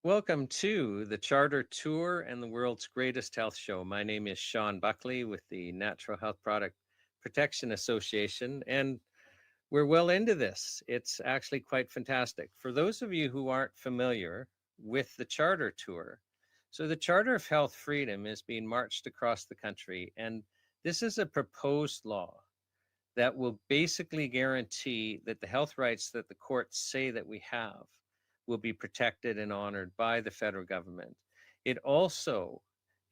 Welcome to the Charter Tour and the World's Greatest Health Show. My name is Sean Buckley with the Natural Health Product Protection Association, and we're well into this. It's actually quite fantastic. For those of you who aren't familiar with the Charter Tour, so the Charter of Health Freedom is being marched across the country, and this is a proposed law that will basically guarantee that the health rights that the courts say that we have will be protected and honored by the federal government. It also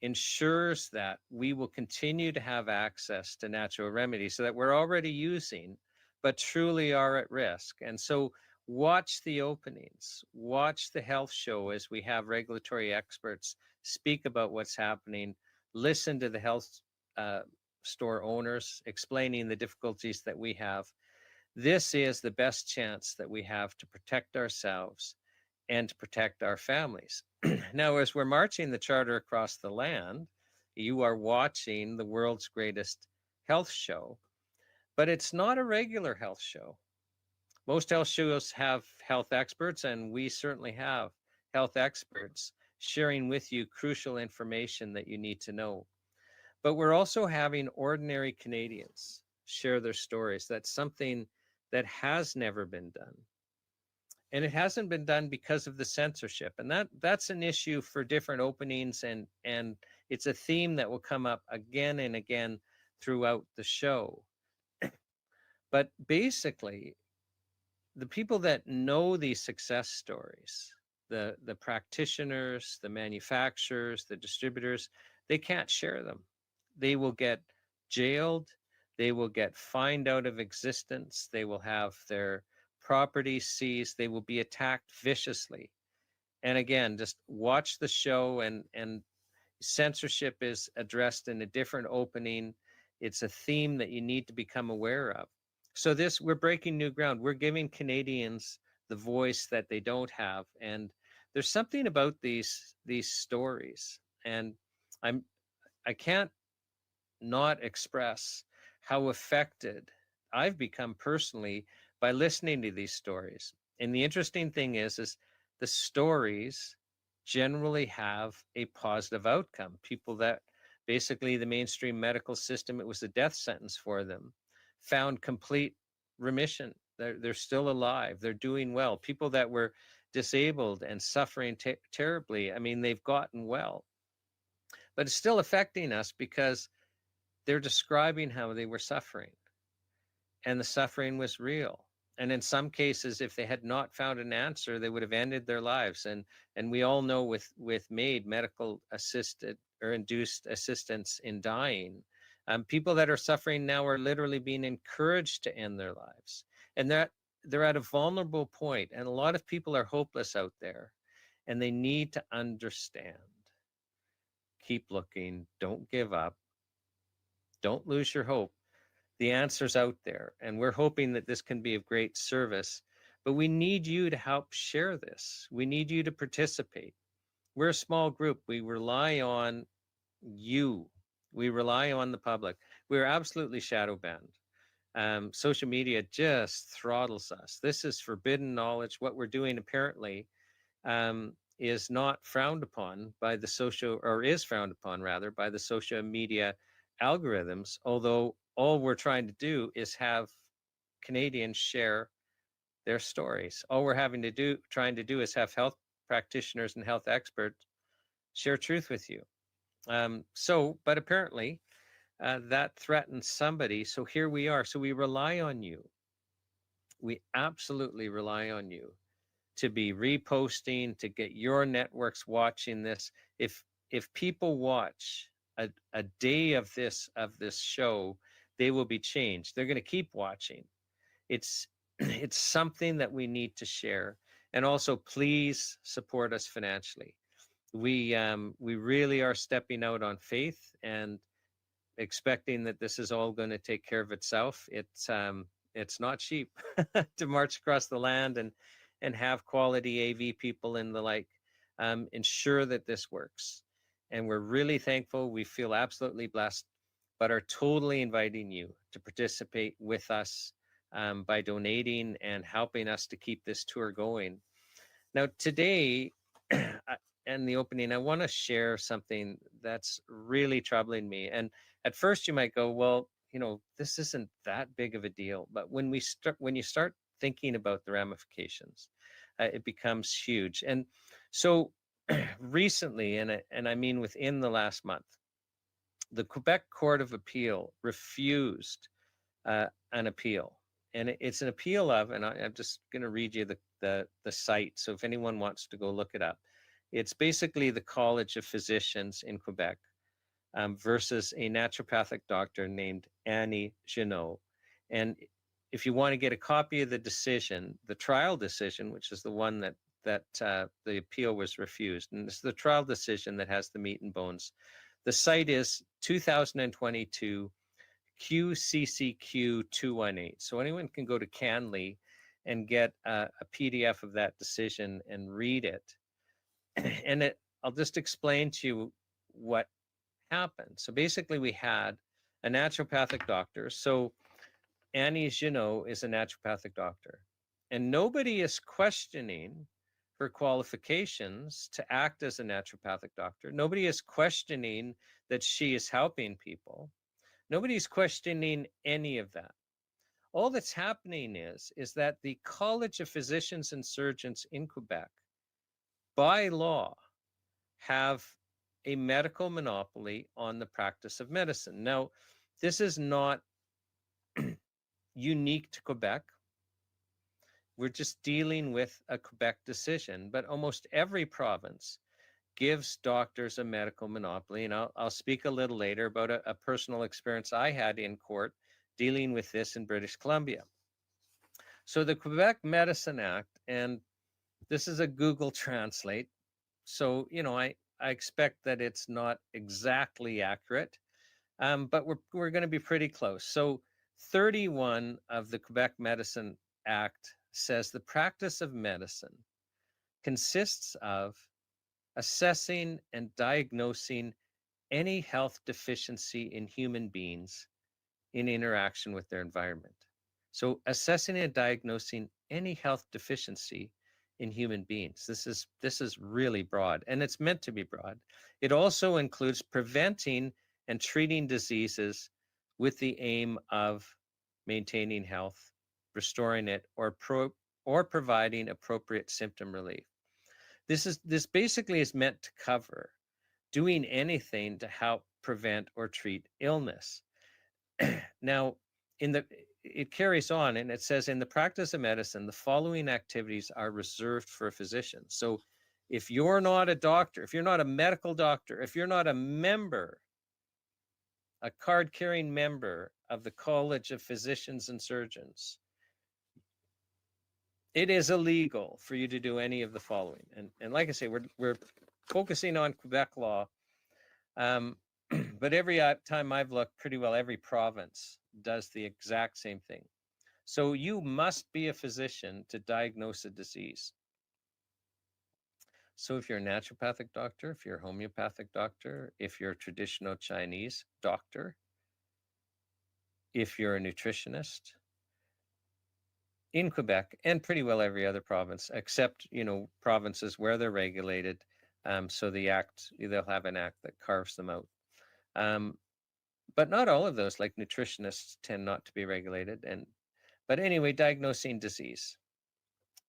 ensures that we will continue to have access to natural remedies so that we're already using, but truly are at risk. And so watch the openings, watch the health show as we have regulatory experts speak about what's happening, listen to the health uh, store owners explaining the difficulties that we have. This is the best chance that we have to protect ourselves and to protect our families. Now, as we're marching the charter across the land, you are watching the world's greatest health show, but it's not a regular health show. Most health shows have health experts, and we certainly have health experts sharing with you crucial information that you need to know. But we're also having ordinary Canadians share their stories. That's something that has never been done. And it hasn't been done because of the censorship. And that's an issue for different openings, and it's a theme that will come up again and again throughout the show. But basically, the people that know these success stories, the practitioners, the manufacturers, the distributors, they can't share them. They will get jailed, they will get fined out of existence, they will have their property seized, they will be attacked viciously. And again, just watch the show, and censorship is addressed in a different opening. It's a theme that you need to become aware of. So we're breaking new ground. We're giving Canadians the voice that they don't have. And there's something about these stories. And I can't not express how affected I've become personally by listening to these stories. And the interesting thing is the stories generally have a positive outcome. People that basically the mainstream medical system, it was a death sentence for them, found complete remission. They're still alive. They're doing well. People that were disabled and suffering terribly, I mean, they've gotten well. But it's still affecting us because they're describing how they were suffering, and the suffering was real. And in some cases, if they had not found an answer, they would have ended their lives. And we all know with MAID, medical assisted or induced assistance in dying, people that are suffering now are literally being encouraged to end their lives. And they're at a vulnerable point, and a lot of people are hopeless out there, and they need to understand. Keep looking, don't give up, don't lose your hope. The answer's out there, and we're hoping that this can be of great service. But we need you to help share this. We need you to participate. We're a small group. We rely on you. We rely on the public. We're absolutely shadow banned. Social media just throttles us. This is forbidden knowledge. What we're doing apparently is not frowned upon by the social, or is frowned upon rather, by the social media algorithms, although all we're trying to do is have Canadians share their stories. All we're trying to do is have health practitioners and health experts share truth with you. But apparently that threatens somebody. So here we are. So we rely on you. We absolutely rely on you to be reposting, to get your networks watching this. If people watch a day of this show, they will be changed. They're going to keep watching. It's something that we need to share. And also, please support us financially. We really are stepping out on faith and expecting that this is all going to take care of itself. It's not cheap to march across the land and have quality AV people and the like. Ensure that this works. And we're really thankful. We feel absolutely blessed, but are totally inviting you to participate with us by donating and helping us to keep this tour going. Now, today, in the opening, I want to share something that's really troubling me. And at first you might go, well, this isn't that big of a deal. But when you start thinking about the ramifications, it becomes huge. And so recently, and I mean within the last month, the Quebec Court of Appeal refused an appeal. And it's an appeal of, and I'm just going to read you the site. So if anyone wants to go look it up, it's basically the College of Physicians in Quebec versus a naturopathic doctor named Annie Genot. And if you want to get a copy of the decision, the trial decision, which is the one that that the appeal was refused. And it's the trial decision that has the meat and bones. The site is 2022 QCCQ 218. So anyone can go to Canley and get a PDF of that decision and read it. And I'll just explain to you what happened. So basically, we had a naturopathic doctor. So Annie, as you know, is a naturopathic doctor, and nobody is questioning her qualifications to act as a naturopathic doctor. Nobody is questioning that she is helping people. Nobody's questioning any of that. All that's happening is that the College of Physicians and Surgeons in Quebec, by law, have a medical monopoly on the practice of medicine. Now, this is not unique to Quebec. We're just dealing with a Quebec decision, but almost every province gives doctors a medical monopoly. And I'll speak a little later about a personal experience I had in court dealing with this in British Columbia. So the Quebec Medicine Act, and this is a Google Translate. So, I expect that it's not exactly accurate, but we're going to be pretty close. So 31 of the Quebec Medicine Act says the practice of medicine consists of assessing and diagnosing any health deficiency in human beings in interaction with their environment. So assessing and diagnosing any health deficiency in human beings. This is really broad, and it's meant to be broad. It also includes preventing and treating diseases with the aim of maintaining health, restoring it, or providing appropriate symptom relief. This basically is meant to cover doing anything to help prevent or treat illness. Now, it carries on and it says, in the practice of medicine, the following activities are reserved for a physician. So if you're not a doctor, if you're not a medical doctor, if you're not a member, a card-carrying member of the College of Physicians and Surgeons, it is illegal for you to do any of the following. And like I say, we're focusing on Quebec law, but every time I've looked, pretty well every province does the exact same thing. So you must be a physician to diagnose a disease. So if you're a naturopathic doctor, if you're a homeopathic doctor, if you're a traditional Chinese doctor, if you're a nutritionist, in Quebec and pretty well every other province, except, provinces where they're regulated. So they'll have an act that carves them out. But not all of those, like nutritionists, tend not to be regulated. But anyway, diagnosing disease,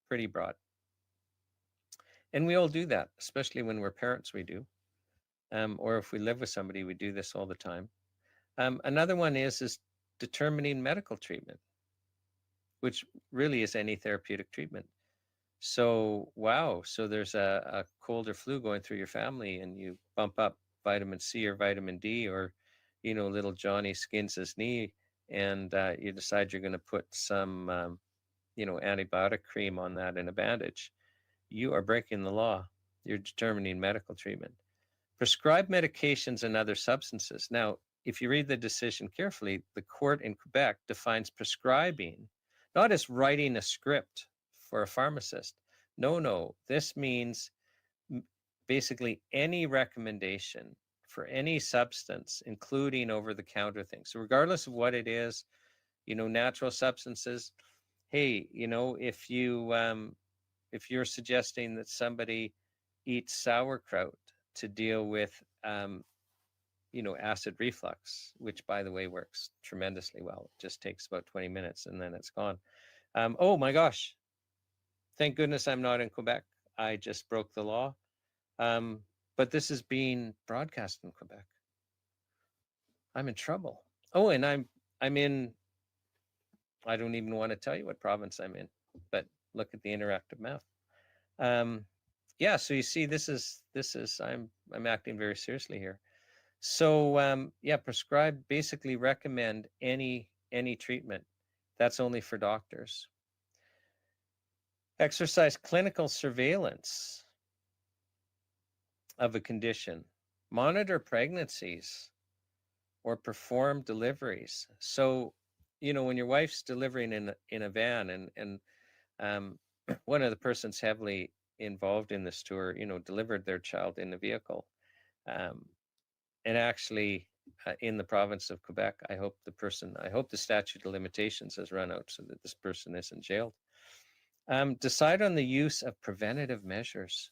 pretty broad. And we all do that, especially when we're parents, we do. Or if we live with somebody, we do this all the time. Another one is determining medical treatment, which really is any therapeutic treatment. So, wow, so there's a cold or flu going through your family and you bump up vitamin C or vitamin D, or, little Johnny skins his knee and you decide you're going to put some, antibiotic cream on that and a bandage. You are breaking the law. You're determining medical treatment. Prescribed medications and other substances. Now, if you read the decision carefully, the court in Quebec defines prescribing not as writing a script for a pharmacist. No, this means basically any recommendation for any substance, including over-the-counter things. So regardless of what it is, natural substances, hey, if you're suggesting that somebody eats sauerkraut to deal with acid reflux, which by the way works tremendously well. It just takes about 20 minutes and then it's gone. Oh my gosh. Thank goodness I'm not in Quebec. I just broke the law. But this is being broadcast in Quebec. I'm in trouble. Oh, and I'm in, I don't even want to tell you what province I'm in, but look at the interactive map. Yeah, so you see, this is I'm acting very seriously here. So prescribe, basically recommend any treatment. That's only for doctors. exercise clinical surveillance of a condition, monitor pregnancies, or perform deliveries. So, when your wife's delivering in a van, and um, one of the persons heavily involved in this tour, delivered their child in a vehicle, um, and actually in the province of Quebec. I hope the statute of limitations has run out so that this person isn't jailed. Decide on the use of preventative measures.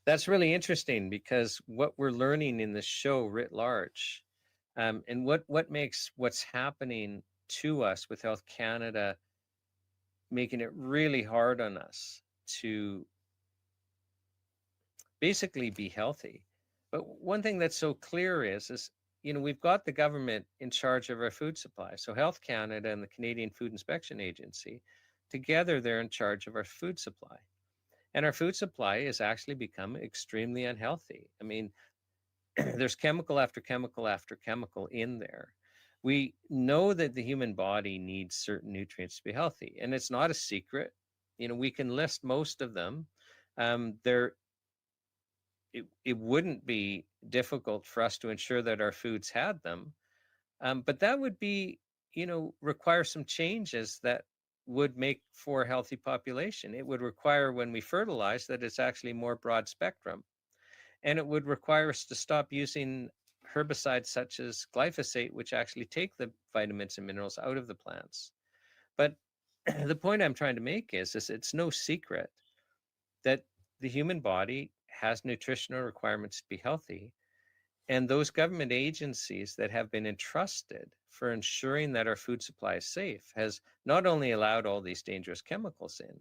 That's really interesting, because what we're learning in this show writ large, and what makes what's happening to us with Health Canada making it really hard on us to basically be healthy. But one thing that's so clear is we've got the government in charge of our food supply. So Health Canada and the Canadian Food Inspection Agency, together they're in charge of our food supply. And our food supply has actually become extremely unhealthy. I mean, there's chemical after chemical after chemical in there. We know that the human body needs certain nutrients to be healthy, and it's not a secret. We can list most of them. There, it wouldn't be difficult for us to ensure that our foods had them, but that would be, require some changes that would make for a healthy population. It would require, when we fertilize, that it's actually more broad spectrum. And it would require us to stop using herbicides such as glyphosate, which actually take the vitamins and minerals out of the plants. But the point I'm trying to make is it's no secret that the human body has nutritional requirements to be healthy. And those government agencies that have been entrusted for ensuring that our food supply is safe has not only allowed all these dangerous chemicals in,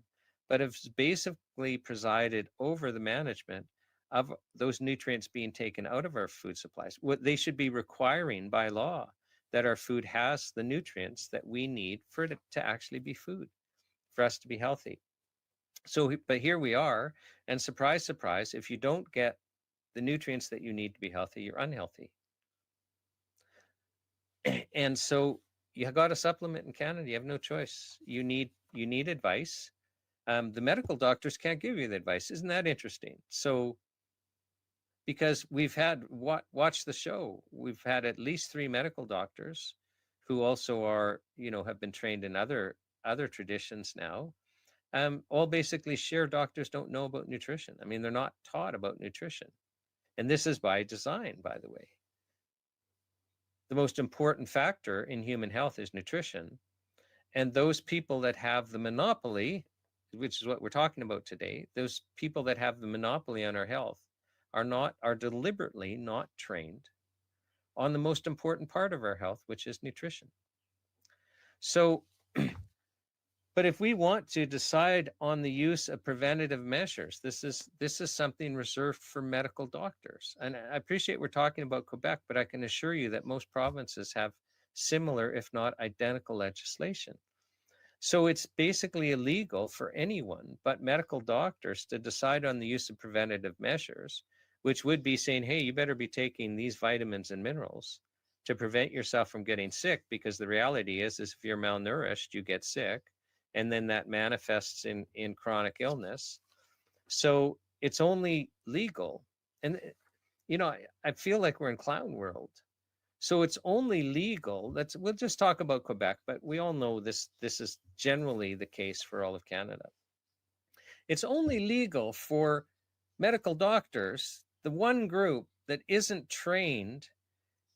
but have basically presided over the management of those nutrients being taken out of our food supplies. What they should be requiring by law, that our food has the nutrients that we need for it to actually be food, for us to be healthy. So, but here we are, and surprise, surprise, if you don't get the nutrients that you need to be healthy, you're unhealthy. And so you got a supplement in Canada. You have no choice. You need advice. The medical doctors can't give you the advice. Isn't that interesting? So, because we've had watch the show, we've had at least 3 medical doctors who also are, have been trained in other traditions now. All basically share doctors don't know about nutrition. I mean, they're not taught about nutrition. And this is by design, by the way. The most important factor in human health is nutrition. And those people that have the monopoly, which is what we're talking about today, those people that have the monopoly on our health are deliberately not trained on the most important part of our health, which is nutrition. So, but if we want to decide on the use of preventative measures, this is something reserved for medical doctors. And I appreciate we're talking about Quebec, but I can assure you that most provinces have similar, if not identical, legislation. So it's basically illegal for anyone but medical doctors to decide on the use of preventative measures, which would be saying, hey, you better be taking these vitamins and minerals to prevent yourself from getting sick, because the reality is if you're malnourished, you get sick, and then that manifests in chronic illness. So it's only legal. And, I feel like we're in clown world. So it's only legal. We'll just talk about Quebec, but we all know this is generally the case for all of Canada. It's only legal for medical doctors, the one group that isn't trained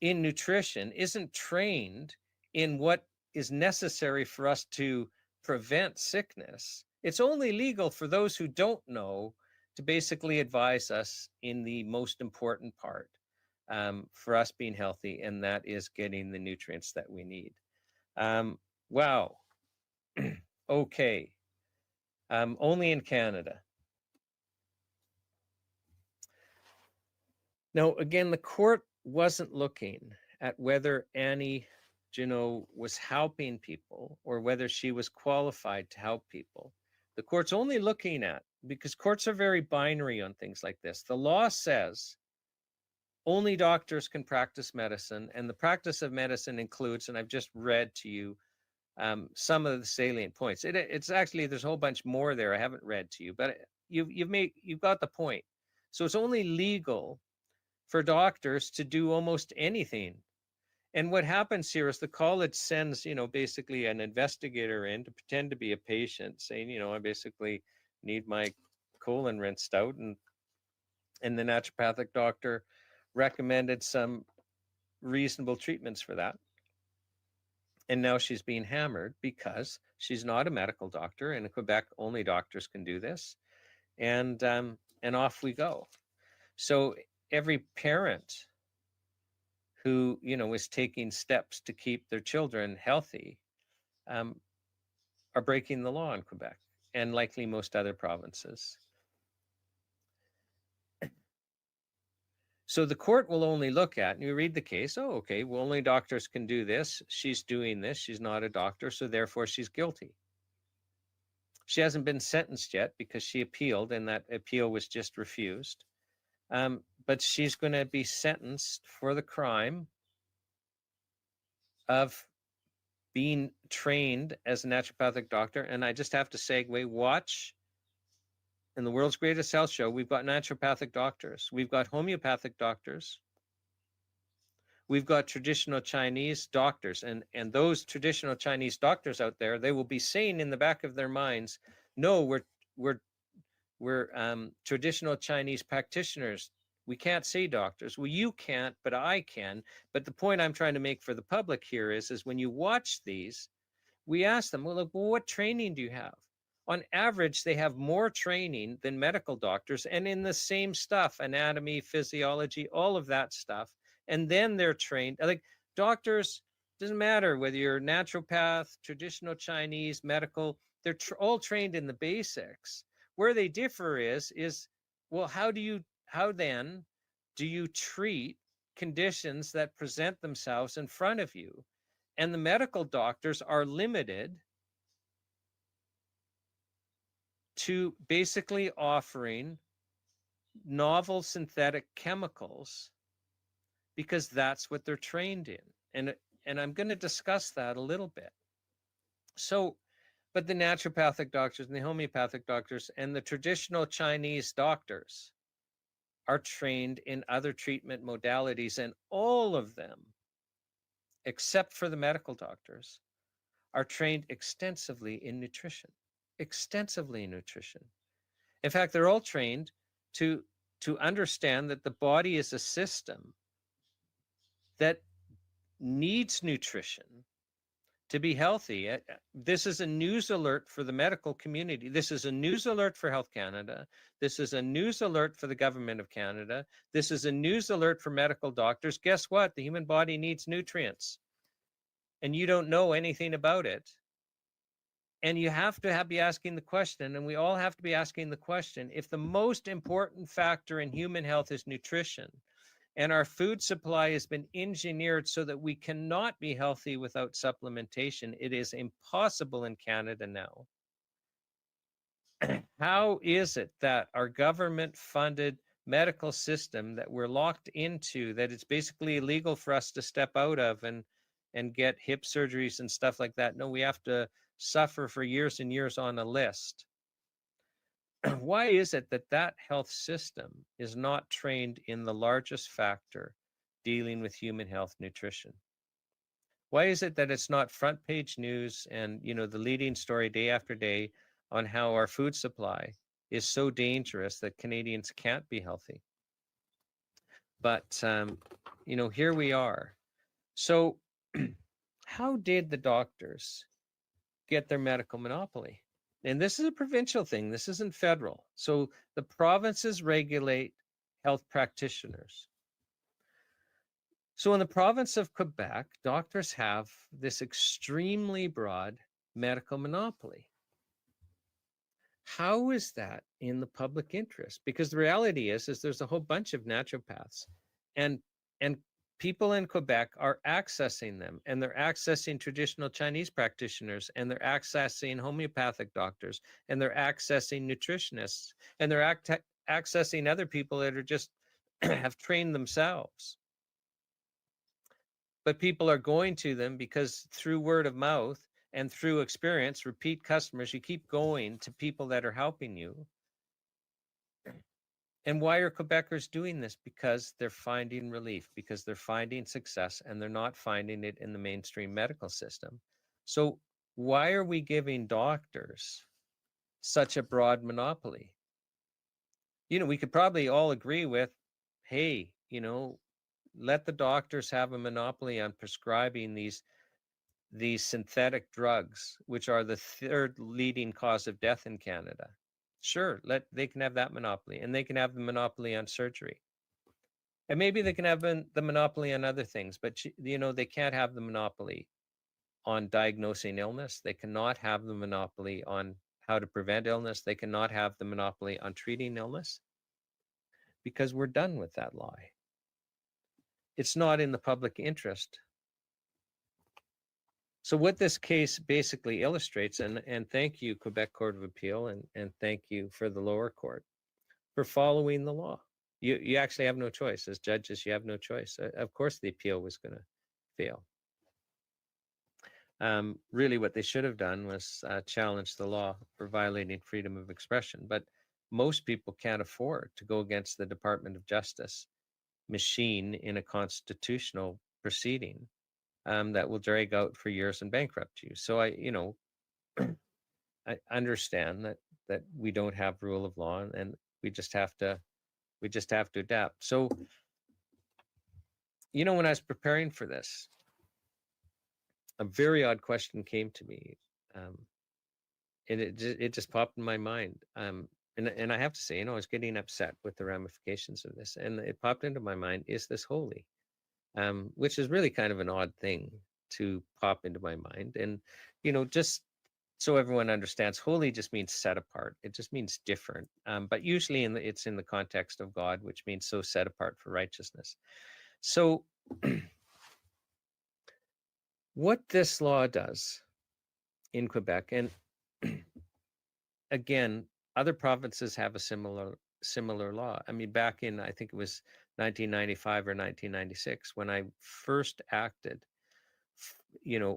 in nutrition, isn't trained in what is necessary for us to prevent sickness. It's only legal for those who don't know to basically advise us in the most important part for us being healthy, and that is getting the nutrients that we need. Wow. Okay. Only in Canada. Now, again, the court wasn't looking at whether Annie Janot was helping people or whether she was qualified to help people. The court's only looking at, because courts are very binary on things like this. The law says only doctors can practice medicine, and the practice of medicine includes, and I've just read to you some of the salient points. It's actually, there's a whole bunch more there I haven't read to you, but you've got the point. So it's only legal for doctors to do almost anything. And what happens here is the college sends, basically an investigator in to pretend to be a patient, saying, I basically need my colon rinsed out, and the naturopathic doctor recommended some reasonable treatments for that. And now she's being hammered because she's not a medical doctor, and in Quebec, only doctors can do this. And off we go. So every parent who is taking steps to keep their children healthy are breaking the law in Quebec, and likely most other provinces. So the court will only look at, and you read the case, oh, okay, well, only doctors can do this. She's doing this. She's not a doctor, so therefore she's guilty. She hasn't been sentenced yet because she appealed, and that appeal was just refused. But she's going to be sentenced for the crime of being trained as a naturopathic doctor. And I just have to segue, watch. In the world's greatest health show, we've got naturopathic doctors. We've got homeopathic doctors. We've got traditional Chinese doctors. And those traditional Chinese doctors out there, they will be saying in the back of their minds, no, we're traditional Chinese practitioners. We can't say doctors. Well, you can't, but I can. But the point I'm trying to make for the public here is when you watch these, we ask them, well, what training do you have? On average, they have more training than medical doctors, and in the same stuff, anatomy, physiology, all of that stuff. And then they're trained. Like doctors, doesn't matter whether you're naturopath, traditional Chinese, medical, they're all trained in the basics. Where they differ is, well, how then do you treat conditions that present themselves in front of you? And the medical doctors are limited to basically offering novel synthetic chemicals because that's what they're trained in. And I'm going to discuss that a little bit. So, but the naturopathic doctors and the homeopathic doctors and the traditional Chinese doctors are trained in other treatment modalities, and all of them, except for the medical doctors, are trained extensively in nutrition. In fact, they're all trained to understand that the body is a system that needs nutrition to be healthy. This is a news alert for the medical community. This is a news alert for Health Canada. This is a news alert for the government of Canada. This is a news alert for medical doctors. Guess what? The human body needs nutrients, and you don't know anything about it. And you have to be asking the question, and we all have to be asking the question, if the most important factor in human health is nutrition, and our food supply has been engineered so that we cannot be healthy without supplementation, it is impossible in Canada now. How is it that our government-funded medical system that we're locked into, that it's basically illegal for us to step out of and get hip surgeries and stuff like that? No, we have to suffer for years and years on a list. Why is it that health system is not trained in the largest factor dealing with human health, nutrition? Why is it that it's not front page news and the leading story day after day on how our food supply is so dangerous that Canadians can't be healthy? But here we are. So how did the doctors get their medical monopoly? And this is a provincial thing. This isn't federal. So the provinces regulate health practitioners. So in the province of Quebec, doctors have this extremely broad medical monopoly. How is that in the public interest? Because the reality is there's a whole bunch of naturopaths, and people in Quebec are accessing them, and they're accessing traditional Chinese practitioners, and they're accessing homeopathic doctors, and they're accessing nutritionists, and they're accessing other people that are just have trained themselves. But people are going to them because through word of mouth, and through experience, repeat customers, you keep going to people that are helping you. And why are Quebecers doing this? Because they're finding relief, because they're finding success, and they're not finding it in the mainstream medical system. So why are we giving doctors such a broad monopoly? We could probably all agree with, hey, let the doctors have a monopoly on prescribing these synthetic drugs, which are the third leading cause of death in Canada. Sure, they can have that monopoly, and they can have the monopoly on surgery. And maybe they can have the monopoly on other things, but they can't have the monopoly on diagnosing illness. They cannot have the monopoly on how to prevent illness. They cannot have the monopoly on treating illness, because we're done with that lie. It's not in the public interest. So what this case basically illustrates, and thank you, Quebec Court of Appeal, and thank you for the lower court for following the law. You actually have no choice. As judges, you have no choice. Of course, the appeal was going to fail. Really, what they should have done was challenge the law for violating freedom of expression. But most people can't afford to go against the Department of Justice machine in a constitutional proceeding that will drag out for years and bankrupt you. So I understand that we don't have rule of law, and we just have to adapt. So, when I was preparing for this, a very odd question came to me, and it just popped in my mind. And I have to say, I was getting upset with the ramifications of this, and it popped into my mind: is this holy? Which is really kind of an odd thing to pop into my mind. And just so everyone understands, holy just means set apart. It just means different. But usually it's in the context of God, which means so set apart for righteousness. So what this law does in Quebec, and again, other provinces have a similar law. I mean, back in, I think it was 1995 or 1996, when I first acted,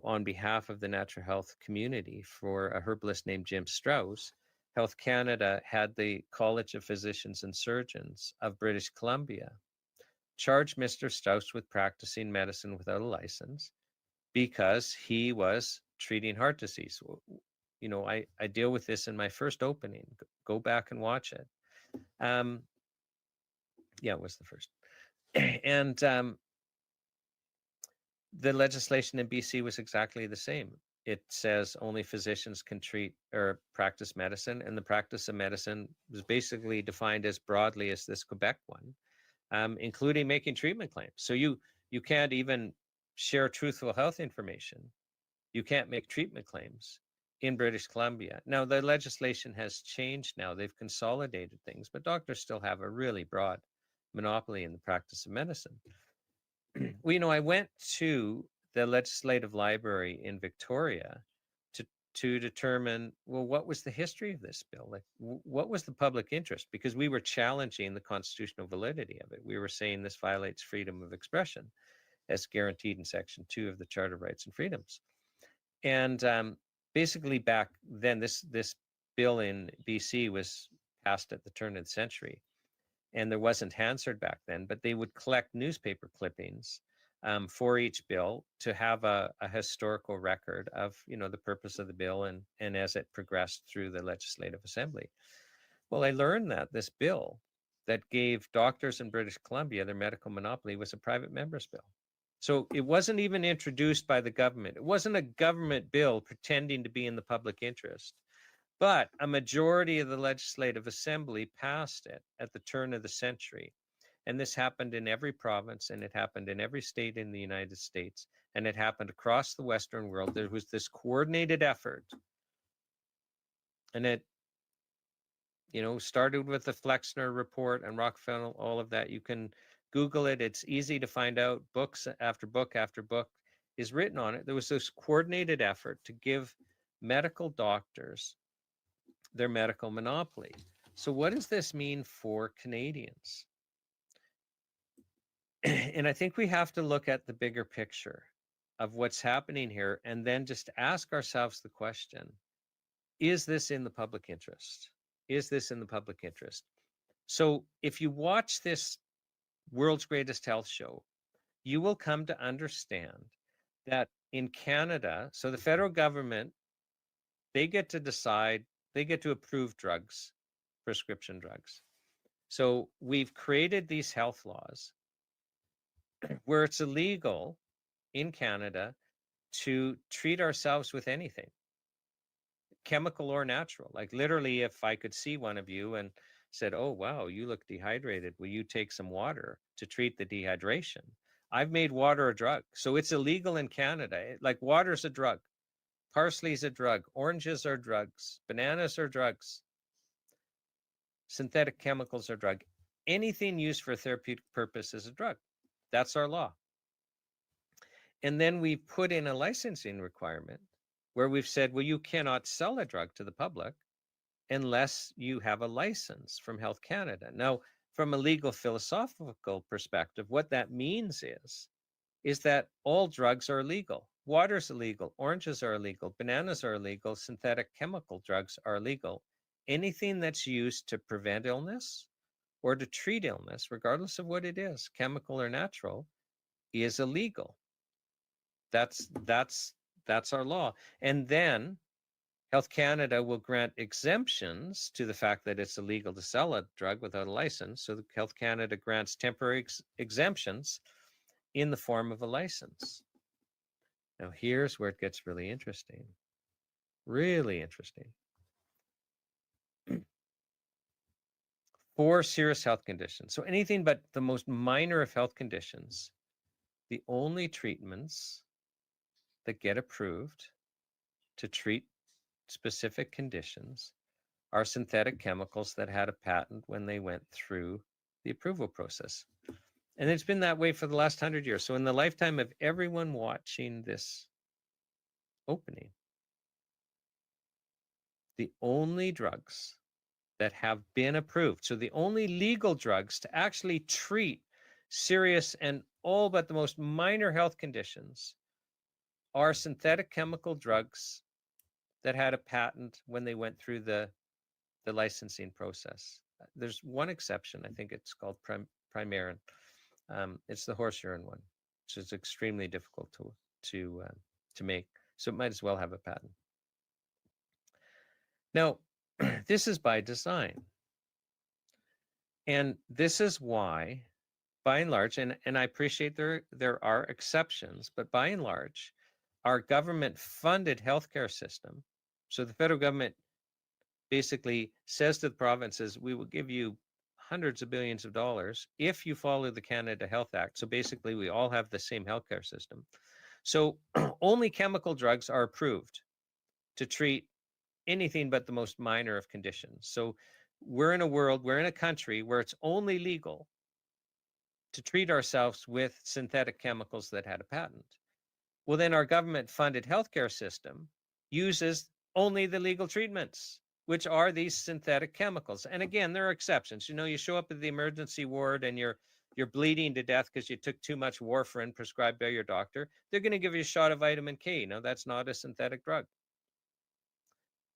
on behalf of the natural health community for a herbalist named Jim Strauss, Health Canada had the College of Physicians and Surgeons of British Columbia charge Mr. Strauss with practicing medicine without a license because he was treating heart disease. I deal with this in my first opening. Go back and watch it. Yeah, it was the first. And the legislation in BC was exactly the same. It says only physicians can treat or practice medicine, and the practice of medicine was basically defined as broadly as this Quebec one, including making treatment claims. So you can't even share truthful health information. You can't make treatment claims in British Columbia. Now, the legislation has changed now. They've consolidated things, but doctors still have a really broad monopoly in the practice of medicine. Well, I went to the Legislative Library in Victoria to determine, well, what was the history of this bill? Like, what was the public interest? Because we were challenging the constitutional validity of it. We were saying this violates freedom of expression as guaranteed in Section 2 of the Charter of Rights and Freedoms. And basically back then, this bill in BC was passed at the turn of the century. And there wasn't Hansard back then, but they would collect newspaper clippings for each bill to have a historical record of, the purpose of the bill and as it progressed through the Legislative Assembly. Well, I learned that this bill that gave doctors in British Columbia their medical monopoly was a private member's bill. So it wasn't even introduced by the government. It wasn't a government bill pretending to be in the public interest. But a majority of the Legislative Assembly passed it at the turn of the century. And this happened in every province, and it happened in every state in the United States, and it happened across the Western world. There was this coordinated effort. And it, started with the Flexner Report and Rockefeller, all of that. You can Google it. It's easy to find out. Books after book after book is written on it. There was this coordinated effort to give medical doctors their medical monopoly. So what does this mean for Canadians? And I think we have to look at the bigger picture. of what's happening here, and then just ask ourselves the question, is this in the public interest? Is this in the public interest? So if you watch this World's Greatest Health Show, you will come to understand that in Canada, so the federal government, they get to decide, they get to approve drugs, prescription drugs. So we've created these health laws where it's illegal in Canada to treat ourselves with anything, chemical or natural. Like literally, if I could see one of you and said, oh, wow, you look dehydrated, will you take some water to treat the dehydration? I've made water a drug. So it's illegal in Canada. Like water's a drug. Parsley's a drug. Oranges are drugs. Bananas are drugs. Synthetic chemicals are drug. Anything used for a therapeutic purpose is a drug. That's our law. And then we put in a licensing requirement where we've said, well, you cannot sell a drug to the public unless you have a license from Health Canada. Now, from a legal philosophical perspective, what that means is that all drugs are illegal. Water's illegal, oranges are illegal, bananas are illegal, synthetic chemical drugs are illegal. Anything that's used to prevent illness or to treat illness, regardless of what it is, chemical or natural, is illegal. That's our law. And then Health Canada will grant exemptions to the fact that it's illegal to sell a drug without a license. So Health Canada grants temporary exemptions in the form of a license. Now, here's where it gets really interesting. Really interesting. For serious health conditions, so anything but the most minor of health conditions, the only treatments that get approved to treat specific conditions are synthetic chemicals that had a patent when they went through the approval process. And it's been that way for the last 100 years. So in the lifetime of everyone watching this opening, the only drugs that have been approved, so the only legal drugs to actually treat serious and all but the most minor health conditions are synthetic chemical drugs that had a patent when they went through the licensing process. There's one exception. I think it's called Primarin. It's the horse urine one, which is extremely difficult to make. So it might as well have a patent. Now, this is by design. And this is why, by and large, and I appreciate there are exceptions, but by and large, our government-funded healthcare system, so the federal government basically says to the provinces, we will give you hundreds of billions of dollars if you follow the Canada Health Act. So basically, we all have the same healthcare system. So only chemical drugs are approved to treat anything but the most minor of conditions. So we're in a country where it's only legal to treat ourselves with synthetic chemicals that had a patent. Well, then our government-funded healthcare system uses only the legal treatments, which are these synthetic chemicals. And again, there are exceptions. You know, you show up at the emergency ward and you're bleeding to death because you took too much warfarin prescribed by your doctor. They're going to give you a shot of vitamin K. Now, that's not a synthetic drug.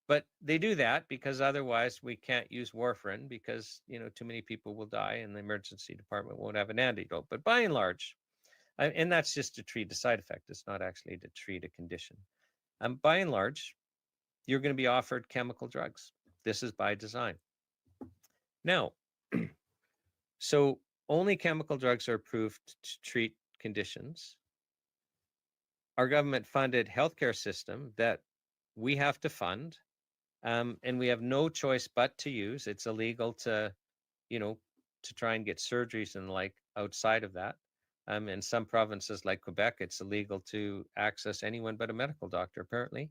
But they do that because otherwise we can't use warfarin because, you know, too many people will die and the emergency department won't have an antidote. But by and large, and that's just to treat a side effect. It's not actually to treat a condition. By and large, you're going to be offered chemical drugs. This is by design. Now, so only chemical drugs are approved to treat conditions. Our government-funded healthcare system that we have to fund, and we have no choice but to use. It's illegal to, you know, to try and get surgeries and like outside of that. In some provinces like Quebec, it's illegal to access anyone but a medical doctor, apparently.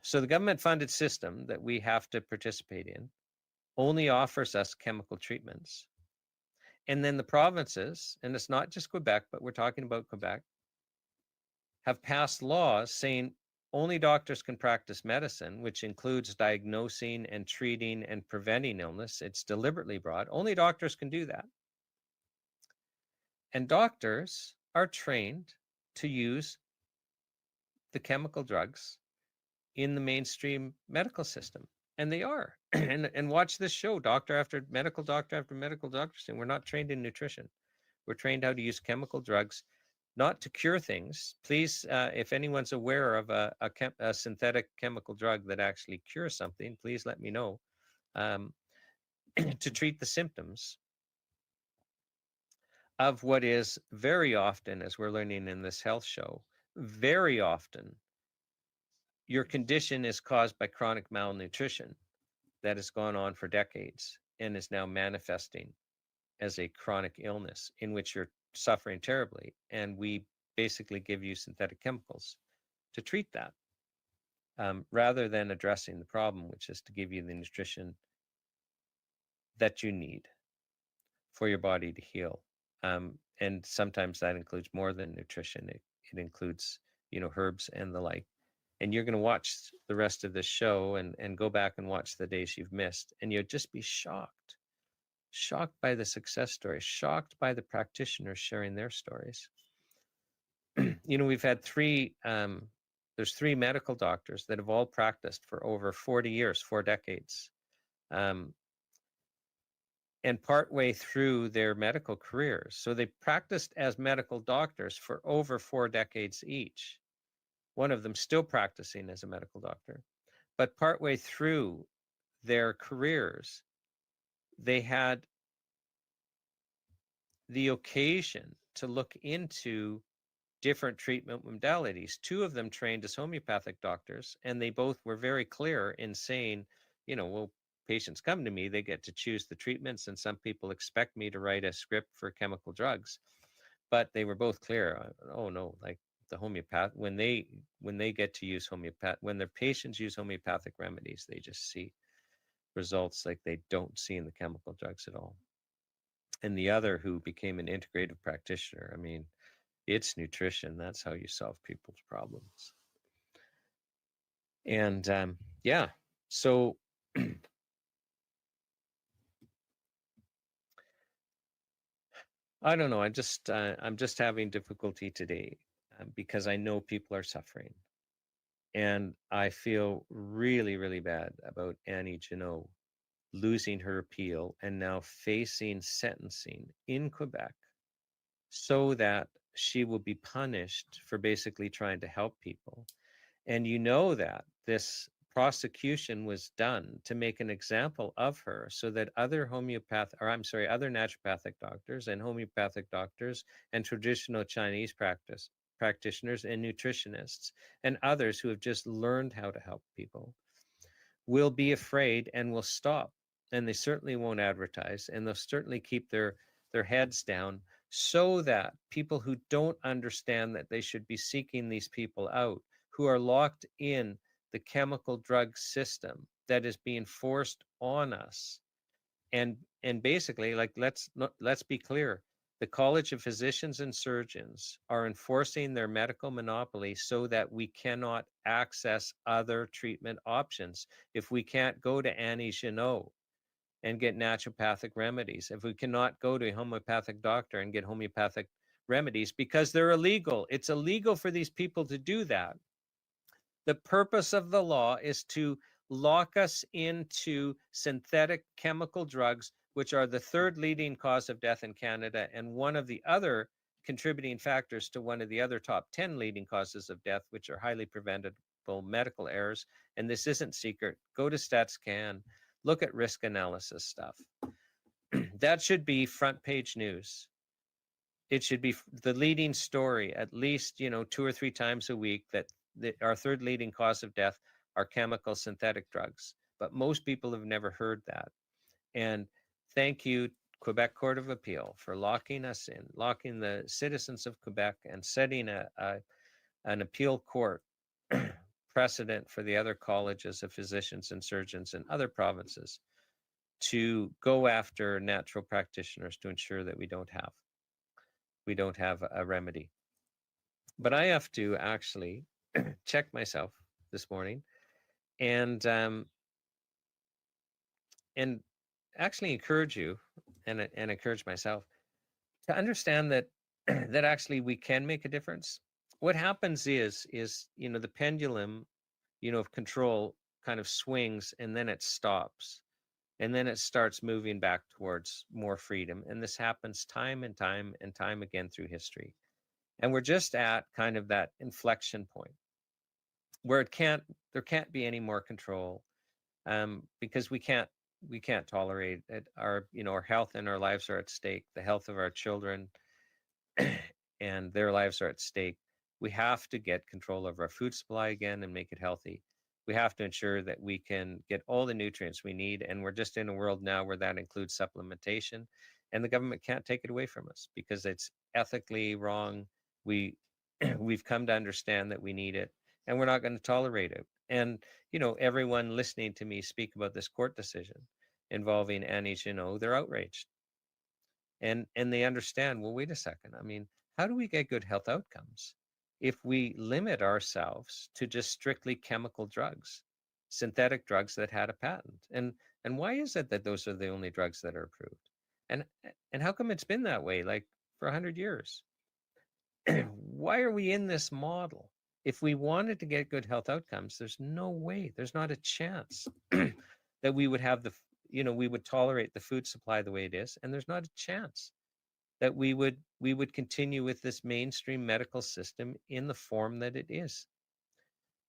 So the government-funded system that we have to participate in only offers us chemical treatments. And then the provinces, and it's not just Quebec, but we're talking about Quebec, have passed laws saying only doctors can practice medicine, which includes diagnosing and treating and preventing illness. It's deliberately broad. Only doctors can do that. And doctors are trained to use the chemical drugs in the mainstream medical system. And they are. And watch this show, doctor after medical doctor saying we're not trained in nutrition. We're trained how to use chemical drugs, not to cure things. Please, if anyone's aware of a synthetic chemical drug that actually cures something, please let me know, to treat the symptoms of what is very often, as we're learning in this health show, very often your condition is caused by chronic malnutrition that has gone on for decades and is now manifesting as a chronic illness in which you're suffering terribly. And we basically give you synthetic chemicals to treat that, rather than addressing the problem, which is to give you the nutrition that you need for your body to heal. And sometimes that includes more than nutrition. It includes, herbs and the like. And you're going to watch the rest of this show and go back and watch the days you've missed, and you'll just be shocked by the success stories, shocked by the practitioners sharing their stories. We've had there's three medical doctors that have all practiced for over 40 years, 4 decades. And partway through their medical careers, so they practiced as medical doctors for over 4 decades each. One of them still practicing as a medical doctor. But partway through their careers, they had the occasion to look into different treatment modalities. 2 of them trained as homeopathic doctors, and they both were very clear in saying, well, patients come to me, they get to choose the treatments, and some people expect me to write a script for chemical drugs. But they were both clear, oh no, like the homeopath, when they get to use when their patients use homeopathic remedies, they just see results like they don't see in the chemical drugs at all. And the other, who became an integrative practitioner, I mean, it's nutrition. That's how you solve people's problems. And yeah, so I don't know. I'm just having difficulty today, because I know people are suffering, and I feel really, really bad about Annie Janot losing her appeal and now facing sentencing in Quebec, so that she will be punished for basically trying to help people. And that this prosecution was done to make an example of her, so that other other naturopathic doctors and homeopathic doctors and traditional Chinese practitioners and nutritionists and others who have just learned how to help people will be afraid and will stop. And they certainly won't advertise, and they'll certainly keep their heads down, so that people who don't understand that they should be seeking these people out, who are locked in the chemical drug system that is being forced on us. And basically, like, let's be clear, the College of Physicians and Surgeons are enforcing their medical monopoly so that we cannot access other treatment options. If we can't go to Annie Janot and get naturopathic remedies, if we cannot go to a homeopathic doctor and get homeopathic remedies, because they're illegal. It's illegal for these people to do that. The purpose of the law is to lock us into synthetic chemical drugs, which are the 3rd leading cause of death in Canada, and one of the other contributing factors to one of the other top 10 leading causes of death, which are highly preventable medical errors. And this isn't secret. Go to StatsCan, look at risk analysis stuff. That should be front page news. It should be the leading story at least, 2 or 3 times a week, that our 3rd leading cause of death are chemical synthetic drugs. But most people have never heard that. And thank you, Quebec Court of Appeal, for locking us in, locking the citizens of Quebec, and setting an appeal court precedent for the other colleges of physicians and surgeons in other provinces to go after natural practitioners to ensure that we don't have a remedy. But I have to actually check myself this morning and actually encourage you and encourage myself to understand that that actually we can make a difference. what happens is the pendulum, of control kind of swings, and then it stops, and then it starts moving back towards more freedom. And this happens time and time and time again through history. And we're just at kind of that inflection point where there can't be any more control, because we can't tolerate it. Our health and our lives are at stake. The health of our children and their lives are at stake. We have to get control of our food supply again and make it healthy. We have to ensure that we can get all the nutrients we need. And we're just in a world now where that includes supplementation, and the government can't take it away from us because it's ethically wrong. We we've come to understand that we need it, and we're not going to tolerate it. And everyone listening to me speak about this court decision involving Annie Ginot, they're outraged, and they understand, well, wait a second. I mean, how do we get good health outcomes if we limit ourselves to just strictly chemical drugs, synthetic drugs that had a patent? And why is it that those are the only drugs that are approved? And how come it's been that way, like, for 100 years? Why are we in this model? If we wanted to get good health outcomes, there's no way, there's not a chance that we would have we would tolerate the food supply the way it is, and there's not a chance that we would continue with this mainstream medical system in the form that it is.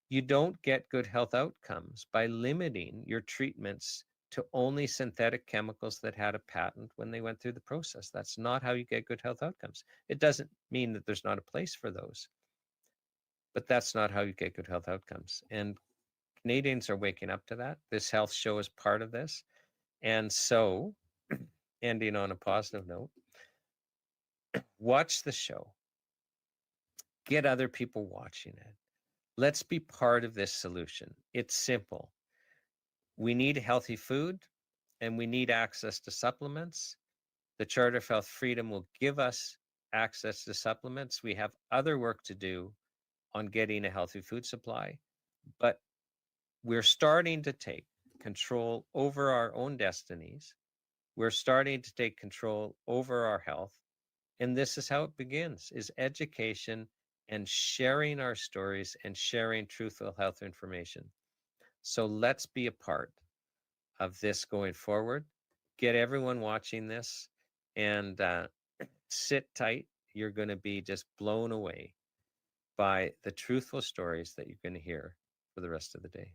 You don't get good health outcomes by limiting your treatments to only synthetic chemicals that had a patent when they went through the process. That's not how you get good health outcomes. It doesn't mean that there's not a place for those, but that's not how you get good health outcomes. And Canadians are waking up to that. This health show is part of this. And so, ending on a positive note, watch the show, get other people watching it. Let's be part of this solution. It's simple. We need healthy food, and we need access to supplements. The Charter of Health Freedom will give us access to supplements. We have other work to do on getting a healthy food supply, but we're starting to take control over our own destinies. We're starting to take control over our health. And this is how it begins, is education and sharing our stories and sharing truthful health information. So let's be a part of this going forward. Get everyone watching this, and sit tight. You're going to be just blown away by the truthful stories that you're going to hear for the rest of the day.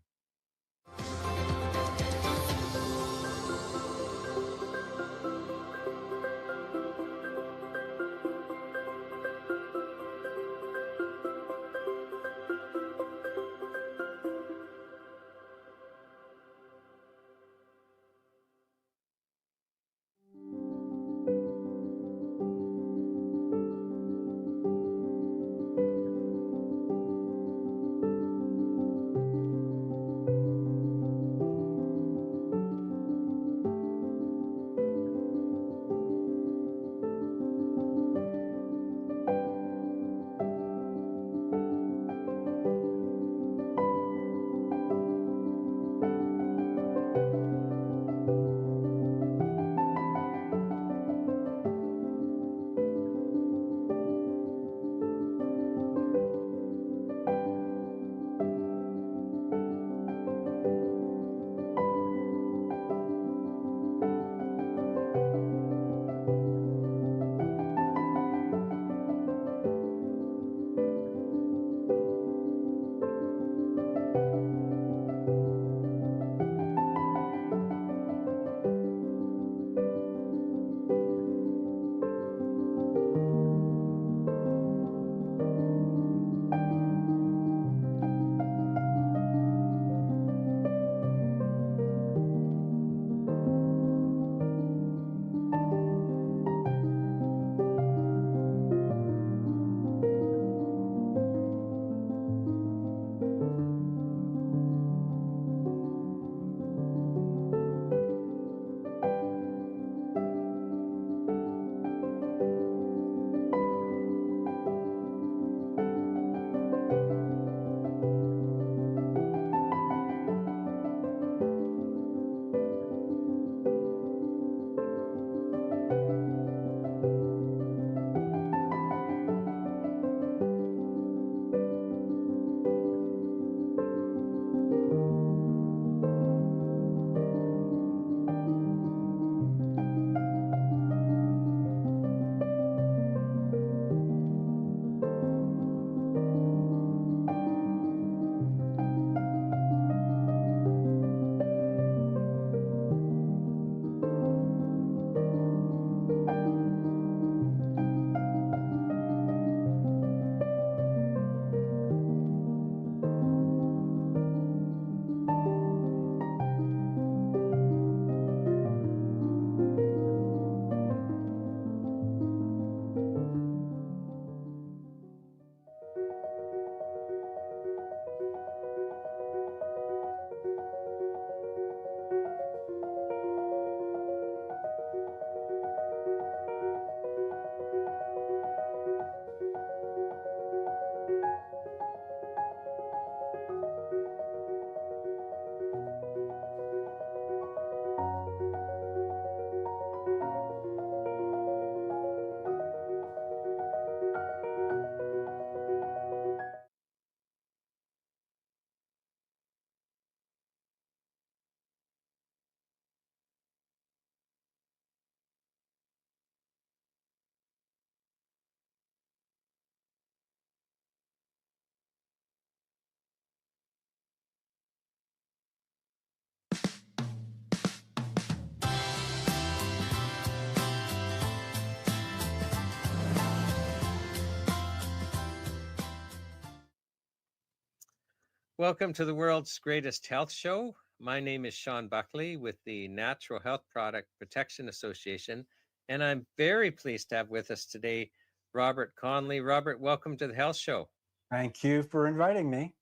Welcome to the world's greatest health show. My name is Sean Buckley with the Natural Health Product Protection Association, and I'm very pleased to have with us today Robert Conley. Robert, welcome to the health show. Thank you for inviting me.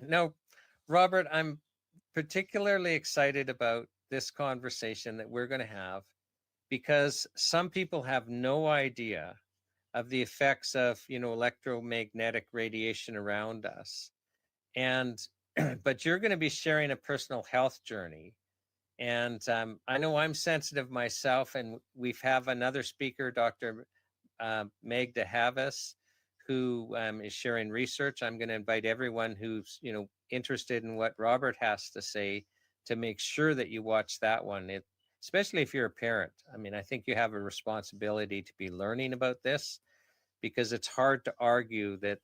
Now, Robert, I'm particularly excited about this conversation that we're going to have because some people have no idea of the effects of, electromagnetic radiation around us. And but you're going to be sharing a personal health journey. And I know I'm sensitive myself, and we've have another speaker, Dr. Meg DeHavis, who is sharing research. I'm going to invite everyone who's interested in what Robert has to say to make sure that you watch that one. Especially if you're a parent. I mean, I think you have a responsibility to be learning about this because it's hard to argue that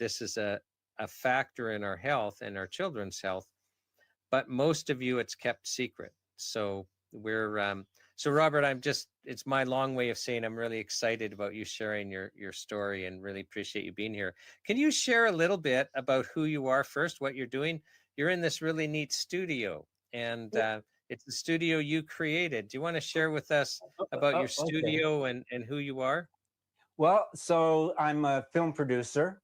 this is a factor in our health and our children's health, but most of you it's kept secret. So so Robert, it's my long way of saying I'm really excited about you sharing your story and really appreciate you being here. Can you share a little bit about who you are first, what you're doing? You're in this really neat studio, and it's the studio you created. Do you want to share with us about your Okay. studio and who you are? Well, so I'm a film producer,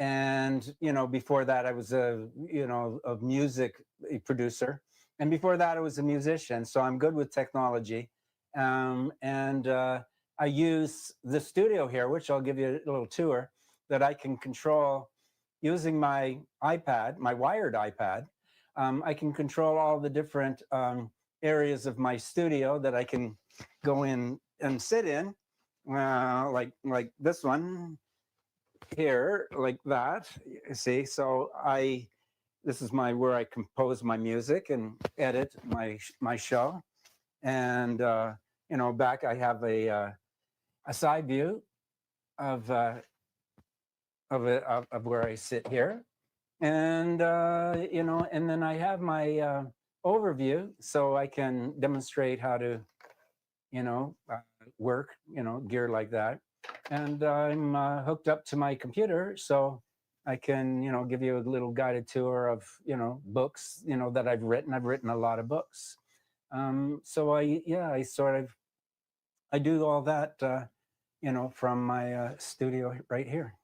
and before that I was a music producer, and before that I was a musician. So I'm good with technology, and I use the studio here, which I'll give you a little tour, that I can control using my iPad, my wired iPad. I can control all the different areas of my studio that I can go in and sit in, like this one here, like that. You see, so this is where I compose my music and edit my show, and back I have a side view of where I sit here, and and then I have my overview, so I can demonstrate how to work gear like that. And I'm hooked up to my computer, so I can give you a little guided tour of books that I've written. I've written a lot of books. So I do all that from my studio right here.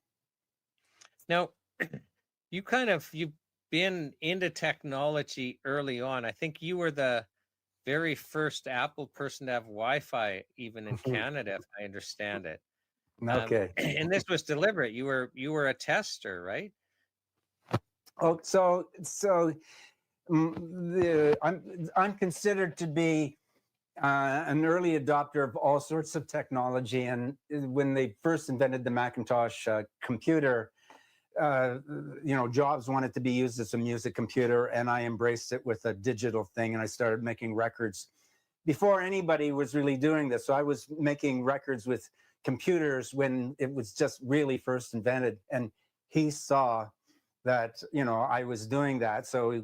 Now, you've been into technology early on. I think you were the very first Apple person to have Wi-Fi, even in Canada, if I understand it. Okay. And this was deliberate. You were a tester, right? Oh, I'm considered to be an early adopter of all sorts of technology. And when they first invented the Macintosh computer, Jobs wanted to be used as a music computer, and I embraced it with a digital thing, and I started making records before anybody was really doing this. So I was making records with computers when it was just really first invented, and he saw that I was doing that. So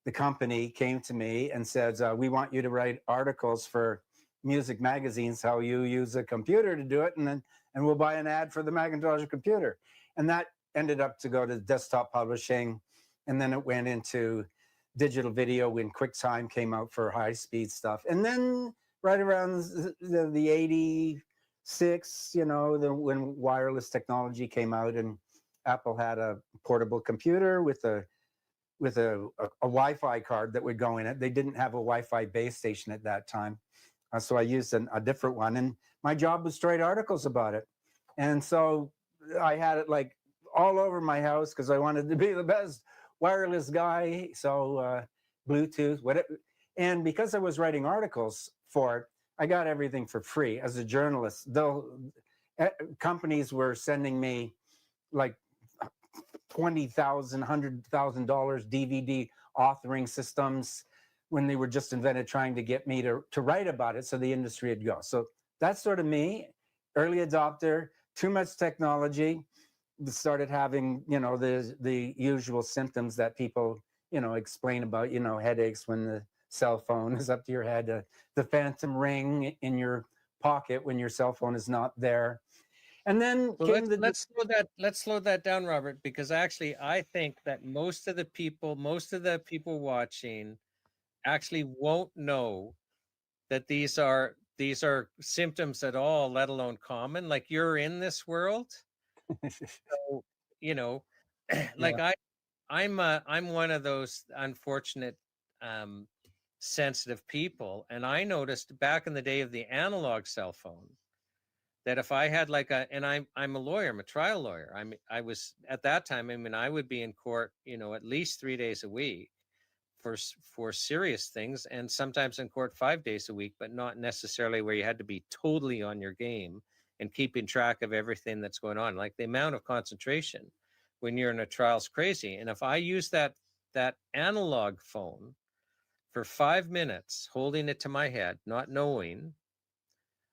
the company came to me and said, we want you to write articles for music magazines, how you use a computer to do it, and we'll buy an ad for the Macintosh computer. And that ended up to go to desktop publishing, and then it went into digital video when QuickTime came out for high-speed stuff. And then right around the 86, when wireless technology came out, and Apple had a portable computer with a Wi-Fi card that would go in it. They didn't have a Wi-Fi base station at that time, so I used a different one, and my job was to write articles about it. And so I had it like all over my house because I wanted to be the best wireless guy. So Bluetooth, whatever. And because I was writing articles for it, I got everything for free as a journalist. Though companies were sending me like $20,000, $100,000 DVD authoring systems when they were just invented, trying to get me to write about it so the industry would go. So that's sort of me, early adopter, too much technology, started having, the usual symptoms that people, explain about, headaches when the cell phone is up to your head, the phantom ring in your pocket when your cell phone is not there. And then So came let's slow that down, Robert, because actually I think that most of the people watching actually won't know that these are symptoms at all, let alone common. Like, you're in this world, so you know, like yeah. I'm one of those unfortunate um sensitive people, and I noticed back in the day of the analog cell phone that if I had like and I'm a lawyer, I'm a trial lawyer. I was at that time, I mean, I would be in court, at least 3 days a week for serious things, and sometimes in court 5 days a week, but not necessarily where you had to be totally on your game and keeping track of everything that's going on. Like, the amount of concentration when you're in a trial is crazy. And if I use that analog phone for 5 minutes, holding it to my head, not knowing,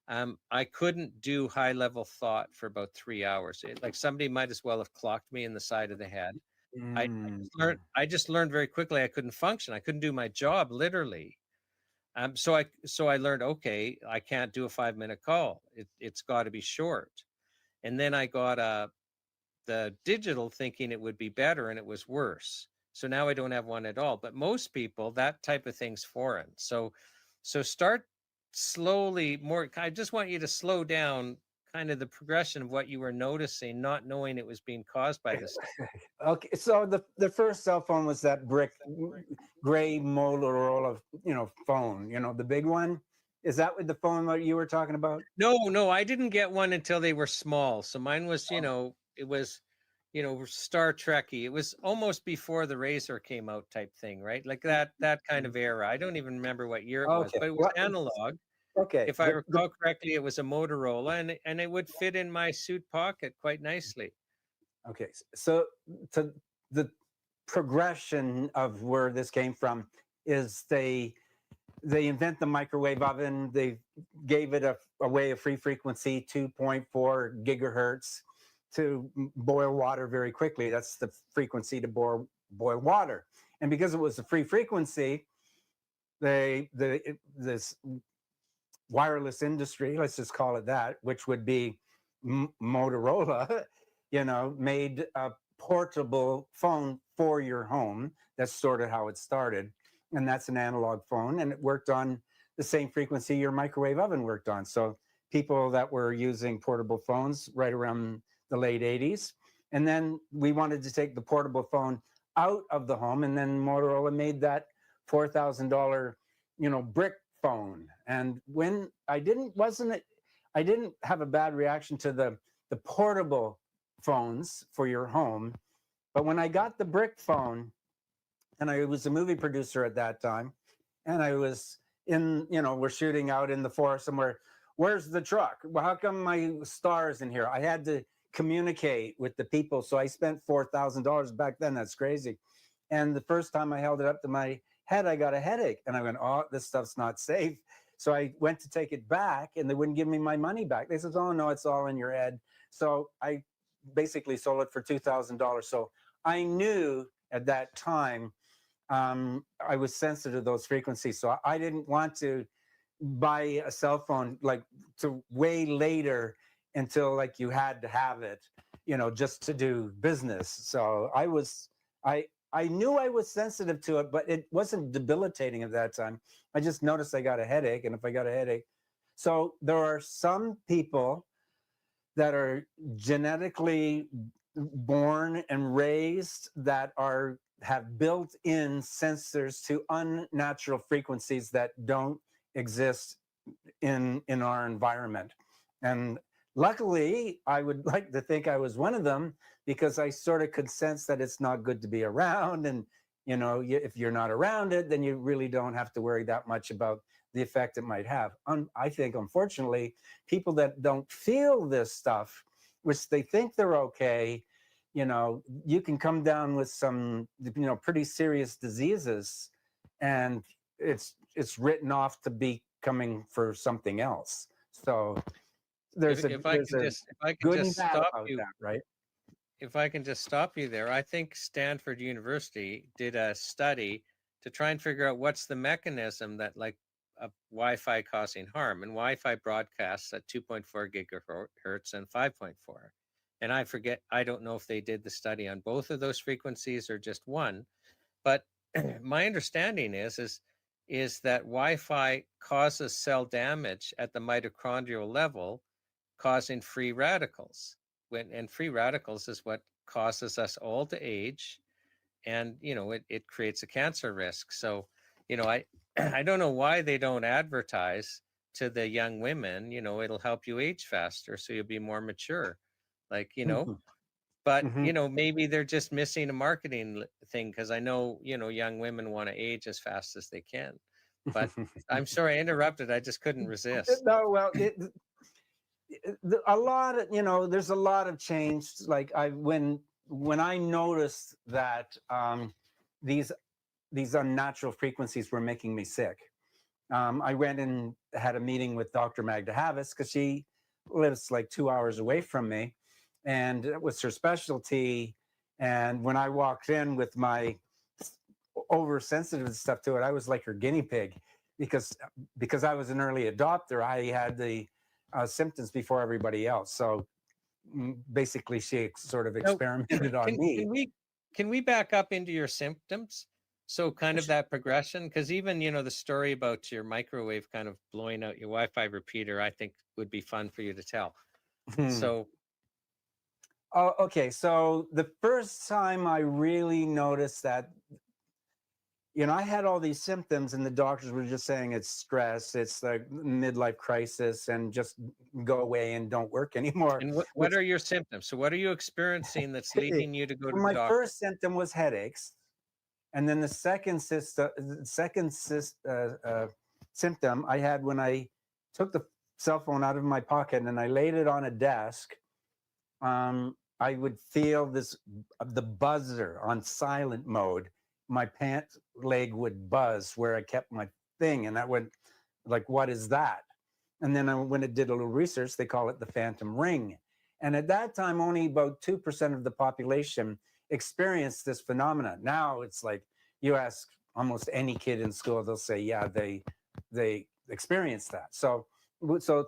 I couldn't do high level thought for about 3 hours. Like, somebody might as well have clocked me in the side of the head. Mm. I just learned very quickly I couldn't function. I couldn't do my job, literally. So I learned, okay, I can't do a 5 minute call. It's got to be short. And then I got the digital, thinking it would be better, and it was worse. So now I don't have one at all. But most people, that type of thing's foreign. So start slowly. More, I just want you to slow down kind of the progression of what you were noticing, not knowing it was being caused by this. Okay, so the first cell phone was that brick gray Motorola, phone, the big one. Is that what the phone that you were talking about? No, I didn't get one until they were small. So mine was, Oh, it was, Star Trekky. It was almost before the Razor came out, type thing, right? Like that kind of era. I don't even remember what year it was, okay. but it was What? analog. Okay. If I recall correctly, it was a Motorola, and it would fit in my suit pocket quite nicely. Okay. So to the progression of where this came from is they invent the microwave oven. They gave it a way of free frequency, 2.4 gigahertz, to boil water very quickly. That's the frequency to boil water. And because it was a free frequency, this wireless industry, let's just call it that, which would be Motorola, made a portable phone for your home. That's sort of how it started. And that's an analog phone. And it worked on the same frequency your microwave oven worked on. So people that were using portable phones right around the late 80s. And then we wanted to take the portable phone out of the home. And then Motorola made that $4,000, brick phone. And when I didn't have a bad reaction to the portable phones for your home. But when I got the brick phone, and I was a movie producer at that time, and I was we're shooting out in the forest somewhere. Where's the truck? Well, how come my star's in here? I had to communicate with the people. So I spent $4,000 back then. That's crazy. And the first time I held it up to my head, I got a headache. And I went, oh, this stuff's not safe. So I went to take it back, and they wouldn't give me my money back. They said, oh, no, it's all in your head. So I basically sold it for $2,000. So I knew at that time I was sensitive to those frequencies. So I didn't want to buy a cell phone like to way later until like you had to have it, just to do business. So I knew I was sensitive to it, but it wasn't debilitating at that time. I just noticed I got a headache, and if I got a headache, so there are some people that are genetically born and raised that have built-in sensors to unnatural frequencies that don't exist in our environment. And luckily, I would like to think I was one of them, because I sort of could sense that it's not good to be around. And if you're not around it, then you really don't have to worry that much about the effect it might have. I think, unfortunately, people that don't feel this stuff, which they think they're okay, you can come down with some, pretty serious diseases, and it's written off to be coming for something else. So there's If I can good and just bad stop about you, that, right? if I can just stop you there, I think Stanford University did a study to try and figure out what's the mechanism that, like, of Wi-Fi causing harm. And Wi-Fi broadcasts at 2.4 gigahertz and 5.4. And I don't know if they did the study on both of those frequencies or just one. But my understanding is that Wi-Fi causes cell damage at the mitochondrial level, causing free radicals. And free radicals is what causes us all to age, and it creates a cancer risk. So I I don't know why they don't advertise to the young women, it'll help you age faster, so you'll be more mature, like. But Mhm. maybe they're just missing a marketing thing, because I know young women want to age as fast as they can. But I'm sorry I interrupted. I just couldn't resist. No, well, a lot of, there's a lot of change. Like when I noticed that these unnatural frequencies were making me sick, I went and had a meeting with Dr. Magda Havis, because she lives like 2 hours away from me, and it was her specialty. And when I walked in with my oversensitive stuff to it, I was like her guinea pig, because I was an early adopter. I had the symptoms before everybody else. So basically, she sort of No, experimented on can me. can we back up into your symptoms? So kind of that progression, because even the story about your microwave kind of blowing out your Wi-Fi repeater, I think would be fun for you to tell. So Oh, okay. So the first time I really noticed that, I had all these symptoms, and the doctors were just saying it's stress, it's like midlife crisis, and just go away and don't work anymore. and what Which are your symptoms? So what are you experiencing that's leading you to go to the my doctor? first symptom was headaches, and then the symptom I had when I took the cell phone out of my pocket and I laid it on a desk. I would feel the buzzer on silent mode. My pant leg would buzz where I kept my thing, and I went like, "What is that?" And then when I did a little research, they call it the phantom ring. And at that time, only about 2% of the population experienced this phenomenon. Now it's like, you ask almost any kid in school, they'll say, yeah, they experience that. So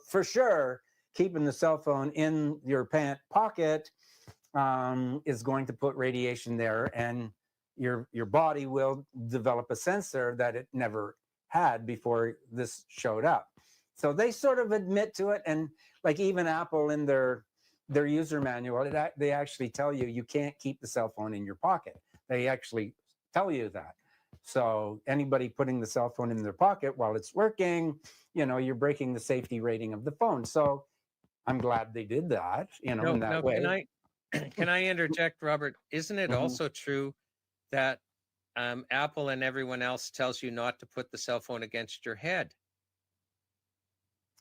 for sure, keeping the cell phone in your pant pocket is going to put radiation there, and your body will develop a sensor that it never had before this showed up. So they sort of admit to it, and like even Apple in their user manual, they actually tell you you can't keep the cell phone in your pocket. They actually tell you that. So anybody putting the cell phone in their pocket while it's working, you're breaking the safety rating of the phone. So I'm glad they did that, in that Now, way. can I interject, Robert? Isn't it Mhm. also true that Apple and everyone else tells you not to put the cell phone against your head?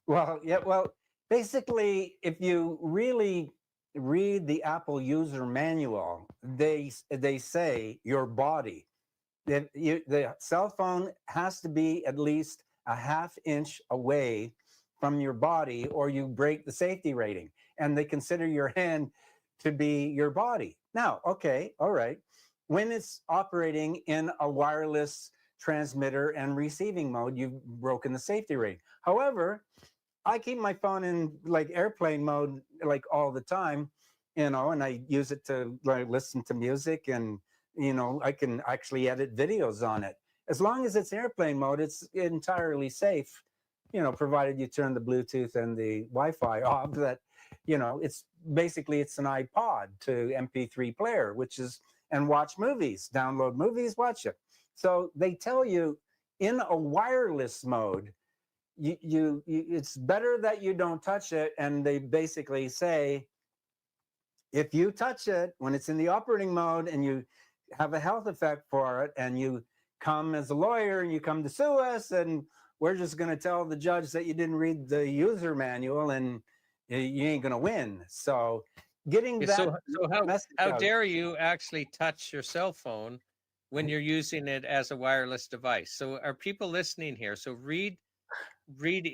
Well, yeah, well, basically, if you really read the Apple user manual, they say your body. The cell phone has to be at least a half inch away from your body, or you break the safety rating. And they consider your hand to be your body. Now, okay, all right. When it's operating in a wireless transmitter and receiving mode, you've broken the safety rating. However, I keep my phone in like airplane mode like all the time, and I use it to like listen to music, and I can actually edit videos on it. As long as it's airplane mode, it's entirely safe, provided you turn the Bluetooth and the Wi-Fi off. That, it's basically it's an iPod to MP3 player, and watch movies, download movies, watch it. So they tell you in a wireless mode, it's better that you don't touch it. And they basically say, if you touch it when it's in the operating mode and you have a health effect for it, and you come as a lawyer and you come to sue us, and we're just going to tell the judge that you didn't read the user manual, and you ain't going to win. So getting that So message how out. dare you actually touch your cell phone when you're using it as a wireless device? So are people listening here? So read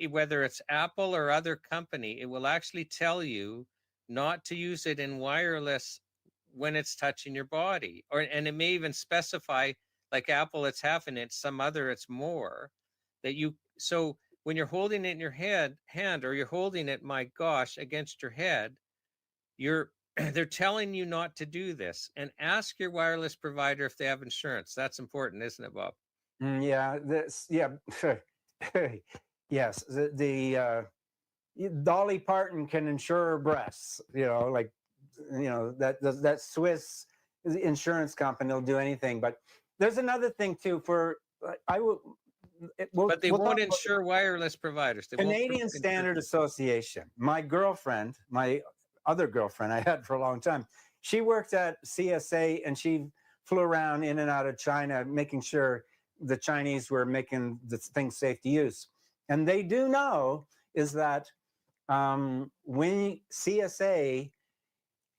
whether it's Apple or other company, it will actually tell you not to use it in wireless when it's touching your body. And it may even specify, like Apple, it's half an inch, some other it's more, that So when you're holding it in your hand, or you're holding it, my gosh, against your head, you're they're telling you not to do this. And ask your wireless provider if they have insurance. That's important, isn't it, Bob? Yeah, yes. Dolly Parton can insure her breasts. Like that Swiss insurance company will do anything. But there's another thing too. I will. But they We'll won't talk about insure wireless providers. They won't Canadian insure. Standard Association. My girlfriend, my other girlfriend I had for a long time, she worked at CSA and she flew around in and out of China, making sure the Chinese were making the thing safe to use. And they do know is that when CSA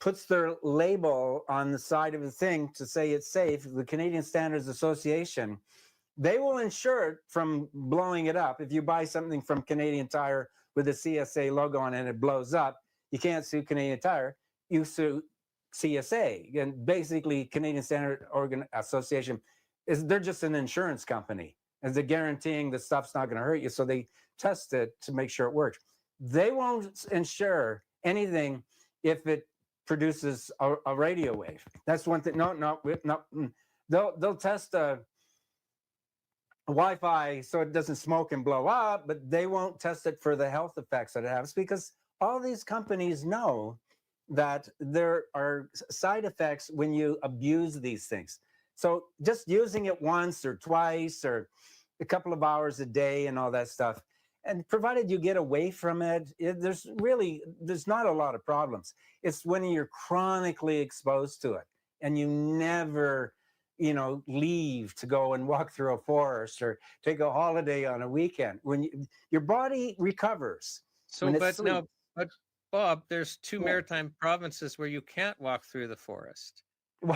puts their label on the side of the thing to say it's safe, the Canadian Standards Association, they will insure it from blowing it up. If you buy something from Canadian Tire with a CSA logo on it and it blows up, you can't sue Canadian Tire, you sue CSA. And basically, Canadian Standard Association they're just an insurance company, and they're guaranteeing the stuff's not going to hurt you. So they test it to make sure it works. They won't insure anything if it produces a radio wave. That's one thing. No. They'll test Wi-Fi so it doesn't smoke and blow up, but they won't test it for the health effects that it has, because all these companies know that there are side effects when you abuse these things. So just using it once or twice or a couple of hours a day and all that stuff, and provided you get away from it, there's not a lot of problems. It's when you're chronically exposed to it and you never leave to go and walk through a forest or take a holiday on a weekend, when your body recovers. So, but Bob, there's two maritime provinces where you can't walk through the forest.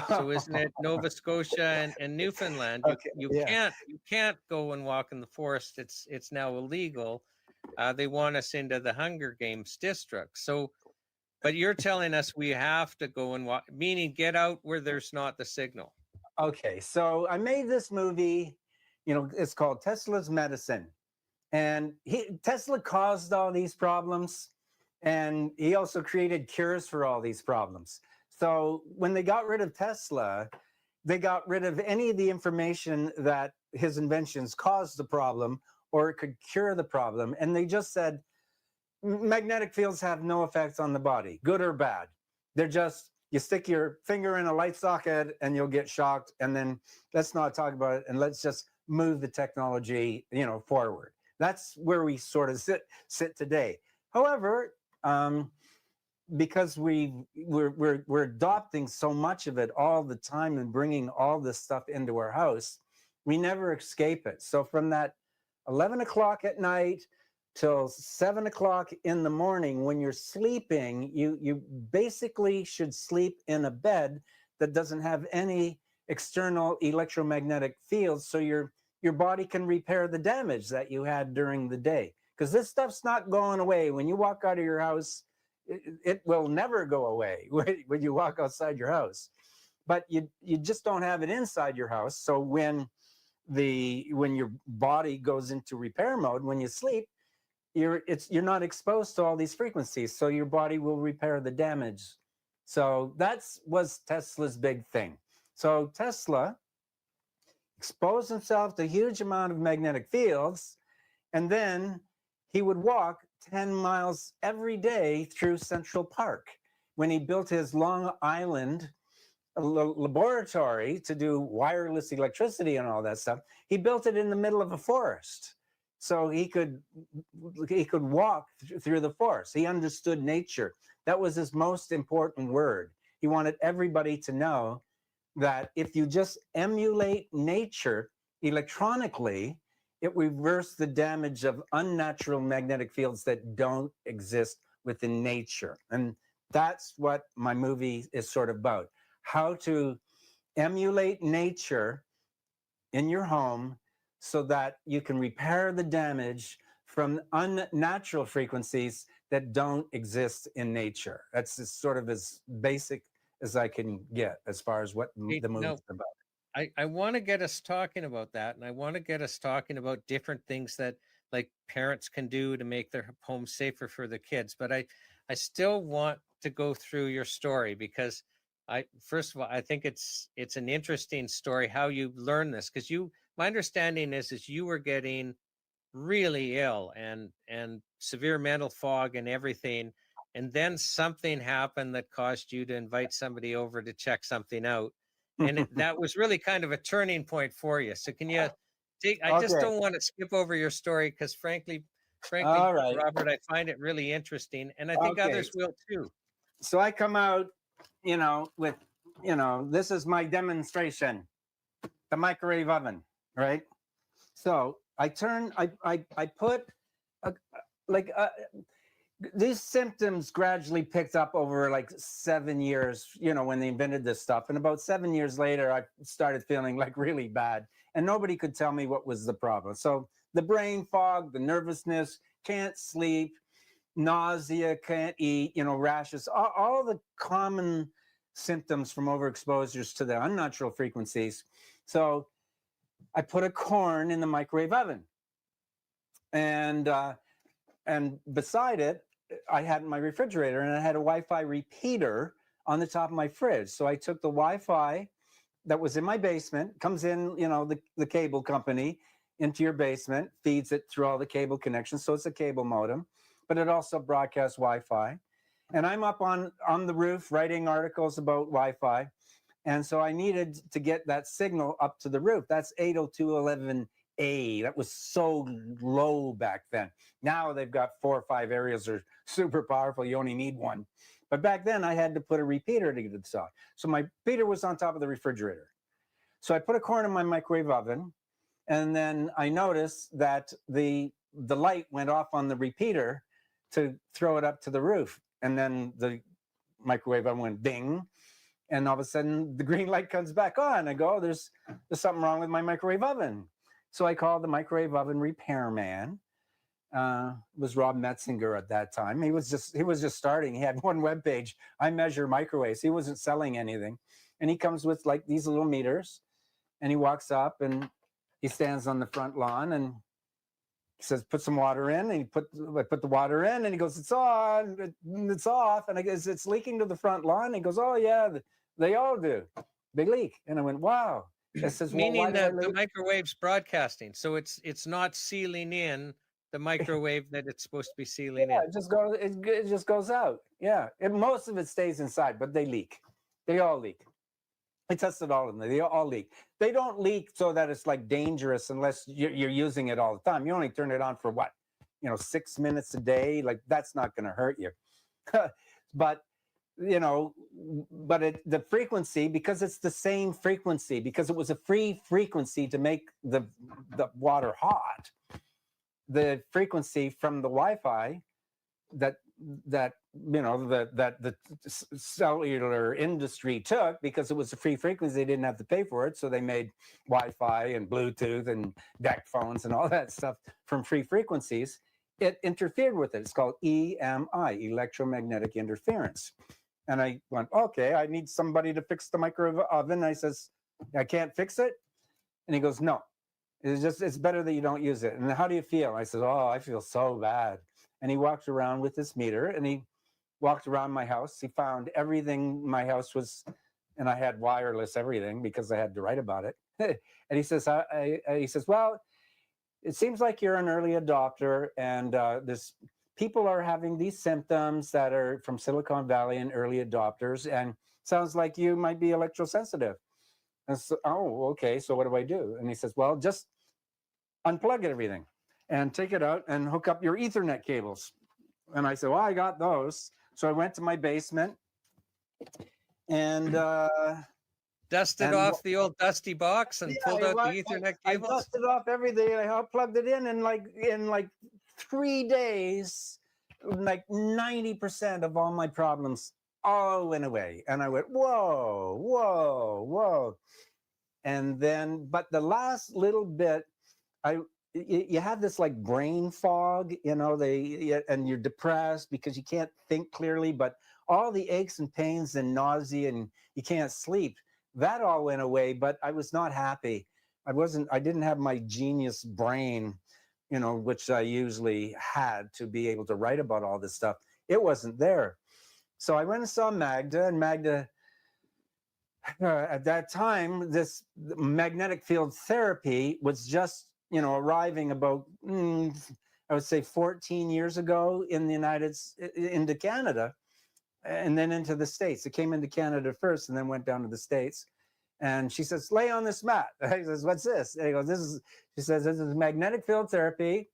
So isn't it Nova Scotia and Newfoundland? You can't go and walk in the forest. It's now illegal. They want us into the Hunger Games district. So, but you're telling us we have to go and walk, meaning get out where there's not the signal. Okay, so I made this movie, it's called Tesla's Medicine. And Tesla caused all these problems, and he also created cures for all these problems. So when they got rid of Tesla, they got rid of any of the information that his inventions caused the problem or it could cure the problem. And they just said, magnetic fields have no effects on the body, good or bad. They're just, you stick your finger in a light socket and you'll get shocked. And then let's not talk about it, and let's just move the technology, forward. That's where we sort of sit today. However, because we're adopting so much of it all the time and bringing all this stuff into our house, we never escape it. So from that 11 o'clock at night till 7 o'clock in the morning, when you're sleeping, you basically should sleep in a bed that doesn't have any external electromagnetic fields, so your body can repair the damage that you had during the day. Because this stuff's not going away. When you walk out of your house, it will never go away when you walk outside your house. But you just don't have it inside your house. So when your body goes into repair mode, when you sleep, you're not exposed to all these frequencies, so your body will repair the damage. So was Tesla's big thing. So Tesla exposed himself to a huge amount of magnetic fields, and then he would walk 10 miles every day through Central Park. When he built his Long Island laboratory to do wireless electricity and all that stuff, he built it in the middle of a forest. So he could walk through the forest. He understood nature. That was his most important word. He wanted everybody to know that if you just emulate nature electronically, it reversed the damage of unnatural magnetic fields that don't exist within nature. And that's what my movie is sort of about. How to emulate nature in your home so that you can repair the damage from unnatural frequencies that don't exist in nature. That's sort of as basic as I can get as far as what the movie is about. I want to get us talking about that, and I want to get us talking about different things that like parents can do to make their home safer for their kids. But I still want to go through your story, because first of all, I think it's an interesting story how you learned this, because my understanding is you were getting really ill and severe mental fog and everything, and then something happened that caused you to invite somebody over to check something out, and that was really kind of a turning point for you. So can you I just Okay. don't want to skip over your story, because frankly, All right. Robert, I find it really interesting, and I think Okay. others will too. So I come out, with, this is my demonstration, the microwave oven, right? So I put a, like these symptoms gradually picked up over like 7 years, when they invented this stuff. And about 7 years later, I started feeling like really bad, and nobody could tell me what was the problem. So the brain fog, the nervousness, can't sleep, nausea, can't eat, rashes, all the common symptoms from overexposures to the unnatural frequencies. So I put a corn in the microwave oven, and beside it, I had my refrigerator, and I had a Wi-Fi repeater on the top of my fridge. So I took the Wi-Fi that was in my basement, comes in, the cable company into your basement, feeds it through all the cable connections. So it's a cable modem, but it also broadcasts Wi-Fi. And I'm up on the roof writing articles about Wi-Fi. And so I needed to get that signal up to the roof. That's 802.11a. That was so low back then. Now they've got 4 or 5 areas that are super powerful. You only need one. But back then I had to put a repeater to get it on. So my repeater was on top of the refrigerator. So I put a corn in my microwave oven, and then I noticed that the light went off on the repeater to throw it up to the roof. And then the microwave oven went ding. And all of a sudden, the green light comes back on. I go, there's something wrong with my microwave oven. So I called the microwave oven repairman. It was Rob Metzinger at that time. He was just starting. He had one webpage. I measure microwaves. He wasn't selling anything. And he comes with like these little meters. And he walks up and he stands on the front lawn and he says, put some water in. And I put the water in, and he goes, it's on, it's off. And I guess it's leaking to the front lawn. And he goes, oh yeah, they all do. They leak. And I went, wow. It says, well, Meaning that the microwave's broadcasting, so it's not sealing in the microwave that it's supposed to be sealing in. It just goes out. Yeah. Most of it stays inside, but they leak. They all leak. I tested all of them. They all leak. They don't leak so that it's like dangerous unless you're using it all the time. You only turn it on for what? 6 minutes a day. Like that's not going to hurt you. But the frequency, because it's the same frequency, because it was a free frequency to make the water hot. The frequency from the Wi-Fi that the cellular industry took, because it was a free frequency, they didn't have to pay for it, so they made Wi-Fi and Bluetooth and DEC phones and all that stuff from free frequencies. It interfered with it. It's called EMI, electromagnetic interference. And I went, okay, I need somebody to fix the microwave oven. I says, I can't fix it. And he goes, no, it's better that you don't use it. And how do you feel? I said, oh, I feel so bad. And he walked around with this meter, and he walked around my house. He found everything my house was, and I had wireless everything because I had to write about it. And he says, well, it seems like you're an early adopter, and people are having these symptoms that are from Silicon Valley and early adopters, and sounds like you might be electrosensitive. And so, oh, okay, so what do I do? And he says, well, just unplug everything and take it out and hook up your Ethernet cables. And I said, well, I got those. So I went to my basement and dusted off the old dusty box and pulled out the Ethernet cables. I dusted off everything. I plugged it in, and in 3 days, like 90% of all my problems all went away. And I went, whoa, whoa, whoa. And then, but the last little bit, you have this like brain fog, and you're depressed because you can't think clearly, but all the aches and pains and nausea and you can't sleep, that all went away. But I was not happy. I didn't have my genius brain, which I usually had to be able to write about all this stuff. It wasn't there. So I went and saw Magda, and Magda, at that time, this magnetic field therapy was just, arriving about, I would say 14 years ago in the into Canada, and then into the States. It came into Canada first and then went down to the States. And she says, lay on this mat. He says, what's this? And he goes, she says, this is magnetic field therapy.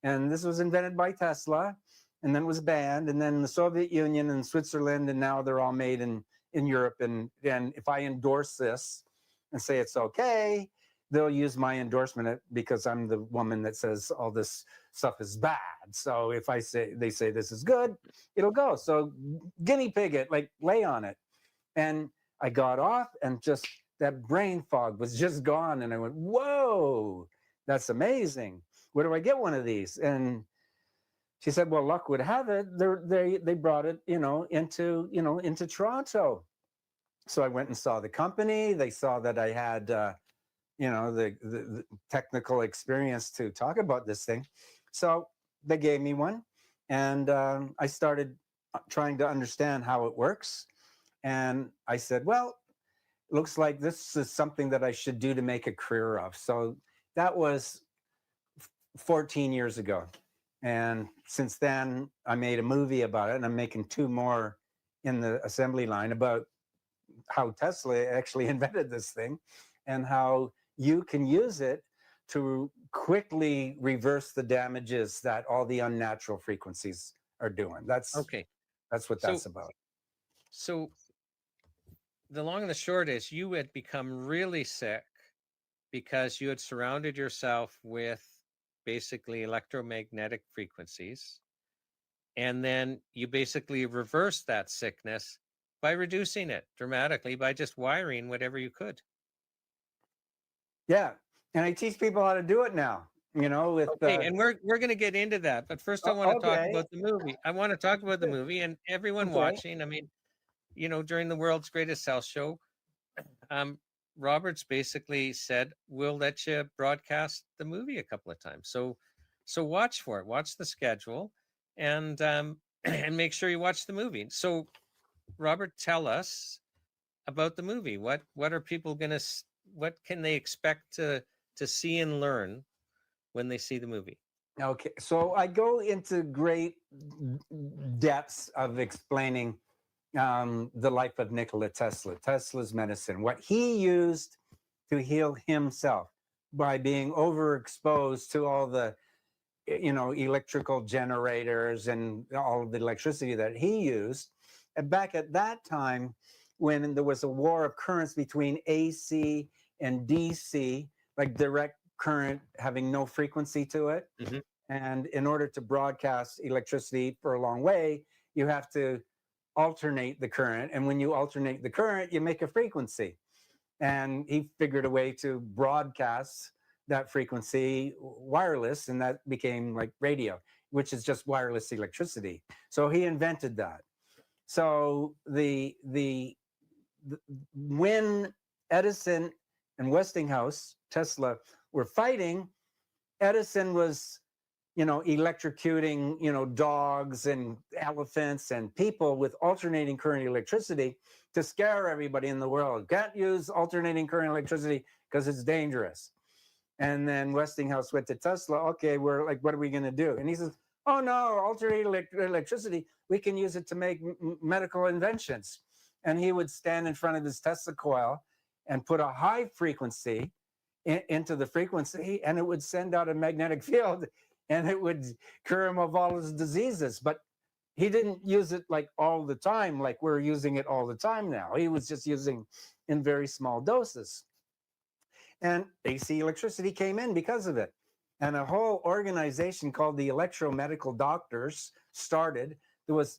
And this was invented by Tesla, and then was banned. And then the Soviet Union and Switzerland, and now they're all made in Europe. And if I endorse this and say it's okay, they'll use my endorsement because I'm the woman that says all this stuff is bad. So if they say this is good, it'll go. So guinea pig it, like lay on it. And I got off, and just that brain fog was just gone. And I went, whoa, that's amazing. Where do I get one of these? And she said, well, luck would have it, they brought it, into Toronto. So I went and saw the company. They saw that I had, the technical experience to talk about this thing. So they gave me one, and I started trying to understand how it works. And I said, well, it looks like this is something that I should do to make a career of. So that was 14 years ago. And since then, I made a movie about it, and I'm making 2 more in the assembly line about how Tesla actually invented this thing and how you can use it to quickly reverse the damages that all the unnatural frequencies are doing. That's Okay. what that's about. So the long and the short is, you had become really sick because you had surrounded yourself with basically electromagnetic frequencies. And then you basically reversed that sickness by reducing it dramatically by just wiring whatever you could. Yeah. And I teach people how to do it now, with Okay, and we're going to get into that. But first I want to talk okay. about the movie. I want to talk about the movie, and everyone watching. I mean, during the World's Greatest Health Show, Roberts basically said, we'll let you broadcast the movie a couple of times. So watch for it, watch the schedule, and and make sure you watch the movie. So Robert, tell us about the movie. What are people what can they expect to see and learn when they see the movie? Okay, so I go into great depths of explaining the life of Nikola Tesla, Tesla's medicine, what he used to heal himself by being overexposed to all the, electrical generators and all of the electricity that he used. And back at that time, when there was a war of currents between AC and DC, like direct current having no frequency to it. Mm-hmm. And in order to broadcast electricity for a long way, you have to alternate the current. And when you alternate the current, you make a frequency. And he figured a way to broadcast that frequency wireless, and that became like radio, which is just wireless electricity. So he invented that. So when Edison and Westinghouse, Tesla, were fighting, Edison was, electrocuting, dogs and elephants and people with alternating current electricity to scare everybody in the world. Can't use alternating current electricity because it's dangerous. And then Westinghouse went to Tesla. Okay, we're like, what are we going to do? And he says, oh no, alternating electricity, we can use it to make medical inventions. And he would stand in front of his Tesla coil and put a high frequency into the frequency, and it would send out a magnetic field, and it would cure him of all his diseases. But he didn't use it like all the time, like we're using it all the time now. He was just using in very small doses. And AC electricity came in because of it. And a whole organization called the Electromedical Doctors started. There was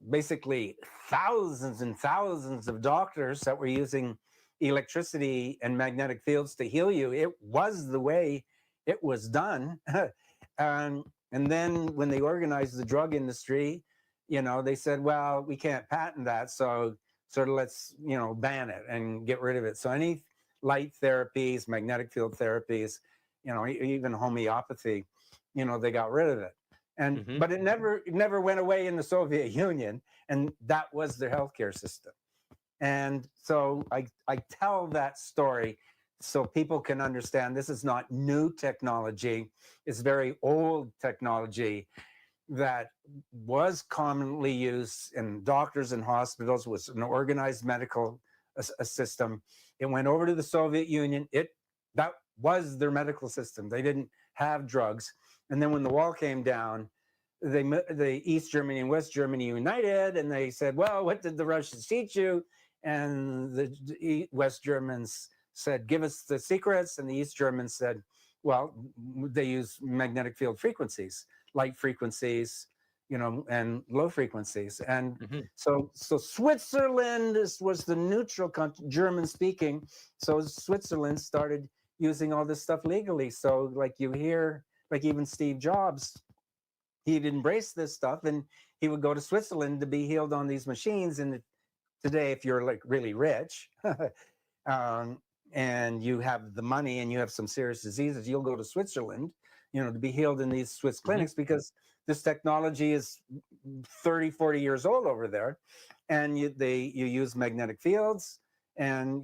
basically thousands and thousands of doctors that were using electricity and magnetic fields to heal you. It was the way it was done. And then when they organized the drug industry, they said, well, we can't patent that. So sort of let's, ban it and get rid of it. So any light therapies, magnetic field therapies, even homeopathy, they got rid of it. And Hmm. but it never went away in the Soviet Union, and that was their healthcare system. And so I tell that story so people can understand this is not new technology. It's very old technology that was commonly used in doctors and hospitals, was an organized medical a system. It went over to the Soviet Union. That was their medical system. They didn't have drugs. And then when the wall came down, the East Germany and West Germany united, and they said, well, what did the Russians teach you? And the West Germans said, give us the secrets. And the East Germans said, well, they use magnetic field frequencies, light frequencies, and low frequencies. And Hmm. so Switzerland was the neutral country, German speaking. So Switzerland started using all this stuff legally. So like you hear, like even Steve Jobs, he'd embrace this stuff, and he would go to Switzerland to be healed on these machines. And today, if you're like really rich, um, and you have the money and you have some serious diseases, you'll go to Switzerland, to be healed in these Swiss Hmm. clinics, because this technology is 30, 40 years old over there. And you use magnetic fields, and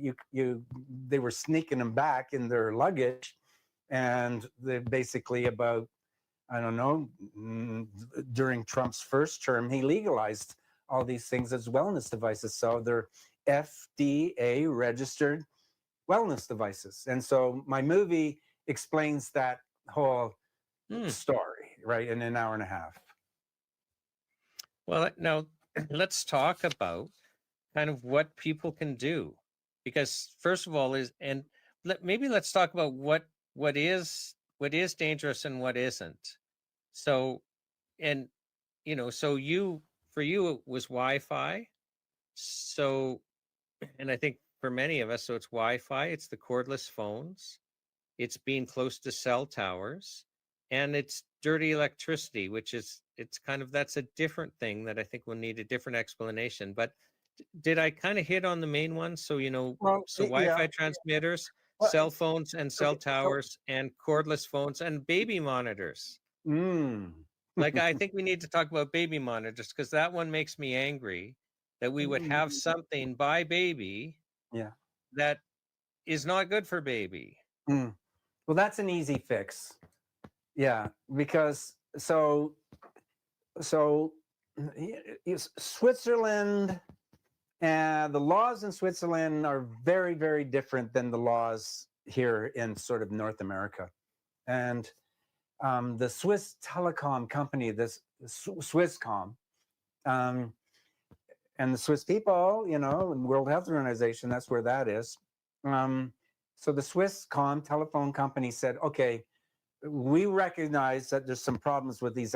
they were sneaking them back in their luggage. And they basically about, I don't know, during Trump's first term, he legalized all these things as wellness devices. So they're FDA registered wellness devices. And so my movie explains that whole Mm. story, right, in an hour and a half. Well, now let's talk about kind of what people can do, because first of all maybe let's talk about what is dangerous and what isn't. So, and so for you it was Wi-Fi. So, and I think for many of us, so it's Wi-Fi, it's the cordless phones, it's being close to cell towers, and it's dirty electricity, which is it's kind of that's a different thing that I think will need a different explanation. But did I kind of hit on the main ones? So Well, so yeah. Wi-Fi transmitters, Well, cell phones and cell okay. So, towers, and cordless phones and baby monitors. mm, Like, I think we need to talk about baby monitors, because that one makes me angry that we would have something by baby yeah. that is not good for baby. Mm. Well, that's an easy fix. Yeah, because so Switzerland, and the laws in Switzerland are very, very different than the laws here in sort of North America. And the Swiss telecom company, this Swisscom, um, and the Swiss people, and World Health Organization, that's where that is. So the Swisscom telephone company said, okay, we recognize that there's some problems with these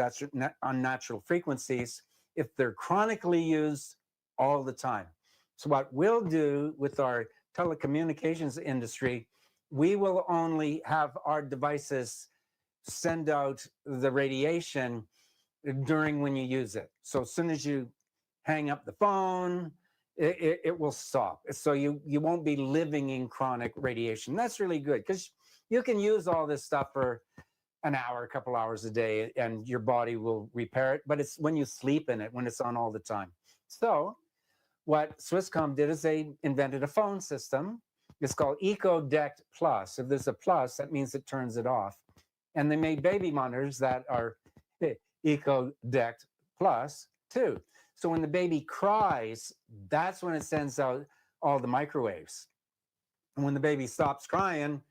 unnatural frequencies if they're chronically used all the time. So what we'll do with our telecommunications industry, we will only have our devices send out the radiation during when you use it. So as soon as you hang up the phone, it will stop. So you won't be living in chronic radiation. That's really good, because you can use all this stuff for an hour, a couple hours a day, and your body will repair it. But it's when you sleep in it, when it's on all the time. So what Swisscom did is they invented a phone system. It's called EcoDect Plus. If there's a plus, that means it turns it off. And they made baby monitors that are EcoDect Plus too. So when the baby cries, that's when it sends out all the microwaves. And when the baby stops crying,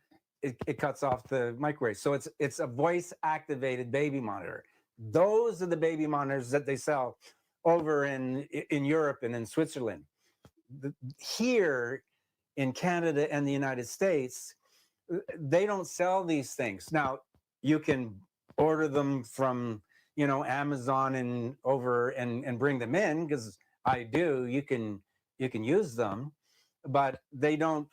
it cuts off the microwave. So it's a voice activated baby monitor. Those are the baby monitors that they sell over in Europe and in Switzerland. Here in Canada and the United States, they don't sell these things. Now you can order them from Amazon and over and bring them in, because I do. You can use them, but they don't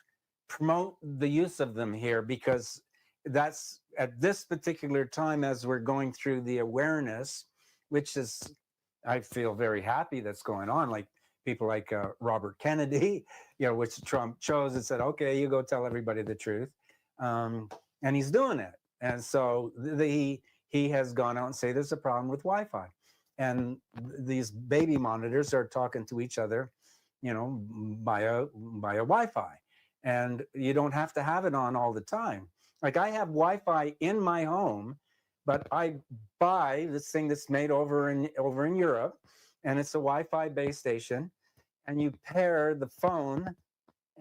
promote the use of them here, because that's at this particular time, as we're going through the awareness, which is, I feel very happy that's going on. Like people like Robert Kennedy, which Trump chose and said, okay, you go tell everybody the truth. And he's doing it. And so he has gone out and say there's a problem with Wi-Fi, and these baby monitors are talking to each other, you know, via Wi-Fi, and you don't have to have it on all the time. Like I have Wi-Fi in my home, but I buy this thing that's made over in Europe, and it's a Wi-Fi base station, and you pair the phone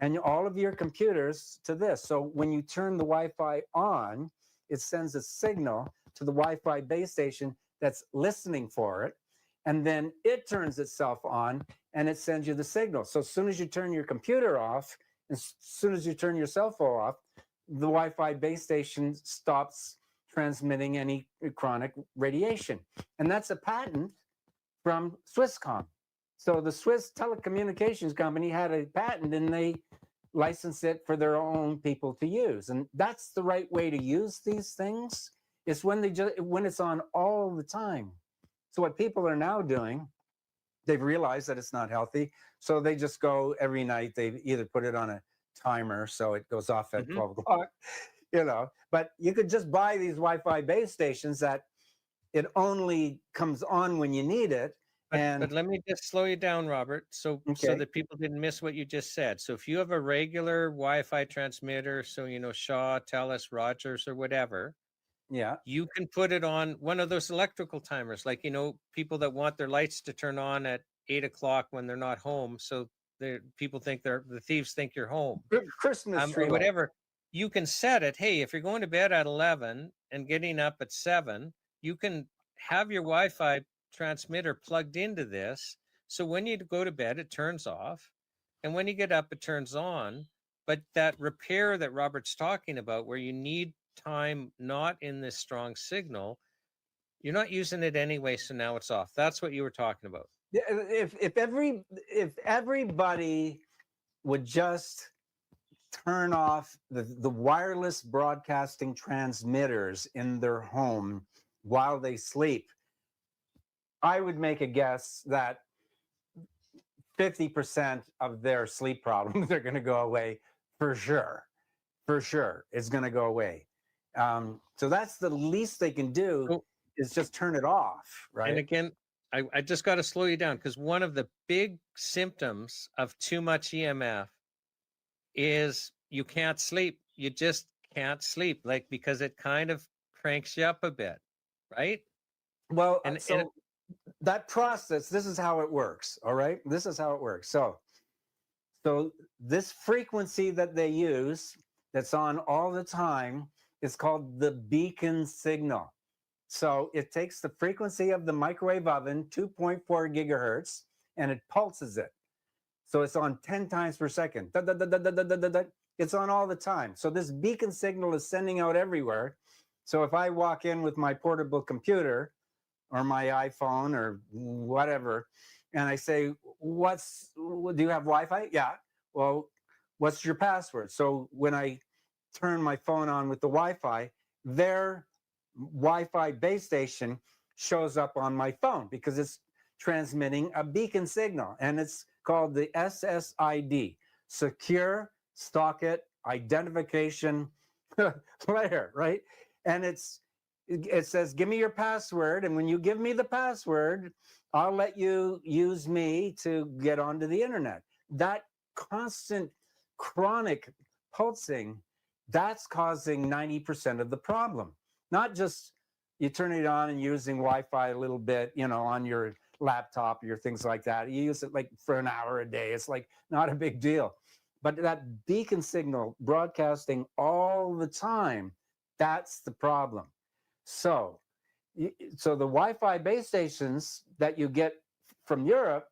and all of your computers to this. So when you turn the Wi-Fi on, it sends a signal to the Wi-Fi base station that's listening for it, and then it turns itself on and it sends you the signal. So as soon as you turn your computer off, as soon as you turn your cell phone off, the Wi-Fi base station stops transmitting any chronic radiation. And that's a patent from Swisscom. So the Swiss telecommunications company had a patent, and they licensed it for their own people to use. And that's the right way to use these things. It's when it's on all the time. So what people are now doing, they've realized that it's not healthy. So they just go every night. They either put it on a timer so it goes off at 12 o'clock, you know. But you could just buy these Wi-Fi base stations that it only comes on when you need it. But let me just slow you down, Robert, so that people didn't miss what you just said. So if you have a regular Wi-Fi transmitter, so you know Shaw, TELUS, Rogers, or whatever, yeah, you can put it on one of those electrical timers, like, you know, people that want their lights to turn on at 8 o'clock when they're not home, so people think the thieves think you're home, Christmas tree or whatever. You can set it. Hey, if you're going to bed at 11 and getting up at 7, you can have your Wi-Fi transmitter plugged into this, so when you go to bed it turns off, and when you get up it turns on. But that repair that Robert's talking about, where you need time not in this strong signal, you're not using it anyway, so now it's off. That's what you were talking about. If everybody would just turn off the wireless broadcasting transmitters in their home while they sleep, I would make a guess that 50% of their sleep problems are going to go away for sure. For sure, it's going to go away. So that's the least they can do, is just turn it off, right? And again, I just got to slow you down, because one of the big symptoms of too much EMF is you can't sleep. You just can't sleep, like, because it kind of cranks you up a bit, right? Well, and that process, this is how it works. All right, this is how it works. So this frequency that they use, that's on all the time, is called the beacon signal. So it takes the frequency of the microwave oven, 2.4 gigahertz, and it pulses it. So it's on 10 times per second. It's on all the time. So this beacon signal is sending out everywhere. So if I walk in with my portable computer or my iPhone or whatever, and I say, do you have Wi-Fi? Yeah. Well, what's your password? So when I turn my phone on with the Wi-Fi, their Wi-Fi base station shows up on my phone because it's transmitting a beacon signal, and it's called the SSID, Secure Socket Identification Layer, right? And it says, give me your password, and when you give me the password, I'll let you use me to get onto the internet. That constant chronic pulsing, that's causing 90% of the problem. Not just you turn it on and using Wi-Fi a little bit, you know, on your laptop, your things like that. You use it like for an hour a day. It's like not a big deal. But that beacon signal broadcasting all the time, that's the problem. So the Wi-Fi base stations that you get from Europe,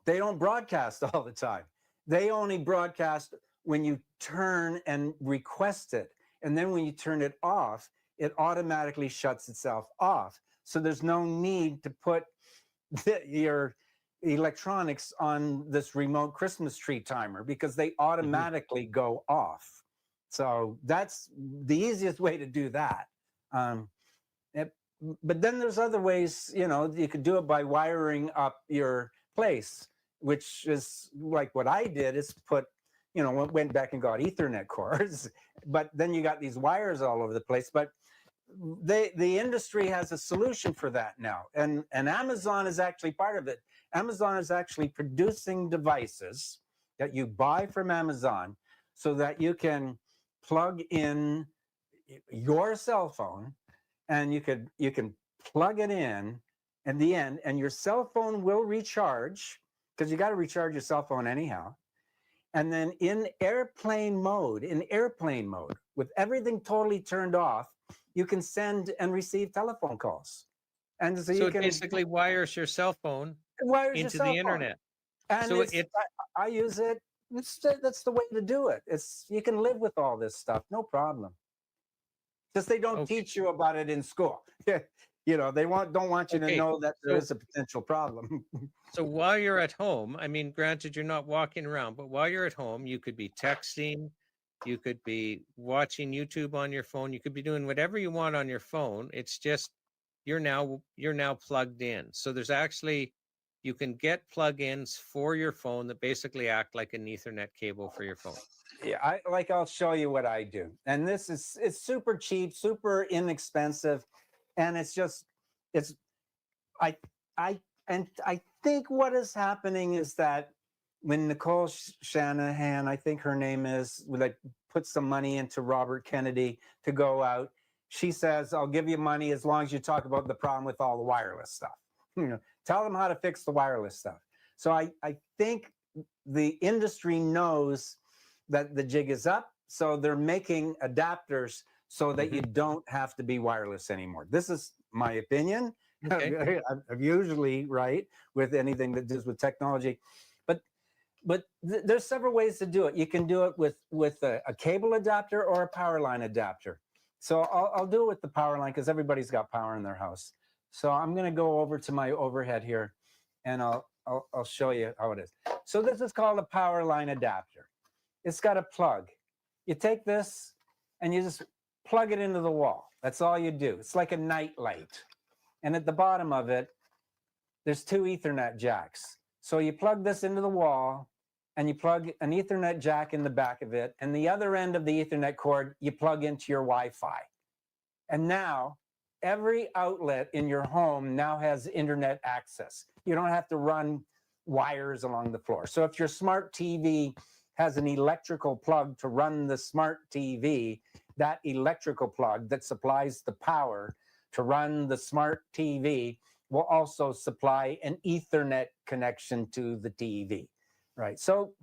they don't broadcast all the time. They only broadcast when you turn and request it. And then when you turn it off, it automatically shuts itself off. So there's no need to put your electronics on this remote Christmas tree timer, because they automatically go off. So that's the easiest way to do that. But then there's other ways, you know, you could do it by wiring up your place, which is like what I did, is put went back and got Ethernet cords, but then you got these wires all over the place. But the industry has a solution for that now, and Amazon is actually part of it. Amazon is actually producing devices that you buy from Amazon so that you can plug in your cell phone, and you can plug it in at the end, and your cell phone will recharge, because you got to recharge your cell phone anyhow. And then in airplane mode, with everything totally turned off, you can send and receive telephone calls. And so So you it can basically wires your cell phone wires your into cell the phone. internet. And So it I use it. That's the way to do it. You can live with all this stuff, no problem. Just they don't okay. teach you about it in school. They don't want you to Okay. know that there So is a potential problem. so while you're at home, I mean, granted you're not walking around, but while you're at home, you could be texting, you could be watching YouTube on your phone, you could be doing whatever you want on your phone. It's just you're now plugged in. So there's actually you can get plug-ins for your phone that basically act like an Ethernet cable for your phone. Yeah, I'll show you what I do. And it's super cheap, super inexpensive, and it's I I think what is happening is that when Nicole Shanahan, I think her name is, like, put some money into Robert Kennedy to go out, she says, "I'll give you money as long as you talk about the problem with all the wireless stuff." Tell them how to fix the wireless stuff. So I think the industry knows that the jig is up, so they're making adapters so that you don't have to be wireless anymore. This is my opinion. Okay. I'm usually right with anything that deals with technology, but there's several ways to do it. You can do it with a cable adapter or a power line adapter. So I'll do it with the power line because everybody's got power in their house. So I'm going to go over to my overhead here, and I'll show you how it is. So this is called a power line adapter. It's got a plug. You take this and you just plug it into the wall. That's all you do. It's like a night light. And at the bottom of it, there's two Ethernet jacks. So you plug this into the wall, and you plug an Ethernet jack in the back of it, and the other end of the Ethernet cord, you plug into your Wi-Fi. And now every outlet in your home now has internet access. You don't have to run wires along the floor. So if your smart TV has an electrical plug to run the smart TV, that electrical plug that supplies the power to run the smart TV will also supply an Ethernet connection to the TV, right? So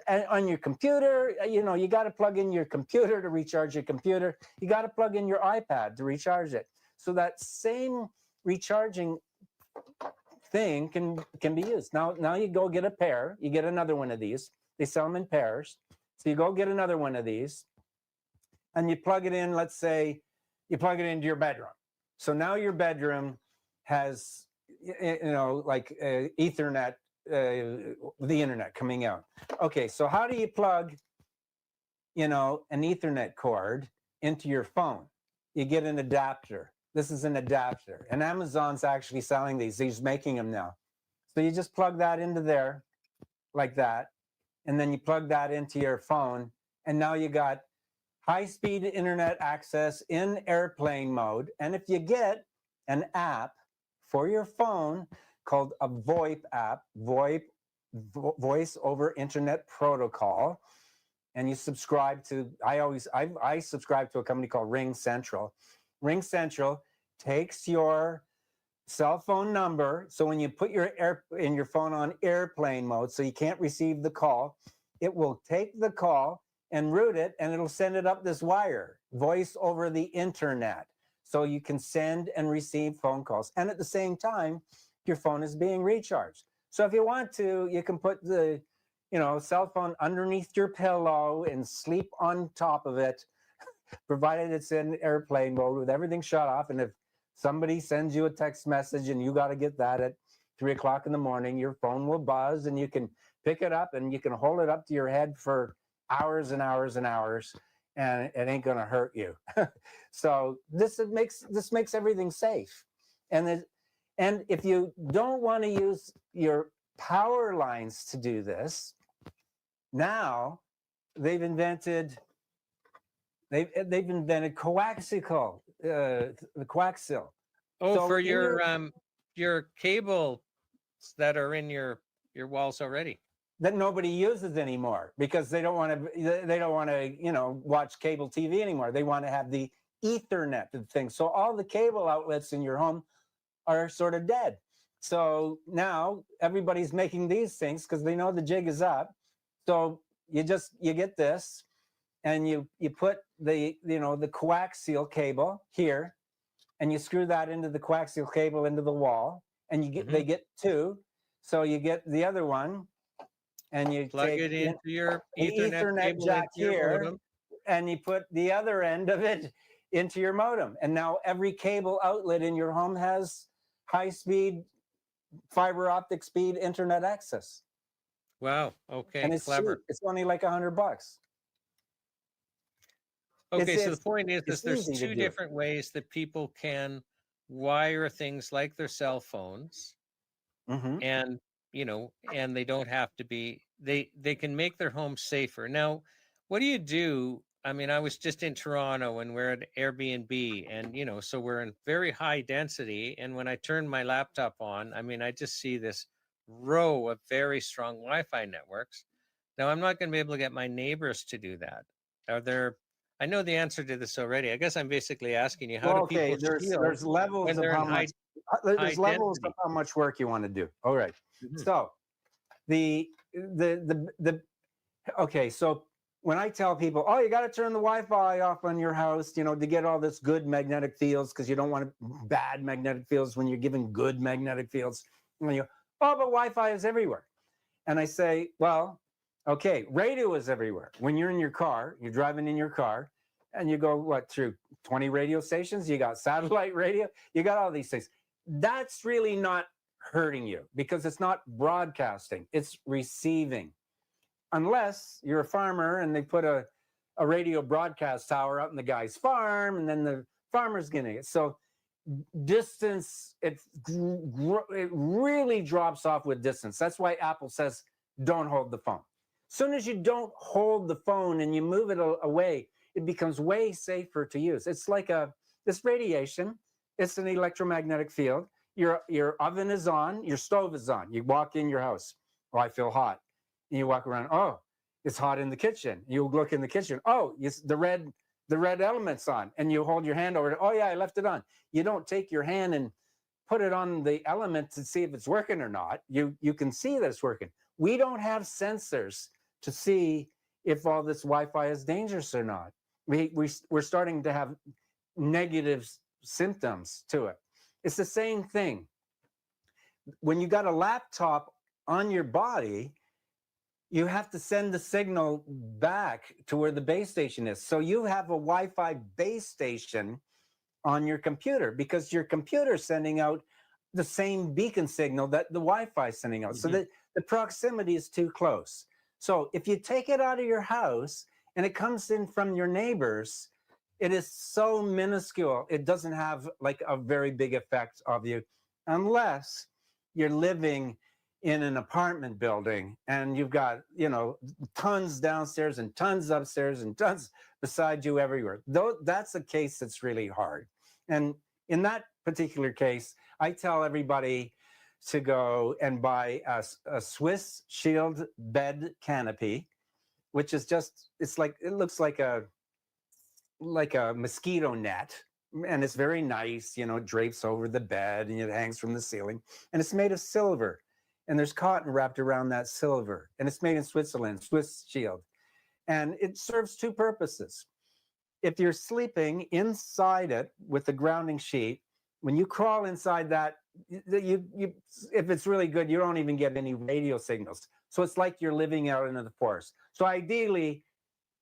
on your computer, you got to plug in your computer to recharge your computer. You got to plug in your iPad to recharge it. So that same recharging thing can be used. Now you go get a pair. You get another one of these. They sell them in pairs. So you go get another one of these, and you plug it in. Let's say you plug it into your bedroom. So now your bedroom has, like Ethernet, the internet coming out. Okay, so how do you plug, an Ethernet cord into your phone? You get an adapter. This is an adapter, and Amazon's actually selling these. He's making them now. So you just plug that into there, like that, and then you plug that into your phone, and now you got high-speed internet access in airplane mode. And if you get an app for your phone called a VoIP app, Voice over Internet Protocol, and you subscribe to, I subscribe to a company called Ring Central. Ring Central takes your cell phone number. So when you put your phone on airplane mode, so you can't receive the call, it will take the call and route it, and it'll send it up this wire, voice over the internet. So you can send and receive phone calls. And at the same time, your phone is being recharged. So if you want to, you can put the, cell phone underneath your pillow and sleep on top of it, provided it's in airplane mode with everything shut off. And if somebody sends you a text message and you got to get that at 3 o'clock in the morning, your phone will buzz, and you can pick it up and you can hold it up to your head for hours and hours and hours, and it ain't going to hurt you. So this makes everything safe. And if you don't want to use your power lines to do this, now they've invented coaxial, the coaxial. Oh, So for in your cables that are in your walls already. that nobody uses anymore because they don't want to watch cable TV anymore. They want to have the Ethernet thing. So all the cable outlets in your home are sort of dead. So now everybody's making these things because they know the jig is up. So you get this, and you put the the coaxial cable here, and you screw that into the coaxial cable into the wall, and they get two. So you get the other one, and you Plug take it into your the Ethernet Ethernet cable into jack your here, modem. and you put the other end of it into your modem. And now every cable outlet in your home has high-speed fiber optic speed internet access. Wow. Okay. And it's cheap. Clever. It's only like $100. Okay. So the It's point is there's easy to two do. different ways that people can wire things like their cell phones, Mm-hmm. and and they don't have to be, they can make their home safer. Now, what do you do? I mean, I was just in Toronto and we're at Airbnb, and so we're in very high density, and when I turn my laptop on, I mean, I just see this row of very strong Wi-Fi networks. Now, I'm not going to be able to get my neighbors to do that. Are there I know the answer to this already. I guess I'm basically asking you, how Well, do okay. people feel There's levels when of they're in how much. high There's levels of density? how much work you want to do. All right. Mhm. So the okay. So when I tell people, oh, you got to turn the Wi-Fi off on your house, to get all this good magnetic fields, because you don't want bad magnetic fields when you're giving good magnetic fields. And you go, oh, but Wi-Fi is everywhere. And I say, well, okay, radio is everywhere. When you're in your car, you're driving in your car, and you go, what, through 20 radio stations? You got satellite radio, you got all these things. That's really not hurting you because it's not broadcasting, it's receiving. Unless you're a farmer and they put a radio broadcast tower out in the guy's farm, and then the farmer's getting it. So distance, it really drops off with distance. That's why Apple says don't hold the phone. As soon as you don't hold the phone and you move it away, it becomes way safer to use. It's like this radiation. It's an electromagnetic field. Your oven is on, your stove is on. You walk in your house, oh, I feel hot. And you walk around, oh, it's hot in the kitchen. You look in the kitchen, oh, the red element's on, and you hold your hand over it. Oh yeah, I left it on. You don't take your hand and put it on the element to see if it's working or not. You can see that it's working. We don't have sensors to see if all this Wi-Fi is dangerous or not. We're starting to have negative symptoms to it. It's the same thing. When you got a laptop on your body, you have to send the signal back to where the base station is. So you have a Wi-Fi base station on your computer because your computer is sending out the same beacon signal that the Wi-Fi is sending out. So that the proximity is too close. So if you take it out of your house and it comes in from your neighbors, it is so minuscule. It doesn't have like a very big effect of you, unless you're living in an apartment building and you've got, tons downstairs and tons upstairs and tons beside you everywhere. Though that's a case that's really hard. And in that particular case, I tell everybody to go and buy a Swiss Shield bed canopy, which is just, it looks like a mosquito net, and it's very nice, drapes over the bed and it hangs from the ceiling, and it's made of silver, and there's cotton wrapped around that silver, and it's made in Switzerland, Swiss Shield, and it serves two purposes. If you're sleeping inside it with the grounding sheet, when you crawl inside that, you if it's really good, you don't even get any radio signals. So it's like you're living out in the forest. So ideally,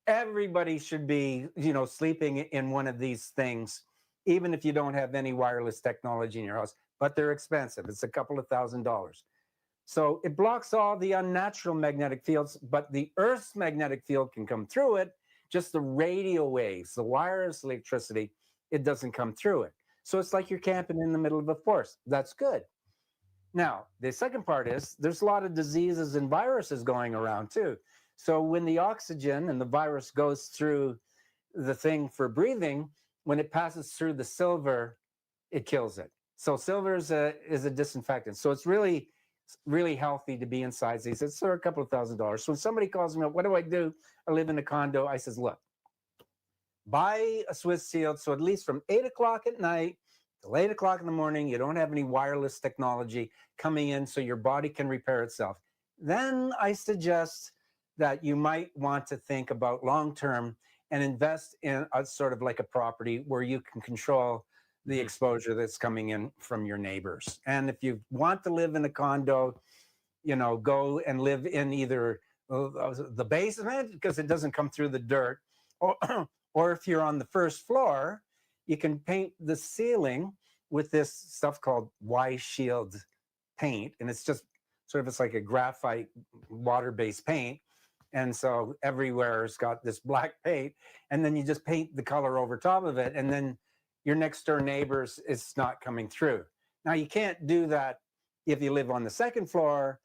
everybody should be, sleeping in one of these things, even if you don't have any wireless technology in your house. But they're expensive. It's a couple of $1,000s. So it blocks all the unnatural magnetic fields, but the Earth's magnetic field can come through it. Just the radio waves, the wireless electricity, it doesn't come through it. So it's like you're camping in the middle of a forest. That's good. Now, the second part is there's a lot of diseases and viruses going around too. So when the oxygen and the virus goes through the thing for breathing, when it passes through the silver, it kills it. So silver is a disinfectant. So it's really, really healthy to be inside these. It's a couple of $1,000s. So when somebody calls me up, what do I do? I live in a condo. I says, look, buy a Swiss Shield. So at least from 8 o'clock at night till 8 o'clock in the morning, you don't have any wireless technology coming in so your body can repair itself. Then I suggest that you might want to think about long-term and invest in a sort of like a property where you can control the exposure that's coming in from your neighbors. And if you want to live in a condo, go and live in either the basement because it doesn't come through the dirt, or if you're on the first floor, you can paint the ceiling with this stuff called Y-Shield paint. And it's just sort of, it's like a graphite water-based paint. And so everywhere it's got this black paint, and then you just paint the color over top of it, and then your next door neighbors, it's not coming through. Now you can't do that if you live on the second floor,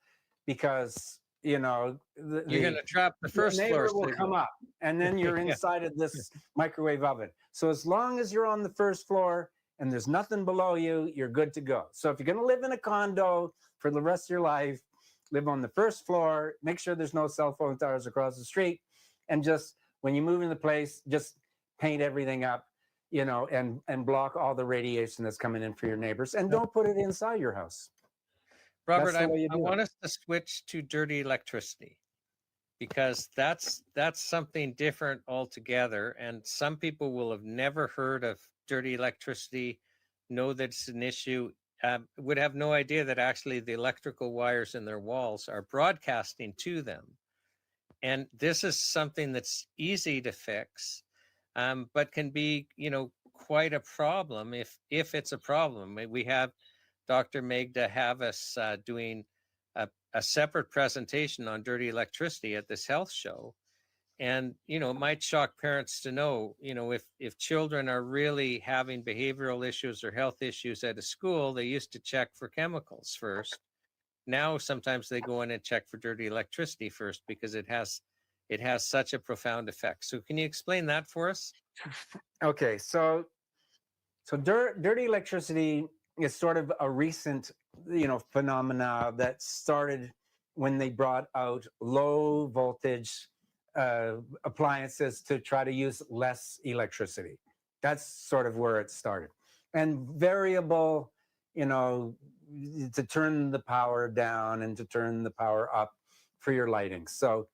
because you're going to trap the first floor. Neighbor will come up, and then you're inside of this microwave oven. So as long as you're on the first floor and there's nothing below you, you're good to go. So if you're going to live in a condo for the rest of your life, live on the first floor, make sure there's no cell phone towers across the street, and just when you move in the place, just paint everything up, and block all the radiation that's coming in for your neighbors, and don't put it inside your house. Robert, I want us to switch to dirty electricity, because that's something different altogether. And some people will have never heard of dirty electricity, know that it's an issue, would have no idea that actually the electrical wires in their walls are broadcasting to them. And this is something that's easy to fix, but can be, quite a problem if it's a problem. We have Dr. Magda have us doing a separate presentation on dirty electricity at this health show. And, it might shock parents to know, if children are really having behavioral issues or health issues at a school, they used to check for chemicals first. Now, sometimes they go in and check for dirty electricity first, because it has such a profound effect. So can you explain that for us? Okay, so dirty electricity is sort of a recent, phenomena that started when they brought out low voltage appliances to try to use less electricity. That's sort of where it started. And variable, to turn the power down and to turn the power up for your lighting. So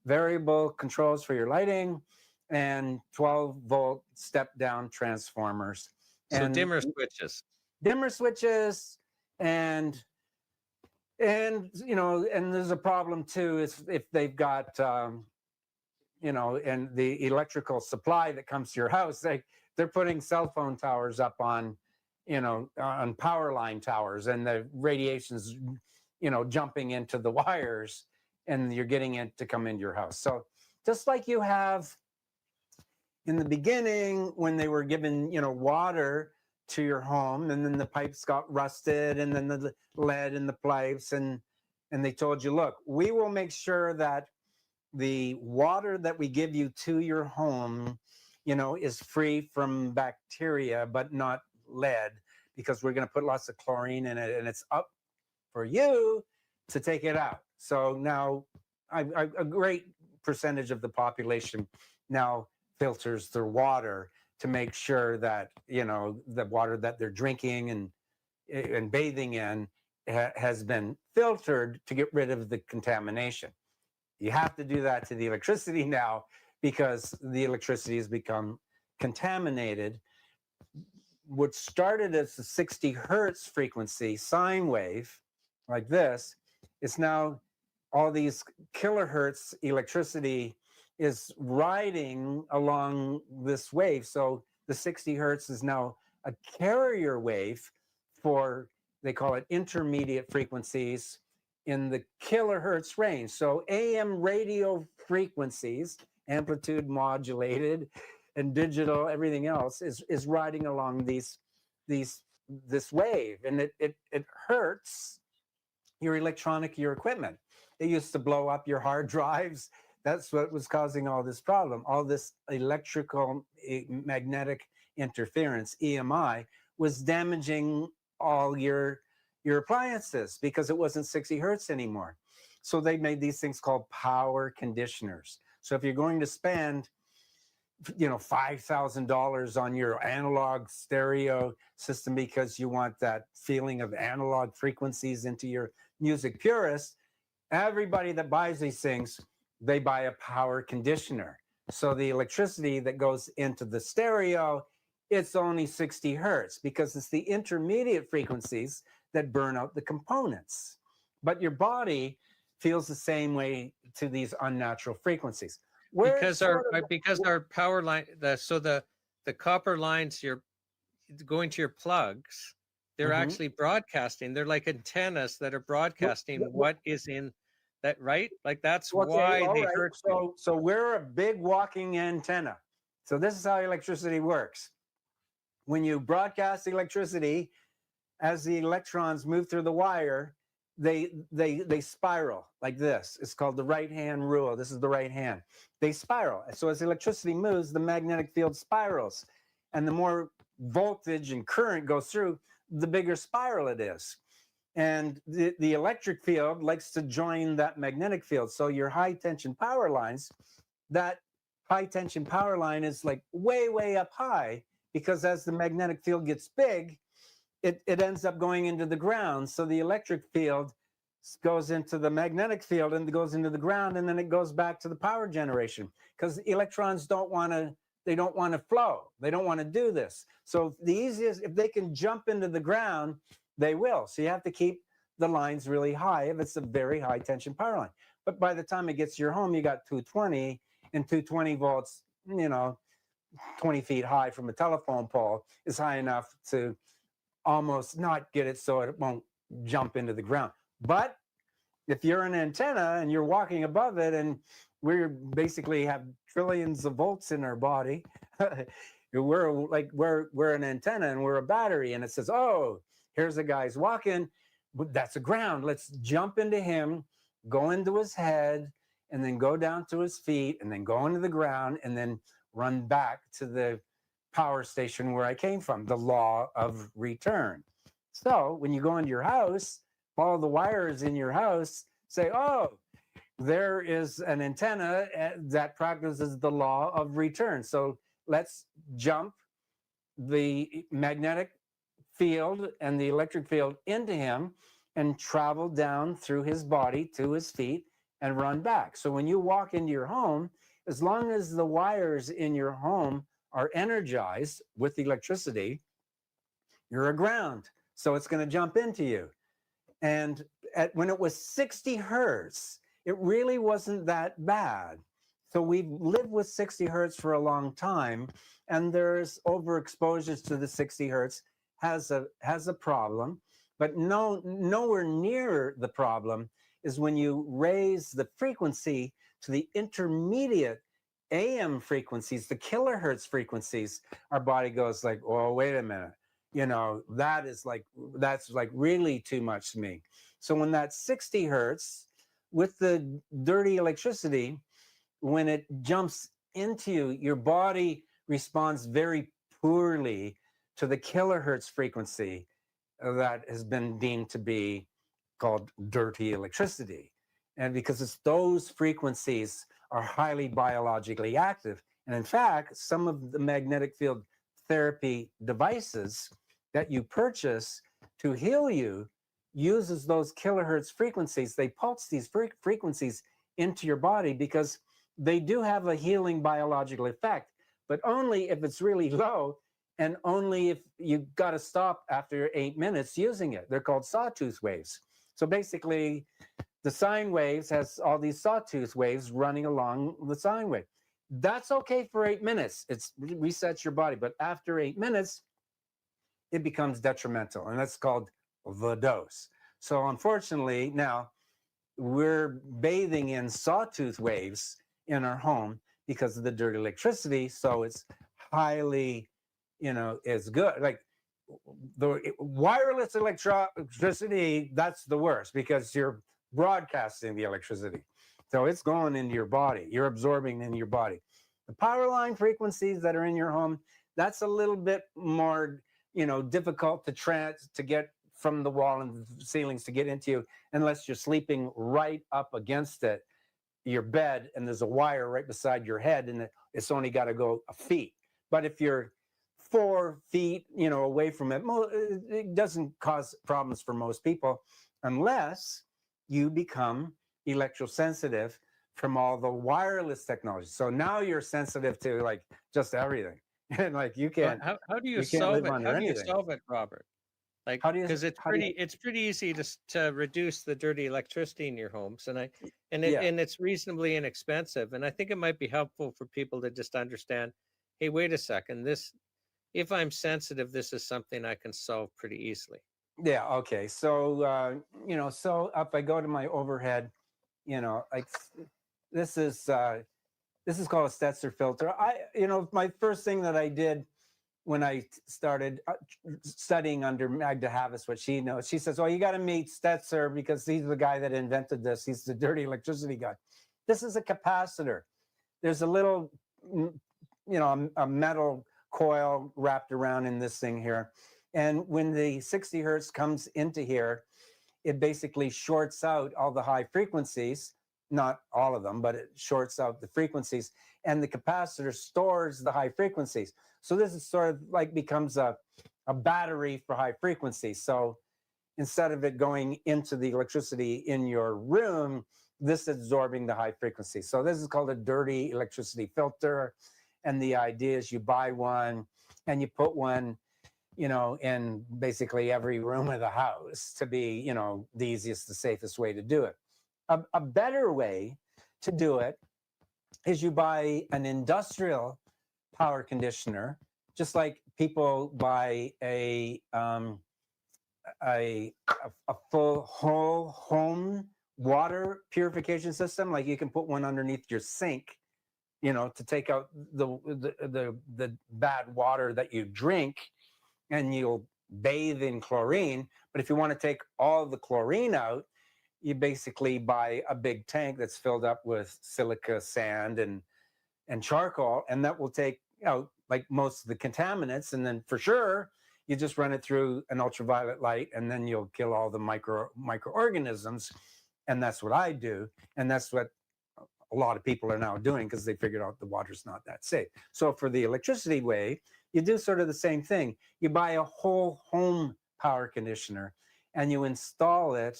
variable controls for your lighting and 12-volt step-down transformers. So dimmer switches. Dimmer switches, and there's a problem too, is if they've got and the electrical supply that comes to your house, they're putting cell phone towers up on on power line towers, and the radiation's jumping into the wires, and you're getting it to come into your house. So just like you have in the beginning when they were given water to your home, and then the pipes got rusted, and then the lead in the pipes, and they told you, look, we will make sure that the water that we give you to your home is free from bacteria but not lead, because we're going to put lots of chlorine in it, and it's up for you to take it out. So now a great percentage of the population now filters their water to make sure that the water that they're drinking and bathing in has been filtered to get rid of the contamination. You have to do that to the electricity now, because the electricity has become contaminated. What started as a 60 hertz frequency sine wave like this is now all these kilohertz electricity is riding along this wave. So the 60 hertz is now a carrier wave for, they call it intermediate frequencies in the kilohertz range. So AM radio frequencies, amplitude modulated and digital, everything else is riding along this wave, and it hurts your equipment. It used to blow up your hard drives. That's what was causing all this problem. All this electrical magnetic interference, EMI, was damaging all your appliances because it wasn't 60 hertz anymore. So they made these things called power conditioners. So if you're going to spend, $5,000 on your analog stereo system because you want that feeling of analog frequencies into your music purist, everybody that buys these things, they buy a power conditioner. So the electricity that goes into the stereo, it's only 60 hertz because it's the intermediate frequencies that burn out the components. But your body feels the same way to these unnatural frequencies. Because our power line, the copper lines you're going to your plugs, they're actually broadcasting. They're like antennas that are broadcasting what is in that, right? Like that's why they hurt. So we're a big walking antenna. So this is how electricity works. When you broadcast electricity, as the electrons move through the wire, they spiral like this. It's called the right hand rule. This is the right hand. They spiral. So as electricity moves, the magnetic field spirals. And the more voltage and current goes through, the bigger spiral it is. And the electric field likes to join that magnetic field. So your high tension power lines, that high tension power line is like way, way up high, because as the magnetic field gets big, it ends up going into the ground. So the electric field goes into the magnetic field and goes into the ground, and then it goes back to the power generation, because electrons don't want to flow. They don't want to do this. So the easiest, if they can jump into the ground, they will. So you have to keep the lines really high if it's a very high tension power line. But by the time it gets to your home, you got 220, and 220 volts, 20 feet high from a telephone pole is high enough to almost not get it so it won't jump into the ground. But if you're an antenna and you're walking above it, and we basically have trillions of volts in our body, we're an antenna and we're a battery, and it says, oh, here's a guy's walking, that's a ground. Let's jump into him, go into his head, and then go down to his feet, and then go into the ground, and then run back to the power station where I came from, the law of return. So when you go into your house, follow the wires in your house, say, oh, there is an antenna that practices the law of return. So let's jump the magnetic field and the electric field into him and travel down through his body to his feet and run back. So when you walk into your home, as long as the wires in your home are energized with electricity, you're a ground. So it's going to jump into you. And when it was 60 hertz, it really wasn't that bad. So we've lived with 60 hertz for a long time, and there's overexposures to the 60 hertz has a problem, but nowhere near the problem is when you raise the frequency to the intermediate AM frequencies, the kilohertz frequencies. Our body goes like, oh, wait a minute, that's like really too much to me. So when that 60 hertz with the dirty electricity, when it jumps into you, your body responds very poorly to the kilohertz frequency that has been deemed to be called dirty electricity. And because it's those frequencies are highly biologically active. And in fact, some of the magnetic field therapy devices that you purchase to heal you uses those kilohertz frequencies. They pulse these frequencies into your body because they do have a healing biological effect, but only if it's really low, and only if you got to stop after 8 minutes using it. They're called sawtooth waves. So basically, the sine waves has all these sawtooth waves running along the sine wave. That's okay for 8 minutes. It resets your body. But after 8 minutes, it becomes detrimental. And that's called the dose. So unfortunately, now we're bathing in sawtooth waves in our home because of the dirty electricity. So it's highly, it's good. Like the wireless electricity, that's the worst because you're broadcasting the electricity. So it's going into your body. You're absorbing into your body. The power line frequencies that are in your home, that's a little bit more, difficult to get from the wall and the ceilings to get into you, unless you're sleeping right up against it, your bed, and there's a wire right beside your head, and it's only got to go a feet. But if you're 4 feet, away from it, it doesn't cause problems for most people, unless you become electrosensitive from all the wireless technology. So now you're sensitive to like just everything, and like you So can't how do you you can't solve live it? How under do you anything. solve it, Robert? Like, How do you because how do you it's pretty easy to reduce the dirty electricity in your homes, yeah. and it's reasonably inexpensive. And I think it might be helpful for people to just understand, hey, wait a second, this if I'm sensitive, this is something I can solve pretty easily. Yeah, okay. So so if I go to my overhead, like this is called a Stetzer filter. My first thing that I did when I started studying under Magda Havas, what she knows, she says, "Oh, you got to meet Stetzer because he's the guy that invented this. He's the dirty electricity guy." This is a capacitor. There's a little, a metal coil wrapped around in this thing here, and when the 60 hertz comes into here, it basically shorts out all the high frequencies, not all of them, but it shorts out the frequencies, and the capacitor stores the high frequencies. So this is sort of like becomes a battery for high frequencies. So instead of it going into the electricity in your room, this is absorbing the high frequency. So this is called a dirty electricity filter. And the idea is you buy one and you put one in basically every room of the house to be, the easiest, the safest way to do it. A better way to do it is you buy an industrial power conditioner, just like people buy a full whole home water purification system. Like you can put one underneath your sink, to take out the bad water that you drink, and you'll bathe in chlorine. But if you want to take all the chlorine out, you basically buy a big tank that's filled up with silica sand and charcoal, and that will take out like most of the contaminants. And then for sure, you just run it through an ultraviolet light, and then you'll kill all the microorganisms. And that's what I do, and that's what a lot of people are now doing because they figured out the water's not that safe. So for the electricity way, you do sort of the same thing. You buy a whole home power conditioner and you install it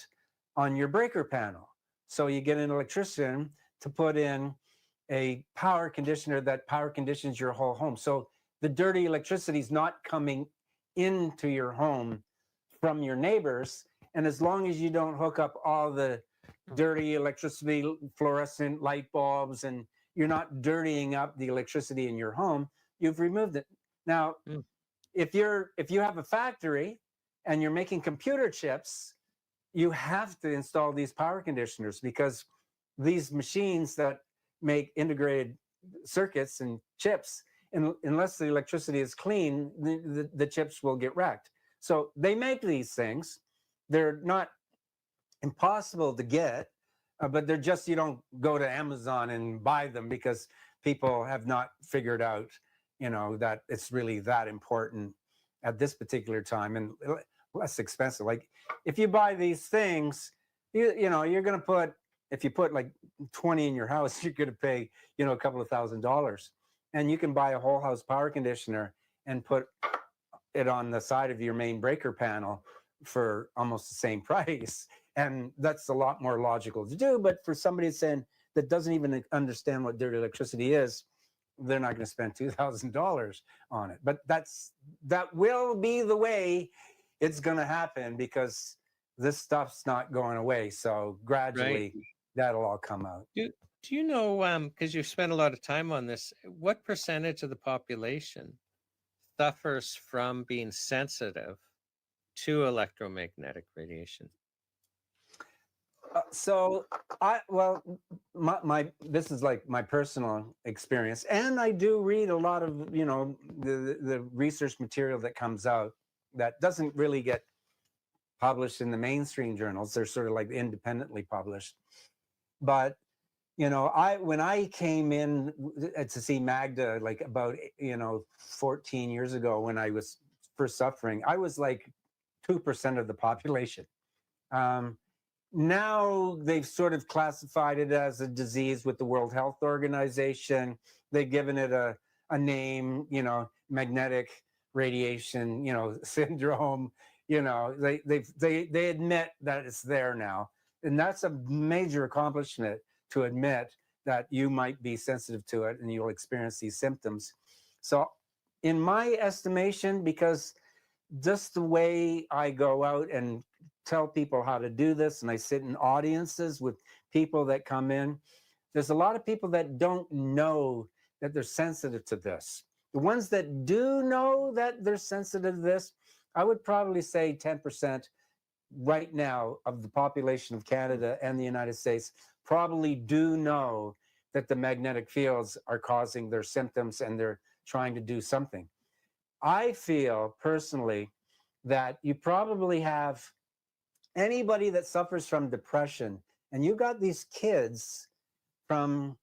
on your breaker panel. So you get an electrician to put in a power conditioner that power conditions your whole home. So the dirty electricity is not coming into your home from your neighbors. And as long as you don't hook up all the dirty electricity, fluorescent light bulbs, and you're not dirtying up the electricity in your home, you've removed it. Now, if you have a factory and you're making computer chips, you have to install these power conditioners, because these machines that make integrated circuits and chips, unless the electricity is clean, the chips will get wrecked. So they make these things. They're not impossible to get, but they're just, you don't go to Amazon and buy them, because people have not figured out, that it's really that important at this particular time, and less expensive. Like if you buy these things, you're going to put, if you put like 20 in your house, you're going to pay, a couple of $1,000s, and you can buy a whole house power conditioner and put it on the side of your main breaker panel for almost the same price. And that's a lot more logical to do. But for somebody saying that doesn't even understand what dirty electricity is, they're not going to spend $2,000 on it. But that will be the way it's going to happen, because this stuff's not going away. So gradually, that'll all come out. Do you know, because you've spent a lot of time on this, what percentage of the population suffers from being sensitive to electromagnetic radiation? So my this is like my personal experience, and I do read a lot of the research material that comes out that doesn't really get published in the mainstream journals. They're sort of like independently published. But when I came in to see Magda, like about 14 years ago, when I was first suffering, I was like 2% of the population. Um, Now they've sort of classified it as a disease with the World Health Organization. They've given it a name, magnetic radiation, syndrome. They admit that it's there now, and that's a major accomplishment, to admit that you might be sensitive to it and you'll experience these symptoms. So, in my estimation, because just the way I go out and tell people how to do this, and I sit in audiences with people that come in, there's a lot of people that don't know that they're sensitive to this. The ones that do know that they're sensitive to this, I would probably say 10% right now of the population of Canada and the United States probably do know that the magnetic fields are causing their symptoms and they're trying to do something. I feel personally that you probably have anybody that suffers from depression, and you got these kids from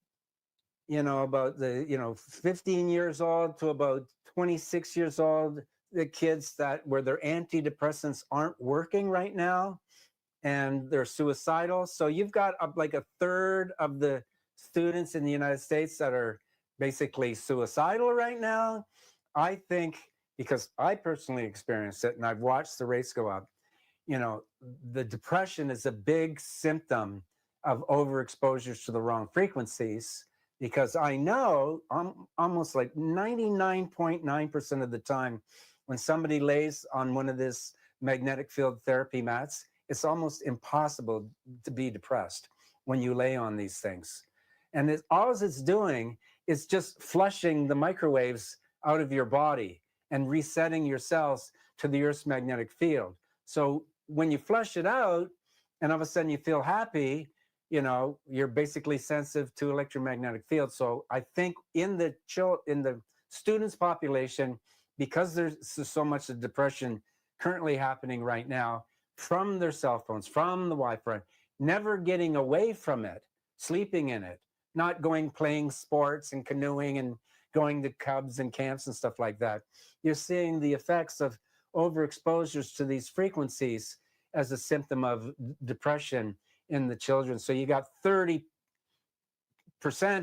about the 15 years old to about 26 years old, the kids that where their antidepressants aren't working right now and they're suicidal. So you've got like a third of the students in the United States that are basically suicidal right now. I think, because I personally experienced it and I've watched the rates go up, the depression is a big symptom of overexposures to the wrong frequencies, because I know I'm almost like 99.9% of the time when somebody lays on one of this magnetic field therapy mats, it's almost impossible to be depressed when you lay on these things. And all it's doing is just flushing the microwaves out of your body and resetting your cells to the Earth's magnetic field. So when you flush it out and all of a sudden you feel happy, you're basically sensitive to electromagnetic fields. So I think in the students population, because there's so much of depression currently happening right now from their cell phones, from the Wi-Fi, never getting away from it, sleeping in it, not going playing sports and canoeing and going to Cubs and camps and stuff like that. You're seeing the effects of overexposures to these frequencies as a symptom of depression in the children. So you got 30%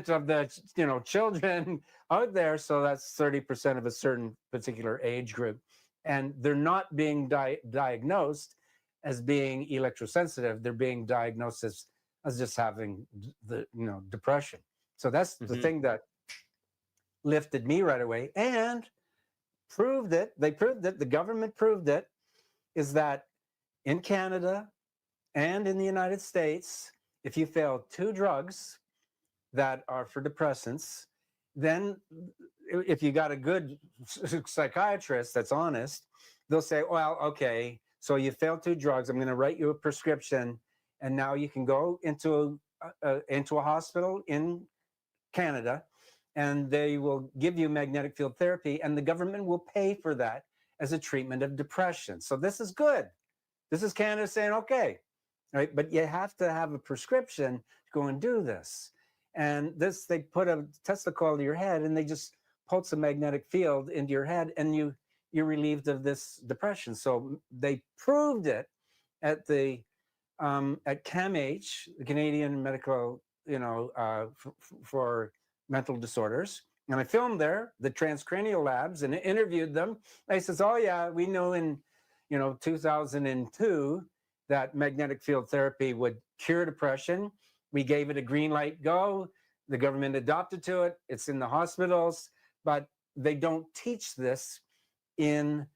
of the children out there, so that's 30% of a certain particular age group, and they're not being diagnosed as being electrosensitive. They're being diagnosed as just having the depression. So that's the thing that lifted me right away and proved it. They proved it. The government proved it. Is that in Canada and in the United States, if you fail 2 drugs that are for depressants, then if you got a good psychiatrist that's honest, they'll say, well, okay, so you failed 2 drugs. I'm going to write you a prescription, and now you can go into a hospital in Canada, and they will give you magnetic field therapy, and the government will pay for that as a treatment of depression. So this is good. This is Canada saying, okay, right? But you have to have a prescription to go and do this. And this, they put a Tesla coil to your head, and they just pulse a magnetic field into your head, and you're relieved of this depression. So they proved it at the at CAMH, the Canadian Medical, for mental disorders. And I filmed there, the transcranial labs, and interviewed them. They says, oh yeah, we know in 2002 that magnetic field therapy would cure depression. We gave it a green light go. The government adopted to it. It's in the hospitals, but they don't teach this in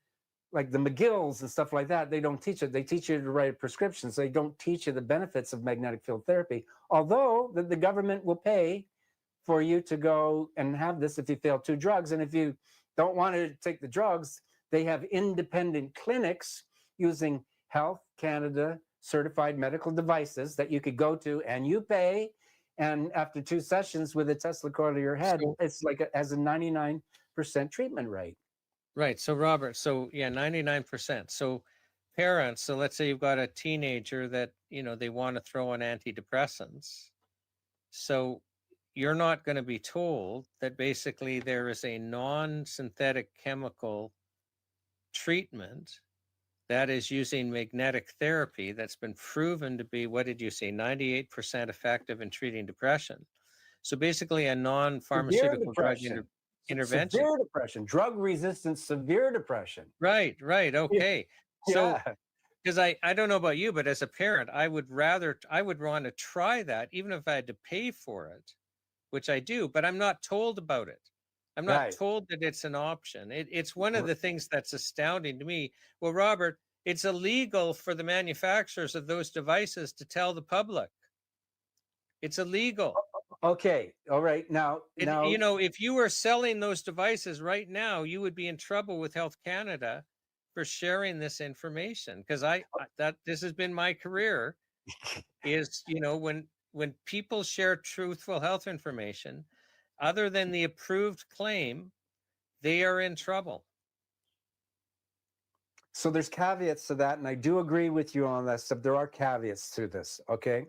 like the McGills and stuff like that. They don't teach it. They teach you to write prescriptions. They don't teach you the benefits of magnetic field therapy, although the government will pay for you to go and have this if you fail 2 drugs. And if you don't want to take the drugs, they have independent clinics using Health Canada certified medical devices that you could go to, and you pay. And after 2 sessions with a Tesla coil to your head, it's like has a 99% treatment rate. Right. So Robert, so yeah, 99%. So parents, so let's say you've got a teenager that, they want to throw on antidepressants. So you're not going to be told that basically there is a non-synthetic chemical treatment that is using magnetic therapy that's been proven to be, what did you say, 98% effective in treating depression. So basically a Severe non-pharmaceutical drug depression. intervention. Severe depression, drug-resistant severe depression. Right, right. Yeah. Okay. So Yeah. because I don't know about you, but as a parent, I would want to try that, even if I had to pay for it, which I do, but I'm not told about it. I'm not Right. told that it's an option. It's one of R- the things that's astounding to me. Well, Robert, it's illegal for the manufacturers of those devices to tell the public. It's illegal. Okay. All right. Now, You know, if you were selling those devices right now, you would be in trouble with Health Canada for sharing this information. Because that this has been my career. Is, you know, when people share truthful health information, other than the approved claim, they are in trouble. so there's caveats to that, and I do agree with you on that stuff. There are caveats to this. Okay.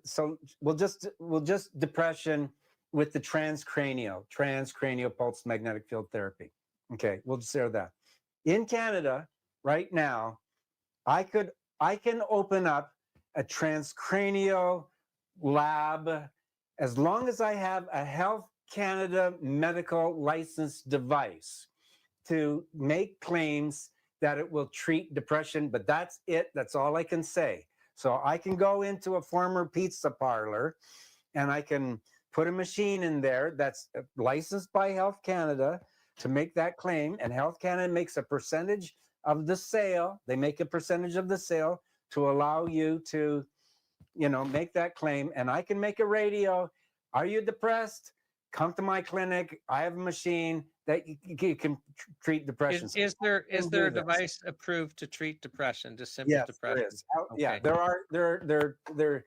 So we'll just depression with the transcranial pulse magnetic field therapy. Okay, we'll just say that. In Canada right now, I can open up a transcranial lab as long as I have a Health Canada medical license device to make claims that it will treat depression, but that's it. That's all I can say. So I can go into a former pizza parlor and I can put a machine in there that's licensed by Health Canada to make that claim, and Health Canada makes a percentage of the sale. They make a percentage of the sale to allow you to, you know, make that claim. And I can make a radio. Are you depressed? Come to my clinic. I have a machine that you can treat depression. Is there a device approved to treat depression, just simple depression? There is. Yeah, there are.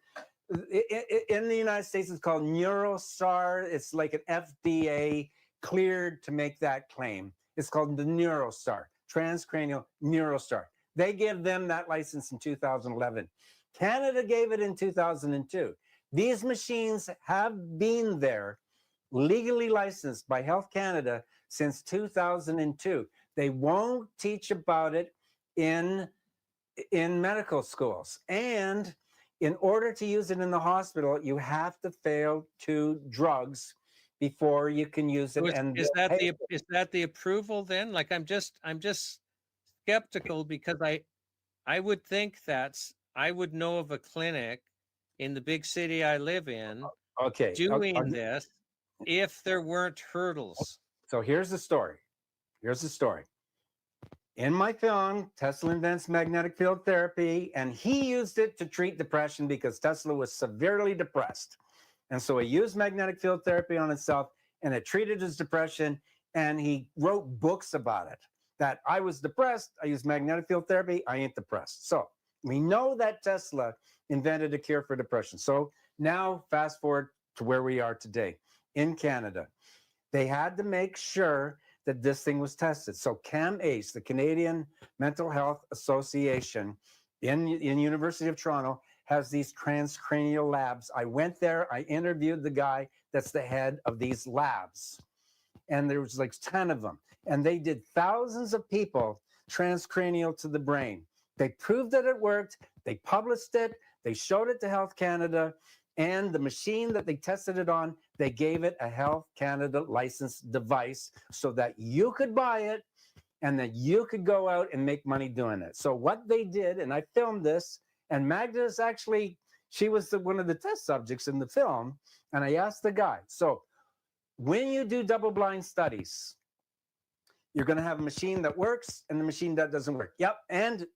In the United States, it's called NeuroStar. It's like an FDA cleared to make that claim. It's called the NeuroStar, transcranial NeuroStar. They give them that license in 2011. Canada gave it in 2002. These machines have been there, legally licensed by Health Canada since 2002. They won't teach about it in medical schools. And in order to use it in the hospital, you have to fail 2 drugs before you can use it. Is that the approval then? Like I'm just skeptical, because I would think I would know of a clinic in the big city I live in doing this if there weren't hurdles. So here's the story. In my film, Tesla invents magnetic field therapy, and he used it to treat depression because Tesla was severely depressed. And so he used magnetic field therapy on itself, and it treated his depression, and he wrote books about it. That I was depressed, I used magnetic field therapy, I ain't depressed. So we know that Tesla invented a cure for depression. So now fast forward to where we are today in Canada. They had to make sure that this thing was tested. So CAMACE, the Canadian Mental Health Association in University of Toronto, has these transcranial labs. I went there, I interviewed the guy that's the head of these labs. And there was like 10 of them. And they did thousands of people transcranial to the brain. They proved that it worked. They published it. They showed it to Health Canada. And the machine that they tested it on, they gave it a Health Canada licensed device so that you could buy it and that you could go out and make money doing it. So what they did, and I filmed this, and Magda is actually, she was one of the test subjects in the film. And I asked the guy, so when you do double-blind studies, you're going to have a machine that works and the machine that doesn't work. Yep. And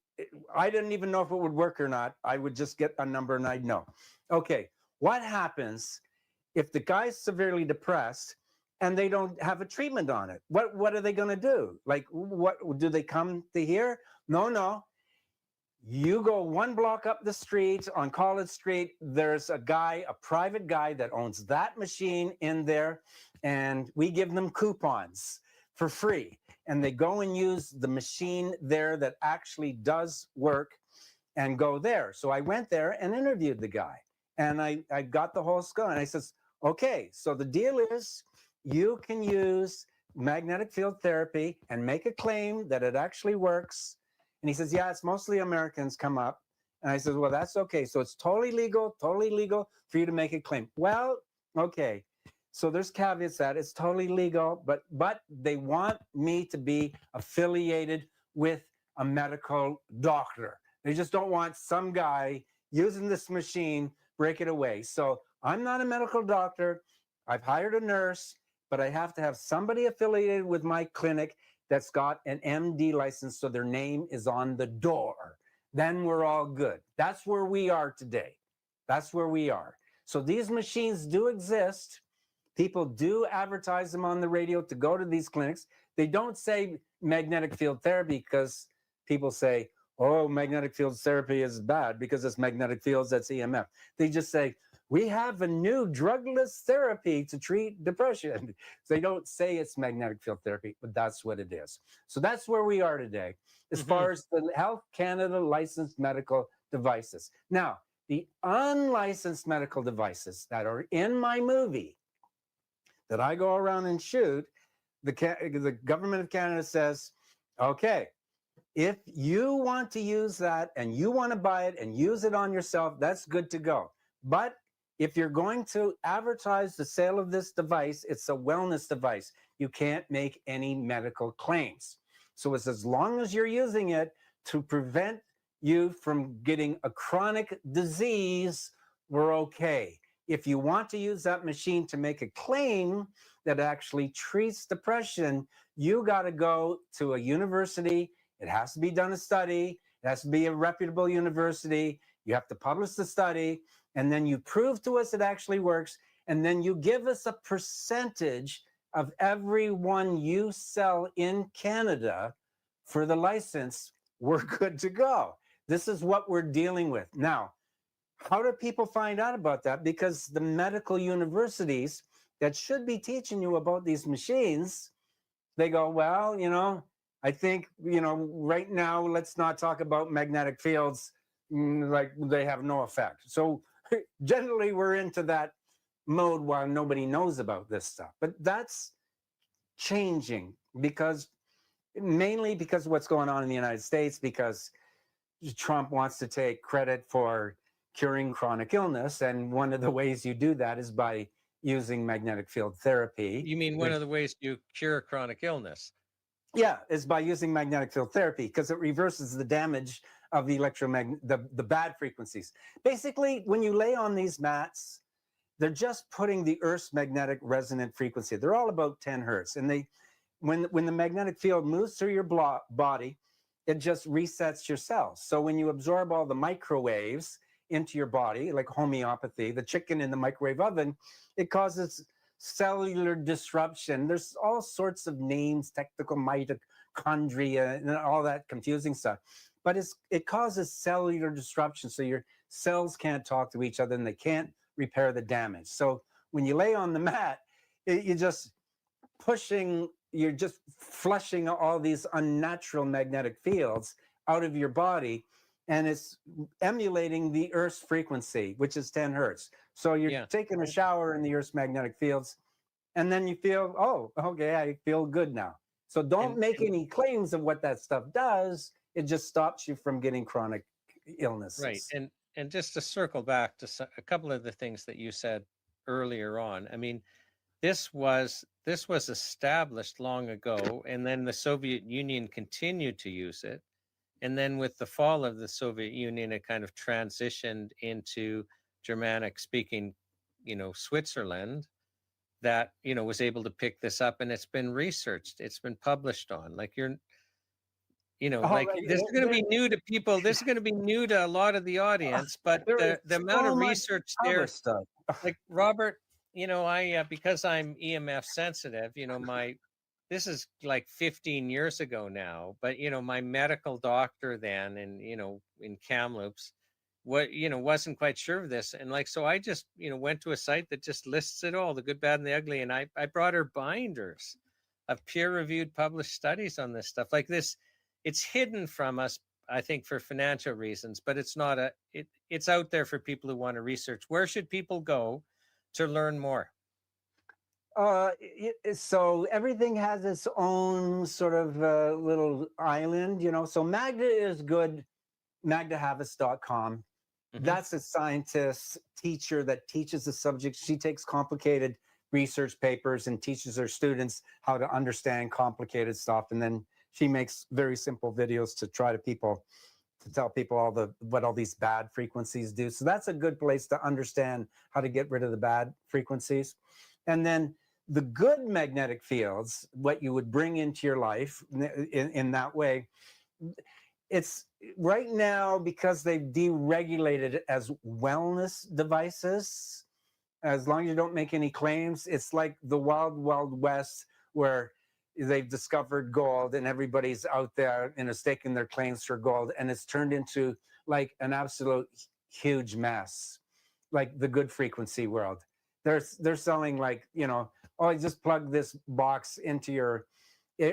I didn't even know if it would work or not. I would just get a number and I'd know. Okay. What happens if the guy's severely depressed and they don't have a treatment on it? What are they going to do? Like, what do they come to here? No. You go 1 block up the street on College Street. There's a private guy that owns that machine in there, and we give them coupons for free. And they go and use the machine there that actually does work and go there. So I went there and interviewed the guy. And I got the whole skull. And I says, okay, so the deal is you can use magnetic field therapy and make a claim that it actually works. And he says, yeah, it's mostly Americans come up. And I said, well, that's okay. So it's totally legal for you to make a claim. Well, okay. So there's caveats that it's totally legal, but they want me to be affiliated with a medical doctor. They just don't want some guy using this machine, break it away. So I'm not a medical doctor. I've hired a nurse, but I have to have somebody affiliated with my clinic that's got an MD license, so their name is on the door. Then we're all good. That's where we are today. That's where we are. So these machines do exist. People do advertise them on the radio to go to these clinics. They don't say magnetic field therapy because people say, oh, magnetic field therapy is bad because it's magnetic fields, that's EMF. They just say, we have a new drugless therapy to treat depression. They don't say it's magnetic field therapy, but that's what it is. So that's where we are today as far as the Health Canada licensed medical devices. Now, the unlicensed medical devices that are in my movie that I go around and shoot, the government of Canada says, okay, if you want to use that and you want to buy it and use it on yourself, that's good to go. But if you're going to advertise the sale of this device, it's a wellness device. You can't make any medical claims. So it's as long as you're using it to prevent you from getting a chronic disease, we're okay. If you want to use that machine to make a claim that actually treats depression, you got to go to a university. It has to be done a study. It has to be a reputable university. You have to publish the study, and then you prove to us it actually works, and then you give us a percentage of every one you sell in Canada for the license. We're good to go. This is what we're dealing with. Now, how do people find out about that? Because the medical universities that should be teaching you about these machines, they go, well, I think, right now, let's not talk about magnetic fields, like they have no effect. So generally we're into that mode while nobody knows about this stuff. But that's changing mainly because of what's going on in the United States, because Trump wants to take credit for curing chronic illness. And one of the ways you do that is by using magnetic field therapy. You mean one of the ways you cure chronic illness? Yeah, is by using magnetic field therapy, because it reverses the damage of the the bad frequencies. Basically, when you lay on these mats, they're just putting the Earth's magnetic resonant frequency. They're all about 10 hertz. And when the magnetic field moves through your body, it just resets your cells. So when you absorb all the microwaves into your body, like homeopathy, the chicken in the microwave oven, it causes cellular disruption. There's all sorts of names, technical mitochondria, and all that confusing stuff. But it causes cellular disruption. So your cells can't talk to each other and they can't repair the damage. So when you lay on the mat, you're just flushing all these unnatural magnetic fields out of your body, and it's emulating the Earth's frequency, which is 10 hertz. So you're taking a shower in the Earth's magnetic fields, and then you feel, oh, okay, I feel good now. So don't make any claims of what that stuff does. It just stops you from getting chronic illnesses. Right. And just to circle back to a couple of the things that you said earlier on, I mean, this was established long ago, and then the Soviet Union continued to use it. And then with the fall of the Soviet Union, it kind of transitioned into Germanic speaking, Switzerland, that, was able to pick this up, and it's been researched. It's been published on, like this is going to be new to people. This is going to be new to a lot of the audience, but the amount of research there, like Robert, I, because I'm EMF sensitive, this is like 15 years ago now, but, my medical doctor then, and, in Kamloops, wasn't quite sure of this. And so I just, went to a site that just lists it all, the good, bad, and the ugly. And I brought her binders of peer-reviewed published studies on this stuff. Like this, it's hidden from us I think for financial reasons, but it's not it's out there for people who want to research. Where should people go to learn more? So everything has its own sort of little island, So Magda is good. MagdaHavis.com. Mhm. That's a scientist teacher that teaches the subject. She takes complicated research papers and teaches her students how to understand complicated stuff. And then she makes very simple videos to tell people what all these bad frequencies do. So that's a good place to understand how to get rid of the bad frequencies. And then the good magnetic fields, what you would bring into your life in that way, it's right now because they've deregulated it as wellness devices. As long as you don't make any claims, it's like the wild, wild west where they've discovered gold and everybody's out there, staking their claims for gold, and it's turned into like an absolute huge mess, like the good frequency world. They're selling like, oh, I just plug this box into your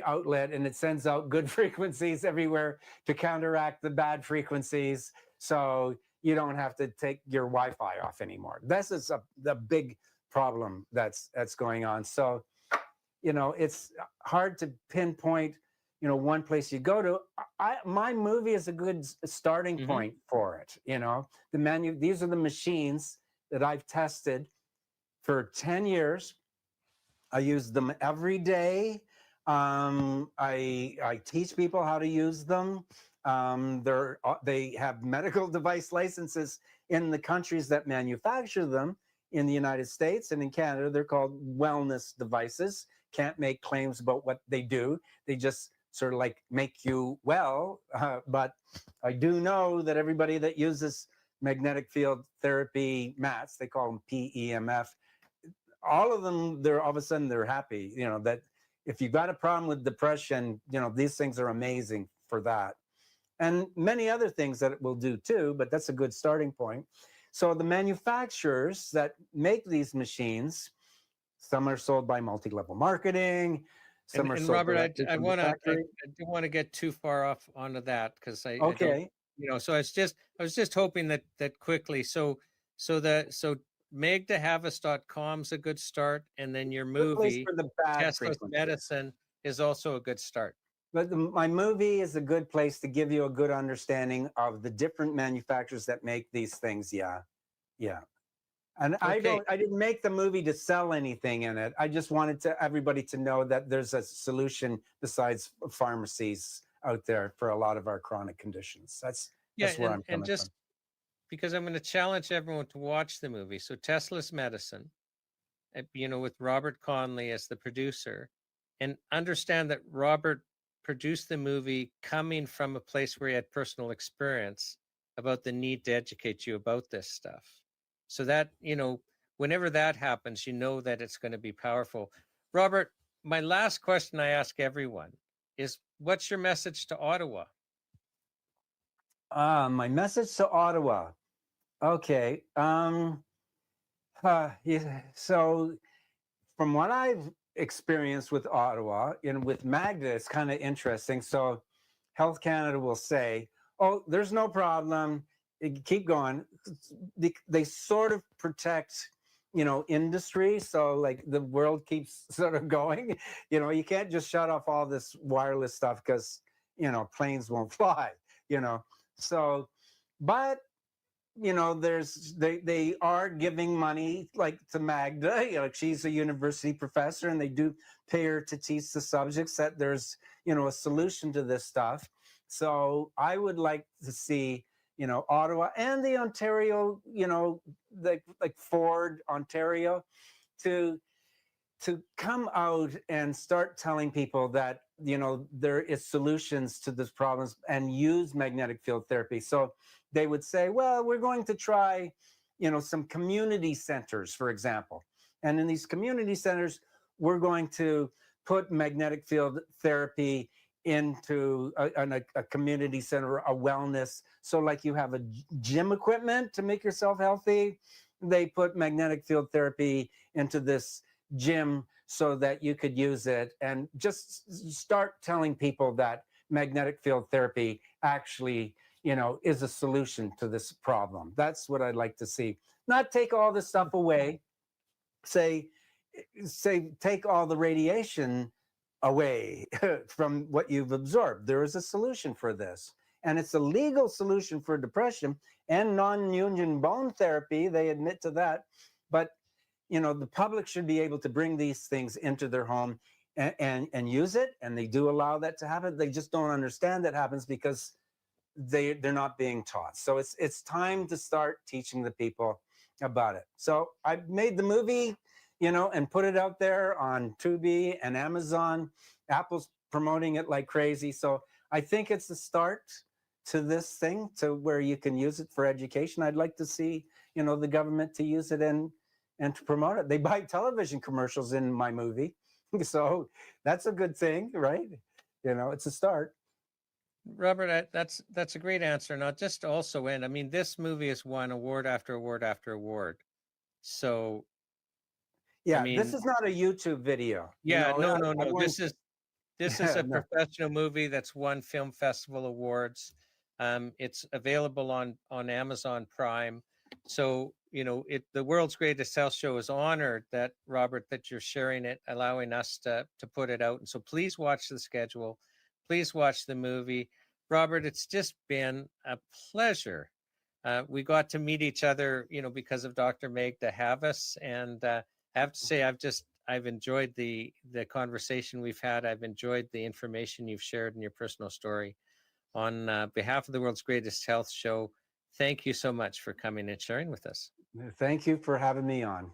outlet and it sends out good frequencies everywhere to counteract the bad frequencies, so you don't have to take your Wi-Fi off anymore. This is the big problem that's going on. So it's hard to pinpoint one place you go to. My movie is a good starting Mhm. point for it. These are the machines that I've tested for 10 years. I use them every day. I teach people how to use them. They have medical device licenses in the countries that manufacture them. In the United States and in Canada, they're called wellness devices. Can't make claims about what they do. They just sort of like make you well. But I do know that everybody that uses magnetic field therapy mats, they call them PEMF, all of them, all of a sudden they're happy. That if you've got a problem with depression, these things are amazing for that. And many other things that it will do too, but that's a good starting point. So the manufacturers that make these machines, some are sold by multi-level marketing, some are And sold Robert, directly from the I factory. don't want to get too far off onto that because I don't, Okay, so I was just hoping that quickly. So magdahavis.com's a good start, and then your good place movie, for the bad Tesla's frequencies. Medicine, is also a good start. But my movie is a good place to give you a good understanding of the different manufacturers that make these things. Yeah, yeah. And Okay. I didn't make the movie to sell anything in it. I just wanted everybody to know that there's a solution besides pharmacies out there for a lot of our chronic conditions. Yeah, That's where I'm and coming from. just because I'm going to challenge everyone to watch the movie. So Tesla's Medicine, with Robert Conley as the producer, and understand that Robert produced the movie coming from a place where he had personal experience about the need to educate you about this stuff. So that, whenever that happens, that it's going to be powerful. Robert, my last question I ask everyone is, what's your message to Ottawa? My message to Ottawa. Okay. Yeah, so from what I've experienced with Ottawa and with Magda, it's kind of interesting. So Health Canada will say, oh, there's no problem. Keep going. They sort of protect, industry. So like the world keeps sort of going. You can't just shut off all this wireless stuff because, planes won't fly, So, but they are giving money like to Magda. She's a university professor and they do pay her to teach the subjects, that there's a solution to this stuff. So I would like to see Ottawa and the Ontario, like Ford Ontario, to come out and start telling people that there is solutions to these problems and use magnetic field therapy. So they would say, well, we're going to try some community centers, for example, and in these community centers we're going to put magnetic field therapy into a community center, a wellness. So like you have a gym equipment to make yourself healthy, they put magnetic field therapy into this gym so that you could use it, and just start telling people that magnetic field therapy actually, is a solution to this problem. That's what I'd like to see. Not take all this stuff away. Say, take all the radiation away from what you've absorbed. There is a solution for this. And it's a legal solution for depression and non-union bone therapy. They admit to that. But the public should be able to bring these things into their home and use it. And they do allow that to happen. They just don't understand that happens because they're not being taught. So it's time to start teaching the people about it. So I made the movie, and put it out there on Tubi and Amazon. Apple's promoting it like crazy. So I think it's the start to this thing, to where you can use it for education. I'd like to see, the government to use it and to promote it. They buy television commercials in my movie. So that's a good thing, right? It's a start. Robert, that's a great answer. Now, just also end, I mean, this movie has won award after award after award. So, yeah, I mean, this is not a YouTube video. Yeah, no. This is a No. professional movie that's won film festival awards. It's available on Amazon Prime. So, the World's Greatest Health Show is honored that, Robert, that you're sharing it, allowing us to put it out. And so please watch the schedule. Please watch the movie. Robert, it's just been a pleasure. We got to meet each other, because of Dr. Meg de Havas. And I have to say, I've enjoyed the conversation we've had. I've enjoyed the information you've shared in your personal story. On behalf of the World's Greatest Health Show, thank you so much for coming and sharing with us. Thank you for having me on.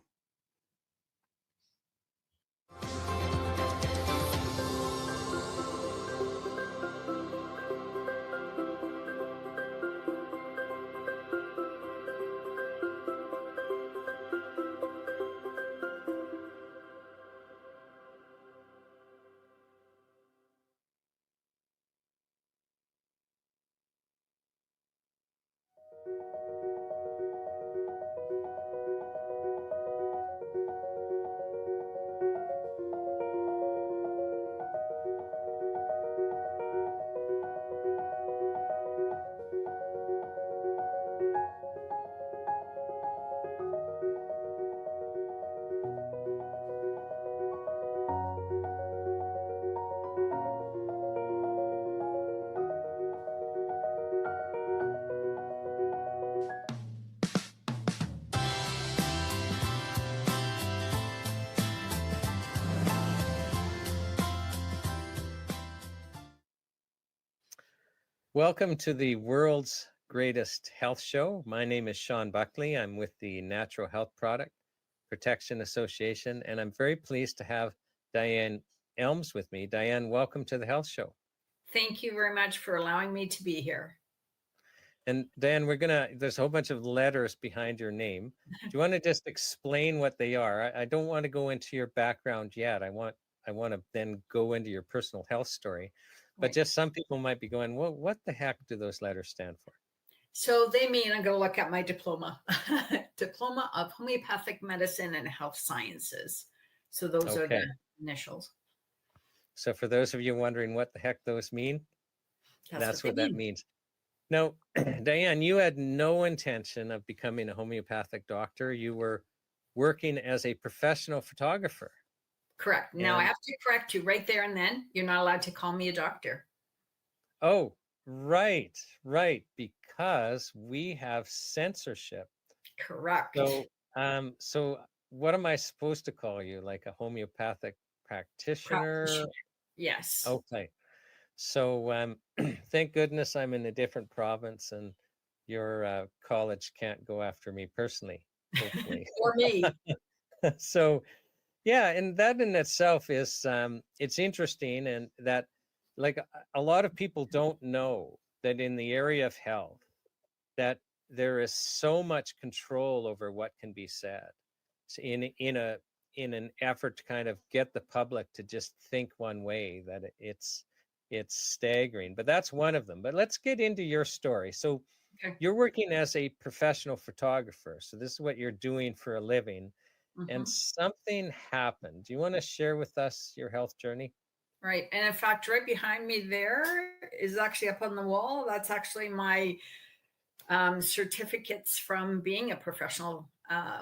Welcome to the World's Greatest Health Show. My name is Sean Buckley. I'm with the Natural Health Product Protection Association, and I'm very pleased to have Diane Elms with me. Diane, welcome to the Health Show. Thank you very much for allowing me to be here. And Diane, there's a whole bunch of letters behind your name. Do you want to just explain what they are? I don't want to go into your background yet. I want to then go into your personal health story. But just some people might be going, well, what the heck do those letters stand for? So they mean, I'm going to look at my diploma, Diploma of Homeopathic Medicine and Health Sciences. So those are the initials. So for those of you wondering what the heck those mean, that's what that means. Now, Diane, you had no intention of becoming a homeopathic doctor. You were working as a professional photographer. Correct. Now I have to correct you right there and then. You're not allowed to call me a doctor. Oh, right. Because we have censorship. Correct. So what am I supposed to call you? Like a homeopathic practitioner? Yes. Okay. So thank goodness I'm in a different province and your college can't go after me personally, hopefully. Or me. So yeah, and that in itself is it's interesting, and that like a lot of people don't know that in the area of health that there is so much control over what can be said in an effort to kind of get the public to just think one way, that it's staggering. But that's one of them. But let's get into your story. So you're working as a professional photographer. So this is what you're doing for a living. And something happened. Do you want to share with us your health journey? Right. And in fact, right behind me there is actually up on the wall. That's actually my certificates from being a professional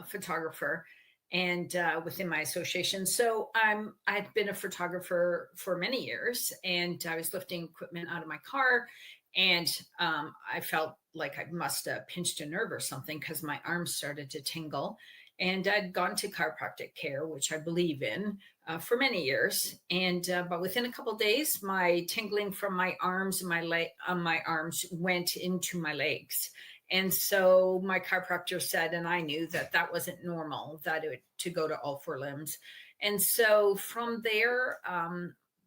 photographer and within my association. So I've been a photographer for many years, and I was lifting equipment out of my car, and I felt like I must have pinched a nerve or something because my arms started to tingle. And I'd gone to chiropractic care, which I believe in, for many years. And but within a couple of days, my tingling from my arms and my arms went into my legs. And so my chiropractor said, and I knew that that wasn't normal, that to go to all four limbs. And so from there,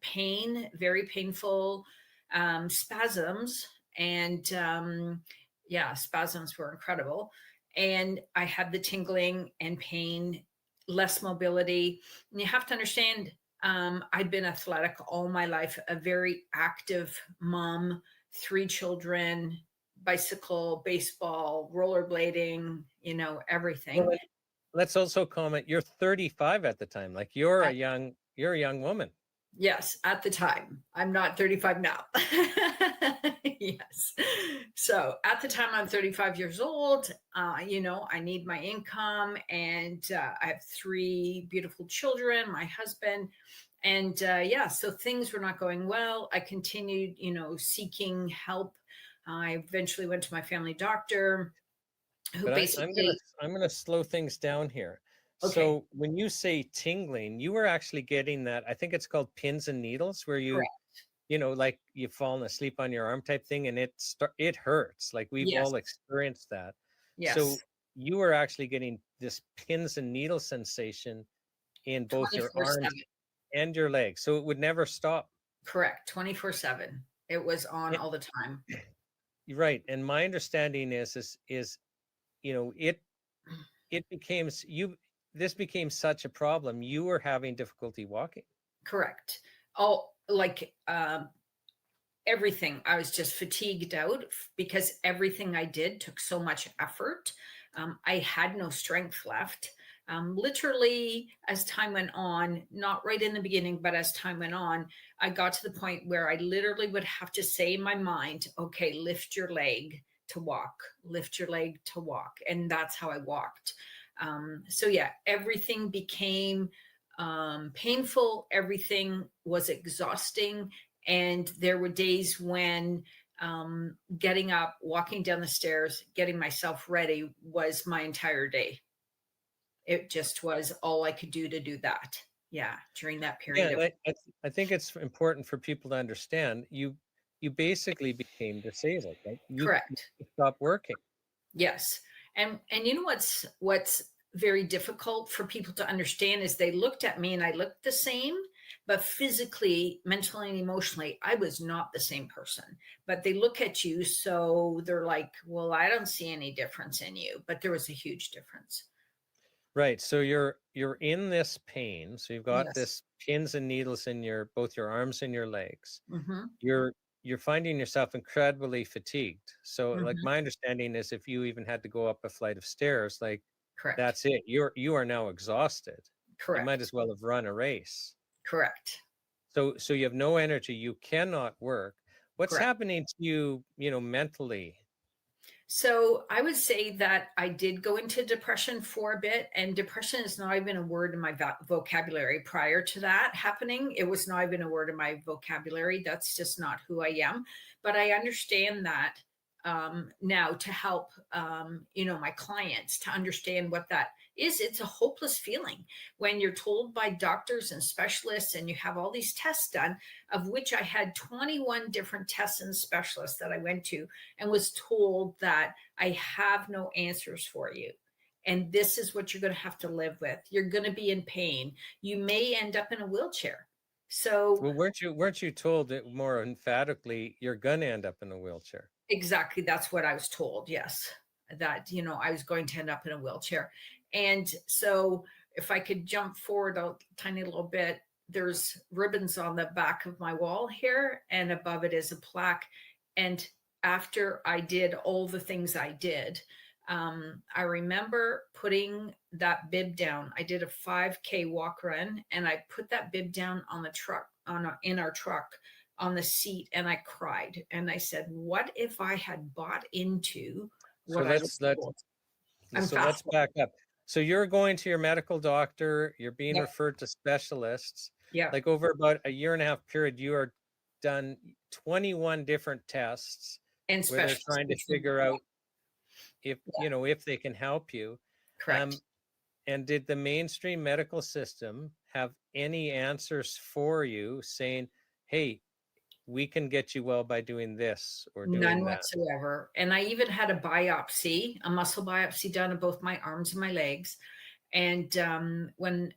pain, very painful, spasms, and yeah, spasms were incredible. And I had the tingling and pain, less mobility. And you have to understand, I'd been athletic all my life, a very active mom, 3 children, bicycle, baseball, rollerblading, everything. Well, let's also comment, you're 35 at the time. Like you're a young woman. Yes, at the time. I'm not 35 now. Yes. So at the time, I'm 35 years old. I need my income, and I have 3 beautiful children, my husband. And yeah, so things were not going well. I continued, seeking help. I eventually went to my family doctor, who But basically. I'm gonna slow things down here. Okay. So when you say tingling, you were actually getting that. I think it's called pins and needles, where Correct. like you've fallen asleep on your arm type thing, and it hurts. Like we've Yes. all experienced that. Yes. So you were actually getting this pins and needle sensation in both your arms 24/7. and your legs. So it would never stop. Correct. 24/7. It was on It- all the time. right. And my understanding is this became such a problem. You were having difficulty walking. Correct. Oh, like everything. I was just fatigued out because everything I did took so much effort. I had no strength left. Literally, as time went on, not right in the beginning, but as time went on, I got to the point where I literally would have to say in my mind, okay, lift your leg to walk, lift your leg to walk. And that's how I walked. So yeah, everything became painful. Everything was exhausting. And there were days when getting up, walking down the stairs, getting myself ready was my entire day. It just was all I could do to do that. Yeah, during that period. Yeah, I think it's important for people to understand. You basically became disabled, right? You Correct. stopped working. Yes. And you know what's very difficult for people to understand is they looked at me and I looked the same, but physically, mentally, and emotionally, I was not the same person. But they look at you, so they're like, well, I don't see any difference in you. But there was a huge difference. Right. So you're in this pain. So you've got Yes. this pins and needles in both your arms and your legs. Mm-hmm. You're finding yourself incredibly fatigued. So like Mm-hmm. my understanding is if you even had to go up a flight of stairs, like Correct. that's it. You are now exhausted. Correct. You might as well have run a race. Correct. So you have no energy. You cannot work. What's Correct. happening to you, mentally? So I would say that I did go into depression for a bit, and depression is not even a word in my vocabulary. Prior to that happening, it was not even a word in my vocabulary. That's just not who I am. But I understand that now to help, my clients to understand what that is. It's a hopeless feeling when you're told by doctors and specialists, and you have all these tests done, of which I had 21 different tests and specialists that I went to, and was told that I have no answers for you. And this is what you're going to have to live with. You're going to be in pain. You may end up in a wheelchair. So, well, weren't you told that more emphatically you're going to end up in a wheelchair? exactly, that's what I was told. Yes, that I was going to end up in a wheelchair. And so, if I could jump forward a tiny little bit, there's ribbons on the back of my wall here, and above it is a plaque. And after I did all the things I did, I remember putting that bib down. I did a 5K walk run, and I put that bib down on the truck, in our truck, on the seat, and I cried. And I said, "What if I had bought into So what I was told?" I'm let's fascinated. back up. So you're going to your medical doctor, you're being Yeah, referred to specialists. yeah, Like over about a year and a half period, you are done 21 different tests and where they're specialists trying to between. figure Yeah, out if, yeah, if they can help you. correct. And did the mainstream medical system have any answers for you saying, hey, we can get you well by doing this or doing None that? whatsoever. And I even had a biopsy, a muscle biopsy done of both my arms and my legs. And when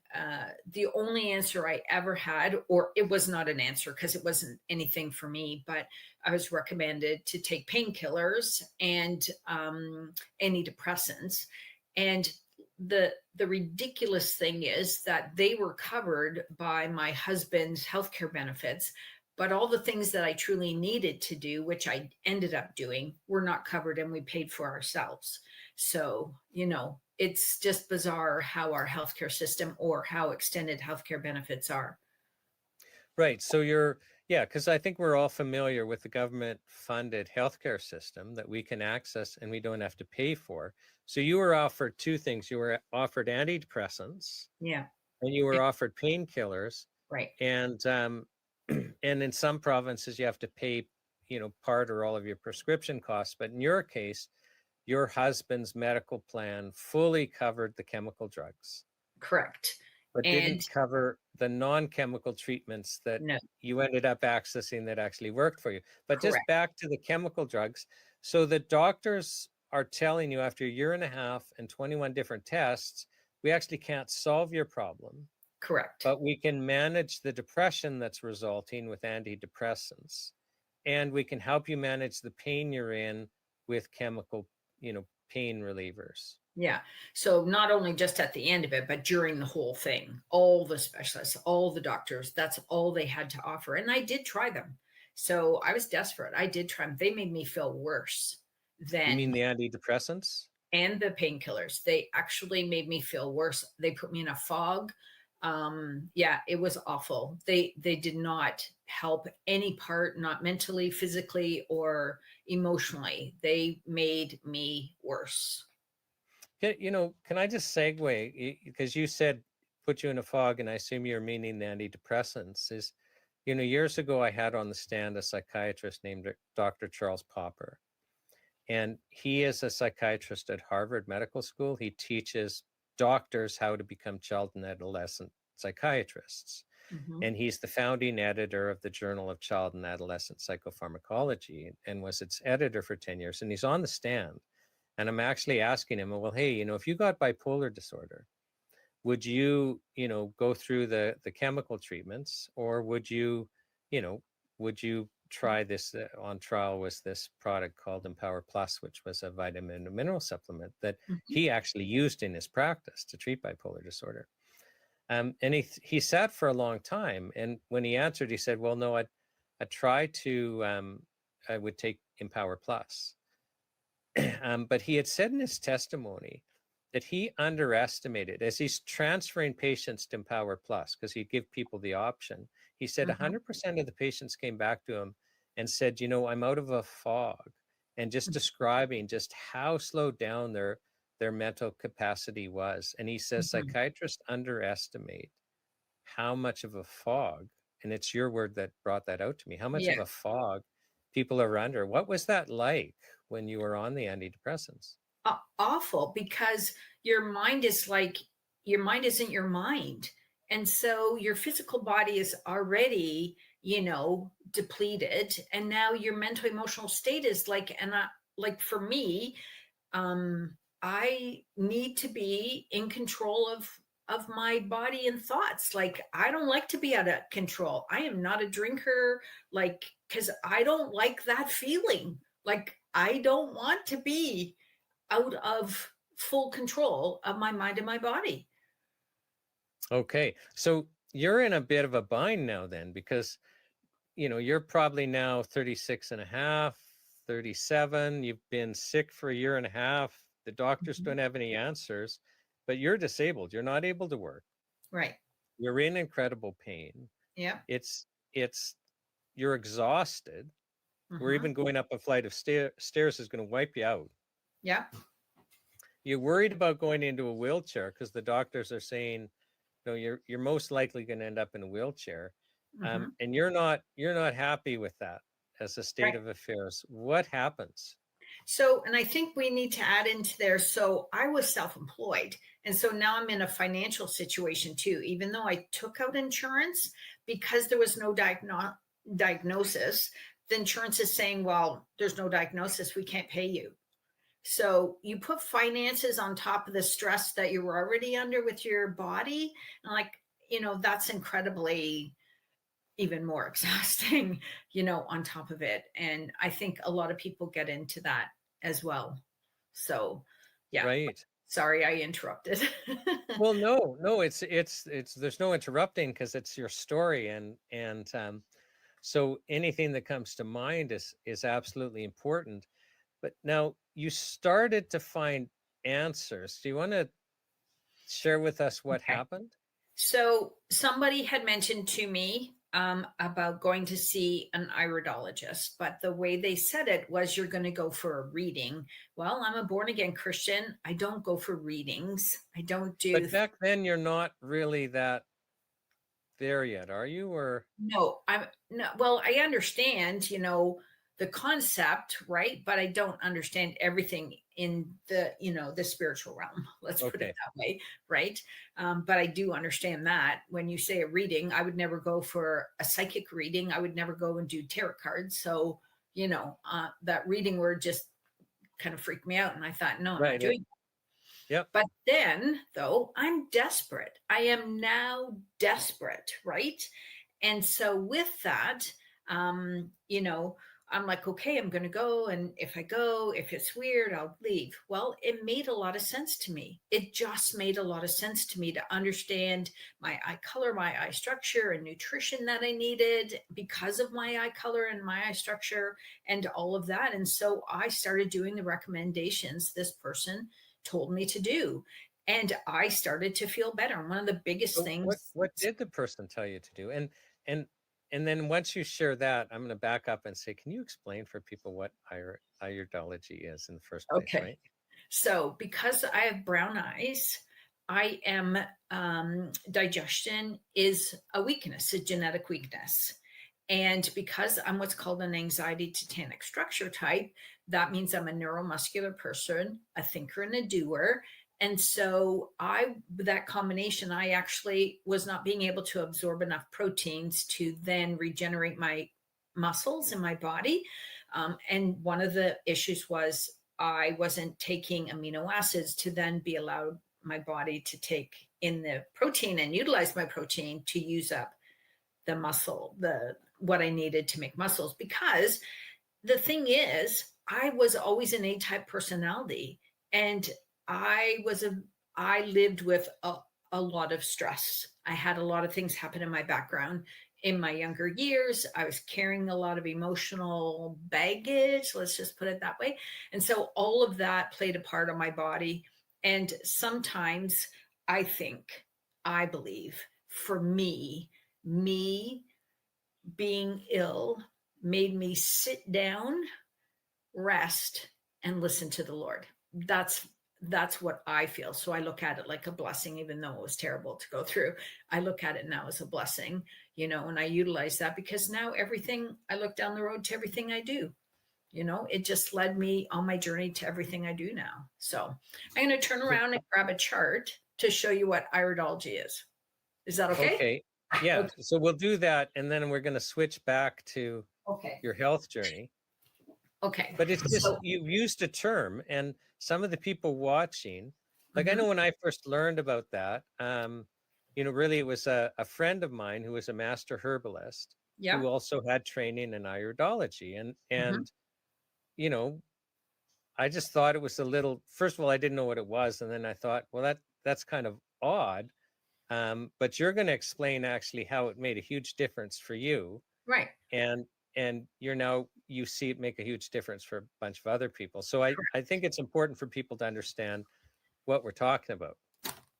the only answer I ever had, or it was not an answer because it wasn't anything for me, but I was recommended to take painkillers and antidepressants. And the ridiculous thing is that they were covered by my husband's healthcare benefits, but all the things that I truly needed to do, which I ended up doing, were not covered, and we paid for ourselves. So, it's just bizarre how our healthcare system, or how extended healthcare benefits are. Right. So yeah, because I think we're all familiar with the government funded healthcare system that we can access and we don't have to pay for. So you were offered two things. You were offered antidepressants Yeah. and you were offered painkillers. Right. And and in some provinces you have to pay, part or all of your prescription costs. But in your case, your husband's medical plan fully covered the chemical drugs, Correct. but And didn't cover the non-chemical treatments that no, you ended up accessing that actually worked for you. But just correct. back to the chemical drugs. So the doctors are telling you after a year and a half and 21 different tests, we actually can't solve your problem, Correct. but we can manage the depression that's resulting with antidepressants. And we can help you manage the pain you're in with chemical, pain relievers. Yeah. So not only just at the end of it, but during the whole thing, all the specialists, all the doctors, that's all they had to offer. And I did try them. So I was desperate. I did try them. They made me feel worse You than, mean the antidepressants? and the painkillers. They actually made me feel worse. They put me in a fog. Yeah, it was awful. They did not help any part, not mentally, physically, or emotionally. They made me worse. Can I just segue? Because you said put you in a fog, and I assume you're meaning the antidepressants. Years ago, I had on the stand a psychiatrist named Dr. Charles Popper. And he is a psychiatrist at Harvard Medical School. He teaches doctors how to become child and adolescent psychiatrists. Mhm. And he's the founding editor of the Journal of Child and Adolescent Psychopharmacology and was its editor for 10 years. And he's on the stand. And I'm actually asking him, well, hey, if you got bipolar disorder, would you, go through the chemical treatments, or would you, try this on trial was this product called Empower Plus, which was a vitamin and mineral supplement that Mhm. he actually used in his practice to treat bipolar disorder. And he sat for a long time. And when he answered, he said, well, no, I try to, I would take Empower Plus. But he had said in his testimony that he underestimated, as he's transferring patients to Empower Plus, because he'd give people the option. He said Mhm. 100% of the patients came back to him and said, I'm out of a fog, and just Mhm. describing just how slowed down their mental capacity was. And he says Mhm. psychiatrists underestimate how much of a fog, and it's your word that brought that out to me, how much Yeah. of a fog people are under. What was that like when you were on the antidepressants? Awful, because your mind isn't your mind. And so your physical body is already, depleted. And now your mental emotional state is like, like for me, I need to be in control of my body and thoughts. Like, I don't like to be out of control. I am not a drinker, like, because I don't like that feeling. Like, I don't want to be out of full control of my mind and my body. Okay. So you're in a bit of a bind now then, because, you're probably now 36 and a half, 37. You've been sick for a year and a half. The doctors don't have any answers, but you're disabled. You're not able to work. Right. You're in incredible pain. Yeah. It's you're exhausted. Or Mhm. even going up a flight of stairs is going to wipe you out. Yeah. You're worried about going into a wheelchair because the doctors are saying, no, you're most likely going to end up in a wheelchair, Mhm. and you're not happy with that as a state Right. of affairs. What happens? So, and I think we need to add into there. So, I was self employed. And so now I'm in a financial situation too. Even though I took out insurance, because there was no diagnosis, the insurance is saying, well, there's no diagnosis, we can't pay you. So, you put finances on top of the stress that you were already under with your body. And like, that's incredibly even more exhausting, on top of it. And I think a lot of people get into that as well. So, yeah, Right. sorry, I interrupted. Well, no, it's there's no interrupting because it's your story, and so anything that comes to mind is absolutely important. But now you started to find answers. Do you want to share with us what Okay. happened? So, somebody had mentioned to me about going to see an iridologist, but the way they said it was you're going to go for a reading. Well, I'm a born again Christian. I don't go for readings. I don't do. But back then, you're not really that there yet, are you? Or No, I'm no. Well, I understand, the concept, right? But I don't understand everything in the spiritual realm. Let's put it okay, that way, right? But I do understand that when you say a reading, I would never go for a psychic reading. I would never go and do tarot cards. So, that reading word just kind of freaked me out, and I thought, no, I'm not right. doing. Yep. But then, though, I'm desperate. I am now desperate, right? And so, with that, I'm like, okay, I'm going to go. And if I go, if it's weird, I'll leave. Well, it made a lot of sense to me. It just made a lot of sense to me to understand my eye color, my eye structure, and nutrition that I needed because of my eye color and my eye structure and all of that. And so, I started doing the recommendations this person told me to do. And I started to feel better. And one of the biggest So things. what did the person tell you to do? And and then once you share that, I'm going to back up and say, can you explain for people what iridology is in the first place, Okay. right? So, because I have brown eyes, I am digestion is a weakness, a genetic weakness. And because I'm what's called an anxiety tetanic structure type, that means I'm a neuromuscular person, a thinker and a doer. And so that combination, I actually was not being able to absorb enough proteins to then regenerate my muscles in my body. And one of the issues was I wasn't taking amino acids to then be allowed my body to take in the protein and utilize my protein to use up the muscle, what I needed to make muscles. Because the thing is, I was always an A-type personality, and I lived with a lot of stress. I had a lot of things happen in my background. In my younger years, I was carrying a lot of emotional baggage, let's just put it that way. And so all of that played a part on my body. And sometimes I believe for me being ill made me sit down, rest, and listen to the Lord. That's what I feel. So I look at it like a blessing, even though it was terrible to go through. I look at it now as a blessing, and I utilize that because now I look down the road to everything I do. It just led me on my journey to everything I do now. So I'm going to turn around and grab a chart to show you what iridology is. Is that okay? Okay. Yeah. Okay. So we'll do that, and then we're going to switch back to Okay. your health journey. Okay. But it's just So, you've used a term, and some of the people watching, like I know when I first learned about that, really it was a friend of mine who was a master herbalist yeah. who also had training in iridology, and you know, I just thought it was a little. First of all, I didn't know what it was, and then I thought, well, that's kind of odd. But you're going to explain actually how it made a huge difference for you, Right. and and you see it make a huge difference for a bunch of other people. So I think it's important for people to understand what we're talking about.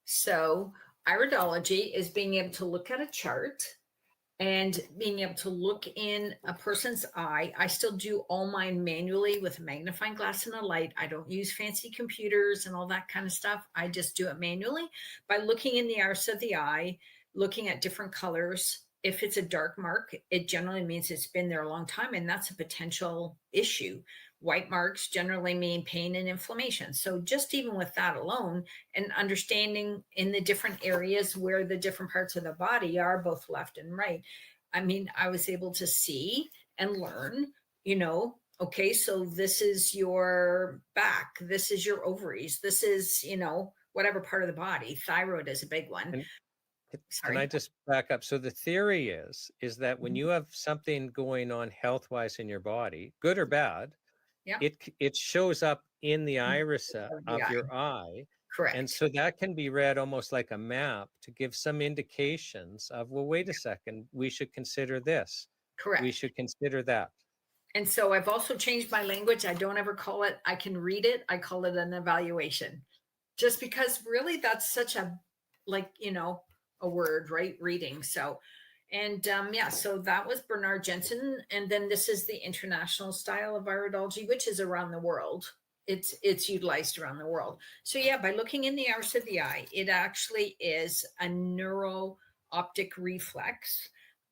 So iridology is being able to look at a chart and being able to look in a person's eye. I still do all mine manually with a magnifying glass and a light. I don't use fancy computers and all that kind of stuff. I just do it manually by looking in the iris of the eye, looking at different colors. If it's a dark mark, it generally means it's been there a long time, and that's a potential issue. White marks generally mean pain and inflammation. So just even with that alone, and understanding in the different areas where the different parts of the body are, both left and right, I mean, I was able to see and learn, okay, so this is your back, this is your ovaries, this is, whatever part of the body. Thyroid is a big one. And Sorry. can I just back up? So the theory is that when you have something going on health-wise in your body, good or bad, Yeah. it shows up in the iris of eye. your eye. Correct. And so that can be read almost like a map to give some indications of, well, wait a second, we should consider this. Correct. We should consider that. And so I've also changed my language. I don't ever call it, I can read it. I call it an evaluation. Just because really that's such a, a word, right? Reading. So, and so that was Bernard Jensen. And then this is the international style of iridology, which is around the world. It's utilized around the world. So yeah, by looking in the iris of the eye, it actually is a neuro-optic reflex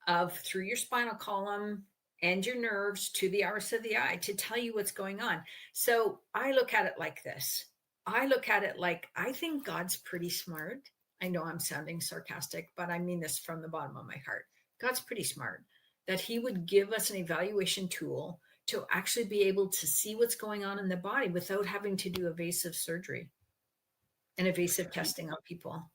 of through your spinal column and your nerves to the iris of the eye to tell you what's going on. So I look at it like this. I look at it like, I think God's pretty smart. I know I'm sounding sarcastic, but I mean this from the bottom of my heart. God's pretty smart that he would give us an evaluation tool to actually be able to see what's going on in the body without having to do evasive surgery and evasive testing on people.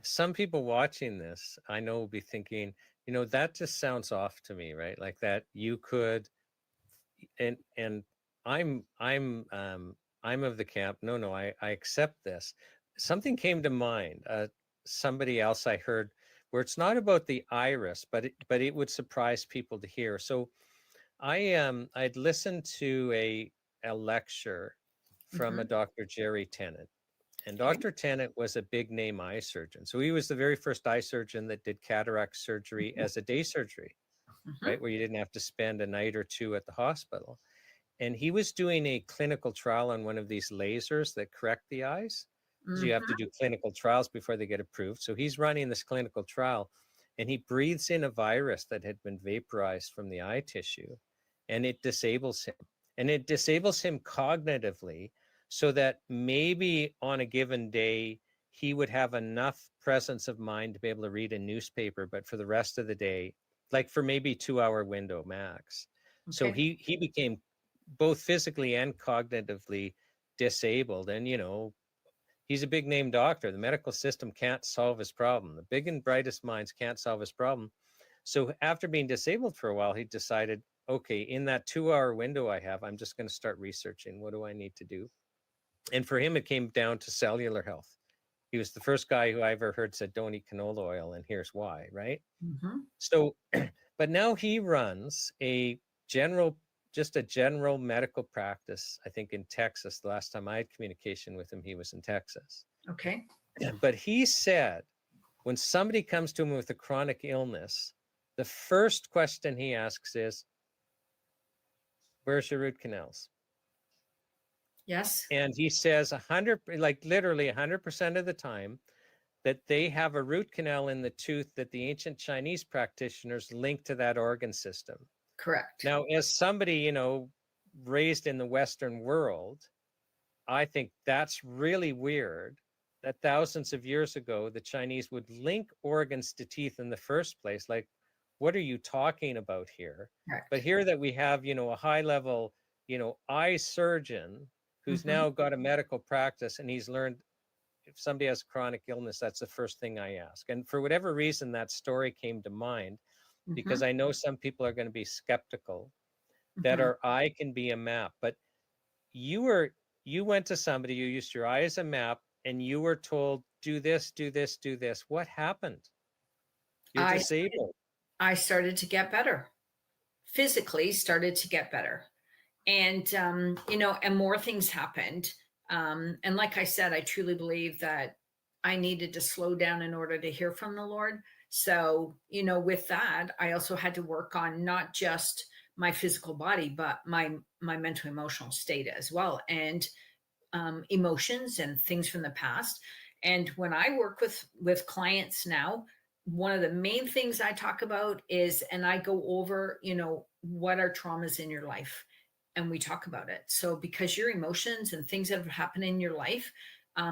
Some people watching this, I know, will be thinking, that just sounds off to me, right? Like that you could, and I'm of the camp. No, I accept this. Something came to mind. Somebody else I heard where it's not about the iris, but it would surprise people to hear. So I'd listened to a lecture from a Dr. Jerry Tennant. And Dr. Tennant was a big name eye surgeon. So he was the very first eye surgeon that did cataract surgery as a day surgery, right? Where you didn't have to spend a night or two at the hospital. And he was doing a clinical trial on one of these lasers that correct the eyes. So you have to do clinical trials before they get approved. So he's running this clinical trial, and he breathes in a virus that had been vaporized from the eye tissue, and it disables him. And it disables him cognitively, so that maybe on a given day, he would have enough presence of mind to be able to read a newspaper, but for the rest of the day, like for maybe 2-hour window max. Okay. So he became both physically and cognitively disabled. And, he's a big name doctor. The medical system can't solve his problem. The big and brightest minds can't solve his problem. So after being disabled for a while, he decided, okay, in that 2-hour window I have, I'm just going to start researching. What do I need to do? And for him, it came down to cellular health. He was the first guy who I ever heard said, don't eat canola oil, and here's why, right? So, but now he runs a general medical practice, I think in Texas. The last time I had communication with him, he was in Texas. Okay. But he said, when somebody comes to him with a chronic illness, the first question he asks is, where's your root canals? Yes. And he says literally 100% of the time that they have a root canal in the tooth that the ancient Chinese practitioners linked to that organ system. Correct. Now, as somebody, raised in the Western world, I think that's really weird that thousands of years ago, the Chinese would link organs to teeth in the first place. Like, what are you talking about here? Right. But here that we have, a high level, eye surgeon who's now got a medical practice, and he's learned if somebody has chronic illness, that's the first thing I ask. And for whatever reason, that story came to mind, because I know some people are going to be skeptical that our eye can be a map. But you went to somebody, you used your eye as a map, and you were told, do this, do this, do this. What happened? You're disabled. I started to get better. Physically started to get better. And, and more things happened. And like I said, I truly believe that I needed to slow down in order to hear from the Lord. So, with that, I also had to work on not just my physical body, but my mental emotional state as well. And emotions and things from the past. And when I work with clients now, one of the main things I talk about is, and I go over, what are traumas in your life, and we talk about it. So because your emotions and things that have happened in your life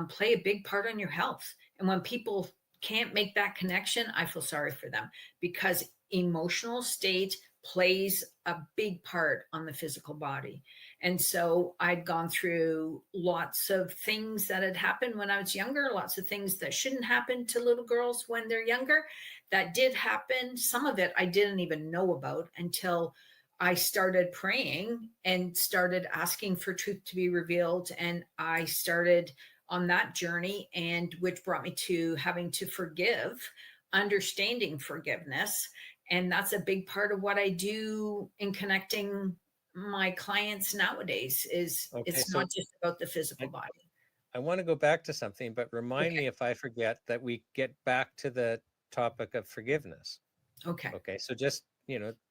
play a big part on your health, and when people can't make that connection, I feel sorry for them, because emotional state plays a big part on the physical body. And so I'd gone through lots of things that had happened when I was younger, lots of things that shouldn't happen to little girls when they're younger. That did happen. Some of it I didn't even know about until I started praying and started asking for truth to be revealed. And I started on that journey, and which brought me to having to forgive, understanding forgiveness. And that's a big part of what I do in connecting my clients nowadays. Is Okay, it's so not just about the physical body. I want to go back to something, but remind Okay. me if I forget that we get back to the topic of forgiveness. Okay. Okay, so just,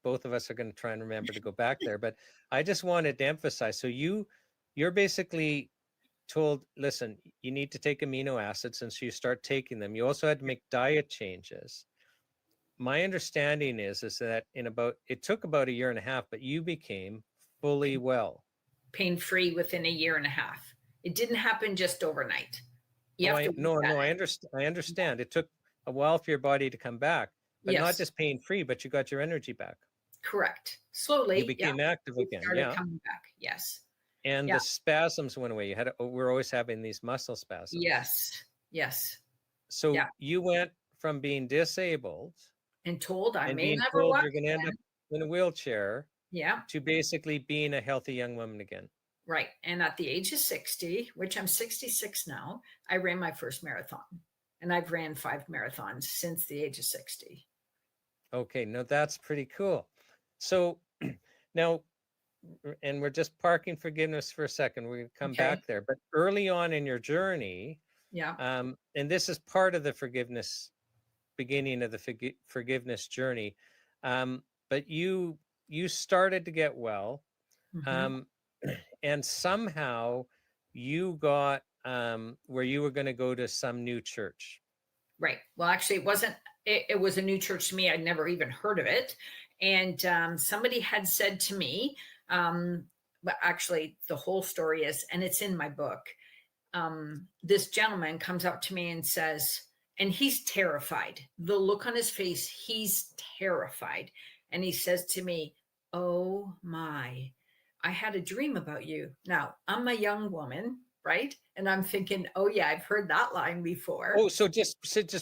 both of us are going to try and remember to go back there, but I just wanted to emphasize. So you're basically told, listen, you need to take amino acids, and so you start taking them. You also had to make diet changes. My understanding is that it took about 1.5 years, but you became fully well. Pain-free within 1.5 years. It didn't happen just overnight. You have to I understand. It took a while for your body to come back, but not Yes, just pain free, but you got your energy back. correct. You Slowly, yeah, became active it again. started Yeah. coming back. Yes, And yeah, the spasms went away. We're always having these muscle spasms. yes, So yeah. you went from being disabled And told I and may being never told walk you're going to end up again. in a wheelchair Yeah, to basically being a healthy young woman again. right. And at the age of 60, which I'm 66 now, I ran my first marathon. And I've ran 5 marathons since the age of 60. Okay, no, that's pretty cool. So now, and we're just parking forgiveness for a second. We're going to come Okay. back there. But early on in your journey, Yeah. and this is part of the beginning of the forgiveness journey. But you started to get well, Hmm. um, and somehow you got where you were going to go to some new church. Right. Well, actually, it wasn't. It was a new church to me. I'd never even heard of it. And somebody had said to me, but actually, the whole story is, and it's in my book. This gentleman comes up to me and says, and he's terrified. The look on his face, he's terrified. And he says to me, "Oh my, I had a dream about you." Now, I'm a young woman, right? And I'm thinking, oh, yeah, I've heard that line before. Oh, so just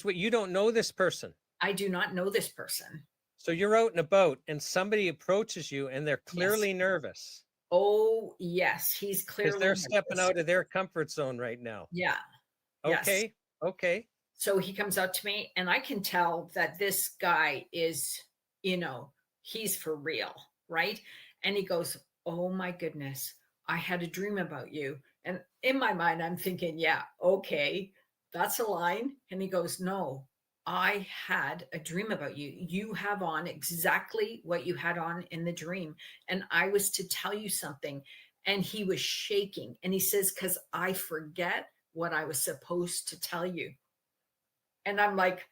what, you don't know this person. I do not know this person. So you're out and about and somebody approaches you and they're clearly Yes. nervous Oh, yes. He's because clearly they're stepping nervous. out of their comfort zone right now. Yeah. Yes. Okay. Okay. So he comes up to me, and I can tell that this guy is, he's for real, right? And he goes, "Oh my goodness, I had a dream about you." And in my mind, I'm thinking, yeah, okay, that's a line. And he goes, "No, I had a dream about you. You have on exactly what you had on in the dream. And I was to tell you something." And he was shaking. And he says, "Because I forget what I was supposed to tell you." And I'm like,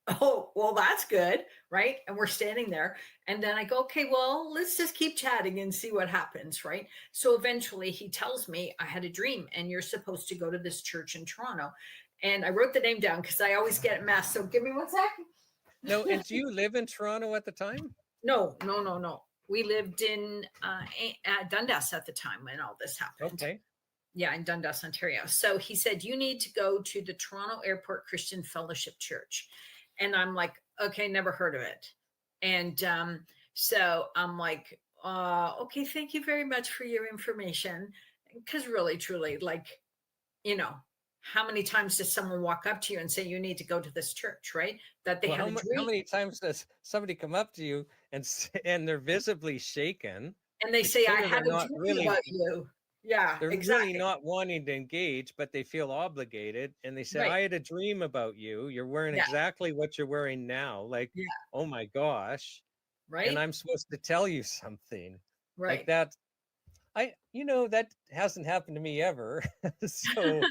"Oh, well, that's good." Right. And we're standing there. And then I go, "Okay, well, let's just keep chatting and see what happens." Right. So eventually he tells me, "I had a dream and you're supposed to go to this church in Toronto." And I wrote the name down because I always get it messed. So give me 1 second. No, and do you live in Toronto at the time? No. We lived in Dundas at the time when all this happened. Okay. Yeah, in Dundas, Ontario. So he said, "You need to go to the Toronto Airport Christian Fellowship Church." And I'm like, "Okay, never heard of it." And so I'm like, "Okay, thank you very much for your information." Because really, truly, like, you know, how many times does someone walk up to you and say, you need to go to this church, right? That they Well, had a how dream. many times does somebody come up to you and they're visibly shaken? And they It's say, I clear had they're a not dream really about you. Yeah, they're really exactly. not wanting to engage, but they feel obligated. And they say, Right. I had a dream about you. You're wearing Yeah. exactly what you're wearing now. Like, Yeah. oh my gosh. And Right. I'm supposed to tell you something like Right. that. That hasn't happened to me ever. So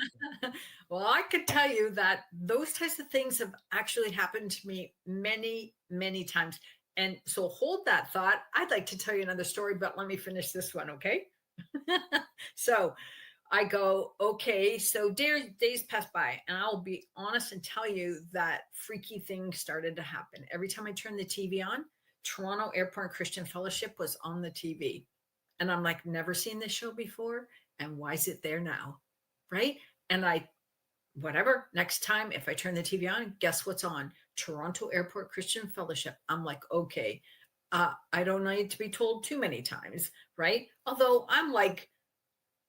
Well, I could tell you that those types of things have actually happened to me many, many times. And so hold that thought. I'd like to tell you another story, but let me finish this one, okay? So I go, okay, so days pass by, and I'll be honest and tell you that freaky things started to happen. Every time I turned the TV on, Toronto Airport Christian Fellowship was on the TV. And I'm like, never seen this show before. And why is it there now? Right. And whatever, next time, if I turn the TV on, guess what's on? Toronto Airport Christian Fellowship. I'm like, okay, I don't need to be told too many times. Right. Although I'm like,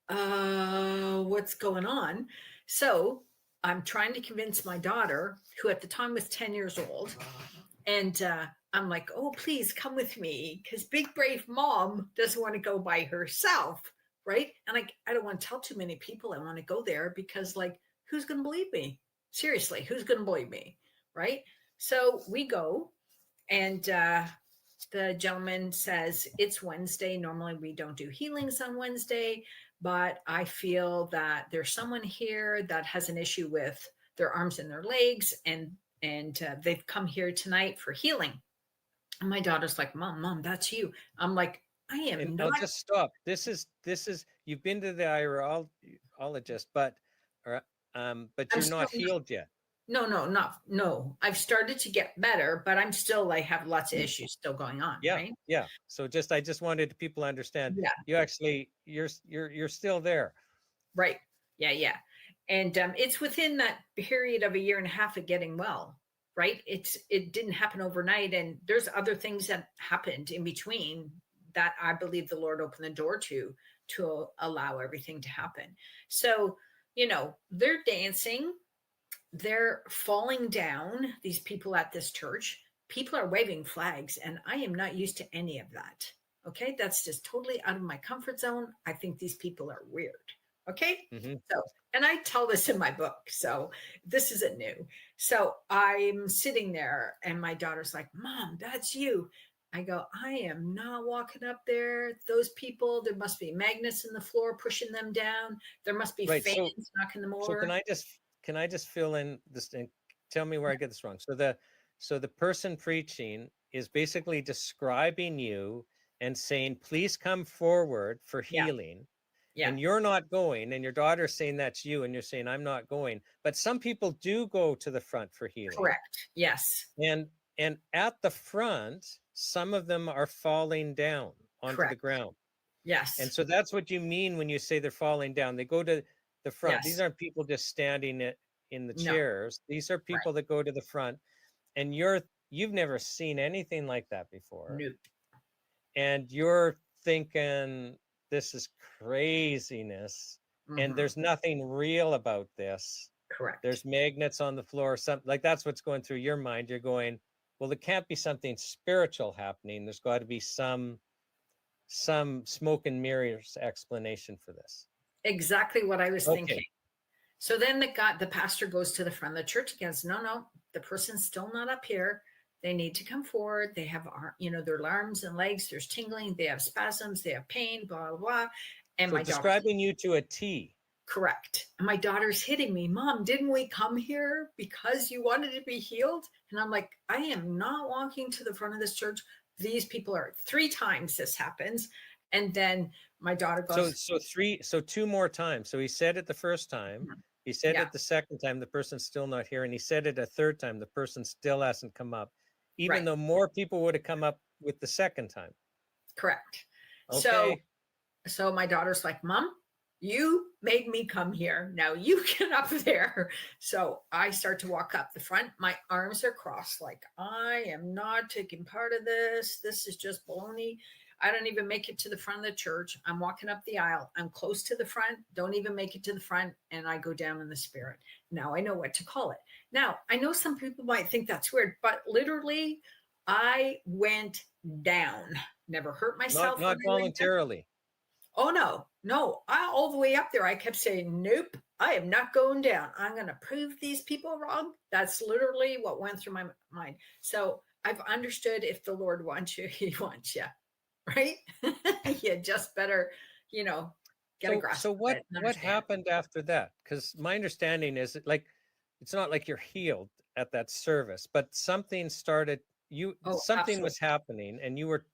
what's going on? So I'm trying to convince my daughter, who at the time was 10 years old, and I'm like, oh, please come with me, because big brave mom doesn't want to go by herself, right? And I don't want to tell too many people I want to go there, because like, who's going to believe me? Seriously, who's going to believe me, right? So we go, and the gentleman says, it's Wednesday. Normally we don't do healings on Wednesday, but I feel that there's someone here that has an issue with their arms and their legs, and they've come here tonight for healing. And my daughter's like, mom, that's you. I'm like, I am and not. I'll just stop. This is you've been to the urologist, but I'm you're still not healed yet. no. I've started to get better, but I'm still like have lots of issues still going on, Yeah, right? yeah. So I just wanted people to understand Yeah. you actually you're still there. Right. Yeah. And it's within that period of a year and a half of getting well, right? It didn't happen overnight, and there's other things that happened in between that I believe the Lord opened the door to allow everything to happen. So, they're dancing, they're falling down, these people at this church. People are waving flags, and I am not used to any of that. Okay, that's just totally out of my comfort zone. I think these people are weird. Okay. Mhm. So, and I tell this in my book, so this isn't new. So I'm sitting there, and my daughter's like, Mom, that's you. I go, I am not walking up there. Those people, there must be magnets in the floor pushing them down. There must be Right. fans knocking them So over. can I just fill in this and tell me where I get this wrong? So the person preaching is basically describing you and saying, please come forward for Yeah. healing. Yeah. And you're not going, and your daughter's saying that's you, and you're saying I'm not going. But some people do go to the front for healing. Correct. Yes. And at the front, some of them are falling down onto the Correct. ground. Yes. And so that's what you mean when you say they're falling down. They go to the front. These Yes. aren't people just standing in the No. chairs. These are people that go to the front. And you've never seen anything like that before. Nope. And you're thinking this is craziness. And Mhm. there's nothing real about this. Correct. There's magnets on the floor, something like that's what's going through your mind. You're going, well, there can't be something spiritual happening. There's got to be some smoke and mirrors explanation for this. Exactly what I was Okay. thinking. So then the pastor goes to the front of the church again. No, the person's still not up here. They need to come forward. They have, their arms and legs. There's tingling. They have spasms. They have pain. Blah blah blah. And So my daughter, describing you to a T. correct. And my daughter's hitting me. Mom, didn't we come here because you wanted to be healed? And I'm like, I am not walking to the front of this church. These people are 3 times this happens. And then my daughter goes, so 2 more times. So he said it the first time. He said it the second time, the person's still not here. And he said it a third time, the person still hasn't come up, even though more people would have come up with the second time. Correct. Okay. So my daughter's like, Mom, you made me come here. Now you get up there. So I start to walk up the front. My arms are crossed, like I am not taking part of this. This is just baloney. I don't even make it to the front of the church. I'm walking up the aisle. I'm close to the front, don't even make it to the front, and I go down in the spirit. Now I know what to call it. Now, I know some people might think that's weird, but literally, I went down. Never hurt myself. Not voluntarily. Oh, no. All the way up there, I kept saying, nope, I am not going down. I'm going to prove these people wrong. That's literally what went through my mind. So I've understood if the Lord wants you, he wants you, right? You just better, get a grasp. So what happened after that? Because my understanding is that, like, it's not like you're healed at that service, but something started, something absolutely. was happening and you were,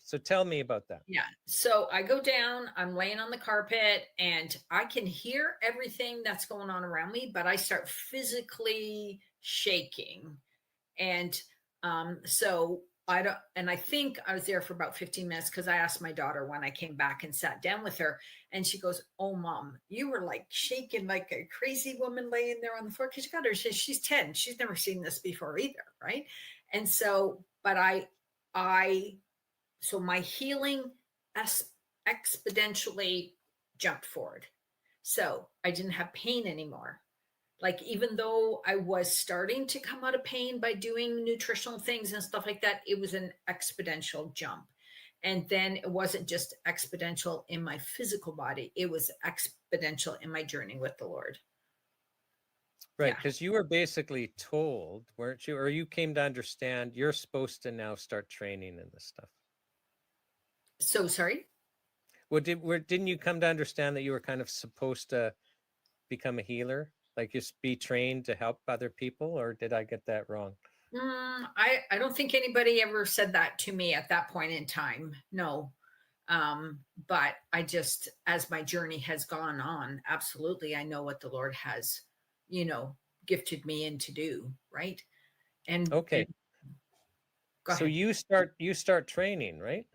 so tell me about that. Yeah. So I go down, I'm laying on the carpet and I can hear everything that's going on around me, but I start physically shaking. And so I think I was there for about 15 minutes because I asked my daughter when I came back and sat down with her, and she goes, "Oh, Mom, you were like shaking like a crazy woman laying there on the floor." Because you got her, she's 10. She's never seen this before either, right? And so, but so my healing exponentially jumped forward. So I didn't have pain anymore. Like, even though I was starting to come out of pain by doing nutritional things and stuff like that, it was an exponential jump. And then it wasn't just exponential in my physical body, it was exponential in my journey with the Lord. Right, because you were basically told, weren't you, or you came to understand you're supposed to now start training in this stuff. So sorry? Well, didn't you come to understand that you were kind of supposed to become a healer? Like, just be trained to help other people, or did I get that wrong? I don't think anybody ever said that to me at that point in time. No. But I just, as my journey has gone on, absolutely, I know what the Lord has, gifted me in to do, right? And okay. And, so you start training, right?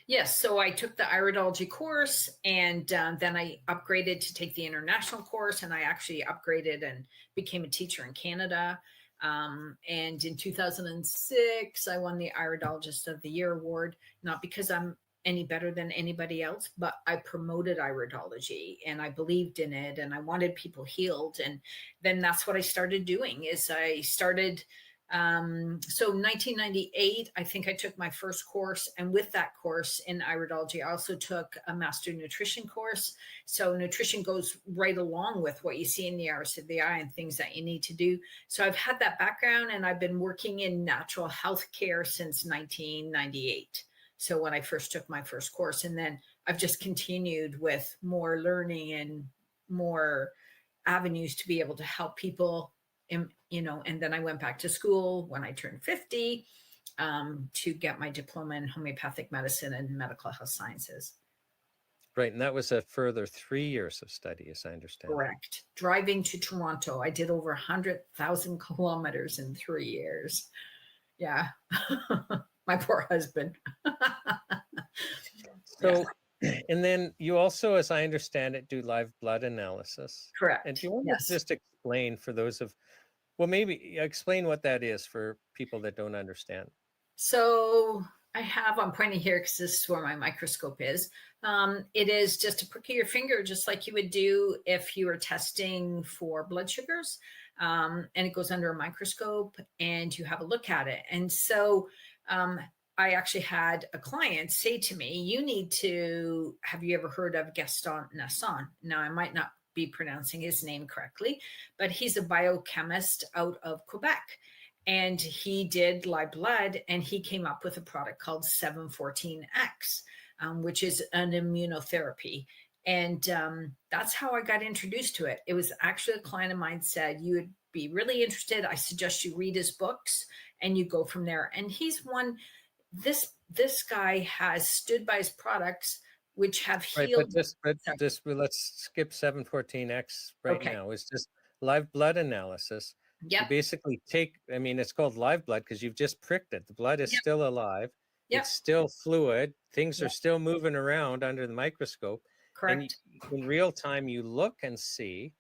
Yes. So I took the iridology course, and then I upgraded to take the international course, and I actually upgraded and became a teacher in Canada. And in 2006, I won the Iridologist of the Year award, not because I'm any better than anybody else, but I promoted iridology and I believed in it and I wanted people healed. And then that's what I started doing is I started so 1998, I think I took my first course. And with that course in iridology, I also took a master nutrition course. So nutrition goes right along with what you see in the iris of the eye and things that you need to do. So I've had that background and I've been working in natural health care since 1998. So when I first took my first course, and then I've just continued with more learning and more avenues to be able to help people. And then I went back to school when I turned 50 to get my diploma in homeopathic medicine and medical health sciences. Right. And that was a further 3 years of study, as I understand. Correct. Driving to Toronto, I did over 100,000 kilometers in 3 years. Yeah. My poor husband. So, and then you also, as I understand it, do live blood analysis. Correct. And do you want to just explain for those maybe explain what that is for people that don't understand? So I'm pointing here because this is where my microscope is. It is just a prick of your finger, just like you would do if you were testing for blood sugars. And it goes under a microscope and you have a look at it. And so I actually had a client say to me, have you ever heard of Gaston Nasson? Now, I might not be pronouncing his name correctly, but he's a biochemist out of Quebec. And he did live blood and he came up with a product called 714X, which is an immunotherapy. And that's how I got introduced to it. It was actually a client of mine said, you would be really interested. I suggest you read his books and you go from there. And he's this guy has stood by his products, which have healed. Right, but let's skip 714X now. It's just live blood analysis. Yep. You basically it's called live blood because you've just pricked it. The blood is still alive. Yep. It's still fluid. Things are still moving around under the microscope. Correct. And in real time, you look and see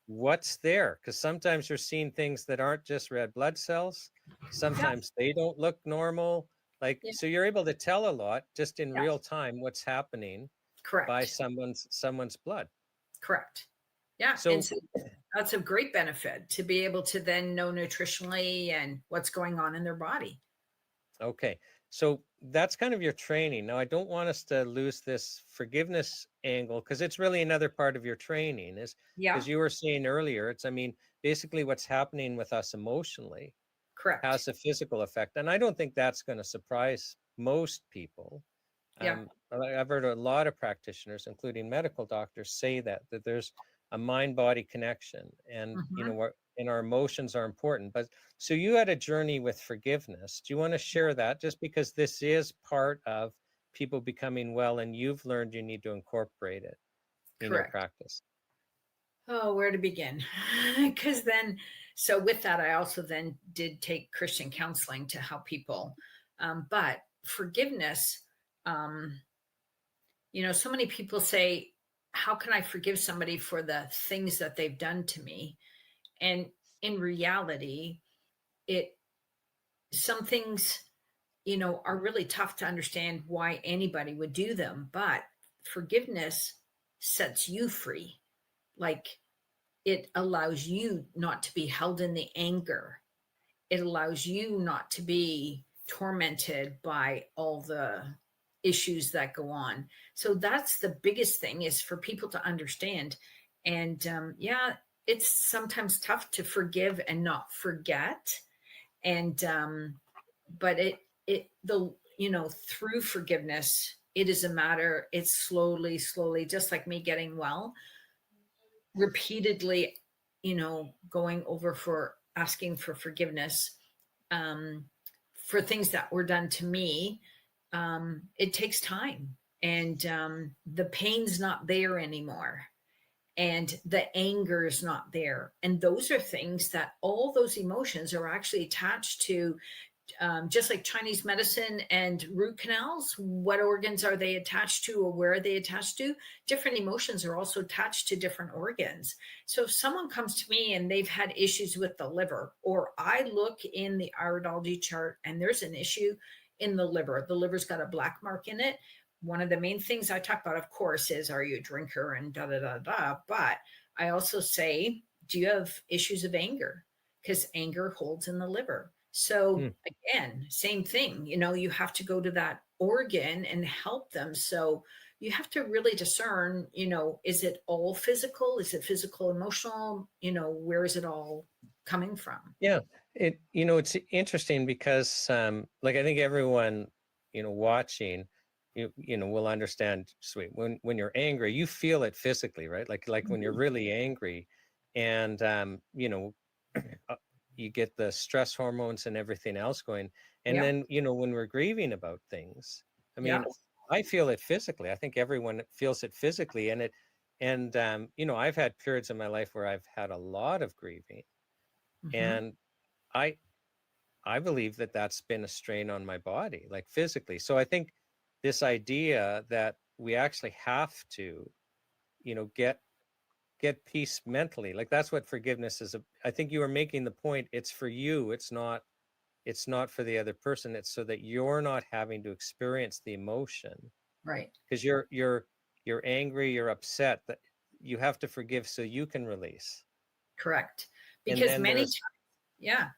what's there. Because sometimes you're seeing things that aren't just red blood cells. Sometimes they don't look normal. Like, Yeah. so you're able to tell a lot just in Yes. real time what's happening Correct. by someone's blood. Correct. Yeah. So, And so that's a great benefit to be able to then know nutritionally and what's going on in their body. okay. So that's kind of your training. Now, I don't want us to lose this forgiveness angle, because it's really another part of your training, is Yeah. because you were saying earlier, it's, I mean, basically what's happening with us emotionally Correct. has a physical effect. And I don't think that's going to surprise most people. Yeah. I've heard a lot of practitioners, including medical doctors, say that there's a mind-body connection, and and our emotions are important. But so you had a journey with forgiveness. Do you want to share that? Just because this is part of people becoming well, and you've learned you need to incorporate it in your Correct. practice. Oh, where to begin? Because then, so with that, I also then did take Christian counseling to help people. But forgiveness, so many people say, how can I forgive somebody for the things that they've done to me? And in reality, some things, are really tough to understand why anybody would do them, but forgiveness sets you free. Like, it allows you not to be held in the anger. It allows you not to be tormented by all the issues that go on. So that's the biggest thing, is for people to understand. And it's sometimes tough to forgive and not forget. And but through forgiveness, it is a matter, it's slowly, just like me getting well, repeatedly, going over for asking for forgiveness for things that were done to me. It takes time, and the pain's not there anymore, and the anger is not there. And those are things that all those emotions are actually attached to. Just like Chinese medicine and root canals, what organs are they attached to, or where are they attached to? Different emotions are also attached to different organs. So if someone comes to me and they've had issues with the liver, or I look in the iridology chart and there's an issue in the liver's got a black mark in it. One of the main things I talk about, of course, is, are you a drinker, and da da da da. But I also say, do you have issues of anger? Because anger holds in the liver. So again, same thing, you have to go to that organ and help them. So you have to really discern, is it all physical? Is it physical, emotional? Where is it all coming from? Yeah, it's interesting because, like, I think everyone, watching, will understand. Sweet, when you're angry, you feel it physically, right? Like when you're really angry, and you get the stress hormones and everything else going. And then, when we're grieving about things, I mean, I feel it physically. I think everyone feels it physically. And I've had periods in my life where I've had a lot of grieving. And I believe that that's been a strain on my body, like physically. So I think this idea that we actually have to, get peace mentally, like that's what forgiveness is. I think you were making the point, it's for you, it's not for the other person. It's so that you're not having to experience the emotion, Right? Because you're angry, you're upset, that you have to forgive so you can release. Correct. And Because then many times,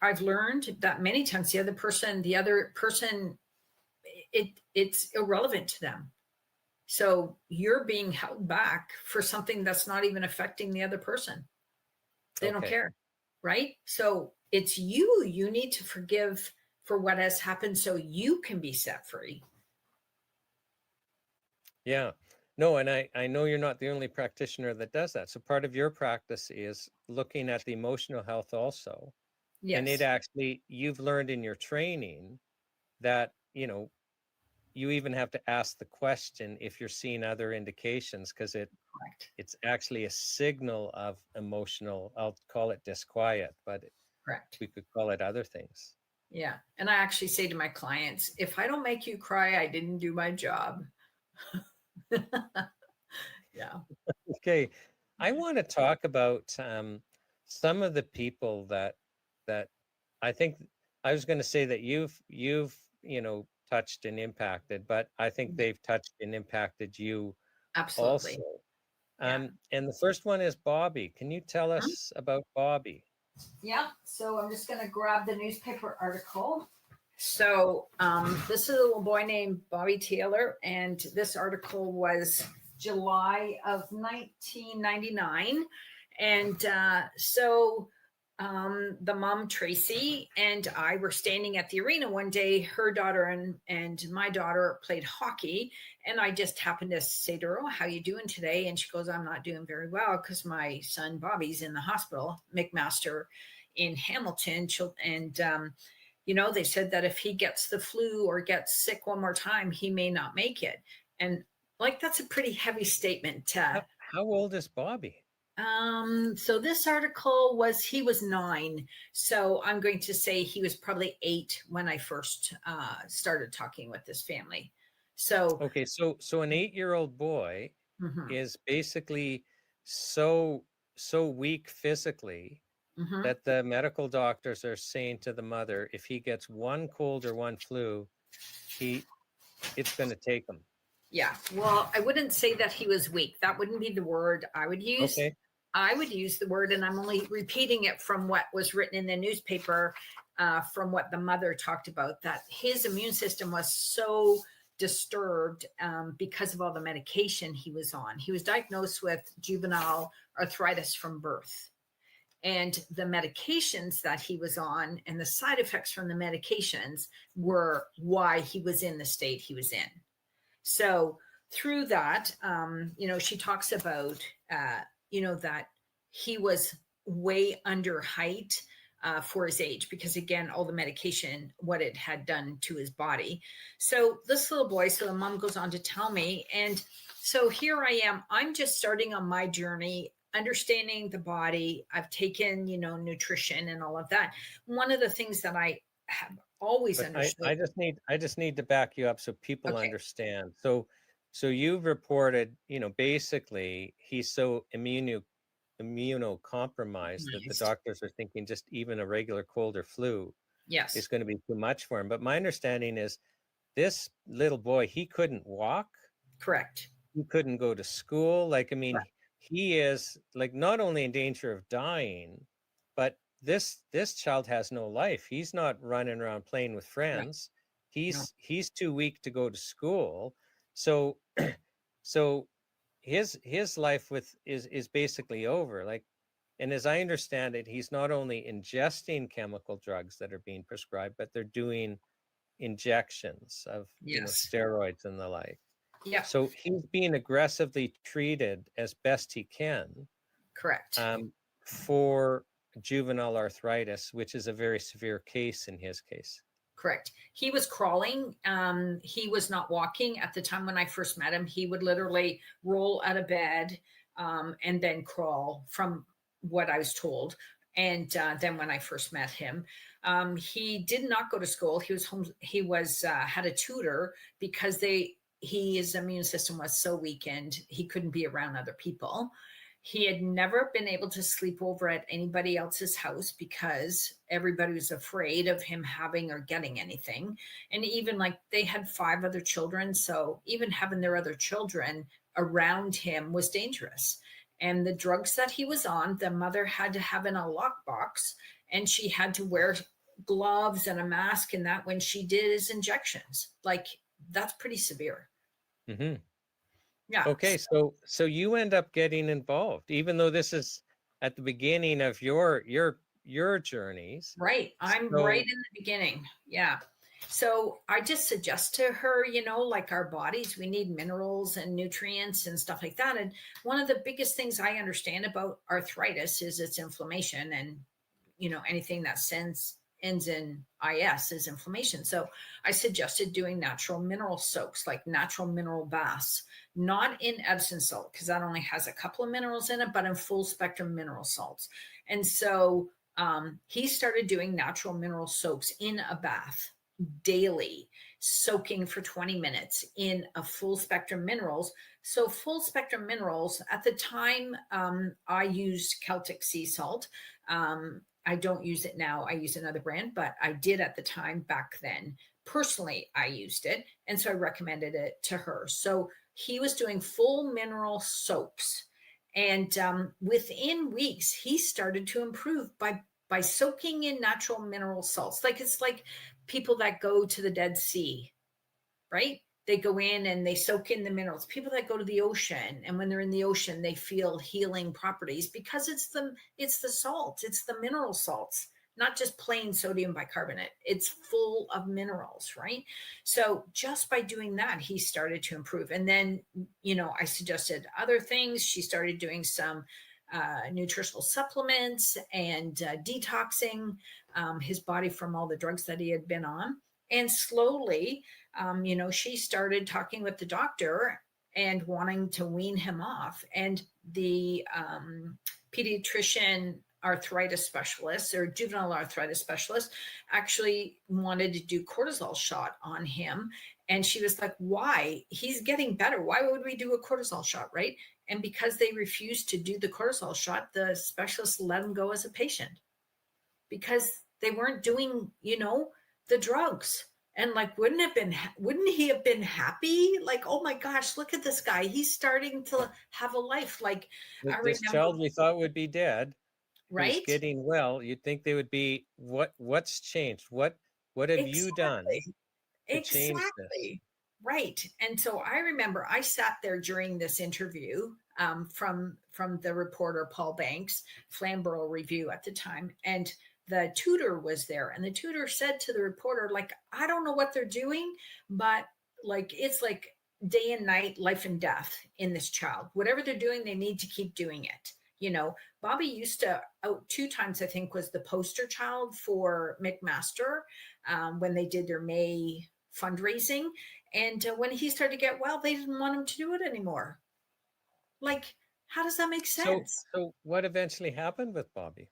I've learned that many times the other person, it's irrelevant to them. So you're being held back for something that's not even affecting the other person. They don't care, right? So it's you need to forgive for what has happened so you can be set free. Yeah. No, and I know you're not the only practitioner that does that. So part of your practice is looking at the emotional health also. Yes. And it actually, you've learned in your training that, you even have to ask the question if you're seeing other indications, because it's actually a signal of emotional, I'll call it disquiet, but we could call it other things. Yeah. And I actually say to my clients, if I don't make you cry, I didn't do my job. Yeah. Okay. I want to talk about some of the people that I think, I was going to say that you've touched and impacted, but I think they've touched and impacted you Absolutely. also. Yeah. And the first one is Bobby. Can you tell us about Bobby? Yeah. So I'm just going to grab the newspaper article. So this is a little boy named Bobby Taylor, and this article was July of 1999. And the mom, Tracy, and I were standing at the arena one day. Her daughter and my daughter played hockey, and I just happened to say to her, "Oh, how you doing today?" And she goes, "I'm not doing very well because my son Bobby's in the hospital, McMaster, in Hamilton." And they said that if he gets the flu or gets sick one more time, he may not make it. And like, that's a pretty heavy statement. How old is Bobby? So this article he was 9. So I'm going to say he was probably 8 when I first started talking with this family. So okay, so an 8-year-old boy mhm, is basically so weak physically mhm. that the medical doctors are saying to the mother, if he gets one cold or one flu, it's going to take him. Yeah. Well, I wouldn't say that he was weak. That wouldn't be the word I would use. Okay. I would use the word, and I'm only repeating it from what was written in the newspaper, from what the mother talked about, that his immune system was so disturbed because of all the medication he was on. He was diagnosed with juvenile arthritis from birth. And the medications that he was on and the side effects from the medications were why he was in the state he was in. So through that, she talks about, that he was way under height for his age, because again, all the medication, what it had done to his body. So this little boy, so the mom goes on to tell me, and so here I am, I'm just starting on my journey, understanding the body. I've taken, nutrition and all of that. One of the things that I have always But understood. I just need to back you up so people Okay. understand. So you've reported, basically he's so immunocompromised that the doctors are thinking just even a regular cold or flu Yes. is going to be too much for him. But my understanding is this little boy, he couldn't walk. Correct. He couldn't go to school. Like, I mean, Correct. he is like not only in danger of dying, but this child has no life. He's not running around playing with friends. No. He's too weak to go to school. So so his life is basically over. Like, and as I understand it, he's not only ingesting chemical drugs that are being prescribed, but they're doing injections of Yes. steroids and the like. Yeah. So he's being aggressively treated as best he can Correct. for juvenile arthritis, which is a very severe case in his case. Correct. He was crawling. He was not walking at the time when I first met him. He would literally roll out of bed and then crawl, from what I was told. And then when I first met him, he did not go to school. He was home. He was had a tutor because his immune system was so weakened he couldn't be around other people. He had never been able to sleep over at anybody else's house because everybody was afraid of him having or getting anything. And even like they had 5 other children. So even having their other children around him was dangerous. And the drugs that he was on, the mother had to have in a lockbox, and she had to wear gloves and a mask and that when she did his injections. Like, that's pretty severe. Mm-hmm. Yeah. Okay, so you end up getting involved, even though this is at the beginning of your journeys. Right. I'm right in the beginning. Yeah. So I just suggest to her, like our bodies, we need minerals and nutrients and stuff like that. And one of the biggest things I understand about arthritis is its inflammation, and anything that ends in IS is inflammation. So I suggested doing natural mineral soaks, like natural mineral baths, not in Epsom salt, because that only has a couple of minerals in it, but in full spectrum mineral salts. And so he started doing natural mineral soaks in a bath daily, soaking for 20 minutes in a full spectrum minerals. So full spectrum minerals, at the time, I used Celtic sea salt. I don't use it now. I use another brand, but I did at the time back then. Personally, I used it. And so I recommended it to her. So he was doing full mineral soaps. And within weeks, he started to improve by soaking in natural mineral salts. Like it's like people that go to the Dead Sea, right? They go in and they soak in the minerals. People that go to the ocean, and when they're in the ocean, they feel healing properties because it's the salts, it's the mineral salts, not just plain sodium bicarbonate. It's full of minerals, right? So just by doing that, he started to improve. And then, I suggested other things. She started doing some nutritional supplements and detoxing his body from all the drugs that he had been on. And slowly, she started talking with the doctor and wanting to wean him off. And the pediatrician arthritis specialist or juvenile arthritis specialist actually wanted to do cortisol shot on him. And she was like, why? He's getting better. Why would we do a cortisol shot, right? And because they refused to do the cortisol shot, the specialist let him go as a patient because they weren't doing, the drugs. And like, wouldn't he have been happy? Like, oh my gosh, look at this guy. He's starting to have a life. Like, This child we thought would be dead, who's right? getting well, you'd think they would be, what's changed? What have you done to change this? Exactly. Right. And so I remember I sat there during this interview from the reporter, Paul Banks, Flamborough Review at the time. And the tutor was there. And the tutor said to the reporter, like, I don't know what they're doing, but like, it's like day and night, life and death in this child. Whatever they're doing, they need to keep doing it. Bobby used to out 2 times, I think, was the poster child for McMaster when they did their May fundraising. And when he started to get well, they didn't want him to do it anymore. Like, how does that make sense? So what eventually happened with Bobby?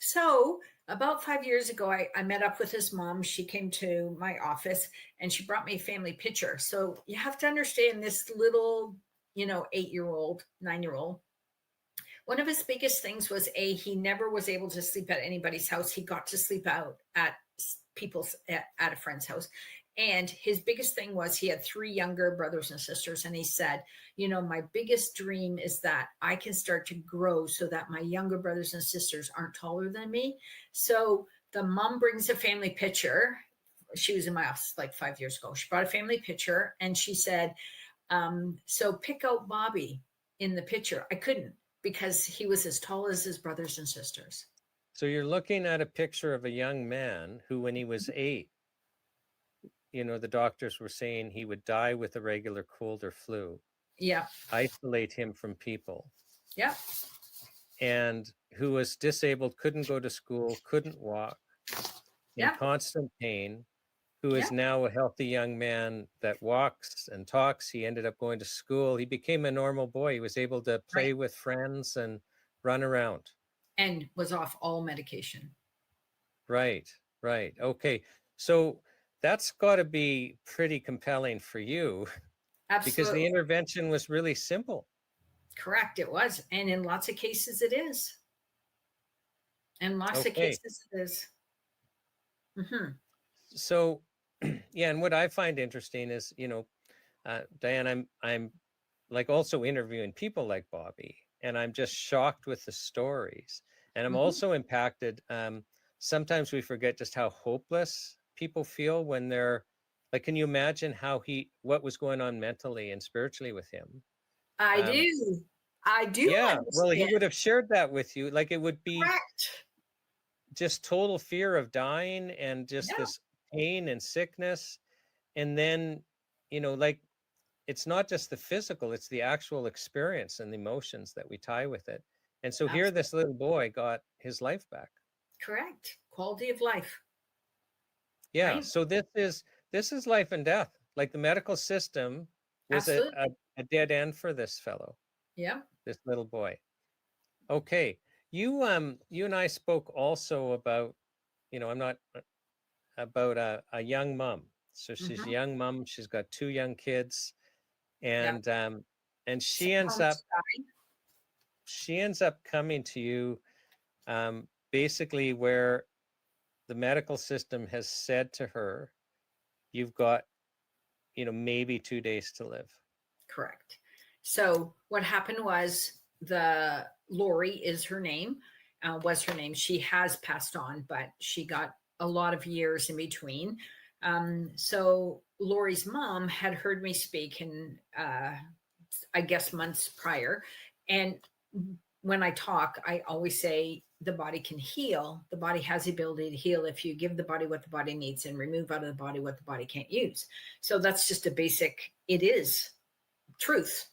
So about 5 years ago, I met up with his mom. She came to my office and she brought me a family picture. So you have to understand this little, 8-year-old, 9-year-old. One of his biggest things was he never was able to sleep at anybody's house. He got to sleep out at at a friend's house. And his biggest thing was he had 3 younger brothers and sisters. And he said, my biggest dream is that I can start to grow so that my younger brothers and sisters aren't taller than me. So the mom brings a family picture. She was in my office like 5 years ago. She brought a family picture and she said, so pick out Bobby in the picture. I couldn't because he was as tall as his brothers and sisters. So you're looking at a picture of a young man who, when he was 8, the doctors were saying he would die with a regular cold or flu. Yeah. Isolate him from people. Yeah. And who was disabled, couldn't go to school, couldn't walk, in constant pain, who is now a healthy young man that walks and talks. He ended up going to school. He became a normal boy. He was able to play with friends and run around. And was off all medication. Right. Okay. So that's got to be pretty compelling for you. Absolutely. Because the intervention was really simple. Correct. It was. And in lots of cases, it is. In lots of cases, it is. Mm-hmm. So, and what I find interesting is, Diane, I'm like also interviewing people like Bobby, and I'm just shocked with the stories. And I'm also impacted. Sometimes we forget just how hopeless people feel when they're like, can you imagine what was going on mentally and spiritually with him? I do. Yeah. Understand. Well, he would have shared that with you. Like it would be correct. Just total fear of dying and just this pain and sickness. And then, like, it's not just the physical, it's the actual experience and the emotions that we tie with it. And so here this little boy got his life back. Correct. Quality of life. Yeah. Right? So this is life and death. Like the medical system was a dead end for this fellow. Yeah. This little boy. Okay. You and I spoke also about, I'm not about a young mom. So she's a young mom. She's got 2 young kids, and she ends up coming to you basically where the medical system has said to her, you've got, maybe 2 days to live. Correct. So what happened was Lori is her name, was her name. She has passed on, but she got a lot of years in between. So Lori's mom had heard me speak in, I guess, months prior. And when I talk, I always say the body can heal. The body has the ability to heal if you give the body what the body needs and remove out of the body what the body can't use. So that's just a basic, it is truth.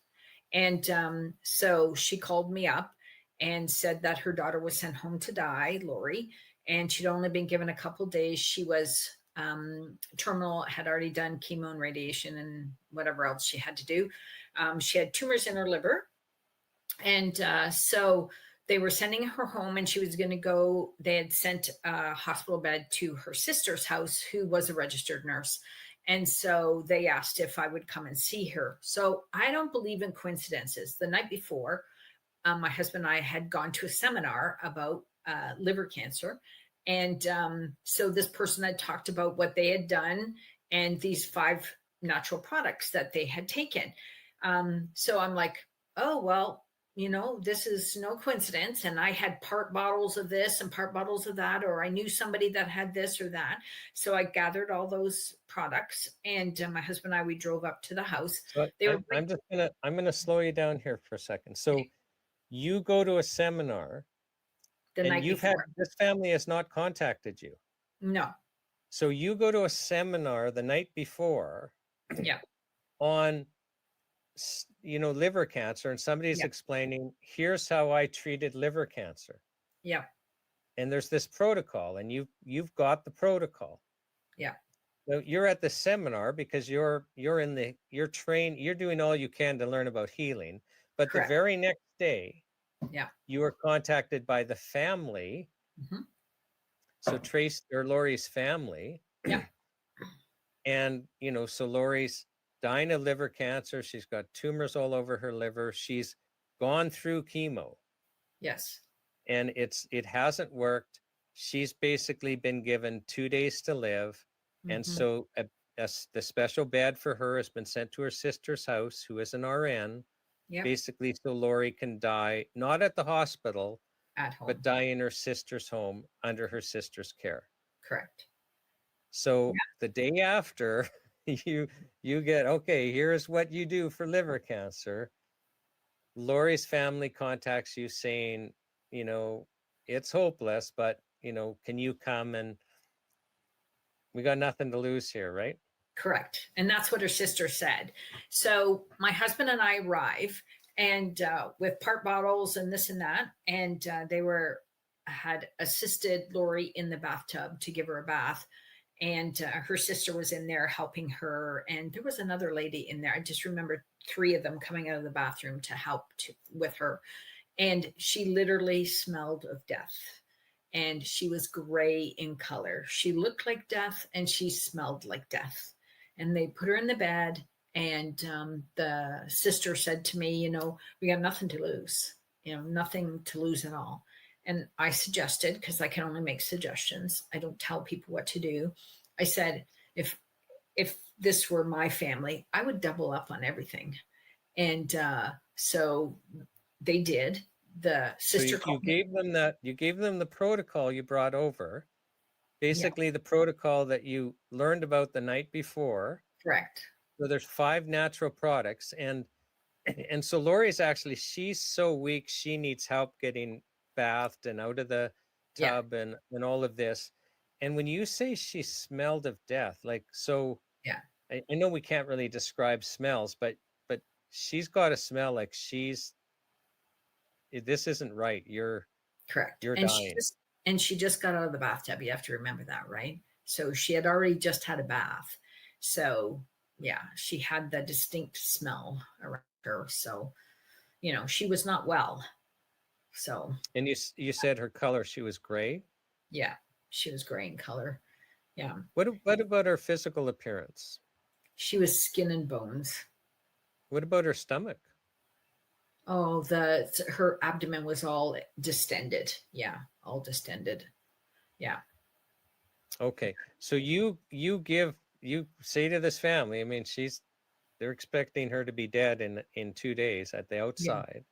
And so she called me up and said that her daughter was sent home to die, Lori, and she'd only been given a couple days. She was terminal, had already done chemo and radiation and whatever else she had to do. She had tumors in her liver. And so they were sending her home, and she was going to go. They had sent a hospital bed to her sister's house, who was a registered nurse. And so they asked if I would come and see her. So I don't believe in coincidences. The night before, my husband and I had gone to a seminar about liver cancer. And so this person had talked about what they had done and these 5 natural products that they had taken. So I'm like, oh, well, this is no coincidence. And I had part bottles of this and part bottles of that, or I knew somebody that had this or that. So I gathered all those products, and my husband and I, we drove up to the house. So I'm going to slow you down here for a second. So you go to a seminar and this family has not contacted you. No. So you go to a seminar the night before. Yeah. On liver cancer, and somebody's explaining, here's how I treated liver cancer. Yeah. And there's this protocol, and you've got the protocol. Yeah. So you're at the seminar because you're trained, you're doing all you can to learn about healing. But Correct. The very next day, yeah, you were contacted by the family. Mm-hmm. So Trace or Lori's family. Yeah. And so Lori's dying of liver cancer. She's got tumors all over her liver. She's gone through chemo. Yes. And it hasn't worked. She's basically been given 2 days to live. Mm-hmm. And so the special bed for her has been sent to her sister's house, who is an RN, basically so Lori can die, not at the hospital, at home, but die in her sister's home under her sister's care. Correct. So the day after, you get, okay, here's what you do for liver cancer. Lori's family contacts you saying, it's hopeless, but can you come, and we got nothing to lose here, right? Correct. And that's what her sister said. So my husband and I arrive, and with part bottles and this and that, and they had assisted Lori in the bathtub to give her a bath. And her sister was in there helping her. And there was another lady in there. I just remember 3 of them coming out of the bathroom to help with her. And she literally smelled of death. And she was gray in color. She looked like death, and she smelled like death. And they put her in the bed. And the sister said to me, we got nothing to lose, nothing to lose at all. And I suggested, because I can only make suggestions, I don't tell people what to do. I said, if this were my family, I would double up on everything. And so they did. The sister you gave them the protocol you brought over, basically the protocol that you learned about the night before. Correct. So there's 5 natural products, and so Lori's actually, she's so weak, she needs help getting bathed and out of the tub and all of this. And when you say she smelled of death, I know we can't really describe smells, but she's got to smell like this isn't right. You're correct. You're and dying. She just got out of the bathtub. You have to remember that, right? So she had already just had a bath. So she had the distinct smell around her. So, she was not well. So. And you said her color, she was gray? Yeah, she was gray in color. Yeah. What about her physical appearance? She was skin and bones. What about her stomach? Oh, her abdomen was all distended. Yeah, all distended. Yeah. Okay. So you say to this family, I mean, they're expecting her to be dead in 2 days at the Yeah. outside.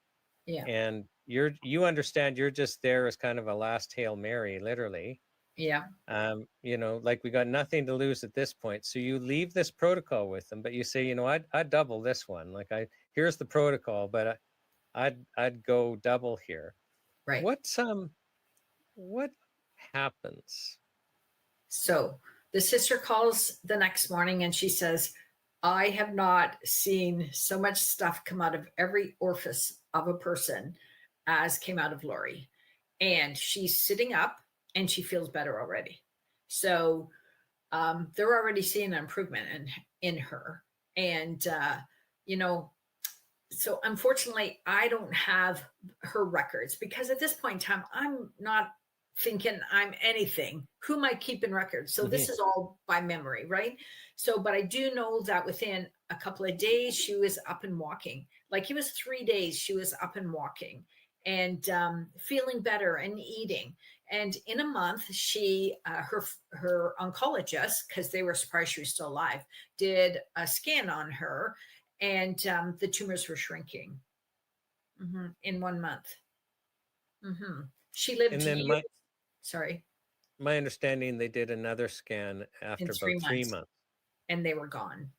Yeah. And you understand you're just there as kind of a last Hail Mary, literally. Yeah. Like we got nothing to lose at this point. So you leave this protocol with them, but you say, I'd double this one. Like here's the protocol, but I'd go double here. Right. What happens? So the sister calls the next morning and she says, I have not seen so much stuff come out of every orifice of a person as came out of Lori. And she's sitting up and she feels better already. So they're already seeing an improvement in her. And, so unfortunately, I don't have her records because at this point in time, I'm not thinking I'm anything. Who am I keeping records? So this is all by memory, right? So, but I do know that within a couple of days, she was up and walking. Like it was 3 days, she was up and walking and feeling better and eating. And in a month, she, her oncologist, because they were surprised she was still alive, did a scan on her, and the tumors were shrinking in 1 month. She lived. And then my understanding, they did another scan after about 3 months, and they were gone.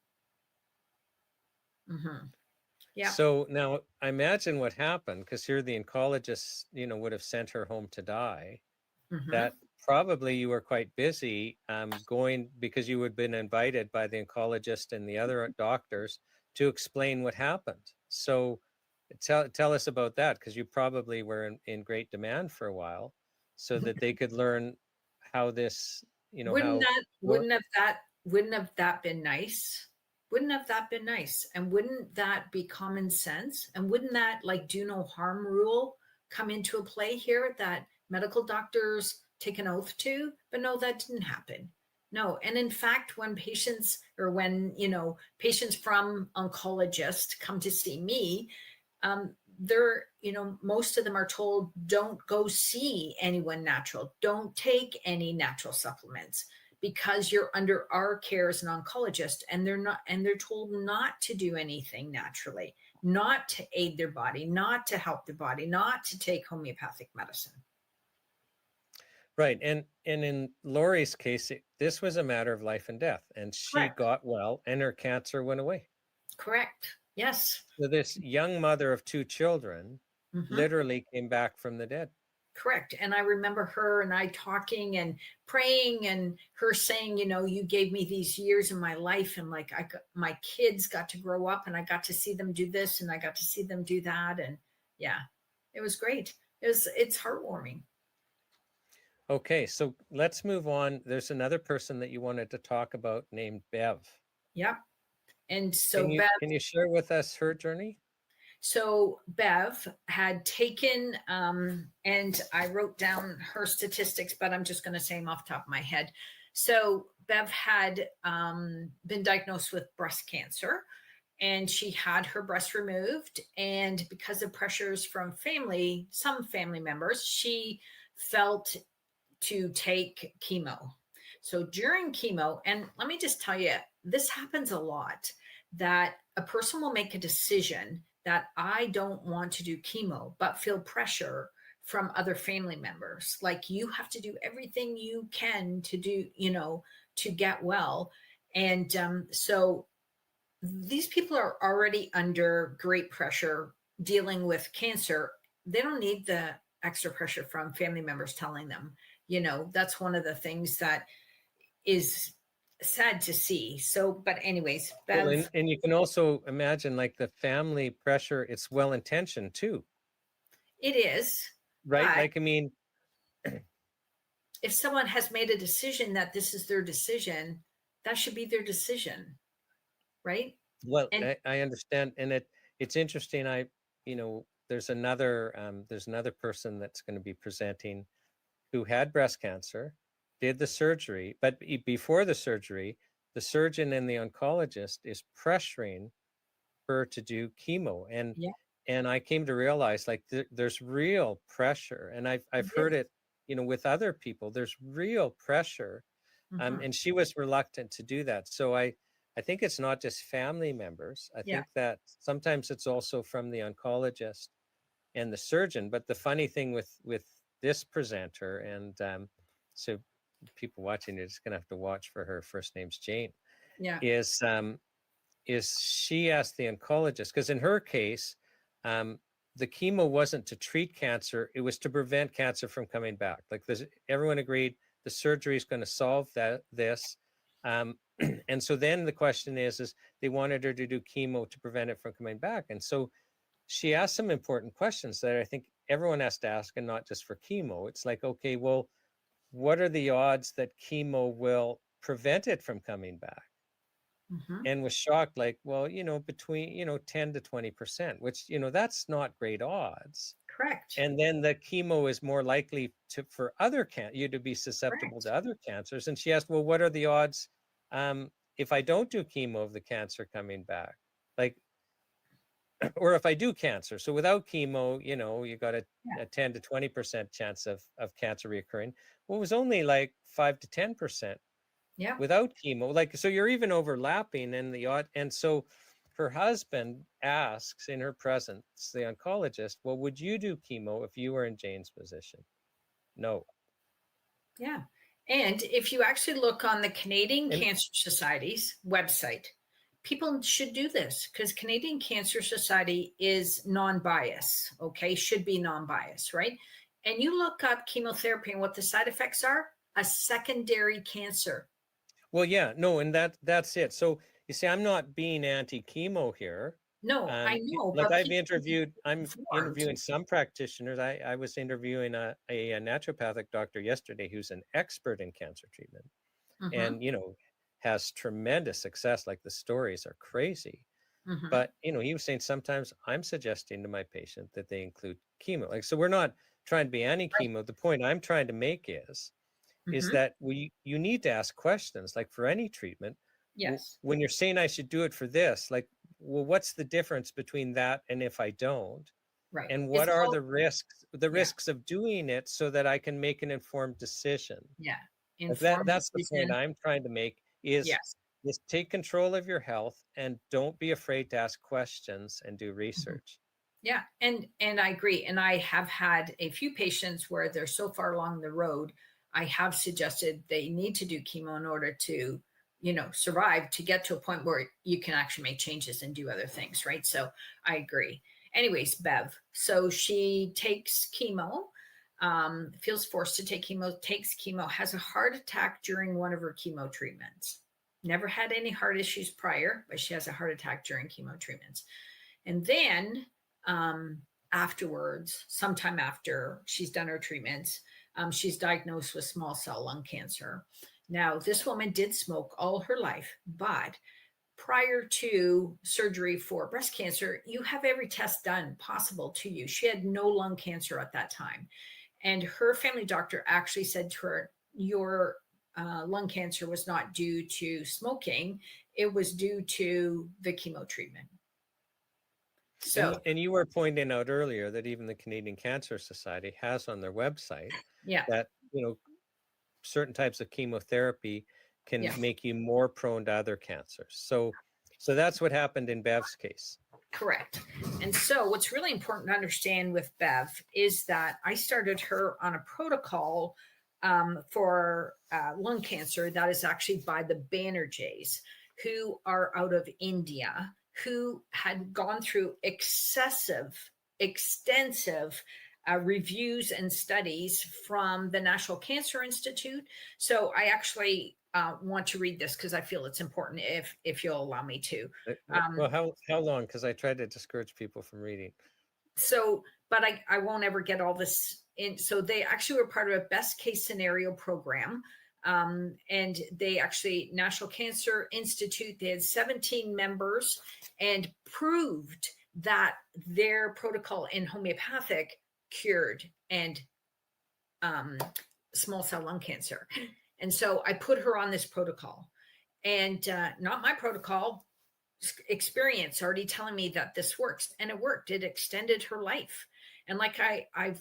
Yeah. So now I imagine what happened, because here the oncologist, would have sent her home to die. That probably you were quite busy going, because you had been invited by the oncologist and the other doctors to explain what happened. So tell us about that, because you probably were in great demand for a while, so that they could learn how this, wouldn't have that been nice? Wouldn't have that been nice? And wouldn't that be common sense? And wouldn't that do no harm rule come into a play here that medical doctors take an oath to? But no, that didn't happen. No. And in fact, when patients from oncologists come to see me, they're, most of them are told, don't go see anyone natural. Don't take any natural supplements because you're under our care as an oncologist, and they're told not to do anything naturally, not to aid their body, not to help their body, not to take homeopathic medicine. Right. And in Lori's case, this was a matter of life and death, and she got well and her cancer went away. Correct. Yes. So this young mother of 2 children literally came back from the dead. Correct. And I remember her and I talking and praying, and her saying, you gave me these years in my life, and my kids got to grow up, and I got to see them do this, and I got to see them do that. And yeah, it was great. It's heartwarming. Okay, so let's move on. There's another person that you wanted to talk about named Bev. Yep. And so can you share with us her journey? So Bev had taken, and I wrote down her statistics, but I'm just going to say them off the top of my head. So Bev had been diagnosed with breast cancer, and she had her breast removed. And because of pressures from some family members, she felt to take chemo. So during chemo, and let me just tell you, this happens a lot, that a person will make a decision that I don't want to do chemo, but feel pressure from other family members. Like, you have to do everything you can to do, to get well. And so these people are already under great pressure dealing with cancer. They don't need the extra pressure from family members telling them, that's one of the things that is sad to see. So, but anyways, Bev, well, and you can also imagine, like, the family pressure, it's well-intentioned too. It is. Right? Like, I mean, if someone has made a decision that this is their decision, that should be their decision. Right? Well, I understand. And it's interesting. There's another person that's going to be presenting who had breast cancer, did the surgery, but before the surgery, the surgeon and the oncologist is pressuring her to do chemo. And I came to realize, like, there's real pressure. And I've heard it with other people, there's real pressure. Mhm. And she was reluctant to do that. So I think it's not just family members. I Yeah. think that sometimes it's also from the oncologist and the surgeon. But the funny thing with this presenter, and so people watching are just gonna have to watch for her first name's Jane, Yeah. is she asked the oncologist, because in her case, the chemo wasn't to treat cancer, it was to prevent cancer from coming back. Like everyone agreed the surgery is going to solve this. And so then the question is they wanted her to do chemo to prevent it from coming back. And so she asked some important questions that I think everyone has to ask, and not just for chemo. It's like, okay, well, what are the odds that chemo will prevent it from coming back? Mhm. And was shocked, like, well, between 10 to 20%, which that's not great odds. Correct. And then the chemo is more likely for you to be susceptible Correct. to other cancers. And she asked, well, what are the odds if I don't do chemo of the cancer coming back, like, or if I do cancer? So without chemo, you got a Yeah. 10 to 20% chance of cancer reoccurring. Well, it was only like 5 to 10% Yeah. without chemo. Like, so you're even overlapping in the odd. And so her husband asks in her presence, the oncologist, well, would you do chemo if you were in Jane's position? No. Yeah. And if you actually look on the Canadian And Cancer Society's website, people should do this because Canadian Cancer Society is non-bias, okay? Should be non-bias, right? And you look up chemotherapy and what the side effects are, a secondary cancer. well, yeah, no, and that's it. So you see, I'm not being anti-chemo here. No, I know, Like but I'm people should be informed. interviewing some practitioners. I was interviewing a naturopathic doctor yesterday who's an expert in cancer treatment, Mhm, and has tremendous success. Like the stories are crazy. mhm. But he was saying sometimes I'm suggesting to my patient that they include chemo. Like, so we're not trying to be Right. anti-chemo. The point I'm trying to make is Mhm. that you need to ask questions, like for any treatment. Yes. When you're saying I should do it for this, like, well, what's the difference between that and if I don't? Right. And what It's are all the yeah, risks of doing it, so that I can make an informed decision? yeah. Like Informed that's the point decision. I'm trying to make, is Yes. take control of your health and don't be afraid to ask questions and do Mhm. research. Yeah, and I agree. And I have had a few patients where they're so far along the road, I have suggested they need to do chemo in order to, survive to get to a point where you can actually make changes and do other things, right? So I agree. Anyways, Bev, so she takes chemo, feels forced to take chemo, takes chemo, has a heart attack during one of her chemo treatments. Never had any heart issues prior, but she has a heart attack during chemo treatments. And then afterwards, sometime after she's done her treatments, she's diagnosed with small cell lung cancer. Now, this woman did smoke all her life, but prior to surgery for breast cancer, you have every test done possible to you. She had no lung cancer at that time. And her family doctor actually said to her, your lung cancer was not due to smoking, it was due to the chemo treatment. So, And you were pointing out earlier that even the Canadian Cancer Society has on their website yeah, that certain types of chemotherapy can yeah. make you more prone to other cancers. So that's what happened in Bev's case. Correct. And so, what's really important to understand with Bev is that I started her on a protocol for lung cancer that is actually by the Banerjees, who are out of India, who had gone through extensive reviews and studies from the National Cancer Institute. So, I actually want to read this because I feel it's important if you'll allow me to. Well, how long? Because I try to discourage people from reading. So, but I won't ever get all this in. So they actually were part of a best case scenario program. And they actually, National Cancer Institute, they had 17 members and proved that their protocol in homeopathic cured and small cell lung cancer. And so I put her on this protocol, and not my protocol, experience already telling me that this works, and it worked. It extended her life. And like I've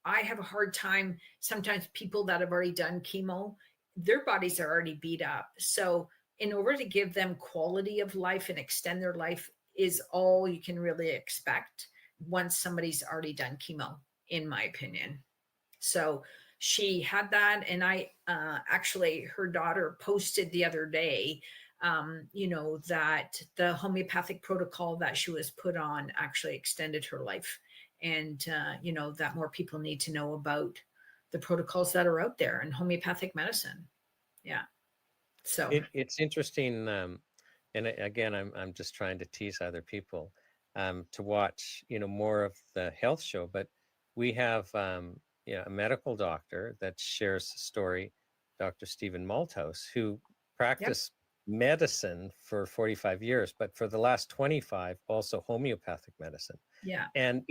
I have a hard time. Sometimes people that have already done chemo, their bodies are already beat up. So in order to give them quality of life and extend their life is all you can really expect once somebody's already done chemo, in my opinion. So she had that. And I actually, her daughter posted the other day, that the homeopathic protocol that she was put on actually extended her life. And, that more people need to know about the protocols that are out there in homeopathic medicine. Yeah. So It's interesting, and again, I'm just trying to tease other people to watch, more of the health show. But we have, a medical doctor that shares the story, Dr. Stephen Malthouse, who yep. practiced medicine for 45 years, but for the last 25, also homeopathic medicine. Yeah. And,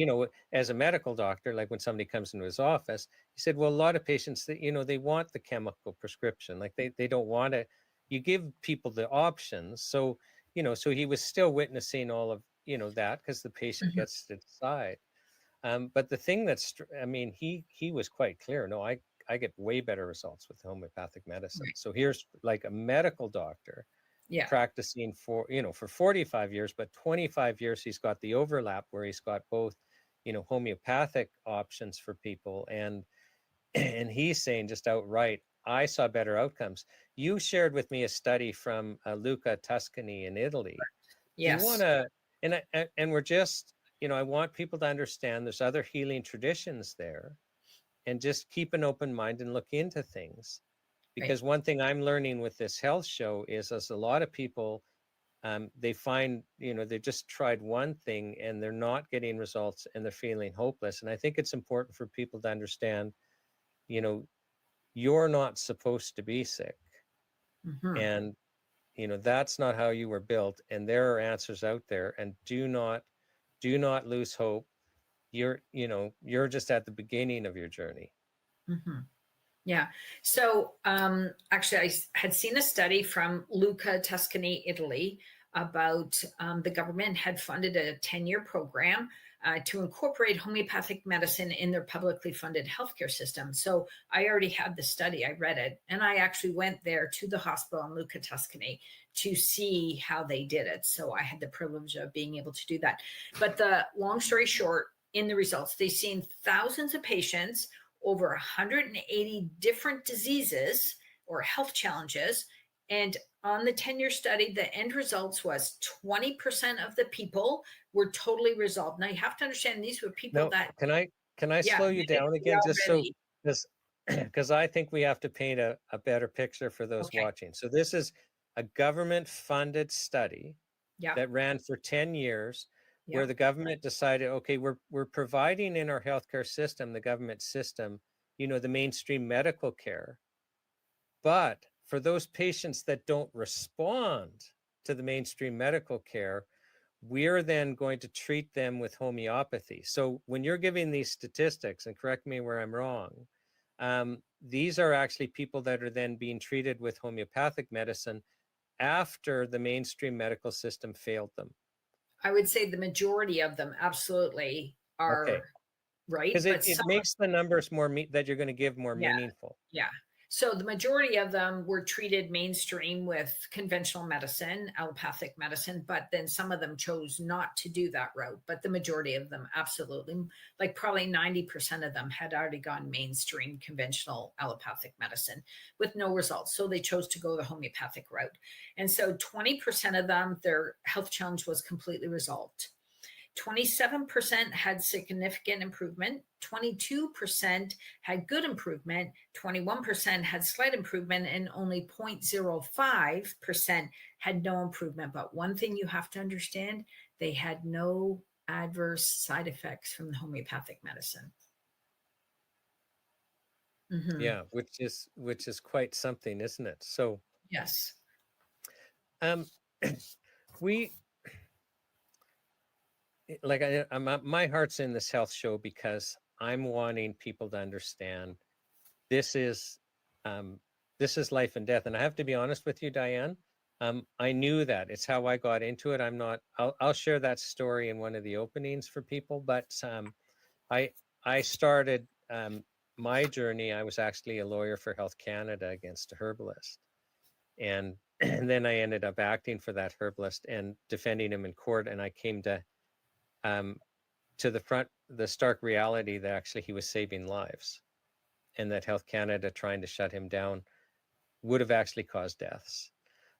as a medical doctor, like when somebody comes into his office, he said, well, a lot of patients that, they want the chemical prescription, like they don't want to, you give people the options. So, so he was still witnessing all of, that because the patient Mhm. gets to decide. But the thing he was quite clear. No, I get way better results with homeopathic medicine. Right. So here's like a medical doctor Yeah. practicing for 45 years, but 25 years he's got the overlap where he's got both, homeopathic options for people, and and he's saying just outright, I saw better outcomes. You shared with me a study from Lucca, Tuscany in Italy. Do you want Yes. to, and we're just, I want people to understand there's other healing traditions there, and just keep an open mind and look into things. Right. Because one thing I'm learning with this health show is a lot of people, they find, they just tried one thing and they're not getting results and they're feeling hopeless. And I think it's important for people to understand, you're not supposed to be sick. Mhm. And, that's not how you were built. And there are answers out there. And do not lose hope. You're just at the beginning of your journey. Mhm. Yeah. So actually, had seen a study from Lucca, Tuscany, Italy, about the government had funded a 10-year program to incorporate homeopathic medicine in their publicly funded healthcare system. So I already had the study, I read it, and I actually went there to the hospital in Lucca, Tuscany to see how they did it. So I had the privilege of being able to do that. But the long story short, in the results, they've seen thousands of patients, over 180 different diseases or health challenges. And on the 10-year study, the end results was 20% of the people were totally resolved. Now you have to understand these were people No, that, can I yeah, slow you down again, just so, already. because I think we have to paint a better picture for those Okay. watching. So this is a government funded study Yeah. that ran for 10 years, Yeah. where the government decided, okay, we're providing in our healthcare system, the government system, the mainstream medical care. But for those patients that don't respond to the mainstream medical care, we're then going to treat them with homeopathy. So when you're giving these statistics, and correct me where I'm wrong, these are actually people that are then being treated with homeopathic medicine after the mainstream medical system failed them. I would say the majority of them absolutely Okay. are right. Because But it some, makes the numbers more that you're going to give more yeah. meaningful. Yeah. So the majority of them were treated mainstream with conventional medicine, allopathic medicine, but then some of them chose not to do that route. But the majority of them absolutely, like probably 90% of them had already gone mainstream conventional allopathic medicine with no results. So they chose to go the homeopathic route. And so 20% of them, their health challenge was completely resolved. 27% had significant improvement, 22% had good improvement, 21% had slight improvement, and only 0.05% had no improvement. But one thing you have to understand, they had no adverse side effects from the homeopathic medicine. Mm-hmm. Yeah, which is quite something, isn't it? So Yes. we like my heart's in this health show because I'm wanting people to understand this is life and death. And I have to be honest with you, Diane. I knew that. It's how I got into it. I'll share that story in one of the openings for people, but I started my journey. I was actually a lawyer for Health Canada against a herbalist. And, and then I ended up acting for that herbalist and defending him in court. And I came to the stark reality that actually he was saving lives, and that Health Canada trying to shut him down would have actually caused deaths.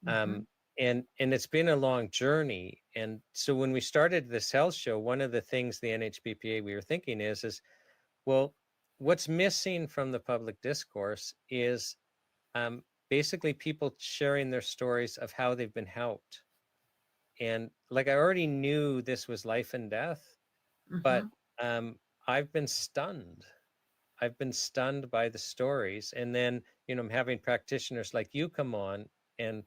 Mhm. And it's been a long journey. And so when we started this health show, one of the things the NHPPA we were thinking is, well, what's missing from the public discourse is basically people sharing their stories of how they've been helped. And like I already knew this was life and death, but Mhm. I've been stunned. I've been stunned by the stories. And then, I'm having practitioners like you come on and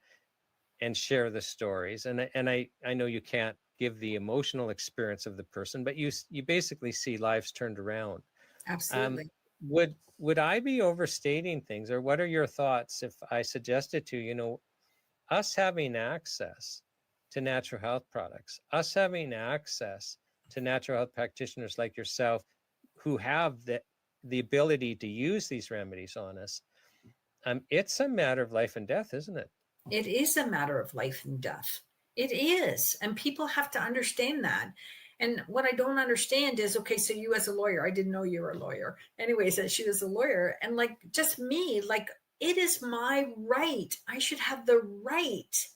share the stories. And I know you can't give the emotional experience of the person, but you basically see lives turned around. Um, Absolutely. would I be overstating things, or what are your thoughts if I suggested to us having access to natural health products, us having access to natural health practitioners like yourself who have the ability to use these remedies on us? It's a matter of life and death, isn't it? It is a matter of life and death. It is. And people have to understand that. And what I don't understand is, okay, so you as a lawyer, I didn't know you were a lawyer. Anyways, that she was a lawyer. And like just me, like it is my right. I should have the right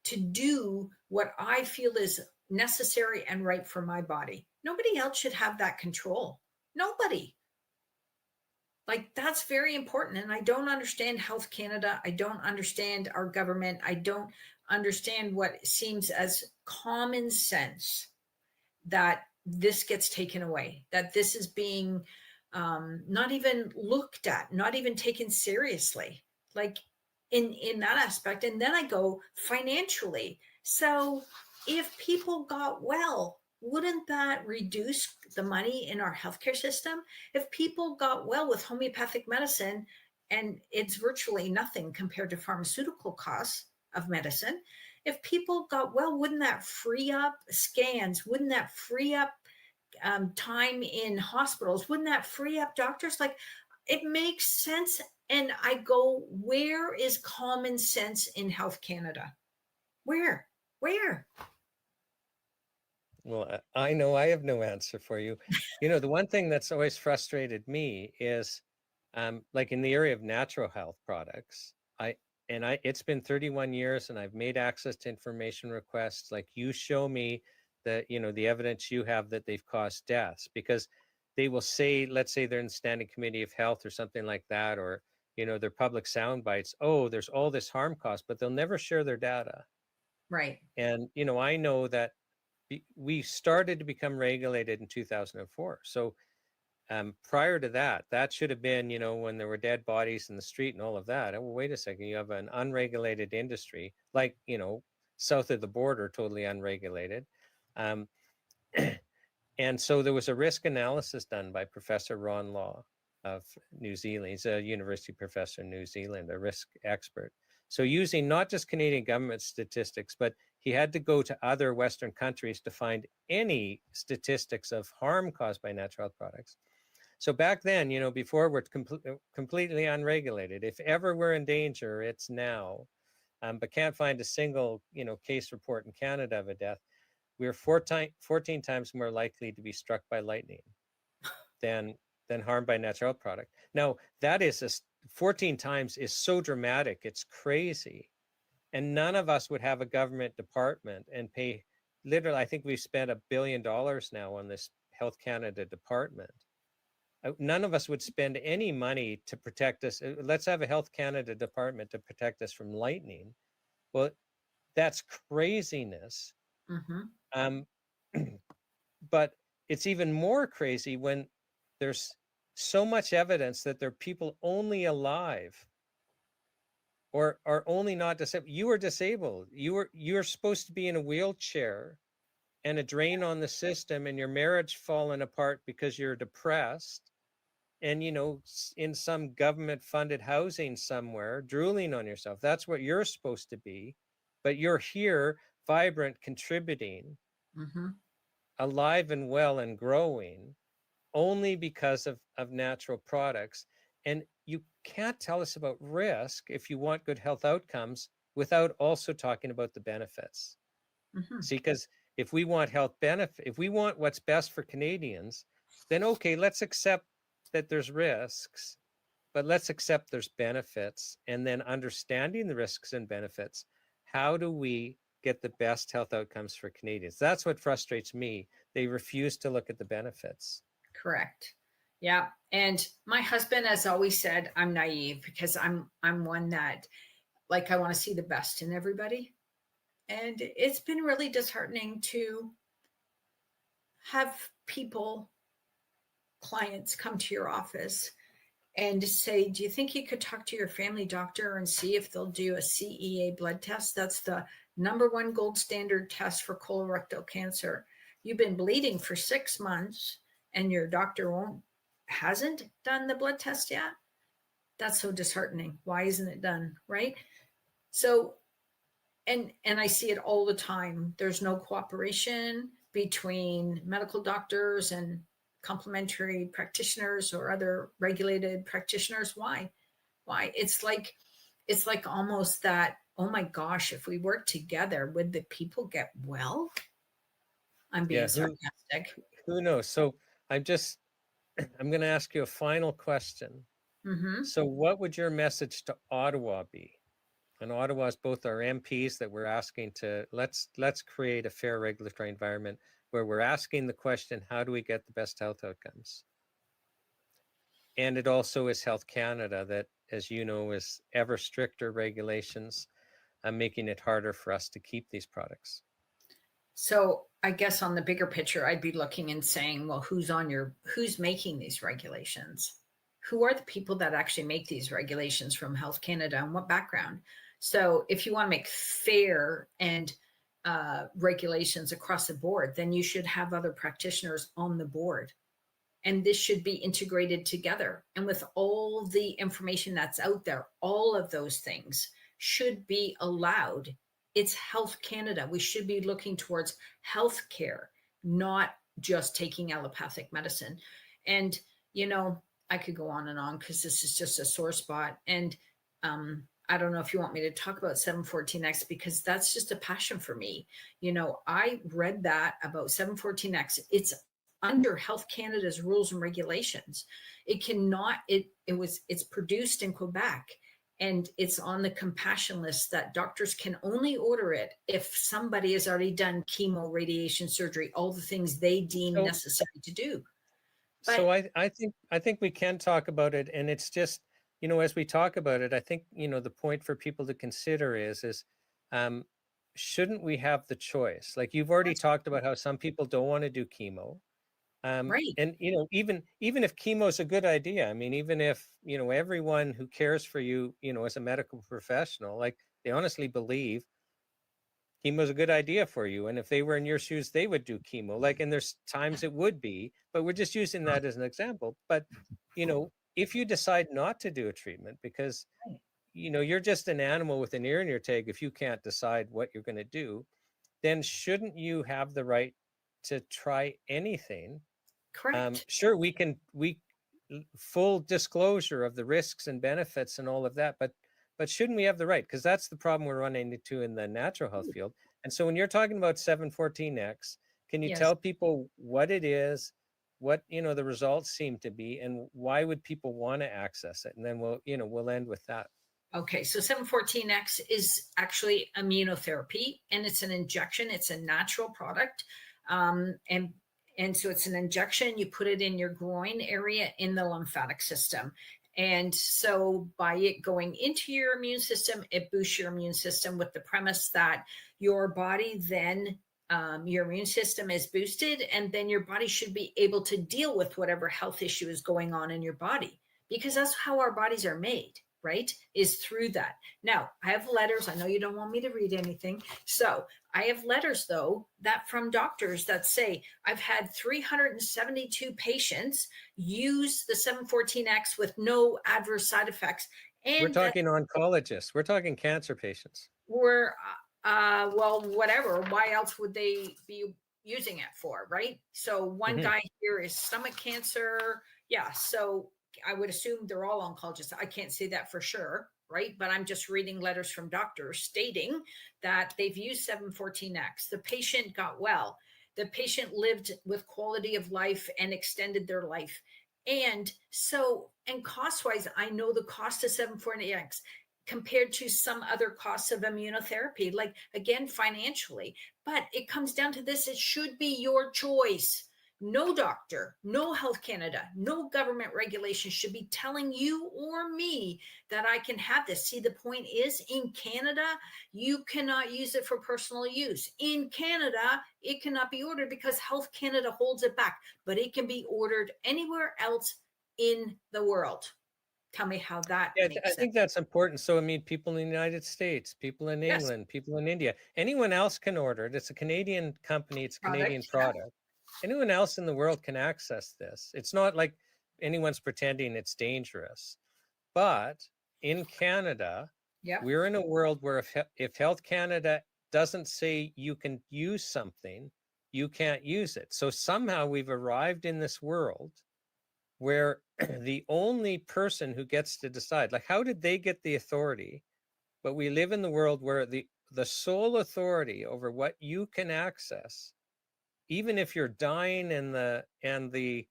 to do what I feel is necessary and right for my body. Nobody else should have that control. Nobody. Like that's very important. And I don't understand Health Canada. I don't understand our government. I don't understand what seems as common sense that this gets taken away, that this is being not even looked at, not even taken seriously, like in that aspect. And then I go financially. So if people got well, wouldn't that reduce the money in our healthcare system? If people got well with homeopathic medicine, and it's virtually nothing compared to pharmaceutical costs of medicine, if people got well, wouldn't that free up scans? Wouldn't that free up time in hospitals? Wouldn't that free up doctors? Like it makes sense. And I go, where is common sense in Health Canada? Where? Where? Well, I know I have no answer for you. The one thing that's always frustrated me is, like in the area of natural health products, it's been 31 years and I've made access to information requests. Like you show me the evidence you have that they've caused deaths, because they will say, let's say they're in the Standing Committee of Health or something like that, or, their public sound bites. Oh, there's all this harm caused, but they'll never share their data. Right. And, I know that we started to become regulated in 2004. So prior to that, that should have been, when there were dead bodies in the street and all of that. And well, wait a second, you have an unregulated industry, like, south of the border, totally unregulated. Um, and so there was a risk analysis done by Professor Ron Law of New Zealand. He's a university professor in New Zealand, a risk expert. So using not just Canadian government statistics, but he had to go to other Western countries to find any statistics of harm caused by natural health products. So back then, before we're completely unregulated, if ever we're in danger, it's now. But can't find a single, case report in Canada of a death. We're 14 times more likely to be struck by lightning than harmed by natural health product. Now, that is 14 times is so dramatic, it's crazy. And none of us would have a government department and pay, literally, I think we've spent $1 billion now on this Health Canada department. None of us would spend any money to protect us. Let's have a Health Canada department to protect us from lightning. Well, that's craziness. Mm-hmm. But it's even more crazy when there's so much evidence that there are people only alive or are only not disabled. You are disabled. You're supposed to be in a wheelchair and a drain on the system, and your marriage falling apart because you're depressed, and in some government funded housing somewhere, drooling on yourself. That's what you're supposed to be. But you're here, vibrant, contributing, Mm-hmm. alive and well and growing, only because of natural products. And you can't tell us about risk if you want good health outcomes without also talking about the benefits. Mhm. See, because if we want health benefit, if we want what's best for Canadians, then okay, let's accept that there's risks, but let's accept there's benefits. And then understanding the risks and benefits, how do we get the best health outcomes for Canadians? That's what frustrates me. They refuse to look at the benefits. Correct. Yeah. And my husband has always said I'm naive because I'm one that, like, I want to see the best in everybody. And it's been really disheartening to have people, clients, come to your office and say, do you think you could talk to your family doctor and see if they'll do a CEA blood test? That's the #1 gold standard test for colorectal cancer. You've been bleeding for 6 months and your doctor hasn't done the blood test yet. That's so disheartening. Why isn't it done? Right. So, and I see it all the time. There's no cooperation between medical doctors and complementary practitioners or other regulated practitioners. Why? It's like almost that, oh my gosh, if we work together, would the people get well? I'm being sarcastic. Who knows? So I'm going to ask you a final question. Mm-hmm. So what would your message to Ottawa be? And Ottawa is both our MPs that we're asking to, let's create a fair regulatory environment where we're asking the question, how do we get the best health outcomes? And it also is Health Canada that, as you know, is ever stricter regulations, making it harder for us to keep these products. So I guess on the bigger picture, I'd be looking and saying, well, who's making these regulations? Who are the people that actually make these regulations from Health Canada and what background? So if you want to make fair and regulations across the board, then you should have other practitioners on the board. And this should be integrated together. And with all the information that's out there, all of those things should be allowed. It's Health Canada. We should be looking towards healthcare, not just taking allopathic medicine. And, I could go on and on because this is just a sore spot. And I don't know if you want me to talk about 714X because that's just a passion for me. I read that about 714X. It's under Health Canada's rules and regulations. It's produced in Quebec and it's on the compassion list that doctors can only order it if somebody has already done chemo, radiation, surgery, all the things they deem necessary to do. But, so I think we can talk about it, and it's just, as we talk about it, I think, the point for people to consider is shouldn't we have the choice? Like you've already talked about how some people don't want to do chemo. right. And, even if chemo is a good idea, I mean, even if, everyone who cares for you, as a medical professional, like they honestly believe chemo is a good idea for you. And if they were in your shoes, they would do chemo. Like, and there's times it would be, but we're just using that as an example. But, if you decide not to do a treatment because, you're just an animal with an ear in your tag, if you can't decide what you're going to do, then shouldn't you have the right to try anything? Correct. Sure, we full disclosure of the risks and benefits and all of that, but shouldn't we have the right? Because that's the problem we're running into in the natural health field. And so when you're talking about 714X, can you tell people what it is, what the results seem to be, and why would people want to access it? And then we'll end with that. Okay, so 714X is actually immunotherapy, and it's an injection. It's a natural product, and so it's an injection. You put it in your groin area in the lymphatic system. And so by it going into your immune system, it boosts your immune system with the premise that your body then, your immune system is boosted, and then your body should be able to deal with whatever health issue is going on in your body, because that's how our bodies are made, right? Is through that. Now, I have letters. I know you don't want me to read anything. So I have letters, though, that from doctors that say, I've had 372 patients use the 714X with no adverse side effects. And we're talking oncologists. We're talking cancer patients. Well, whatever. Why else would they be, using it for, right? So one Mhm. guy here is stomach cancer. Yeah. So I would assume they're all oncologists. I can't say that for sure, right? But I'm just reading letters from doctors stating that they've used 714X. The patient got well. The patient lived with quality of life and extended their life. And so, and cost wise, I know the cost of 714X compared to some other costs of immunotherapy, like again, financially. But it comes down to this: it should be your choice. No doctor, no Health Canada, no government regulation should be telling you or me that I can have this. See, the point is, in Canada, you cannot use it for personal use. In Canada, it cannot be ordered because Health Canada holds it back, but it can be ordered anywhere else in the world. Tell me how that Yeah, makes I sense. think that's important. So, I mean, people in the United States, people in Yes, England, people in India, anyone else can order it. It's a Canadian company, it's a Canadian product. Yeah. product. Anyone else in the world can access this. It's not like anyone's pretending it's dangerous. But in Canada, Yep. we're in a world where if Health Canada doesn't say you can use something, you can't use it. So somehow we've arrived in this world where the only person who gets to decide, like, how did they get the authority? But we live in the world where the sole authority over what you can access, even if you're dying and the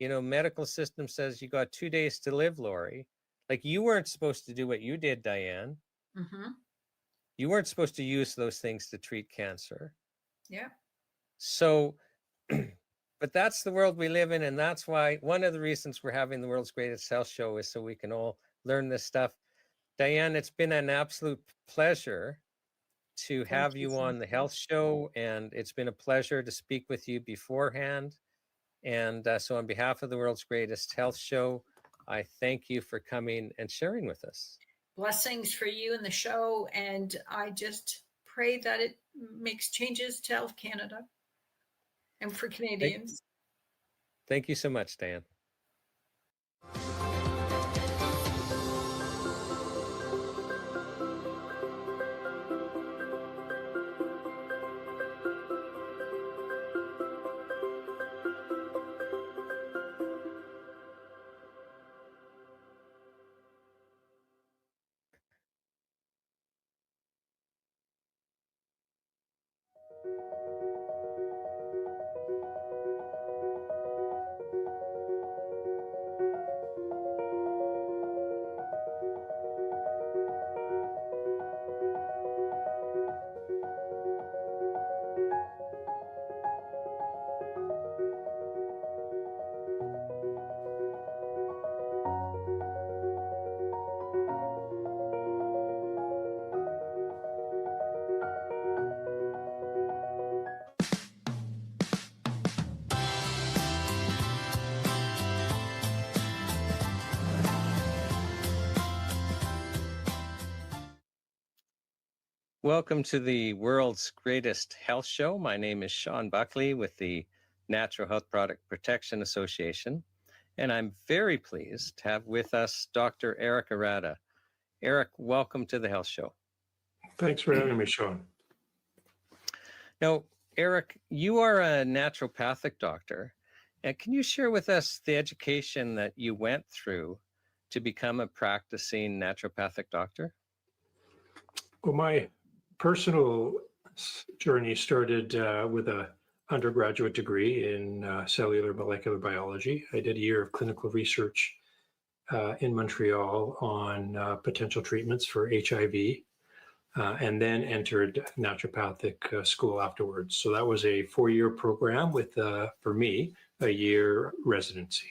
medical system says you got 2 days to live, Lori, like, you weren't supposed to do what you did, Diane. Mm-hmm. You weren't supposed to use those things to treat cancer. Yeah. So but that's the world we live in, and that's why one of the reasons we're having the world's greatest health show is so we can all learn this stuff. Diane, it's been an absolute pleasure to Thank have you you so on the much. health show, and it's been a pleasure to speak with you beforehand. And so on behalf of the world's greatest health show, I thank you for coming and sharing with us. Blessings for you and the show. And I just pray that it makes changes to Health Canada and for Canadians. Thank you so much, Diane. Welcome to the world's greatest health show. My name is Sean Buckley with the Natural Health Product Protection Association, and I'm very pleased to have with us Dr. Eric Arata. Eric, welcome to the health show. Thanks for having me, Sean. Now, Eric, you are a naturopathic doctor, and can you share with us the education that you went through to become a practicing naturopathic doctor? Well, my personal journey started with an undergraduate degree in cellular molecular biology. I did a year of clinical research in Montreal on potential treatments for HIV, and then entered naturopathic school afterwards. So that was a 4-year program with, for me, a year residency.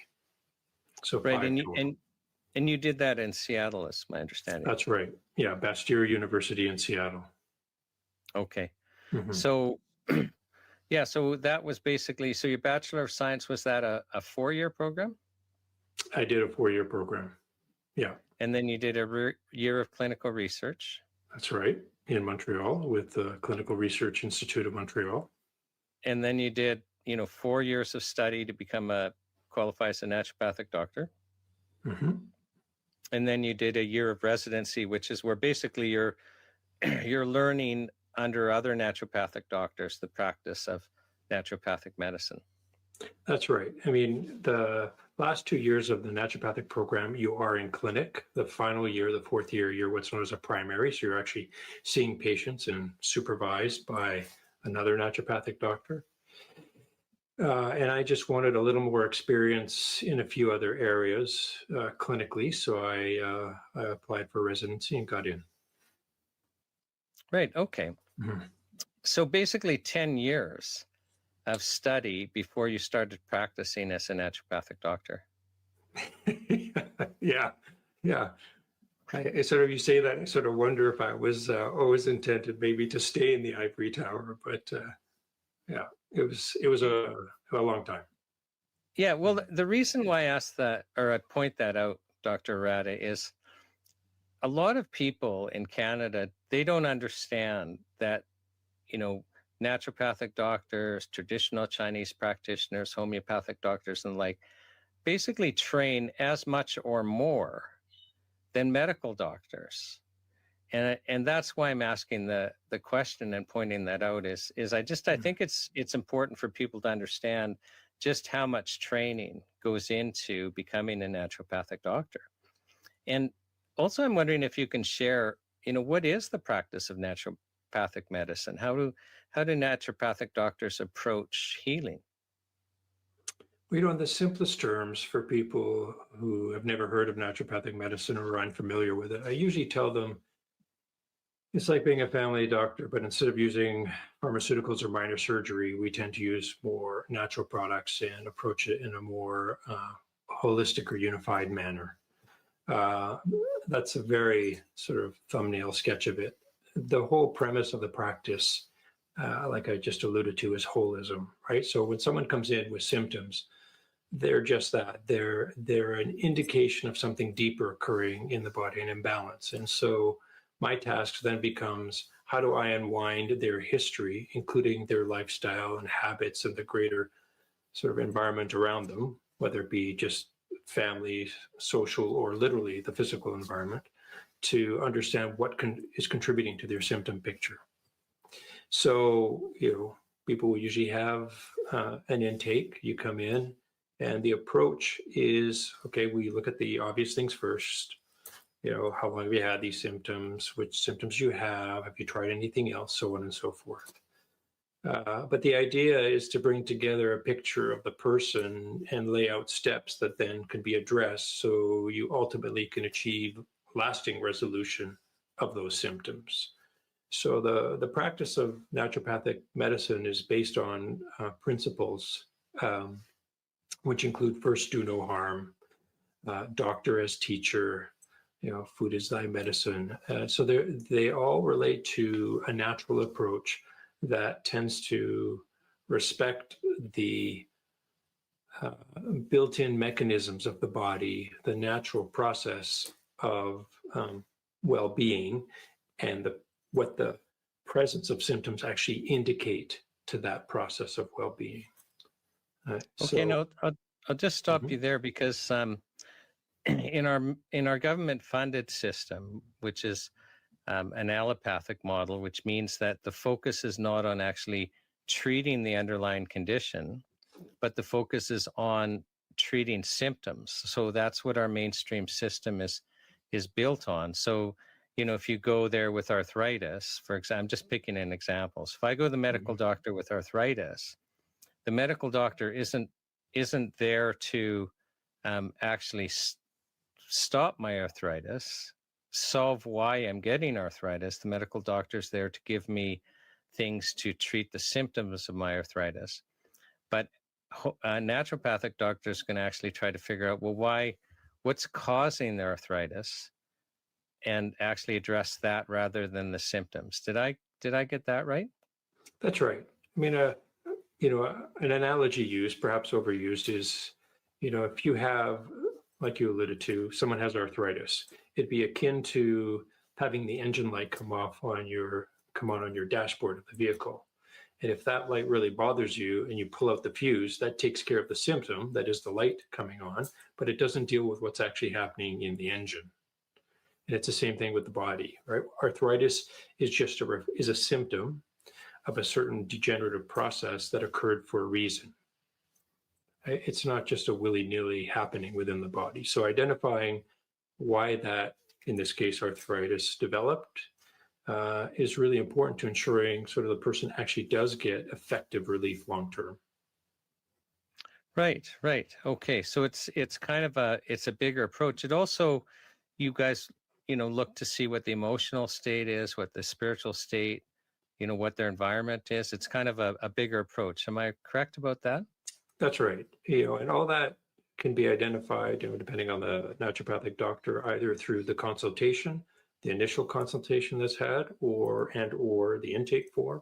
So Right, 5 and you did that in Seattle, is my understanding. That's right. Yeah, Bastyr University in Seattle. Okay. Mm-hmm. So, yeah, so that was basically, so your Bachelor of Science, was that a 4-year program? I did a 4-year program. Yeah. And then you did a year of clinical research. That's right. In Montreal with the Clinical Research Institute of Montreal. And then you did, 4 years of study to qualify as a naturopathic doctor. Mm-hmm. And then you did a year of residency, which is where basically you're learning under other naturopathic doctors the practice of naturopathic medicine. That's right. I mean, the last 2 years of the naturopathic program, you are in clinic. The final year, the fourth year, you're what's known as a primary. So you're actually seeing patients and supervised by another naturopathic doctor. And I just wanted a little more experience in a few other areas clinically. So I applied for residency and got in. Right. Okay. Mhm. So basically 10 years of study before you started practicing as a naturopathic doctor. Yeah, yeah. I sort of, you say that, I sort of wonder if I was always intended maybe to stay in the ivory tower, but yeah, it was a long time. Yeah, well, the reason why I asked that, or I point that out, Dr. Rada, is a lot of people in Canada, they don't understand that, naturopathic doctors, traditional Chinese practitioners, homeopathic doctors, and like basically train as much or more than medical doctors. And that's why I'm asking the question and pointing that out is I think it's important for people to understand just how much training goes into becoming a naturopathic doctor. And also I'm wondering if you can share, what is the practice of naturopathic medicine? How do naturopathic doctors approach healing? In the simplest terms for people who have never heard of naturopathic medicine or are unfamiliar with it, I usually tell them it's like being a family doctor, but instead of using pharmaceuticals or minor surgery, we tend to use more natural products and approach it in a more holistic or unified manner. That's a very sort of thumbnail sketch of it. The whole premise of the practice, like I just alluded to, is holism, right? So when someone comes in with symptoms, they're just that. They're an indication of something deeper occurring in the body, an imbalance. And so my task then becomes, how do I unwind their history, including their lifestyle and habits and the greater sort of environment around them, whether it be just family, social, or literally the physical environment, to understand what is contributing to their symptom picture. So, people will usually have an intake. You come in, and the approach is, okay, we look at the obvious things first. How long have you had these symptoms? Which symptoms you have? Have you tried anything else? So on and so forth. But the idea is to bring together a picture of the person and lay out steps that then can be addressed so you ultimately can achieve lasting resolution of those symptoms. So the practice of naturopathic medicine is based on principles which include first, do no harm, doctor as teacher, food is thy medicine. So they all relate to a natural approach that tends to respect the built-in mechanisms of the body, the natural process of well-being, and what the presence of symptoms actually indicate to that process of well-being. Okay, now I'll just stop you there because in our government-funded system, which is an allopathic model, which means that the focus is not on actually treating the underlying condition, but the focus is on treating symptoms. So that's what our mainstream system is built on. So, if you go there with arthritis, for example, I'm just picking an example. So if I go to the medical doctor with arthritis, the medical doctor isn't there to actually stop my arthritis, solve why I'm getting arthritis. The medical doctor is there to give me things to treat the symptoms of my arthritis. But naturopathic doctors can actually try to figure out, well, what's causing the arthritis, and actually address that rather than the symptoms. Did I get that right? That's right. I mean, an analogy used, perhaps overused, is, if you have, like you alluded to, someone has arthritis, it'd be akin to having the engine light come on your dashboard of the vehicle. And if that light really bothers you and you pull out the fuse, that takes care of the symptom, that is the light coming on, but it doesn't deal with what's actually happening in the engine. And it's the same thing with the body, right? Arthritis is just a symptom of a certain degenerative process that occurred for a reason. It's not just a willy-nilly happening within the body. So identifying why that, in this case, arthritis developed, is really important to ensuring sort of the person actually does get effective relief long-term. Right, right. Okay, so it's kind of a bigger approach. It also, you guys, look to see what the emotional state is, what the spiritual state, what their environment is. It's kind of a bigger approach. Am I correct about that? That's right. And all that can be identified, depending on the naturopathic doctor, either through the consultation, the initial consultation that's had, or the intake form,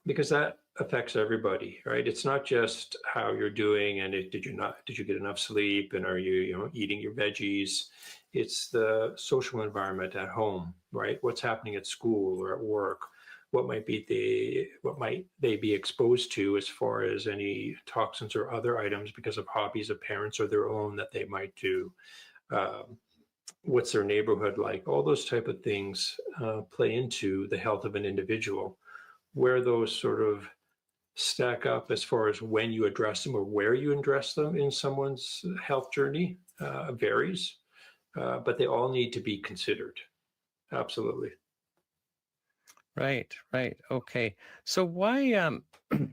because that affects everybody, right? It's not just how you're doing and did you get enough sleep, and are you eating your veggies? It's the social environment at home, right? What's happening at school or at work? What might they be exposed to as far as any toxins or other items because of hobbies of parents or their own that they might do? What's their neighborhood like? All those type of things play into the health of an individual. Where those sort of stack up as far as when you address them or where you address them in someone's health journey varies, but they all need to be considered. Absolutely. Right, right. Okay. So why,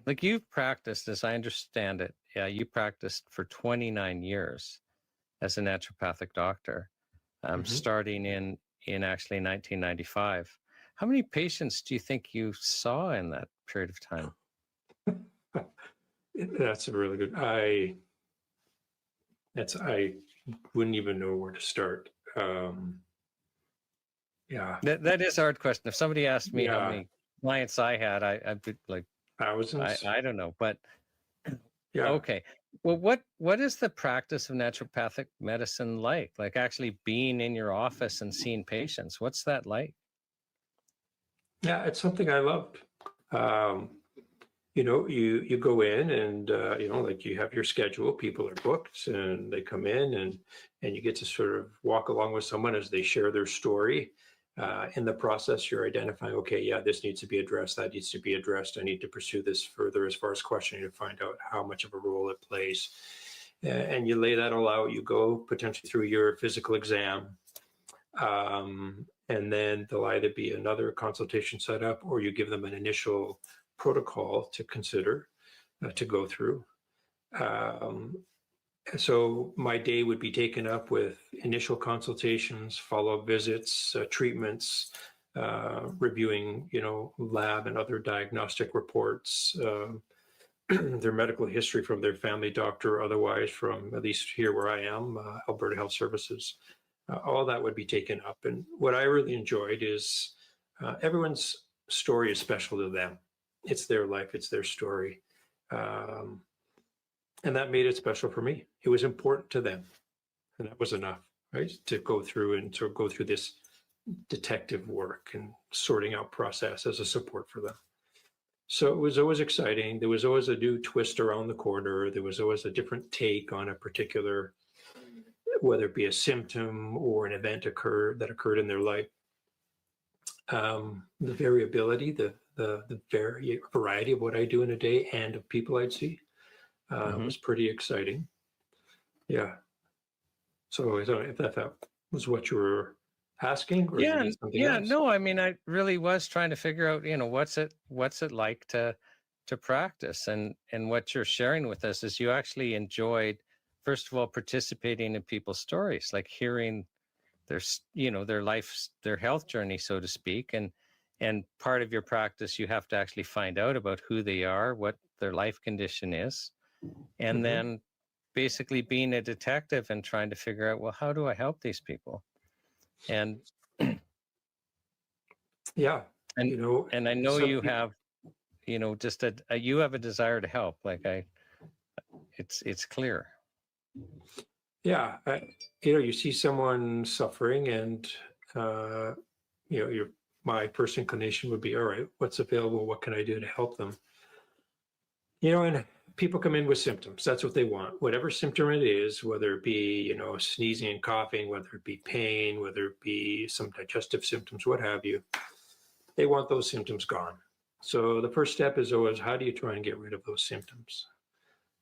like you've practiced, as I understand it, you practiced for 29 years as a naturopathic doctor, starting in actually 1995. How many patients do you think you saw in that period of time? That's a really good. I wouldn't even know where to start. Yeah, that is a hard question. If somebody asked me how Yeah. many clients I had, I'd be like, thousands. I don't know, but Yeah. okay. Well, what is the practice of naturopathic medicine like? Like actually being in your office and seeing patients. What's that like? Yeah, it's something I loved. You go in and like you have your schedule. People are booked, and they come in, and you get to sort of walk along with someone as they share their story. In the process, you're identifying, okay, yeah, this needs to be addressed, that needs to be addressed. I need to pursue this further as far as questioning to find out how much of a role it plays. And you lay that all out. You go potentially through your physical exam. And then there'll either be another consultation set up, or you give them an initial protocol to consider, to go through. So my day would be taken up with initial consultations, follow-up visits, treatments, reviewing, lab and other diagnostic reports, their medical history from their family doctor, or otherwise from, at least here where I am, Alberta Health Services. All that would be taken up. And what I really enjoyed is everyone's story is special to them. It's their life, it's their story. And that made it special for me. It was important to them. And that was enough, right? To go through this detective work and sorting out process as a support for them. So it was always exciting. There was always a new twist around the corner. There was always a different take on a particular, whether it be a symptom or an event that occurred in their life. The variability, the variety of what I do in a day and of people I'd see was pretty exciting. Yeah. So I don't know if that was what you were asking, or something else? No, I mean, I really was trying to figure out, what's it like to practice, and what you're sharing with us is you actually enjoyed, first of all, participating in people's stories, like hearing their life, their health journey, so to speak, and part of your practice, you have to actually find out about who they are, what their life condition is, and then basically being a detective and trying to figure out, well, how do I help these people? And yeah, and I know you have, just you have a desire to help. Like it's clear. Yeah, you see someone suffering, and my first inclination would be, all right, what's available? What can I do to help them? And people come in with symptoms. That's what they want. Whatever symptom it is, whether it be, sneezing and coughing, whether it be pain, whether it be some digestive symptoms, what have you. they want those symptoms gone. So the first step is always, how do you try and get rid of those symptoms?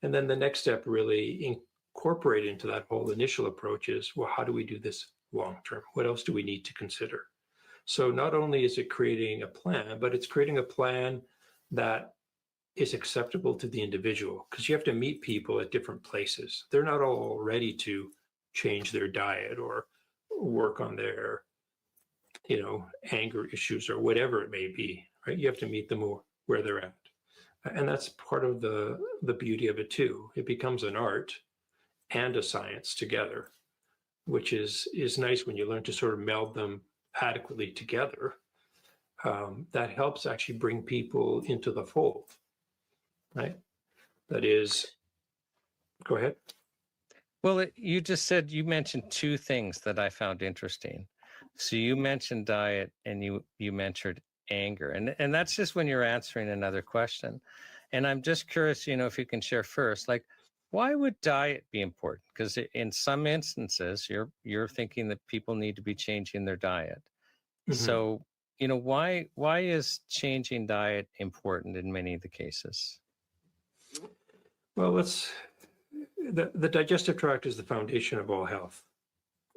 And then the next step, really incorporate into that whole initial approach, is, well, how do we do this long term? What else do we need to consider? So not only is it creating a plan, but it's creating a plan that is acceptable to the individual, because you have to meet people at different places. They're not all ready to change their diet or work on their, anger issues or whatever it may be, right? You have to meet them where they're at. And that's part of the beauty of it too. It becomes an art and a science together, which is nice when you learn to sort of meld them adequately together. That helps actually bring people into the fold, right? That is, go ahead. Well, you just said, you mentioned two things that I found interesting. So you mentioned diet and you mentioned anger, and that's just when you're answering another question. And I'm just curious, if you can share first, like, why would diet be important? Because in some instances, you're thinking that people need to be changing their diet. Mhm. So, why is changing diet important in many of the cases? Well, the digestive tract is the foundation of all health.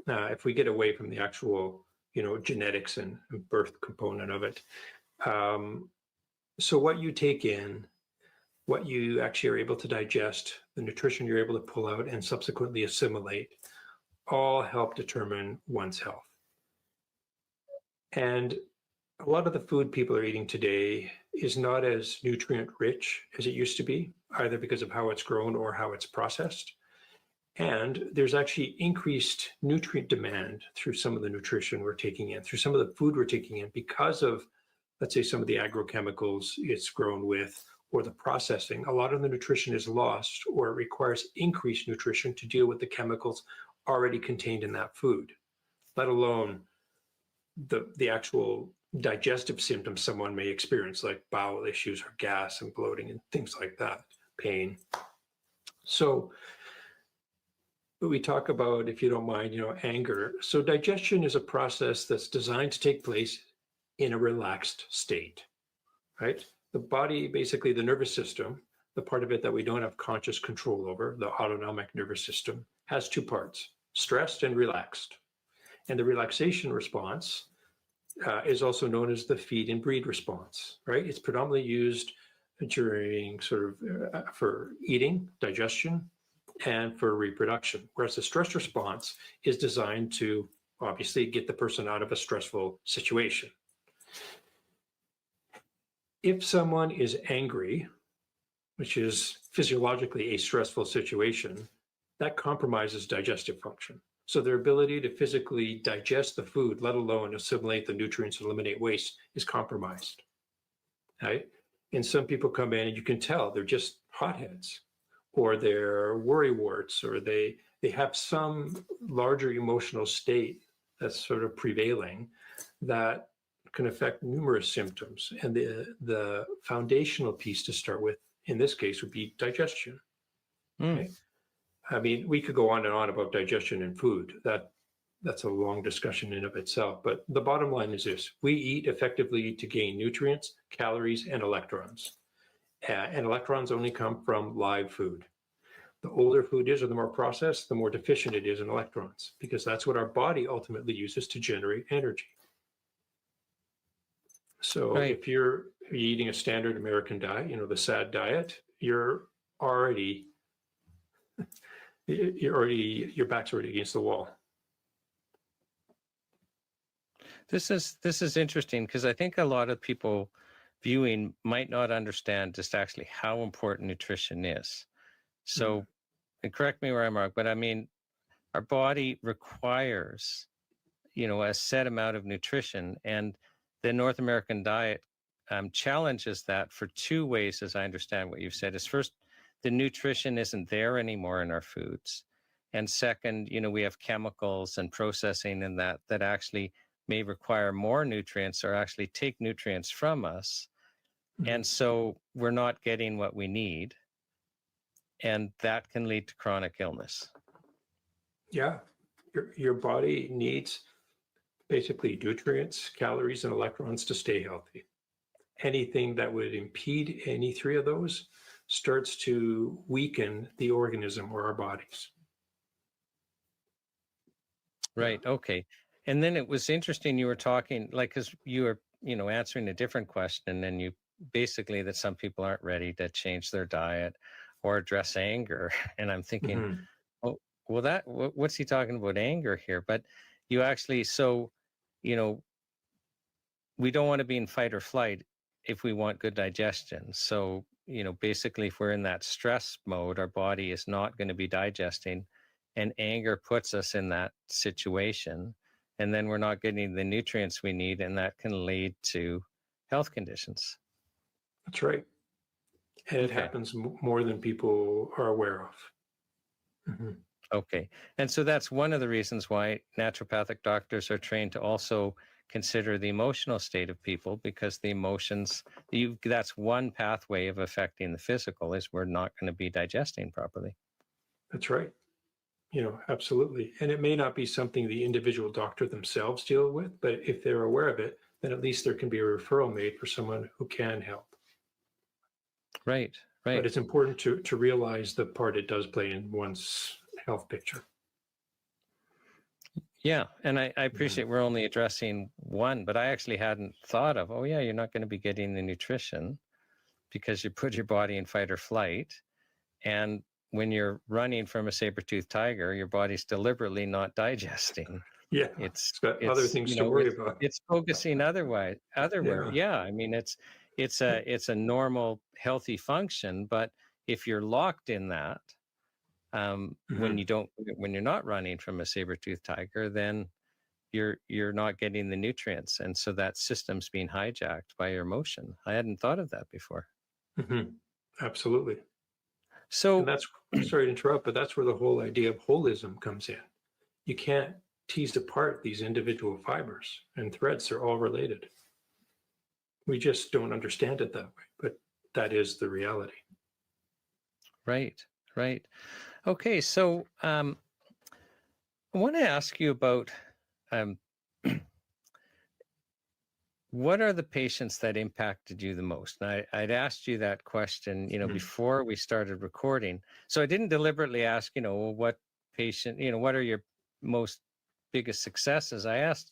If we get away from the actual, genetics and birth component of it. So what you take in, what you actually are able to digest, the nutrition you're able to pull out and subsequently assimilate, all help determine one's health. And a lot of the food people are eating today is not as nutrient rich as it used to be, either because of how it's grown or how it's processed. And there's actually increased nutrient demand through some of the nutrition we're taking in, through some of the food we're taking in, because of, let's say, some of the agrochemicals it's grown with, or the processing. A lot of the nutrition is lost, or it requires increased nutrition to deal with the chemicals already contained in that food, let alone the actual digestive symptoms someone may experience, like bowel issues or gas and bloating and things like that, pain. So we talk about, if you don't mind, anger. So digestion is a process that's designed to take place in a relaxed state, right? The body, basically the nervous system, the part of it that we don't have conscious control over, the autonomic nervous system, has two parts: stressed and relaxed. And the relaxation response is also known as the feed and breed response, right? It's predominantly used during sort of for eating, digestion, and for reproduction, whereas the stress response is designed to obviously get the person out of a stressful situation. If someone is angry, which is physiologically a stressful situation, that compromises digestive function. So their ability to physically digest the food, let alone assimilate the nutrients and eliminate waste, is compromised, right? And some people come in and you can tell they're just hotheads, or they're worrywarts, or they have some larger emotional state that's sort of prevailing that can affect numerous symptoms. And the foundational piece to start with, in this case, would be digestion. Okay? I mean, we could go on and on about digestion and food. That's a long discussion in of itself. But the bottom line is this: we eat effectively to gain nutrients, calories, and electrons. And electrons only come from live food. The older food is, or the more processed, the more deficient it is in electrons, because that's what our body ultimately uses to generate energy. So Right. if you're eating a standard American diet, the SAD diet, your back's already against the wall. This is interesting, because I think a lot of people viewing might not understand just actually how important nutrition is. So, and correct me where I'm wrong, but I mean, our body requires, a set amount of nutrition, and the North American diet challenges that for two ways, as I understand what you've said. Is first, the nutrition isn't there anymore in our foods, and second, we have chemicals and processing in that actually may require more nutrients, or actually take nutrients from us. And so we're not getting what we need, and that can lead to chronic illness. Yeah, your body needs basically nutrients, calories, and electrons to stay healthy. Anything that would impede any three of those starts to weaken the organism or our bodies. Right. Okay. And then it was interesting you were talking, like, because you were, answering a different question, and then you basically that some people aren't ready to change their diet or address anger. And I'm thinking, Mhm. oh, well, what's he talking about anger here? But you actually, you know, we don't want to be in fight or flight if we want good digestion. So, basically, if we're in that stress mode, our body is not going to be digesting, and anger puts us in that situation. And then we're not getting the nutrients we need, and that can lead to health conditions. That's right. And it Okay. happens more than people are aware of. Mhm. Okay. And so that's one of the reasons why naturopathic doctors are trained to also consider the emotional state of people, because the emotions, that's one pathway of affecting the physical, is we're not going to be digesting properly. That's right. Absolutely. And it may not be something the individual doctor themselves deal with, but if they're aware of it, then at least there can be a referral made for someone who can help. Right. But Right. it's important to realize the part it does play in one's health picture. Yeah. And I appreciate we're only addressing one, but I actually hadn't thought of, oh, yeah, you're not going to be getting the nutrition because you put your body in fight or flight. And when you're running from a saber-toothed tiger, your body's deliberately not digesting. Yeah, It's got other things to worry about. It's focusing otherwise. Yeah. Yeah. I mean, it's a normal, healthy function. But if you're locked in that, when you're not running from a saber-toothed tiger, then you're not getting the nutrients, and so that system's being hijacked by your emotion. I hadn't thought of that before. Absolutely. So And that's, sorry to interrupt, but that's where the whole idea of holism comes in. You can't tease apart these individual fibers and threads. They're all related. We just don't understand it that way, but that is the reality. Right. Okay, so I want to ask you about what are the patients that impacted you the most? And I'd asked you that question, before we started recording. So I didn't deliberately ask, what patient, what are your most biggest successes? I asked,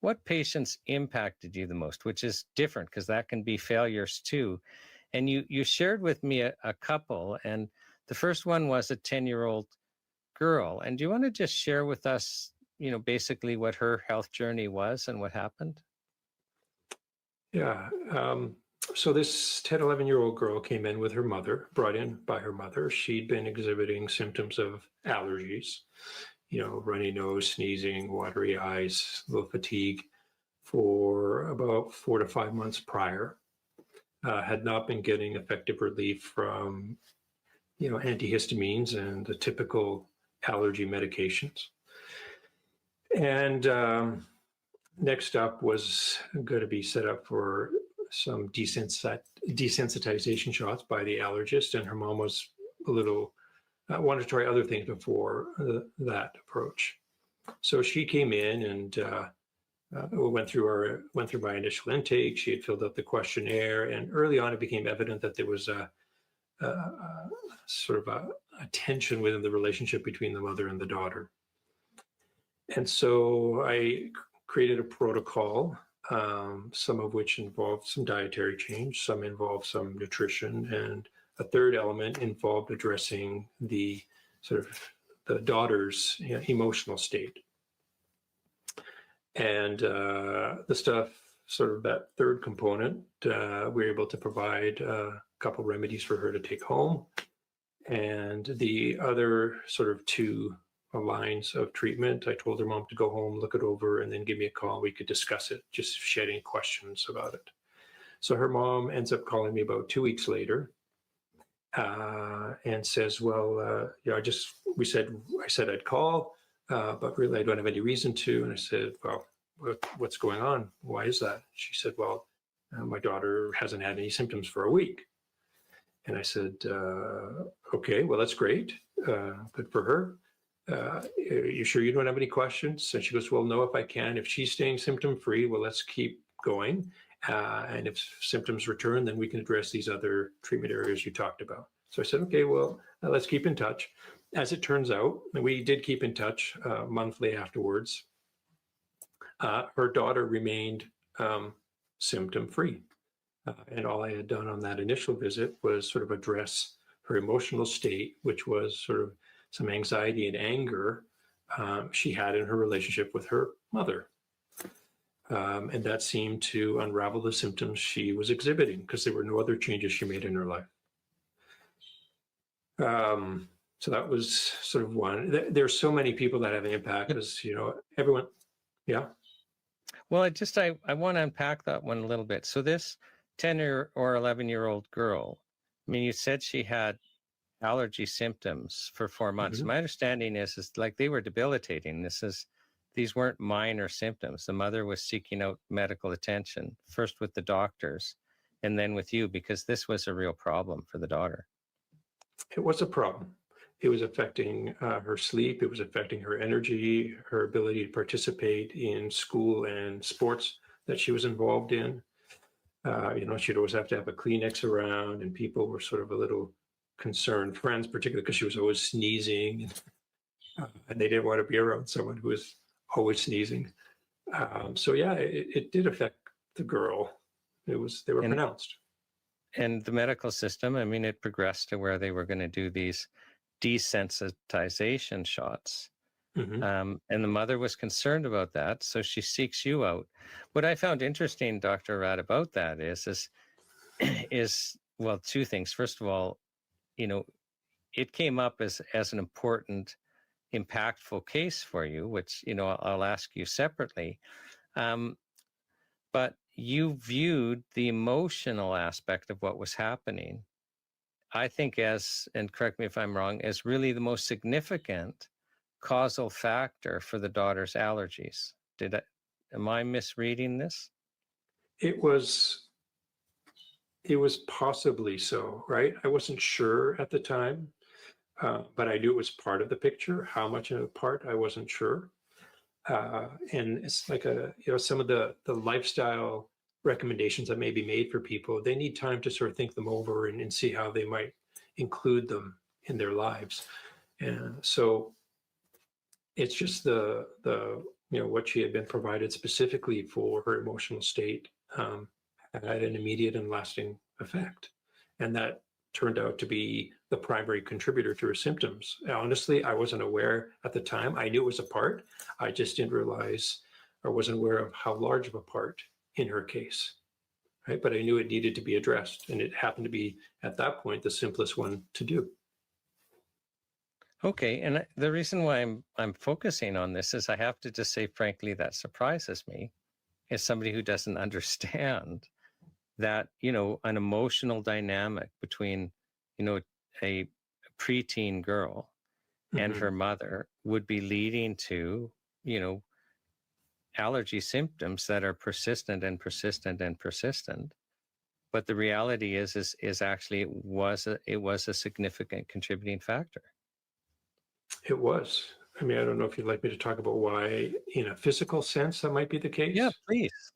what patients impacted you the most, which is different because that can be failures too. And you shared with me a couple, and the first one was a 10-year-old girl. And do you want to just share with us, basically what her health journey was and what happened? Yeah. So this 10, 11-year-old girl came in with her mother, brought in by her mother. She'd been exhibiting symptoms of allergies, runny nose, sneezing, watery eyes, a little fatigue for about 4 to 5 months prior. Had not been getting effective relief from, antihistamines and the typical allergy medications. And next up was going to be set up for some desensitization shots by the allergist, and her mom was a little wanted to try other things before that approach. So she came in and went through my initial intake. She had filled out the questionnaire, and early on it became evident that there was a sort of a tension within the relationship between the mother and the daughter. And so I created a protocol, some of which involved some dietary change, some involved some nutrition, and a third element involved addressing the sort of the daughter's emotional state. And the stuff, sort of that third component, we were able to provide a couple remedies for her to take home. And the other sort of two lines of treatment, I told her mom to go home, look it over, and then give me a call. We could discuss it, just if she had any questions about it. So her mom ends up calling me about 2 weeks later and says, well, I said I'd call, but really I don't have any reason to. And I said, well, what's going on? Why is that? She said, well, my daughter hasn't had any symptoms for a week. And I said, okay, well, that's great. Good for her. you sure you don't have any questions? And she goes, well, no, if I can. If she's staying symptom-free, well, let's keep going. And if symptoms return, then we can address these other treatment areas you talked about. So I said, okay, well, let's keep in touch. As it turns out, we did keep in touch monthly afterwards. Her daughter remained symptom-free. And all I had done on that initial visit was sort of address her emotional state, which was sort of some anxiety and anger she had in her relationship with her mother. And that seemed to unravel the symptoms she was exhibiting because there were no other changes she made in her life. So that was sort of one. There's so many people that have an impact because, you know, everyone, yeah. Well, I want to unpack that one a little bit. So this 10 or 11-year-old girl, I mean, you said she had allergy symptoms for 4 months. Mm-hmm. My understanding is like they were debilitating. These weren't minor symptoms. The mother was seeking out medical attention, first with the doctors and then with you, because this was a real problem for the daughter. It was a problem. It was affecting her sleep. It was affecting her energy, her ability to participate in school and sports that she was involved in. You know, she'd always have to have a Kleenex around, and people were sort of a little concerned, friends, particularly because she was always sneezing, and they didn't want to be around someone who was always sneezing. So yeah, it did affect the girl. They were pronounced. And the medical system, I mean, it progressed to where they were going to do these desensitization shots. Mm-hmm. And the mother was concerned about that. So she seeks you out. What I found interesting, Dr. Rad, about that is, well, two things. First of all, you know, it came up as an important, impactful case for you, which, you know, I'll ask you separately. But you viewed the emotional aspect of what was happening, I think, and correct me if I'm wrong, as really the most significant causal factor for the daughter's allergies. Am I misreading this? It was possibly so, right? I wasn't sure at the time, but I knew it was part of the picture. How much of a part, I wasn't sure. And it's like some of the lifestyle recommendations that may be made for people, they need time to sort of think them over and see how they might include them in their lives. And so it's just the what she had been provided specifically for her emotional state had an immediate and lasting effect. And that turned out to be the primary contributor to her symptoms. Honestly, I wasn't aware at the time. I knew it was a part. I just didn't realize or wasn't aware of how large of a part in her case. Right? But I knew it needed to be addressed. And it happened to be, at that point, the simplest one to do. Okay, and the reason why I'm focusing on this is I have to just say, frankly, that surprises me as somebody who doesn't understand that, you know, an emotional dynamic between, you know, a preteen girl and her mother would be leading to, you know, allergy symptoms that are persistent and persistent and persistent. But the reality is actually it was a significant contributing factor. It was. I mean, I don't know if you'd like me to talk about why, in a physical sense, that might be the case. Yeah,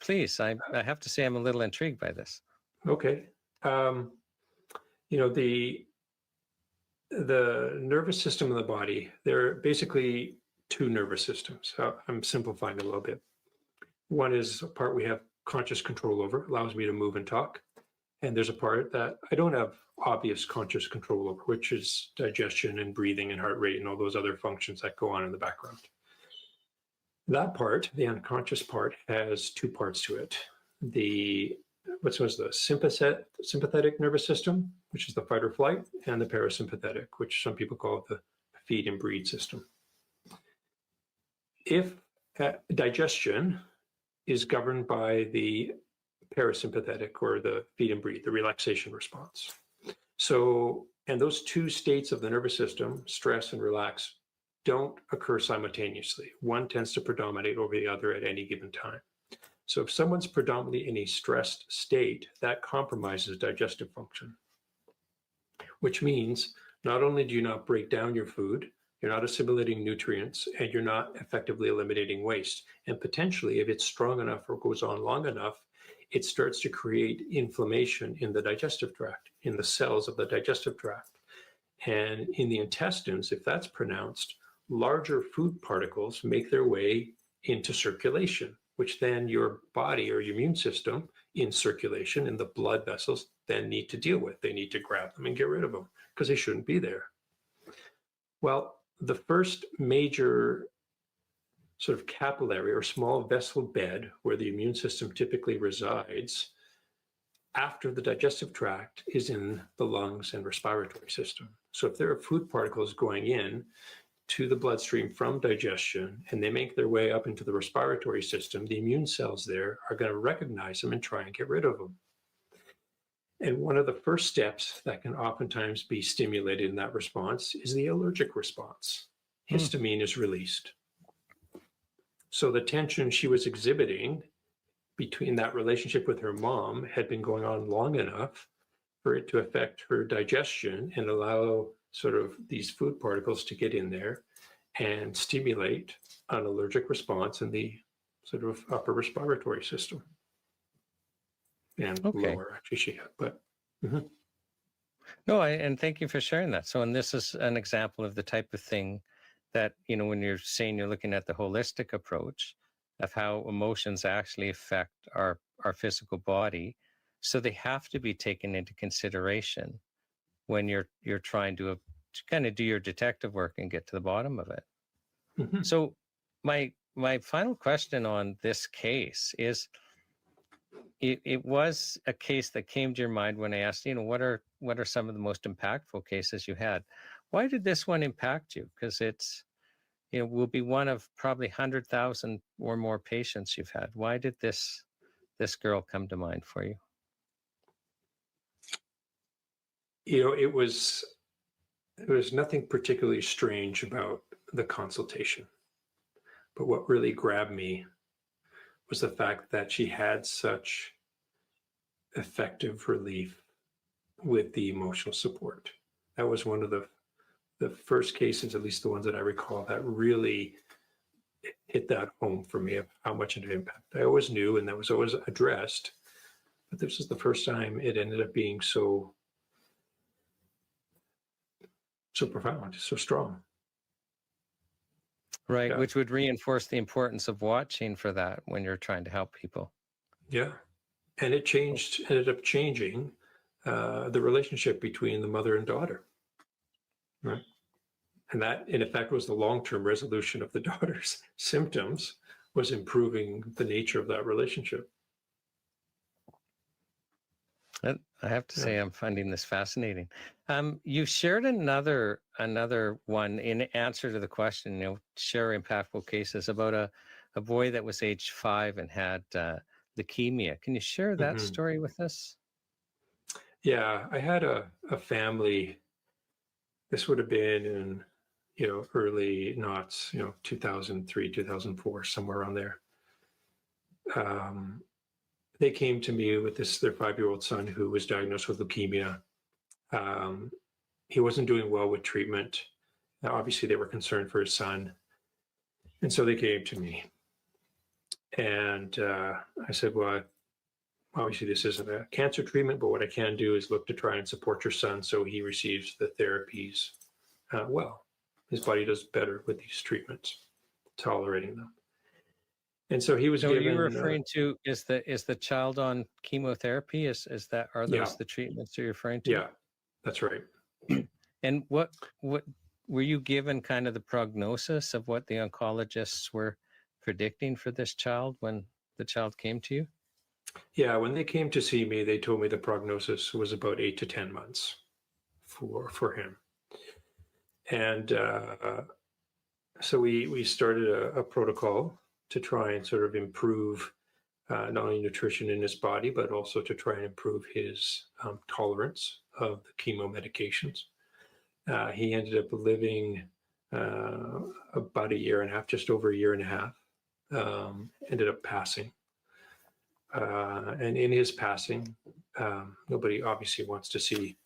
please. I have to say I'm a little intrigued by this. Okay. You know, the nervous system of the body, there are basically two nervous systems. I'm simplifying a little bit. One is a part we have conscious control over, allows me to move and talk. And there's a part that I don't have obvious conscious control over, which is digestion and breathing and heart rate and all those other functions that go on in the background. That part, the unconscious part, has two parts to it. The sympathetic nervous system, which is the fight or flight, and the parasympathetic, which some people call the feed and breathe system. If digestion is governed by the parasympathetic or the feed and breathe, the relaxation response. So, and those two states of the nervous system, stress and relax, don't occur simultaneously. One tends to predominate over the other at any given time. So if someone's predominantly in a stressed state, that compromises digestive function, which means not only do you not break down your food, you're not assimilating nutrients, and you're not effectively eliminating waste. And potentially, if it's strong enough or goes on long enough, it starts to create inflammation in the digestive tract, in the cells of the digestive tract. And in the intestines, if that's pronounced, larger food particles make their way into circulation, which then your body or your immune system in circulation in the blood vessels then need to deal with. They need to grab them and get rid of them because they shouldn't be there. Well, the first major sort of capillary or small vessel bed where the immune system typically resides after the digestive tract is in the lungs and respiratory system. So if there are food particles going in to the bloodstream from digestion and they make their way up into the respiratory system, the immune cells there are going to recognize them and try and get rid of them. And one of the first steps that can oftentimes be stimulated in that response is the allergic response. Histamine is released. So the tension she was exhibiting between that relationship with her mom had been going on long enough for it to affect her digestion and allow sort of these food particles to get in there and stimulate an allergic response in the sort of upper respiratory system. And lower, actually, she had, but. No, and thank you for sharing that. So, and this is an example of the type of thing that, you know, when you're saying you're looking at the holistic approach of how emotions actually affect our physical body. So they have to be taken into consideration when you're trying to kind of do your detective work and get to the bottom of it. So my final question on this case is, it was a case that came to your mind when I asked, you know, what are some of the most impactful cases you had? Why did this one impact you? Because it's, you know, will be one of probably 100,000 or more patients you've had. Why did this girl come to mind for you? You know, it was nothing particularly strange about the consultation, but what really grabbed me was the fact that she had such effective relief with the emotional support. That was one of the first cases, at least the ones that I recall, that really hit that home for me of how much it impacted. I always knew, and that was always addressed, but this is the first time it ended up being so profound, so strong. Right, Yeah. which would reinforce the importance of watching for that when you're trying to help people. Yeah, and it ended up changing the relationship between the mother and daughter, right? And that, in effect, was the long-term resolution of the daughter's symptoms, was improving the nature of that relationship. I have to say, I'm finding this fascinating. You shared another one in answer to the question, you know, share impactful cases, about a boy that was age 5 and had leukemia. Can you share that story with us? Yeah, I had a family. This would have been in, you know, early noughts, you know, 2003, 2004, somewhere around there. They came to me with their 5-year-old son who was diagnosed with leukemia. He wasn't doing well with treatment. Now, obviously, they were concerned for his son. And so they came to me. And I said, well, obviously, this isn't a cancer treatment, but what I can do is look to try and support your son so he receives the therapies well. His body does better with these treatments, tolerating them. And so he was given. So you're referring to, is the child on chemotherapy? Are those the treatments you're referring to? Yeah, that's right. And what were you given kind of the prognosis of what the oncologists were predicting for this child when the child came to you? Yeah, when they came to see me, they told me the prognosis was about 8 to 10 months for him. And so we started a protocol to try and sort of improve not only nutrition in his body, but also to try and improve his tolerance of the chemo medications. He ended up living about a year and a half, just over a year and a half, ended up passing. And in his passing, nobody obviously wants to see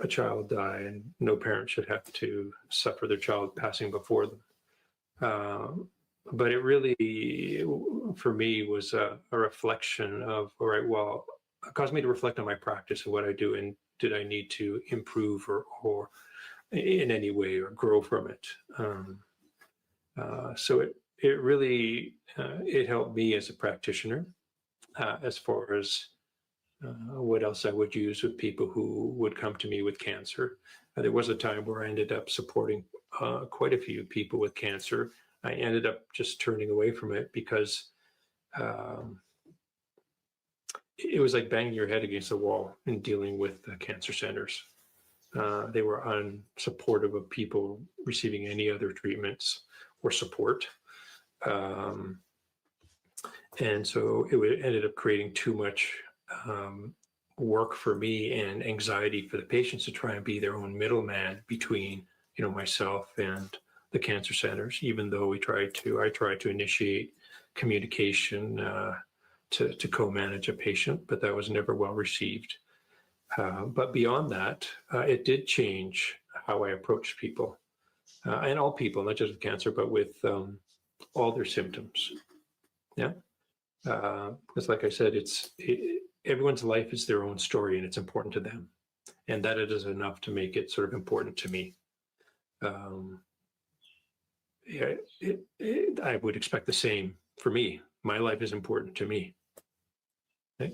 a child die, and no parent should have to suffer their child passing before them. But it really, for me, was a reflection of, all right, well, it caused me to reflect on my practice and what I do, and did I need to improve or in any way or grow from it. So it really, it helped me as a practitioner as far as what else I would use with people who would come to me with cancer. There was a time where I ended up supporting quite a few people with cancer. I ended up just turning away from it because it was like banging your head against the wall in dealing with cancer centers. They were unsupportive of people receiving any other treatments or support. And so it ended up creating too much work for me and anxiety for the patients to try and be their own middleman between, myself and the cancer centers, even though I tried to initiate communication to co-manage a patient, but that was never well received. But beyond that, it did change how I approach people, and all people, not just with cancer, but with all their symptoms. Yeah. Because like I said, everyone's life is their own story, and it's important to them. And that it is enough to make it sort of important to me. I would expect the same for me. My life is important to me. Okay?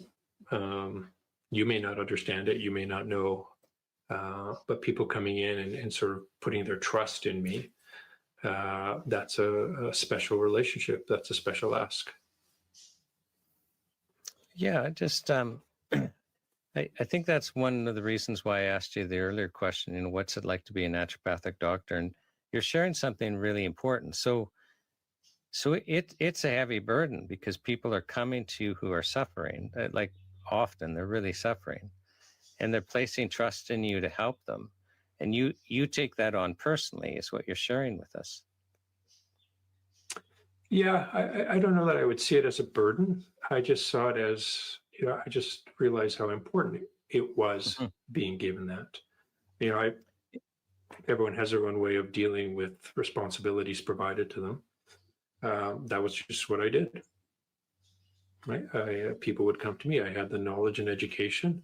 You may not understand it, you may not know, but people coming in and sort of putting their trust in me, that's a special relationship. That's a special ask. Yeah, just I think that's one of the reasons why I asked you the earlier question, what's it like to be a naturopathic doctor? And you're sharing something really important. So it's a heavy burden because people are coming to you who are suffering, like often they're really suffering, and they're placing trust in you to help them. And you take that on personally is what you're sharing with us. Yeah, I don't know that I would see it as a burden. I just saw it as, I just realized how important it was being given that. Everyone has their own way of dealing with responsibilities provided to them. That was just what I did. Right? People would come to me. I had the knowledge and education,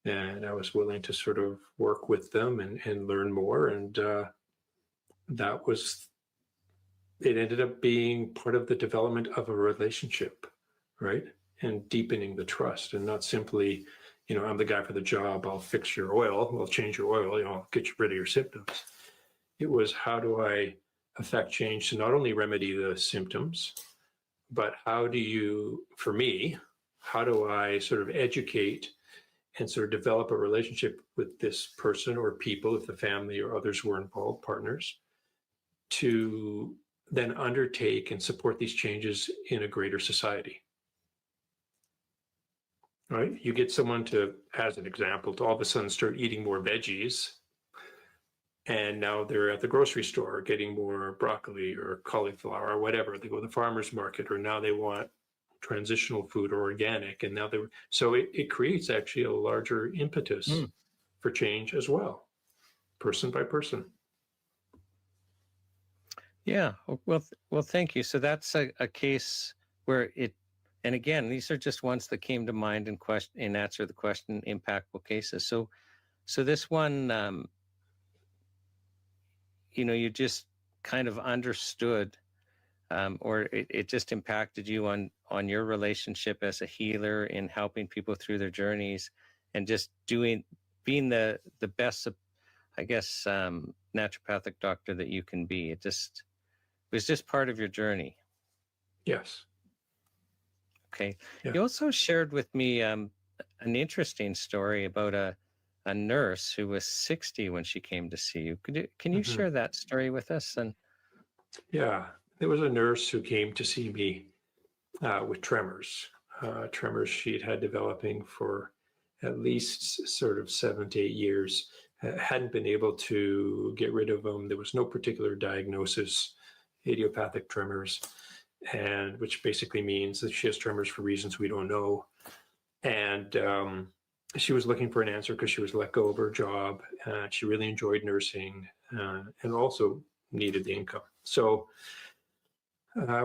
and I was willing to sort of work with them and learn more. And it ended up being part of the development of a relationship, right? And deepening the trust, and not simply, I'm the guy for the job, I'll fix your oil, I'll change your oil, I'll get rid of your symptoms. It was, how do I affect change to not only remedy the symptoms, but how do I sort of educate and sort of develop a relationship with this person or people, if the family or others were involved, partners, to then undertake and support these changes in a greater society. Right? You get someone to, as an example, to all of a sudden start eating more veggies, and now they're at the grocery store getting more broccoli or cauliflower or whatever. They go to the farmer's market, or now they want transitional food or organic, and now so it creates actually a larger impetus for change as well, person by person. Yeah, well, thank you. So that's a case where and again, these are just ones that came to mind in answer the question, impactful cases. So this one, you just kind of understood, or it just impacted you on your relationship as a healer in helping people through their journeys, and just being the best, I guess, naturopathic doctor that you can be. It was just part of your journey. Yes. Okay. Yeah. You also shared with me an interesting story about a nurse who was 60 when she came to see you. Can you share that story with us? And yeah, there was a nurse who came to see me with tremors. Tremors she'd had developing for at least sort of 7 to 8 years. Hadn't been able to get rid of them. There was no particular diagnosis, idiopathic tremors, and which basically means that she has tremors for reasons we don't know. And she was looking for an answer because she was let go of her job. She really enjoyed nursing and also needed the income. So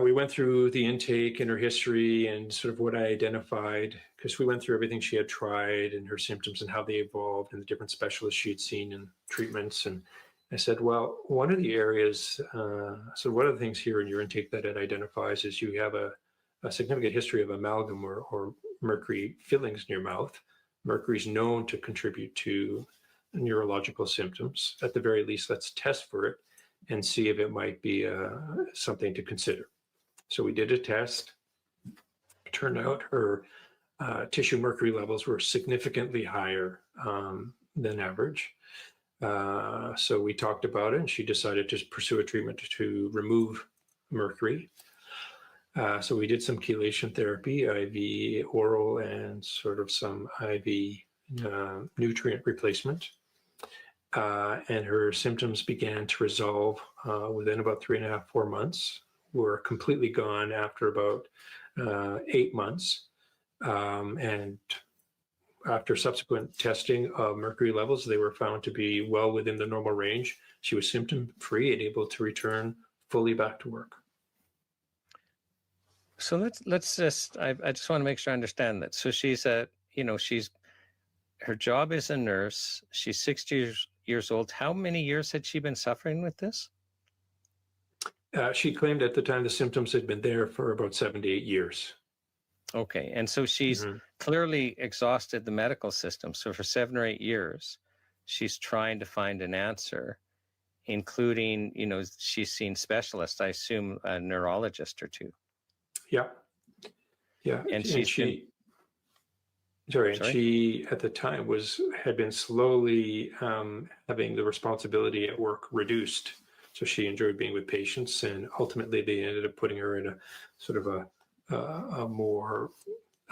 we went through the intake and her history and sort of what I identified, because we went through everything she had tried and her symptoms and how they evolved and the different specialists she had seen and treatments. And I said, well, one of the areas, so one of the things here in your intake that it identifies is you have a significant history of amalgam or mercury fillings in your mouth. Mercury is known to contribute to neurological symptoms. At the very least, let's test for it and see if it might be something to consider. So we did a test. It turned out her tissue mercury levels were significantly higher than average. So we talked about it, and she decided to pursue a treatment to remove mercury. So we did some chelation therapy, IV, oral, and sort of some IV nutrient replacement. And her symptoms began to resolve within about 3.5, 4 months. Were completely gone after about 8 months. And after subsequent testing of mercury levels, they were found to be well within the normal range. She was symptom-free and able to return fully back to work. So let's just, I just want to make sure I understand that. So she's her job is a nurse. She's 60 years old. How many years had she been suffering with this? She claimed at the time the symptoms had been there for about 7 to 8 years. Okay. And so she's clearly exhausted the medical system. So for 7 or 8 years, she's trying to find an answer, including, she's seen specialists, I assume a neurologist or two. Yeah. Yeah. And she at the time had been slowly having the responsibility at work reduced. So she enjoyed being with patients, and ultimately they ended up putting her in a sort of a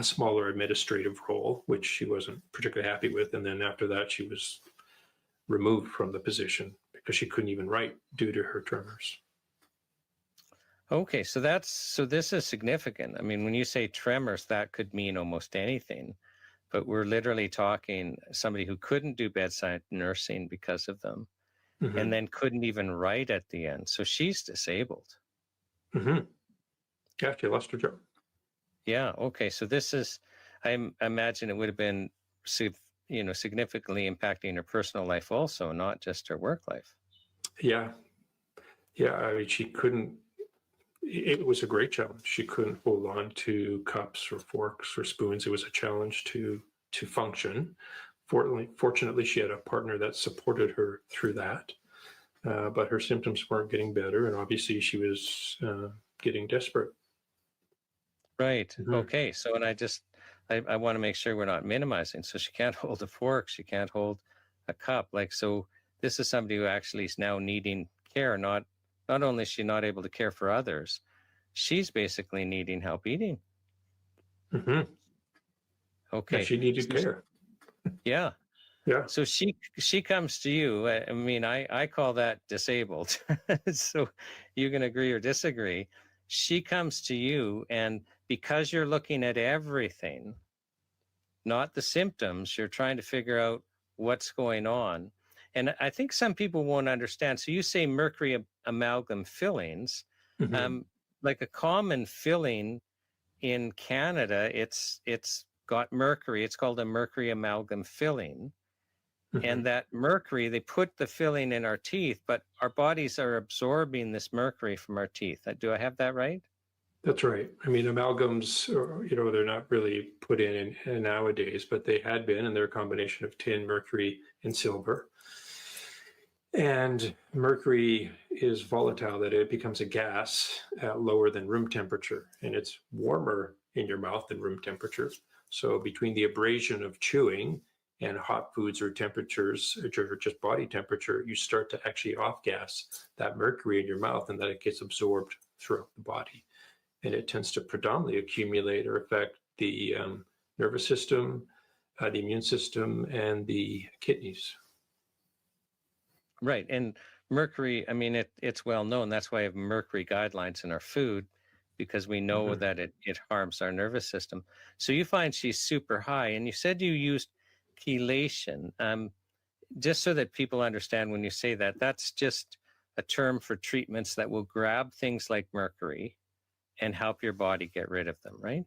smaller administrative role, which she wasn't particularly happy with. And then after that, she was removed from the position because she couldn't even write due to her tremors. Okay, so this is significant. I mean, when you say tremors, that could mean almost anything, but we're literally talking somebody who couldn't do bedside nursing because of them, and then couldn't even write at the end. So she's disabled. Yeah, she lost her job. Yeah. Okay. So this is, I imagine it would have been, significantly impacting her personal life also, not just her work life. Yeah. Yeah. I mean, she couldn't. It was a great challenge. She couldn't hold on to cups or forks or spoons. It was a challenge to function. Fortunately, she had a partner that supported her through that, but her symptoms weren't getting better, and obviously she was getting desperate. Right. Okay. So, and I want to make sure we're not minimizing. So she can't hold a fork. She can't hold a cup. So this is somebody who actually is now needing care, not only is she not able to care for others, she's basically needing help eating. Okay. Yeah, she needed care. Yeah. Yeah. So she comes to you. I mean, I call that disabled. So you can agree or disagree. She comes to you, and because you're looking at everything, not the symptoms, you're trying to figure out what's going on. And I think some people won't understand. So you say mercury amalgam fillings, like a common filling in Canada, it's got mercury. It's called a mercury amalgam filling. And that mercury, they put the filling in our teeth, but our bodies are absorbing this mercury from our teeth. Do I have that right? That's right. I mean, amalgams, they're not really put in nowadays, but they had been, and they're a combination of tin, mercury, and silver. And mercury is volatile, that it becomes a gas at lower than room temperature, and it's warmer in your mouth than room temperature. So between the abrasion of chewing and hot foods or temperatures, or just body temperature, you start to actually off-gas that mercury in your mouth, and that it gets absorbed throughout the body. And it tends to predominantly accumulate or affect the nervous system, the immune system, and the kidneys. Right. And mercury, I mean, it's well known. That's why I have mercury guidelines in our food, because we know that it harms our nervous system. So you find she's super high, and you said you used chelation, just so that people understand when you say that, that's just a term for treatments that will grab things like mercury and help your body get rid of them, right?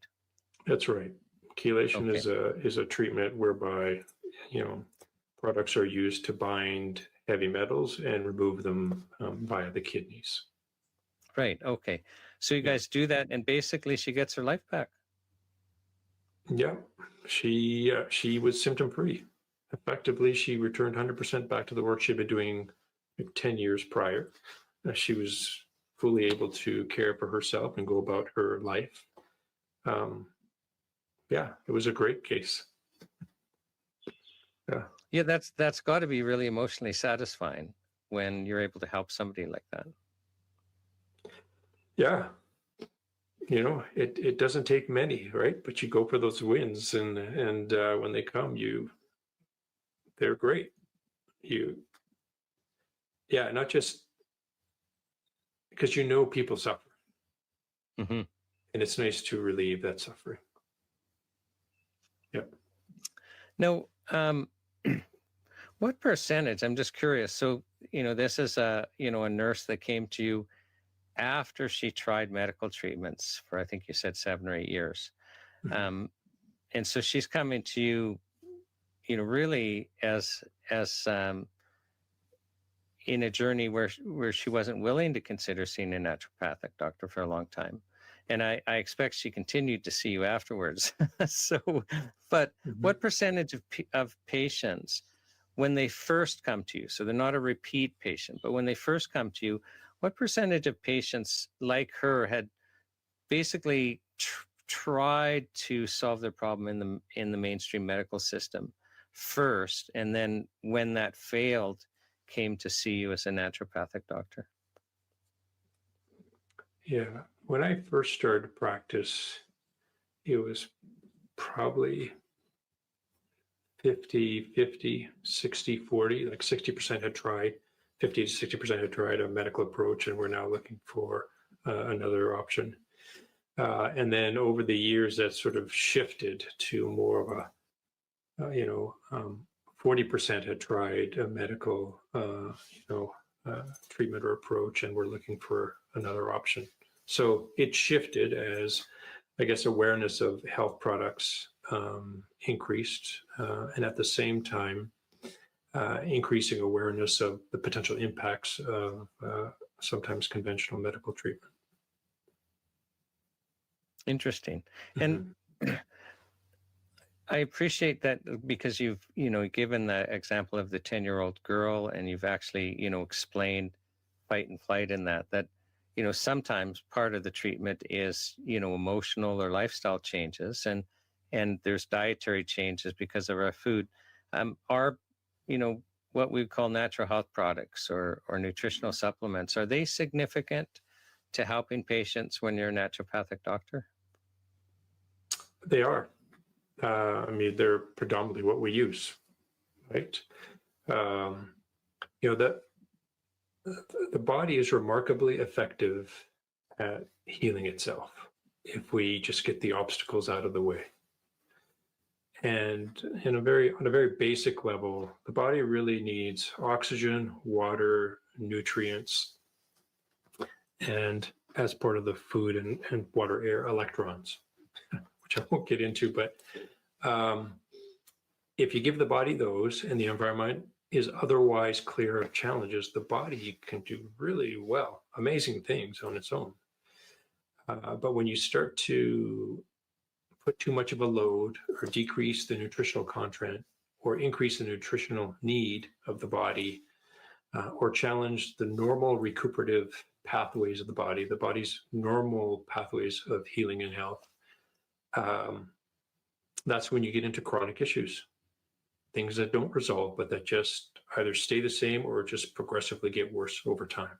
That's right. Chelation Okay. is a treatment whereby, products are used to bind heavy metals and remove them via the kidneys. Right. Okay. So you guys do that, and basically she gets her life back. Yeah, she was symptom free. Effectively, she returned 100% back to the work she'd been doing 10 years prior. She was fully able to care for herself and go about her life. Yeah, it was a great case. Yeah. Yeah, that's got to be really emotionally satisfying when you're able to help somebody like that. Yeah. It doesn't take many, right? But you go for those wins, and when they come, they're great. Not just because people suffer, Mm-hmm. and it's nice to relieve that suffering. Yep. Now, what percentage? I'm just curious. So, this is a nurse that came to you after she tried medical treatments for, I think you said 7 or 8 years. Mhm. And so she's coming to you, really as in a journey where she wasn't willing to consider seeing a naturopathic doctor for a long time. And I expect she continued to see you afterwards. But what percentage of patients, when they first come to you, so they're not a repeat patient, but when they first come to you, what percentage of patients like her had basically tried to solve their problem in the mainstream medical system first, and then when that failed, came to see you as a naturopathic doctor? Yeah. When I first started practice, it was probably 50-50, 60-40, like 60% had tried, 50 to 60% had tried a medical approach, and we're now looking for another option. And then over the years, that sort of shifted to more of a, 40% had tried a medical, treatment or approach, and we're looking for another option. So it shifted as, I guess, awareness of health products increased, and at the same time, increasing awareness of the potential impacts of sometimes conventional medical treatment. Interesting. And I appreciate that, because you've, given the example of the 10-year-old girl, and you've actually, explained fight and flight in that, sometimes part of the treatment is, emotional or lifestyle changes, and there's dietary changes because of our food. Are, what we call natural health products or nutritional supplements, are they significant to helping patients when you're a naturopathic doctor? They are. They're predominantly what we use, right? That the body is remarkably effective at healing itself if we just get the obstacles out of the way. And on a very basic level, the body really needs oxygen, water, nutrients, and as part of the food and water, air, electrons, which I won't get into, but if you give the body those and the environment is otherwise clear of challenges, the body can do really well, amazing things on its own. But when you start to put too much of a load or decrease the nutritional content or increase the nutritional need of the body, or challenge the normal recuperative pathways of the body's normal pathways of healing and health, that's when you get into chronic issues, things that don't resolve, but that just either stay the same or just progressively get worse over time.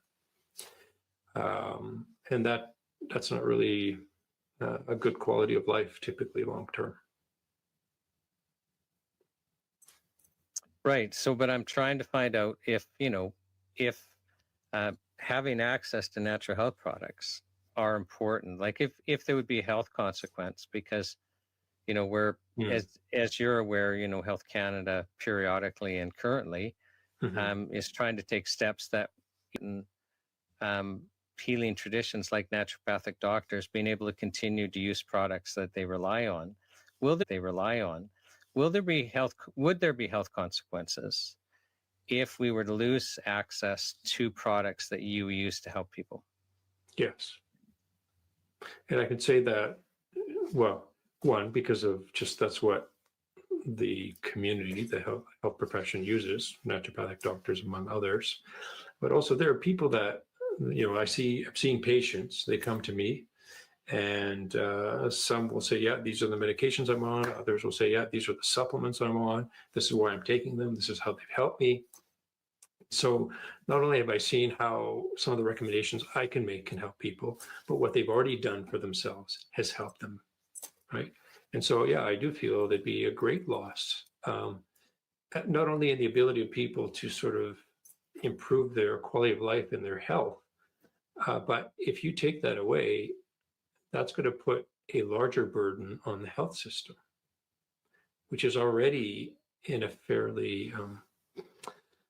And that's not really a good quality of life, typically long term. Right. So, but I'm trying to find out if having access to natural health products are important. Like if there would be a health consequence, because we're, Mm. as you're aware, Health Canada periodically and currently Mhm. is trying to take steps that healing traditions like naturopathic doctors being able to continue to use products that they rely on. Would there be health consequences if we were to lose access to products that you use to help people? Yes. And I can say that, well, one, because of just that's what the community, the health profession uses, naturopathic doctors among others. But also there are people that, I've seen patients, they come to me and some will say, yeah, these are the medications I'm on. Others will say, yeah, these are the supplements I'm on. This is why I'm taking them. This is how they've helped me. So not only have I seen how some of the recommendations I can make can help people, but what they've already done for themselves has helped them, right? And so, yeah, I do feel there'd be a great loss, not only in the ability of people to sort of improve their quality of life and their health, but if you take that away, that's going to put a larger burden on the health system, which is already in a fairly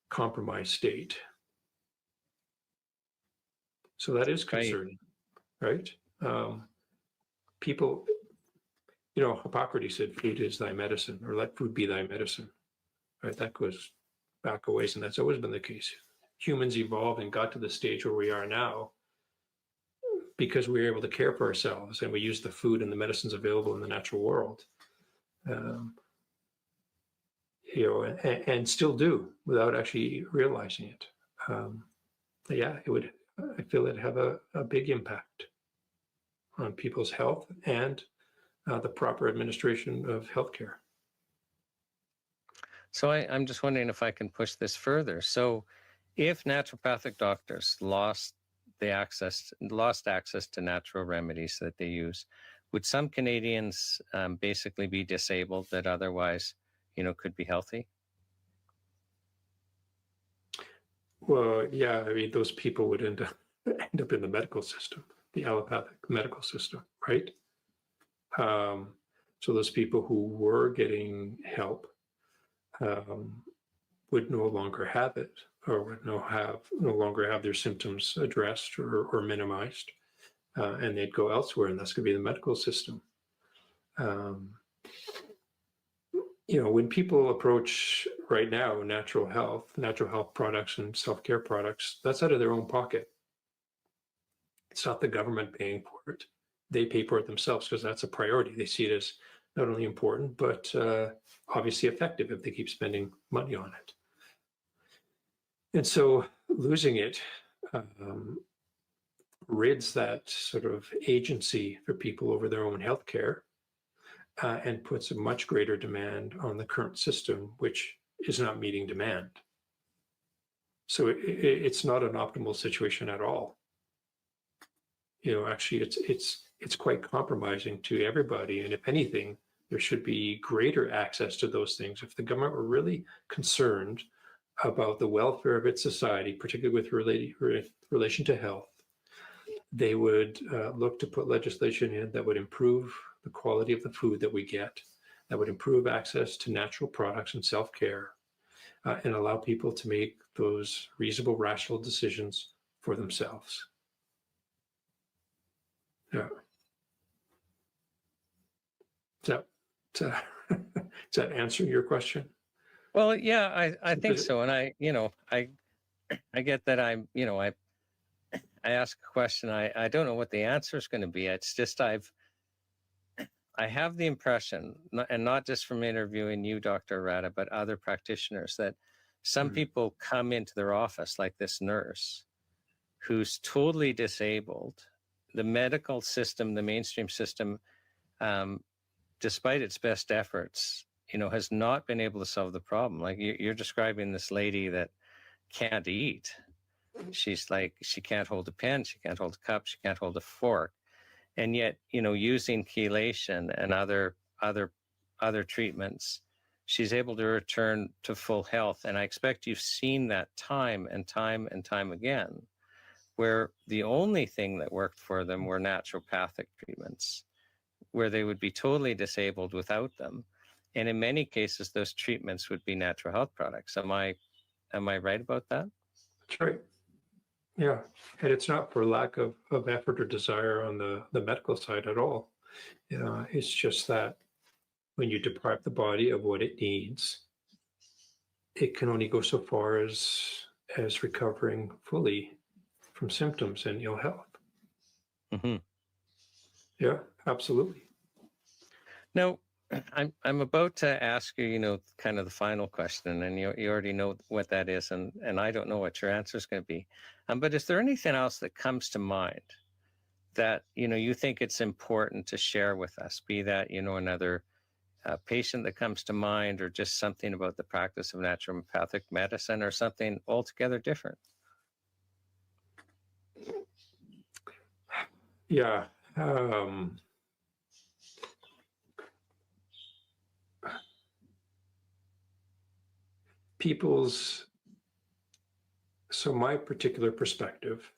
compromised state. So that is concerning, right? People, Hippocrates said, food is thy medicine, or let food be thy medicine, right? That goes back a ways, and that's always been the case. Humans evolved and got to the stage where we are now because we were able to care for ourselves and we used the food and the medicines available in the natural world. And still do without actually realizing it. Yeah, I feel it'd have a big impact on people's health and the proper administration of healthcare. So I'm just wondering if I can push this further. So if naturopathic doctors lost access to natural remedies that they use, would some Canadians basically be disabled that otherwise, could be healthy? Well, yeah, I mean, those people would end up in the medical system, the allopathic medical system, right? So those people who were getting help would no longer have it, or would no longer have their symptoms addressed or minimized, and they'd go elsewhere, and that's going to be the medical system. When people approach right now natural health products and self-care products, that's out of their own pocket. It's not the government paying for it. They pay for it themselves because that's a priority. They see it as not only important, but obviously effective if they keep spending money on it. And so losing it rids that sort of agency for people over their own healthcare and puts a much greater demand on the current system, which is not meeting demand. So it's not an optimal situation at all. Actually, it's quite compromising to everybody. And if anything, there should be greater access to those things. If the government were really concerned about the welfare of its society, particularly with relation to health, they would look to put legislation in that would improve the quality of the food that we get, that would improve access to natural products and self-care, and allow people to make those reasonable, rational decisions for themselves. Yeah. Does that answer your question? Well, yeah, I think so. And I get that I ask a question. I don't know what the answer is going to be. It's just I have the impression, and not just from interviewing you, Dr. Arata, but other practitioners, that some people come into their office like this nurse who's totally disabled. The medical system, the mainstream system, despite its best efforts, has not been able to solve the problem. Like you're describing this lady that can't eat. She's like, she can't hold a pen, she can't hold a cup, she can't hold a fork. And yet, using chelation and other treatments, she's able to return to full health. And I expect you've seen that time and time and time again, where the only thing that worked for them were naturopathic treatments. where they would be totally disabled without them. And in many cases, those treatments would be natural health products. Am I right about that? That's right. Yeah. And it's not for lack of effort or desire on the medical side at all. It's just that when you deprive the body of what it needs, it can only go so far as recovering fully from symptoms and ill health. Mm-hmm. Yeah, absolutely. Now, I'm about to ask you, kind of the final question, and you already know what that is, and I don't know what your answer is going to be. But is there anything else that comes to mind that you think it's important to share with us? Be that another patient that comes to mind, or just something about the practice of naturopathic medicine, or something altogether different? Yeah. So my particular perspective,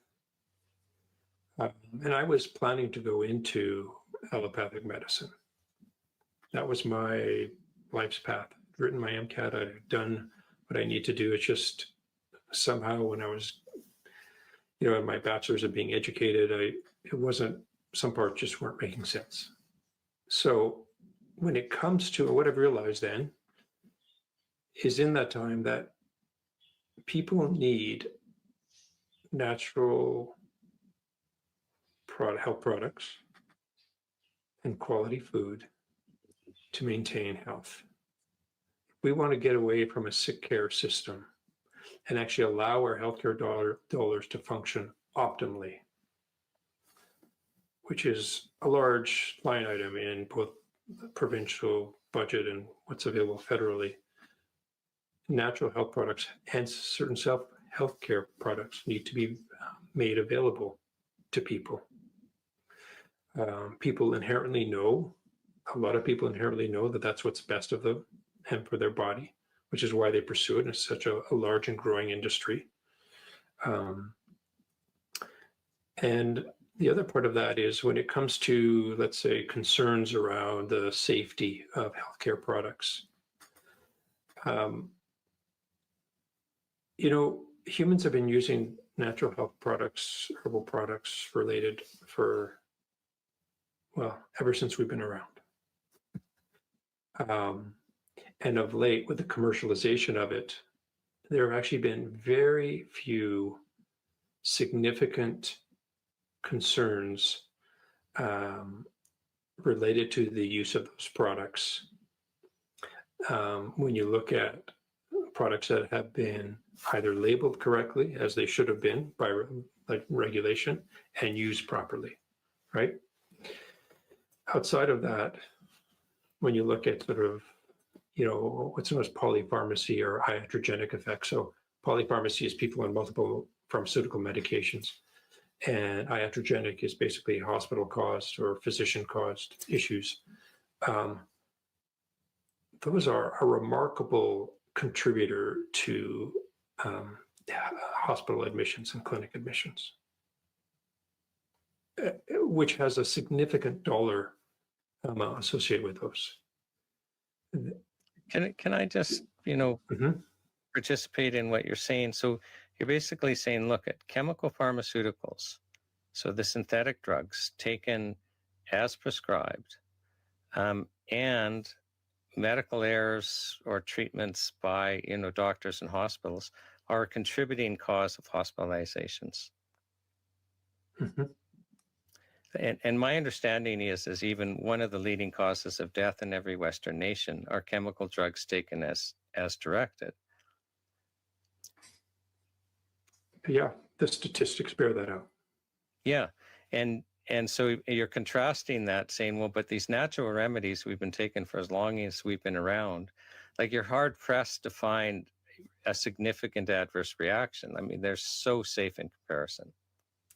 and I was planning to go into allopathic medicine. That was my life's path. I'd written my MCAT, I'd done what I need to do. It's just somehow when I was, in my bachelor's of being educated, some parts just weren't making sense. So when it comes to what I've realized then is in that time that people need natural health products and quality food to maintain health. We want to get away from a sick care system and actually allow our healthcare dollars to function optimally, which is a large line item in both the provincial budget and what's available federally. Natural health products and certain healthcare products need to be made available to people. People inherently know, a lot of people inherently know that that's what's best of them and for their body, which is why they pursue it. And it's such a large and growing industry. And the other part of that is when it comes to, let's say, concerns around the safety of healthcare products. Humans have been using natural health products, herbal products related ever since we've been around. And of late, with the commercialization of it, there have actually been very few significant concerns related to the use of those products. When you look at products that have been either labeled correctly, as they should have been by regulation, and used properly, right? Outside of that, when you look at sort of, what's known as polypharmacy or iatrogenic effects. So polypharmacy is people on multiple pharmaceutical medications, and iatrogenic is basically hospital-caused or physician-caused issues. Those are a remarkable contributor to hospital admissions and clinic admissions, which has a significant dollar amount associated with those. Can I just, participate in what you're saying? So you're basically saying, look at chemical pharmaceuticals, so the synthetic drugs taken as prescribed, and medical errors or treatments by, doctors and hospitals are a contributing cause of hospitalizations. Mm-hmm. And my understanding is even one of the leading causes of death in every Western nation are chemical drugs taken as directed. Yeah, the statistics bear that out. Yeah, and so you're contrasting that, saying, well, but these natural remedies we've been taking for as long as we've been around, like you're hard pressed to find a significant adverse reaction. I mean, they're so safe in comparison.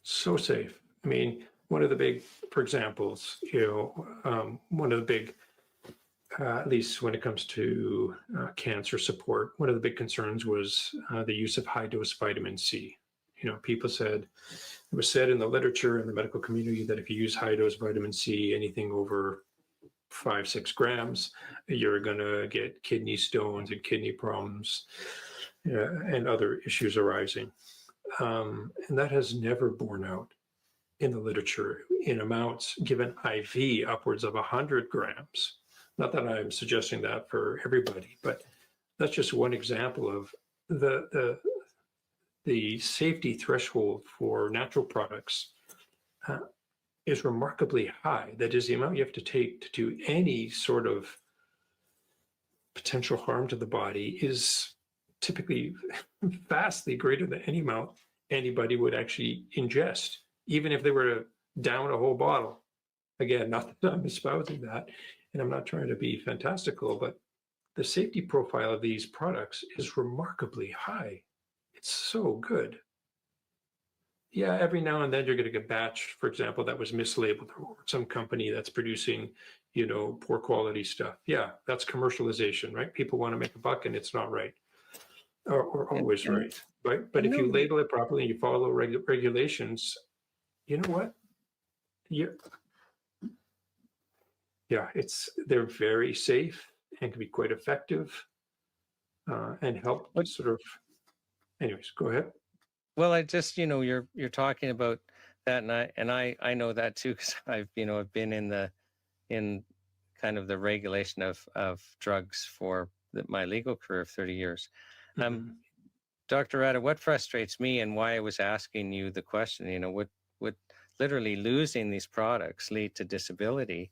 So safe. I mean, one of the big, for examples, one of the big, at least when it comes to cancer support, one of the big concerns was the use of high-dose vitamin C. People said, it was said in the literature in the medical community that if you use high-dose vitamin C, anything over 5-6 grams, you're going to get kidney stones and kidney problems and other issues arising. And that has never borne out in the literature in amounts given IV upwards of 100 grams. Not that I'm suggesting that for everybody, but that's just one example of the safety threshold for natural products is remarkably high. That is, the amount you have to take to do any sort of potential harm to the body is typically vastly greater than any amount anybody would actually ingest, even if they were to down a whole bottle. Again, not that I'm espousing that, and I'm not trying to be fantastical, but the safety profile of these products is remarkably high. It's so good. Yeah, every now and then you're going to get a batch, for example, that was mislabeled, or some company that's producing, poor quality stuff. Yeah, that's commercialization, right? People want to make a buck and it's not right, or always right. But if you label it properly and you follow regulations, you know what? They're very safe and can be quite effective and help sort of. Anyways, go ahead. Well, I just, you're talking about that, and I know that too, because I've been in kind of the regulation of drugs for my legal career of 30 years. Mm-hmm. Dr. Rada, what frustrates me and why I was asking you the question, would literally losing these products lead to disability,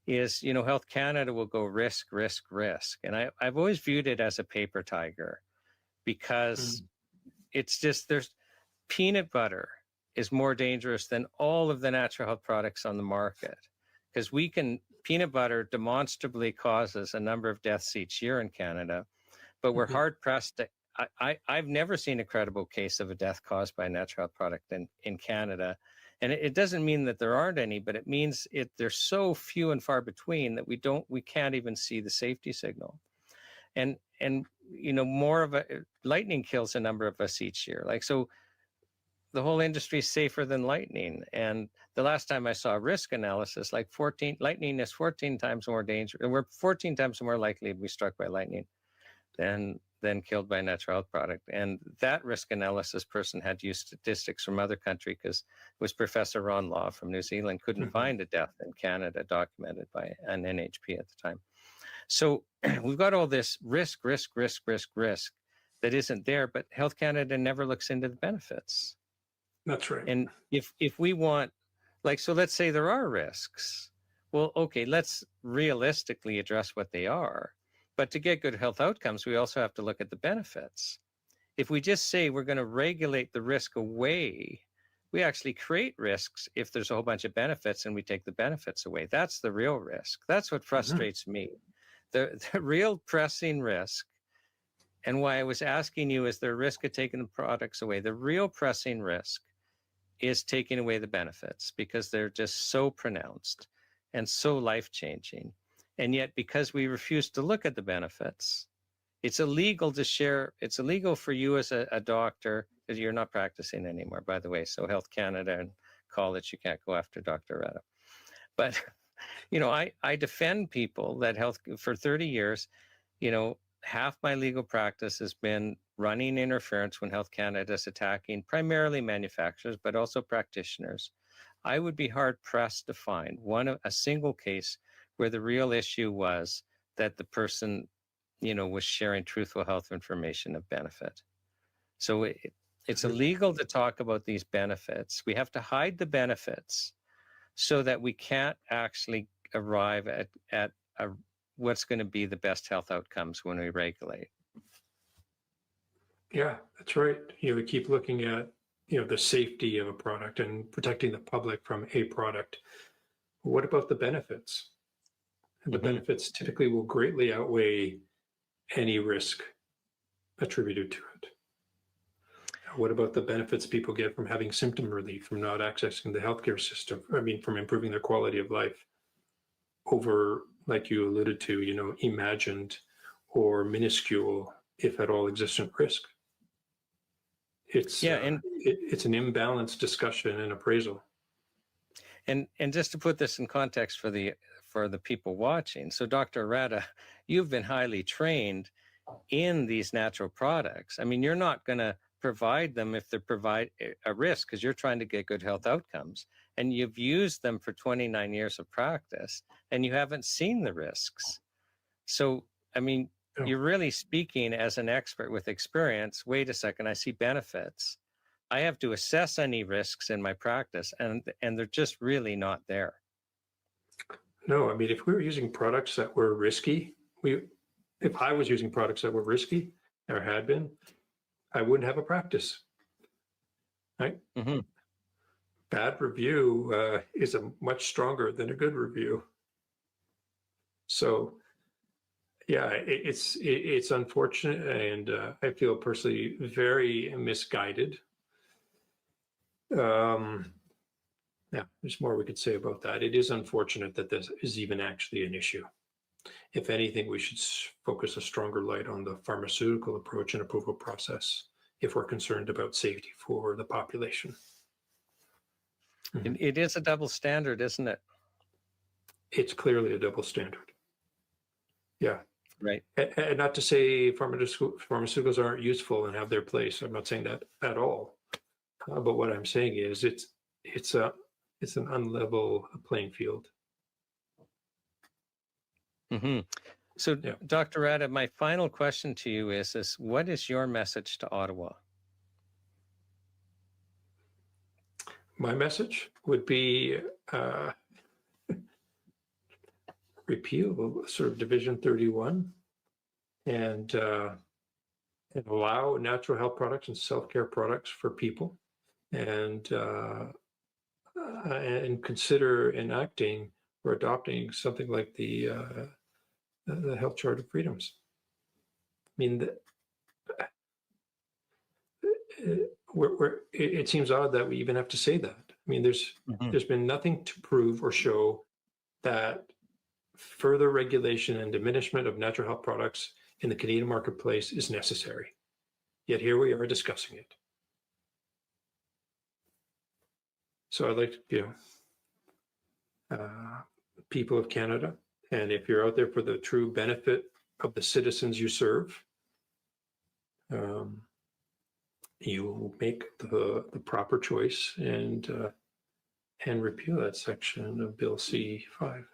is, Health Canada will go risk, risk, risk. And I've always viewed it as a paper tiger, because it's just, there's peanut butter is more dangerous than all of the natural health products on the market, because peanut butter demonstrably causes a number of deaths each year in Canada, but we're hard pressed to, I've never seen a credible case of a death caused by a natural health product in Canada. And it doesn't mean that there aren't any, but it means they're so few and far between that we can't even see the safety signal. And more of lightning kills a number of us each year. So the whole industry is safer than lightning. And the last time I saw a risk analysis, lightning is 14 times more dangerous. We're 14 times more likely to be struck by lightning than killed by a natural health product. And that risk analysis person had to use statistics from other countries, because it was Professor Ron Law from New Zealand couldn't find a death in Canada documented by an NHP at the time. So we've got all this risk that isn't there, but Health Canada never looks into the benefits. That's right. And if we want, so let's say there are risks. Well, okay, let's realistically address what they are. But to get good health outcomes, we also have to look at the benefits. If we just say we're going to regulate the risk away, we actually create risks if there's a whole bunch of benefits and we take the benefits away. That's the real risk. That's what frustrates me. The real pressing risk, and why I was asking you, is there a risk of taking the products away? The real pressing risk is taking away the benefits, because they're just so pronounced and so life-changing. And yet, because we refuse to look at the benefits, it's illegal to share. It's illegal for you as a doctor, because you're not practicing anymore, by the way. So Health Canada and college, you can't go after Dr. Rada. But, I defend people that for 30 years, half my legal practice has been running interference when Health Canada is attacking primarily manufacturers, but also practitioners. I would be hard pressed to find a single case where the real issue was that the person, was sharing truthful health information of benefit. So it's illegal to talk about these benefits. We have to hide the benefits so that we can't actually arrive at what's going to be the best health outcomes when we regulate. Yeah, that's right. We keep looking at, the safety of a product and protecting the public from a product. What about the benefits? And the benefits typically will greatly outweigh any risk attributed to it. What about the benefits people get from having symptom relief, from not accessing the healthcare system? From improving their quality of life over, like you alluded to, imagined or minuscule, if at all, existent risk. It's an imbalanced discussion and appraisal. And just to put this in context for for the people watching. So Dr. Arata, you've been highly trained in these natural products. I mean, you're not going to provide them if they provide a risk, because you're trying to get good health outcomes. And you've used them for 29 years of practice and you haven't seen the risks. So, I mean, you're really speaking as an expert with experience. Wait a second, I see benefits. I have to assess any risks in my practice, and they're just really not there. No, I mean, if we were using products that were risky, if I was using products that were risky or had been, I wouldn't have a practice, right? Mm-hmm. Bad review is much stronger than a good review. So, yeah, it's unfortunate, and I feel personally very misguided. Yeah, there's more we could say about that. It is unfortunate that this is even actually an issue. If anything, we should focus a stronger light on the pharmaceutical approach and approval process if we're concerned about safety for the population. It is a double standard, isn't it? It's clearly a double standard. Yeah. Right. And not to say pharmaceuticals aren't useful and have their place. I'm not saying that at all. But what I'm saying is it's an unlevel playing field. Mm-hmm. So, Yeah. Dr. Arata, my final question to you is what is your message to Ottawa? My message would be repeal sort of Division 31 and allow natural health products and self-care products for people, and consider enacting or adopting something like the Health Charter of Freedoms. I mean, it seems odd that we even have to say that. I mean, there's been nothing to prove or show that further regulation and diminishment of natural health products in the Canadian marketplace is necessary. Yet here we are discussing it. So I'd like to, people of Canada, and if you're out there for the true benefit of the citizens you serve, you make the proper choice and repeal that section of Bill C-5.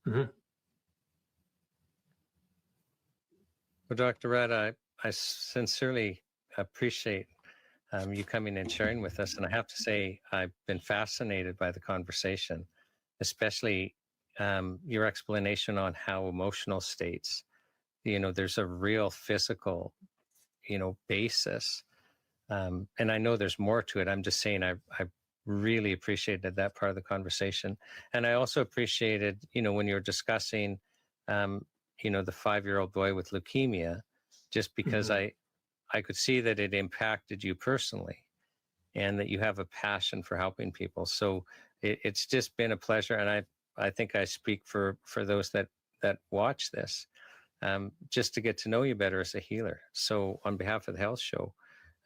Well, Dr. Arata, I sincerely appreciate you coming and sharing with us. And I have to say, I've been fascinated by the conversation, especially your explanation on how emotional states, there's a real physical, basis. And I know there's more to it. I'm just saying I really appreciated that part of the conversation. And I also appreciated, when you were discussing, the 5-year-old boy with leukemia, just because I could see that it impacted you personally and that you have a passion for helping people. So it's just been a pleasure. And I think I speak for those that watch this, just to get to know you better as a healer. So on behalf of the Health Show,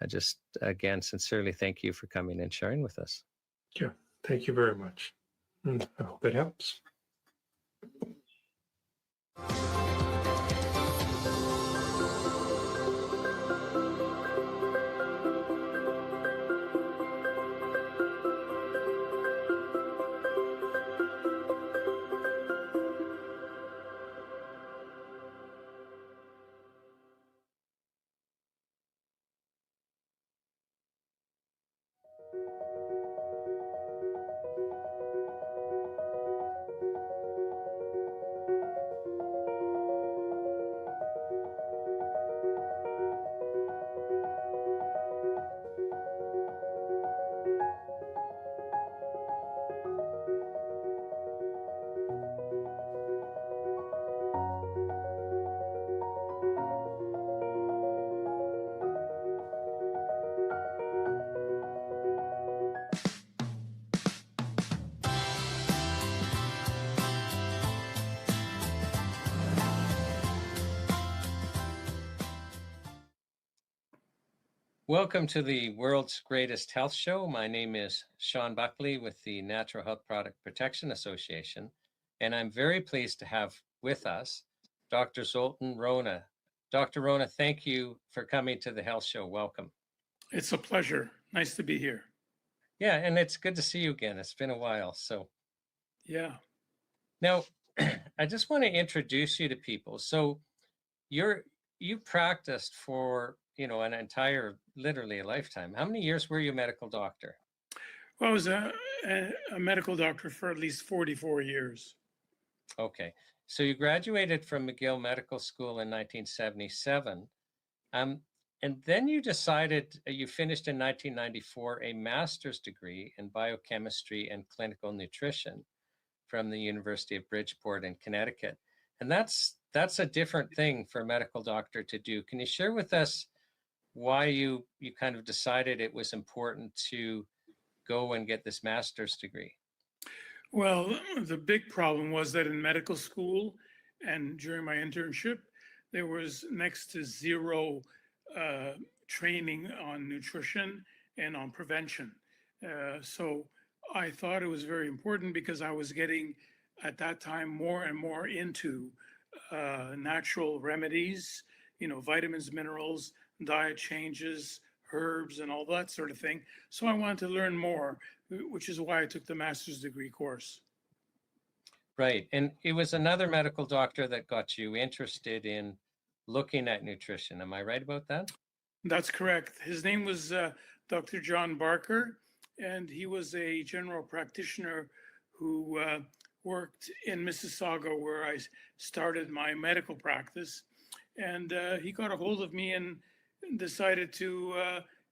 I just, again, sincerely thank you for coming and sharing with us. Yeah, thank you very much. I hope it helps. Welcome to the world's greatest health show. My name is Sean Buckley with the Natural Health Product Protection Association. And I'm very pleased to have with us Dr. Zoltan Rona. Dr. Rona, thank you for coming to the Health Show. Welcome. It's a pleasure. Nice to be here. Yeah, and it's good to see you again. It's been a while. So Yeah. now I just want to introduce you to people. So you practiced for, an entire, literally a lifetime. How many years were you a medical doctor? Well, I was a medical doctor for at least 44 years. Okay. So you graduated from McGill Medical School in 1977. And then you decided, you finished in 1994 a master's degree in biochemistry and clinical nutrition from the University of Bridgeport in Connecticut. And that's a different thing for a medical doctor to do. Can you share with us why you kind of decided it was important to go and get this master's degree? Well, the big problem was that in medical school and during my internship, there was next to zero training on nutrition and on prevention. So I thought it was very important because I was getting at that time more and more into natural remedies, vitamins, minerals, diet changes, herbs, and all that sort of thing. So I wanted to learn more, which is why I took the master's degree course. Right. And it was another medical doctor that got you interested in looking at nutrition. Am I right about that? That's correct. His name was Dr. John Barker, and he was a general practitioner who worked in Mississauga, where I started my medical practice. And he got a hold of me and decided to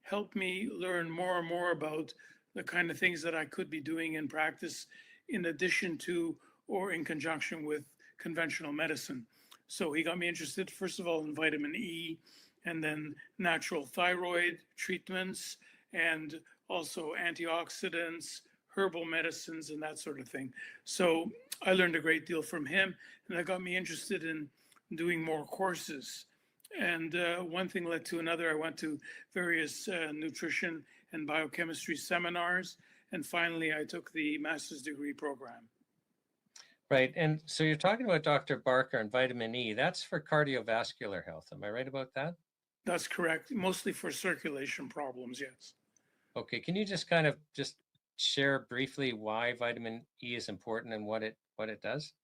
help me learn more and more about the kind of things that I could be doing in practice, in addition to or in conjunction with conventional medicine. So he got me interested, first of all, in vitamin E, and then natural thyroid treatments, and also antioxidants, herbal medicines, and that sort of thing. So I learned a great deal from him, and that got me interested in doing more courses. And one thing led to another. I went to various nutrition and biochemistry seminars, and finally I took the master's degree program. Right. And so you're talking about Dr. Barker and vitamin E. That's for cardiovascular health. Am I right about that? That's correct. Mostly for circulation problems, yes. Okay. Can you just kind of just share briefly why vitamin E is important and what it does?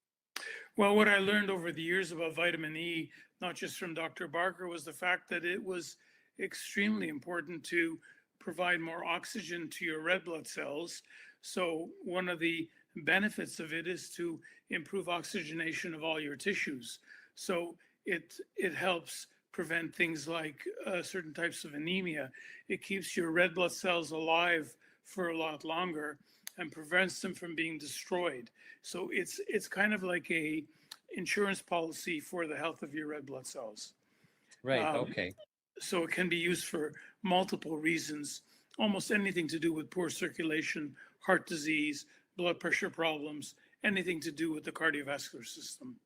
Well, what I learned over the years about vitamin E, not just from Dr. Barker, was the fact that it was extremely important to provide more oxygen to your red blood cells. So one of the benefits of it is to improve oxygenation of all your tissues. So it helps prevent things like certain types of anemia. It keeps your red blood cells alive for a lot longer and prevents them from being destroyed. So it's kind of like a insurance policy for the health of your red blood cells. Right. Okay. So it can be used for multiple reasons, almost anything to do with poor circulation, heart disease, blood pressure problems, anything to do with the cardiovascular system.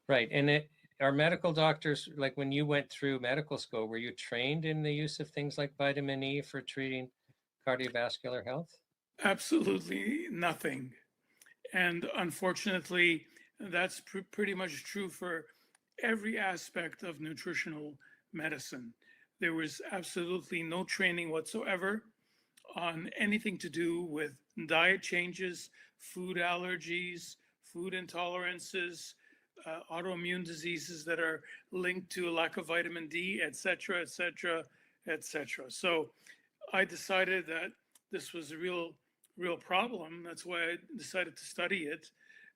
Right. And are medical doctors, like when you went through medical school, were you trained in the use of things like vitamin E for treating cardiovascular health? Absolutely nothing. And unfortunately, that's pretty much true for every aspect of nutritional medicine. There was absolutely no training whatsoever on anything to do with diet changes, food allergies, food intolerances, autoimmune diseases that are linked to a lack of vitamin D, et cetera, et cetera, et cetera. So I decided that this was a real problem. That's why I decided to study it.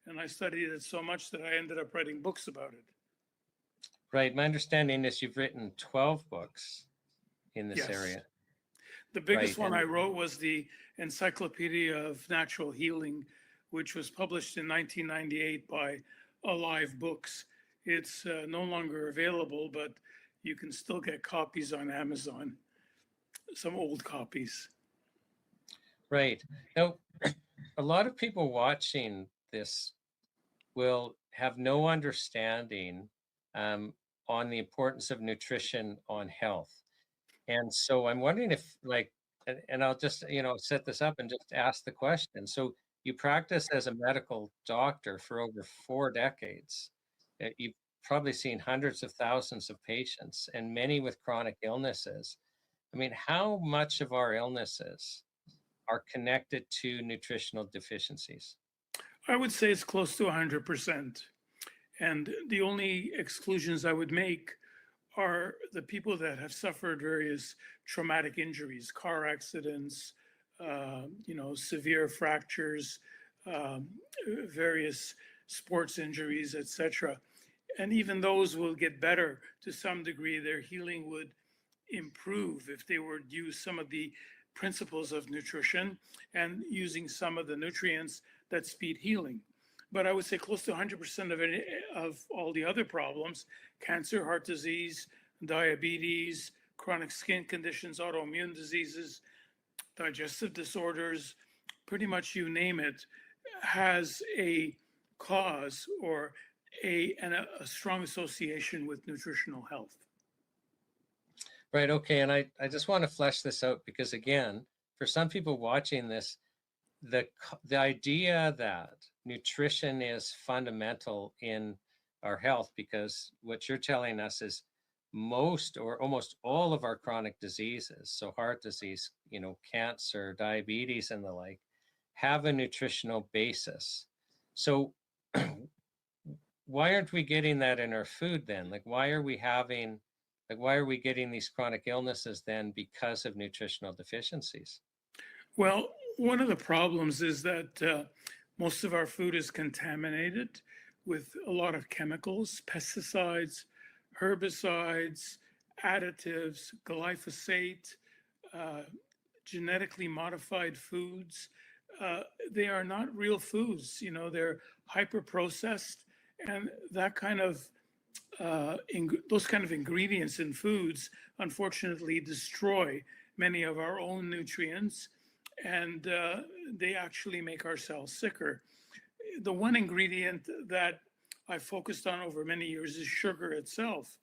And I studied it so much that I ended up writing books about it. Right. My understanding is you've written 12 books in this Yes. area. The biggest Right, one and- I wrote was the Encyclopedia of Natural Healing, which was published in 1998 by Alive Books. It's no longer available, but you can still get copies on Amazon, some old copies. Right. Now, a lot of people watching this will have no understanding on the importance of nutrition on health. And so I'm wondering if, like, and I'll just, set this up and just ask the question. So you practice as a medical doctor for over 4 decades. You've probably seen hundreds of thousands of patients and many with chronic illnesses. I mean, how much of our illnesses are connected to nutritional deficiencies? I would say it's close to 100%. And the only exclusions I would make are the people that have suffered various traumatic injuries, car accidents, severe fractures, um, various sports injuries, etc. And even those will get better to some degree. Their healing would improve if they were to use some of the principles of nutrition and using some of the nutrients that speed healing. But I would say close to 100% of all the other problems, cancer, heart disease, diabetes, chronic skin conditions, autoimmune diseases, digestive disorders, pretty much you name it, has a cause or a strong association with nutritional health. Right. Okay. And I just want to flesh this out because, again, for some people watching this, the idea that nutrition is fundamental in our health, because what you're telling us is most or almost all of our chronic diseases, so heart disease, cancer, diabetes, and the like, have a nutritional basis. So why aren't we getting that in our food then? Why are we getting these chronic illnesses then because of nutritional deficiencies? Well, one of the problems is that most of our food is contaminated with a lot of chemicals, pesticides, herbicides, additives, glyphosate, genetically modified foods. They are not real foods, they're hyper processed, and that kind of those kind of ingredients in foods unfortunately destroy many of our own nutrients, and they actually make ourselves sicker. The one ingredient that I focused on over many years is sugar itself.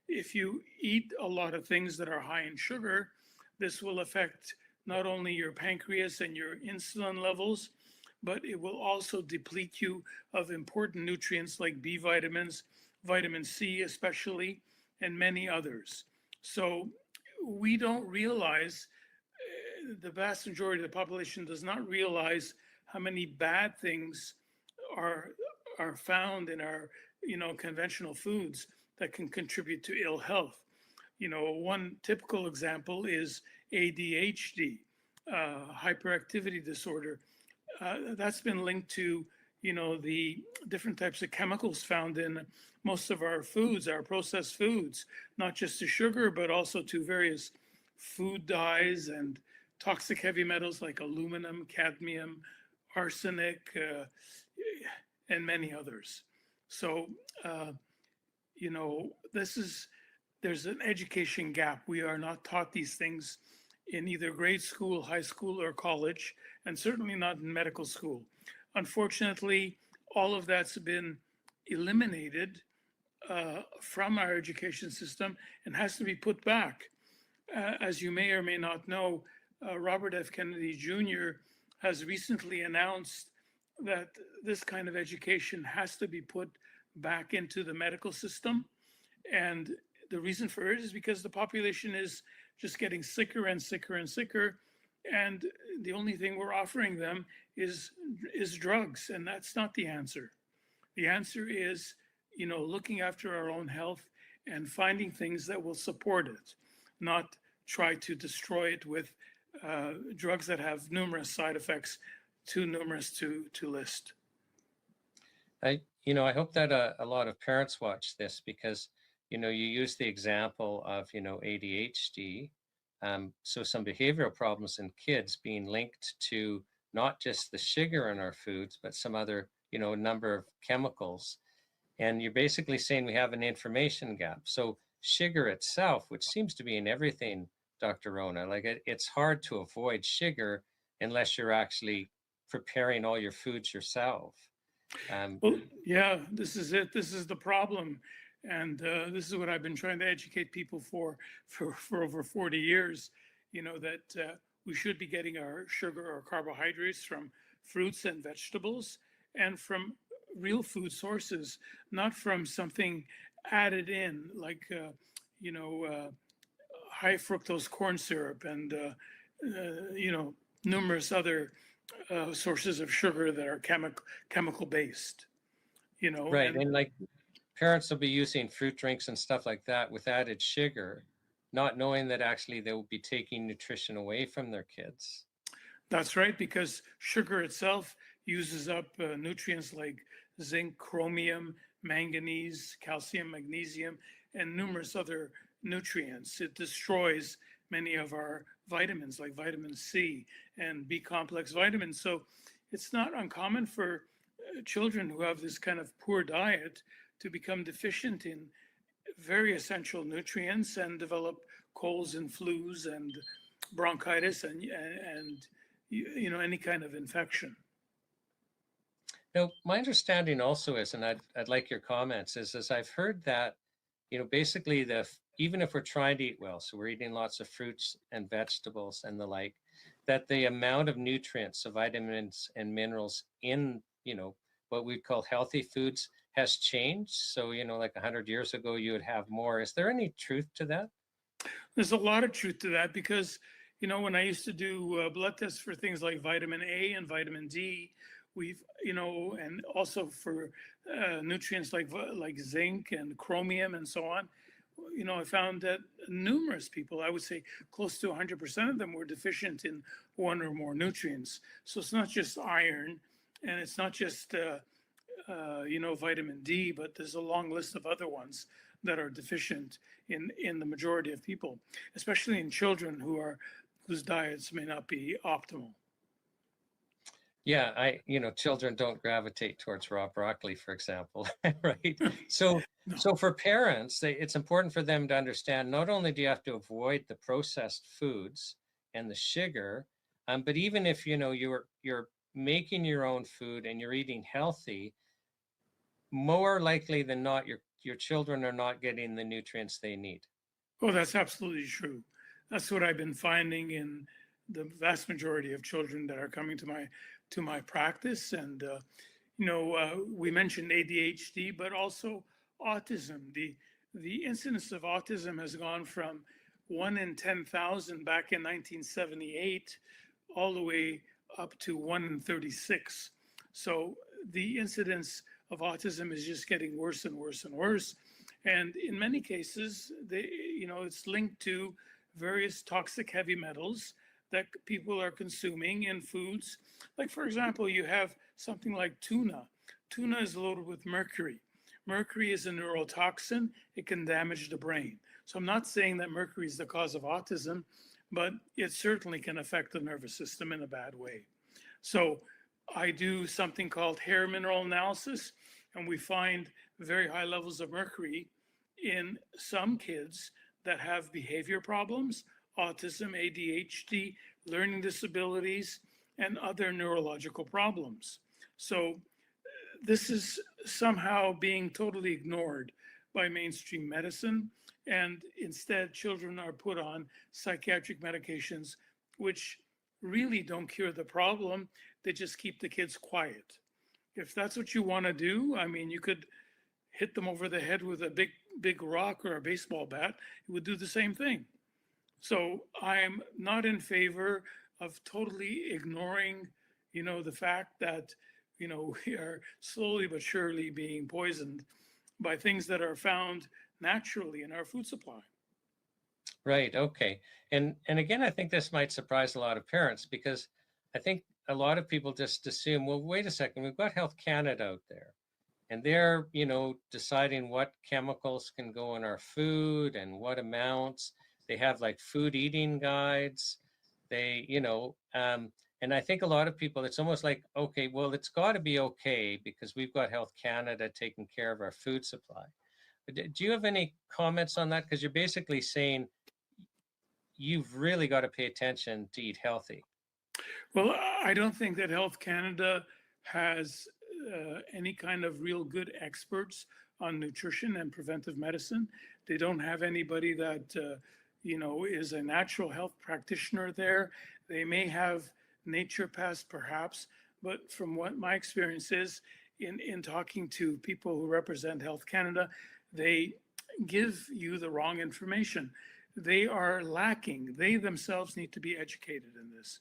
If you eat a lot of things that are high in sugar, this will affect not only your pancreas and your insulin levels, but it will also deplete you of important nutrients like B vitamins, vitamin C especially, and many others. So we don't realize, the vast majority of the population does not realize how many bad things are found in our conventional foods that can contribute to ill health. One typical example is ADHD, hyperactivity disorder. That's been linked to the different types of chemicals found in most of our foods, our processed foods, not just to sugar, but also to various food dyes and toxic heavy metals like aluminum, cadmium, arsenic, and many others. So, there's an education gap. We are not taught these things in either grade school, high school, or college, and certainly not in medical school. Unfortunately, all of that's been eliminated from our education system and has to be put back. As you may or may not know, Robert F. Kennedy Jr. has recently announced that this kind of education has to be put back into the medical system. And the reason for it is because the population is just getting sicker and sicker and sicker. And the only thing we're offering them is drugs. And that's not the answer. The answer is, looking after our own health and finding things that will support it, not try to destroy it with drugs that have numerous side effects, too numerous to list. I hope that a lot of parents watch this because, you use the example of, ADHD. So some behavioral problems in kids being linked to not just the sugar in our foods, but some other, number of chemicals. And you're basically saying we have an information gap. So sugar itself, which seems to be in everything, Dr. Rona, it's hard to avoid sugar unless you're actually preparing all your foods yourself. Well, yeah, this is it. This is the problem. And this is what I've been trying to educate people for over 40 years, that we should be getting our sugar or carbohydrates from fruits and vegetables, and from real food sources, not from something added in like, high fructose corn syrup and, numerous other sources of sugar that are chemical based, Right. and And like parents will be using fruit drinks and stuff like that with added sugar, not knowing that actually they will be taking nutrition away from their kids. that's right, because sugar itself uses up nutrients like zinc, chromium, manganese, calcium, magnesium, and numerous other nutrients. It destroys many of our vitamins like vitamin C and B complex vitamins. So it's not uncommon for children who have this kind of poor diet to become deficient in very essential nutrients and develop colds and flus and bronchitis and any kind of infection. Now, my understanding also is, and I'd like your comments, is I've heard that, basically even if we're trying to eat well, so we're eating lots of fruits and vegetables and the like, that the amount of nutrients, so vitamins and minerals in, what we call healthy foods has changed. So, like 100 years ago, you would have more. Is there any truth to that? There's a lot of truth to that because, when I used to do blood tests for things like vitamin A and vitamin D, and also for nutrients like zinc and chromium and so on, I found that numerous people, I would say close to 100% of them, were deficient in one or more nutrients. So it's not just iron, and it's not just vitamin D, but there's a long list of other ones that are deficient in the majority of people, especially in children whose diets may not be optimal. Yeah, children don't gravitate towards raw broccoli, for example, right? So, No. so for parents, it's important for them to understand not only do you have to avoid the processed foods and the sugar, but even if you're making your own food and you're eating healthy, more likely than not, your children are not getting the nutrients they need. Oh, that's absolutely true. That's what I've been finding in the vast majority of children that are coming to my practice. And we mentioned ADHD, but also autism. The incidence of autism has gone from 1 in 10,000 back in 1978 all the way up to 1 in 36. So the incidence of autism is just getting worse and worse and worse. And in many cases, it's linked to various toxic heavy metals that people are consuming in foods. Like, for example, you have something like tuna. Tuna is loaded with mercury. Mercury is a neurotoxin. It can damage the brain. So I'm not saying that mercury is the cause of autism, but it certainly can affect the nervous system in a bad way. So I do something called hair mineral analysis, and we find very high levels of mercury in some kids that have behavior problems, autism, ADHD, learning disabilities, and other neurological problems. So this is somehow being totally ignored by mainstream medicine. And instead, children are put on psychiatric medications, which really don't cure the problem. They just keep the kids quiet. If that's what you want to do, I mean, you could hit them over the head with a big rock or a baseball bat. It would do the same thing. So I'm not in favor of totally ignoring, the fact that, we are slowly but surely being poisoned by things that are found naturally in our food supply. Right. Okay. And again, I think this might surprise a lot of parents because I think a lot of people just assume, well, wait a second, we've got Health Canada out there, and they're, deciding what chemicals can go in our food and what amounts. They have like food eating guides. They, and I think a lot of people, it's almost like, okay, well, it's got to be okay because we've got Health Canada taking care of our food supply. Do you have any comments on that? Because you're basically saying you've really got to pay attention to eat healthy. Well, I don't think that Health Canada has any kind of real good experts on nutrition and preventive medicine. They don't have anybody that, is a natural health practitioner there. They may have naturopaths perhaps, but from what my experience is in talking to people who represent Health Canada, they give you the wrong information. They are lacking. They themselves need to be educated in this.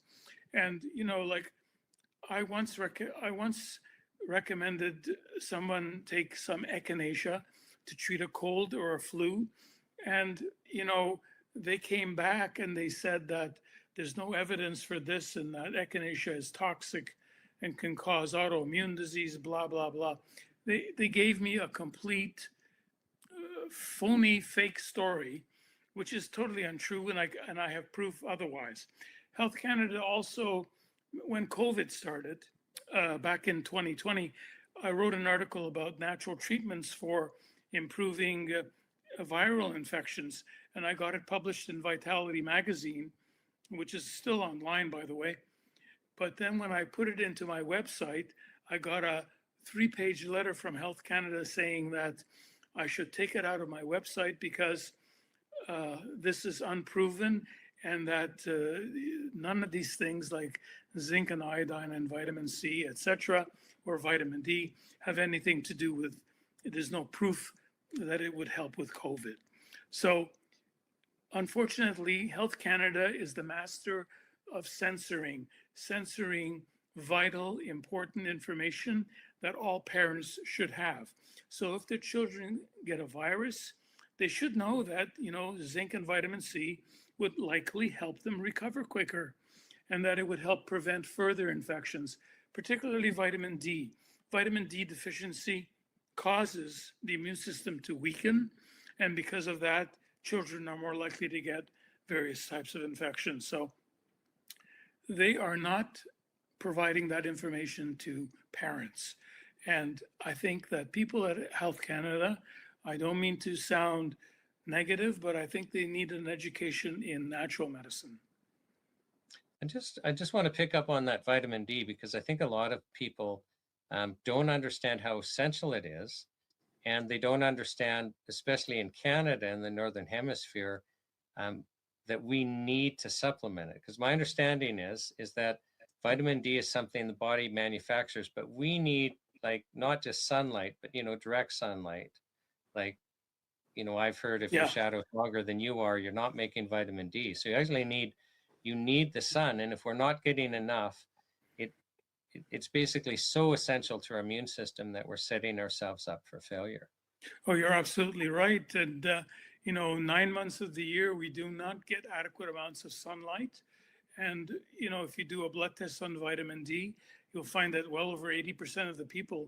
And, like I once recommended someone take some echinacea to treat a cold or a flu. And, they came back and they said that there's no evidence for this and that echinacea is toxic and can cause autoimmune disease, blah, blah, blah. They gave me a complete phony fake story, which is totally untrue, and I have proof otherwise. Health Canada also, when COVID started back in 2020, I wrote an article about natural treatments for improving viral infections, and I got it published in Vitality magazine, which is still online, by the way. But then when I put it into my website, I got a 3-page letter from Health Canada saying that I should take it out of my website because this is unproven, and that none of these things like zinc and iodine and vitamin C, etc., or vitamin D have anything to do with, there's no proof that it would help with COVID. So unfortunately, Health Canada is the master of censoring vital, important information that all parents should have. So if their children get a virus, they should know that, zinc and vitamin C would likely help them recover quicker, and that it would help prevent further infections, particularly vitamin D. Vitamin D deficiency causes the immune system to weaken, and because of that, children are more likely to get various types of infections. So they are not providing that information to parents. And I think that people at Health Canada, I don't mean to sound negative, but I think they need an education in natural medicine. I just want to pick up on that vitamin D, because I think a lot of people don't understand how essential it is. And they don't understand, especially in Canada and the Northern Hemisphere, that we need to supplement it. Because my understanding is that vitamin D is something the body manufactures, but we need, like, not just sunlight, but, direct sunlight. Like, I've heard if your shadow is longer than you are, you're not making vitamin D. So you actually need the sun. And if we're not getting enough, it's basically so essential to our immune system that we're setting ourselves up for failure. Oh, you're absolutely right. And, 9 months of the year, we do not get adequate amounts of sunlight. And, if you do a blood test on vitamin D, you'll find that well over 80% of the people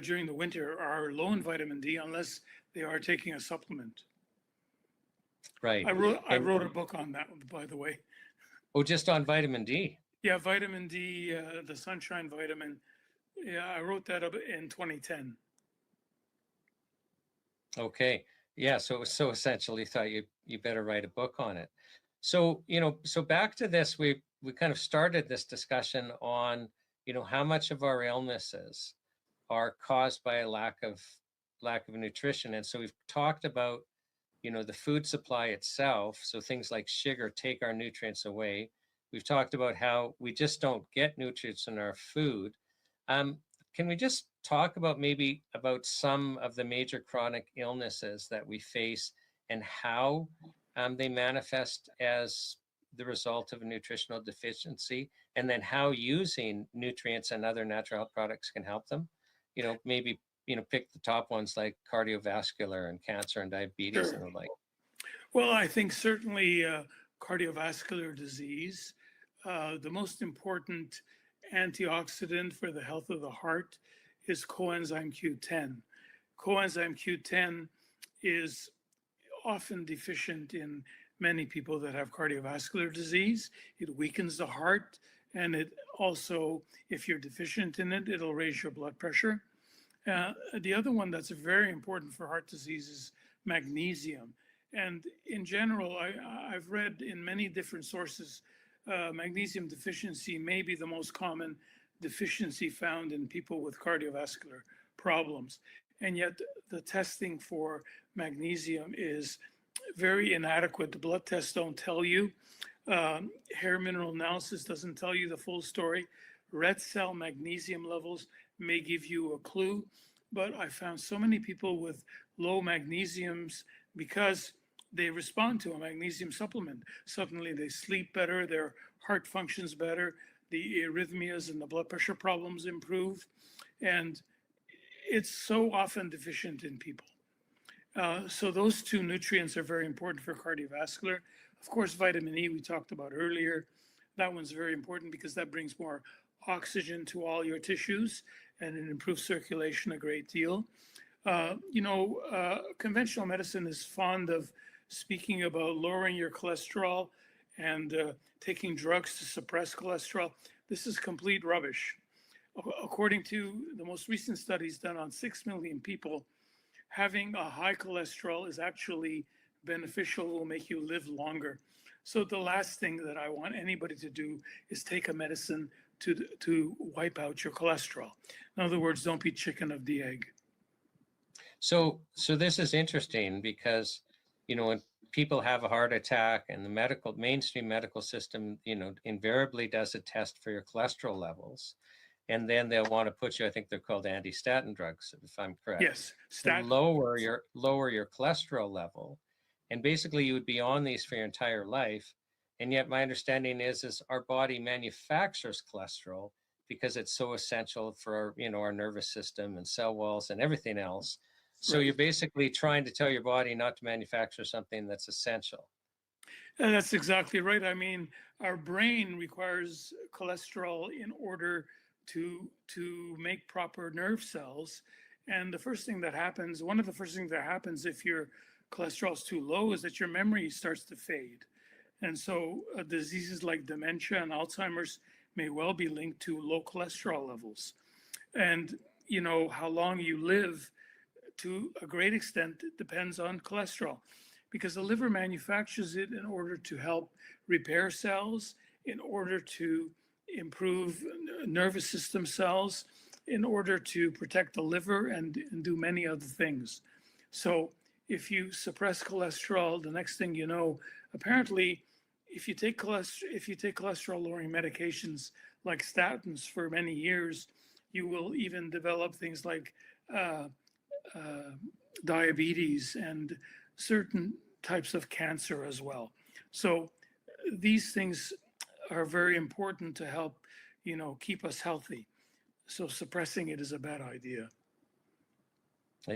during the winter are low in vitamin D unless they are taking a supplement. Right. I wrote a book on that, by the way. Oh, just on vitamin D? Yeah, vitamin D, the sunshine vitamin. Yeah, I wrote that up in 2010. Okay. Yeah. So it was so essential, you thought you better write a book on it. So, so back to this, we kind of started this discussion on, how much of our illnesses are caused by a lack of nutrition. And so we've talked about, the food supply itself. So things like sugar take our nutrients away. We've talked about how we just don't get nutrients in our food. Can we just talk about some of the major chronic illnesses that we face and how they manifest as the result of a nutritional deficiency, and then how using nutrients and other natural health products can help them? Maybe, pick the top ones like cardiovascular and cancer and diabetes and the like. Well, I think certainly cardiovascular disease, the most important antioxidant for the health of the heart is coenzyme Q10. Coenzyme Q10 is often deficient in many people that have cardiovascular disease. It weakens the heart, and it also, if you're deficient in it, it'll raise your blood pressure. The other one that's very important for heart disease is magnesium. And in general, I've read in many different sources, magnesium deficiency may be the most common deficiency found in people with cardiovascular problems. And yet the testing for magnesium is very inadequate. The blood tests don't tell you. Hair mineral analysis doesn't tell you the full story. red cell magnesium levels may give you a clue, but I found so many people with low magnesiums because they respond to a magnesium supplement. Suddenly they sleep better, their heart functions better, the arrhythmias and the blood pressure problems improve, and it's so often deficient in people. So those two nutrients are very important for cardiovascular. Of course, vitamin E we talked about earlier. That one's very important because that brings more oxygen to all your tissues and it improves circulation a great deal. Conventional medicine is fond of speaking about lowering your cholesterol and taking drugs to suppress cholesterol. This is complete rubbish. According to the most recent studies done on 6 million people, having a high cholesterol is actually beneficial, will make you live longer. So the last thing that I want anybody to do is take a medicine to wipe out your cholesterol. In other words, don't be chicken of the egg. So this is interesting because, when people have a heart attack and the mainstream medical system, invariably does a test for your cholesterol levels. And then they'll want to put you, I think they're called anti-statin drugs, if I'm correct. Yes, to lower your cholesterol level. And basically you would be on these for your entire life. And yet my understanding is our body manufactures cholesterol because it's so essential for our nervous system and cell walls and everything else. So Right. You're basically trying to tell your body not to manufacture something that's essential. And that's exactly right. I mean, our brain requires cholesterol in order to make proper nerve cells. And one of the first things that happens if your cholesterol is too low is that your memory starts to fade. And so diseases like dementia and Alzheimer's may well be linked to low cholesterol levels. And how long you live to a great extent depends on cholesterol, because the liver manufactures it in order to help repair cells, in order to improve nervous system cells, in order to protect the liver and do many other things. So if you suppress cholesterol, the next thing you know, apparently, if you take cholesterol lowering medications like statins for many years, you will even develop things like diabetes and certain types of cancer as well. So these things are very important to help, keep us healthy. So suppressing it is a bad idea.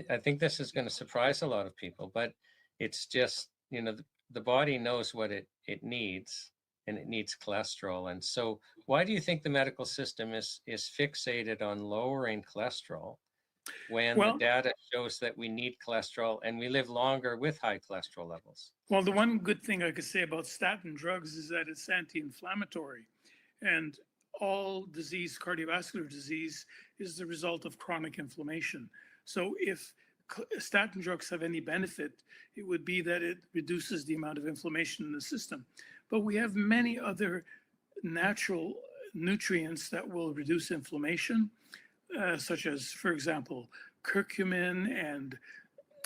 I think this is going to surprise a lot of people, but it's just, the body knows what it needs, and it needs cholesterol. And so why do you think the medical system is fixated on lowering cholesterol when the data shows that we need cholesterol and we live longer with high cholesterol levels? Well, the one good thing I could say about statin drugs is that it's anti-inflammatory, and all cardiovascular disease, is the result of chronic inflammation. So if statin drugs have any benefit, it would be that it reduces the amount of inflammation in the system. But we have many other natural nutrients that will reduce inflammation, such as, for example, curcumin and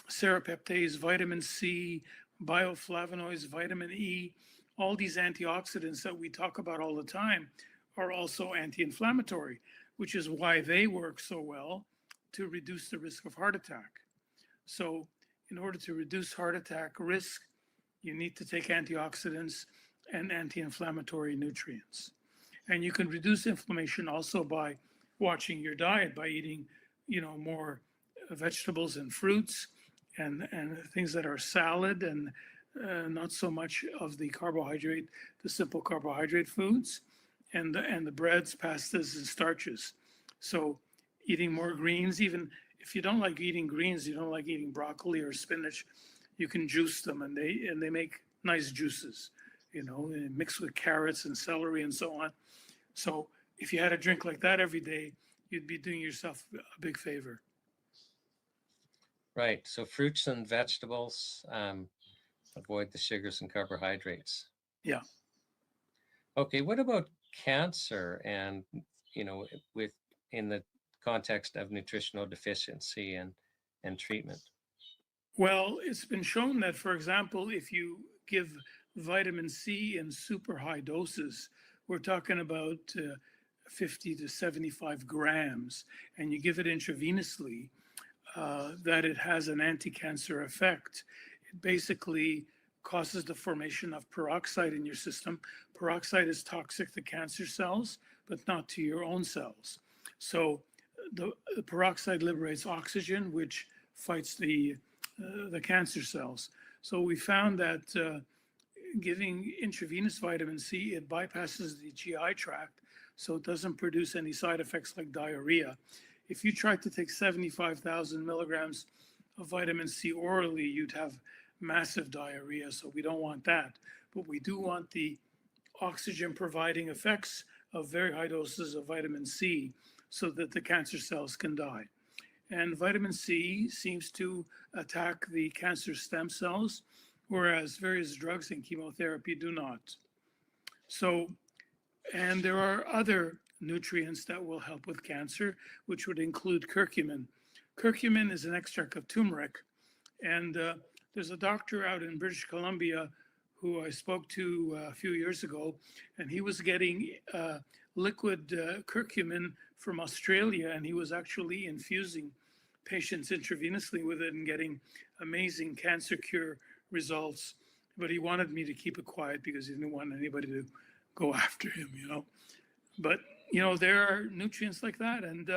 serrapeptase, vitamin C, bioflavonoids, vitamin E. All these antioxidants that we talk about all the time are also anti-inflammatory, which is why they work so well to reduce the risk of heart attack. So in order to reduce heart attack risk, you need to take antioxidants and anti-inflammatory nutrients. And you can reduce inflammation also by watching your diet, by eating, more vegetables and fruits and things that are salad and not so much of the simple carbohydrate foods and the breads, pastas, and starches. So eating more greens, even if you don't like eating greens, you don't like eating broccoli or spinach, you can juice them, and they make nice juices, mixed with carrots and celery and so on. So if you had a drink like that every day, you'd be doing yourself a big favor. Right. So fruits and vegetables, avoid the sugars and carbohydrates. Yeah. Okay. What about cancer and, in the context of nutritional deficiency and treatment? Well, it's been shown that, for example, if you give vitamin C in super high doses, we're talking about 50 to 75 grams, and you give it intravenously, that it has an anti-cancer effect. It basically causes the formation of peroxide in your system. Peroxide is toxic to cancer cells, but not to your own cells. So the peroxide liberates oxygen, which fights the cancer cells. So we found that giving intravenous vitamin C, it bypasses the GI tract, so it doesn't produce any side effects like diarrhea. If you tried to take 75,000 milligrams of vitamin C orally, you'd have massive diarrhea, so we don't want that. But we do want the oxygen providing effects of very high doses of vitamin C so that the cancer cells can die. And vitamin C seems to attack the cancer stem cells, whereas various drugs and chemotherapy do not. So, and there are other nutrients that will help with cancer, which would include curcumin. Curcumin is an extract of turmeric, and there's a doctor out in British Columbia who I spoke to a few years ago, and he was getting liquid curcumin from Australia, and he was actually infusing patients intravenously with it and getting amazing cancer cure results. But he wanted me to keep it quiet because he didn't want anybody to go after him, you know. But, you know, there are nutrients like that. And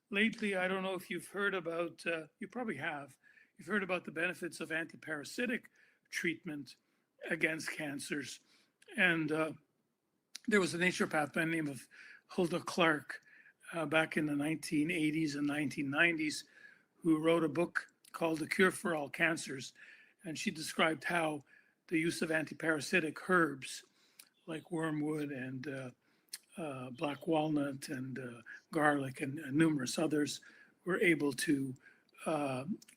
lately, I don't know if you've heard about, you probably have, you've heard about the benefits of antiparasitic treatment against cancers. And there was a naturopath by the name of Hulda Clark back in the 1980s and 1990s who wrote a book called The Cure for All Cancers. And she described how the use of antiparasitic herbs like wormwood and black walnut and garlic and numerous others were able to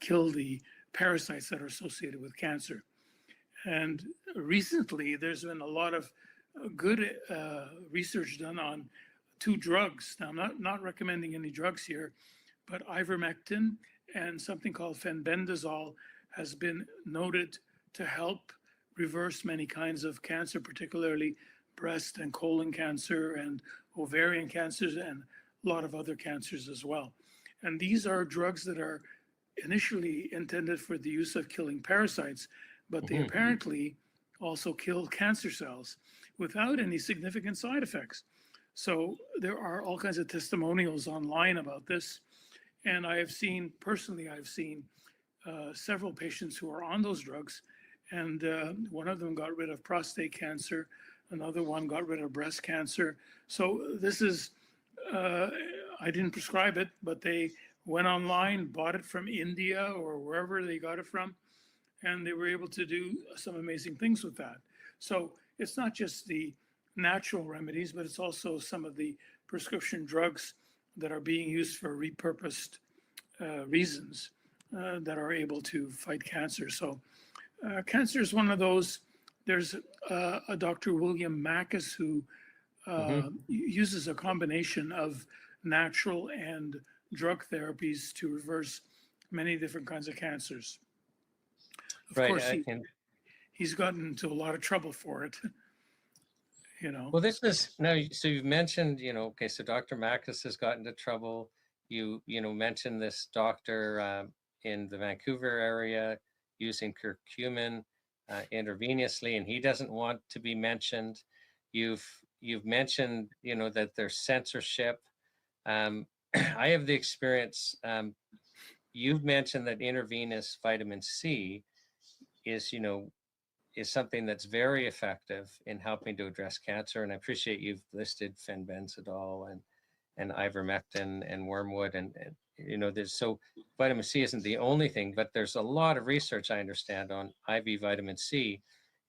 kill the parasites that are associated with cancer. And recently, there's been a lot of good research done on two drugs. Now, I'm not recommending any drugs here, but ivermectin and something called fenbendazole has been noted to help reverse many kinds of cancer, particularly breast and colon cancer and ovarian cancers and a lot of other cancers as well. And these are drugs that are initially intended for the use of killing parasites, but they apparently also kill cancer cells without any significant side effects. So there are all kinds of testimonials online about this. And I have seen, personally, I've seen several patients who are on those drugs. And one of them got rid of prostate cancer. Another one got rid of breast cancer. So this is, I didn't prescribe it, but they went online, bought it from India or wherever they got it from, and they were able to do some amazing things with that. So it's not just the natural remedies, but it's also some of the prescription drugs that are being used for repurposed reasons that are able to fight cancer. So cancer is one of those. There's a Dr. William Mackes who uses a combination of natural and drug therapies to reverse many different kinds of cancers. Of course, he's gotten into a lot of trouble for it. You know. Well, this is now. So you've mentioned, you know, okay. So Dr. Mackes has gotten into trouble. You mentioned this doctor in the Vancouver area using curcumin intravenously, and he doesn't want to be mentioned. You've mentioned, you know, that there's censorship. I have the experience. You've mentioned that intravenous vitamin C is, you know, is something that's very effective in helping to address cancer. And I appreciate you've listed fenbendazole and ivermectin and wormwood. And you know, so vitamin C isn't the only thing, but there's a lot of research I understand on IV vitamin C.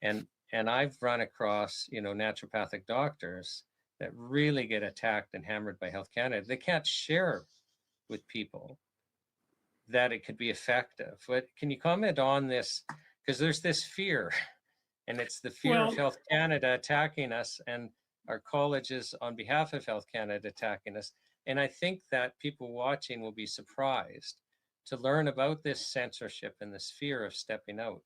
And I've run across, you know, naturopathic doctors that really get attacked and hammered by Health Canada. They can't share with people that it could be effective. But can you comment on this? Because there's this fear, and it's the fear of Health Canada attacking us and our colleges on behalf of Health Canada attacking us. And I think that people watching will be surprised to learn about this censorship and this fear of stepping out.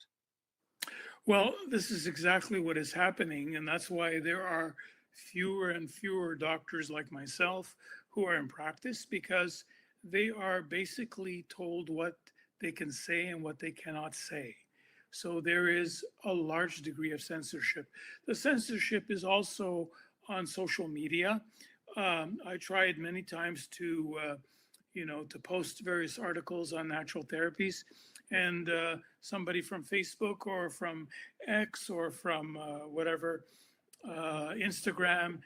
Well, this is exactly what is happening. And that's why there are fewer and fewer doctors like myself who are in practice because they are basically told what they can say and what they cannot say. So there is a large degree of censorship. The censorship is also on social media. I tried many times to, to post various articles on natural therapies, and somebody from Facebook or from X or from whatever, Instagram,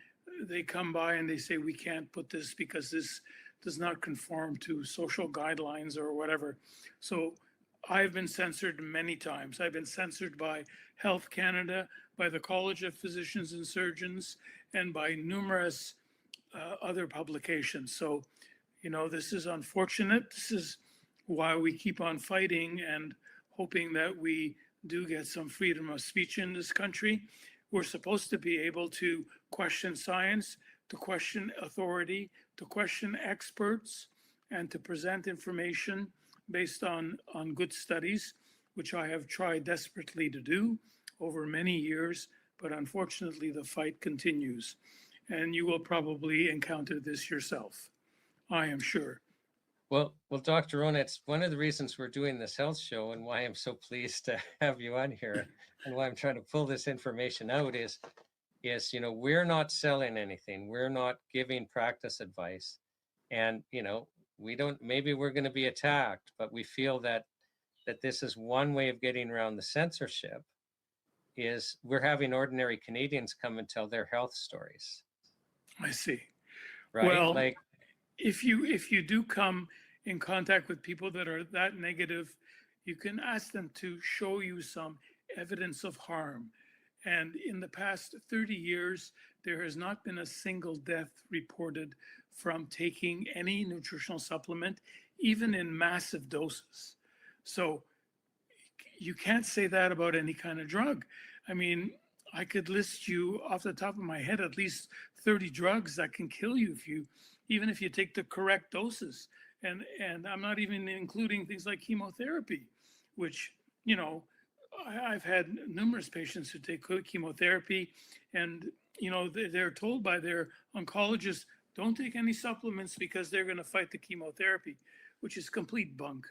they come by and they say, we can't put this because this does not conform to social guidelines or whatever. So I've been censored many times. I've been censored by Health Canada, by the College of Physicians and Surgeons, and by numerous other publications. So, this is unfortunate. This is why we keep on fighting and hoping that we do get some freedom of speech in this country. We're supposed to be able to question science, to question authority, to question experts, and to present information based on good studies, which I have tried desperately to do over many years, but unfortunately the fight continues. And you will probably encounter this yourself, I am sure. Well, Dr. Rona, it's one of the reasons we're doing this health show and why I'm so pleased to have you on here and why I'm trying to pull this information out is, we're not selling anything. We're not giving practice advice. And, maybe we're going to be attacked, but we feel that this is one way of getting around the censorship is we're having ordinary Canadians come and tell their health stories. I see. Right? Well, if you do come in contact with people that are that negative, you can ask them to show you some evidence of harm. And in the past 30 years, there has not been a single death reported from taking any nutritional supplement, even in massive doses. So you can't say that about any kind of drug. I mean, I could list you off the top of my head at least 30 drugs that can kill you even if you take the correct doses. And I'm not even including things like chemotherapy, which, I've had numerous patients who take chemotherapy and, they're told by their oncologist, don't take any supplements because they're going to fight the chemotherapy, which is complete bunk.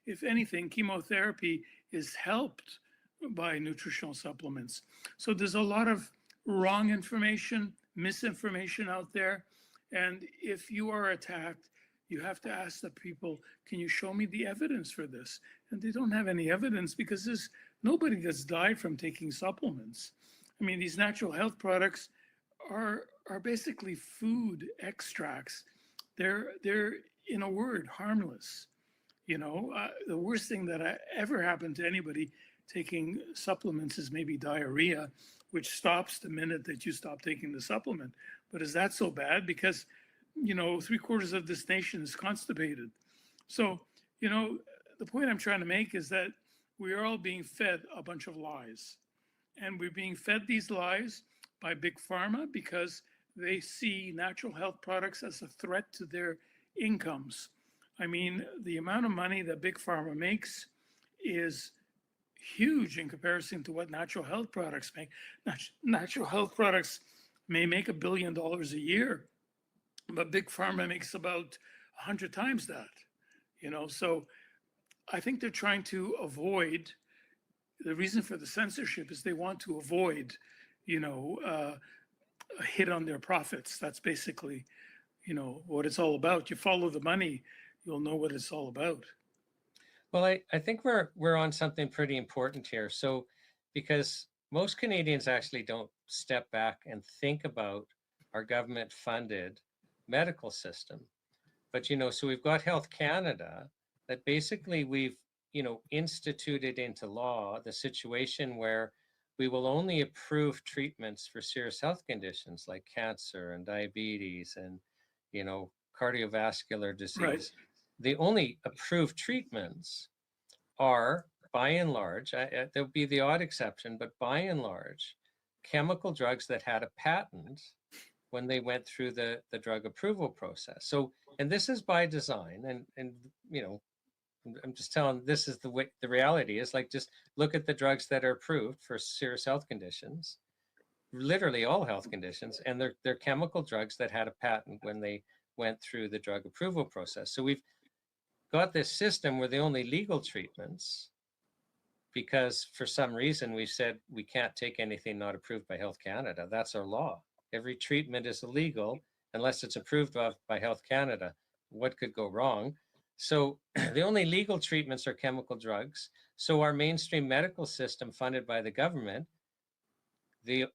If anything, chemotherapy is helped by nutritional supplements. So there's a lot of wrong information, misinformation out there. And if you are attacked, you have to ask the people, can you show me the evidence for this? And they don't have any evidence because there's nobody that's died from taking supplements. I mean, these natural health products are basically food extracts. They're in a word, harmless. The worst thing that ever happened to anybody taking supplements is maybe diarrhea, which stops the minute that you stop taking the supplement. But is that so bad? Because, 3/4 of this nation is constipated. So, the point I'm trying to make is that we are all being fed a bunch of lies. And we're being fed these lies by Big Pharma because they see natural health products as a threat to their incomes. I mean, the amount of money that Big Pharma makes is huge in comparison to what natural health products make. Natural health products may make $1 billion a year, but Big Pharma makes about 100 times that, So I think they're trying to avoid, the reason for the censorship is they want to avoid, a hit on their profits. That's basically, what it's all about. You follow the money, you'll know what it's all about. Well, I think we're on something pretty important here. So, because most Canadians actually don't step back and think about our government-funded medical system. But, so we've got Health Canada that basically we've, instituted into law the situation where we will only approve treatments for serious health conditions like cancer and diabetes and, cardiovascular disease. Right. The only approved treatments are, by and large, there'll be the odd exception, but by and large, chemical drugs that had a patent when they went through the drug approval process. So, and this is by design, and I'm just telling, this is the way the reality is. Like, just look at the drugs that are approved for serious health conditions. literally all health conditions, and they're chemical drugs that had a patent when they went through the drug approval process. So we've got this system where the only legal treatments, because for some reason we said we can't take anything not approved by Health Canada. That's our law. Every treatment is illegal unless it's approved by Health Canada. What could go wrong? So the only legal treatments are chemical drugs. So our mainstream medical system funded by the government, the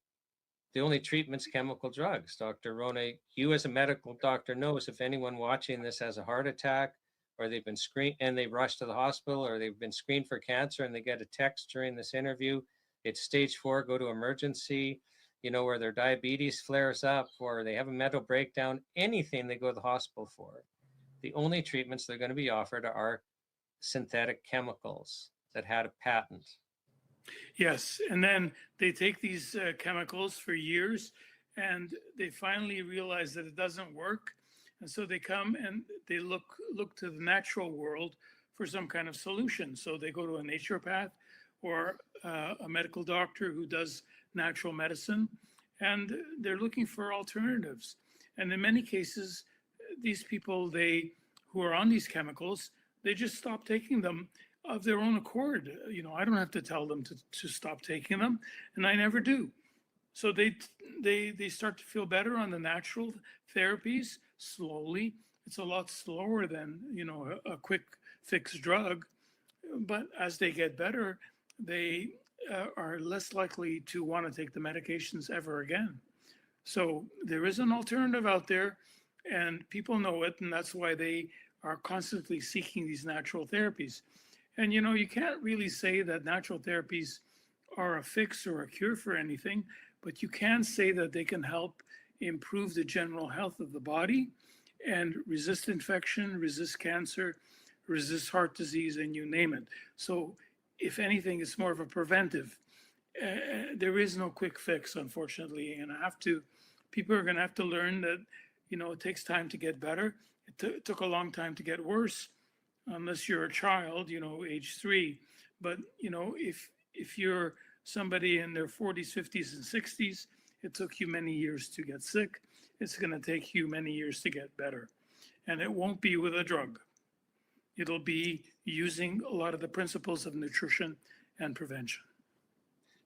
only treatment's chemical drugs. Dr. Rona, you as a medical doctor knows if anyone watching this has a heart attack, or they've been screened and they rush to the hospital, or they've been screened for cancer and they get a text during this interview, it's stage 4, go to emergency, or their diabetes flares up, or they have a mental breakdown, anything they go to the hospital for. The only treatments they're going to be offered are synthetic chemicals that had a patent. Yes, and then they take these chemicals for years, and they finally realize that it doesn't work, and so they come and they look to the natural world for some kind of solution. So they go to a naturopath or a medical doctor who does natural medicine, and they're looking for alternatives. And in many cases, these people who are on these chemicals, they just stop taking them of their own accord. I don't have to tell them to stop taking them, and I never do. So they start to feel better on the natural therapies slowly. It's a lot slower than a quick fix drug, but as they get better, they are less likely to want to take the medications ever again. So there is an alternative out there, and people know it, and that's why they are constantly seeking these natural therapies. And you can't really say that natural therapies are a fix or a cure for anything, but you can say that they can help improve the general health of the body and resist infection, resist cancer, resist heart disease, and you name it. So if anything, it's more of a preventive. There is no quick fix, unfortunately, and people are going to have to learn that it takes time to get better. It took a long time to get worse, unless you're a child, age 3. But if you're somebody in their 40s, 50s, and 60s, it took you many years to get sick. It's going to take you many years to get better, and it won't be with a drug. It'll be using a lot of the principles of nutrition and prevention.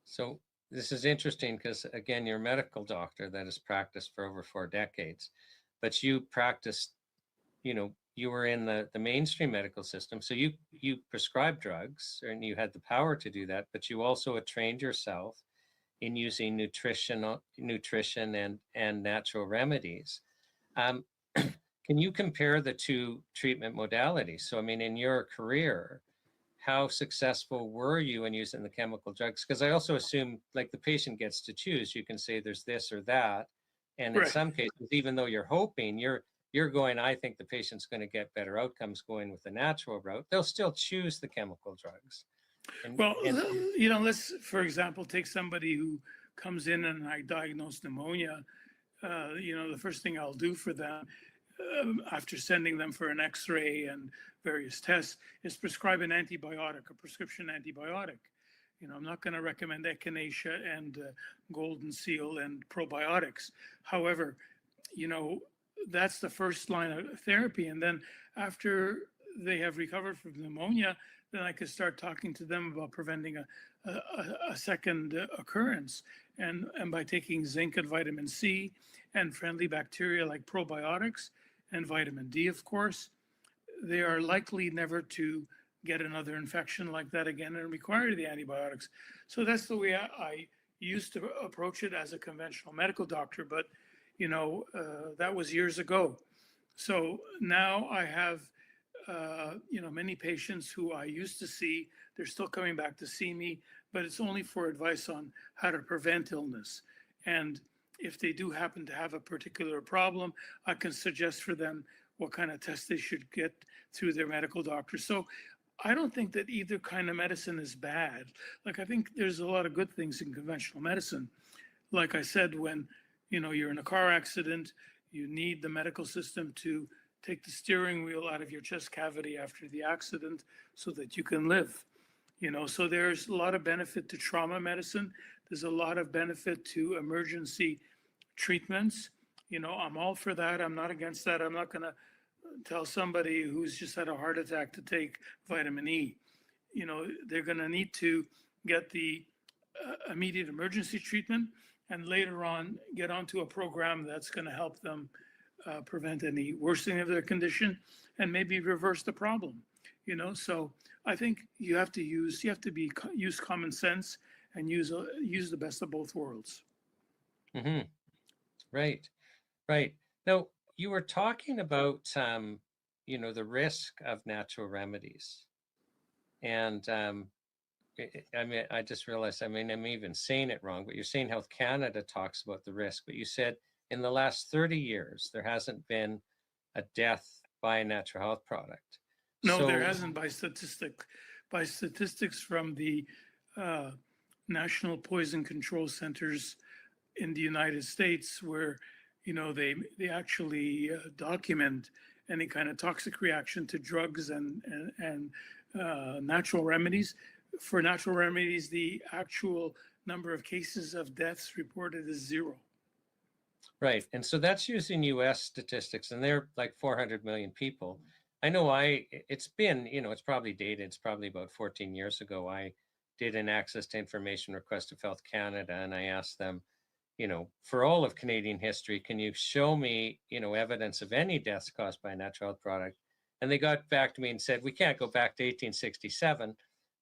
So this is interesting because, again, you're a medical doctor that has practiced for over 4 decades, but you practiced, you were in the mainstream medical system. So you prescribed drugs and you had the power to do that, but you also had trained yourself in using nutrition and natural remedies. Can you compare the 2 treatment modalities? So, in your career, how successful were you in using the chemical drugs? Because I also assume, like, the patient gets to choose. You can say there's this or that. And in Right. some cases, even though you're hoping, you're going, I think the patient's going to get better outcomes going with the natural route, they'll still choose the chemical drugs. Let's, for example, take somebody who comes in and I diagnose pneumonia. The first thing I'll do for them, after sending them for an X-ray and various tests, is prescribe an antibiotic, a prescription antibiotic. I'm not going to recommend echinacea and golden seal and probiotics. However, that's the first line of therapy. And then after they have recovered from pneumonia, then I could start talking to them about preventing a second occurrence. And by taking zinc and vitamin C and friendly bacteria like probiotics and vitamin D, of course, they are likely never to get another infection like that again and require the antibiotics. So that's the way I used to approach it as a conventional medical doctor, but that was years ago. So now I have many patients who I used to see. They're still coming back to see me, but it's only for advice on how to prevent illness. And if they do happen to have a particular problem, I can suggest for them what kind of tests they should get through their medical doctor. So I don't think that either kind of medicine is bad. Like, I think there's a lot of good things in conventional medicine. Like I said, when you're in a car accident, you need the medical system to take the steering wheel out of your chest cavity after the accident so that you can live. So there's a lot of benefit to trauma medicine. There's a lot of benefit to emergency treatments. I'm all for that. I'm not against that. I'm not going to tell somebody who's just had a heart attack to take vitamin E. They're going to need to get the immediate emergency treatment and later on get onto a program that's going to help them prevent any worsening of their condition and maybe reverse the problem. So I think you have to use common sense and use the best of both worlds. Mm-hmm. Right. Now, you were talking about, the risk of natural remedies. And I just realized, I'm even saying it wrong, but you're saying Health Canada talks about the risk, but you said in the last 30 years, there hasn't been a death by a natural health product. No, So, there hasn't by statistics from the National Poison Control Centers in the United States, where they actually document any kind of toxic reaction to drugs and natural remedies. For natural remedies, the actual number of cases of deaths reported is 0. right. And so that's using US statistics, and they're like 400 million people. I know it's been, it's probably dated, it's probably about 14 years ago. I did an access to information request of Health Canada, and I asked them, for all of Canadian history, can you show me, evidence of any deaths caused by a natural health product? And they got back to me and said, we can't go back to 1867,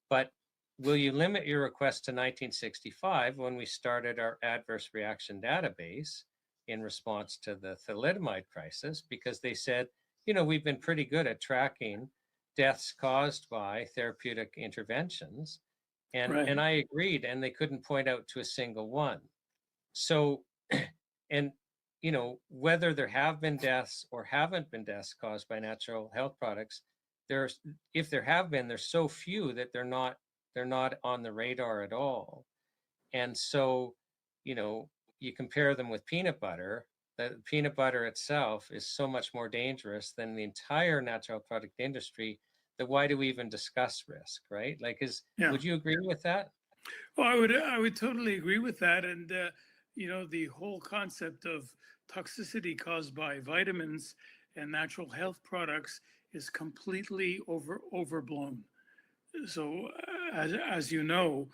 but will you limit your request to 1965 when we started our adverse reaction database in response to the thalidomide crisis? Because they said, we've been pretty good at tracking deaths caused by therapeutic interventions. And, Right. and I agreed, and they couldn't point out to a single one. So, and, whether there have been deaths or haven't been deaths caused by natural health products, if there have been, there's so few that they're not on the radar at all. And so, you compare them with peanut butter. The peanut butter itself is so much more dangerous than the entire natural product industry. That why do we even discuss risk, right? Like, would you agree with that? Well, I would totally agree with that. And the whole concept of toxicity caused by vitamins and natural health products is completely overblown. So, as you know,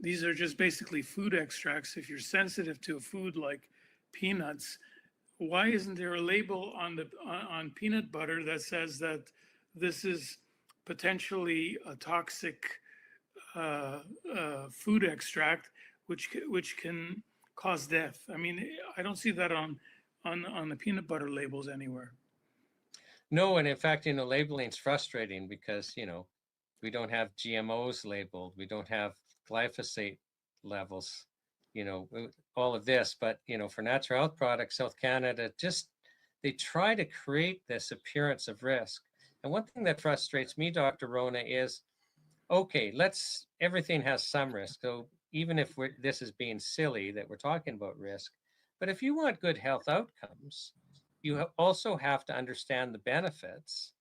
these are just basically food extracts. If you're sensitive to a food like peanuts, why isn't there a label on peanut butter that says that this is potentially a toxic food extract, which can cause death? I mean, I don't see that on the peanut butter labels anywhere. No, and in fact, labeling is frustrating because we don't have GMOs labeled, we don't have glyphosate levels, all of this. But for natural health products, Health Canada they try to create this appearance of risk. And one thing that frustrates me, Dr. Rona, is okay, everything has some risk. So even if this is being silly that we're talking about risk, but if you want good health outcomes, you also have to understand the benefits,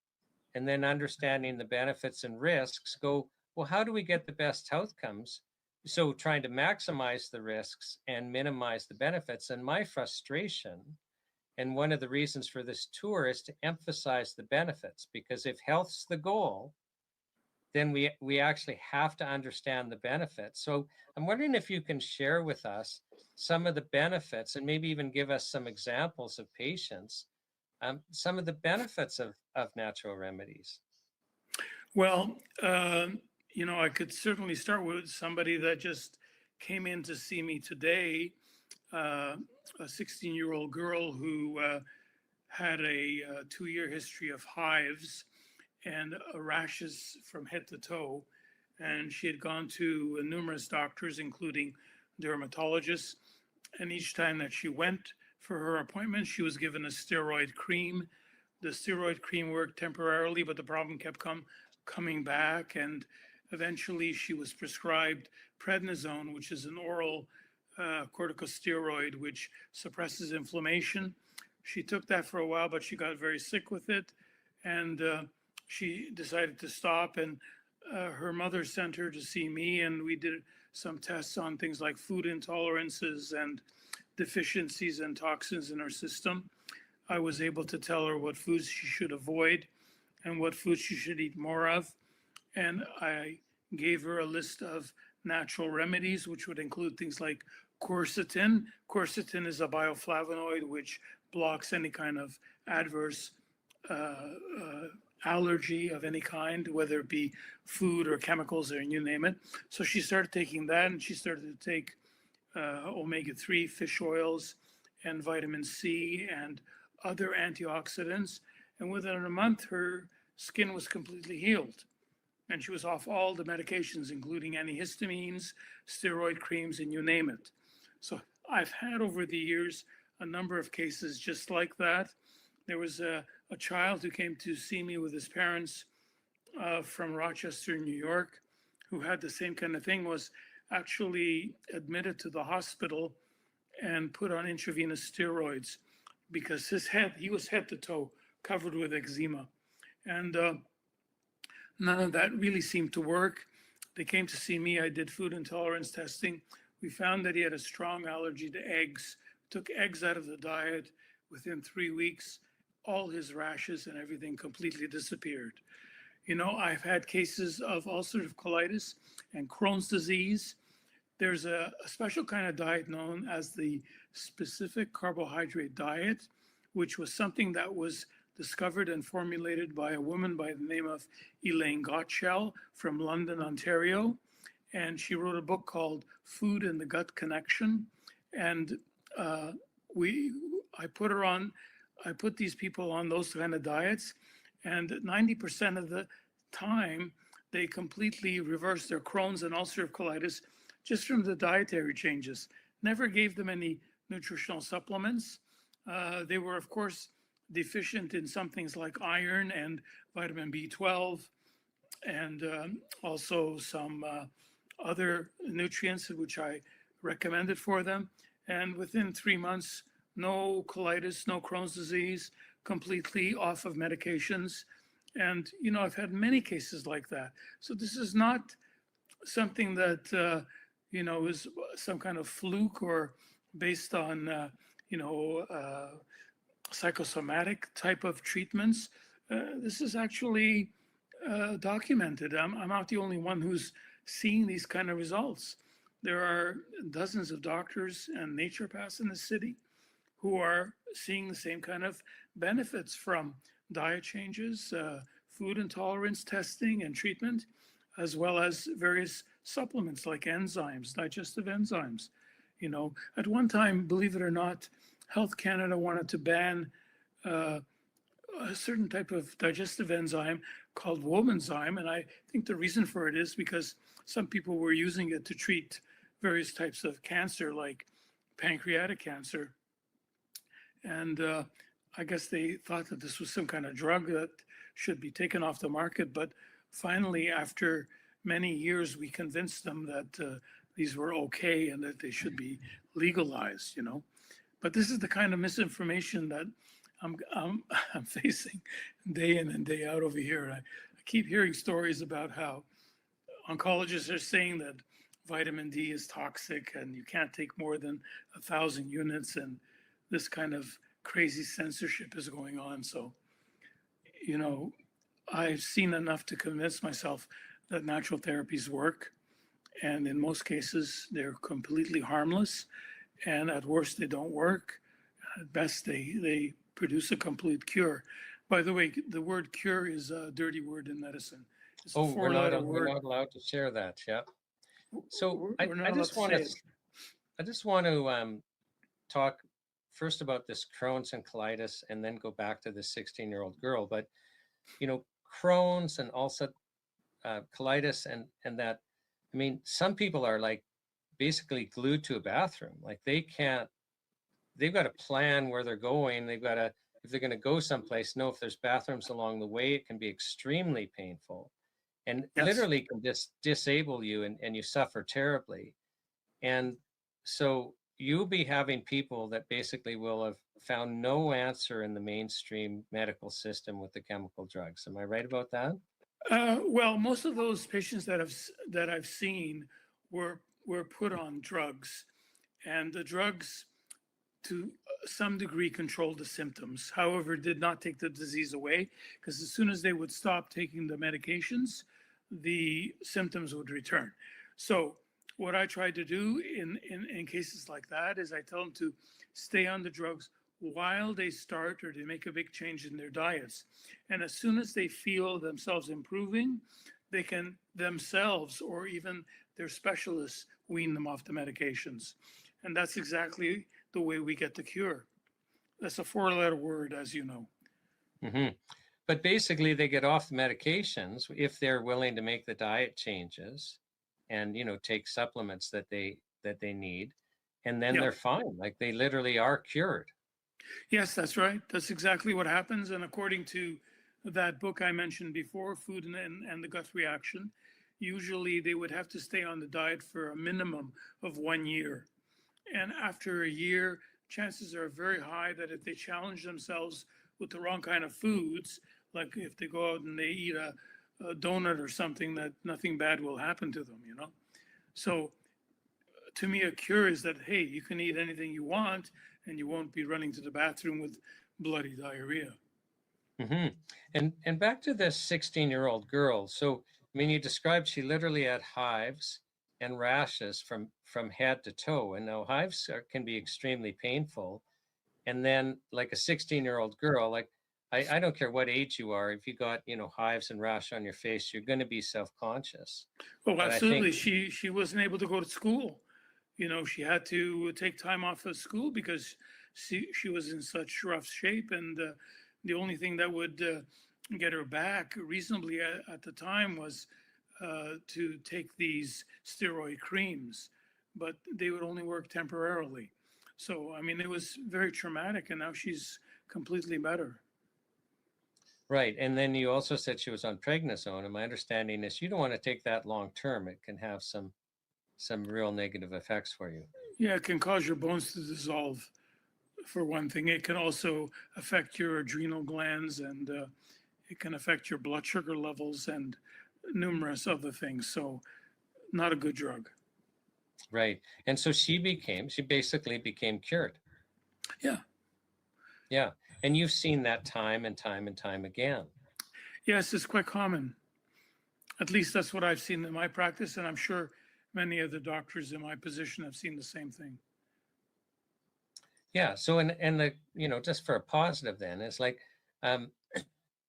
and then understanding the benefits and risks, go, well, how do we get the best outcomes? So trying to maximize the risks and minimize the benefits. And my frustration, and one of the reasons for this tour, is to emphasize the benefits, because if health's the goal, then we actually have to understand the benefits. So I'm wondering if you can share with us some of the benefits, and maybe even give us some examples of patients, some of the benefits of natural remedies. Well, I could certainly start with somebody that just came in to see me today, a 16-year-old girl who had a 2-year history of hives and rashes from head to toe. And she had gone to numerous doctors, including dermatologists. And each time that she went for her appointment, she was given a steroid cream. The steroid cream worked temporarily, but the problem kept coming back. And eventually she was prescribed prednisone, which is an oral corticosteroid, which suppresses inflammation. She took that for a while, but she got very sick with it. And she decided to stop. And her mother sent her to see me, and we did some tests on things like food intolerances and deficiencies and toxins in her system. I was able to tell her what foods she should avoid and what foods she should eat more of. And I gave her a list of natural remedies, which would include things like quercetin. Quercetin is a bioflavonoid which blocks any kind of adverse allergy of any kind, whether it be food or chemicals or you name it. So she started taking that, and she started to take omega-3 fish oils and vitamin C and other antioxidants. And within a month, her skin was completely healed. And she was off all the medications, including antihistamines, steroid creams, and you name it. So I've had over the years a number of cases just like that. There was a child who came to see me with his parents from Rochester, New York, who had the same kind of thing, was actually admitted to the hospital and put on intravenous steroids because he was head to toe covered with eczema. And none of that really seemed to work. They came to see me. I did food intolerance testing. We found that he had a strong allergy to eggs, took eggs out of the diet. Within 3 weeks, all his rashes and everything completely disappeared. You know, I've had cases of ulcerative colitis and Crohn's disease. There's a special kind of diet known as the specific carbohydrate diet, which was something that was discovered and formulated by a woman by the name of Elaine Gottschall from London, Ontario. And she wrote a book called Food and the Gut Connection. And I put these people on those kind of diets, and 90% of the time, they completely reversed their Crohn's and ulcerative colitis just from the dietary changes. Never gave them any nutritional supplements. They were, of course, deficient in some things like iron and vitamin B12, and also some other nutrients which I recommended for them. And within 3 months, no colitis, no Crohn's disease, completely off of medications. And, you know, I've had many cases like that. So this is not something that, you know, is some kind of fluke or based on, psychosomatic type of treatments. This is actually documented. I'm not the only one who's seeing these kind of results. There are dozens of doctors and naturopaths in the city who are seeing the same kind of benefits from diet changes, food intolerance testing and treatment, as well as various supplements like enzymes, digestive enzymes. You know, at one time, believe it or not, Health Canada wanted to ban a certain type of digestive enzyme called womanzyme. And I think the reason for it is because some people were using it to treat various types of cancer, like pancreatic cancer. And I guess they thought that this was some kind of drug that should be taken off the market. But finally, after many years, we convinced them that these were okay and that they should be legalized, you know. But this is the kind of misinformation that I'm facing day in and day out over here. I keep hearing stories about how oncologists are saying that vitamin D is toxic and you can't take more than 1,000 units, and this kind of crazy censorship is going on. So, you know, I've seen enough to convince myself that natural therapies work. And in most cases, they're completely harmless. And at worst, they don't work. At best, they produce a complete cure. By the way, the word cure is a dirty word in medicine. It's a we're not allowed to share that. Yeah. So I just want to talk first about this Crohn's and colitis, and then go back to this 16-year-old girl. But, you know, Crohn's and also colitis and that, I mean, some people are like basically glued to a bathroom. Like they've got to plan where they're going. They've got to, if they're going to go someplace, know if there's bathrooms along the way. It can be extremely painful and literally can just disable you, and you suffer terribly. And so you'll be having people that basically will have found no answer in the mainstream medical system with the chemical drugs. Am I right about that? Well, most of those patients that I've seen were put on drugs, and the drugs to some degree controlled the symptoms. However, did not take the disease away, because as soon as they would stop taking the medications, the symptoms would return. So what I try to do in cases like that is I tell them to stay on the drugs while they start or they make a big change in their diets. And as soon as they feel themselves improving, they can themselves or even their specialists wean them off the medications. And that's exactly the way we get the cure. That's a 4-letter word, as you know. Hmm. But basically, they get off the medications if they're willing to make the diet changes and take supplements that they need, and then Yeah. they're fine. Like they literally are cured. Yes, that's right. That's exactly what happens. And according to that book I mentioned before, Food and the Gut Reaction, usually they would have to stay on the diet for a minimum of 1 year. And after a year, chances are very high that if they challenge themselves with the wrong kind of foods, like if they go out and they eat a donut or something, that nothing bad will happen to them, So to me, a cure is that, hey, you can eat anything you want and you won't be running to the bathroom with bloody diarrhea. Hmm. And back to this 16-year-old girl. So, I mean, you described she literally had hives and rashes from head to toe. And now hives can be extremely painful. And then like a 16-year-old girl, like I don't care what age you are, if you got, hives and rash on your face, you're going to be self-conscious. Oh, But I absolutely. think, She wasn't able to go to school. She had to take time off of school because she was in such rough shape. And the only thing that would get her back reasonably at the time was to take these steroid creams, but they would only work temporarily. So, I mean, it was very traumatic, and now she's completely better. right. And then you also said she was on prednisone. And my understanding is you don't want to take that long term. It can have some real negative effects for you. Yeah, it can cause your bones to dissolve, for one thing. It can also affect your adrenal glands, and it can affect your blood sugar levels and numerous other things. So, not a good drug. Right. And so she basically became cured. Yeah. Yeah. And you've seen that time and time and time again. Yes, it's quite common. At least that's what I've seen in my practice, and I'm sure many of the doctors in my position have seen the same thing. Yeah. So, and the, just for a positive then, it's like,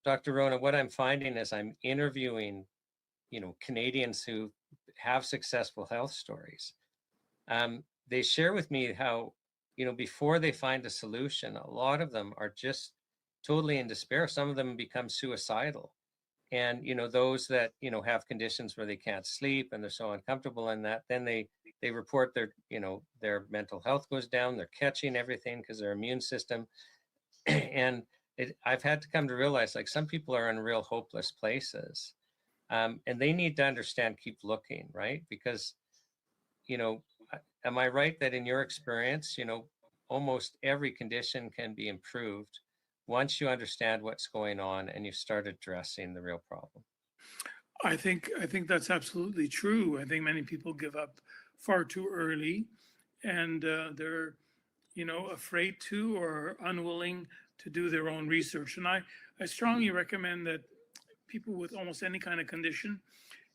Dr. Rona, what I'm finding is I'm interviewing, Canadians who have successful health stories. They share with me how, before they find a solution, a lot of them are just totally in despair. Some of them become suicidal. And, those that, have conditions where they can't sleep and they're so uncomfortable in that, then they report their mental health goes down, they're catching everything because their immune system. And I've had to come to realize, like, some people are in real hopeless places. And they need to understand, keep looking, right? Because, am I right that in your experience, almost every condition can be improved once you understand what's going on and you start addressing the real problem? I think that's absolutely true. I think many people give up far too early, and they're afraid to or unwilling to do their own research. And I strongly recommend that people with almost any kind of condition,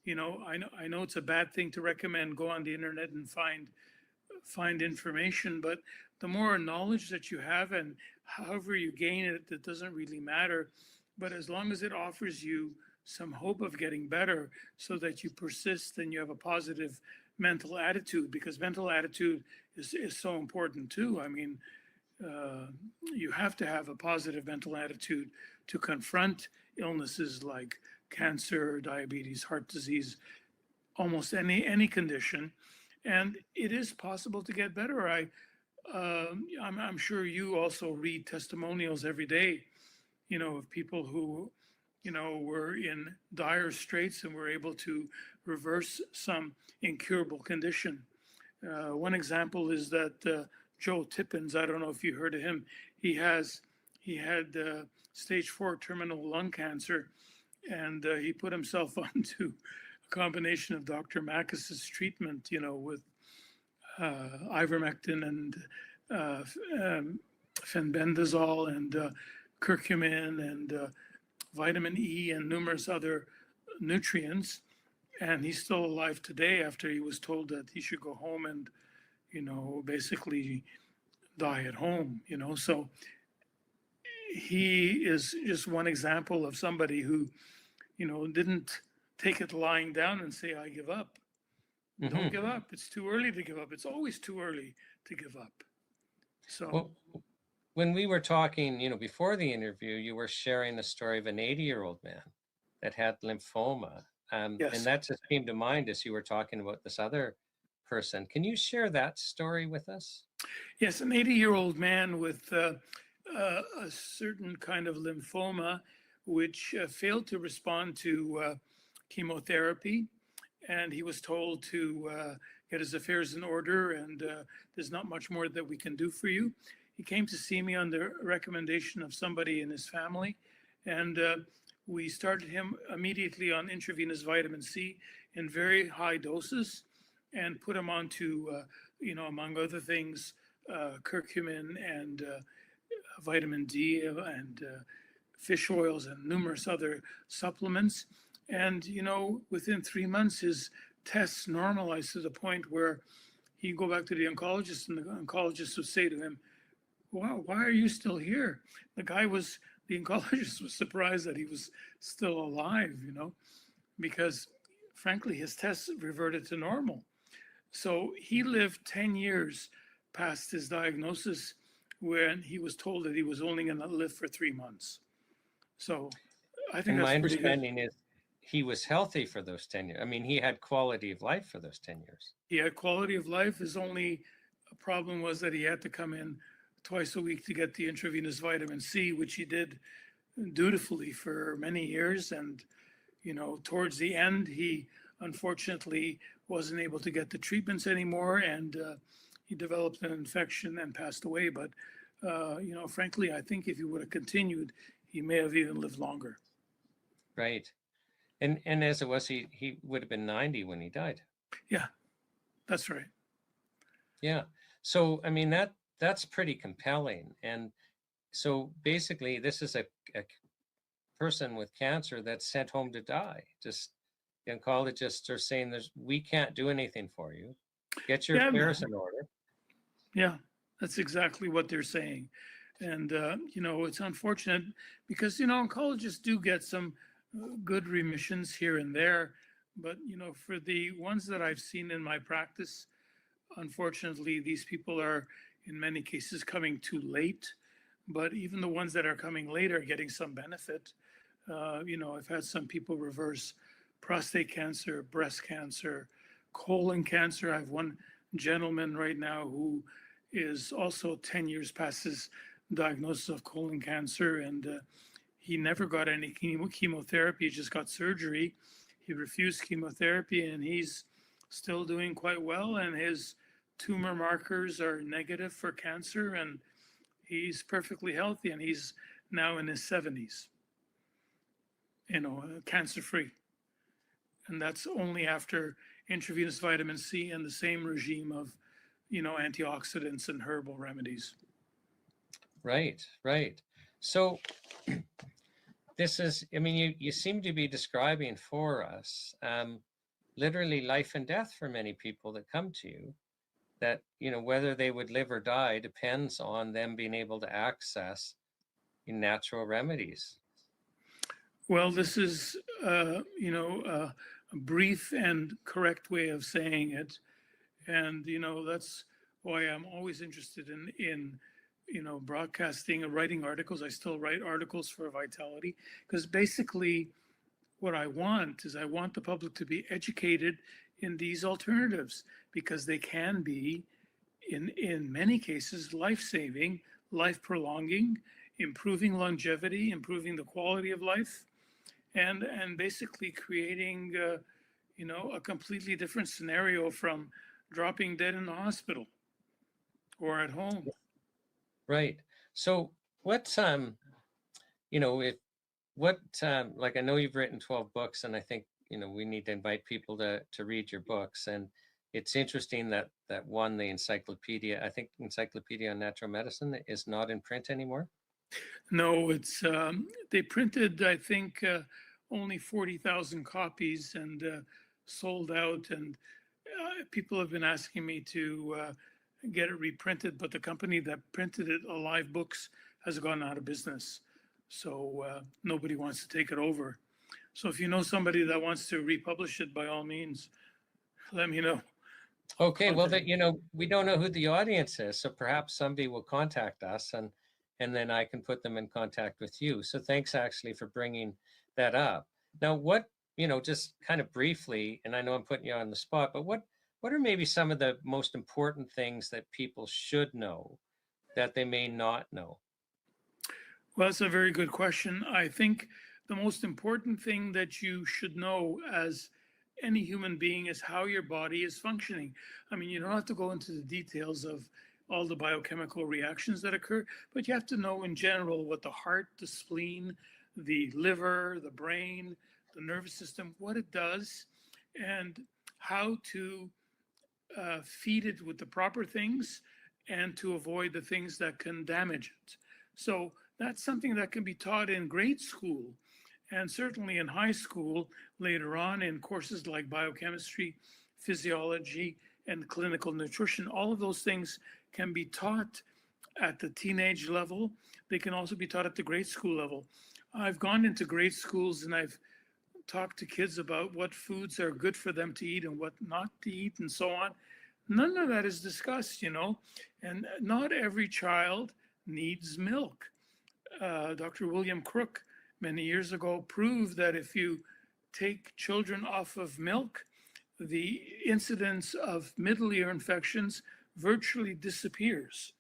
I know it's a bad thing to recommend go on the internet and find information, but the more knowledge that you have and however you gain it, that doesn't really matter. But as long as it offers you some hope of getting better so that you persist and you have a positive mental attitude, because mental attitude is so important too. I mean, you have to have a positive mental attitude to confront illnesses like cancer, diabetes, heart disease, almost any condition. And it is possible to get better. I'm sure you also read testimonials every day, of people who, were in dire straits and were able to reverse some incurable condition. One example is that Joe Tippins. I don't know if you heard of him. He had stage 4 terminal lung cancer, and he put himself onto a combination of Dr. Mackis's treatment, with ivermectin and fenbendazole and curcumin and vitamin E and numerous other nutrients. And he's still alive today after he was told that he should go home and, basically die at home, So he is just one example of somebody who, didn't take it lying down and say, I give up. Don't give up. It's too early to give up. It's always too early to give up. So, Well, when we were talking, before the interview, you were sharing the story of an 80-year-old man that had lymphoma. yes. And that just came to mind as you were talking about this other person. Can you share that story with us? Yes, an 80-year-old man with a certain kind of lymphoma, which failed to respond to chemotherapy. And he was told to get his affairs in order, and there's not much more that we can do for you. He came to see me on the recommendation of somebody in his family, and we started him immediately on intravenous vitamin C in very high doses and put him onto, among other things, curcumin and vitamin D and fish oils and numerous other supplements. And, within 3 months, his tests normalized to the point where he'd go back to the oncologist and the oncologist would say to him, wow, why are you still here? The oncologist was surprised that he was still alive, because frankly, his tests reverted to normal. So he lived 10 years past his diagnosis when he was told that he was only going to live for 3 months. So I think And that's my pretty good. understanding is he was healthy for those 10 years. I mean, he had quality of life for those 10 years. He had quality of life. His only problem was that he had to come in twice a week to get the intravenous vitamin C, which he did dutifully for many years. And, towards the end, he unfortunately wasn't able to get the treatments anymore. And he developed an infection and passed away. But, frankly, I think if he would have continued, he may have even lived longer. Right. And as it was, he would have been 90 when he died. Yeah, that's right. Yeah. So, I mean, that's pretty compelling. And so basically, this is a person with cancer that's sent home to die. Just the oncologists are saying we can't do anything for you. Get your affairs in order. Yeah, that's exactly what they're saying. And, it's unfortunate because, oncologists do get some good remissions here and there. But, for the ones that I've seen in my practice, unfortunately, these people are in many cases coming too late. But even the ones that are coming late are getting some benefit. I've had some people reverse prostate cancer, breast cancer, colon cancer. I have one gentleman right now who is also 10 years past his diagnosis of colon cancer, and he never got any chemotherapy, he just got surgery. He refused chemotherapy, and he's still doing quite well, and his tumor markers are negative for cancer, and he's perfectly healthy, and he's now in his 70s, cancer-free. And that's only after intravenous vitamin C and the same regime of, antioxidants and herbal remedies. Right. So this is, I mean, you seem to be describing for us literally life and death for many people that come to you, that, whether they would live or die depends on them being able to access natural remedies. Well, this is, a brief and correct way of saying it. And, that's why I'm always interested in broadcasting and writing articles. I still write articles for Vitality because basically what I want the public to be educated in these alternatives because they can be, in many cases, life-saving, life-prolonging, improving longevity, improving the quality of life, and basically creating, a completely different scenario from dropping dead in the hospital or at home. Right. So what's, if what like I know you've written 12 books, and I think we need to invite people to read your books. And it's interesting that one, the encyclopedia, I think Encyclopedia on Natural Medicine, is not in print anymore. No, it's they printed, I think, only 40,000 copies and sold out. And people have been asking me to get it reprinted, but the company that printed it, Alive Books, has gone out of business. So nobody wants to take it over. So if you know somebody that wants to republish it, by all means, let me know. Okay, well, that we don't know who the audience is, so perhaps somebody will contact us, and then I can put them in contact with you. So thanks actually for bringing that up. Now, what just kind of briefly, and I know I'm putting you on the spot, but what are maybe some of the most important things that people should know that they may not know? Well, that's a very good question. I think the most important thing that you should know as any human being is how your body is functioning. I mean, you don't have to go into the details of all the biochemical reactions that occur, but you have to know in general what the heart, the spleen, the liver, the brain, the nervous system, what it does, and how to feed it with the proper things and to avoid the things that can damage it. So that's something that can be taught in grade school and certainly in high school later on in courses like biochemistry, physiology, and clinical nutrition. All of those things can be taught at the teenage level. They can also be taught at the grade school level. I've gone into grade schools and I've talked to kids about what foods are good for them to eat and what not to eat and so on. None of that is discussed, and not every child needs milk. Dr. William Crook many years ago proved that if you take children off of milk, the incidence of middle ear infections virtually disappears,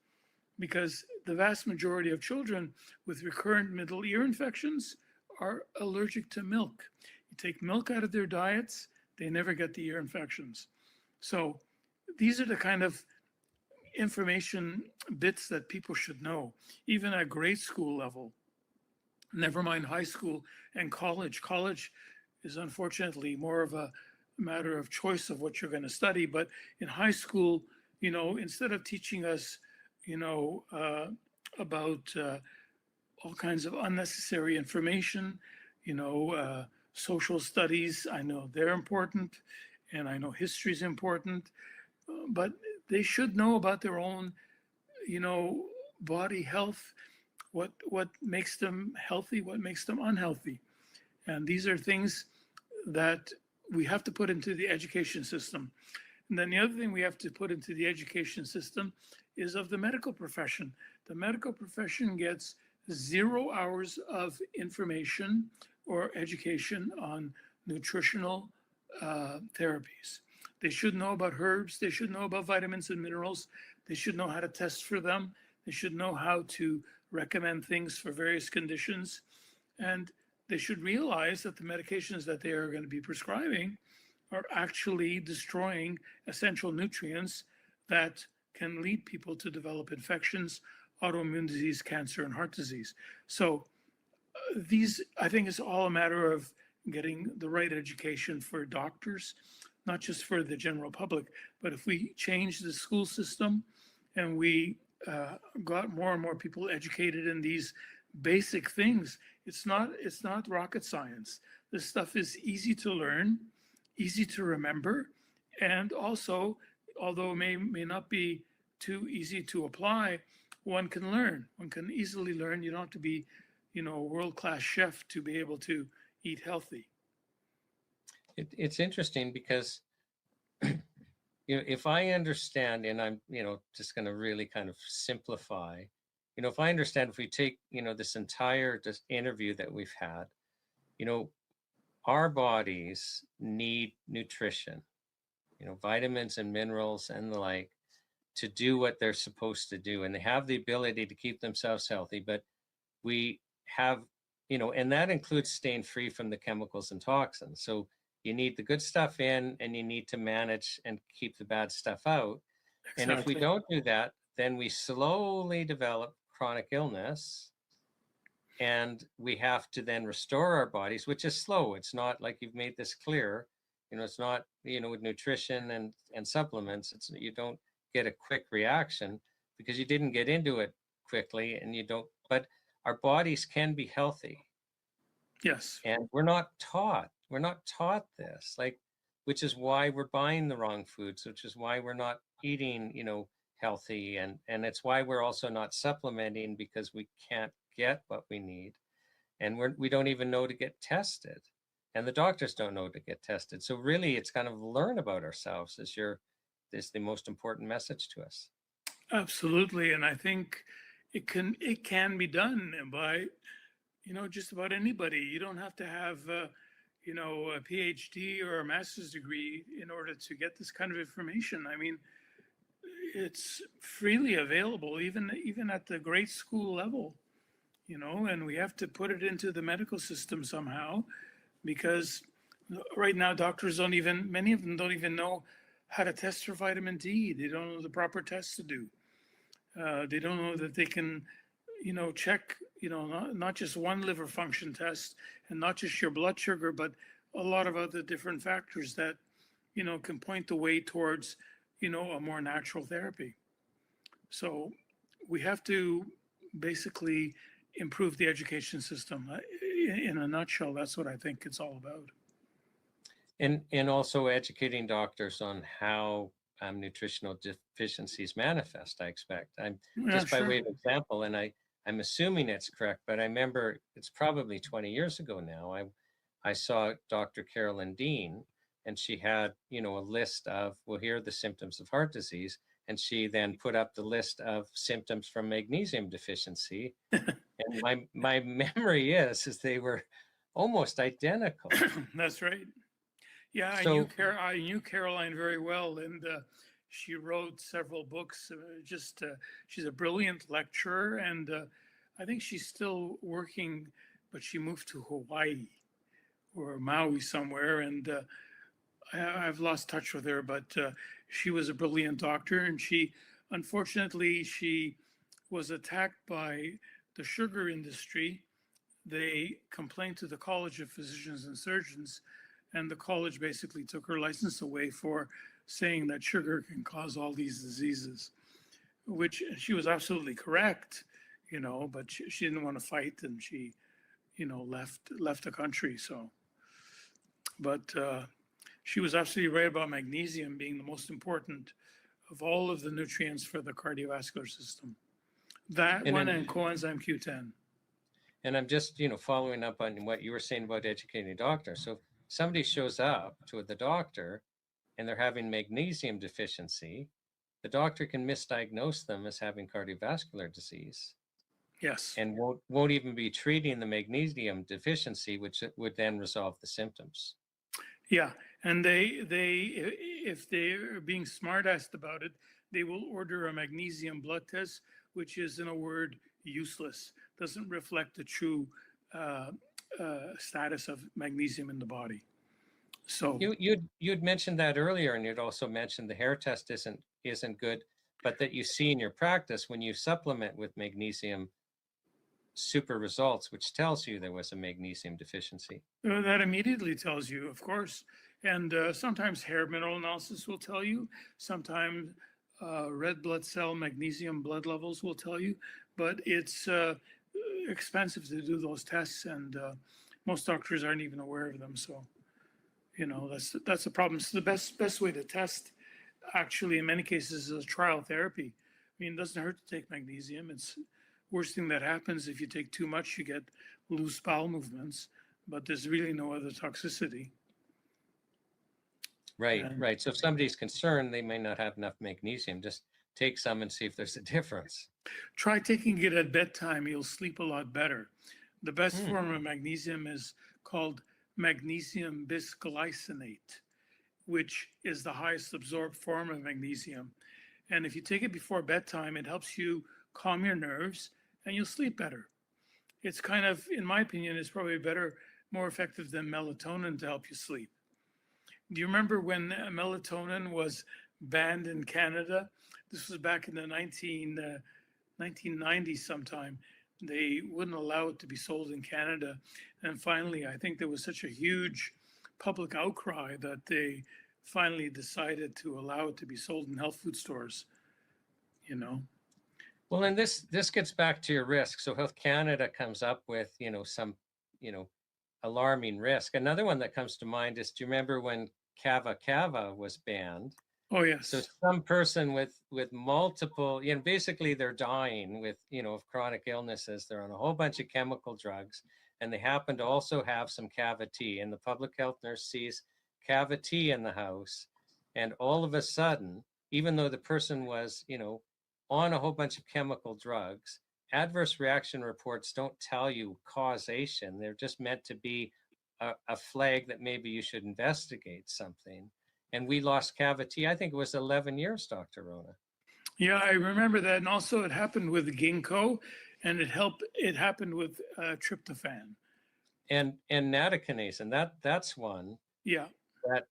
because the vast majority of children with recurrent middle ear infections are allergic to milk. You take milk out of their diets, they never get the ear infections. So these are the kind of information bits that people should know, even at grade school level. Never mind high school and college. College is unfortunately more of a matter of choice of what you're going to study. But in high school, instead of teaching us, about all kinds of unnecessary information, social studies, I know they're important, and I know history is important, but they should know about their own, body health, what makes them healthy, what makes them unhealthy. And these are things that we have to put into the education system. And then the other thing we have to put into the education system is of the medical profession. The medical profession gets 0 hours of information or education on nutritional therapies. They should know about herbs. They should know about vitamins and minerals. They should know how to test for them. They should know how to recommend things for various conditions. And they should realize that the medications that they are going to be prescribing are actually destroying essential nutrients that can lead people to develop infections, autoimmune disease, cancer, and heart disease. So these, I think, is all a matter of getting the right education for doctors, not just for the general public. But if we change the school system and we got more and more people educated in these basic things, it's not rocket science. This stuff is easy to learn, easy to remember, and also, although it may not be too easy to apply, one can learn. One can easily learn. You don't have to be, a world-class chef to be able to eat healthy. It's interesting because if I understand, and I'm just going to really kind of simplify, if I understand, if we take this entire interview that we've had, our bodies need nutrition, vitamins and minerals and the like, to do what they're supposed to do, and they have the ability to keep themselves healthy. But we have, and that includes staying free from the chemicals and toxins. So you need the good stuff in, and you need to manage and keep the bad stuff out. Exactly. And if we don't do that, then we slowly develop chronic illness. And we have to then restore our bodies, which is slow. It's not like you've made this clear. It's not, with nutrition and supplements, you don't get a quick reaction because you didn't get into it quickly, and you don't, but our bodies can be healthy. Yes. And we're not taught this, which is why we're buying the wrong foods, which is why we're not eating, healthy. And it's why we're also not supplementing, because we can't get what we need. And we don't even know to get tested. And the doctors don't know to get tested. So really, it's kind of learn about ourselves is the most important message to us. Absolutely. And I think it can be done by, just about anybody. You don't have to have, a PhD or a master's degree in order to get this kind of information. I mean, it's freely available, even at the grade school level, and we have to put it into the medical system somehow, because right now doctors many of them don't even know how to test for vitamin D. They don't know the proper tests to do. They don't know that they can, check, not just one liver function test and not just your blood sugar, but a lot of other different factors that, can point the way towards, a more natural therapy. So we have to basically improve the education system. In a nutshell, that's what I think it's all about. And also educating doctors on how nutritional deficiencies manifest, I expect. I'm just by way of example, and I'm assuming it's correct, but I remember it's probably 20 years ago now. I saw Dr. Carolyn Dean, and she had, a list of, well, here are the symptoms of heart disease. And she then put up the list of symptoms from magnesium deficiency. And my memory is they were almost identical. That's right. Yeah, So, I knew Caroline very well, and she wrote several books. She's a brilliant lecturer, and I think she's still working, but she moved to Hawaii or Maui somewhere, and I've lost touch with her. But she was a brilliant doctor, and unfortunately, she was attacked by the sugar industry. They complained to the College of Physicians and Surgeons, and the college basically took her license away for saying that sugar can cause all these diseases, which she was absolutely correct, but she didn't want to fight, and she, left the country. So, but she was absolutely right about magnesium being the most important of all of the nutrients for the cardiovascular system. That one and coenzyme Q10. And I'm just, following up on what you were saying about educating doctors. So if somebody shows up to the doctor and they're having magnesium deficiency, the doctor can misdiagnose them as having cardiovascular disease. Yes. And won't even be treating the magnesium deficiency, which would then resolve the symptoms. Yeah, and if they're being smart-assed about it, they will order a magnesium blood test, which is, in a word, useless. Doesn't reflect the true status of magnesium in the body. So you'd mentioned that earlier, and you'd also mentioned the hair test isn't good, but that you see in your practice when you supplement with magnesium, super results, which tells you there was a magnesium deficiency. That immediately tells you, of course. And sometimes hair mineral analysis will tell you. Sometimes red blood cell magnesium blood levels will tell you. But it's expensive to do those tests, and most doctors aren't even aware of them. So, that's the problem. So the best way to test, actually, in many cases, is a trial therapy. I mean, it doesn't hurt to take magnesium. It's worst thing that happens if you take too much, you get loose bowel movements, but there's really no other toxicity. Right. So if somebody's concerned, they may not have enough magnesium. Just take some and see if there's a difference. Try taking it at bedtime. You'll sleep a lot better. The best form of magnesium is called magnesium bisglycinate, which is the highest absorbed form of magnesium. And if you take it before bedtime, it helps you calm your nerves and you'll sleep better. It's kind of, in my opinion, it's probably better, more effective than melatonin to help you sleep. Do you remember when melatonin was banned in Canada? This was back in the 1990s sometime. they wouldn't allow it to be sold in Canada. And finally, I think there was such a huge public outcry that they finally decided to allow it to be sold in health food stores, you know. Well, and this gets back to your risk. So Health Canada comes up with, some, alarming risk. Another one that comes to mind is, do you remember when Kava was banned? Oh, yes. So some person with multiple, basically they're dying with, of chronic illnesses. They're on a whole bunch of chemical drugs, and they happen to also have some Kava tea. And the public health nurse sees Kava tea in the house, and all of a sudden, even though the person was, on a whole bunch of chemical drugs, adverse reaction reports don't tell you causation. They're just meant to be a flag that maybe you should investigate something. And we lost Kava tea. I think it was 11 years, Dr. Rona. Yeah, I remember that. And also it happened with ginkgo, and it happened with tryptophan. And nattokinase, and that's one Yeah.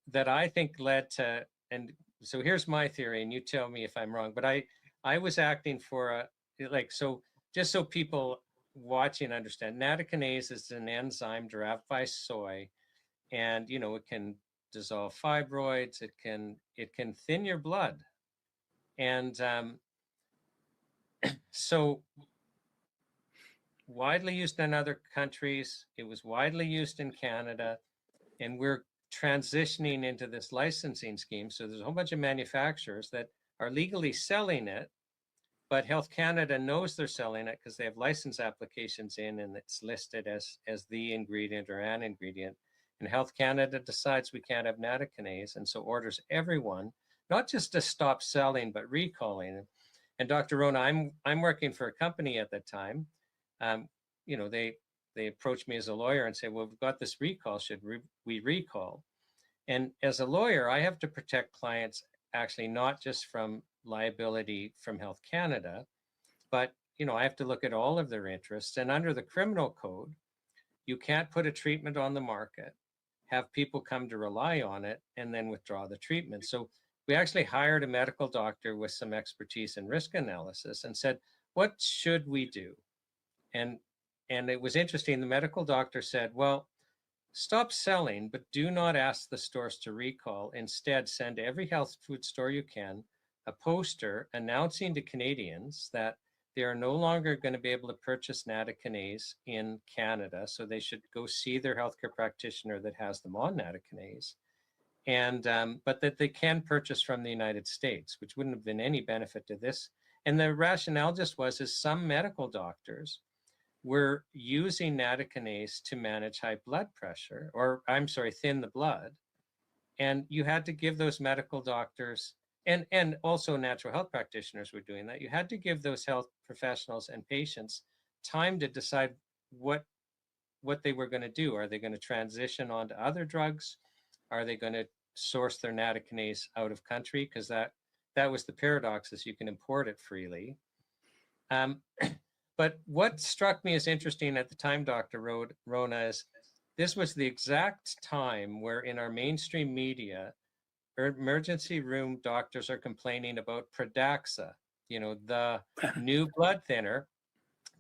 that I think led to, and so here's my theory, and you tell me if I'm wrong, but I was acting for so just so people watching understand, nattokinase is an enzyme derived by soy, and it can dissolve fibroids, it can thin your blood, and so widely used in other countries, it was widely used in Canada, and we're transitioning into this licensing scheme. So there's a whole bunch of manufacturers that are legally selling it, but Health Canada knows they're selling it because they have license applications in, and it's listed as the ingredient or an ingredient. And Health Canada decides we can't have nattokinase, and so orders everyone not just to stop selling, but recalling it. And Dr. Rona, I'm working for a company at that time. They approached me as a lawyer and say, well, we've got this recall, should we recall? And as a lawyer, I have to protect clients actually not just from liability from Health Canada, but I have to look at all of their interests. And under the criminal code, you can't put a treatment on the market, have people come to rely on it, and then withdraw the treatment. So we actually hired a medical doctor with some expertise in risk analysis and said, what should we do? And it was interesting. The medical doctor said, well, stop selling, but do not ask the stores to recall. Instead, send to every health food store you can a poster announcing to Canadians that they are no longer going to be able to purchase nattokinase in Canada. So they should go see their healthcare practitioner that has them on nattokinase. And but that they can purchase from the United States, which wouldn't have been any benefit to this. And the rationale just was some medical doctors were using nattokinase to manage high blood pressure, thin the blood. And you had to give those medical doctors, and also natural health practitioners were doing that. You had to give those health professionals and patients time to decide what they were going to do. Are they going to transition onto other drugs? Are they going to source their nattokinase out of country? Because that was the paradox, is you can import it freely. But what struck me as interesting at the time, Dr. Rona, is this was the exact time where in our mainstream media, emergency room doctors are complaining about Pradaxa, the new blood thinner,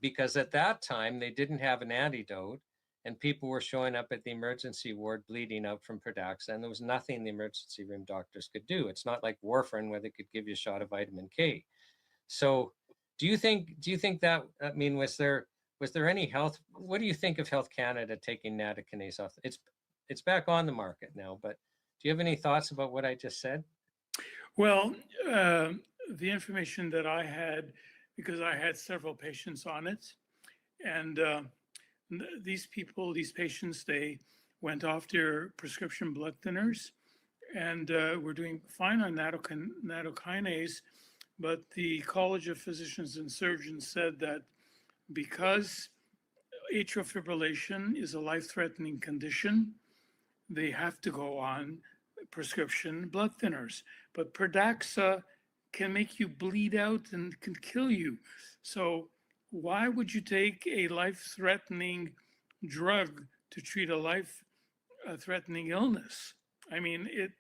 because at that time they didn't have an antidote, and people were showing up at the emergency ward bleeding out from Pradaxa, and there was nothing the emergency room doctors could do. It's not like warfarin where they could give you a shot of vitamin K. So do you think that, was there any health, what do you think of Health Canada taking nattokinase off? It's back on the market now, but do you have any thoughts about what I just said? Well, the information that I had, because I had several patients on it, and these patients, they went off their prescription blood thinners and were doing fine on nattokinase. But the College of Physicians and Surgeons said that because atrial fibrillation is a life-threatening condition, they have to go on prescription blood thinners. But Pradaxa can make you bleed out and can kill you. So why would you take a life-threatening drug to treat a life-threatening illness? I mean, it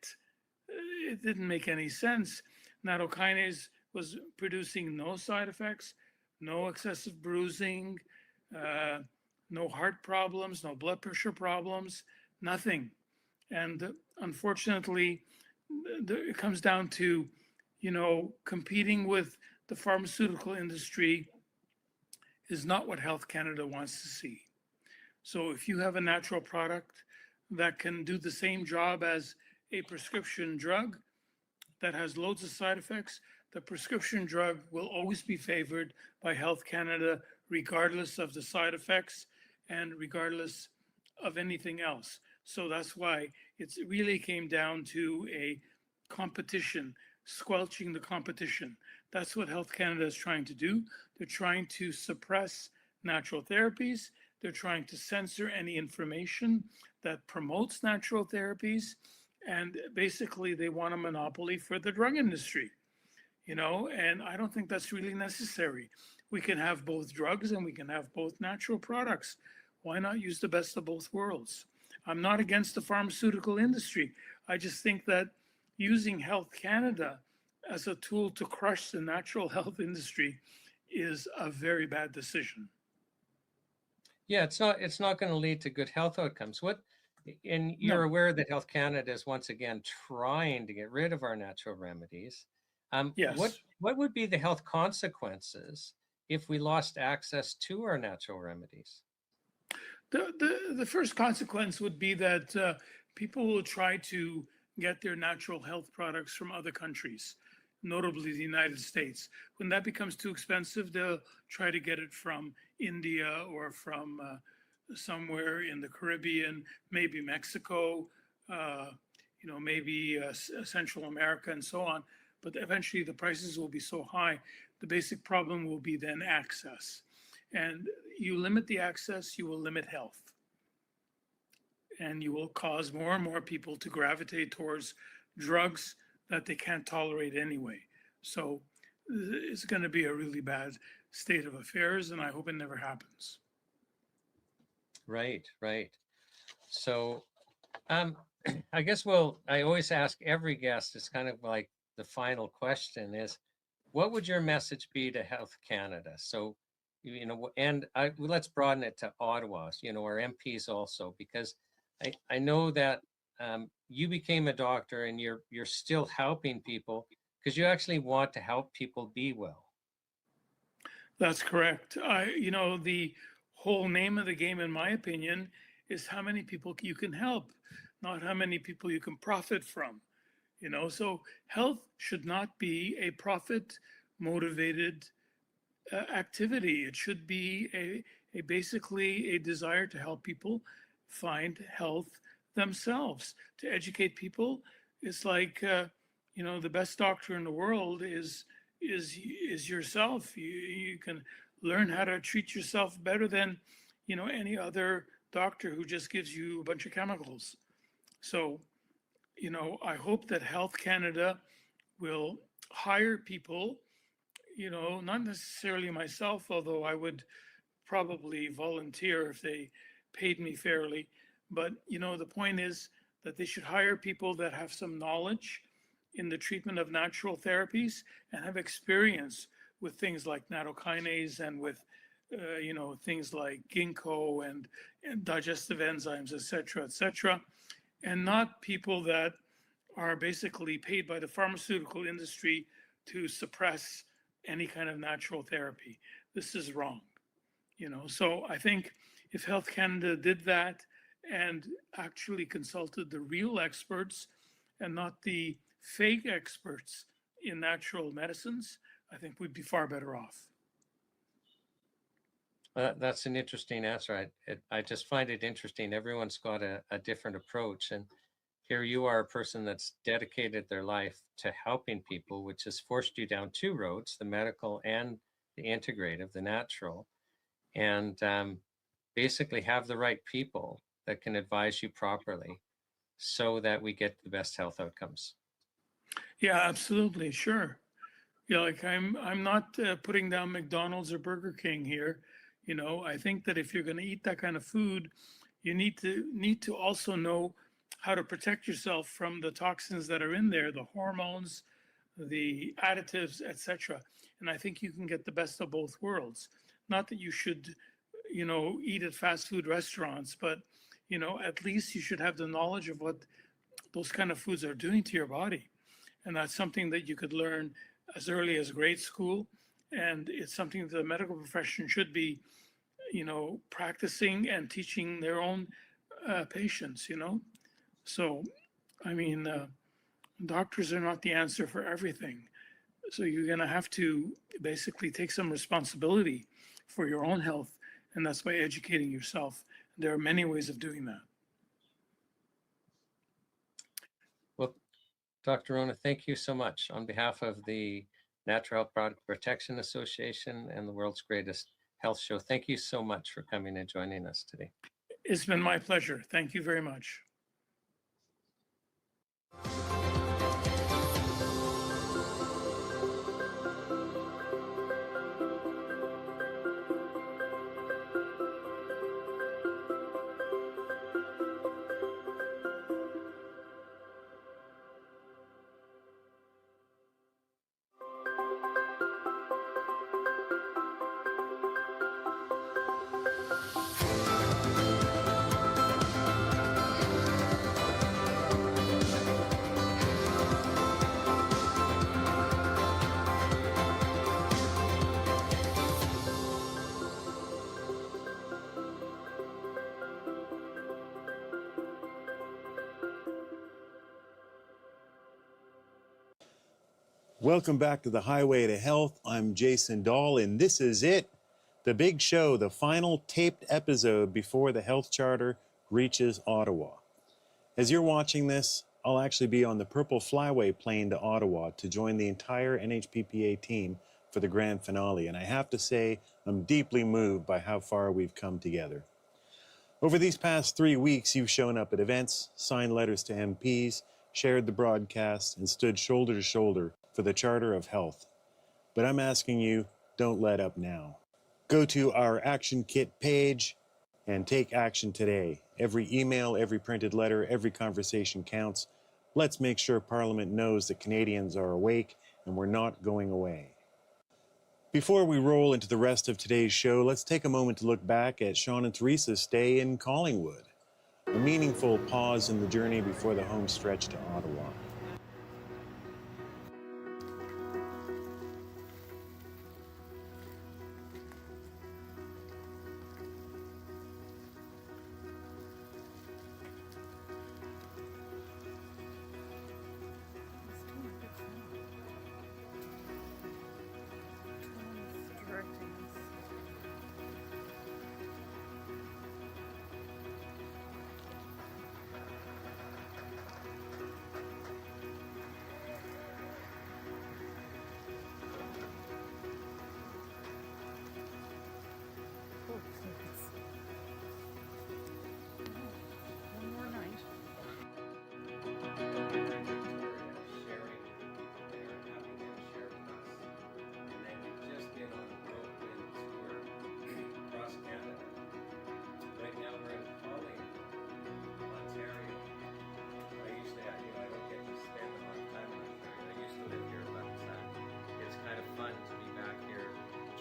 didn't make any sense. Nattokinase was producing no side effects, no excessive bruising, no heart problems, no blood pressure problems, nothing. And unfortunately, it comes down to, competing with the pharmaceutical industry is not what Health Canada wants to see. So if you have a natural product that can do the same job as a prescription drug that has loads of side effects, the prescription drug will always be favored by Health Canada, regardless of the side effects and regardless of anything else. So that's why it really came down to a competition, squelching the competition. That's what Health Canada is trying to do. They're trying to suppress natural therapies. They're trying to censor any information that promotes natural therapies. And basically, they want a monopoly for the drug industry, and I don't think that's really necessary. We can have both drugs and we can have both natural products. Why not use the best of both worlds? I'm not against the pharmaceutical industry. I just think that using Health Canada as a tool to crush the natural health industry is a very bad decision. Yeah, it's not going to lead to good health outcomes. And you're No. aware that Health Canada is once again trying to get rid of our natural remedies. Yes. What would be the health consequences if we lost access to our natural remedies? The first consequence would be that people will try to get their natural health products from other countries, notably the United States. When that becomes too expensive, they'll try to get it from India or from somewhere in the Caribbean, maybe Mexico, maybe Central America and so on. But eventually the prices will be so high, the basic problem will be then access. And you limit the access, you will limit health. And you will cause more and more people to gravitate towards drugs that they can't tolerate anyway. So it's going to be a really bad state of affairs, and I hope it never happens. Right. So, I guess I always ask every guest, it's kind of like the final question is, what would your message be to Health Canada? So, and let's broaden it to Ottawa, our MPs also, because I know that you became a doctor and you're still helping people because you actually want to help people be well. That's correct. The whole name of the game, in my opinion, is how many people you can help, not how many people you can profit from. So health should not be a profit motivated activity. It should be a basically a desire to help people find health themselves, to educate people. It's like the best doctor in the world is yourself. You can learn how to treat yourself better than any other doctor who just gives you a bunch of chemicals. So I hope that Health Canada will hire people, not necessarily myself, although I would probably volunteer if they paid me fairly. But, the point is that they should hire people that have some knowledge in the treatment of natural therapies and have experience with things like nattokinase and with, things like ginkgo and digestive enzymes, et cetera, and not people that are basically paid by the pharmaceutical industry to suppress any kind of natural therapy. This is wrong. So I think if Health Canada did that and actually consulted the real experts and not the fake experts in natural medicines, I think we'd be far better off. That's an interesting answer. I just find it interesting. Everyone's got a different approach. And here you are, a person that's dedicated their life to helping people, which has forced you down two roads, the medical and the integrative, the natural, and basically have the right people that can advise you properly so that we get the best health outcomes. Yeah, absolutely. Sure. Yeah, like I'm not putting down McDonald's or Burger King here. I think that if you're going to eat that kind of food, you need to also know how to protect yourself from the toxins that are in there, the hormones, the additives, etc. And I think you can get the best of both worlds. Not that you should, eat at fast food restaurants, but, at least you should have the knowledge of what those kind of foods are doing to your body. And that's something that you could learn as early as grade school. And it's something the medical profession should be, practicing and teaching their own patients, So, I mean, doctors are not the answer for everything. So you're going to have to basically take some responsibility for your own health. And that's by educating yourself. There are many ways of doing that. Well, Dr. Rona, thank you so much on behalf of the Natural Health Product Protection Association and the World's Greatest Health Show. Thank you so much for coming and joining us today. It's been my pleasure. Thank you very much. Welcome back to the Highway to Health. I'm Jason Dahl, and this is it, the big show, the final taped episode before the Health Charter reaches Ottawa. As you're watching this, I'll actually be on the Purple Flyway plane to Ottawa to join the entire NHPPA team for the grand finale, and I have to say, I'm deeply moved by how far we've come together. Over these past 3 weeks, you've shown up at events, signed letters to MPs, shared the broadcast, and stood shoulder to shoulder for the Charter of Health. But I'm asking you, don't let up now. Go to our Action Kit page and take action today. Every email, every printed letter, every conversation counts. Let's make sure Parliament knows that Canadians are awake and we're not going away. Before we roll into the rest of today's show, let's take a moment to look back at Sean and Teresa's stay in Collingwood. A meaningful pause in the journey before the home stretch to Ottawa.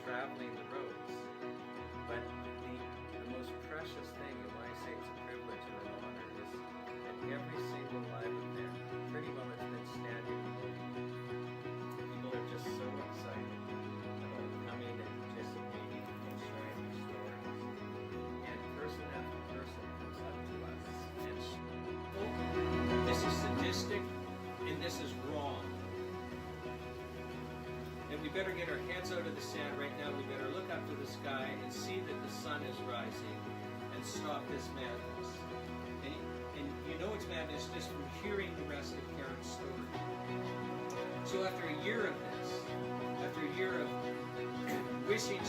Traveling the roads, but the most precious thing, and why I say it's a privilege and an honor, is at every single live event, pretty well it's been standing room. People are just so excited about coming and participating and sharing their stories. And person after person comes up to us and this is sadistic and this is wrong. And we better get our heads out of the sand right now. We better look up to the sky and see that the sun is rising and stop this madness. And you know it's madness just from hearing the rest of Karen's story. So after a year of this, after a year of wishing...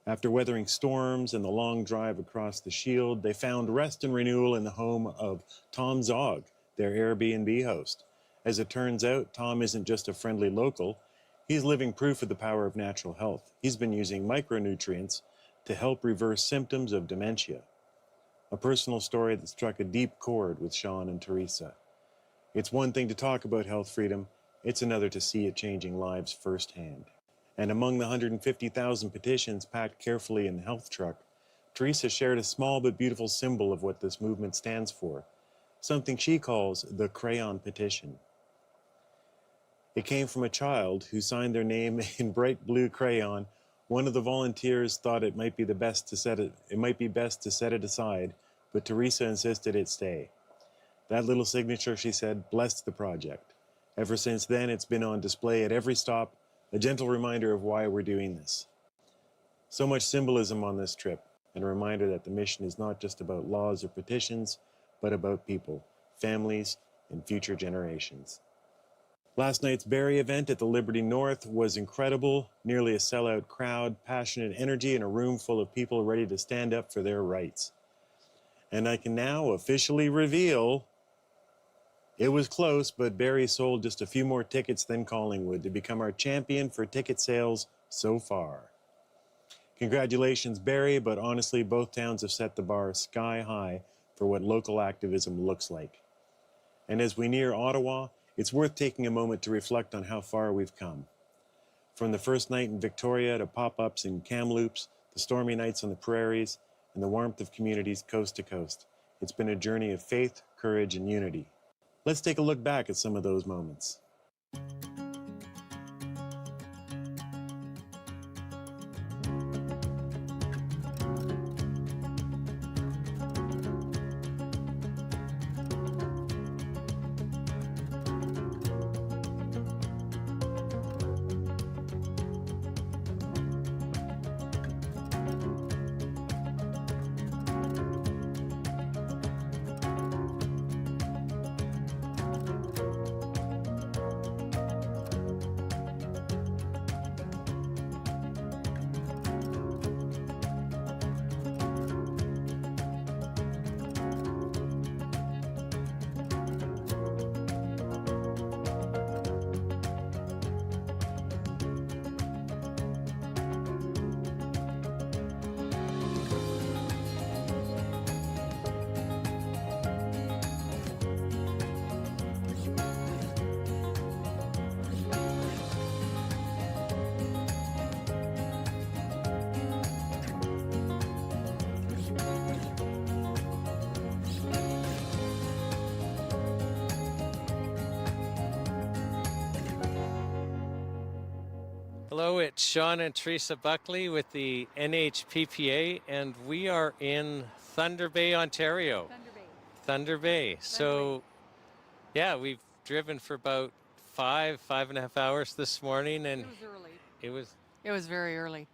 After weathering storms and the long drive across the Shield, they found rest and renewal in the home of Tom Zog, their Airbnb host. As it turns out, Tom isn't just a friendly local, He's living proof of the power of natural health. He's been using micronutrients to help reverse symptoms of dementia. A personal story that struck a deep chord with Sean and Teresa. It's one thing to talk about health freedom, it's another to see it changing lives firsthand. And among the 150,000 petitions packed carefully in the health truck, Teresa shared a small but beautiful symbol of what this movement stands for, something she calls the crayon petition. It came from a child who signed their name in bright blue crayon. One of the volunteers thought it might be best to set it aside, but Teresa insisted it stay. That little signature, she said, blessed the project. Ever since then, it's been on display at every stop, a gentle reminder of why we're doing this. So much symbolism on this trip, and a reminder that the mission is not just about laws or petitions, but about people, families, and future generations. Last night's Barrie event at the Liberty North was incredible, nearly a sellout crowd, passionate energy, and a room full of people ready to stand up for their rights. And I can now officially reveal it was close, but Barrie sold just a few more tickets than Collingwood to become our champion for ticket sales so far. Congratulations, Barrie, but honestly, both towns have set the bar sky high for what local activism looks like. And as we near Ottawa, it's worth taking a moment to reflect on how far we've come. From the first night in Victoria to pop-ups in Kamloops, the stormy nights on the prairies, and the warmth of communities coast to coast, it's been a journey of faith, courage, and unity. Let's take a look back at some of those moments. Hello, it's Sean and Teresa Buckley with the NHPPA, and we are in Thunder Bay, Ontario. Thunder Bay. So, yeah, we've driven for about 5.5 hours this morning, and It was early. it was very early.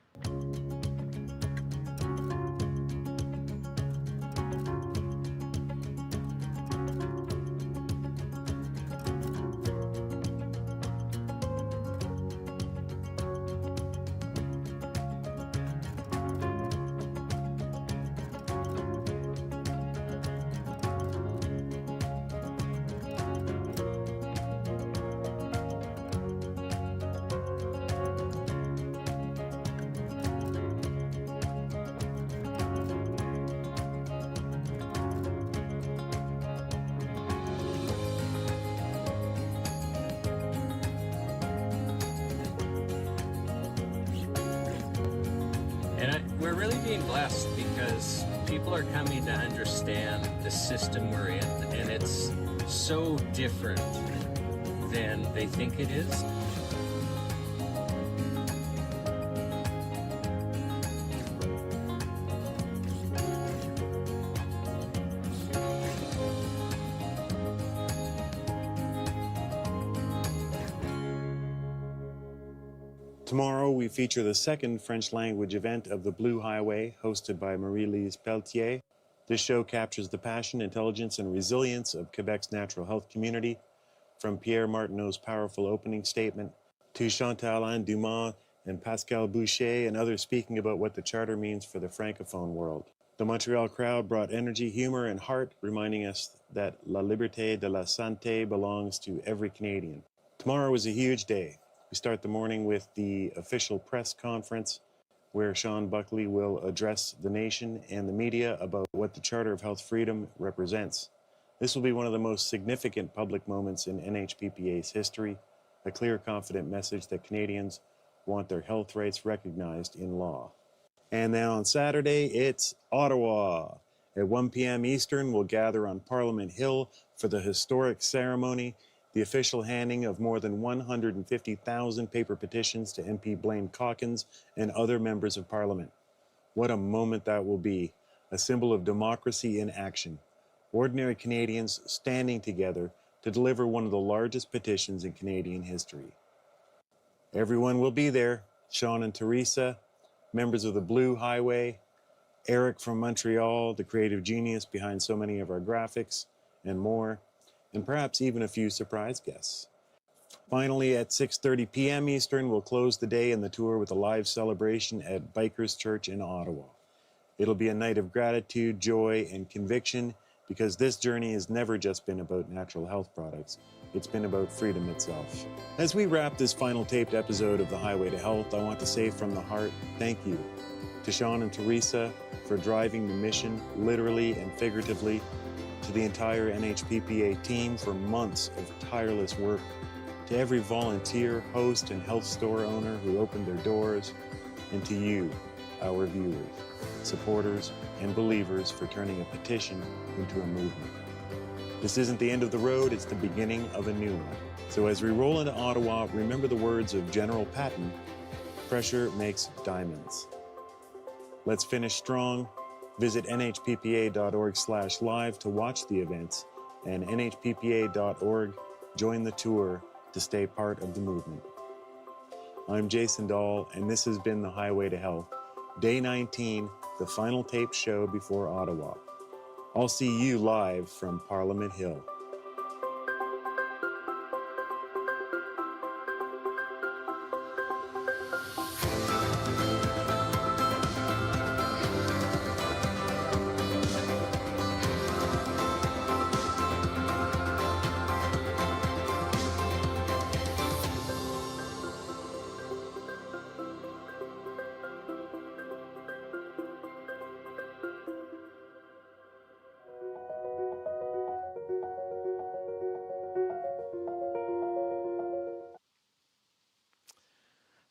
We're really being blessed because people are coming to understand the system we're in, and it's so different than they think it is. Tomorrow, we feature the second French language event of the Blue Highway, hosted by Marie-Lise Pelletier. This show captures the passion, intelligence, and resilience of Quebec's natural health community, from Pierre Martineau's powerful opening statement to Chantal-Anne Dumas and Pascal Boucher and others speaking about what the Charter means for the Francophone world. The Montreal crowd brought energy, humor, and heart, reminding us that la liberté de la santé belongs to every Canadian. Tomorrow is a huge day. We start the morning with the official press conference where Sean Buckley will address the nation and the media about what the Charter of Health Freedom represents. This will be one of the most significant public moments in NHPPA's history, a clear, confident message that Canadians want their health rights recognized in law. And then on Saturday, it's Ottawa. At 1 p.m. Eastern, we'll gather on Parliament Hill for the historic ceremony, the official handing of more than 150,000 paper petitions to MP Blaine Calkins and other members of Parliament. What a moment that will be, a symbol of democracy in action. Ordinary Canadians standing together to deliver one of the largest petitions in Canadian history. Everyone will be there, Sean and Teresa, members of the Blue Highway, Eric from Montreal, the creative genius behind so many of our graphics, and more, and perhaps even a few surprise guests. Finally, at 6:30 p.m. Eastern, we'll close the day and the tour with a live celebration at Bikers Church in Ottawa. It'll be a night of gratitude, joy, and conviction, because this journey has never just been about natural health products. It's been about freedom itself. As we wrap this final taped episode of The Highway to Health, I want to say from the heart, thank you to Sean and Teresa for driving the mission, literally and figuratively, to the entire NHPPA team for months of tireless work, to every volunteer, host, and health store owner who opened their doors, and to you, our viewers, supporters, and believers for turning a petition into a movement. This isn't the end of the road, it's the beginning of a new one. So as we roll into Ottawa, remember the words of General Patton, pressure makes diamonds. Let's finish strong. Visit nhppa.org/live to watch the events, and nhppa.org, join the tour to stay part of the movement. I'm Jason Dahl, and this has been The Highway to Health, Day 19, the final taped show before Ottawa. I'll see you live from Parliament Hill.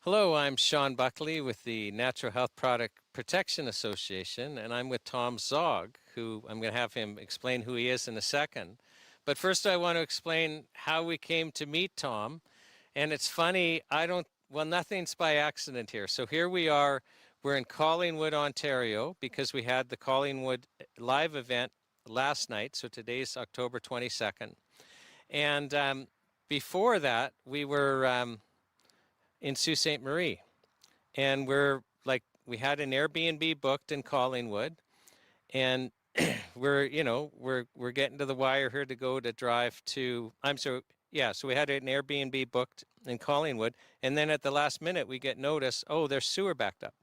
Hello, I'm Sean Buckley with the Natural Health Product Protection Association, and I'm with Tom Zog, who I'm going to have him explain who he is in a second. But first I want to explain how we came to meet Tom. And it's funny, nothing's by accident here. So here we are, we're in Collingwood, Ontario, because we had the Collingwood live event last night. So today's October 22nd. And before that, we were in Sault Ste. Marie. And we had an Airbnb booked in Collingwood. And we're getting to the wire here to drive to, so we had an Airbnb booked in Collingwood. And then at the last minute, we get notice, there's sewer backed up.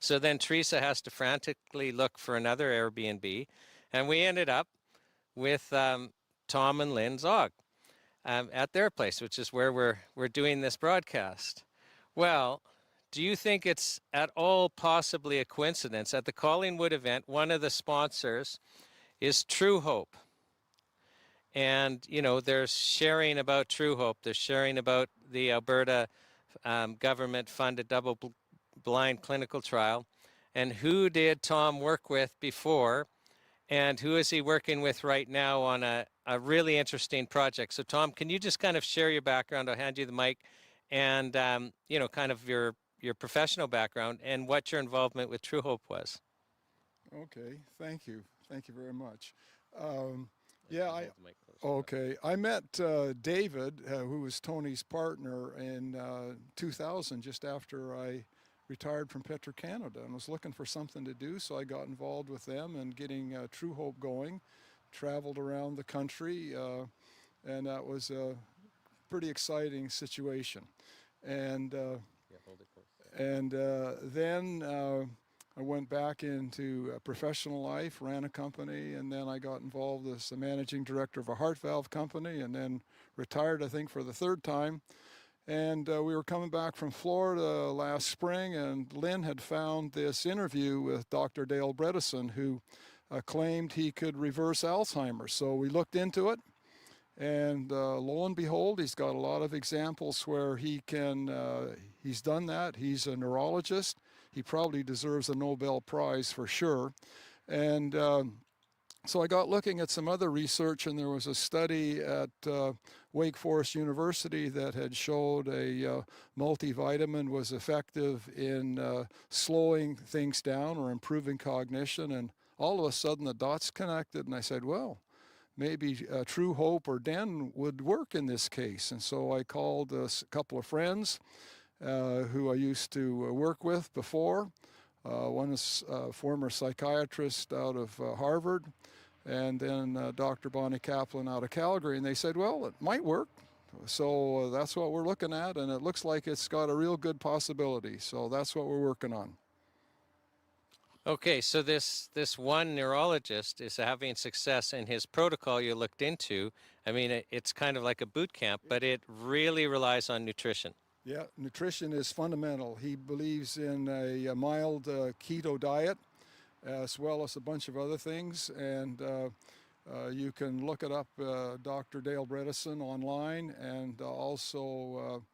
So then Teresa has to frantically look for another Airbnb. And we ended up with Tom and Lynn Zog at their place, which is where we're doing this broadcast. Well, do you think it's at all possibly a coincidence? At the Collingwood event, one of the sponsors is True Hope. And, they're sharing about True Hope. They're sharing about the Alberta government-funded double-blind clinical trial. And who did Tom work with before? And who is he working with right now on a really interesting project? So, Tom, can you just kind of share your background? I'll hand you the mic and, kind of your professional background and what your involvement with True Hope was. Okay, thank you. Thank you very much. I met David, who was Tony's partner, in 2000, just after I retired from Petro-Canada, and was looking for something to do, so I got involved with them and getting True Hope going, traveled around the country, and that was a pretty exciting situation. And then I went back into professional life, ran a company, and then I got involved as the managing director of a heart valve company, and then retired, I think, for the third time. And we were coming back from Florida last spring, and Lynn had found this interview with Dr. Dale Bredesen, who claimed he could reverse Alzheimer's. So we looked into it, and lo and behold, he's got a lot of examples where he's done that. He's a neurologist. He probably deserves a Nobel Prize for sure. And so I got looking at some other research, and there was a study at Wake Forest University that had showed a multivitamin was effective in slowing things down or improving cognition. And all of a sudden the dots connected, and I said, well, maybe True Hope or Den would work in this case. And so I called a couple of friends who I used to work with before. One is a former psychiatrist out of Harvard, and then Dr. Bonnie Kaplan out of Calgary, and they said, well, it might work. So that's what we're looking at, and it looks like it's got a real good possibility. So that's what we're working on. Okay, so this one neurologist is having success in his protocol you looked into. I mean, it's kind of like a boot camp, but it really relies on nutrition. Yeah, nutrition is fundamental. He believes in a mild keto diet, as well as a bunch of other things. And you can look it up, Dr. Dale Bredesen online, and also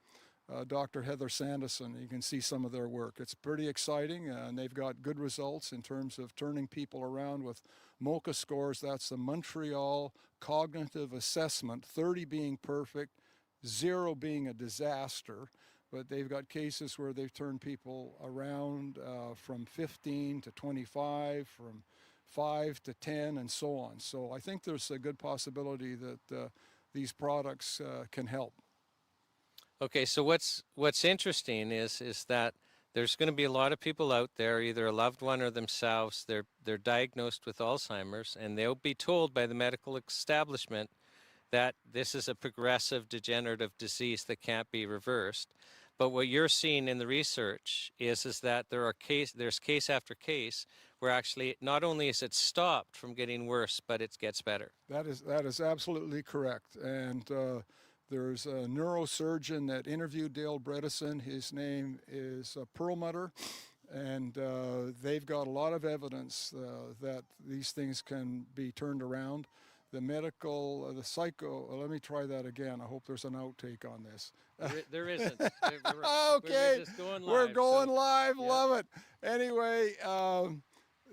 Dr. Heather Sanderson. You can see some of their work. It's pretty exciting, and they've got good results in terms of turning people around with MOCA scores. That's the Montreal Cognitive Assessment, 30 being perfect, 0 being a disaster. But they've got cases where they've turned people around from 15 to 25, from 5 to 10, and so on. So I think there's a good possibility that these products can help. Okay, so what's interesting is that there's going to be a lot of people out there, either a loved one or themselves, they're diagnosed with Alzheimer's, and they'll be told by the medical establishment that this is a progressive degenerative disease that can't be reversed. But what you're seeing in the research is that there's case after case where actually not only is it stopped from getting worse, but it gets better. That is absolutely correct. And there's a neurosurgeon that interviewed Dale Bredesen. His name is Perlmutter. And they've got a lot of evidence that these things can be turned around. The medical, the psycho, let me try that again. I hope there's an outtake on this. There isn't. Okay, we're going live. Yeah. Love it. Anyway,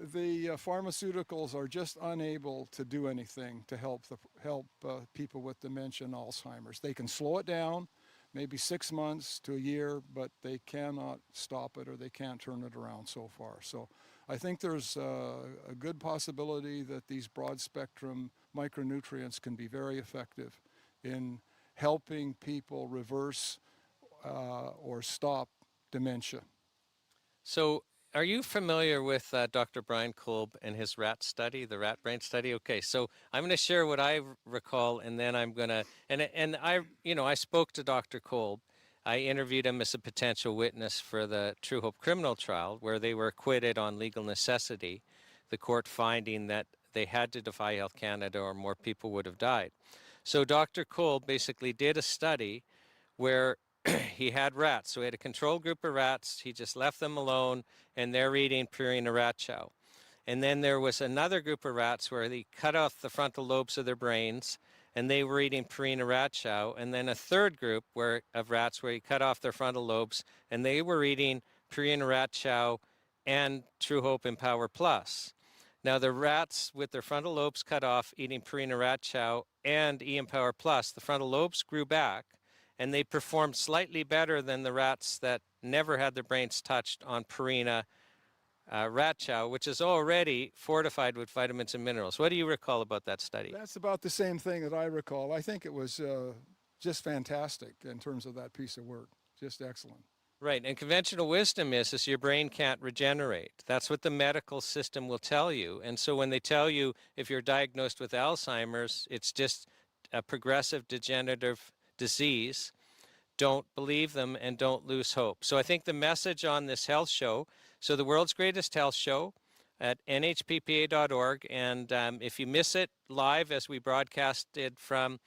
the pharmaceuticals are just unable to do anything to help people with dementia and Alzheimer's. They can slow it down, maybe 6 months to a year, but they cannot stop it or they can't turn it around so far. So I think there's a good possibility that these broad spectrum micronutrients can be very effective in helping people reverse or stop dementia. So are you familiar with Dr. Brian Kolb and his rat study, the rat brain study? Okay, so I'm going to share what I recall, and then I'm going to, and I spoke to Dr. Kolb. I interviewed him as a potential witness for the True Hope criminal trial, where they were acquitted on legal necessity, the court finding that they had to defy Health Canada or more people would have died. So Dr. Kolb basically did a study where he had rats. So he had a control group of rats. He just left them alone, and they're eating Purina rat chow. And then there was another group of rats where he cut off the frontal lobes of their brains, and they were eating Purina rat chow. And then a third group of rats where he cut off their frontal lobes, and they were eating Purina rat chow and True Hope Empower Plus. Now the rats with their frontal lobes cut off, eating Purina rat chow and Empower Plus, the frontal lobes grew back, and they performed slightly better than the rats that never had their brains touched on Purina rat chow, which is already fortified with vitamins and minerals. What do you recall about that study? That's about the same thing that I recall. I think it was just fantastic in terms of that piece of work. Just excellent. Right, and conventional wisdom is your brain can't regenerate. That's what the medical system will tell you. And so when they tell you if you're diagnosed with Alzheimer's, it's just a progressive degenerative disease, don't believe them and don't lose hope. So I think the message on this health show, so the world's greatest health show at NHPPA.org, and if you miss it live as we broadcasted from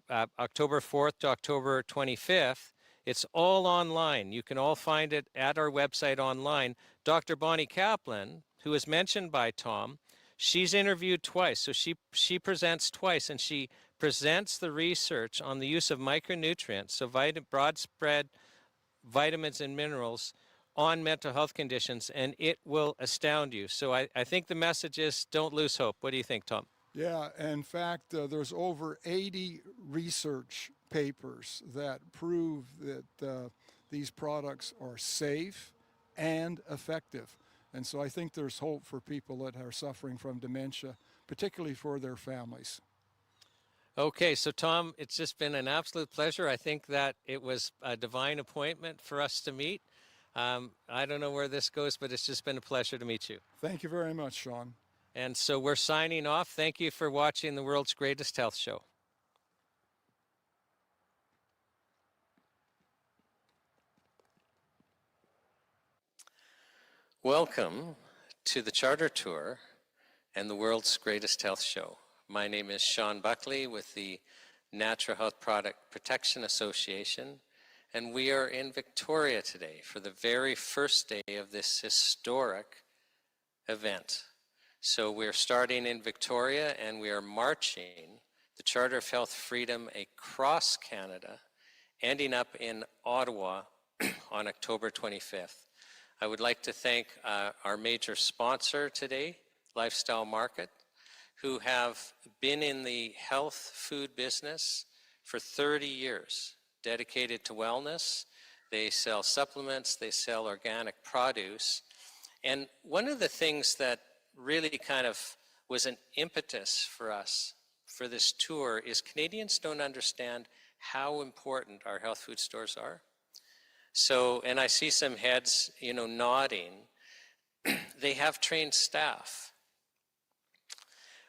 October 4th to October 25th, It's all online. You can all find it at our website online. Dr. Bonnie Kaplan, who was mentioned by Tom, she's interviewed twice. So she presents twice, and she presents the research on the use of micronutrients, so broad spread vitamins and minerals on mental health conditions, and it will astound you. So I think the message is don't lose hope. What do you think, Tom? Yeah, in fact, there's over 80 research papers that prove that these products are safe and effective. And so I think there's hope for people that are suffering from dementia, particularly for their families. Okay, so Tom, it's just been an absolute pleasure. I think that it was a divine appointment for us to meet. I don't know where this goes, but it's just been a pleasure to meet you. Thank you very much, Sean. And so we're signing off. Thank you for watching the world's greatest health show. Welcome to the Charter Tour and the world's greatest health show. My name is Sean Buckley with the Natural Health Product Protection Association, and we are in Victoria today for the very first day of this historic event. So we're starting in Victoria, and we are marching the Charter of Health Freedom across Canada, ending up in Ottawa on October 25th. I would like to thank our major sponsor today, Lifestyle Market, who have been in the health food business for 30 years, dedicated to wellness. They sell supplements, they sell organic produce. And one of the things that really kind of was an impetus for us for this tour is Canadians don't understand how important our health food stores are. So, and I see some heads, nodding. They have trained staff.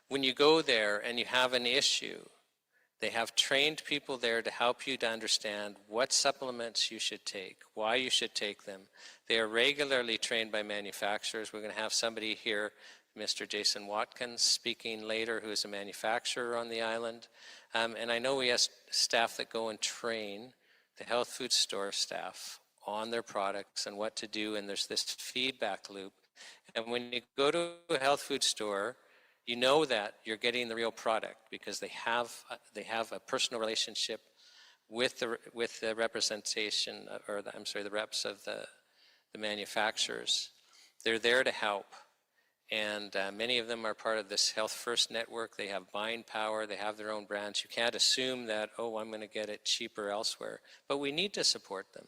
When you go there and you have an issue, they have trained people there to help you to understand what supplements you should take, why you should take them. They are regularly trained by manufacturers. We're going to have somebody here, Mr. Jason Watkins, speaking later, who is a manufacturer on the island. And I know we have staff that go and train the health food store staff on their products and what to do, and there's this feedback loop. And when you go to a health food store, you know that you're getting the real product because they have a personal relationship with the representation, or the reps of the manufacturers. They're there to help. And many of them are part of this Health First network. They have buying power. They have their own brands. You can't assume that, I'm going to get it cheaper elsewhere. But we need to support them.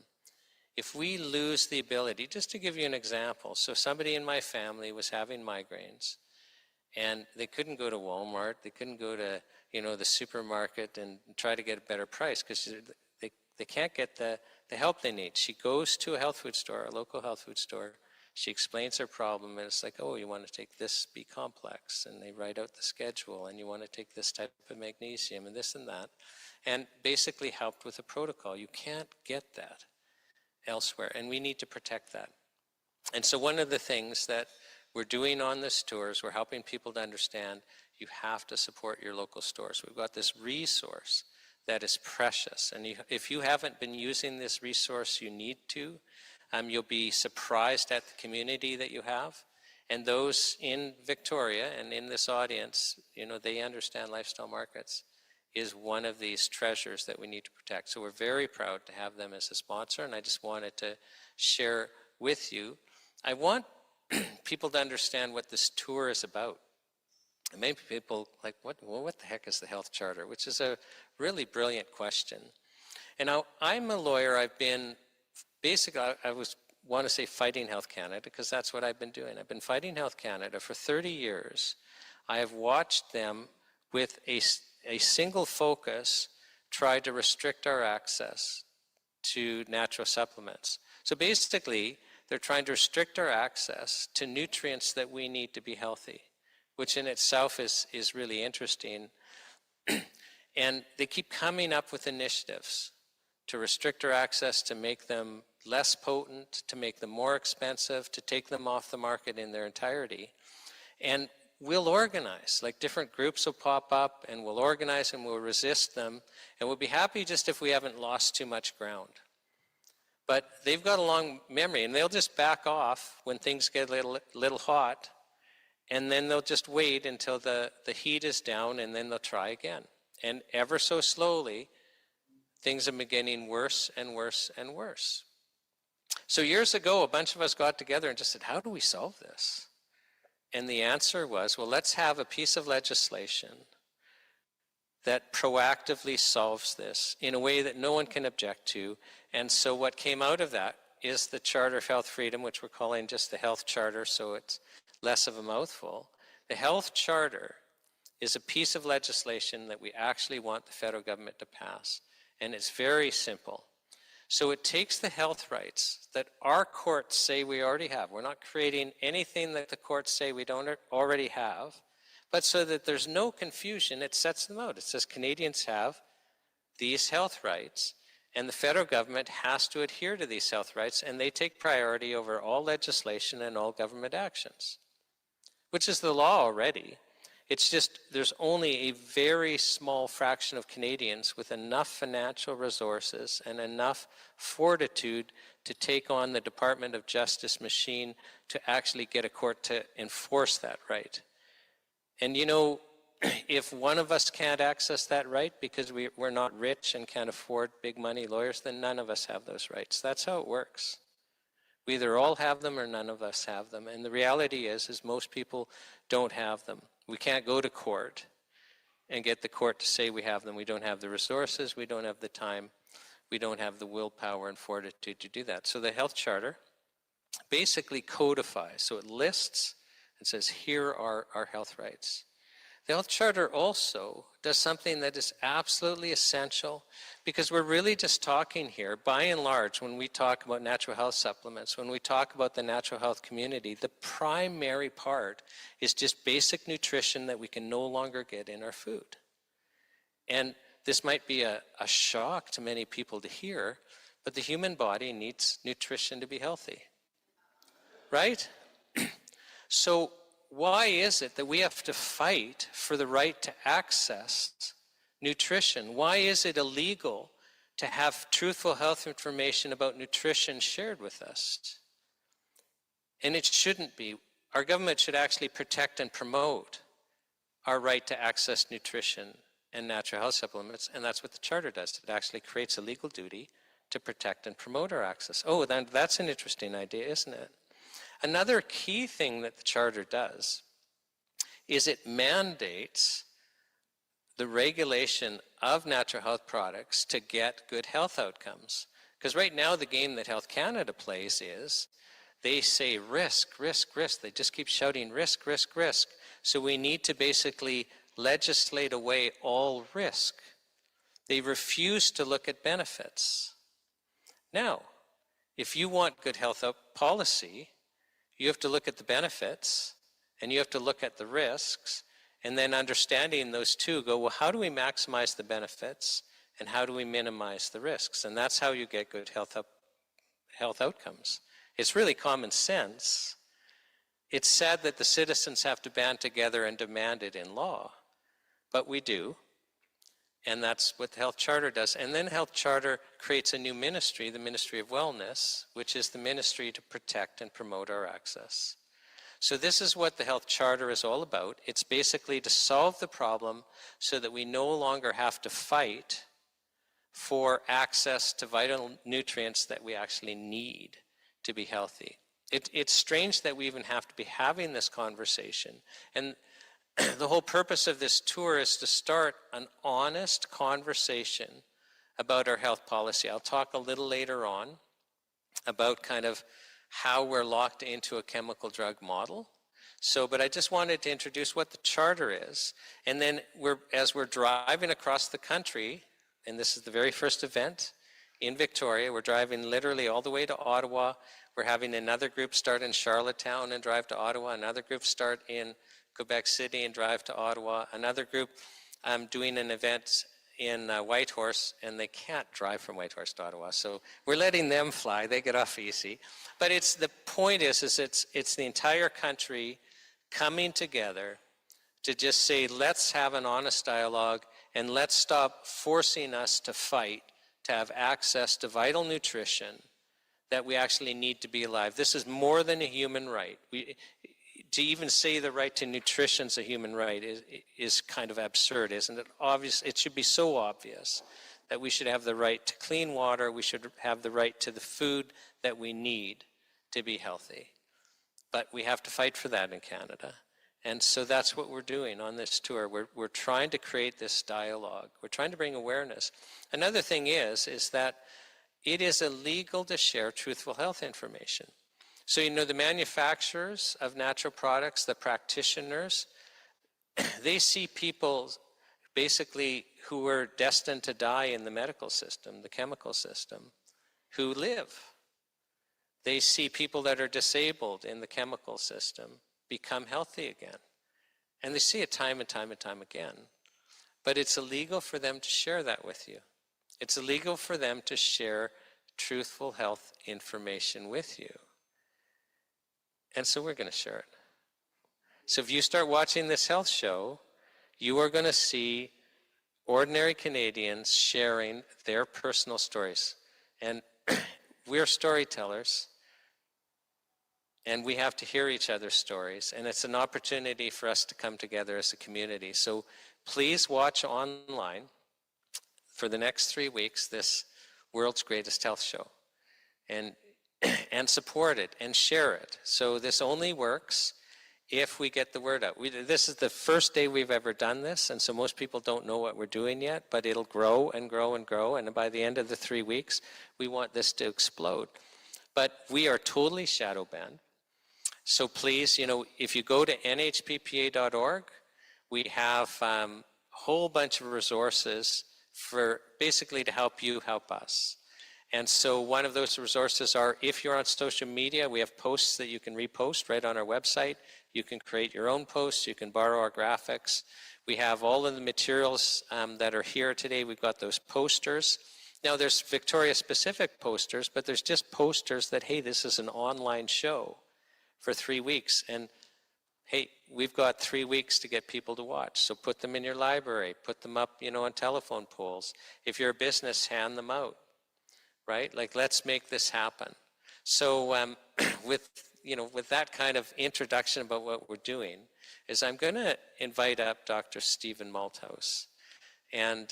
If we lose the ability, just to give you an example, so somebody in my family was having migraines, and they couldn't go to Walmart. They couldn't go to, the supermarket and try to get a better price because they can't get the help they need. She goes to a health food store, a local health food store. She explains her problem, and it's like, you want to take this B complex, and they write out the schedule, and you want to take this type of magnesium, and this and that, and basically helped with a protocol. You can't get that elsewhere, and we need to protect that. And so one of the things that we're doing on this tour is we're helping people to understand you have to support your local stores. We've got this resource that is precious, and if you haven't been using this resource, you need to. You'll be surprised at the community that you have. And those in Victoria and in this audience, they understand Lifestyle Markets is one of these treasures that we need to protect. So we're very proud to have them as a sponsor, and I just wanted to share with you. I want people to understand what this tour is about. And many people like, what the heck is the Health Charter? Which is a really brilliant question. And now I'm a lawyer. I've been basically, want to say fighting Health Canada, because that's what I've been doing. I've been fighting Health Canada for 30 years. I have watched them with a single focus try to restrict our access to natural supplements. So basically, they're trying to restrict our access to nutrients that we need to be healthy, which in itself is really interesting. And they keep coming up with initiatives to restrict our access, to make them less potent, to make them more expensive, to take them off the market in their entirety. And we'll organize, like different groups will pop up, and we'll organize and we'll resist them. And we'll be happy just if we haven't lost too much ground. But they've got a long memory, and they'll just back off when things get a little hot, and then they'll just wait until the heat is down, and then they'll try again. And ever so slowly, things are getting worse and worse and worse. So years ago, a bunch of us got together and just said, how do we solve this? And the answer was, well, let's have a piece of legislation that proactively solves this in a way that no one can object to. And so what came out of that is the Charter of Health Freedom, which we're calling just the Health Charter, so it's less of a mouthful. The Health Charter is a piece of legislation that we actually want the federal government to pass. And it's very simple. So it takes the health rights that our courts say we already have. We're not creating anything that the courts say we don't already have. But so that there's no confusion, it sets them out. It says Canadians have these health rights, and the federal government has to adhere to these health rights, and they take priority over all legislation and all government actions, which is the law already. It's just there's only a very small fraction of Canadians with enough financial resources and enough fortitude to take on the Department of Justice machine to actually get a court to enforce that right. And you know, if one of us can't access that right because we're not rich and can't afford big money lawyers, then none of us have those rights. That's how it works. We either all have them or none of us have them. And the reality is most people don't have them. We can't go to court and get the court to say we have them. We don't have the resources, we don't have the time, we don't have the willpower and fortitude to do that. So the Health Charter basically codifies. So it lists and says, here are our health rights. The Health Charter also does something that is absolutely essential, because we're really just talking here, by and large, when we talk about natural health supplements, when we talk about the natural health community, the primary part is just basic nutrition that we can no longer get in our food. And this might be a shock to many people to hear, but the human body needs nutrition to be healthy, right? So why is it that we have to fight for the right to access nutrition? Why is it illegal to have truthful health information about nutrition shared with us? And it shouldn't be. Our government should actually protect and promote our right to access nutrition and natural health supplements, and that's what the Charter does. It actually creates a legal duty to protect and promote our access. Oh, then that's an interesting idea, isn't it? Another key thing that the Charter does is it mandates the regulation of natural health products to get good health outcomes. Because right now the game that Health Canada plays is they say risk, risk, risk. They just keep shouting risk, risk, risk. So we need to basically legislate away all risk. They refuse to look at benefits. Now, if you want good health policy, you have to look at the benefits and you have to look at the risks, and then understanding those two, go, well, how do we maximize the benefits and how do we minimize the risks? And that's how you get good health outcomes. It's really common sense. It's sad that the citizens have to band together and demand it in law, but we do. And that's what the Health Charter does. And then Health Charter creates a new ministry, the Ministry of Wellness, which is the ministry to protect and promote our access. So this is what the Health Charter is all about. It's basically to solve the problem so that we no longer have to fight for access to vital nutrients that we actually need to be healthy. It's strange that we even have to be having this conversation. And the whole purpose of this tour is to start an honest conversation about our health policy. I'll talk a little later on about kind of how we're locked into a chemical drug model. But I just wanted to introduce what the Charter is. And then as we're driving across the country, and this is the very first event in Victoria, we're driving literally all the way to Ottawa. We're having another group start in Charlottetown and drive to Ottawa, another group start in Quebec City and drive to Ottawa. Another group doing an event in Whitehorse, and they can't drive from Whitehorse to Ottawa. So we're letting them fly. They get off easy. But the point is it's the entire country coming together to just say, let's have an honest dialogue and let's stop forcing us to fight to have access to vital nutrition that we actually need to be alive. This is more than a human right. To even say the right to nutrition is a human right is kind of absurd, isn't it? Obvious. It should be so obvious that we should have the right to clean water. We should have the right to the food that we need to be healthy. But we have to fight for that in Canada. And so that's what we're doing on this tour. We're trying to create this dialogue. We're trying to bring awareness. Another thing is that it is illegal to share truthful health information. So, you know, the manufacturers of natural products, the practitioners, they see people basically who are destined to die in the medical system, the chemical system, who live. They see people that are disabled in the chemical system become healthy again. And they see it time and time and time again. But it's illegal for them to share that with you. It's illegal for them to share truthful health information with you. And so we're going to share it. So if you start watching this health show, you are going to see ordinary Canadians sharing their personal stories. And we're storytellers, and we have to hear each other's stories. And it's an opportunity for us to come together as a community. So please watch online for the next 3 weeks this World's Greatest Health Show. And support it and share it. So this only works if we get the word out. This is the first day we've ever done this, and so most people don't know what we're doing yet, but it'll grow and grow and grow, and by the end of the 3 weeks, we want this to explode. But we are totally shadow banned. So please, you know, if you go to NHPPA.org, we have a whole bunch of resources for basically to help you help us. And so one of those resources are, if you're on social media, we have posts that you can repost right on our website. You can create your own posts. You can borrow our graphics. We have all of the materials that are here today. We've got those posters. Now there's Victoria-specific posters, but there's just posters that, hey, this is an online show for 3 weeks. And hey, we've got 3 weeks to get people to watch. So put them in your library. Put them up, you know, on telephone poles. If you're a business, hand them out. Right? Like, let's make this happen. So with that kind of introduction about what we're doing, is I'm going to invite up Dr. Stephen Malthouse. And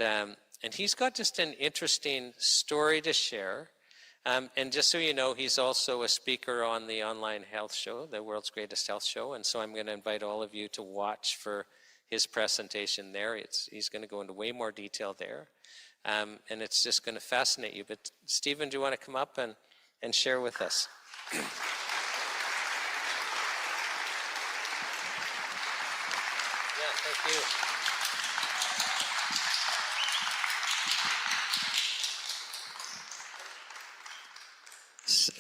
he's got just an interesting story to share. And just so you know, he's also a speaker on the online health show, the World's Greatest Health Show. And so I'm going to invite all of you to watch for his presentation there. He's going to go into way more detail there. And it's just going to fascinate you. But Stephen, do you want to come up and share with us? Yeah, thank you.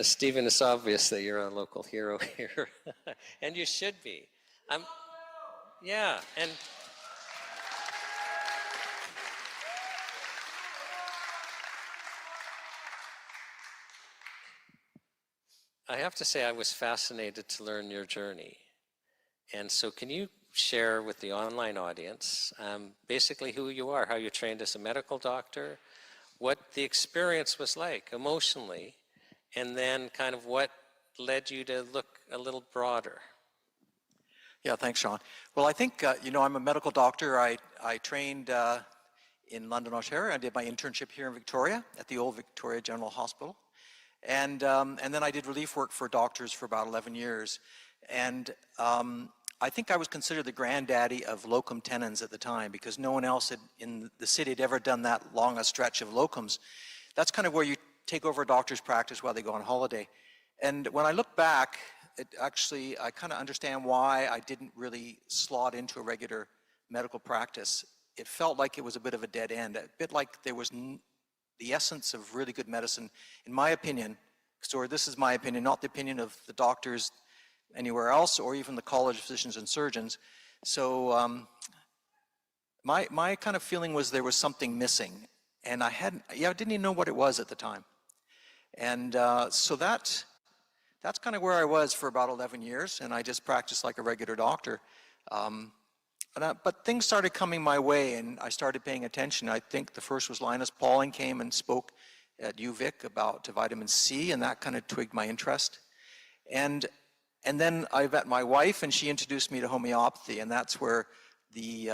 Stephen, it's obvious that you're a local hero here. And you should be. Yeah, and I have to say I was fascinated to learn your journey. And so can you share with the online audience basically who you are, how you trained as a medical doctor, what the experience was like emotionally, and then kind of what led you to look a little broader? Yeah, thanks, Sean. Well, I think, I'm a medical doctor. I trained in London, Ontario. I did my internship here in Victoria at the old Victoria General Hospital. And then I did relief work for doctors for about 11 years. And I think I was considered the granddaddy of locum tenens at the time, because no one else in the city had ever done that long a stretch of locums. That's kind of where you take over a doctor's practice while they go on holiday. And when I look back, I kind of understand why I didn't really slot into a regular medical practice. It felt like it was a bit of a dead end, a bit like there was the essence of really good medicine, in my opinion. So this is my opinion, not the opinion of the doctors anywhere else, or even the College of Physicians and Surgeons. So my kind of feeling was there was something missing, and I didn't even know what it was at the time. And so that's kind of where I was for about 11 years, and I just practiced like a regular doctor. But things started coming my way, and I started paying attention. I think the first was Linus Pauling came and spoke at UVic about vitamin C, and that kind of twigged my interest. And then I met my wife, and she introduced me to homeopathy, and that's where the,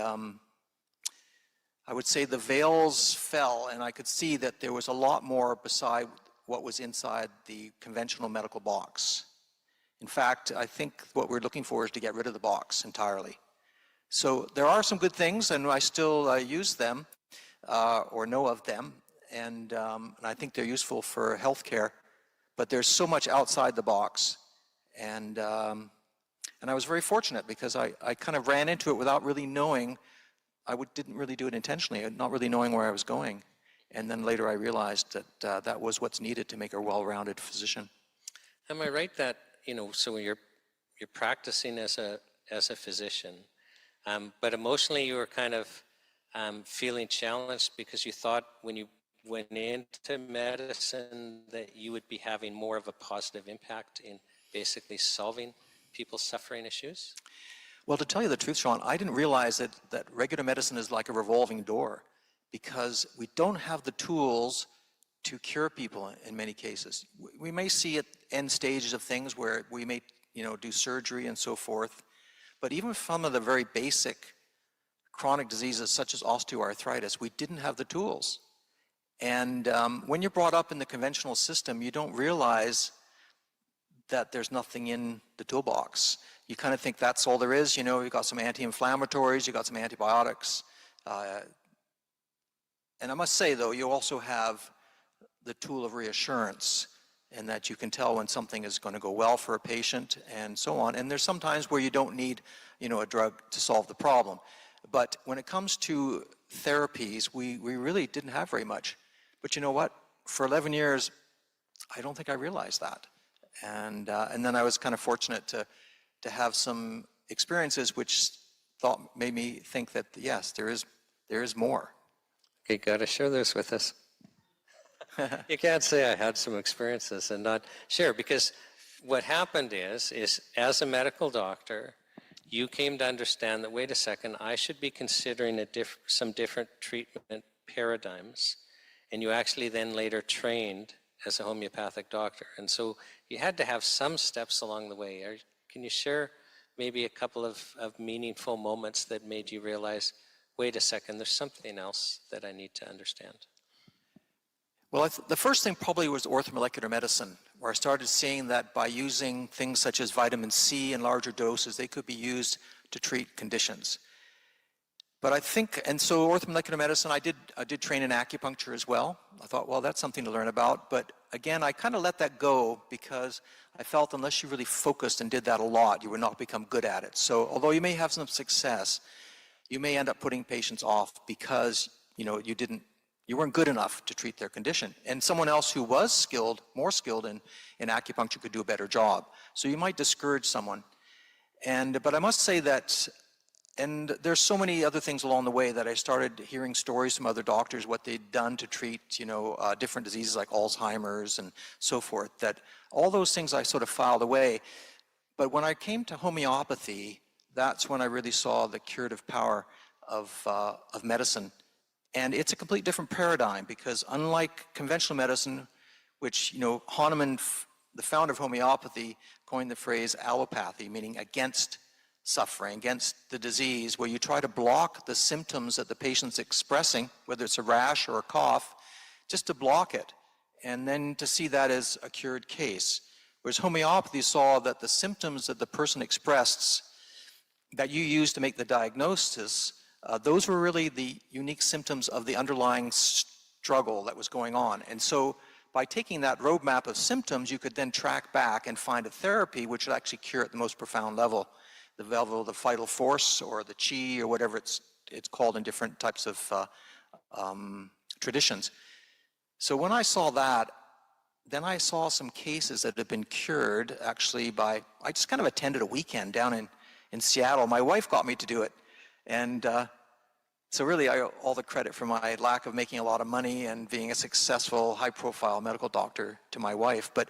I would say the veils fell, and I could see that there was a lot more beside what was inside the conventional medical box. In fact, I think what we're looking for is to get rid of the box entirely. So there are some good things, and I still use them or know of them, and I think they're useful for healthcare. But there's so much outside the box, and I was very fortunate because I kind of ran into it without really knowing. Didn't really do it intentionally, not really knowing where I was going, and then later I realized that that was what's needed to make a well-rounded physician. Am I right that, so you're practicing as a physician, but emotionally you were kind of feeling challenged because you thought when you went into medicine that you would be having more of a positive impact in basically solving people's suffering issues? Well, to tell you the truth, Sean, I didn't realize that regular medicine is like a revolving door, because we don't have the tools to cure people in many cases. We may see at end stages of things where we may, do surgery and so forth, but even some of the very basic chronic diseases such as osteoarthritis, we didn't have the tools. And when you're brought up in the conventional system, you don't realize that there's nothing in the toolbox. You kind of think that's all there is. You've got some anti-inflammatories, you've got some antibiotics. And I must say, though, you also have the tool of reassurance, and that you can tell when something is going to go well for a patient and so on. And there's some times where you don't need, a drug to solve the problem. But when it comes to therapies, we really didn't have very much. But you know what? For 11 years, I don't think I realized that. And then I was kind of fortunate to have some experiences which made me think that, yes, there is more. Okay, got to share this with us. You can't say I had some experiences and not share, because what happened is as a medical doctor, you came to understand that, wait a second, I should be considering some different treatment paradigms, and you actually then later trained as a homeopathic doctor. And so you had to have some steps along the way. Can you share maybe a couple of meaningful moments that made you realize, wait a second, there's something else that I need to understand? Well, the first thing probably was orthomolecular medicine, where I started seeing that by using things such as vitamin C in larger doses, they could be used to treat conditions. But I think, and so orthomolecular medicine, I did train in acupuncture as well. I thought, well, that's something to learn about. But again, I kind of let that go because I felt unless you really focused and did that a lot, you would not become good at it. So although you may have some success, you may end up putting patients off because, you weren't good enough to treat their condition. And someone else who was more skilled in acupuncture could do a better job. So you might discourage someone. But I must say that, and there's so many other things along the way that I started hearing stories from other doctors, what they'd done to treat, different diseases like Alzheimer's and so forth, that all those things I sort of filed away. But when I came to homeopathy, that's when I really saw the curative power of medicine. And it's a complete different paradigm, because unlike conventional medicine, which, Hahnemann, the founder of homeopathy, coined the phrase allopathy, meaning against suffering, against the disease, where you try to block the symptoms that the patient's expressing, whether it's a rash or a cough, just to block it, and then to see that as a cured case. Whereas homeopathy saw that the symptoms that the person expressed that you used to make the diagnosis, those were really the unique symptoms of the underlying struggle that was going on. And so by taking that roadmap of symptoms, you could then track back and find a therapy which would actually cure at the most profound level, the level of the vital force or the chi or whatever it's called in different types of traditions. So when I saw that, then I saw some cases that had been cured actually I just kind of attended a weekend down in Seattle. My wife got me to do it. And so really, I owe all the credit for my lack of making a lot of money and being a successful, high-profile medical doctor to my wife. But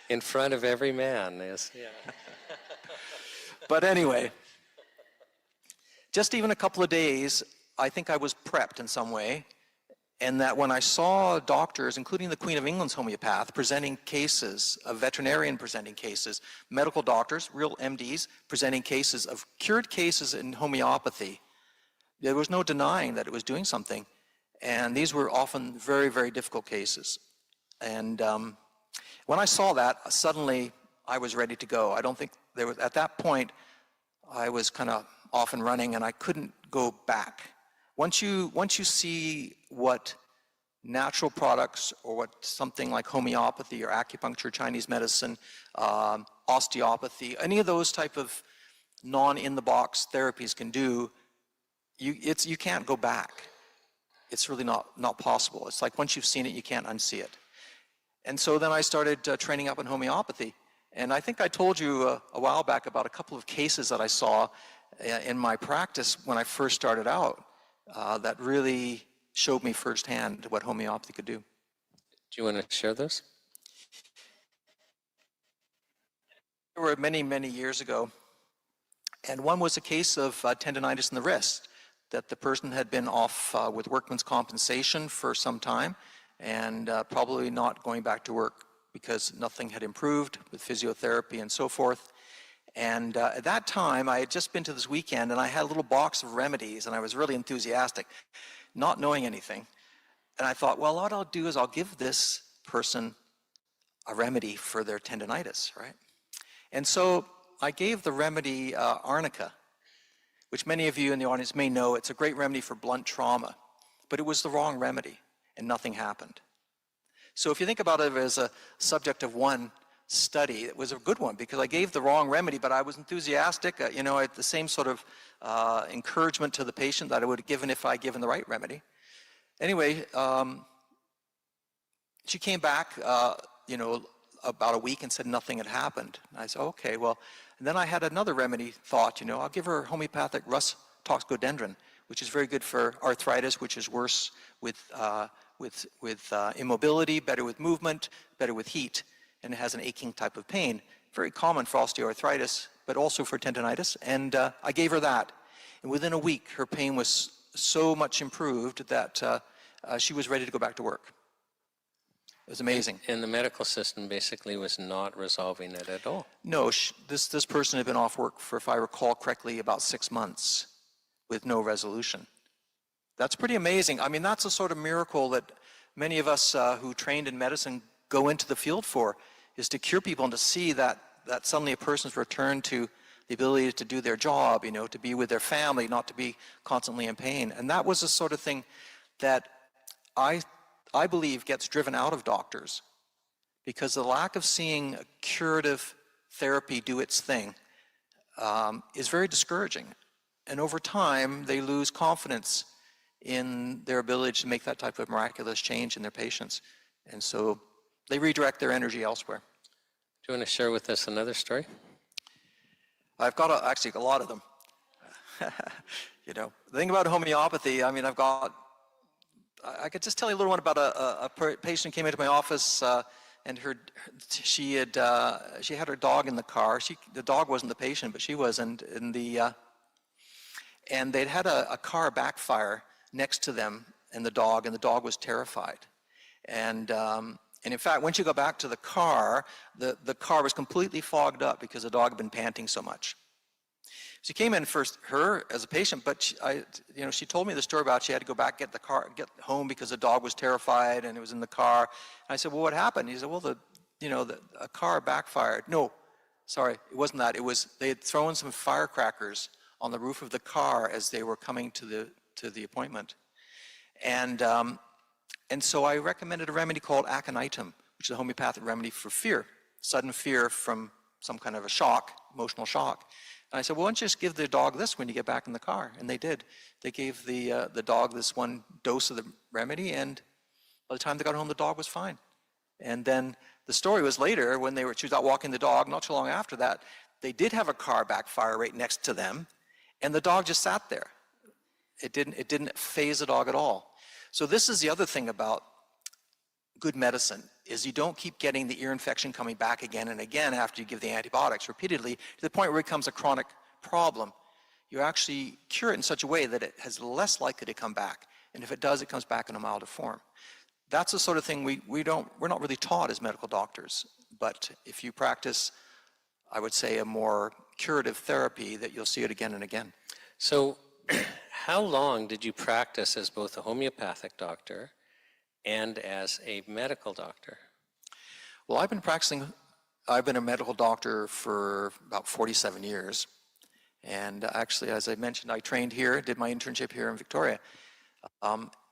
in front of every man, yes. Yeah. But anyway, just even a couple of days, I think I was prepped in some way. And that when I saw doctors, including the Queen of England's homeopath, presenting cases, of veterinarian presenting cases, medical doctors, real MDs, presenting cases of cured cases in homeopathy, there was no denying that it was doing something. And these were often very, very difficult cases. And when I saw that, suddenly I was ready to go. I don't think there was, at that point, I was kind of off and running and I couldn't go back. Once you see what natural products or what something like homeopathy or acupuncture, Chinese medicine, osteopathy, any of those type of non-in-the-box therapies can do, you can't go back. It's really not possible. It's like once you've seen it, you can't unsee it. And so then I started training up in homeopathy. And I think I told you a while back about a couple of cases that I saw in my practice when I first started out that really showed me firsthand what homeopathy could do. Do you want to share those? There were many, many years ago. And one was a case of tendonitis in the wrist, that the person had been off with workman's compensation for some time and probably not going back to work because nothing had improved with physiotherapy and so forth. And at that time, I had just been to this weekend and I had a little box of remedies and I was really enthusiastic, not knowing anything. And I thought, well, what I'll do is I'll give this person a remedy for their tendonitis, right? And so I gave the remedy arnica, which many of you in the audience may know. It's a great remedy for blunt trauma, but it was the wrong remedy and nothing happened. So if you think about it as a subject of one study, it was a good one because I gave the wrong remedy, but I was enthusiastic. I had the same sort of encouragement to the patient that I would have given if I had given the right remedy. Anyway, she came back, about a week and said nothing had happened. And I said, okay, well, and then I had another remedy thought, I'll give her homeopathic Rus toxicodendron, which is very good for arthritis, which is worse with immobility, better with movement, better with heat, and it has an aching type of pain. Very common for osteoarthritis, but also for tendonitis. And I gave her that. And within a week, her pain was so much improved that she was ready to go back to work. It was amazing. And the medical system basically was not resolving it at all. No, this person had been off work for, if I recall correctly, about 6 months with no resolution. That's pretty amazing. I mean, that's a sort of miracle that many of us who trained in medicine go into the field for, is to cure people and to see that suddenly a person's returned to the ability to do their job, to be with their family, not to be constantly in pain. And that was the sort of thing that I believe gets driven out of doctors, because the lack of seeing a curative therapy do its thing is very discouraging. And over time, they lose confidence in their ability to make that type of miraculous change in their patients. And so they redirect their energy elsewhere. Do you want to share with us another story? I've got actually a lot of them. The thing about homeopathy, I mean, I could just tell you a little one about a patient who came into my office and she had her dog in the car. The dog wasn't the patient, but she was, and they'd had a car backfire next to them and the dog was terrified. And in fact, once you go back to the car was completely fogged up because the dog had been panting so much. She came in first, her as a patient, but she told me the story about she had to go back, get home because the dog was terrified and it was in the car. And I said, well, what happened? He said, well, a car backfired. No, sorry, it wasn't that. It was they had thrown some firecrackers on the roof of the car as they were coming to the appointment. And so I recommended a remedy called aconitum, which is a homeopathic remedy for fear, sudden fear from some kind of a shock, emotional shock. And I said, well, why don't you just give the dog this when you get back in the car? And they did. They gave the dog this one dose of the remedy, and by the time they got home, the dog was fine. And then the story was later, when she was out walking the dog, not too long after that, they did have a car backfire right next to them, and the dog just sat there. It didn't faze the dog at all. So this is the other thing about good medicine, is you don't keep getting the ear infection coming back again and again after you give the antibiotics repeatedly to the point where it becomes a chronic problem. You actually cure it in such a way that it has less likely to come back. And if it does, it comes back in a milder form. That's the sort of thing we're not really taught as medical doctors. But if you practice, I would say, a more curative therapy, that you'll see it again and again. So how long did you practice as both a homeopathic doctor and as a medical doctor? Well, I've been a medical doctor for about 47 years. And actually, as I mentioned, I trained here, did my internship here in Victoria.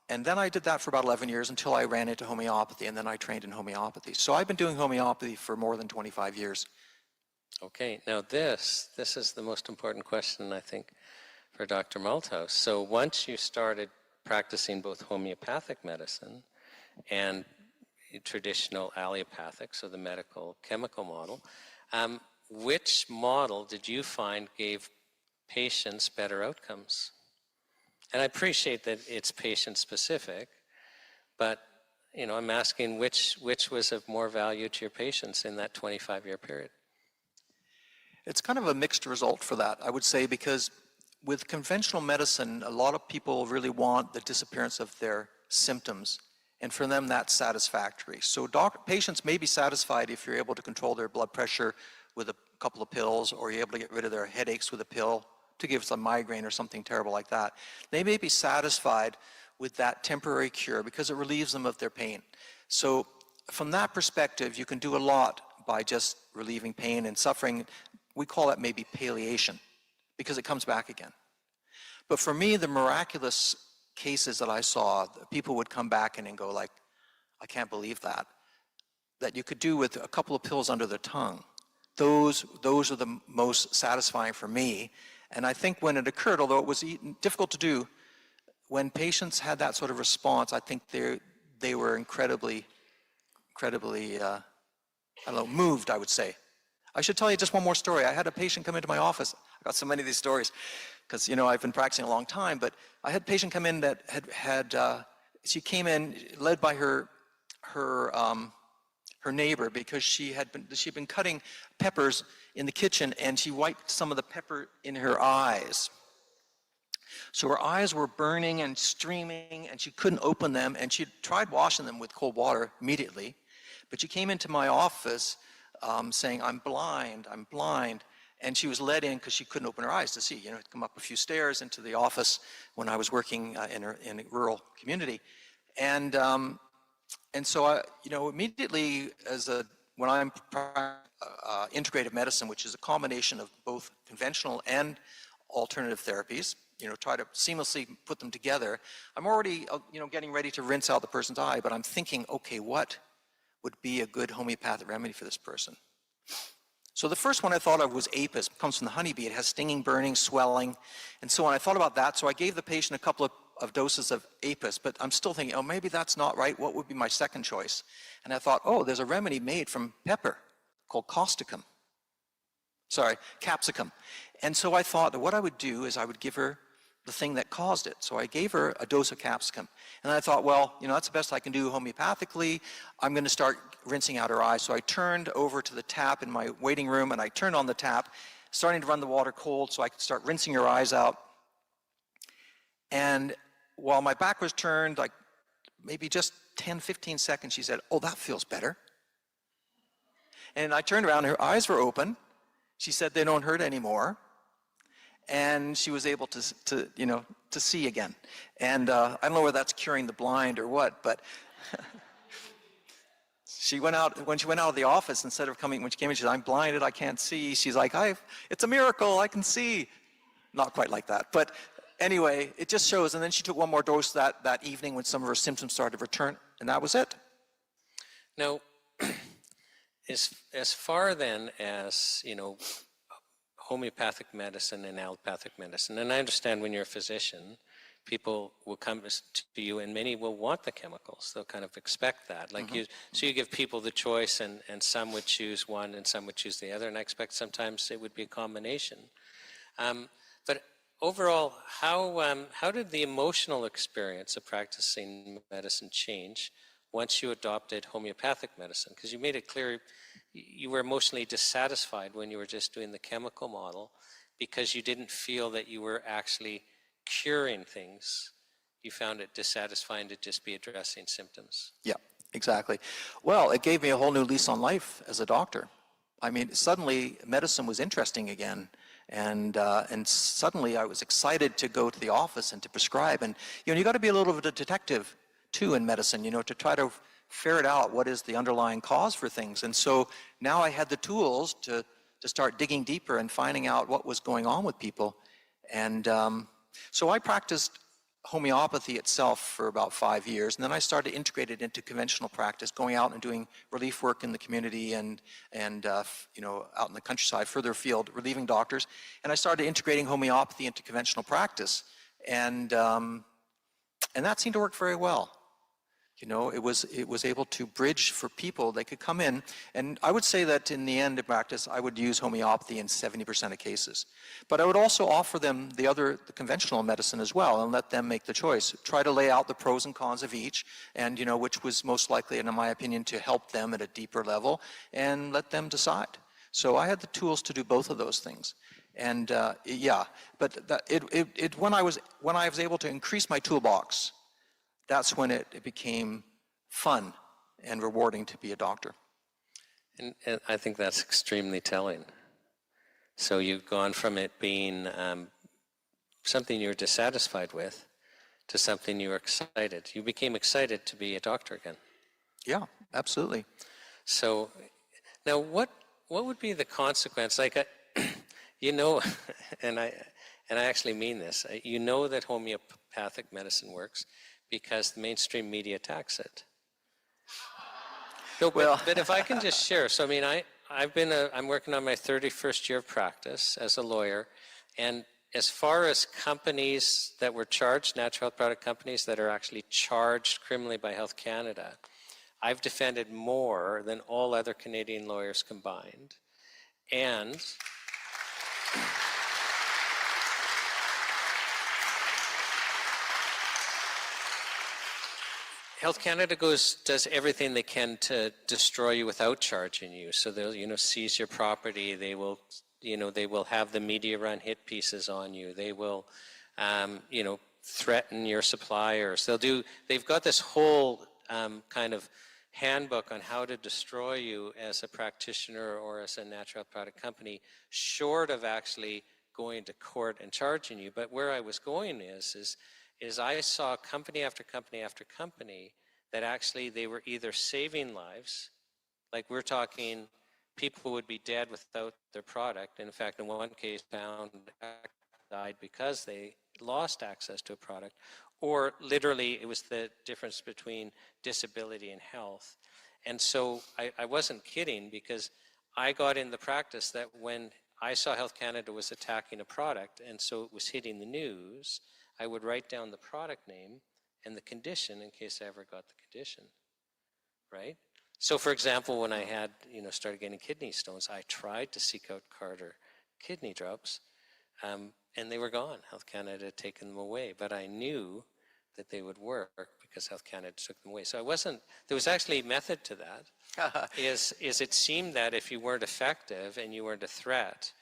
And then I did that for about 11 years until I ran into homeopathy, and then I trained in homeopathy. So I've been doing homeopathy for more than 25 years. Okay, now this is the most important question, I think, for Dr. Malthouse. So once you started practicing both homeopathic medicine and traditional allopathic, so the medical chemical model, which model did you find gave patients better outcomes? And I appreciate that it's patient specific, but I'm asking which was of more value to your patients in that 25-year period? It's kind of a mixed result for that, I would say, because with conventional medicine, a lot of people really want the disappearance of their symptoms. And for them, that's satisfactory. So patients may be satisfied if you're able to control their blood pressure with a couple of pills, or you're able to get rid of their headaches with a pill to give some migraine or something terrible like that. They may be satisfied with that temporary cure because it relieves them of their pain. So from that perspective, you can do a lot by just relieving pain and suffering. We call that maybe palliation, because it comes back again. But for me, the miraculous cases that I saw, people would come back and go like, I can't believe that you could do with a couple of pills under the tongue. Those are the most satisfying for me. And I think when it occurred, although it was difficult to do, when patients had that sort of response, I think they were incredibly, moved, I would say. I should tell you just one more story. I had a patient come into my office. I got so many of these stories because, I've been practicing a long time, but I had a patient come in that she came in led by her neighbor, because she'd been cutting peppers in the kitchen, and she wiped some of the pepper in her eyes. So her eyes were burning and streaming, and she couldn't open them, and she tried washing them with cold water immediately. But she came into my office saying, I'm blind. And she was led in because she couldn't open her eyes to see. Come up a few stairs into the office when I was working in a rural community. And so I, immediately when I'm integrative medicine, which is a combination of both conventional and alternative therapies, try to seamlessly put them together. I'm already, getting ready to rinse out the person's eye, but I'm thinking, okay, what would be a good homeopathic remedy for this person? So the first one I thought of was apis. It comes from the honeybee. It has stinging, burning, swelling, and so on. I thought about that, so I gave the patient a couple of doses of apis, but I'm still thinking, maybe that's not right. What would be my second choice? And I thought, there's a remedy made from pepper called capsicum. And so I thought that what I would do is I would give her the thing that caused it. So I gave her a dose of capsicum. And I thought, that's the best I can do homeopathically. I'm going to start rinsing out her eyes. So I turned over to the tap in my waiting room, and I turned on the tap, starting to run the water cold so I could start rinsing her eyes out. And while my back was turned, like maybe just 10, 15 seconds, she said, that feels better. And I turned around, her eyes were open. She said they don't hurt anymore. And she was able to see again. And I don't know whether that's curing the blind or what, but when she went out of the office, when she came in, she said, I'm blinded, I can't see. She's like, it's a miracle, I can see. Not quite like that, but anyway, it just shows. And then she took one more dose that evening when some of her symptoms started to return, and that was it. Now, as far then as, homeopathic medicine and allopathic medicine, and I understand when you're a physician, people will come to you and many will want the chemicals. They'll kind of expect that. So you give people the choice, and some would choose one and some would choose the other, and I expect sometimes it would be a combination. But overall, how did the emotional experience of practicing medicine change once you adopted homeopathic medicine? Because you made it clear you were emotionally dissatisfied when you were just doing the chemical model because you didn't feel that you were actually curing things. you found it dissatisfying to just be addressing symptoms. Yeah, exactly. Well, it gave me a whole new lease on life as a doctor. I mean, suddenly medicine was interesting again. And suddenly I was excited to go to the office and to prescribe. And, you got to be a little bit of a detective, too, in medicine, to try to ferret out what is the underlying cause for things. And so now I had the tools to start digging deeper and finding out what was going on with people. And so I practiced homeopathy itself for about 5 years, and then I started to integrate it into conventional practice, going out and doing relief work in the community and out in the countryside, further afield, relieving doctors. And I started integrating homeopathy into conventional practice, and that seemed to work very well. It was able to bridge for people. They could come in, and I would say that in the end of practice, I would use homeopathy in 70% of cases. But I would also offer them the conventional medicine as well, and let them make the choice. Try to lay out the pros and cons of each, and which was most likely, in my opinion, to help them at a deeper level, and let them decide. So I had the tools to do both of those things. And when I was able to increase my toolbox, that's when it became fun and rewarding to be a doctor. And I think that's extremely telling. So you've gone from it being something you were dissatisfied with to something you were excited. You became excited to be a doctor again. Yeah, absolutely. So now what would be the consequence? Like, and I actually mean this, that homeopathic medicine works because the mainstream media attacks it. No, but if I can just share, so I mean, I'm working on my 31st year of practice as a lawyer, and as far as companies that were charged, natural health product companies that are actually charged criminally by Health Canada, I've defended more than all other Canadian lawyers combined. And Health Canada does everything they can to destroy you without charging you. So they'll, seize your property. They will, they will have the media run hit pieces on you. They will, threaten your suppliers. They've got this whole kind of handbook on how to destroy you as a practitioner or as a natural product company, short of actually going to court and charging you. But where I was going is I saw company after company after company that actually they were either saving lives, like we're talking people would be dead without their product. In fact, in one case, found died because they lost access to a product, or literally it was the difference between disability and health. And so I wasn't kidding, because I got in the practice that when I saw Health Canada was attacking a product, and so it was hitting the news, I would write down the product name and the condition in case I ever got the condition, right? So for example, when I had, started getting kidney stones, I tried to seek out Carter kidney drops, and they were gone. Health Canada had taken them away, but I knew that they would work because Health Canada took them away. So there was actually a method to that, is it seemed that if you weren't effective and you weren't a threat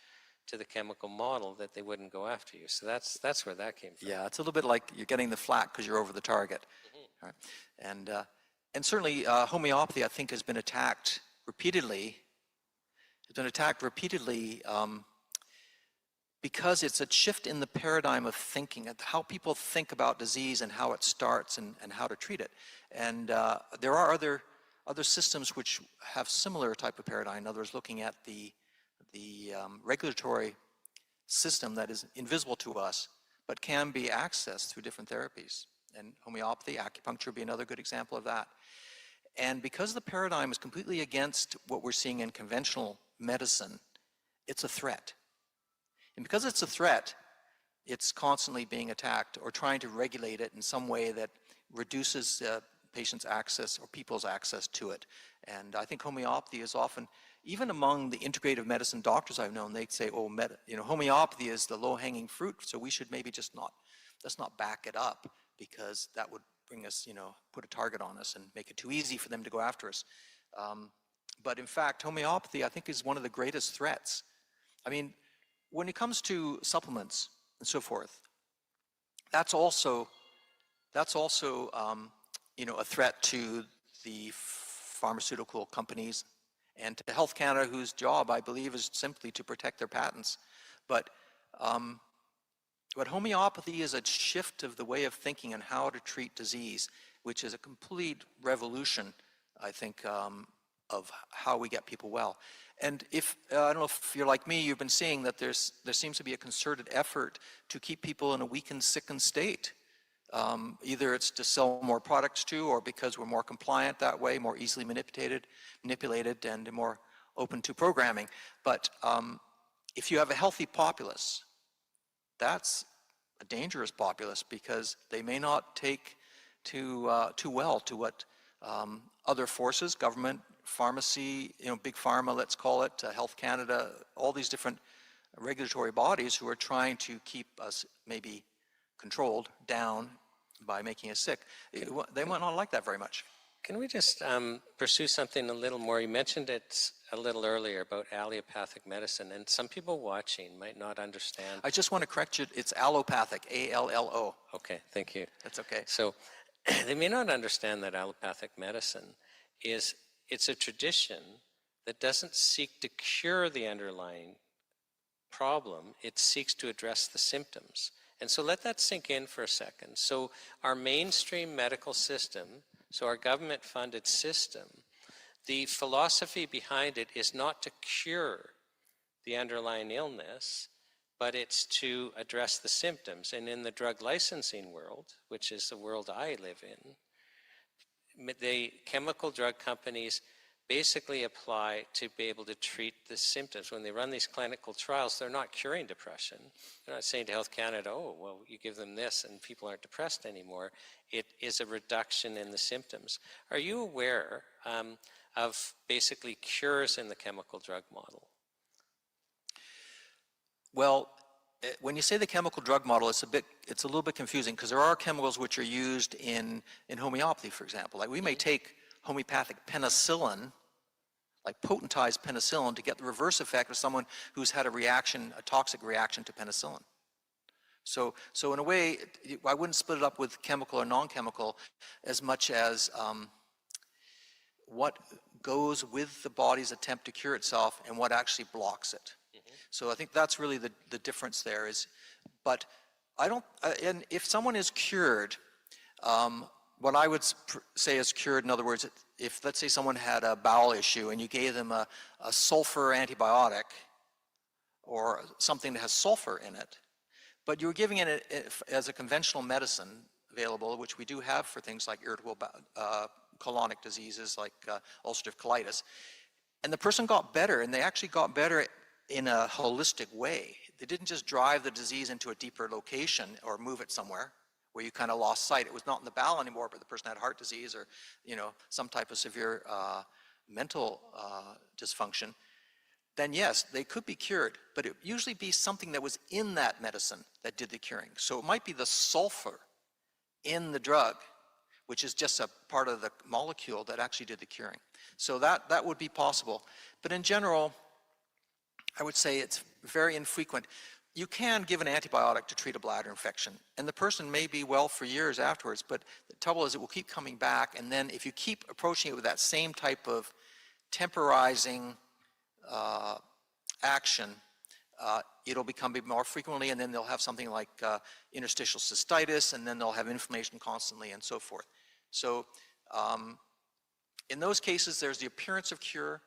to the chemical model, that they wouldn't go after you. So that's where that came from. Yeah, it's a little bit like you're getting the flak because you're over the target. Mm-hmm. Right. And certainly homeopathy, I think, has been attacked repeatedly. It's been attacked repeatedly because it's a shift in the paradigm of thinking, how people think about disease and how it starts and how to treat it. And there are other systems which have similar type of paradigm. In other words, looking at the regulatory system that is invisible to us, but can be accessed through different therapies. And homeopathy, acupuncture would be another good example of that. And because the paradigm is completely against what we're seeing in conventional medicine, it's a threat. And because it's a threat, it's constantly being attacked or trying to regulate it in some way that reduces patients' access or people's access to it. And I think homeopathy is often, even among the integrative medicine doctors I've known, they say, oh, homeopathy is the low-hanging fruit, so we should maybe let's not back it up, because that would bring us, put a target on us and make it too easy for them to go after us. But in fact, homeopathy, I think, is one of the greatest threats. I mean, when it comes to supplements and so forth, that's also That's also, a threat to the pharmaceutical companies and to Health Canada, whose job, I believe, is simply to protect their patents. But homeopathy is a shift of the way of thinking on how to treat disease, which is a complete revolution, I think, of how we get people well. And if, I don't know if you're like me, you've been seeing that there seems to be a concerted effort to keep people in a weakened, sickened state. Either it's to sell more products to, or because we're more compliant that way, more easily manipulated and more open to programming. But if you have a healthy populace, that's a dangerous populace, because they may not take too well to what other forces, government, pharmacy, big pharma, let's call it, Health Canada, all these different regulatory bodies who are trying to keep us maybe controlled down by making us sick. They might not like that very much. Can we just pursue something a little more? You mentioned it a little earlier about allopathic medicine, and some people watching might not understand. I just want to correct you. It's allopathic, A-L-L-O. Okay, thank you. That's okay. So they may not understand that allopathic medicine it's a tradition that doesn't seek to cure the underlying problem. It seeks to address the symptoms. And so let that sink in for a second. So our mainstream medical system, so our government-funded system, the philosophy behind it is not to cure the underlying illness, but it's to address the symptoms. And in the drug licensing world, which is the world I live in, the chemical drug companies basically apply to be able to treat the symptoms. When they run these clinical trials, they're not curing depression. They're not saying to Health Canada, oh, well, you give them this and people aren't depressed anymore. It is a reduction in the symptoms. Are you aware of basically cures in the chemical drug model? Well, when you say the chemical drug model, it's a little bit confusing, because there are chemicals which are used in homeopathy, for example. Like we may take homeopathic penicillin, like potentized penicillin, to get the reverse effect of someone who's had a toxic reaction to penicillin. So in a way, I wouldn't split it up with chemical or non-chemical as much as what goes with the body's attempt to cure itself and what actually blocks it. So I think that's really the difference there is, but and if someone is cured, what I would say is cured, in other words, if let's say someone had a bowel issue and you gave them a sulfur antibiotic or something that has sulfur in it, but you were giving it as a conventional medicine available, which we do have for things like irritable colonic diseases like ulcerative colitis, and the person got better, and they actually got better in a holistic way. They didn't just drive the disease into a deeper location or move it somewhere where you kind of lost sight. It was not in the bowel anymore, but the person had heart disease or some type of severe mental dysfunction. Then yes, they could be cured, but it would usually be something that was in that medicine that did the curing. So it might be the sulfur in the drug, which is just a part of the molecule that actually did the curing. So that would be possible. But in general, I would say it's very infrequent. You can give an antibiotic to treat a bladder infection, and the person may be well for years afterwards, but the trouble is it will keep coming back, and then if you keep approaching it with that same type of temporizing action, it'll become more frequently, and then they'll have something like interstitial cystitis, and then they'll have inflammation constantly, and so forth. So in those cases, there's the appearance of cure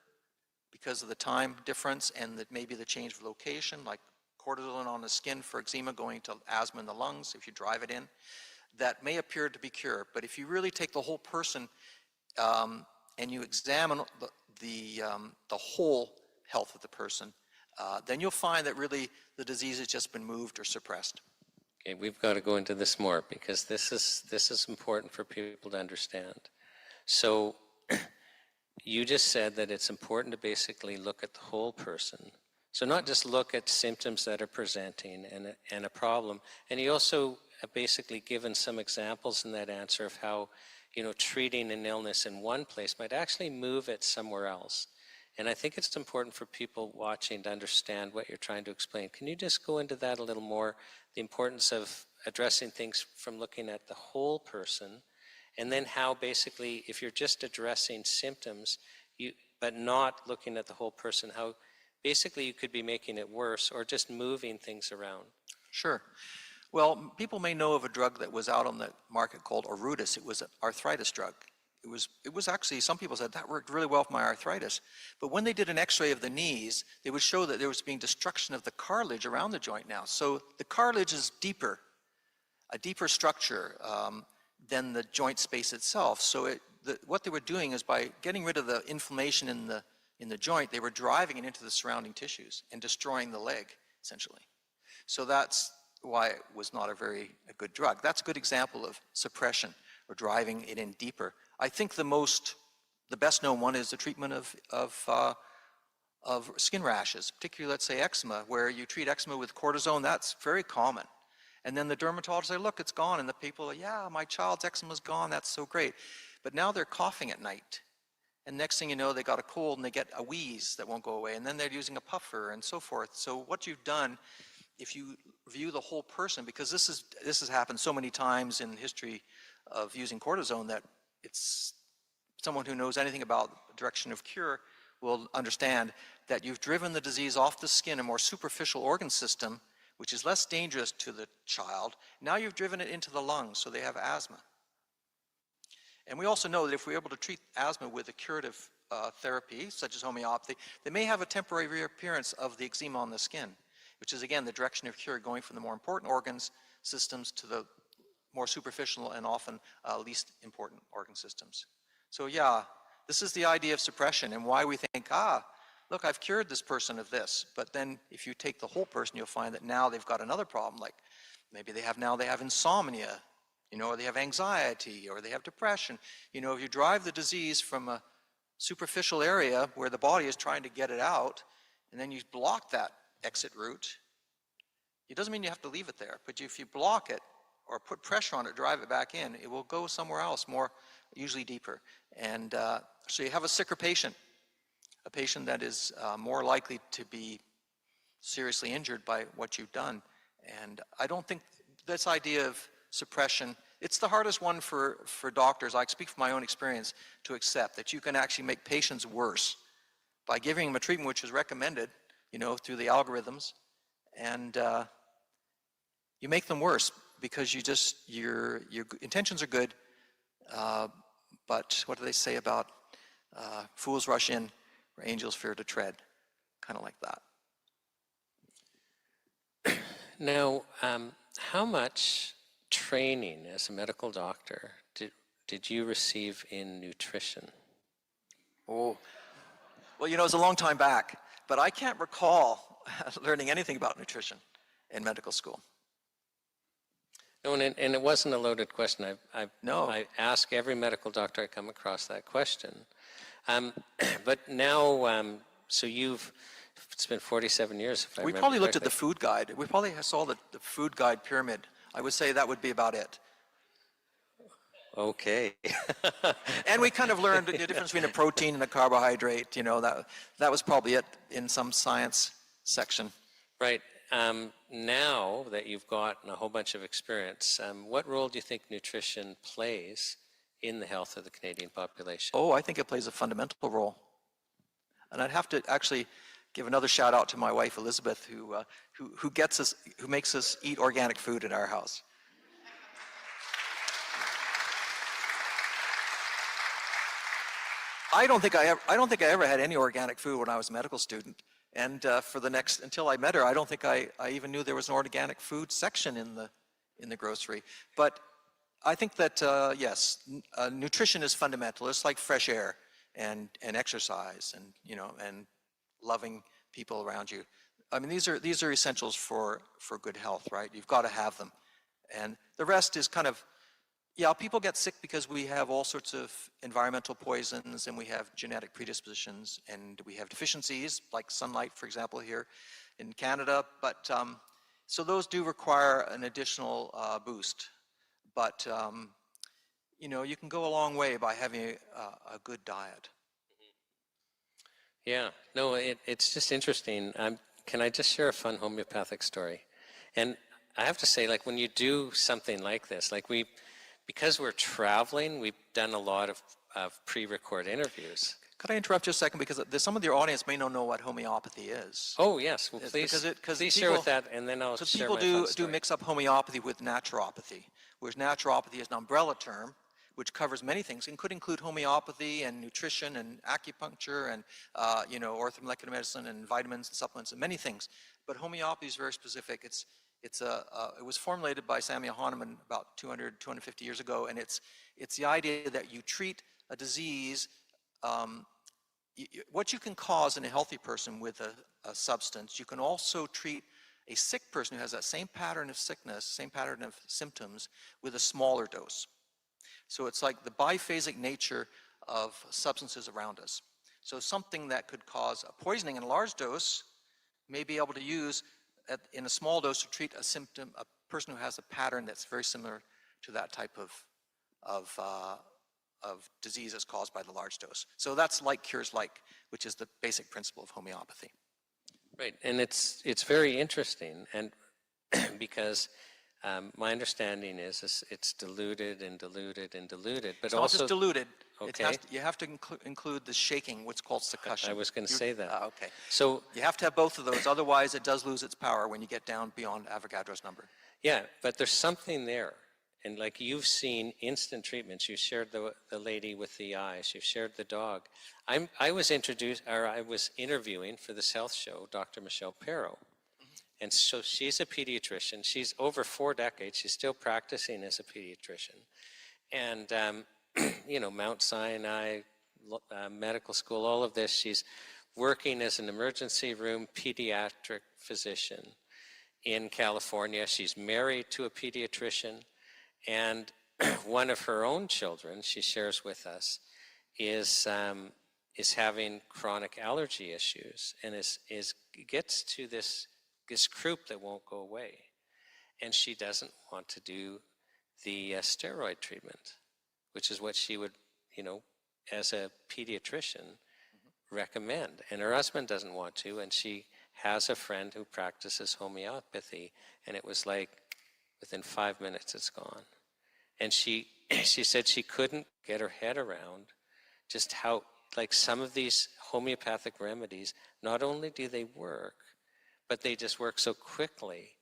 because of the time difference and that maybe the change of location, like cortisone on the skin for eczema going to asthma in the lungs if you drive it in, that may appear to be cured. But if you really take the whole person and you examine the whole health of the person, then you'll find that really the disease has just been moved or suppressed. Okay, we've got to go into this more because this is important for people to understand. So you just said that it's important to basically look at the whole person. So not just look at symptoms that are presenting and a problem. And you also have basically given some examples in that answer of how, treating an illness in one place might actually move it somewhere else. And I think it's important for people watching to understand what you're trying to explain. Can you just go into that a little more? The importance of addressing things from looking at the whole person, and then how basically, if you're just addressing symptoms, but not looking at the whole person, how basically you could be making it worse or just moving things around. Sure. Well, people may know of a drug that was out on the market called Orudis. It was an arthritis drug. It was actually, some people said that worked really well for my arthritis. But when they did an x-ray of the knees, they would show that there was being destruction of the cartilage around the joint now. So the cartilage is deeper, a deeper structure than the joint space itself. So what they were doing is by getting rid of the inflammation in the joint, they were driving it into the surrounding tissues and destroying the leg, essentially. So that's why it was not a good drug. That's a good example of suppression or driving it in deeper. I think the best known one is the treatment of skin rashes, particularly, let's say, eczema, where you treat eczema with cortisone. That's very common. And then the dermatologist say, look, it's gone. And the people are, yeah, my child's eczema's gone. That's so great. But now they're coughing at night. And next thing you know, they got a cold and they get a wheeze that won't go away. And then they're using a puffer and so forth. So what you've done, if you view the whole person, because this has happened so many times in history of using cortisone that it's someone who knows anything about the direction of cure will understand that you've driven the disease off the skin, a more superficial organ system, which is less dangerous to the child. Now you've driven it into the lungs, so they have asthma. And we also know that if we're able to treat asthma with a curative therapy, such as homeopathy, they may have a temporary reappearance of the eczema on the skin, which is, again, the direction of cure, going from the more important organs systems to the more superficial and often least important organ systems. So yeah, this is the idea of suppression and why we think, look, I've cured this person of this. But then if you take the whole person, you'll find that now they've got another problem, like maybe they have insomnia, or they have anxiety, or they have depression. If you drive the disease from a superficial area where the body is trying to get it out, and then you block that exit route, it doesn't mean you have to leave it there, but if you block it or put pressure on it, drive it back in, it will go somewhere else, more, usually deeper. And so you have a sicker patient, a patient that is more likely to be seriously injured by what you've done. And I don't think this idea of suppression, it's the hardest one for doctors, I speak from my own experience, to accept that you can actually make patients worse by giving them a treatment which is recommended, through the algorithms, and you make them worse because your intentions are good, but what do they say about fools rush in where angels fear to tread? Kind of like that. Now, how much training as a medical doctor did you receive in nutrition? Oh, well, it's a long time back, but I can't recall learning anything about nutrition in medical school. No, and it wasn't a loaded question. No. I ask every medical doctor I come across that question. But now, so it's been 47 years, if I remember probably looked at correctly. the food guide. We probably saw the food guide pyramid. I would say that would be about it. Okay. And we kind of learned the difference between a protein and a carbohydrate. That was probably it in some science section. Right. Now that you've gotten a whole bunch of experience, what role do you think nutrition plays in the health of the Canadian population? Oh, I think it plays a fundamental role. And I'd have to actually give another shout out to my wife, Elizabeth, who makes us eat organic food in our house. I don't think I ever had any organic food when I was a medical student. And until I met her, I don't think I even knew there was an organic food section in the grocery. But I think that, yes, nutrition is fundamental. It's like fresh air and exercise and loving people around you. I mean, these are essentials for good health, right? You've got to have them. And the rest is kind of, people get sick because we have all sorts of environmental poisons, and we have genetic predispositions, and we have deficiencies, like sunlight, for example, here in Canada. But so those do require an additional boost. But you can go a long way by having a good diet. Yeah, no, it's just interesting. Can I just share a fun homeopathic story? And I have to say, like, when you do something like this, like because we're traveling, we've done a lot of pre-record interviews. Could I interrupt just a second? Because some of your audience may not know what homeopathy is. Oh, yes. Well, Because please share with that, and then I'll share people my fun do story. mix up homeopathy with naturopathy, whereas naturopathy is an umbrella term which covers many things and could include homeopathy and nutrition and acupuncture and orthomolecular medicine and vitamins and supplements and many things. But homeopathy is very specific. It was formulated by Samuel Hahnemann about 250 years ago, and it's the idea that you treat a disease. What you can cause in a healthy person with a substance, you can also treat a sick person who has that same pattern of sickness, same pattern of symptoms, with a smaller dose. So it's like the biphasic nature of substances around us. So something that could cause a poisoning in a large dose may be able to use in a small dose to treat a symptom, a person who has a pattern that's very similar to that type of diseases caused by the large dose. So that's like cures like, which is the basic principle of homeopathy. Right, and it's very interesting, and because my understanding is it's diluted and diluted and diluted, but It's not also just diluted. Okay. You have to include the shaking, what's called succussion. I was going to say that. Okay. So You have to have both of those, otherwise it does lose its power when you get down beyond Avogadro's number. yeah, but there's something there, and like you've seen instant treatments. You shared the lady with the eyes. You shared the dog. I was interviewing for this health show Dr. Michelle Perro. And so she's a pediatrician. She's over 4 decades. She's still practicing as a pediatrician. And, Mount Sinai Medical School, all of this, she's working as an emergency room pediatric physician in California. She's married to a pediatrician. And one of her own children, she shares with us, is having chronic allergy issues and gets to this croup that won't go away, and she doesn't want to do the steroid treatment, which is what she would, as a pediatrician, recommend. And her husband doesn't want to, and she has a friend who practices homeopathy, and it was like within 5 minutes it's gone. And she said she couldn't get her head around just how, like, some of these homeopathic remedies, not only do they work, but they just work so quickly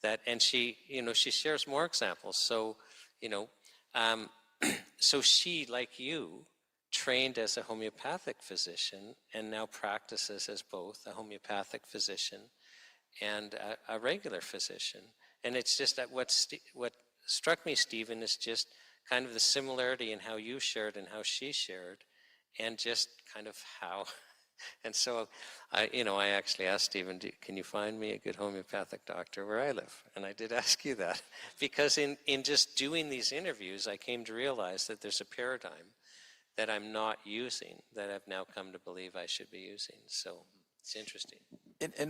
that, and she shares more examples. So, so she, like you, trained as a homeopathic physician and now practices as both a homeopathic physician and a regular physician. And it's just that what struck me, Stephen, is just kind of the similarity in how you shared and how she shared, and just kind of how. And so I actually asked Stephen, can you find me a good homeopathic doctor where I live? And I did ask you that, because in just doing these interviews, I came to realize that there's a paradigm that I'm not using that I've now come to believe I should be using. So it's interesting.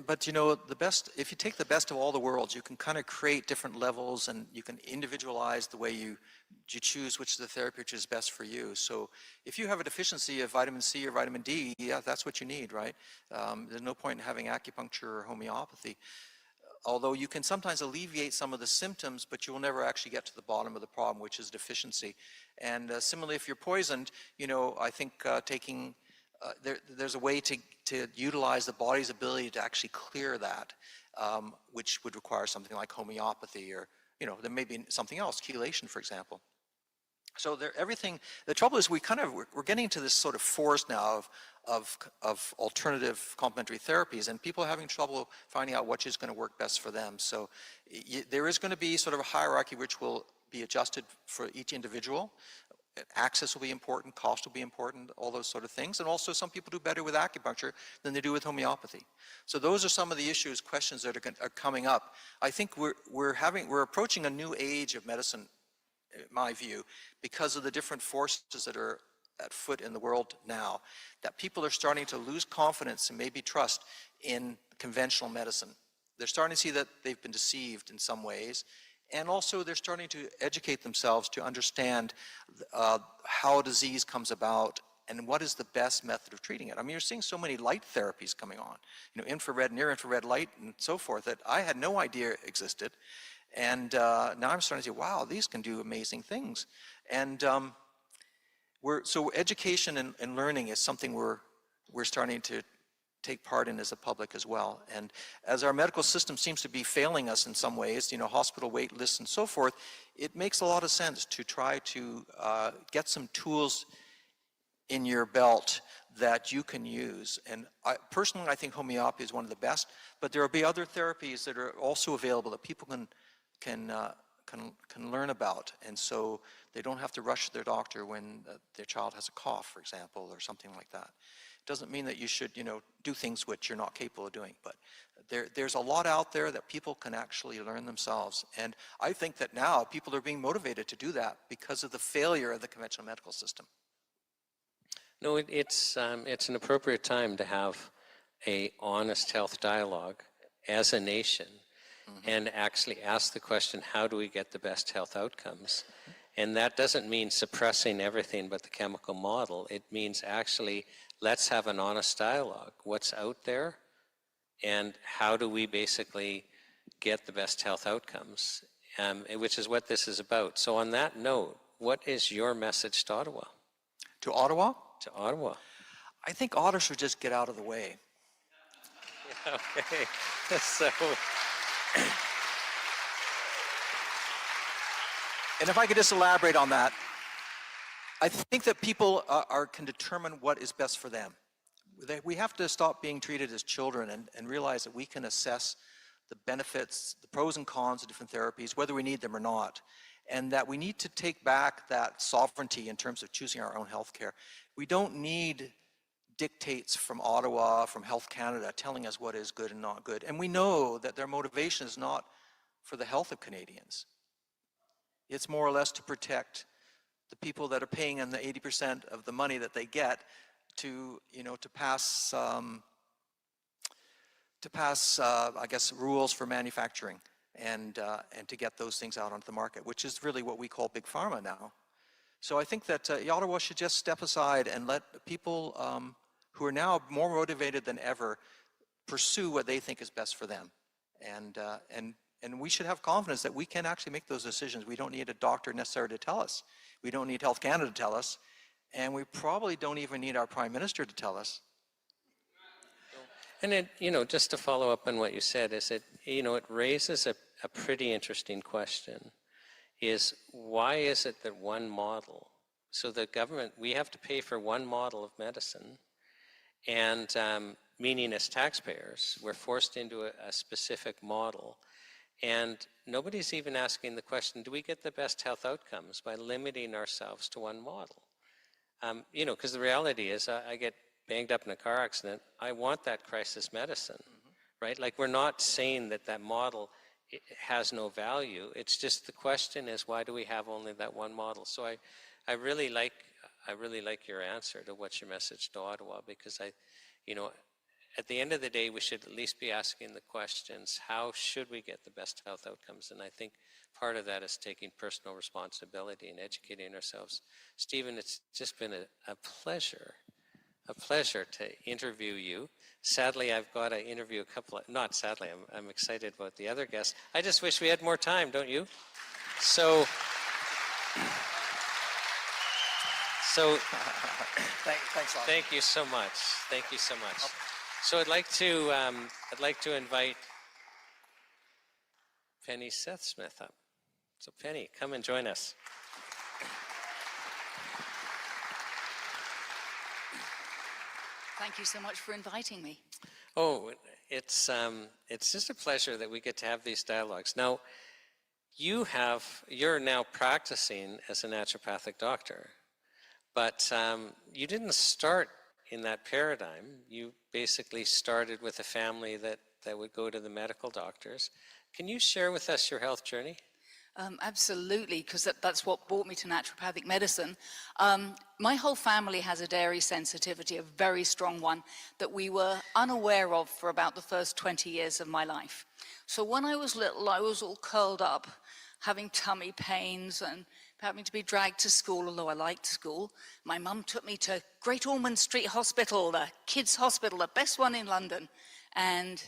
But the best, if you take the best of all the worlds, you can kind of create different levels, and you can individualize the way you choose which is the therapy which is best for you. So if you have a deficiency of vitamin C or vitamin D, yeah, that's what you need, right? There's no point in having acupuncture or homeopathy. Although you can sometimes alleviate some of the symptoms, but you will never actually get to the bottom of the problem, which is deficiency. And similarly, if you're poisoned, I think there's a way to utilize the body's ability to actually clear that, which would require something like homeopathy, or there may be something else, chelation, for example. So the trouble is we're getting into this sort of forest now of alternative complementary therapies, and people are having trouble finding out which is going to work best for them. So there is going to be sort of a hierarchy which will be adjusted for each individual. Access will be important, cost will be important, all those sort of things. And also some people do better with acupuncture than they do with homeopathy. So those are some of the questions that are coming up. I think we're approaching a new age of medicine, in my view, because of the different forces that are at foot in the world now, that people are starting to lose confidence and maybe trust in conventional medicine. They're starting to see that they've been deceived in some ways. And also they're starting to educate themselves to understand how disease comes about and what is the best method of treating it. I mean, you're seeing so many light therapies coming on, infrared, near infrared light and so forth, that I had no idea existed. And now I'm starting to say, wow, these can do amazing things. And so education and learning is something we're starting to take part in as a public as well. And as our medical system seems to be failing us in some ways, hospital wait lists and so forth, it makes a lot of sense to try to get some tools in your belt that you can use. And personally, I think homeopathy is one of the best, but there will be other therapies that are also available that people can learn about. And so they don't have to rush to their doctor when their child has a cough, for example, or something like that. It doesn't mean that you should, do things which you're not capable of doing, but there's a lot out there that people can actually learn themselves. And I think that now people are being motivated to do that because of the failure of the conventional medical system. No, it's an appropriate time to have a honest health dialogue as a nation, and actually ask the question, how do we get the best health outcomes? And that doesn't mean suppressing everything but the chemical model. It means actually, let's have an honest dialogue. What's out there, and how do we basically get the best health outcomes, which is what this is about. So on that note, what is your message to Ottawa? To Ottawa? To Ottawa. I think Ottawa should just get out of the way. Yeah, okay, so... And if I could just elaborate on that, I think that people can determine what is best for them. We have to stop being treated as children and realize that we can assess the benefits, the pros and cons of different therapies, whether we need them or not, and that we need to take back that sovereignty in terms of choosing our own health care. We don't need dictates from Ottawa, from Health Canada, telling us what is good and not good. And we know that their motivation is not for the health of Canadians. It's more or less to protect the people that are paying them the 80% of the money that they get to pass, I guess, rules for manufacturing and to get those things out onto the market, which is really what we call big pharma now. So I think that Ottawa should just step aside and let people who are now more motivated than ever pursue what they think is best for them. And we should have confidence that we can actually make those decisions. We don't need a doctor necessarily to tell us. We don't need Health Canada to tell us. And we probably don't even need our Prime Minister to tell us. And just to follow up on what you said, is it raises a pretty interesting question, is why is it that one model, so the government, we have to pay for one model of medicine, and meaning as taxpayers, we're forced into a specific model, and nobody's even asking the question, do we get the best health outcomes by limiting ourselves to one model? Because the reality is I get banged up in a car accident, I want that crisis medicine, right? Like, we're not saying that model has no value. It's just the question is, why do we have only that one model? So I really like your answer to what's your message to Ottawa, because at the end of the day, we should at least be asking the questions, how should we get the best health outcomes? And I think part of that is taking personal responsibility and educating ourselves. Stephen, it's just been a pleasure to interview you. Sadly, I've got to interview not sadly, I'm excited about the other guests. I just wish we had more time, don't you? So Thanks a lot. Thank you so much. Thank you so much. So I'd like to invite Penny Seth-Smith up. So Penny, come and join us. Thank you so much for inviting me. Oh, it's just a pleasure that we get to have these dialogues. Now, you're now practicing as a naturopathic doctor, but you didn't start in that paradigm. You basically started with a family that would go to the medical doctors. Can you share with us your health journey? Absolutely, because that's what brought me to naturopathic medicine. My whole family has a dairy sensitivity, a very strong one, that we were unaware of for about the first 20 years of my life. So when I was little, I was all curled up, having tummy pains and having to be dragged to school, although I liked school. My mum took me to Great Ormond Street Hospital, the kids' hospital, the best one in London. And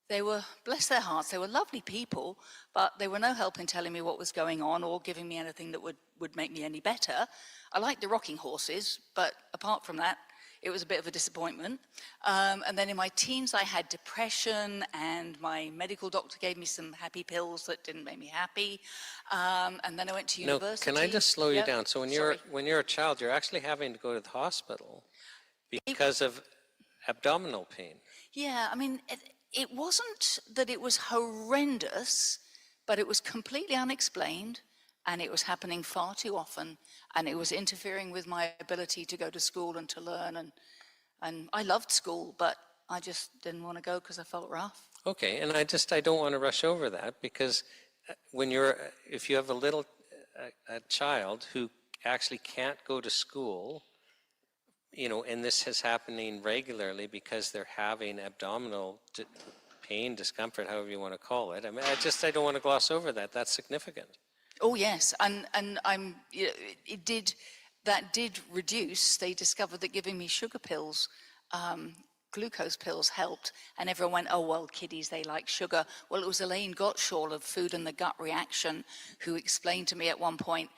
they were, bless their hearts, they were lovely people, but they were no help in telling me what was going on or giving me anything that would make me any better. I liked the rocking horses, but apart from that, it was a bit of a disappointment. And then in my teens, I had depression, and my medical doctor gave me some happy pills that didn't make me happy. And then I went to university. Can I just slow you Yep. down? So when you're a child, you're actually having to go to the hospital because of abdominal pain. Yeah, I mean, it wasn't that it was horrendous, but it was completely unexplained, and it was happening far too often, and it was interfering with my ability to go to school and to learn. And I loved school, but I just didn't want to go because I felt rough. Okay, and I don't want to rush over that, because if you have a child who actually can't go to school, and this is happening regularly because they're having abdominal pain, discomfort, however you want to call it. I mean, I don't want to gloss over that. That's significant. Oh yes, and that did reduce. They discovered that giving me sugar pills, glucose pills helped, and everyone went, oh well, kiddies, they like sugar. Well, it was Elaine Gottschall of Food and the Gut Reaction who explained to me at one point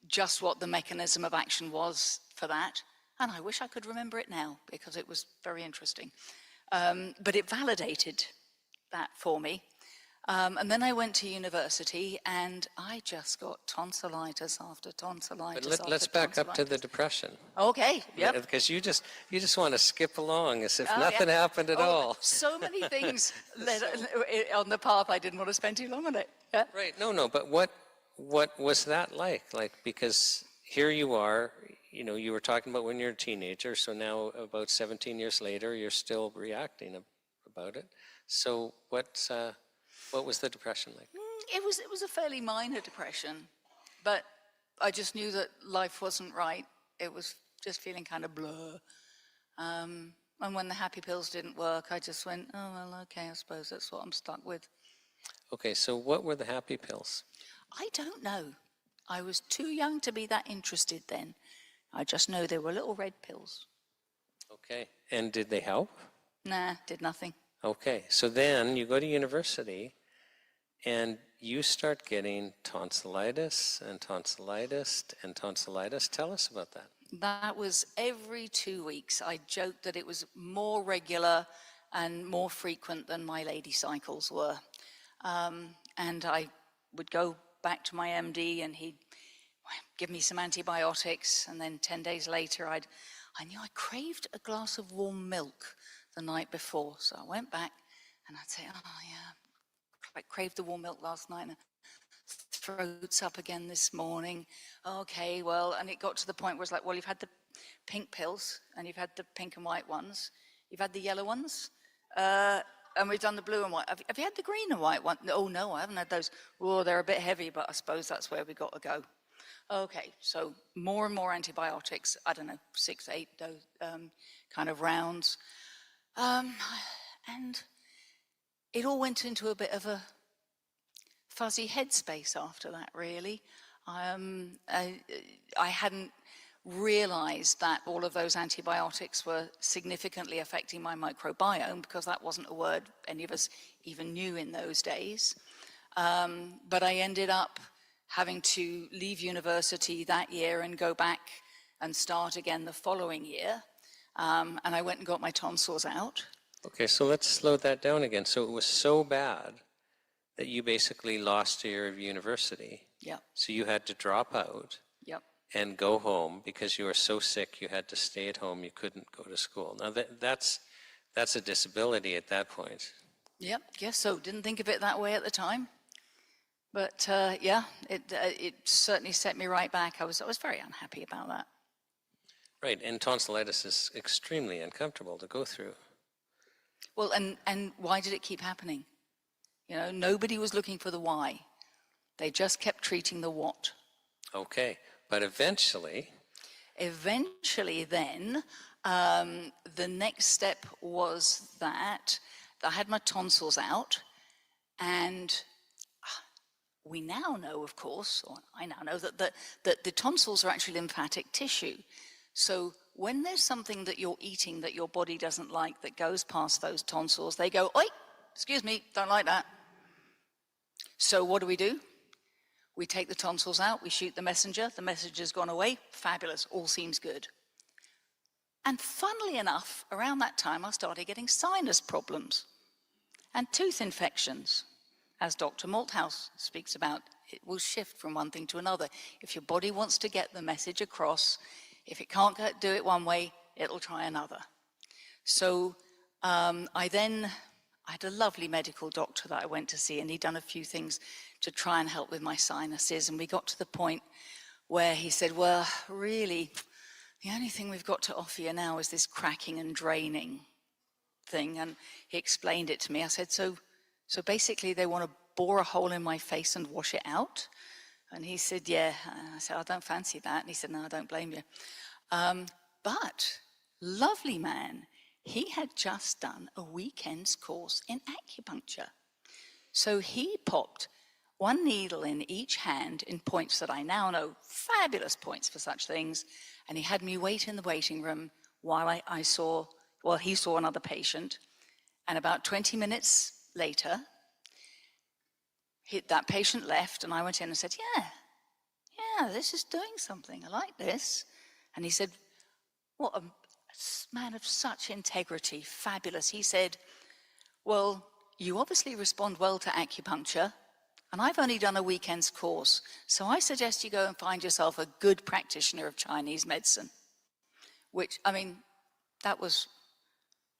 just what the mechanism of action was for that, and I wish I could remember it now because it was very interesting. But it validated that for me. And then I went to university, and I just got tonsillitis after tonsillitis. But let's back up to the depression. Okay, yep. Because you just want to skip along as if nothing happened at all. So many things led on the path. I didn't want to spend too long on it. Yeah. Right. No. But what was that like? Like, because here you are. You were talking about when you're a teenager. So now, about 17 years later, you're still reacting about it. So what was the depression like? It was a fairly minor depression, but I just knew that life wasn't right. It was just feeling kind of blur. And when the happy pills didn't work, I just went, oh, well, okay, I suppose that's what I'm stuck with. Okay, so what were the happy pills? I don't know. I was too young to be that interested then. I just know they were little red pills. Okay, and did they help? Nah, did nothing. Okay, so then you go to university, and you start getting tonsillitis and tonsillitis and tonsillitis. Tell us about that. That was every 2 weeks. I joked that it was more regular and more frequent than my lady cycles were. And I would go back to my MD, and he'd give me some antibiotics, and then 10 days later I knew I craved a glass of warm milk the night before. So I went back, and I'd say, oh yeah, I craved the warm milk last night, and throat's up again this morning. Okay, well, and it got to the point where it's like, well, you've had the pink pills, and you've had the pink and white ones. You've had the yellow ones, and we've done the blue and white. Have you had the green and white one? Oh, no, I haven't had those. Oh, they're a bit heavy, but I suppose that's where we got to go. Okay, so more and more antibiotics, I don't know, 6, 8 kind of rounds. And it all went into a bit of a fuzzy headspace after that, really. I hadn't realized that all of those antibiotics were significantly affecting my microbiome, because that wasn't a word any of us even knew in those days. But I ended up having to leave university that year and go back and start again the following year. And I went and got my tonsils out. Okay, so let's slow that down again. So it was so bad that you basically lost a year of university. Yep. So you had to drop out. Yep. And go home because you were so sick you had to stay at home. You couldn't go to school. Now that's a disability at that point. Yep. Guess so. Didn't think of it that way at the time. But yeah, it certainly set me right back. I was very unhappy about that. Right, and tonsillitis is extremely uncomfortable to go through. Well, and why did it keep happening? You know, nobody was looking for the why. They just kept treating the what. Okay, but eventually then, the next step was that I had my tonsils out, and we now know, of course, or I now know, that the tonsils are actually lymphatic tissue. So when there's something that you're eating that your body doesn't like that goes past those tonsils, they go, oi, excuse me, don't like that. So what do? We take the tonsils out, we shoot the messenger's gone away, fabulous, all seems good. And funnily enough, around that time, I started getting sinus problems and tooth infections. As Dr. Malthouse speaks about, it will shift from one thing to another. If your body wants to get the message across, if it can't do it one way, it'll try another. So I had a lovely medical doctor that I went to see, and he'd done a few things to try and help with my sinuses. And we got to the point where he said, well, really, the only thing we've got to offer you now is this cracking and draining thing. And he explained it to me. I said, so basically they want to bore a hole in my face and wash it out? And he said, yeah. And I said, I don't fancy that. And he said, no, I don't blame you. But lovely man, he had just done a weekend's course in acupuncture. So he popped one needle in each hand in points that I now know, fabulous points for such things. And he had me wait in the waiting room while he saw another patient. And about 20 minutes later, that patient left, and I went in and said, yeah, this is doing something. I like this. And he said, what a man of such integrity, fabulous. He said, well, you obviously respond well to acupuncture, and I've only done a weekend's course, so I suggest you go and find yourself a good practitioner of Chinese medicine. Which, I mean, that was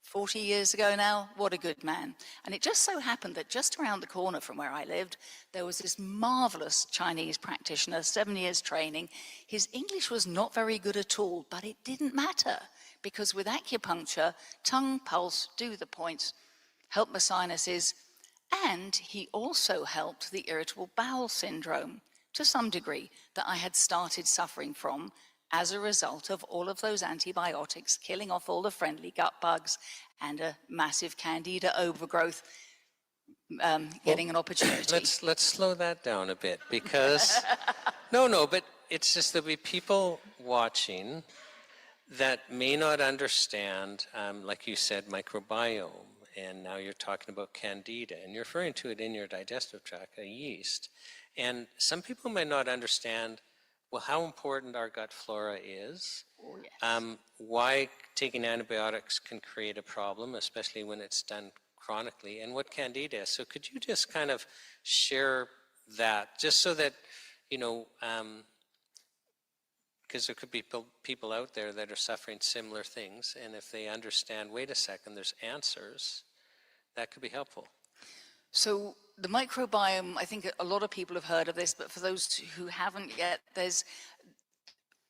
40 years ago now. What a good man. And it just so happened that just around the corner from where I lived, there was this marvelous Chinese practitioner, 7 years training. His English was not very good at all, but it didn't matter, because with acupuncture, tongue, pulse, do the points, help my sinuses, and he also helped the irritable bowel syndrome to some degree that I had started suffering from as a result of all of those antibiotics killing off all the friendly gut bugs and a massive candida overgrowth getting an opportunity. Let's slow that down a bit, because but it's just there'll be people watching that may not understand, like you said, microbiome, and now you're talking about candida, and you're referring to it in your digestive tract, a yeast. And some people might not understand, well, how important our gut flora is, Oh, yes. why taking antibiotics can create a problem, especially when it's done chronically, and what candida is. So could you just kind of share that, just so that, because there could be people out there that are suffering similar things, and if they understand, wait a second, there's answers, that could be helpful. So the microbiome, I think a lot of people have heard of this, but for those who haven't yet,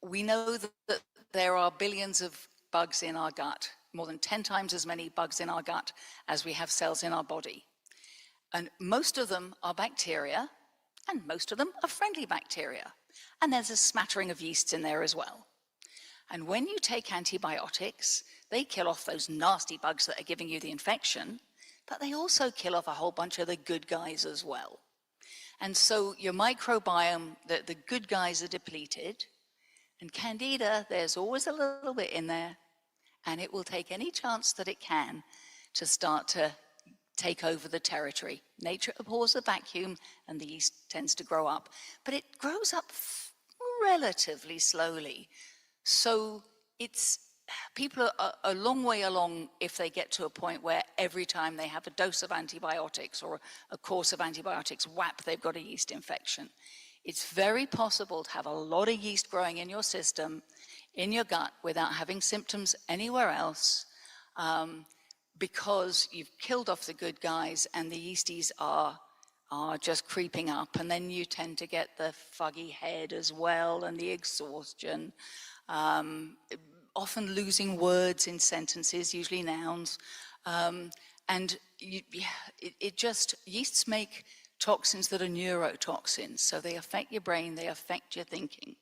we know that there are billions of bugs in our gut, more than 10 times as many bugs in our gut as we have cells in our body. And most of them are bacteria, and most of them are friendly bacteria. And there's a smattering of yeasts in there as well. And when you take antibiotics, they kill off those nasty bugs that are giving you the infection, but they also kill off a whole bunch of the good guys as well. And so your microbiome, the good guys are depleted, and candida, there's always a little bit in there, and it will take any chance that it can to start to take over the territory. Nature abhors the vacuum, and the yeast tends to grow up, but it grows up relatively slowly. So people are a long way along if they get to a point where every time they have a dose of antibiotics or a course of antibiotics, whap, they've got a yeast infection. It's very possible to have a lot of yeast growing in your system, in your gut, without having symptoms anywhere else, because you've killed off the good guys and the yeasties are just creeping up. And then you tend to get the foggy head as well, and the exhaustion, often losing words in sentences, usually nouns. And yeasts make toxins that are neurotoxins. So they affect your brain, they affect your thinking.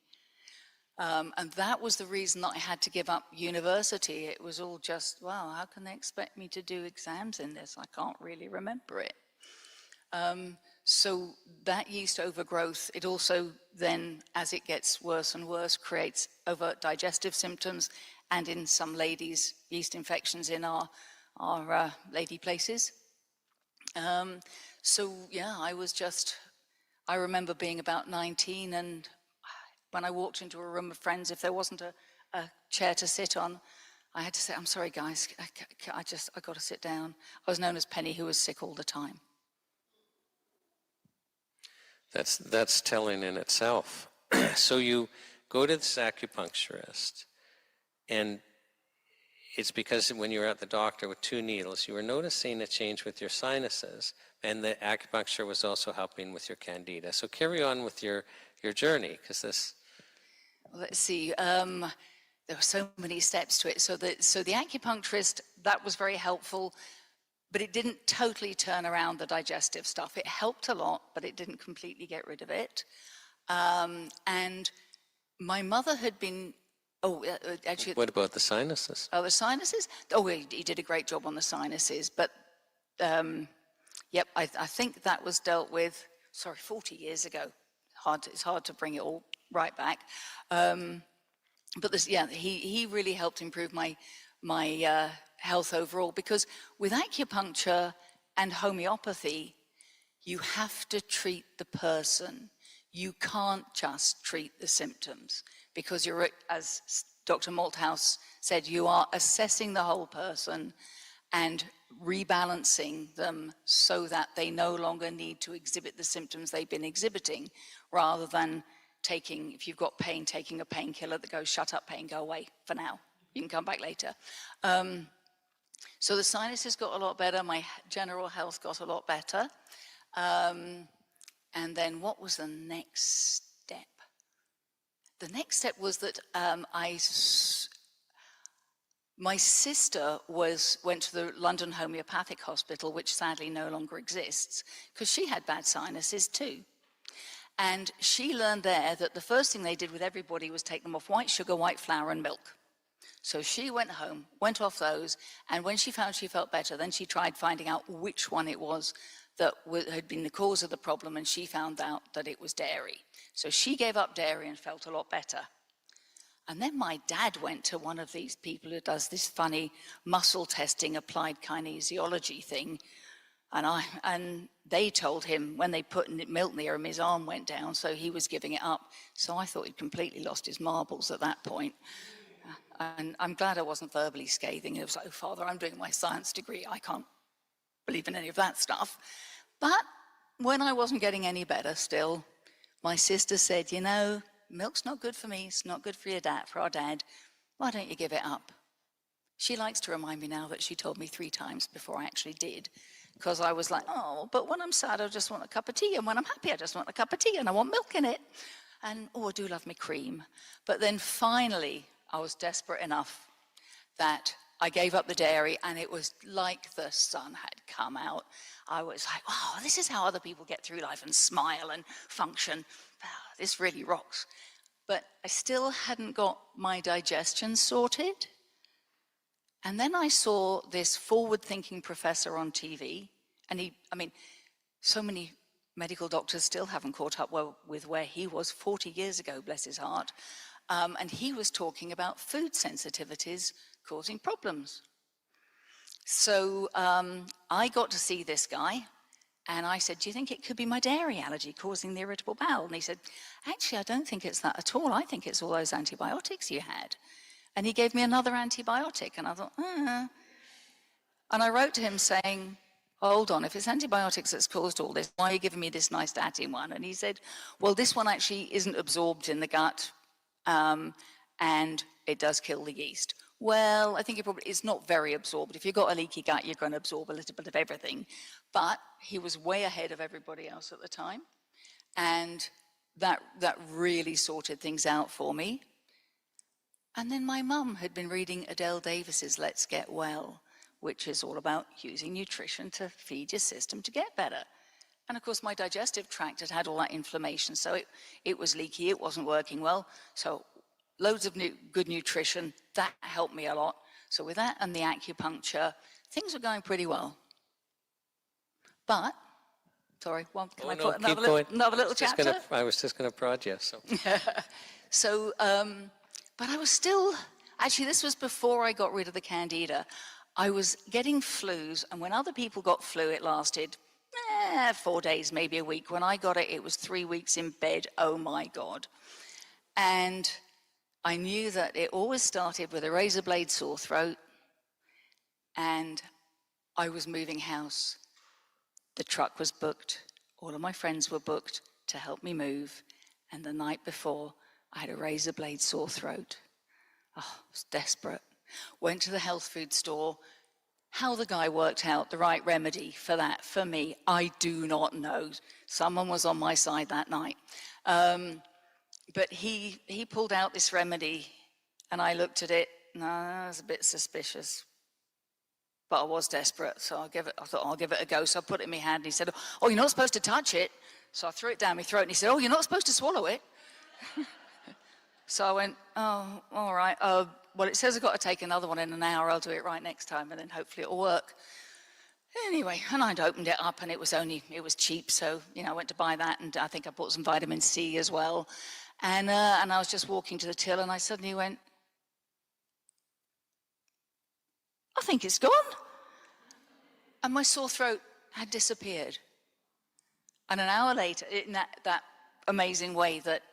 And that was the reason that I had to give up university. It was all just, wow, how can they expect me to do exams in this? I can't really remember it. so that yeast overgrowth, it also then, as it gets worse and worse, creates overt digestive symptoms, and in some ladies, yeast infections in our lady places. So yeah, I remember being about 19, and when I walked into a room of friends, if there wasn't a chair to sit on, I had to say, I'm sorry guys, I got to sit down. I was known as Penny, who was sick all the time. That's telling in itself. So you go to this acupuncturist, and it's because when you were at the doctor with 2 needles, you were noticing a change with your sinuses, and the acupuncture was also helping with your candida. So carry on with your journey, because this... Let's see, there were so many steps to it. So the acupuncturist, that was very helpful, but it didn't totally turn around the digestive stuff. It helped a lot, but it didn't completely get rid of it. And my mother had been, actually... What about the sinuses? Oh, the sinuses? Oh, he did a great job on the sinuses, but yep, I think that was dealt with, 40 years ago. It's hard to bring it all right back. But this, yeah, he really helped improve my health overall, because with acupuncture and homeopathy, you have to treat the person. You can't just treat the symptoms, because you're, as Dr. Malthouse said, you are assessing the whole person and rebalancing them so that they no longer need to exhibit the symptoms they've been exhibiting, rather than taking, if you've got pain, taking a painkiller that goes, shut up, pain, go away for now. You can come back later. So the sinuses got a lot better. My general health got a lot better. And then what was the next step? The next step was that my sister went to the London Homeopathic Hospital, which sadly no longer exists, because she had bad sinuses too. And she learned there that the first thing they did with everybody was take them off white sugar, white flour, and milk. So she went home, went off those, and when she found she felt better, then she tried finding out which one it was that had been the cause of the problem, and she found out that it was dairy. So she gave up dairy and felt a lot better. And then my dad went to one of these people who does this funny muscle testing, applied kinesiology thing. And they told him when they put milk near him, his arm went down, so he was giving it up. So I thought he'd completely lost his marbles at that point. And I'm glad I wasn't verbally scathing. It was like, oh, Father, I'm doing my science degree. I can't believe in any of that stuff. But when I wasn't getting any better still, my sister said, you know, milk's not good for me. It's not good for your dad, for our dad. Why don't you give it up? She likes to remind me now that she told me 3 times before I actually did. Because I was like, oh, but when I'm sad, I just want a cup of tea. And when I'm happy, I just want a cup of tea and I want milk in it. And, oh, I do love me cream. But then finally, I was desperate enough that I gave up the dairy, and it was like the sun had come out. I was like, wow, this is how other people get through life and smile and function. Wow, this really rocks. But I still hadn't got my digestion sorted. And then I saw this forward-thinking professor on TV, and so many medical doctors still haven't caught up with where he was 40 years ago, bless his heart. And he was talking about food sensitivities causing problems. So I got to see this guy, and I said, do you think it could be my dairy allergy causing the irritable bowel? And he said, actually, I don't think it's that at all. I think it's all those antibiotics you had. And he gave me another antibiotic, and I thought, And I wrote to him saying, hold on, if it's antibiotics that's caused all this, why are you giving me this nice statin one? And he said, well, this one actually isn't absorbed in the gut, and it does kill the yeast. Well, I think it's not very absorbed. If you've got a leaky gut, you're going to absorb a little bit of everything. But he was way ahead of everybody else at the time, and that really sorted things out for me. And then my mum had been reading Adele Davis's Let's Get Well, which is all about using nutrition to feed your system to get better. And of course, my digestive tract had had all that inflammation, so it was leaky, it wasn't working well. So loads of good nutrition, that helped me a lot. So with that and the acupuncture, things were going pretty well. But Sorry, one, can Oh, I no, put keep another, going. another little chapter? I was just going to prod you. So. So, but I was still, actually, this was before I got rid of the candida. I was getting flus, and when other people got flu, it lasted 4 days, maybe a week. When I got it, it was 3 weeks in bed. Oh my God. And I knew that it always started with a razor blade sore throat, and I was moving house. The truck was booked. All of my friends were booked to help me move. And the night before, I had a razor blade sore throat. Oh, I was desperate. Went to the health food store. How the guy worked out the right remedy for that, for me, I do not know. Someone was on my side that night. But he pulled out this remedy, and I looked at it, and I was a bit suspicious. But I was desperate, so I thought I'll give it a go. So I put it in my hand, and he said, oh, you're not supposed to touch it. So I threw it down my throat, and he said, oh, you're not supposed to swallow it. So I went, oh, all right. Well, it says I've got to take another one in an hour. I'll do it right next time, and then hopefully it'll work. Anyway, and I'd opened it up, and it was cheap. So, I went to buy that, and I think I bought some vitamin C as well. And I was just walking to the till, and I suddenly went, I think it's gone. And my sore throat had disappeared. And an hour later, in that amazing way that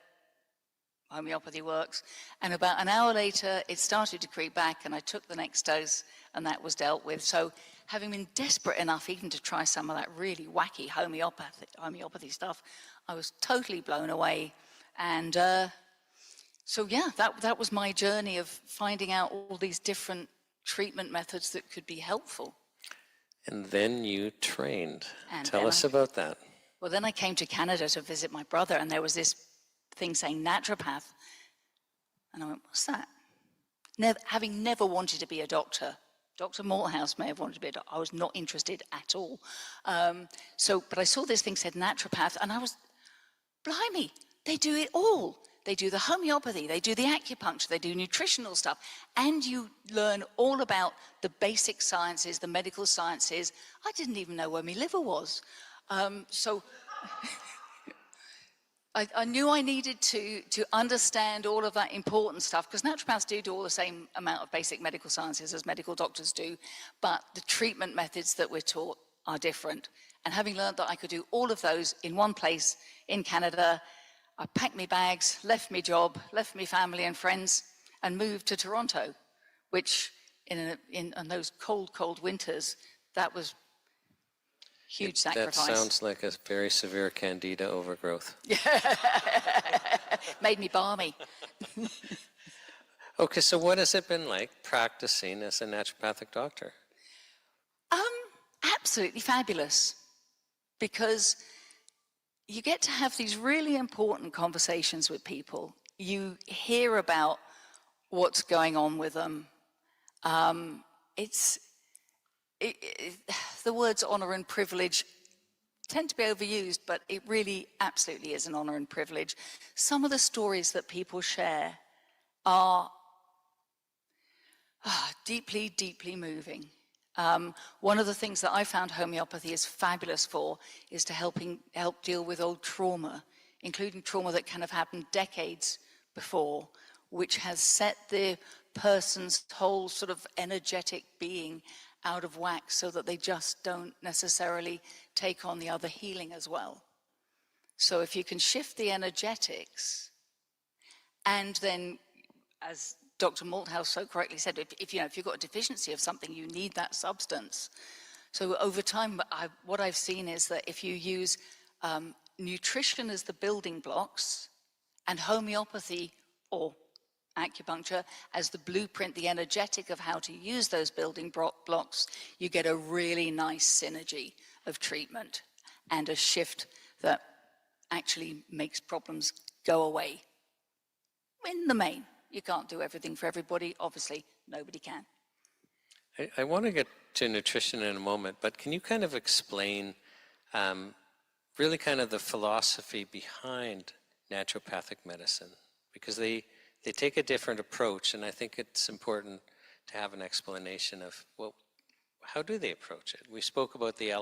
homeopathy works, and about an hour later, it started to creep back, and I took the next dose, and that was dealt with. So having been desperate enough even to try some of that really wacky homeopathy stuff, I was totally blown away. And so yeah, that was my journey of finding out all these different treatment methods that could be helpful. And then you trained. And Tell us about that. Well, then I came to Canada to visit my brother, and there was this thing saying naturopath. And I went, what's that? Having never wanted to be a doctor. Dr. Malthouse may have wanted to be a doctor. I was not interested at all. But I saw this thing said naturopath, and I was, blimey, they do it all. They do the homeopathy, they do the acupuncture, they do nutritional stuff, and you learn all about the basic sciences, the medical sciences. I didn't even know where my liver was. So I knew I needed to understand all of that important stuff, because naturopaths do all the same amount of basic medical sciences as medical doctors do, but the treatment methods that we're taught are different. And having learned that I could do all of those in one place in Canada, I packed my bags, left my job, left my family and friends, and moved to Toronto, which in those cold winters, that was huge sacrifice. That sounds like a very severe candida overgrowth. Made me balmy. Okay, so what has it been like practicing as a naturopathic doctor? Absolutely fabulous, because you get to have these really important conversations with people. You hear about what's going on with them. The words honor and privilege tend to be overused, but it really absolutely is an honor and privilege. Some of the stories that people share are deeply, deeply moving. One of the things that I found homeopathy is fabulous for is to help deal with old trauma, including trauma that kind of happened decades before, which has set the person's whole sort of energetic being out of whack, so that they just don't necessarily take on the other healing as well. So if you can shift the energetics, and then, as Dr. Malthouse so correctly said, if you've got a deficiency of something, you need that substance. So over time, what I've seen is that if you use nutrition as the building blocks, and homeopathy or acupuncture as the blueprint, the energetic of how to use those building blocks, you get a really nice synergy of treatment and a shift that actually makes problems go away. In the main. You can't do everything for everybody. Obviously, nobody can. I want to get to nutrition in a moment, but can you kind of explain really kind of the philosophy behind naturopathic medicine? Because they take a different approach, and I think it's important to have an explanation of, well, how do they approach it? We spoke about the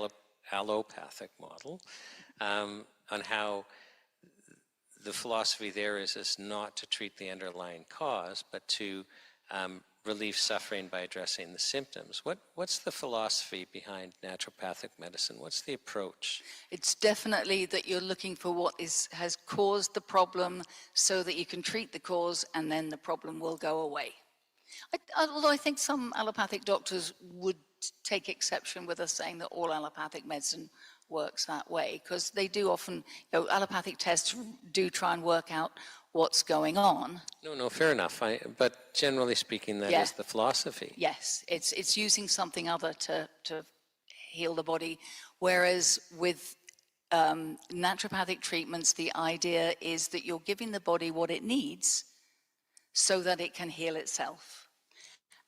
allopathic model, on how the philosophy there is not to treat the underlying cause, but to relieve suffering by addressing the symptoms. What's the philosophy behind naturopathic medicine? What's the approach? It's definitely that you're looking for what has caused the problem so that you can treat the cause and then the problem will go away. Although I think some allopathic doctors would take exception with us saying that all allopathic medicine works that way, because they do often, allopathic tests do try and work out what's going on. No, fair enough. But generally speaking, that is the philosophy. Yes, it's using something other to heal the body, whereas with naturopathic treatments, the idea is that you're giving the body what it needs so that it can heal itself.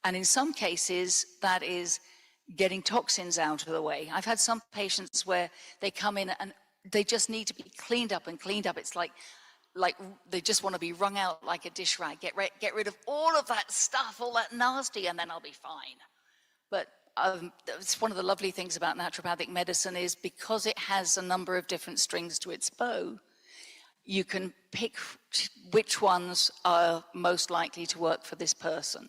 And in some cases, that is getting toxins out of the way. I've had some patients where they come in and they just need to be cleaned up and cleaned up. It's like they just want to be wrung out like a dish rag. Get rid of all of that stuff, all that nasty, and then I'll be fine. But it's one of the lovely things about naturopathic medicine is because it has a number of different strings to its bow, you can pick which ones are most likely to work for this person.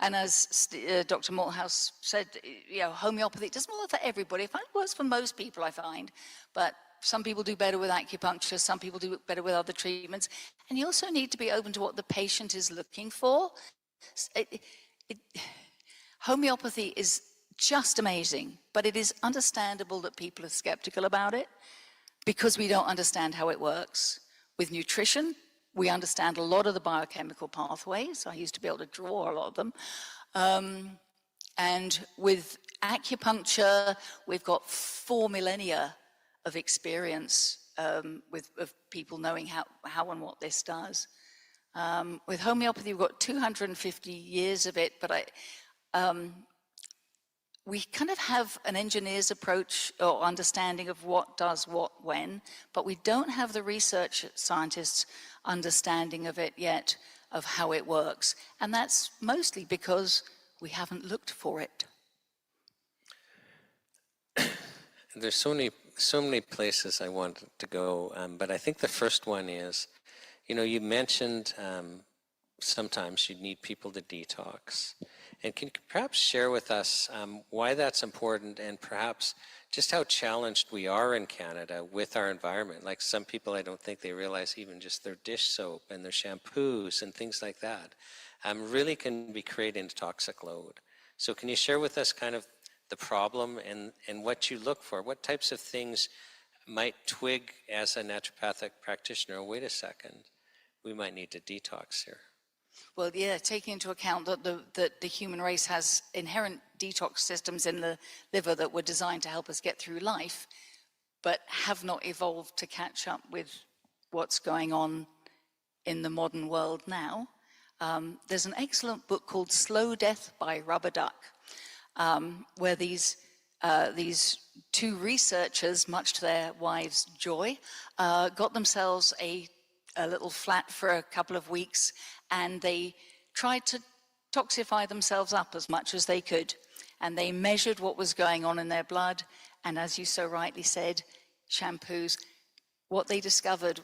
And as Dr. Malthouse said, homeopathy, it doesn't work for everybody. It works for most people, I find. But some people do better with acupuncture, some people do better with other treatments. And you also need to be open to what the patient is looking for. Homeopathy is just amazing, but it is understandable that people are skeptical about it because we don't understand how it works. With nutrition, we understand a lot of the biochemical pathways. I used to be able to draw a lot of them. And with acupuncture, we've got 4 millennia of experience of people knowing how and what this does. With homeopathy, we've got 250 years of it, but we kind of have an engineer's approach or understanding of what does what when, but we don't have the research scientists' understanding of it yet, of how it works. And that's mostly because we haven't looked for it. There's so many places I want to go, but I think the first one is, you mentioned sometimes you need people to detox. And can you perhaps share with us why that's important and perhaps just how challenged we are in Canada with our environment? Like some people, I don't think they realize even just their dish soap and their shampoos and things like that really can be creating a toxic load. So can you share with us kind of the problem and what you look for? What types of things might twig as a naturopathic practitioner? Oh, wait a second, we might need to detox here. Well, yeah, taking into account that the human race has inherent detox systems in the liver that were designed to help us get through life, but have not evolved to catch up with what's going on in the modern world now. There's an excellent book called Slow Death by Rubber Duck, where these 2 researchers, much to their wives' joy, got themselves a little flat for a couple of weeks, and they tried to toxify themselves up as much as they could. And they measured what was going on in their blood. And as you so rightly said, shampoos, what they discovered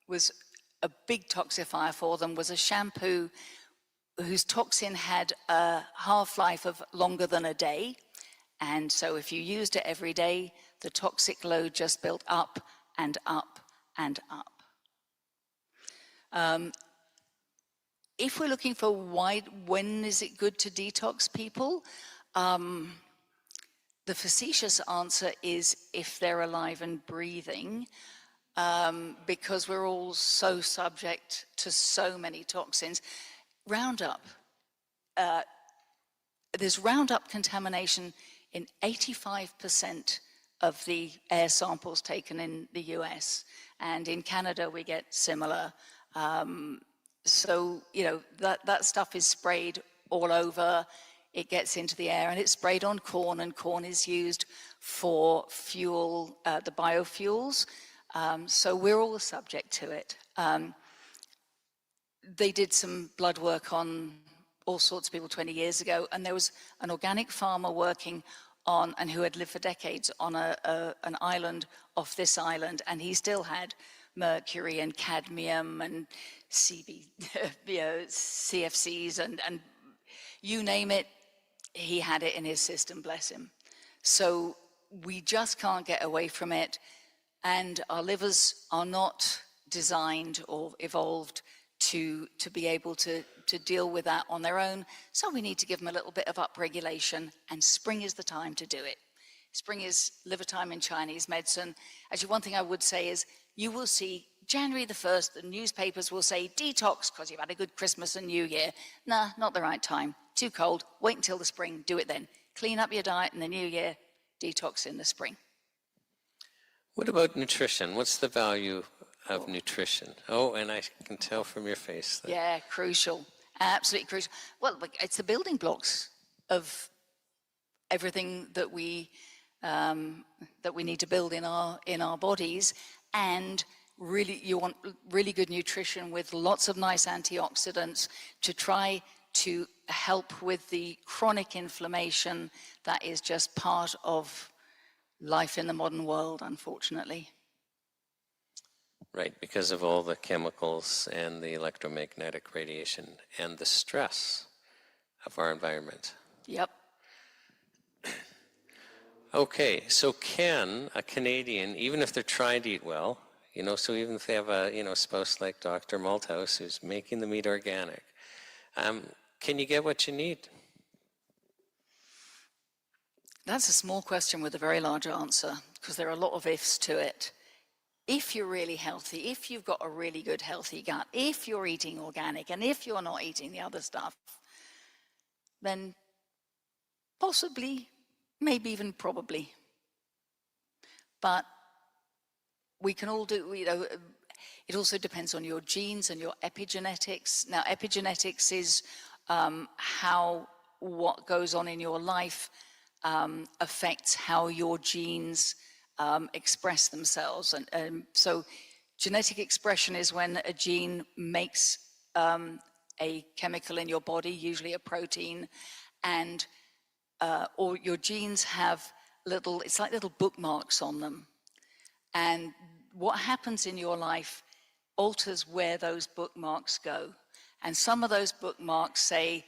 was a big toxifier for them was a shampoo whose toxin had a half-life of longer than a day. And so if you used it every day, the toxic load just built up and up and up. If we're looking for when is it good to detox people, the facetious answer is if they're alive and breathing, because we're all so subject to so many toxins. Roundup, there's Roundup contamination in 85% of the air samples taken in the US, and in Canada we get similar. So, that stuff is sprayed all over, it gets into the air, and it's sprayed on corn, and corn is used for fuel, the biofuels. So we're all subject to it. They did some blood work on all sorts of people 20 years ago, and there was an organic farmer working on, and who had lived for decades on an island off this island, and he still had mercury and cadmium and CFCs and you name it, he had it in his system, bless him. So we just can't get away from it, and our livers are not designed or evolved to be able to deal with that on their own. So we need to give them a little bit of upregulation, and spring is the time to do it. Spring is liver time in Chinese medicine. Actually, one thing I would say is you will see January the 1st, the newspapers will say detox because you've had a good Christmas and New Year. Nah, not the right time. Too cold. Wait until the spring. Do it then. Clean up your diet in the new year. Detox in the spring. What about nutrition? What's the value of nutrition? Oh, and I can tell from your face that. Yeah, crucial. Absolutely crucial. Well, it's the building blocks of everything that we need to build in our bodies, and really you want really good nutrition with lots of nice antioxidants to try to help with the chronic inflammation that is just part of life in the modern world, unfortunately. Right, because of all the chemicals and the electromagnetic radiation and the stress of our environment. Yep. Okay, so can a Canadian, even if they're trying to eat well, so even if they have a, spouse like Dr. Malthouse who's making the meat organic, can you get what you need? That's a small question with a very large answer, because there are a lot of ifs to it. If you're really healthy, if you've got a really good healthy gut, if you're eating organic, and if you're not eating the other stuff, then possibly, maybe even probably. But we can all do, it also depends on your genes and your epigenetics. Now, epigenetics is how what goes on in your life affects how your genes express themselves. And so genetic expression is when a gene makes a chemical in your body, usually a protein, and or your genes have it's like little bookmarks on them. And what happens in your life alters where those bookmarks go. And some of those bookmarks say,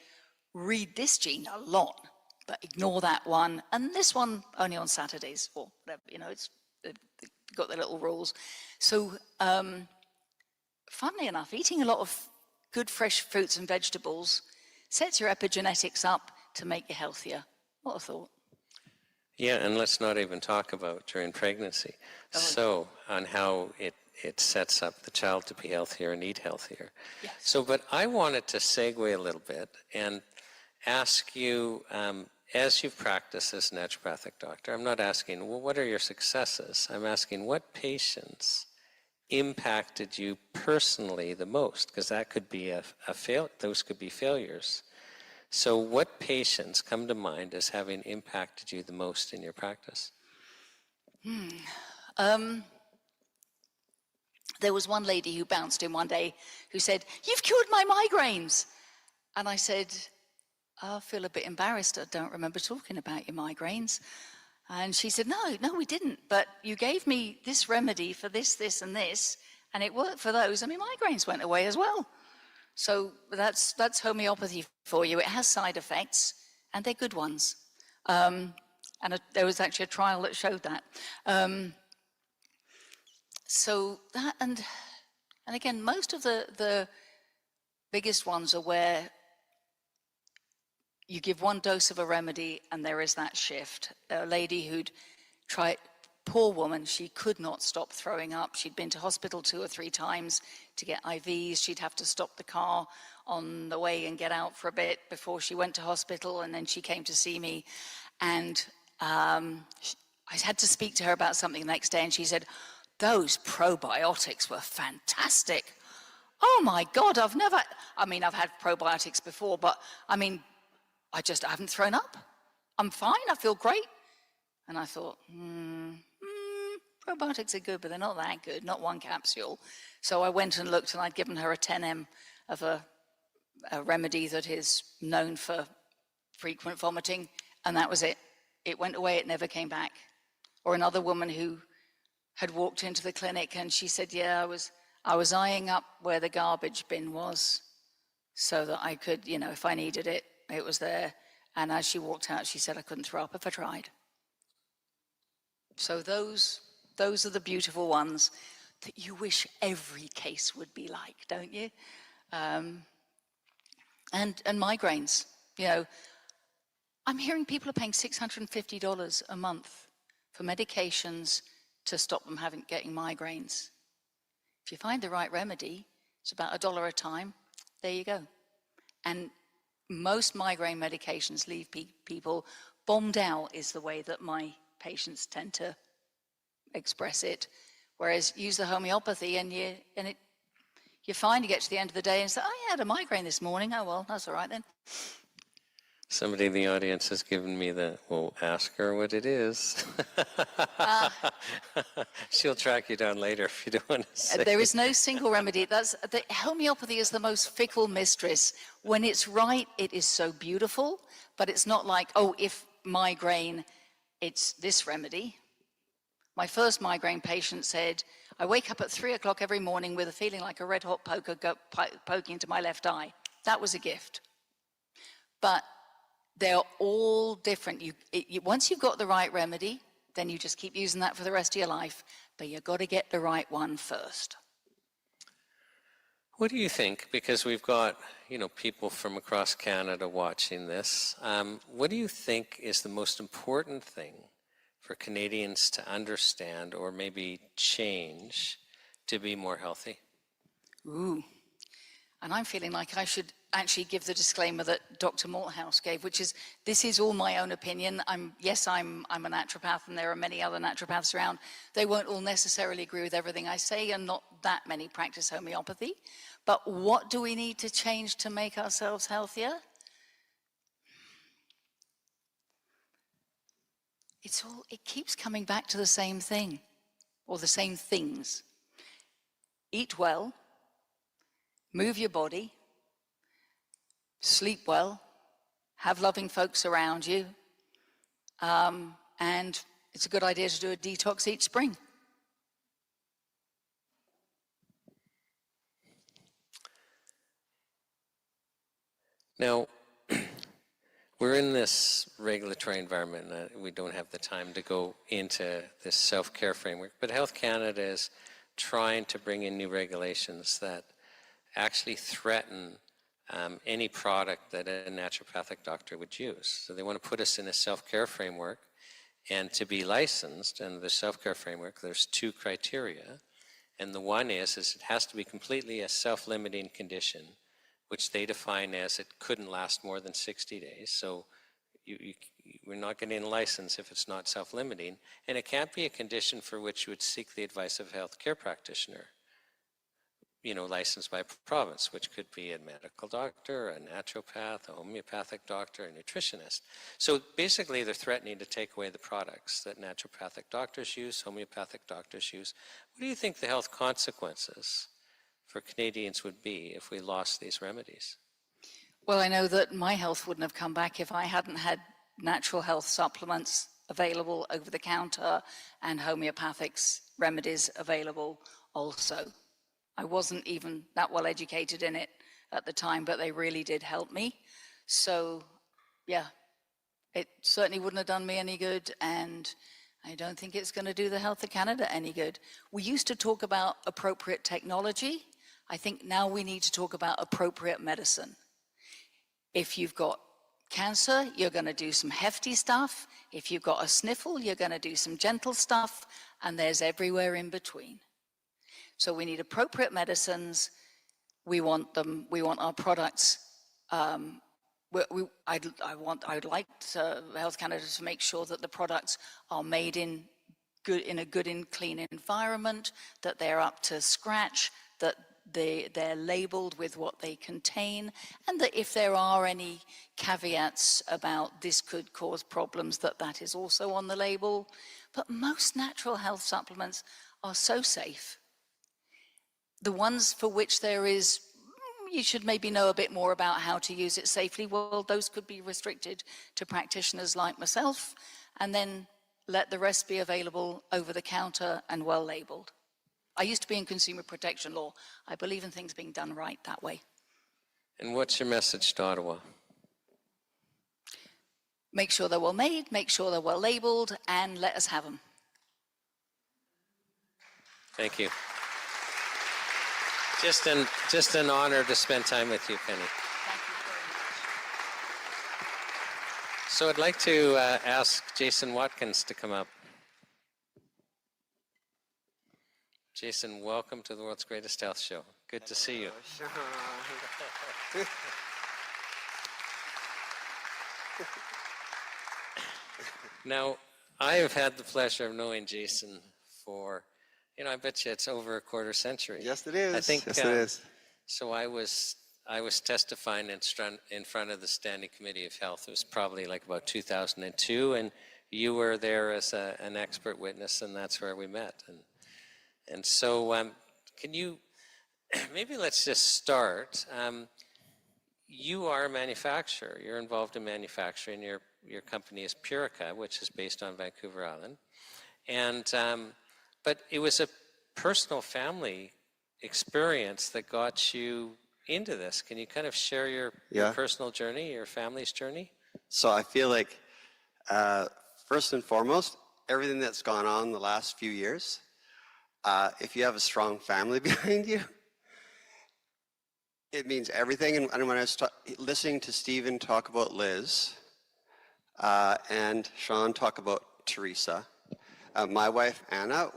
read this gene a lot, but ignore that one, and this one only on Saturdays, or whatever, they've got their little rules. So, funnily enough, eating a lot of good fresh fruits and vegetables sets your epigenetics up to make you healthier. What a thought. Yeah, and let's not even talk about during pregnancy. Oh. So, on how it sets up the child to be healthier and eat healthier. Yes. So, but I wanted to segue a little bit and ask you, as you've practiced as a naturopathic doctor, I'm not asking, well, what are your successes? I'm asking what patients impacted you personally the most? Because that could be those could be failures. So what patients come to mind as having impacted you the most in your practice? There was one lady who bounced in one day who said, "You've cured my migraines." And I said, I feel a bit embarrassed. I don't remember talking about your migraines. And she said, no, we didn't. But you gave me this remedy for this, this, and this, and it worked for those. And my migraines went away as well. So that's homeopathy for you. It has side effects, and they're good ones. There was actually a trial that showed that. So that, and again, most of the biggest ones are where you give one dose of a remedy and there is that shift. A lady who'd tried, poor woman, she could not stop throwing up. She'd been to hospital 2 or 3 times to get IVs. She'd have to stop the car on the way and get out for a bit before she went to hospital, and then she came to see me. And I had to speak to her about something the next day, and she said, "Those probiotics were fantastic." Oh my God, I've had probiotics before, but I haven't thrown up. I'm fine, I feel great. And I thought, probiotics are good, but they're not that good, not one capsule. So I went and looked, and I'd given her a 10 mg of a remedy that is known for frequent vomiting, and that was it. it went away, it never came back. Or another woman who had walked into the clinic and she said, yeah, I was eyeing up where the garbage bin was so that I could, you know, if I needed it, it was there. And as she walked out, she said, I couldn't throw up if I tried. So those are the beautiful ones that you wish every case would be like, don't you? And migraines, you know, I'm hearing people are paying $650 a month for medications to stop them getting migraines. If you find the right remedy, it's about $1 a time. There you go. And most migraine medications leave people bombed out, is the way that my patients tend to express it. Whereas use the homeopathy and you're fine. You get to the end of the day and say, oh, I had a migraine this morning. Oh, well, that's all right then. Somebody in the audience has given me well, ask her what it is. She'll track you down later if you don't want to say. There is no single remedy. The homeopathy is the most fickle mistress. When it's right, it is so beautiful, but it's not like, oh, if migraine, it's this remedy. My first migraine patient said, I wake up at 3 o'clock every morning with a feeling like a red hot poker poking into my left eye. That was a gift. But they're all different. Once you've got the right remedy, then you just keep using that for the rest of your life. But you've got to get the right one first. What do you think? Because we've got, you know, people from across Canada watching this. What do you think is the most important thing for Canadians to understand or maybe change to be more healthy? Ooh. And I'm feeling like I should actually give the disclaimer that Dr. Malthouse gave, which is, this is all my own opinion. I'm a naturopath, and there are many other naturopaths around. They won't all necessarily agree with everything I say, and not that many practice homeopathy. But what do we need to change to make ourselves healthier? It keeps coming back to the same thing, or the same things. Eat well, move your body, sleep well, have loving folks around you, and it's a good idea to do a detox each spring. Now, we're in this regulatory environment that we don't have the time to go into this self-care framework, but Health Canada is trying to bring in new regulations that actually threaten any product that a naturopathic doctor would use. So they want to put us in a self-care framework, and to be licensed in the self-care framework, there's 2 criteria. And the one is it has to be completely a self-limiting condition, which they define as it couldn't last more than 60 days. So we're not getting a license if it's not self-limiting. And it can't be a condition for which you would seek the advice of a healthcare practitioner, you know, licensed by province, which could be a medical doctor, a naturopath, a homeopathic doctor, a nutritionist. So basically they're threatening to take away the products that naturopathic doctors use, homeopathic doctors use. What do you think the health consequences for Canadians would be if we lost these remedies? Well, I know that my health wouldn't have come back if I hadn't had natural health supplements available over the counter and homeopathic remedies available also. I wasn't even that well educated in it at the time, but they really did help me. So, yeah, it certainly wouldn't have done me any good, and I don't think it's going to do the Health of Canada any good. We used to talk about appropriate technology. I think now we need to talk about appropriate medicine. If you've got cancer, you're going to do some hefty stuff. If you've got a sniffle, you're going to do some gentle stuff, and there's everywhere in between. So we need appropriate medicines. We want them. We want our products. I'd like Health Canada to make sure that the products are made in a good and clean environment, that they're up to scratch, that they're labeled with what they contain, and that if there are any caveats about this could cause problems, that is also on the label. But most natural health supplements are so safe. The ones for which there is, you should maybe know a bit more about how to use it safely, well, those could be restricted to practitioners like myself, and then let the rest be available over the counter and well labeled. I used to be in consumer protection law. I believe in things being done right that way. And what's your message to Ottawa? Make sure they're well made, make sure they're well labeled, and let us have them. Thank you. Just an honor to spend time with you, Penny. Thank you very much. So I'd like to ask Jason Watkins to come up. Jason, welcome to the World's Greatest Health Show. Good to see you. Now, I have had the pleasure of knowing Jason for, I bet you it's over a quarter century. Yes, it is. I think, yes, it is. So I was testifying in front of the Standing Committee of Health. It was probably like about 2002, and you were there as an expert witness, and that's where we met. And so can you, maybe let's just start. You are a manufacturer. You're involved in manufacturing. Your company is Purica, which is based on Vancouver Island. And, but it was a personal family experience that got you into this. Can you kind of share your personal journey, your family's journey? So I feel like, first and foremost, everything that's gone on the last few years, if you have a strong family behind you, it means everything. And when I was listening to Stephen talk about Liz, and Sean talk about Teresa, my wife, Anna,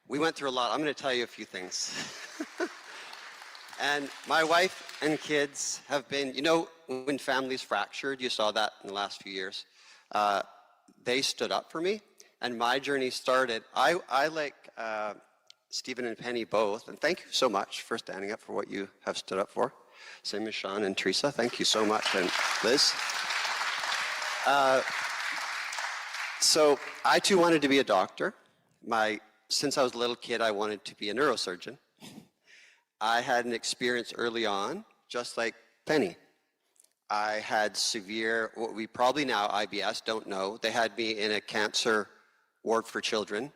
we went through a lot. I'm going to tell you a few things. And my wife and kids have been, when families fractured, you saw that in the last few years, they stood up for me. And my journey started, I like Stephen and Penny both, and thank you so much for standing up for what you have stood up for. Same as Sean and Teresa, thank you so much, and Liz. So I too wanted to be a doctor. Since I was a little kid, I wanted to be a neurosurgeon. I had an experience early on, just like Penny. I had severe, what we probably now IBS, don't know. They had me in a cancer ward for children.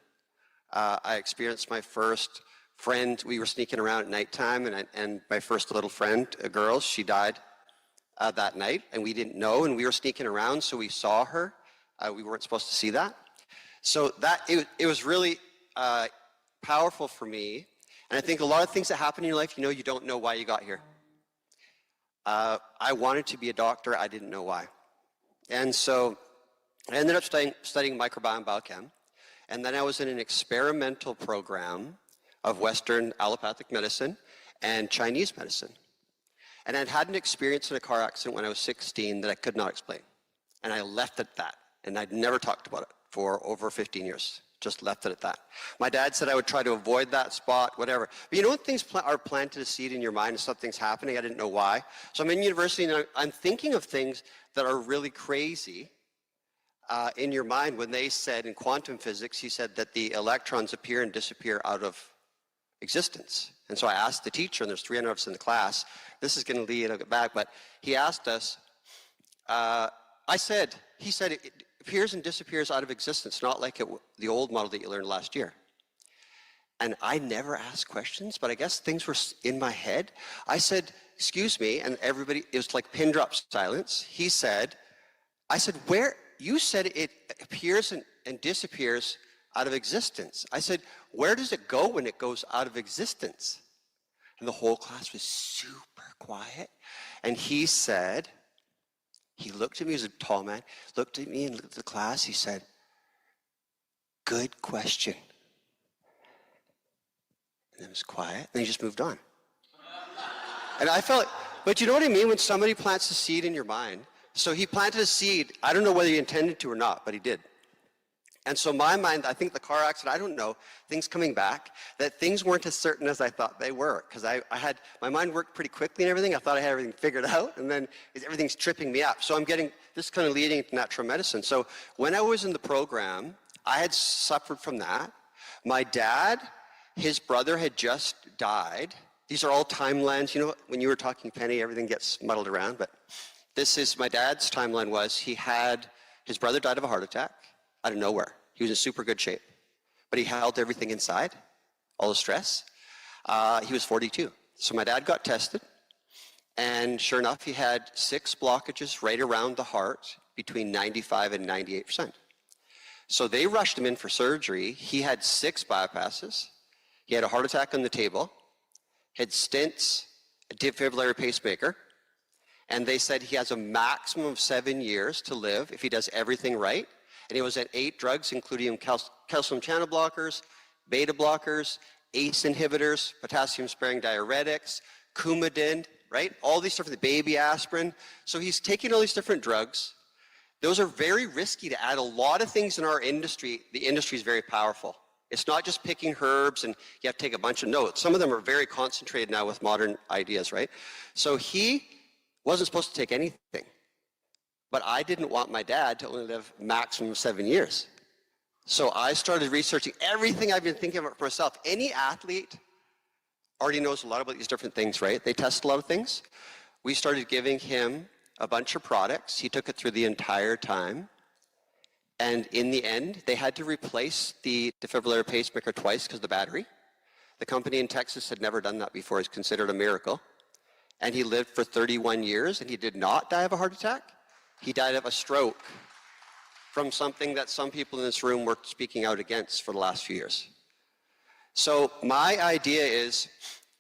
I experienced my first friend. We were sneaking around at nighttime, and my first little friend, a girl, she died that night, and we didn't know, and we were sneaking around, so we saw her. We weren't supposed to see that. So it was really powerful for me. And I think a lot of things that happen in your life, you don't know why you got here. I wanted to be a doctor. I didn't know why. And so I ended up studying microbiome biochem. And then I was in an experimental program of Western allopathic medicine and Chinese medicine. And I'd had an experience in a car accident when I was 16 that I could not explain. And I left it at that. And I'd never talked about it for over 15 years. Just left it at that. My dad said I would try to avoid that spot, whatever. But when things are planted a seed in your mind and something's happening, I didn't know why. So I'm in university and I'm thinking of things that are really crazy in your mind. When they said in quantum physics, he said that the electrons appear and disappear out of existence. And so I asked the teacher, and there's 300 of us in the class, this is going to lead it back, but he asked us, he said it appears and disappears out of existence, not like the old model that you learned last year. And I never asked questions, but I guess things were in my head. I said, excuse me, and everybody, it was like pin drop silence. I said, you said it appears and disappears out of existence. I said, where does it go when it goes out of existence? And the whole class was super quiet. And he said, he looked at me, he was a tall man, looked at me and looked at the class, he said, good question. And it was quiet, and he just moved on. And I felt, but you know what I mean when somebody plants a seed in your mind? So he planted a seed, I don't know whether he intended to or not, but he did. And so my mind, I think the car accident, I don't know, things coming back, that things weren't as certain as I thought they were. Because my mind worked pretty quickly and everything. I thought I had everything figured out, and then everything's tripping me up. So I'm getting, this kind of leading into natural medicine. So when I was in the program, I had suffered from that. My dad, his brother had just died. These are all timelines. When you were talking, Penny, everything gets muddled around. But this is, my dad's timeline was, he had his brother died of a heart attack out of nowhere. He was in super good shape, but he held everything inside, all the stress. He was 42. So my dad got tested, and sure enough, he had 6 blockages right around the heart between 95 and 98%. So they rushed him in for surgery. He had 6 bypasses. He had a heart attack on the table, had stents, a defibrillator pacemaker, and they said he has a maximum of 7 years to live if he does everything right. And he was at 8 drugs, including calcium channel blockers, beta blockers, ACE inhibitors, potassium-sparing diuretics, Coumadin, right? All these different, baby aspirin. So he's taking all these different drugs. Those are very risky to add a lot of things in our industry. The industry is very powerful. It's not just picking herbs and you have to take a bunch of notes. Some of them are very concentrated now with modern ideas, right? So he wasn't supposed to take anything. But I didn't want my dad to only live maximum 7 years. So I started researching everything I've been thinking about for myself. Any athlete already knows a lot about these different things, right? They test a lot of things. We started giving him a bunch of products. He took it through the entire time. And in the end, they had to replace the defibrillator pacemaker twice because of the battery. The company in Texas had never done that before. It's considered a miracle. And he lived for 31 years, and he did not die of a heart attack. He died of a stroke from something that some people in this room were speaking out against for the last few years. So my idea is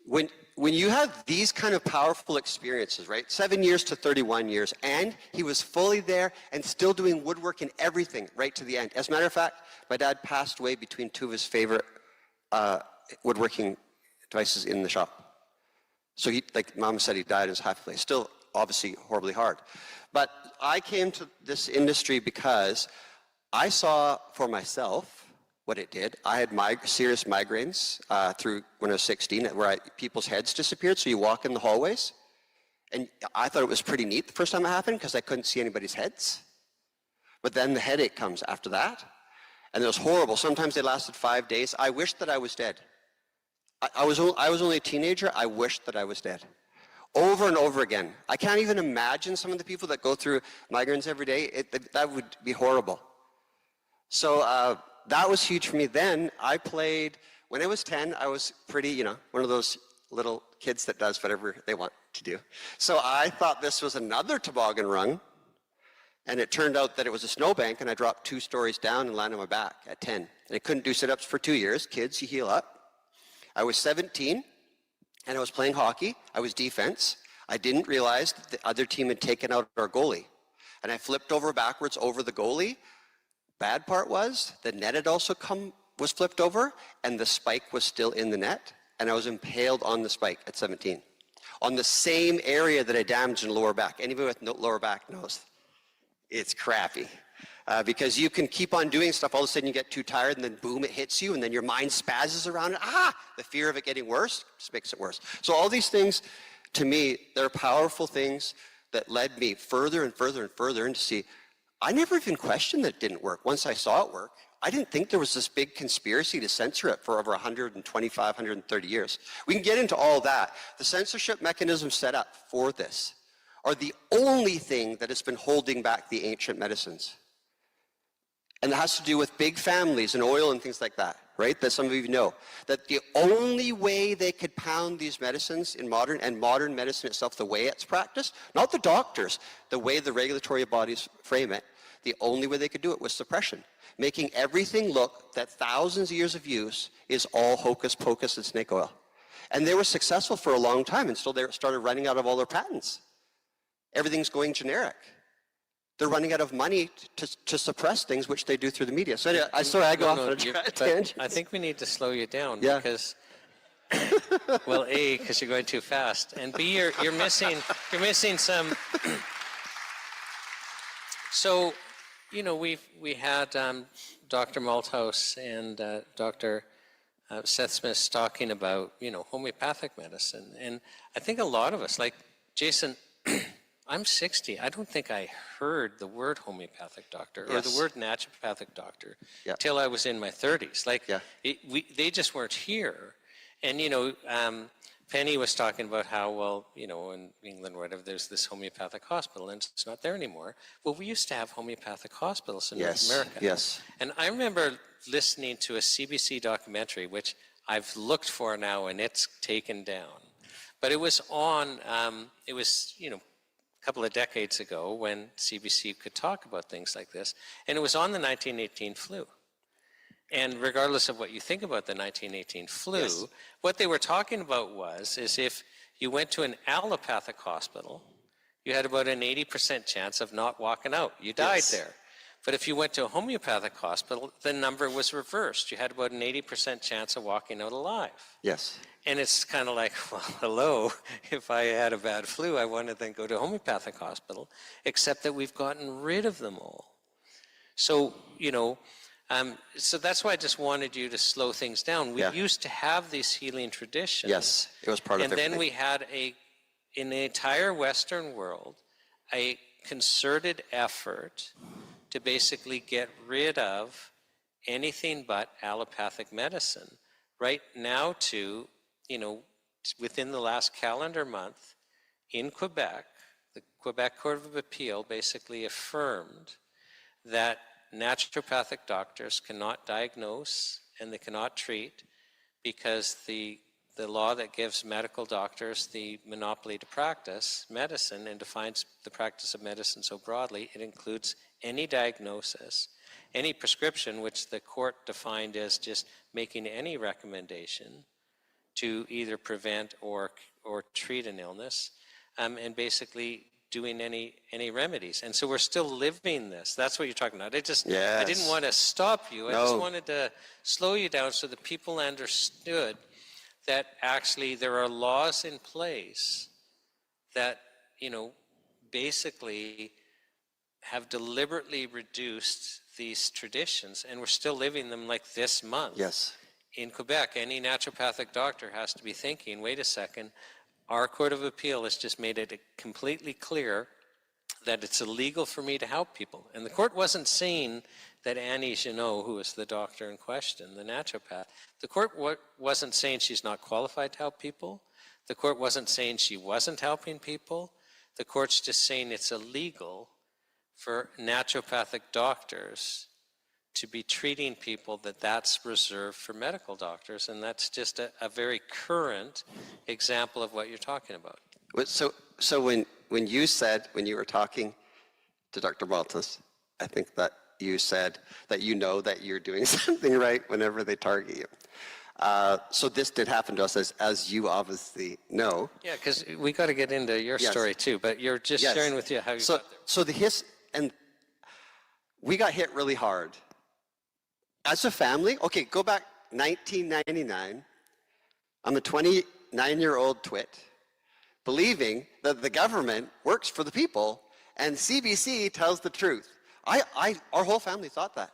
when you have these kind of powerful experiences, right? 7 years to 31 years, and he was fully there and still doing woodwork and everything right to the end. As a matter of fact, my dad passed away between 2 of his favorite woodworking devices in the shop. So he, like Mom said, he died as half place. Still, obviously, horribly hard. But I came to this industry because I saw for myself what it did. I had serious migraines through when I was 16, where people's heads disappeared. So you walk in the hallways, and I thought it was pretty neat the first time it happened because I couldn't see anybody's heads. But then the headache comes after that, and it was horrible. Sometimes they lasted 5 days. I wished that I was dead. I was only a teenager. I wished that I was dead. Over and over again. I can't even imagine some of the people that go through migraines every day. That would be horrible. So that was huge for me. Then I played, when I was 10, I was pretty, one of those little kids that does whatever they want to do. So I thought this was another toboggan rung, and it turned out that it was a snowbank, and I dropped 2 stories down and landed on my back at 10. And I couldn't do sit-ups for 2 years. Kids, you heal up. I was 17, and I was playing hockey. I was defense. I didn't realize that the other team had taken out our goalie. And I flipped over backwards over the goalie. Bad part was the net had also was flipped over, and the spike was still in the net, and I was impaled on the spike at 17. On the same area that I damaged in the lower back. Anybody with no lower back knows it's crappy. Because you can keep on doing stuff, all of a sudden you get too tired, and then boom, it hits you, and then your mind spazzes around it. The fear of it getting worse just makes it worse. So all these things, to me, they're powerful things that led me further and further and further into see, I never even questioned that it didn't work. Once I saw it work, I didn't think there was this big conspiracy to censor it for over 125, 130 years. We can get into all that. The censorship mechanisms set up for this are the only thing that has been holding back the ancient medicines. And that has to do with big families and oil and things like that, right? That some of you know. That the only way they could pound these medicines in modern medicine itself, the way it's practiced, not the doctors, the way the regulatory bodies frame it, the only way they could do it was suppression. Making everything look that thousands of years of use is all hocus pocus and snake oil. And they were successful for a long time until they started running out of all their patents. Everything's going generic. They're running out of money to suppress things, which they do through the media. So anyway, I go off on a tangent. I think we need to slow you down Yeah. because, well, A, because you're going too fast, and B, you're missing some. So, we had Dr. Malthouse and Dr. Seth Smith talking about, homeopathic medicine, and I think a lot of us, like Jason. I'm 60. I don't think I heard the word homeopathic doctor or the word naturopathic doctor till I was in my 30s. They just weren't here. And, Penny was talking about how, well, you know, in England or whatever, there's this homeopathic hospital and it's not there anymore. Well, we used to have homeopathic hospitals in North America. Yes. And I remember listening to a CBC documentary, which I've looked for now and it's taken down. But it was on, you know, a couple of decades ago when CBC could talk about things like this. And it was on the 1918 flu. And regardless of what you think about the 1918 flu, Yes. what they were talking about is if you went to an allopathic hospital, you had about an 80% chance of not walking out. You died Yes. there. But if you went to a homeopathic hospital, the number was reversed. You had about an 80% chance of walking out alive. Yes. And it's kind of like, well, hello, if I had a bad flu, I want to then go to a homeopathic hospital, except that we've gotten rid of them all. So, you know, so that's why I just wanted you to slow things down. We Yeah. used to have these healing traditions. Yes. It was part of And everything. then we had in the entire Western world, a concerted effort to basically get rid of anything but allopathic medicine. Right now to, you know, within the last calendar month in Quebec, the Quebec Court of Appeal basically affirmed that naturopathic doctors cannot diagnose and they cannot treat because the law that gives medical doctors the monopoly to practice medicine and defines the practice of medicine so broadly, it includes any diagnosis, any prescription, which the court defined as just making any recommendation to either prevent or treat an illness, and basically doing any remedies. And so we're still living this. That's what you're talking about. I didn't Yes. want to stop you. I just No. wanted to slow you down so that people understood that actually there are laws in place that, you know, basically have deliberately reduced these traditions, and we're still living them like this month. Yes. In Quebec, any naturopathic doctor has to be thinking, wait a second, our Court of Appeal has just made it completely clear that it's illegal for me to help people. And the court wasn't saying that Annie Genot, who was the doctor in question, the naturopath, the court wasn't saying she's not qualified to help people. The court wasn't saying she wasn't helping people. The court's just saying it's illegal for naturopathic doctors to be treating people that's reserved for medical doctors. And that's just a very current example of what you're talking about. So when you said, when you were talking to Dr. Maltas, I think that you said that you know that you're doing something right whenever they target you. So this did happen to us, as you obviously know. Yeah, because we got to get into your Yes. story too, but you're just Yes. sharing with you how you So, got there. so and we got hit really hard. As a family, okay, go back 1999. I'm a 29-year-old twit, believing that the government works for the people and CBC tells the truth. Our whole family thought that.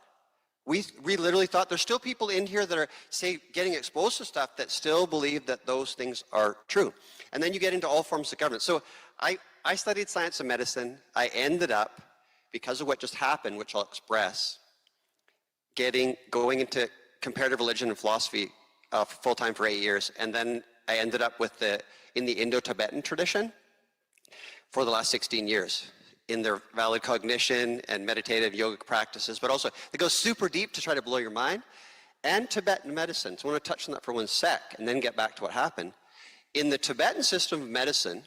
We literally thought there's still people in here that are, say, getting exposed to stuff that still believe that those things are true. And then you get into all forms of government. So I studied science and medicine. I ended up, because of what just happened, which I'll express, going into comparative religion and philosophy full-time for 8 years. And then I ended up in the Indo-Tibetan tradition for the last 16 years in their valid cognition and meditative yogic practices, but also they go super deep to try to blow your mind, and Tibetan medicine. So I want to touch on that for 1 sec and then get back to what happened. In the Tibetan system of medicine,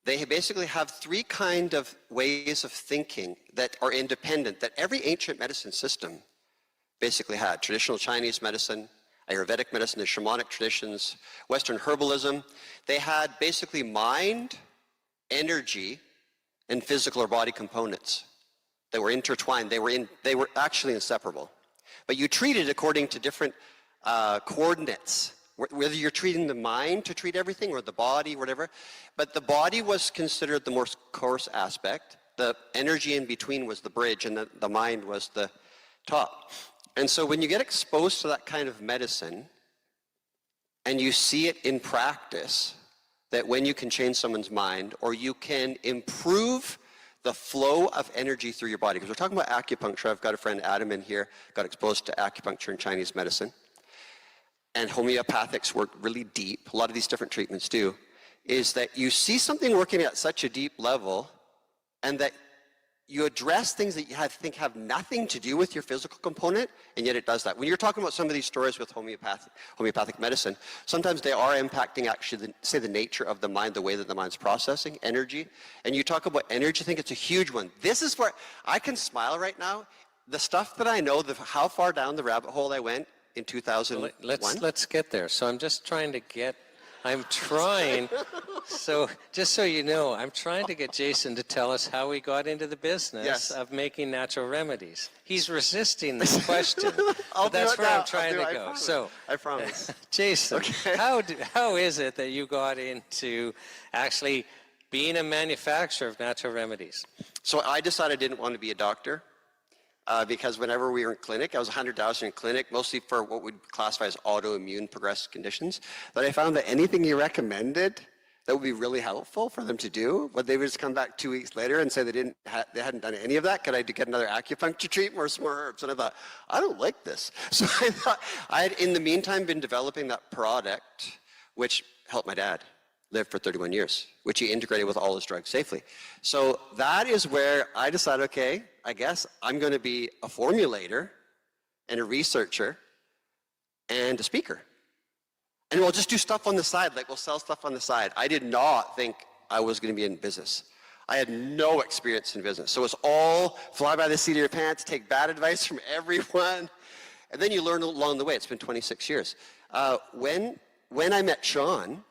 they basically have 3 kind of ways of thinking that are independent, that every ancient medicine system basically had. Traditional Chinese medicine, Ayurvedic medicine, the shamanic traditions, Western herbalism. They had basically mind, energy, and physical or body components that were intertwined. They were actually inseparable. But you treated according to different coordinates, whether you're treating the mind to treat everything or the body, whatever. But the body was considered the most coarse aspect. The energy in between was the bridge, and the mind was the top. And so when you get exposed to that kind of medicine and you see it in practice, that when you can change someone's mind or you can improve the flow of energy through your body, because we're talking about acupuncture. I've got a friend, Adam, in here, got exposed to acupuncture and Chinese medicine. and homeopathics work really deep, a lot of these different treatments do, is that you see something working at such a deep level and that you address things that you think have nothing to do with your physical component, and yet it does that. When you're talking about some of these stories with homeopathic medicine, sometimes they are impacting actually, say, the nature of the mind, the way that the mind's processing, energy. And you talk about energy, I think it's a huge one. This is where I can smile right now. The stuff that I know, how far down the rabbit hole I went in 2001. Let's get there. So I'm just trying to get, so just so you know, I'm trying to get Jason to tell us how he got into the business of making natural remedies. He's resisting this question. But that's where I'm trying to go. So I promise. Jason, Okay. how is it that you got into actually being a manufacturer of natural remedies? So I decided I didn't want to be a doctor. Because whenever we were in clinic, I was 100,000 in clinic, mostly for what we'd classify as autoimmune progressive conditions. But I found that anything you recommended that would be really helpful for them to do, but they would just come back 2 weeks later and say they hadn't done any of that. Could I get another acupuncture treatment or some more herbs? And I thought, I don't like this. So I thought, I had in the meantime been developing that product, which helped my dad live for 31 years, which he integrated with all his drugs safely. So that is where I decided, okay, I guess I'm going to be a formulator and a researcher and a speaker. And we'll just do stuff on the side, like we'll sell stuff on the side. I did not think I was going to be in business. I had no experience in business. So it's all fly by the seat of your pants, take bad advice from everyone, and then you learn along the way. It's been 26 years. When I met Sean,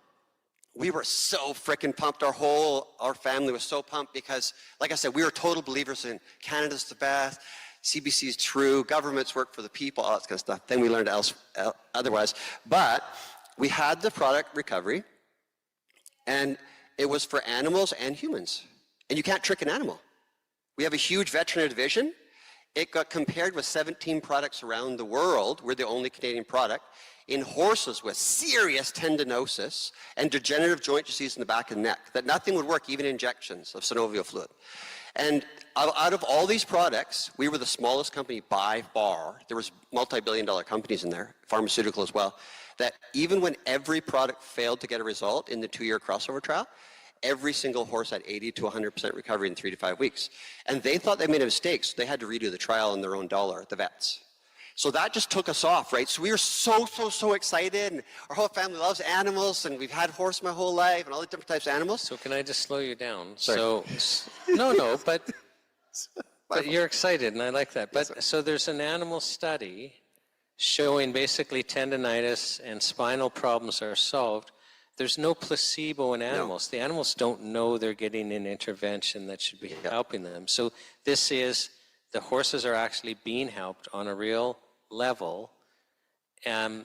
we were so freaking pumped. Our family was so pumped because, like I said, we were total believers in Canada's the best, CBC is true, governments work for the people, all that kind of stuff. Then we learned otherwise. But we had the product recovery, and it was for animals and humans. And you can't trick an animal. We have a huge veterinary division. It got compared with 17 products around the world. We're the only Canadian product in horses with serious tendinosis and degenerative joint disease in the back of the neck, that nothing would work, even injections of synovial fluid. And out of all these products, we were the smallest company by far. There was multi-billion-dollar companies in there, pharmaceutical as well, that even when every product failed to get a result in the 2-year crossover trial, every single horse had 80 to 100% recovery in 3 to 5 weeks. And they thought they made a mistake, so they had to redo the trial on their own dollar, the vets. So that just took us off, right? So we were so excited, and our whole family loves animals, and we've had horse my whole life, and all the different types of animals. So can I just slow you down? Sorry. So, no, but you're excited, and I like that. But so there's an animal study showing basically tendinitis and spinal problems are solved. There's no placebo in animals. No. The animals don't know they're getting an intervention that should be helping them. So this is, the horses are actually being helped on a real level. And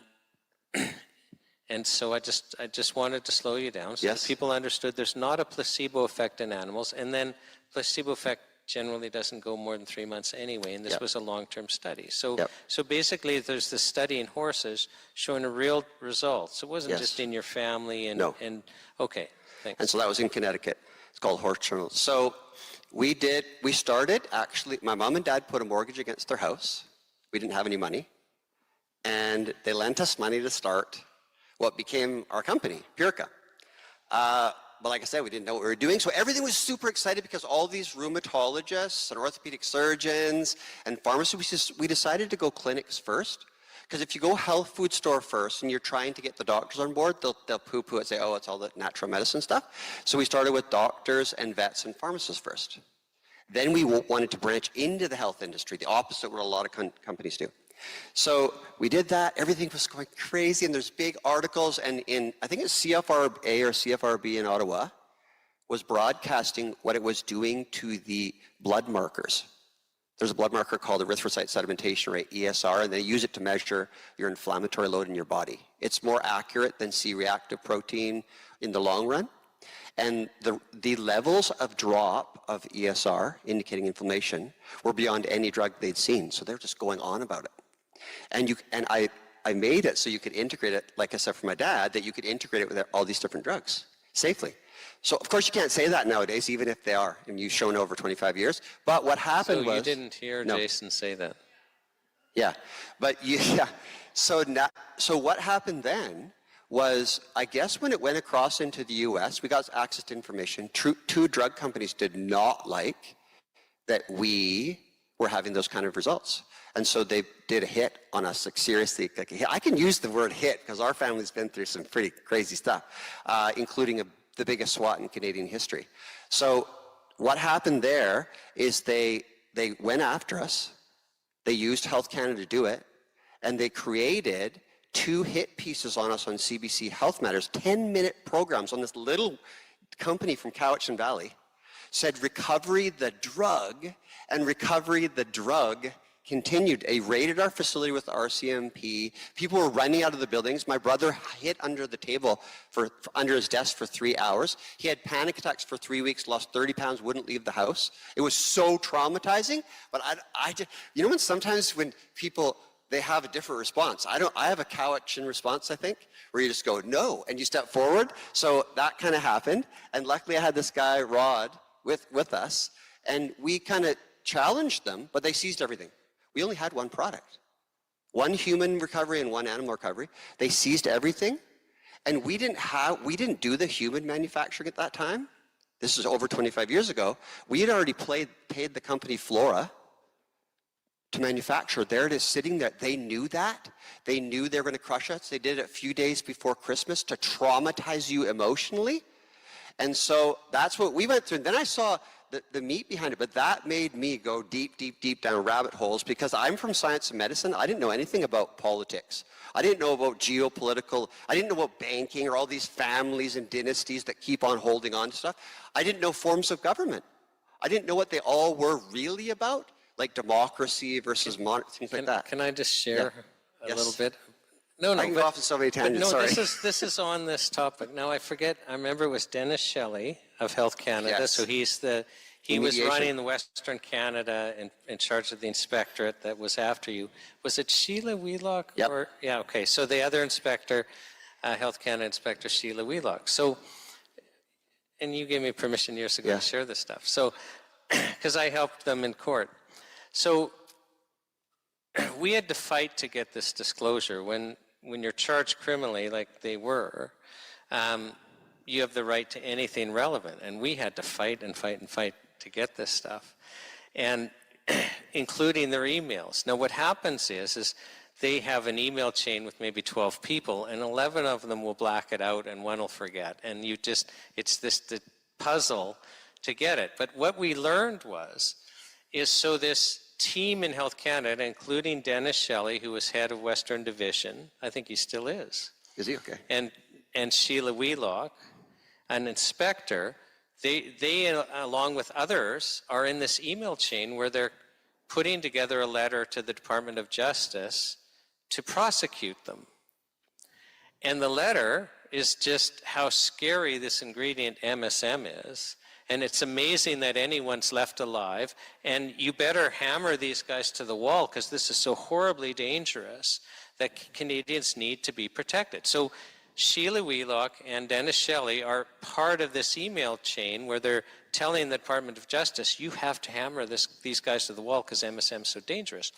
so I just wanted to slow you down so that people understood there's not a placebo effect in animals. And then placebo effect generally doesn't go more than 3 months anyway, and this was a long-term study. So so basically there's this study in horses showing a real result. So it wasn't just in your family and, and okay, thanks. And so that was in Connecticut. It's called Horse Journal. So we started, actually, my mom and dad put a mortgage against their house. We didn't have any money. And they lent us money to start what became our company, Purka. But like I said, we didn't know what we were doing. So everything was super excited because all these rheumatologists and orthopedic surgeons and pharmacists, we decided to go clinics first. Because if you go health food store first and you're trying to get the doctors on board, they'll poo-poo it and say, oh, it's all the natural medicine stuff. So we started with doctors and vets and pharmacists first. Then we wanted to branch into the health industry, the opposite of what a lot of companies do. So we did that. Everything was going crazy, and there's big articles. And I think it's CFRA or CFRB in Ottawa was broadcasting what it was doing to the blood markers. There's a blood marker called erythrocyte sedimentation rate, ESR, and they use it to measure your inflammatory load in your body. It's more accurate than C-reactive protein in the long run. And the levels of drop of ESR, indicating inflammation, were beyond any drug they'd seen. So they're just going on about it. And I made it so you could integrate it, like I said for my dad, that you could integrate it with all these different drugs safely. So of course you can't say that nowadays, even if they are, and you've shown over 25 years. But what happened was... So you didn't hear Jason say that? Yeah, but So what happened then was, I guess when it went across into the US, we got access to information. Two drug companies did not like that we were having those kind of results. And so they did a hit on us, like seriously. Like I can use the word hit because our family's been through some pretty crazy stuff, including the biggest SWAT in Canadian history. So what happened there is they went after us. They used Health Canada to do it, and they created 2 hit pieces on us on CBC Health Matters, 10-minute programs on this little company from Cowichan Valley, said recovery the drug, and recovery the drug continued. They raided our facility with the RCMP. People were running out of the buildings. My brother hid under the table, under his desk for 3 hours. He had panic attacks for 3 weeks, lost 30 pounds, wouldn't leave the house. It was so traumatizing, but I just, you know, when people, they have a different response. I have a Cowichan response, I think, where you just go, no, and you step forward. So that kind of happened. And luckily I had this guy, Rod, with us, and we kind of challenged them, but they seized everything. We only had one product, one human recovery and one animal recovery. They seized everything, and we didn't do the human manufacturing at that time. This is over 25 years ago. We had already paid the company Flora to manufacture. There it is sitting there. They knew that. They knew they were going to crush us. They did it a few days before Christmas to traumatize you emotionally. And so that's what we went through. And then I saw the meat behind it, but that made me go deep, deep, deep down rabbit holes because I'm from science and medicine. I didn't know anything about politics. I didn't know about geopolitical. I didn't know about banking or all these families and dynasties that keep on holding on to stuff. I didn't know forms of government. I didn't know what they all were really about, like democracy versus monarchy, things like that. Can I just share a little bit? No, I can go off on so many tangents, sorry. This is on this topic. Now I forget, I remember it was Dennis Shelley of Health Canada. Yes. So he was running the Western Canada in charge of the inspectorate that was after you. Was it Sheila Wheelock? Yep. Yeah, okay. So the other inspector, Health Canada Inspector Sheila Wheelock. So, and you gave me permission years ago to share this stuff. So, because I helped them in court. So we had to fight to get this disclosure. When you're charged criminally like they were, you have the right to anything relevant. And we had to fight and fight and fight to get this stuff, and including their emails. Now what happens is they have an email chain with maybe 12 people, and 11 of them will black it out and one will forget. And it's the puzzle to get it. But what we learned so this team in Health Canada, including Dennis Shelley, who was head of Western Division, I think he still is. Is he? Okay. And Sheila Wheelock, an inspector, they along with others are in this email chain where they're putting together a letter to the Department of Justice to prosecute them. And the letter is just how scary this ingredient MSM is. And it's amazing that anyone's left alive. And you better hammer these guys to the wall because this is so horribly dangerous that Canadians need to be protected. So Sheila Wheelock and Dennis Shelley are part of this email chain where they're telling the Department of Justice, you have to hammer these guys to the wall because MSM is so dangerous.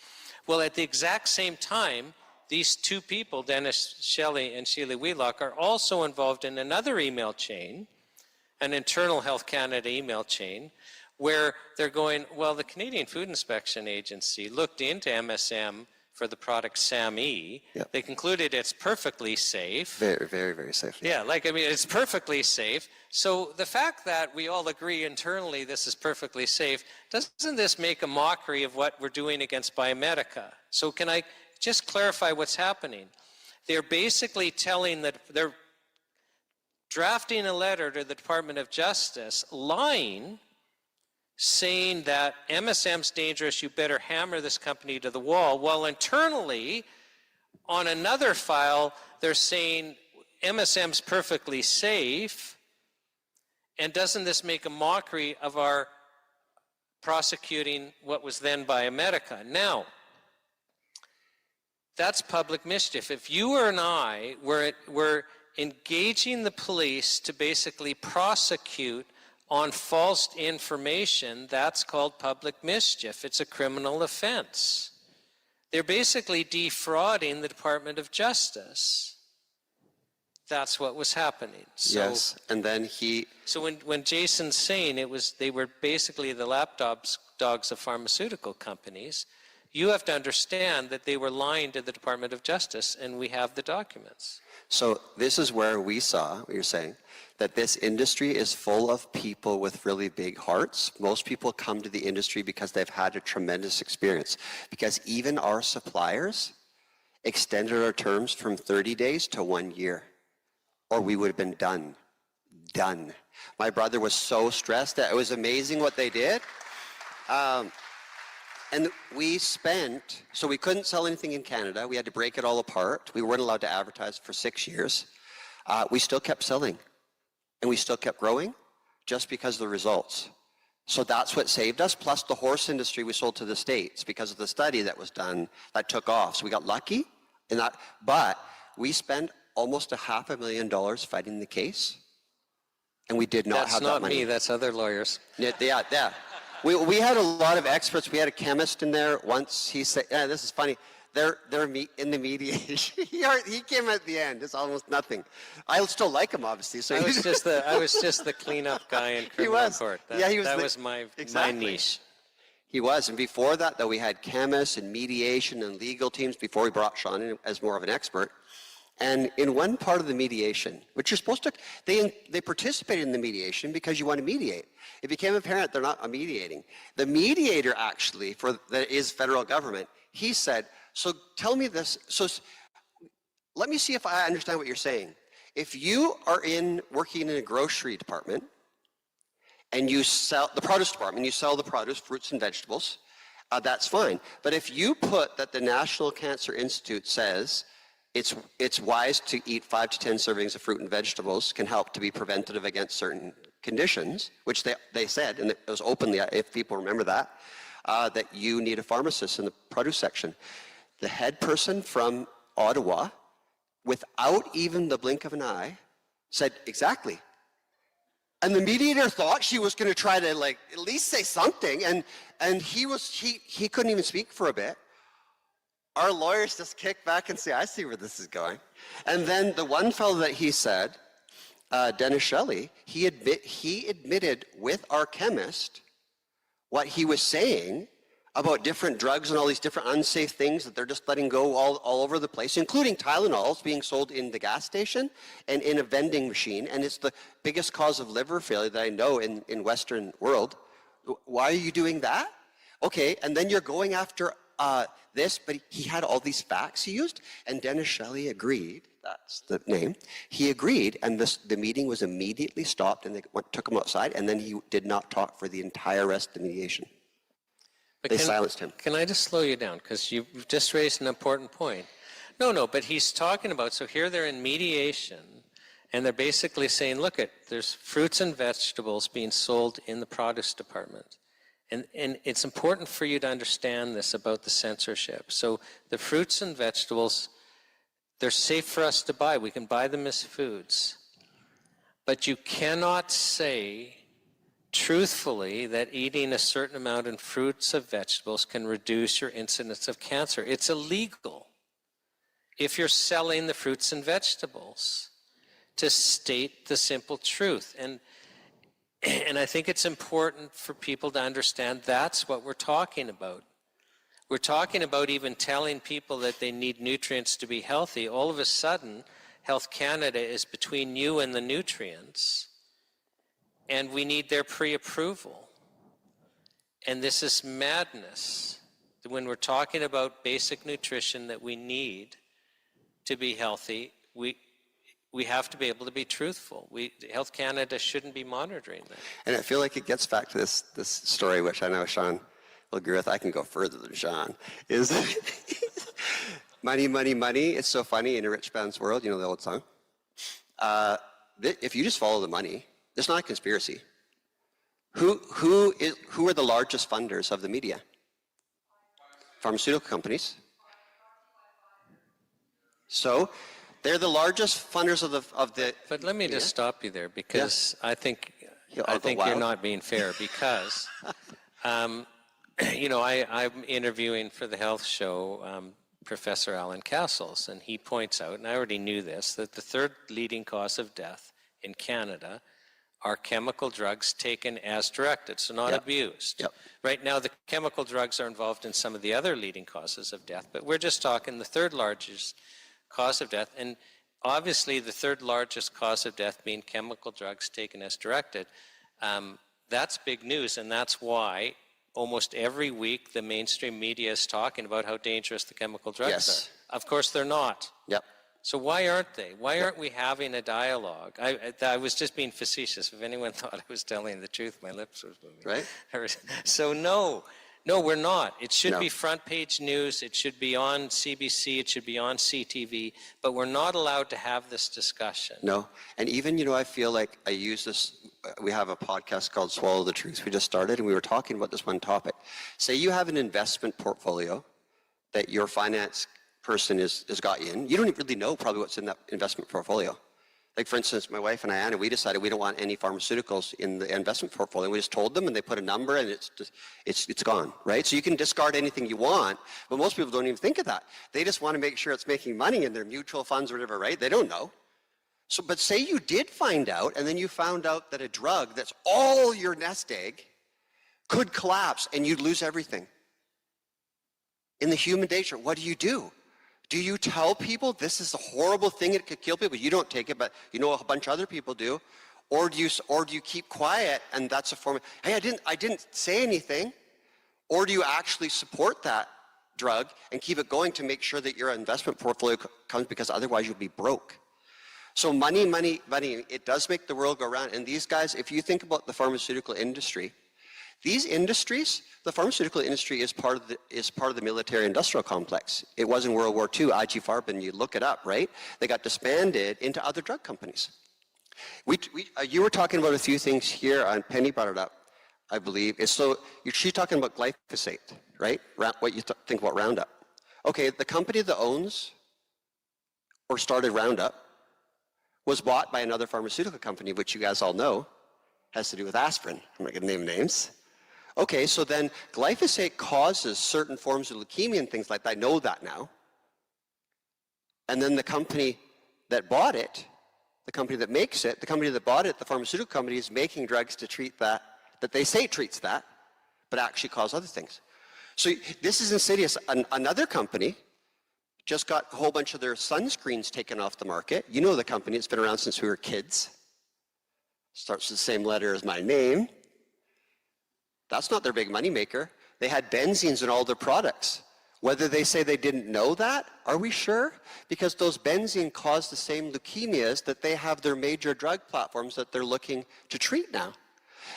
Well, at the exact same time, these two people, Dennis Shelley and Sheila Wheelock, are also involved in another email chain, an internal Health Canada email chain, where they're going, well, the Canadian Food Inspection Agency looked into MSM for the product SAMe. Yep. They concluded it's perfectly safe. Very, very, very safe. Yeah, it's perfectly safe. So the fact that we all agree internally this is perfectly safe, doesn't this make a mockery of what we're doing against Biomedica? So can I just clarify what's happening? They're basically they're drafting a letter to the Department of Justice, lying, saying that MSM's dangerous, you better hammer this company to the wall, while internally, on another file, they're saying MSM's perfectly safe, and doesn't this make a mockery of our prosecuting what was then Biomedica? Now, that's public mischief. If you or I were engaging the police to basically prosecute on false information, that's called public mischief. It's a criminal offense. They're basically defrauding the Department of Justice. That's what was happening. So, Yes, and then he. So when Jason's saying they were basically the lapdogs of pharmaceutical companies, you have to understand that they were lying to the Department of Justice, and we have the documents. So this is where we saw, what you're saying, that this industry is full of people with really big hearts. Most people come to the industry because they've had a tremendous experience. Because even our suppliers extended our terms from 30 days to 1 year, or we would have been done. Done. My brother was so stressed that it was amazing what they did. And we spent, so we couldn't sell anything in Canada. We had to break it all apart. We weren't allowed to advertise for 6 years. We still kept selling, and we still kept growing just because of the results. So that's what saved us, plus the horse industry we sold to the States because of the study that was done that took off. So we got lucky in that, but we spent almost $500,000 fighting the case, and we did not have that money. That's not me, that's other lawyers. Yeah. We had a lot of experts. We had a chemist in there once. He said, yeah, this is funny. They're in the mediation. He came at the end. It's almost nothing. I still like him, obviously. So I was just the cleanup guy in criminal court. That was my niche. He was. And before that, though, we had chemists and mediation and legal teams before we brought Sean in as more of an expert. And in one part of the mediation, which you're supposed to, they participated in the mediation because you want to mediate. It became apparent they're not mediating. The mediator actually, that is federal government, he said, so tell me this, so let me see if I understand what you're saying. If you are working in a grocery department and you sell, the produce department, you sell the produce, fruits and vegetables, that's fine. But if you put that the National Cancer Institute says it's wise to eat 5 to 10 servings of fruit and vegetables can help to be preventative against certain conditions, which they said, and it was openly, if people remember that, that you need a pharmacist in the produce section. The head person from Ottawa, without even the blink of an eye, said exactly. And the mediator thought she was going to try to at least say something, and he couldn't even speak for a bit. Our lawyers just kick back and say, I see where this is going. And then the one fellow that he said, Dennis Shelley, he admitted with our chemist what he was saying about different drugs and all these different unsafe things that they're just letting go all over the place, including Tylenols being sold in the gas station and in a vending machine. And it's the biggest cause of liver failure that I know in Western world. Why are you doing that? Okay, and then you're going after this, but he had all these facts he used, and Dennis Shelley agreed, that's the name, he agreed, and the meeting was immediately stopped, and they took him outside, and then he did not talk for the entire rest of the mediation. They silenced him. Can I just slow you down, because you've just raised an important point. No, but he's talking about, so here they're in mediation, and they're basically saying, look, there's fruits and vegetables being sold in the produce department. And it's important for you to understand this about the censorship. So the fruits and vegetables, they're safe for us to buy. We can buy them as foods. But you cannot say truthfully that eating a certain amount in fruits and vegetables can reduce your incidence of cancer. It's illegal if you're selling the fruits and vegetables to state the simple truth. And I think it's important for people to understand that's what we're talking about. We're talking about even telling people that they need nutrients to be healthy. All of a sudden, Health Canada is between you and the nutrients, and we need their pre-approval. And this is madness. When we're talking about basic nutrition that we need to be healthy, we have to be able to be truthful. Health Canada shouldn't be monitoring that. And I feel like it gets back to this story, which I know Sean will agree with. I can go further than Sean. Is money, money, money. It's so funny in a rich man's world. You know the old song. If you just follow the money, it's not a conspiracy. Who are the largest funders of the media? Pharmaceutical companies. So they're the largest funders of the. But let me just stop you there, because I think you're not being fair, because you know, I'm interviewing for the health show Professor Alan Castles, and he points out, and I already knew this, that the third leading cause of death in Canada are chemical drugs taken as directed, so not abused. Right now, the chemical drugs are involved in some of the other leading causes of death, but we're just talking the third largest cause of death. And obviously, the third largest cause of death being chemical drugs taken as directed. That's big news, and that's why almost every week the mainstream media is talking about how dangerous the chemical drugs are. Of course, they're not. So why aren't they? Why aren't we having a dialogue? I was just being facetious. If anyone thought I was telling the truth, my lips were moving. Right. So no, we're not. It should be front page news. It should be on CBC. It should be on CTV. But we're not allowed to have this discussion. No. And even, you know, I feel like I use this. We have a podcast called Swallow the Truth. We just started, and we were talking about this one topic. Say you have an investment portfolio that your finance person has got you in. You don't really know probably what's in that investment portfolio. Like, for instance, my wife and I, Anna, we decided we don't want any pharmaceuticals in the investment portfolio. We just told them, and they put a number, and it's gone, right? So you can discard anything you want, but most people don't even think of that. They just want to make sure it's making money in their mutual funds or whatever, right? They don't know. So, but say you did find out, and then you found out that a drug that's all your nest egg could collapse, and you'd lose everything. In the human nature, what do? Do you tell people this is a horrible thing, it could kill people? You don't take it, but you know a bunch of other people do. Or do you keep quiet, and that's a form of, hey, I didn't say anything? Or do you actually support that drug and keep it going to make sure that your investment portfolio comes, because otherwise you'll be broke? So money, it does make the world go round. And these guys, if you think about the pharmaceutical industry, these industries, the pharmaceutical industry is part of the military-industrial complex. It was in World War II, IG Farben, you look it up, right? They got disbanded into other drug companies. You were talking about a few things here, and Penny brought it up, I believe. She's talking about glyphosate, right? What you think about Roundup. Okay, the company that owns or started Roundup was bought by another pharmaceutical company, which you guys all know has to do with aspirin. I'm not going to name names. Okay, so then glyphosate causes certain forms of leukemia and things like that. I know that now. And then the company that bought it, the company that makes it, the company that bought it, the pharmaceutical company, is making drugs to treat that they say treats that, but actually cause other things. So this is insidious. Another company just got a whole bunch of their sunscreens taken off the market. You know the company, it's been around since we were kids. Starts with the same letter as my name. That's not their big money maker. They had benzenes in all their products. Whether they say they didn't know that, are we sure? Because those benzene cause the same leukemias that they have their major drug platforms that they're looking to treat now.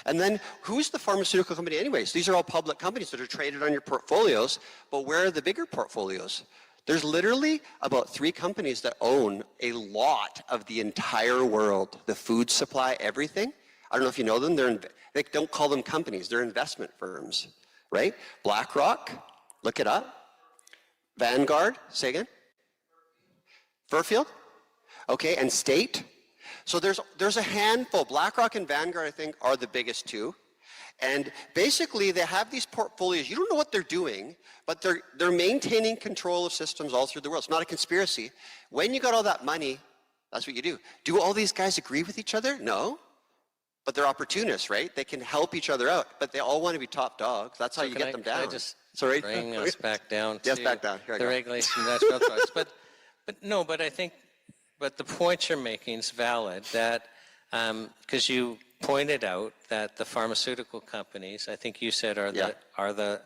And then who's the pharmaceutical company anyways? These are all public companies that are traded on your portfolios, but where are the bigger portfolios? There's literally about 3 companies that own a lot of the entire world, the food supply, everything. I don't know if you know them. They don't call them companies. They're investment firms, right? BlackRock, look it up. Vanguard, say again? Fairfield? Okay, and State. So there's a handful. BlackRock and Vanguard, I think, are the biggest 2. And basically, they have these portfolios. You don't know what they're doing, but they're maintaining control of systems all through the world. It's not a conspiracy. When you got all that money, that's what you do. Do all these guys agree with each other? No. But they're opportunists, right? They can help each other out, but they all want to be top dogs. That's how you get them down. Can I just Sorry? bring us back down to yes, back down. Here I the go. regulation of natural products? But I think the point you're making is valid, that because you pointed out that the pharmaceutical companies, I think you said, are the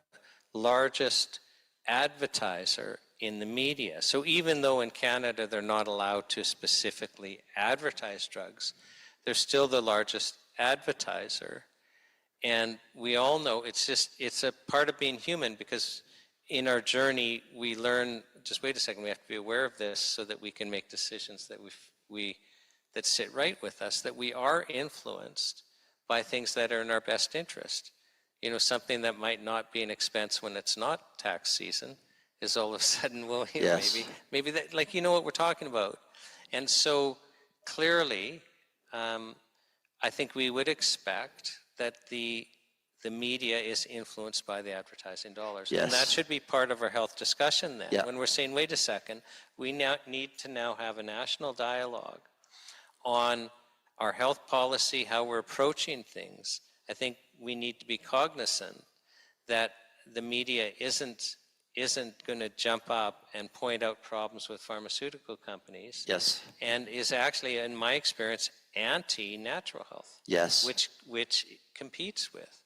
largest advertiser in the media. So even though in Canada they're not allowed to specifically advertise drugs, they're still the largest advertiser. And we all know it's a part of being human, because in our journey we learn, just wait a second, we have to be aware of this so that we can make decisions that that sit right with us, that we are influenced by things that are in our best interest. You know, something that might not be an expense when it's not tax season is all of a sudden, well, you know, maybe that, like, you know what we're talking about. And so clearly, I think we would expect that the the media is influenced by the advertising dollars. Yes. And that should be part of our health discussion then. Yeah. When we're saying, wait a second, we now need to now have a national dialogue on our health policy, how we're approaching things. I think we need to be cognizant that the media isn't going to jump up and point out problems with pharmaceutical companies. Yes. And is actually, in my experience, anti-natural health. Yes. Which competes with.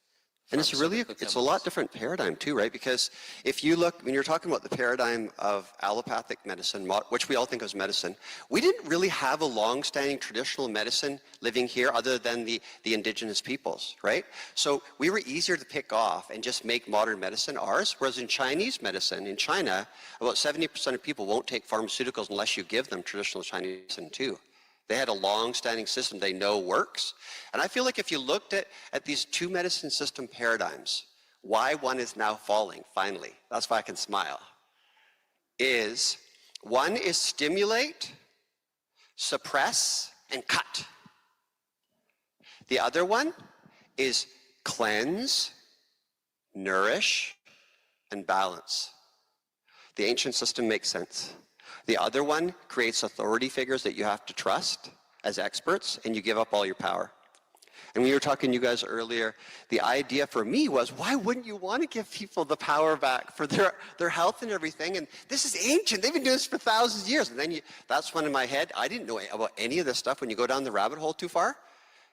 And it's really, it's a lot different paradigm too, right? Because if you look, when you're talking about the paradigm of allopathic medicine, which we all think of as medicine, we didn't really have a long-standing traditional medicine living here other than the indigenous peoples, right? So we were easier to pick off and just make modern medicine ours, whereas in Chinese medicine, in China, about 70% of people won't take pharmaceuticals unless you give them traditional Chinese medicine too. They had a long-standing system they know works. And I feel like if you looked at these two medicine system paradigms, why one is now falling, finally, that's why I can smile, is one is stimulate, suppress, and cut. The other one is cleanse, nourish, and balance. The ancient system makes sense. The other one creates authority figures that you have to trust as experts, and you give up all your power. And we were talking to you guys earlier, the idea for me was, why wouldn't you want to give people the power back for their health and everything? And this is ancient. They've been doing this for thousands of years. And then that's one in my head. I didn't know about any of this stuff. When you go down the rabbit hole too far,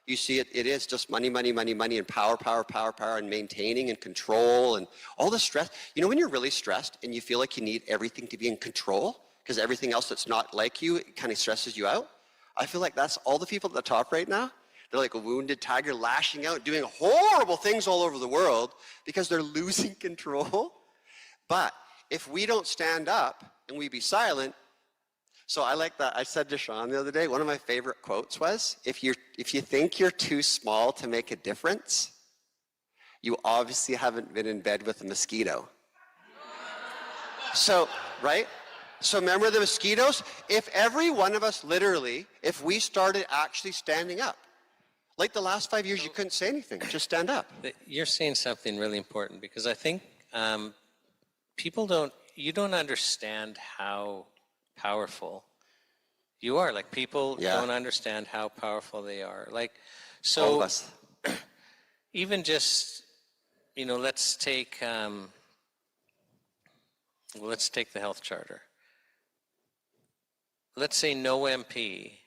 you see it is just money, money, money, money, and power, power, power, power, and maintaining and control and all the stress. You know when you're really stressed and you feel like you need everything to be in control because everything else that's not like you, it kind of stresses you out? I feel like that's all the people at the top right now. They're like a wounded tiger lashing out, doing horrible things all over the world because they're losing control. But if we don't stand up and we be silent, so I like that. I said to Sean the other day, one of my favorite quotes was, if you think you're too small to make a difference, you obviously haven't been in bed with a mosquito. So, right? So remember the mosquitoes? If every one of us literally, if we started actually standing up, like the last 5 years, you couldn't say anything, just stand up. You're saying something really important because I think you don't understand how powerful you are. Like people don't understand how powerful they are. Like, so all of us. Even just, let's take the health charter. Let's say no MP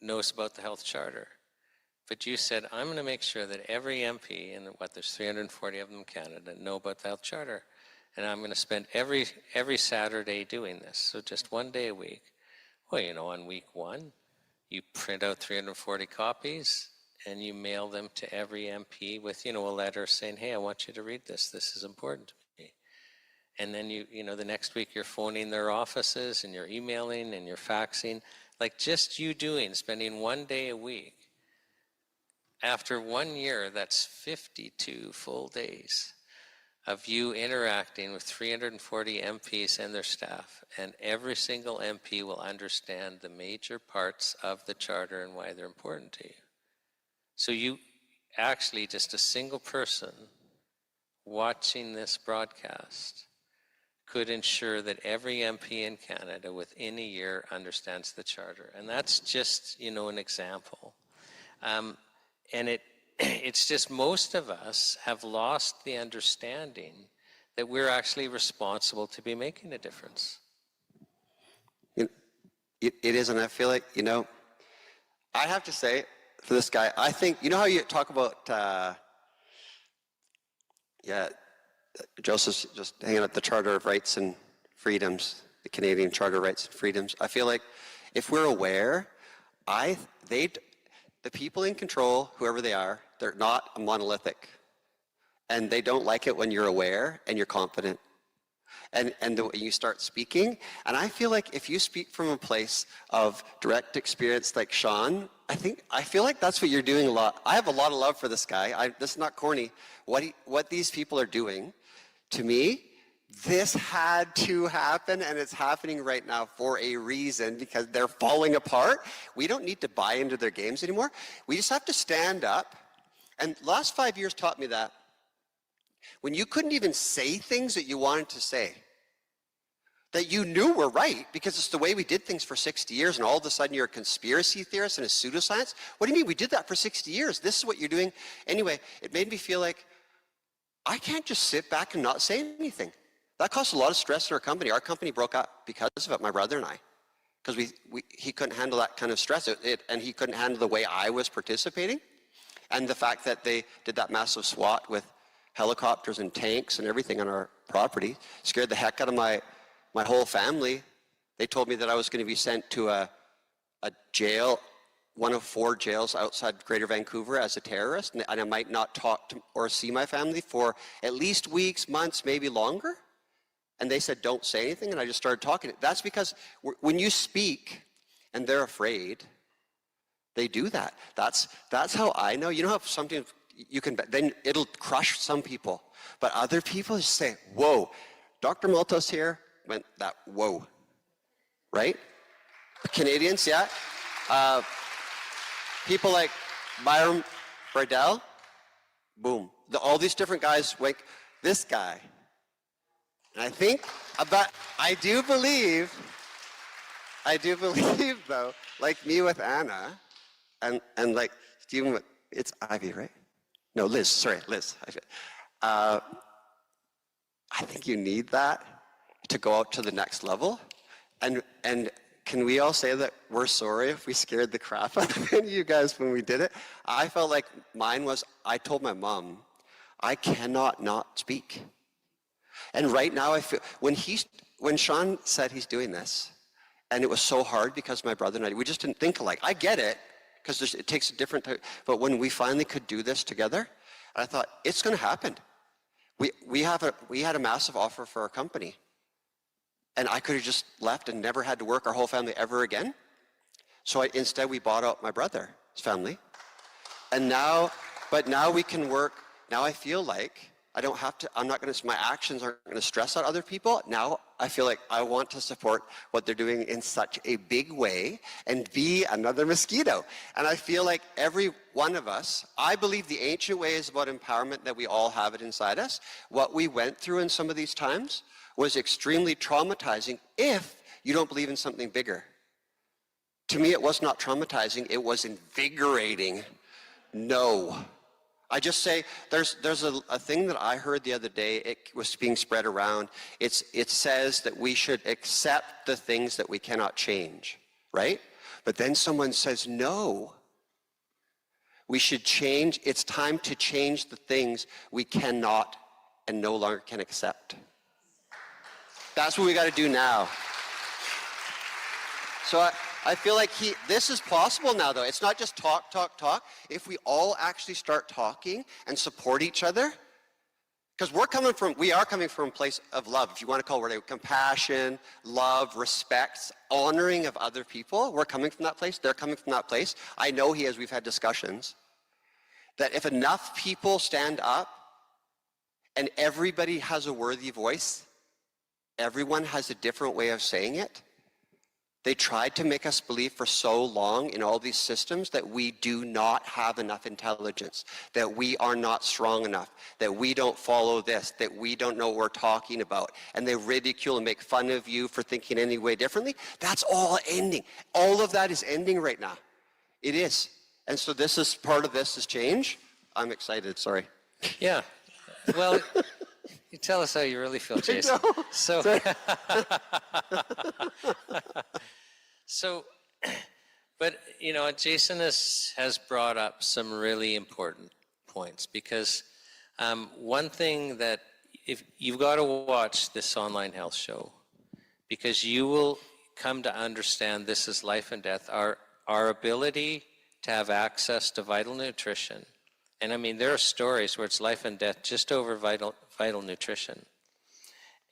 knows about the health charter. But you said, I'm going to make sure that every MP, and there's 340 of them in Canada, know about the health charter. And I'm going to spend every Saturday doing this. So just one day a week. Well, on week one, you print out 340 copies and you mail them to every MP with, a letter saying, hey, I want you to read this. This is important to me. And then the next week you're phoning their offices and you're emailing and you're faxing. Like just spending one day a week. After 1 year, that's 52 full days of you interacting with 340 MPs and their staff, and every single MP will understand the major parts of the charter and why they're important to you. So you actually, just a single person watching this broadcast could ensure that every MP in Canada within a year understands the charter. And that's just, an example. And it's just most of us have lost the understanding that we're actually responsible to be making a difference. It is, and I feel like, I have to say, for this guy, I think, how you talk about, Joseph's just hanging up the Charter of Rights and Freedoms, the Canadian Charter of Rights and Freedoms. I feel like if we're aware, the people in control, whoever they are, they're not monolithic. And they don't like it when you're aware and you're confident. And you start speaking. And I feel like if you speak from a place of direct experience like Sean, I feel like that's what you're doing a lot. I have a lot of love for this guy. This is not corny. What these people are doing, to me, this had to happen, and it's happening right now for a reason, because they're falling apart. We don't need to buy into their games anymore. We just have to stand up. And the last 5 years taught me that when you couldn't even say things that you wanted to say, that you knew were right because it's the way we did things for 60 years, and all of a sudden you're a conspiracy theorist and a pseudoscience? What do you mean? We did that for 60 years. This is what you're doing. Anyway, it made me feel like I can't just sit back and not say anything. That caused a lot of stress in our company. Our company broke up because of it, my brother and I, because he couldn't handle that kind of stress, and he couldn't handle the way I was participating, and the fact that they did that massive SWAT with helicopters and tanks and everything on our property scared the heck out of my whole family. They told me that I was going to be sent to a jail, one of 4 jails outside Greater Vancouver as a terrorist, and I might not talk to or see my family for at least weeks, months, maybe longer. And they said, don't say anything, and I just started talking. That's because when you speak and they're afraid, they do that. That's how I know. You know how something you can, then it'll crush some people, but other people just say, whoa, Dr. Maltos here went that, whoa, right? Canadians, yeah. People like Byron Bardell, boom. All these different guys, like this guy. And I do believe though, like me with Anna, and like Stephen, it's Ivy, right? No, Liz, sorry, Liz. I think you need that to go out to the next level. And can we all say that we're sorry if we scared the crap out of any of you guys when we did it? I felt like mine was, I told my mom, I cannot not speak. And right now I feel, when Sean said he's doing this, and it was so hard because my brother and I, we just didn't think alike. I get it, because it takes a different type, but when we finally could do this together, I thought, it's gonna happen. We had a massive offer for our company, and I could have just left and never had to work our whole family ever again. So instead we bought out my brother's family. And now we can work. Now I feel like I don't have to, my actions aren't gonna stress out other people. Now I feel like I want to support what they're doing in such a big way and be another mosquito. And I feel like every one of us, I believe the ancient way is about empowerment, that we all have it inside us. What we went through in some of these times was extremely traumatizing if you don't believe in something bigger. To me, it was not traumatizing, it was invigorating. No. I just say, there's a thing that I heard the other day, it was being spread around. It says that we should accept the things that we cannot change, right? But then someone says, no, we should change, it's time to change the things we cannot and no longer can accept. That's what we gotta do now. So I feel like this is possible now, though. It's not just talk, talk, talk. If we all actually start talking and support each other, because we are coming from a place of love, if you want to call it compassion, love, respect, honoring of other people. We're coming from that place. They're coming from that place. I know we've had discussions, that if enough people stand up and everybody has a worthy voice, everyone has a different way of saying it. They tried to make us believe for so long in all these systems that we do not have enough intelligence, that we are not strong enough, that we don't follow this, that we don't know what we're talking about. And they ridicule and make fun of you for thinking any way differently. That's all ending. All of that is ending right now. It is. And so this is part of this is change. I'm excited, sorry. Yeah. Well, you tell us how you really feel, Jason. But Jason has brought up some really important points, because one thing that if you've got to watch this online health show, because you will come to understand this is life and death, our ability to have access to vital nutrition. And I mean, there are stories where it's life and death just over vital nutrition.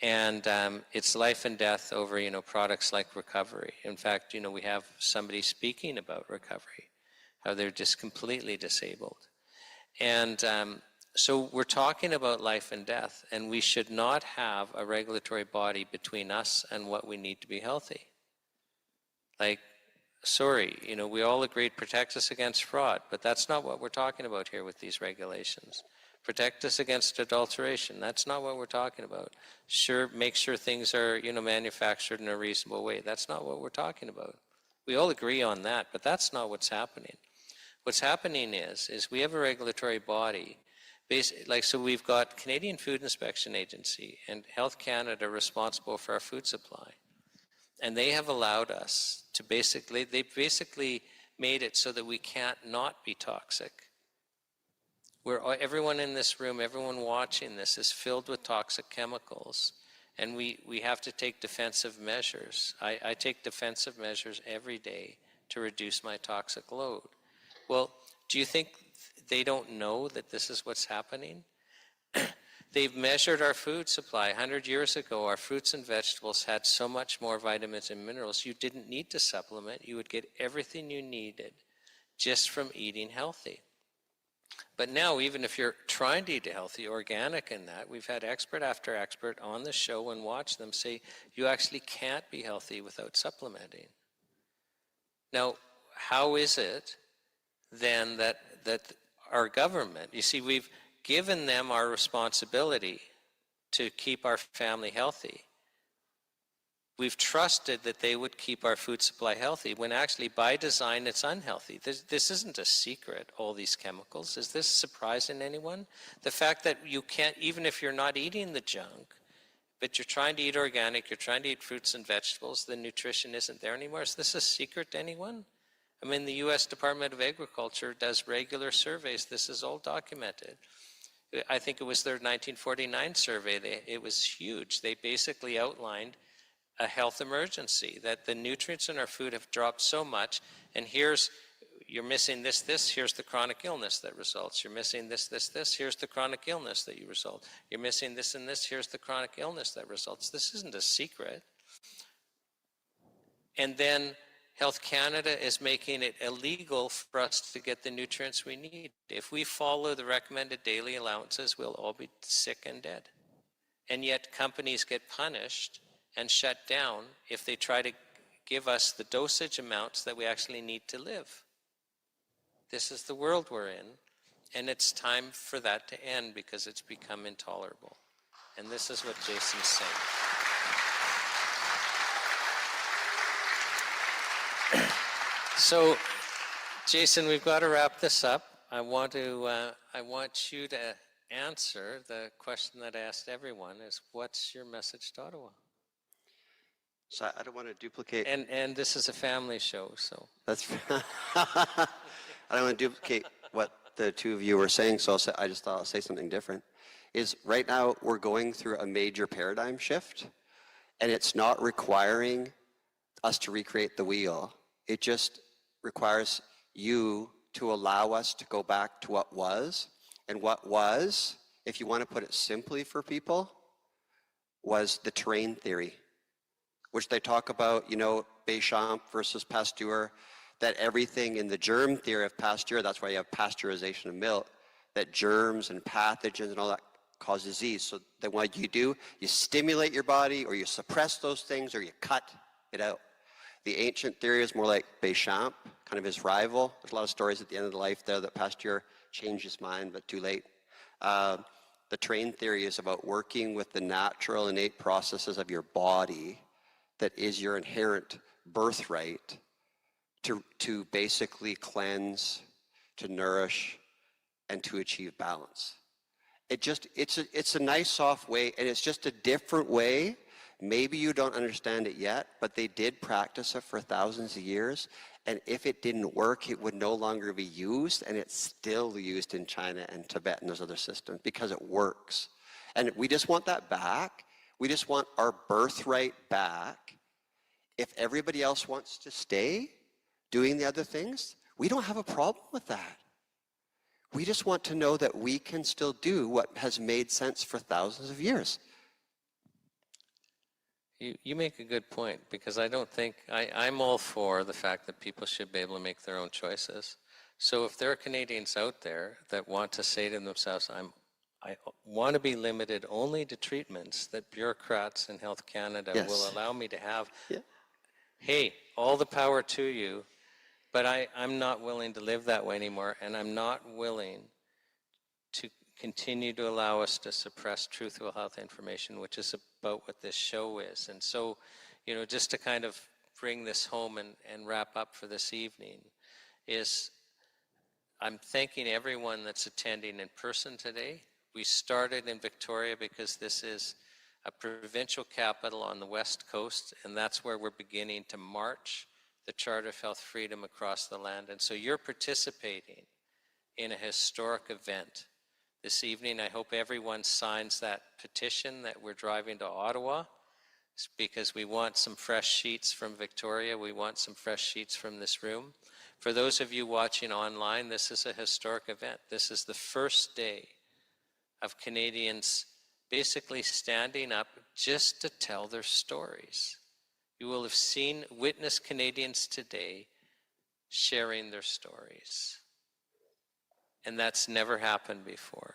And it's life and death over, products like recovery. In fact, we have somebody speaking about recovery, how they're just completely disabled. And so we're talking about life and death, and we should not have a regulatory body between us and what we need to be healthy. Like, sorry, we all agreed protects us against fraud, but that's not what we're talking about here with these regulations. Protect us against adulteration. That's not what we're talking about. Sure, make sure things are, manufactured in a reasonable way. That's not what we're talking about. We all agree on that, but that's not what's happening. What's happening is we have a regulatory body. So we've got Canadian Food Inspection Agency and Health Canada responsible for our food supply. And they have allowed us to they basically made it so that we can't not be toxic. Everyone in this room, everyone watching this is filled with toxic chemicals, and we have to take defensive measures. I take defensive measures every day to reduce my toxic load. Well, do you think they don't know that this is what's happening? They've measured our food supply. 100 years ago, our fruits and vegetables had so much more vitamins and minerals, you didn't need to supplement. You would get everything you needed just from eating healthy. But now, even if you're trying to eat healthy, organic and that, we've had expert after expert on the show and watch them say, you actually can't be healthy without supplementing. Now, how is it then that our government, you see, we've given them our responsibility to keep our family healthy. We've trusted that they would keep our food supply healthy, when actually by design it's unhealthy. This isn't a secret, all these chemicals. Is this surprising anyone? The fact that you can't, even if you're not eating the junk, but you're trying to eat organic, you're trying to eat fruits and vegetables, the nutrition isn't there anymore. Is this a secret to anyone? I mean, the U.S. Department of Agriculture does regular surveys. This is all documented. I think it was their 1949 survey. It was huge. They basically outlined a health emergency, that the nutrients in our food have dropped so much, and you're missing this, here's the chronic illness that results. You're missing this, here's the chronic illness that you result. You're missing this and this, here's the chronic illness that results. This isn't a secret. And then Health Canada is making it illegal for us to get the nutrients we need. If we follow the recommended daily allowances, we'll all be sick and dead. And yet companies get punished and shut down if they try to give us the dosage amounts that we actually need to live. This is the world we're in, and it's time for that to end because it's become intolerable. And this is what Jason's saying. So, Jason, we've got to wrap this up. I want you to answer the question that I asked everyone: is what's your message to Ottawa? So I don't want to duplicate. And this is a family show, so That's. I don't want to duplicate what the two of you were saying, so I just thought I'll say something different. Is right now we're going through a major paradigm shift, and it's not requiring us to recreate the wheel. It just requires you to allow us to go back to what was. And what was, if you want to put it simply for people, was the terrain theory, which they talk about, Béchamp versus Pasteur, that everything in the germ theory of Pasteur, that's why you have pasteurization of milk, that germs and pathogens and all that cause disease. So then what you stimulate your body, or you suppress those things, or you cut it out. The ancient theory is more like Béchamp, kind of his rival. There's a lot of stories at the end of the life there that Pasteur changed his mind, but too late. The terrain theory is about working with the natural innate processes of your body that is your inherent birthright to basically cleanse, to nourish, and to achieve balance. It's a nice soft way, and it's just a different way. Maybe you don't understand it yet, but they did practice it for thousands of years. And if it didn't work, it would no longer be used, and it's still used in China and Tibet and those other systems because it works. And we just want that back. We just want our birthright back. If everybody else wants to stay doing the other things, we don't have a problem with that. We just want to know that we can still do what has made sense for thousands of years. You make a good point, because I don't think, I'm all for the fact that people should be able to make their own choices. So if there are Canadians out there that want to say to themselves, I want to be limited only to treatments that bureaucrats in Health Canada will allow me to have, hey, all the power to you, but I'm not willing to live that way anymore, and I'm not willing continue to allow us to suppress truthful health information, which is about what this show is. And so, you know, just to kind of bring this home and wrap up for this evening, is I'm thanking everyone that's attending in person today. We started in Victoria because this is a provincial capital on the West Coast, and that's where we're beginning to march the Charter of Health Freedom across the land. And so you're participating in a historic event this evening. I hope everyone signs that petition that we're driving to Ottawa. It's because we want some fresh sheets from Victoria. We want some fresh sheets from this room. For those of you watching online, this is a historic event. This is the first day of Canadians basically standing up just to tell their stories. You will have witnessed Canadians today sharing their stories. And that's never happened before.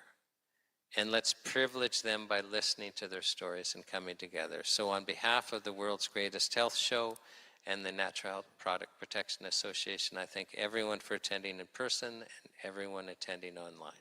And let's privilege them by listening to their stories and coming together. So on behalf of the world's greatest health show and the Natural Health Product Protection Association, I thank everyone for attending in person and everyone attending online.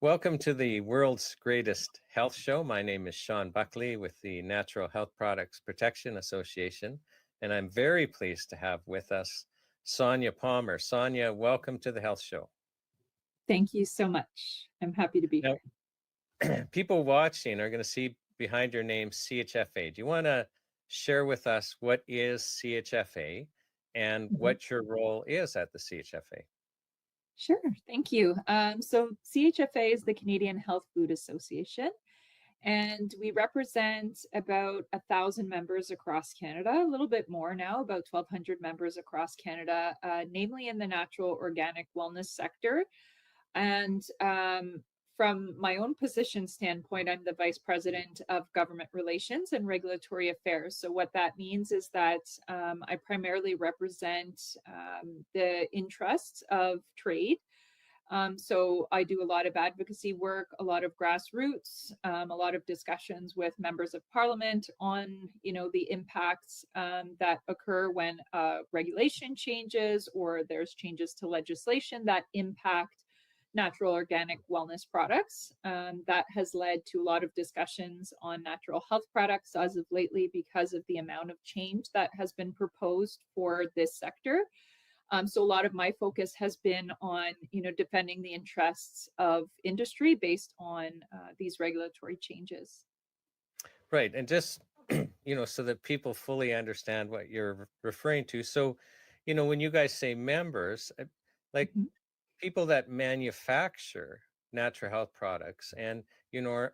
Welcome to the world's greatest health show. My name is Sean Buckley with the Natural Health Products Protection Association, and I'm very pleased to have with us Sonia Palmer. Sonia, welcome to the Health Show. Thank you so much. I'm happy to be Now, here. people watching are going to see behind your name CHFA. Do you want to share with us what is CHFA and what your role is at the CHFA? Sure, thank you. So CHFA is the Canadian Health Food Association, and we represent about 1,000 members across Canada, a little bit more now, about 1,200 members across Canada, namely in the natural organic wellness sector. And from my own position standpoint, I'm the Vice President of Government Relations and Regulatory Affairs. So what that means is that I primarily represent the interests of trade. So I do a lot of advocacy work, a lot of grassroots, a lot of discussions with members of parliament on, the impacts that occur when regulation changes or there's changes to legislation that impact natural organic wellness products. That has led to a lot of discussions on natural health products as of lately because of the amount of change that has been proposed for this sector. So a lot of my focus has been on, defending the interests of industry based on these regulatory changes. Right. And just, so that people fully understand what you're referring to. So, when you guys say members, like people that manufacture natural health products and,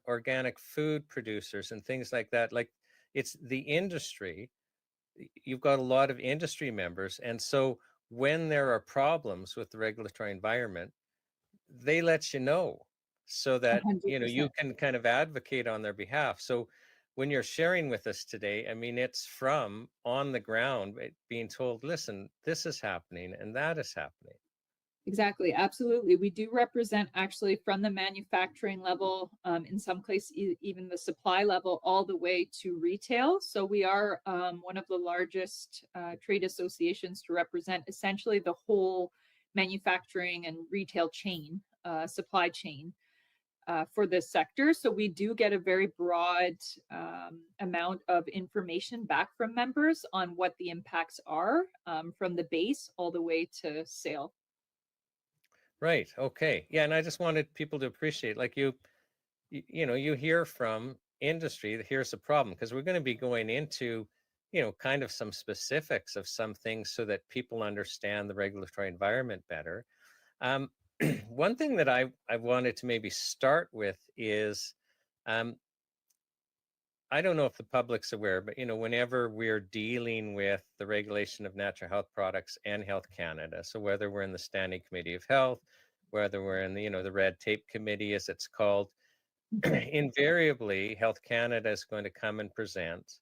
organic food producers and things like that, like it's the industry, you've got a lot of industry members. And so when there are problems with the regulatory environment, they let you know so that, 100%. you can kind of advocate on their behalf. So when you're sharing with us today, I mean, it's from on the ground being told, listen, this is happening and that is happening. Exactly. Absolutely. We do represent actually from the manufacturing level, in some cases, even the supply level, all the way to retail. So we are one of the largest trade associations to represent essentially the whole manufacturing and retail chain, supply chain for this sector. So we do get a very broad amount of information back from members on what the impacts are from the base all the way to sale. Right. Okay. Yeah. And I just wanted people to appreciate, like you hear from industry that here's the problem, because we're going to be going into, kind of some specifics of some things so that people understand the regulatory environment better. One thing that I wanted to maybe start with is, I don't know if the public's aware, but whenever we're dealing with the regulation of natural health products and Health Canada, so whether we're in the Standing Committee of Health, whether we're in the the Red Tape Committee, as it's called, invariably Health Canada is going to come and present.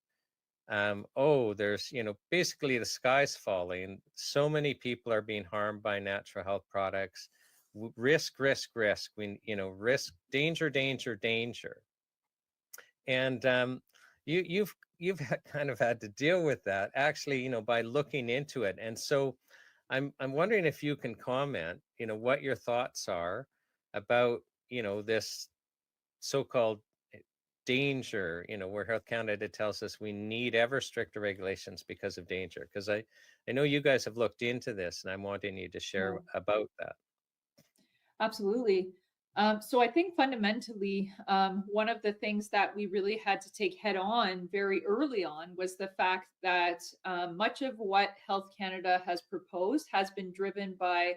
There's basically the sky's falling. So many people are being harmed by natural health products. Risk. We risk, danger. And you've kind of had to deal with that actually, by looking into it. And so I'm wondering if you can comment, what your thoughts are about, this so-called danger, where Health Canada tells us we need ever stricter regulations because of danger. Because I know you guys have looked into this, and I'm wanting you to share about that. Absolutely. So I think fundamentally, one of the things that we really had to take head on very early on was the fact that much of what Health Canada has proposed has been driven by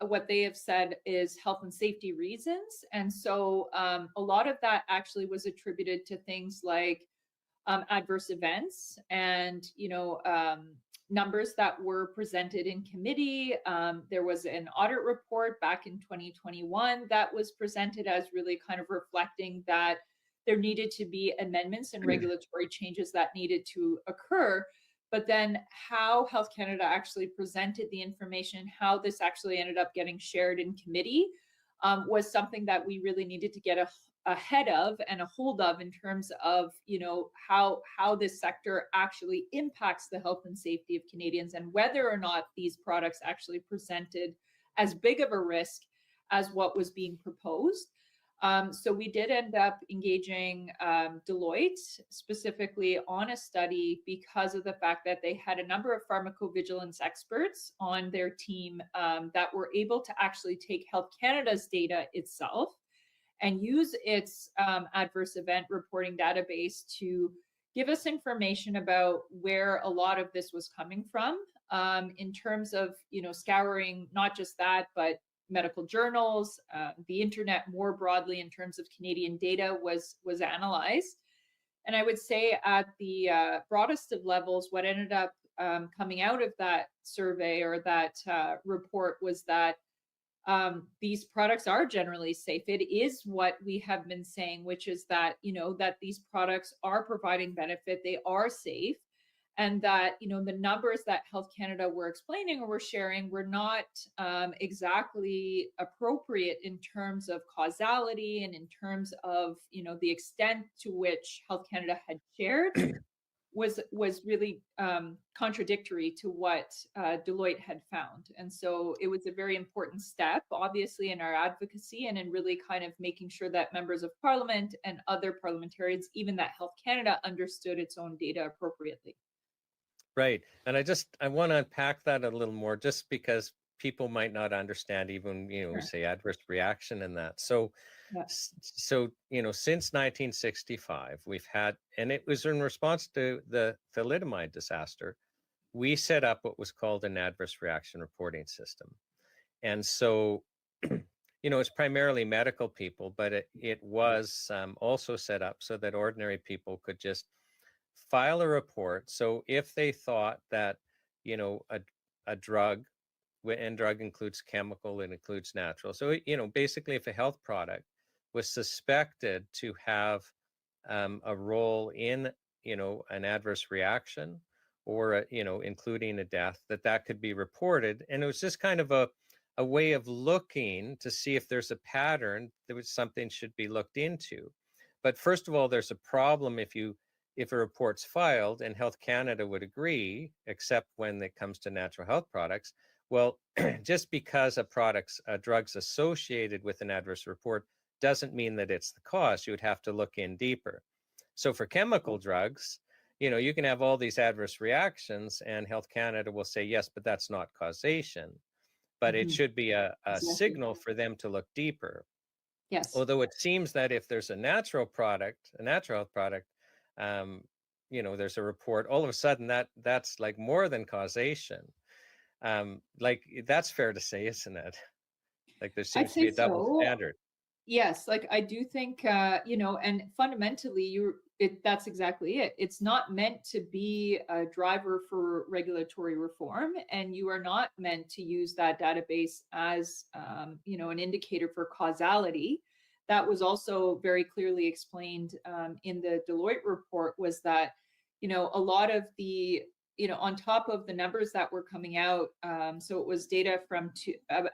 what they have said is health and safety reasons. And so a lot of that actually was attributed to things like adverse events and, numbers that were presented in committee. There was an audit report back in 2021 that was presented as really kind of reflecting that there needed to be amendments and regulatory changes that needed to occur. But then how Health Canada actually presented the information, how this actually ended up getting shared in committee was something that we really needed to get ahead of and a hold of in terms of, how this sector actually impacts the health and safety of Canadians and whether or not these products actually presented as big of a risk as what was being proposed. So we did end up engaging Deloitte specifically on a study because of the fact that they had a number of pharmacovigilance experts on their team that were able to actually take Health Canada's data itself and use its adverse event reporting database to give us information about where a lot of this was coming from in terms of, scouring not just that, but medical journals, the internet more broadly in terms of Canadian data was analyzed. And I would say at the broadest of levels, what ended up coming out of that survey or that report was that these products are generally safe. It is what we have been saying, which is that, that these products are providing benefit, they are safe, and that, the numbers that Health Canada were explaining or were sharing were not exactly appropriate in terms of causality and in terms of, the extent to which Health Canada had shared was really contradictory to what Deloitte had found. And so it was a very important step, obviously, in our advocacy and in really kind of making sure that members of Parliament and other parliamentarians, even that Health Canada, understood its own data appropriately. Right. And I want to unpack that a little more just because people might not understand even, we say adverse reaction in that. So, Yeah. so, since 1965, we've had, and it was in response to the thalidomide disaster, we set up what was called an adverse reaction reporting system. And so, it's primarily medical people, but it was also set up so that ordinary people could just file a report. So if they thought that, a drug, and drug includes chemical, it includes natural. So, basically if a health product was suspected to have a role in, an adverse reaction or, including a death, that could be reported. And it was just kind of a way of looking to see if there's a pattern that was something should be looked into. But first of all, there's a problem if a report's filed, and Health Canada would agree, except when it comes to natural health products. Well, just because a drug's associated with an adverse report doesn't mean that it's the cause. You would have to look in deeper. So for chemical drugs, you can have all these adverse reactions and Health Canada will say, yes, but that's not causation. But it should be a Exactly. signal for them to look deeper. Yes. Although it seems that if there's a natural health product, there's a report, all of a sudden that's like more than causation. Like that's fair to say, isn't it? Like there seems to be a double standard. Yes, like I do think, and fundamentally, that's exactly it. It's not meant to be a driver for regulatory reform, and you are not meant to use that database as, an indicator for causality. That was also very clearly explained in the Deloitte report. Was that, a lot of the on top of the numbers that were coming out, so it was data from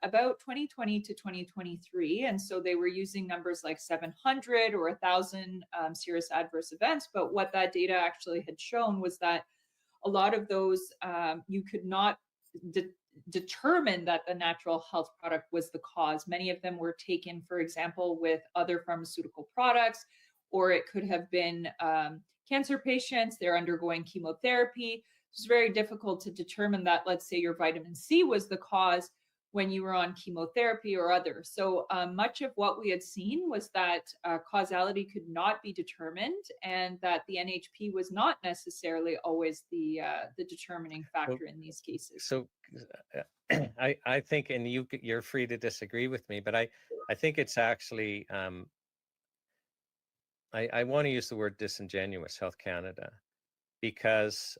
about 2020 to 2023. And so they were using numbers like 700 or 1,000 serious adverse events. But what that data actually had shown was that a lot of those, you could not determine that the natural health product was the cause. Many of them were taken, for example, with other pharmaceutical products, or it could have been cancer patients, they're undergoing chemotherapy. It's very difficult to determine that, let's say your vitamin C was the cause when you were on chemotherapy or other. So much of what we had seen was that causality could not be determined, and that the NHP was not necessarily always the determining factor in these cases. So I think, and you're free to disagree with me, but I think it's actually, I want to use the word disingenuous, Health Canada, because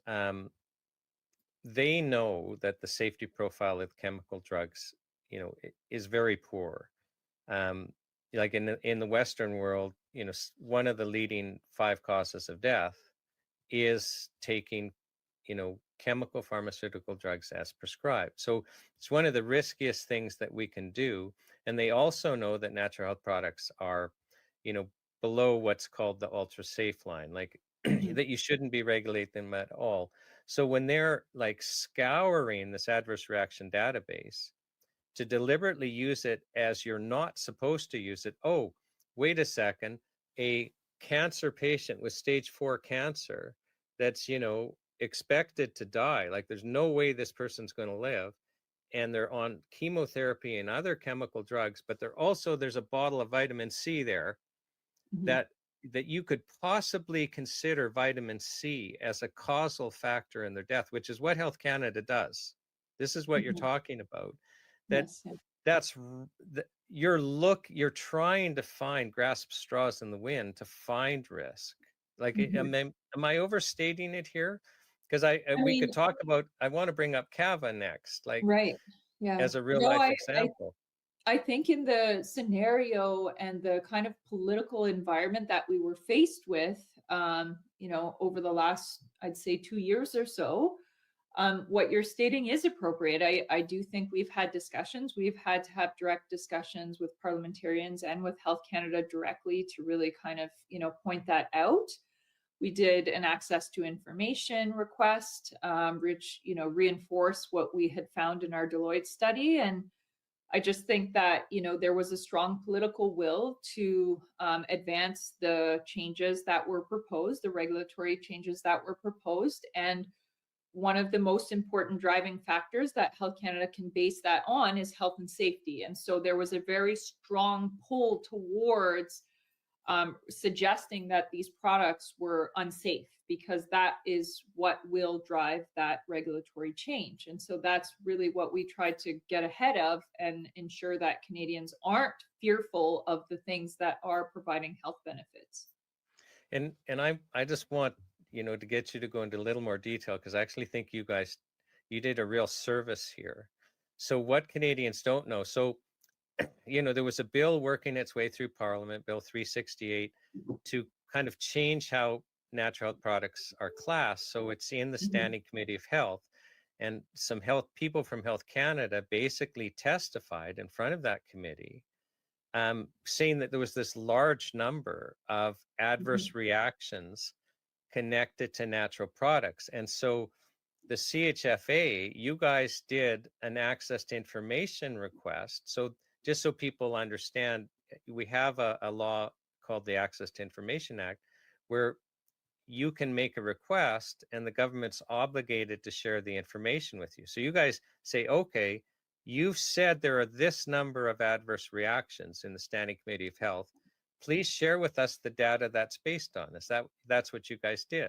they know that the safety profile of chemical drugs, is very poor. Like in the Western world, one of the leading 5 causes of death is taking, chemical pharmaceutical drugs as prescribed. So it's one of the riskiest things that we can do. And they also know that natural health products are, below what's called the ultra safe line, like that you shouldn't be regulating them at all. So when they're like scouring this adverse reaction database to deliberately use it as you're not supposed to use it, wait a second, a cancer patient with stage 4 cancer that's, expected to die, like there's no way this person's going to live, and they're on chemotherapy and other chemical drugs, but there's a bottle of vitamin C there Mhm. that you could possibly consider vitamin C as a causal factor in their death, which is what Health Canada does. This is what you're Mhm. talking about. That Yes. Yeah. you're trying to grasp straws in the wind to find risk. Like, Mhm. am I overstating it here? Because I we mean, could talk about, I want to bring up Kava next, like right. Yeah. as a real No, life I example. I think in the scenario and the kind of political environment that we were faced with, over the last, I'd say, 2 years or so, what you're stating is appropriate. I do think we've had discussions. We've had to have direct discussions with parliamentarians and with Health Canada directly to really kind of, point that out. We did an access to information request, which, reinforced what we had found in our Deloitte study. And I just think that, there was a strong political will to advance the changes that were proposed, the regulatory changes that were proposed. And one of the most important driving factors that Health Canada can base that on is health and safety. And so there was a very strong pull towards suggesting that these products were unsafe, because that is what will drive that regulatory change. And so that's really what we tried to get ahead of and ensure that Canadians aren't fearful of the things that are providing health benefits. And I just want, to get you to go into a little more detail, because I actually think you did a real service here. So what Canadians don't know, so there was a bill working its way through Parliament, Bill 368, to kind of change how natural health products are classed. So it's in the Standing Committee of Health, and some people from Health Canada basically testified in front of that committee, saying that there was this large number of adverse reactions connected to natural products. And so the CHFA, you guys did an access to information request. So just so people understand, we have a law called the Access to Information Act, where you can make a request and the government's obligated to share the information with you. So you guys say, okay, you've said there are this number of adverse reactions in the Standing Committee of Health. Please share with us the data that's based on. That's what you guys did?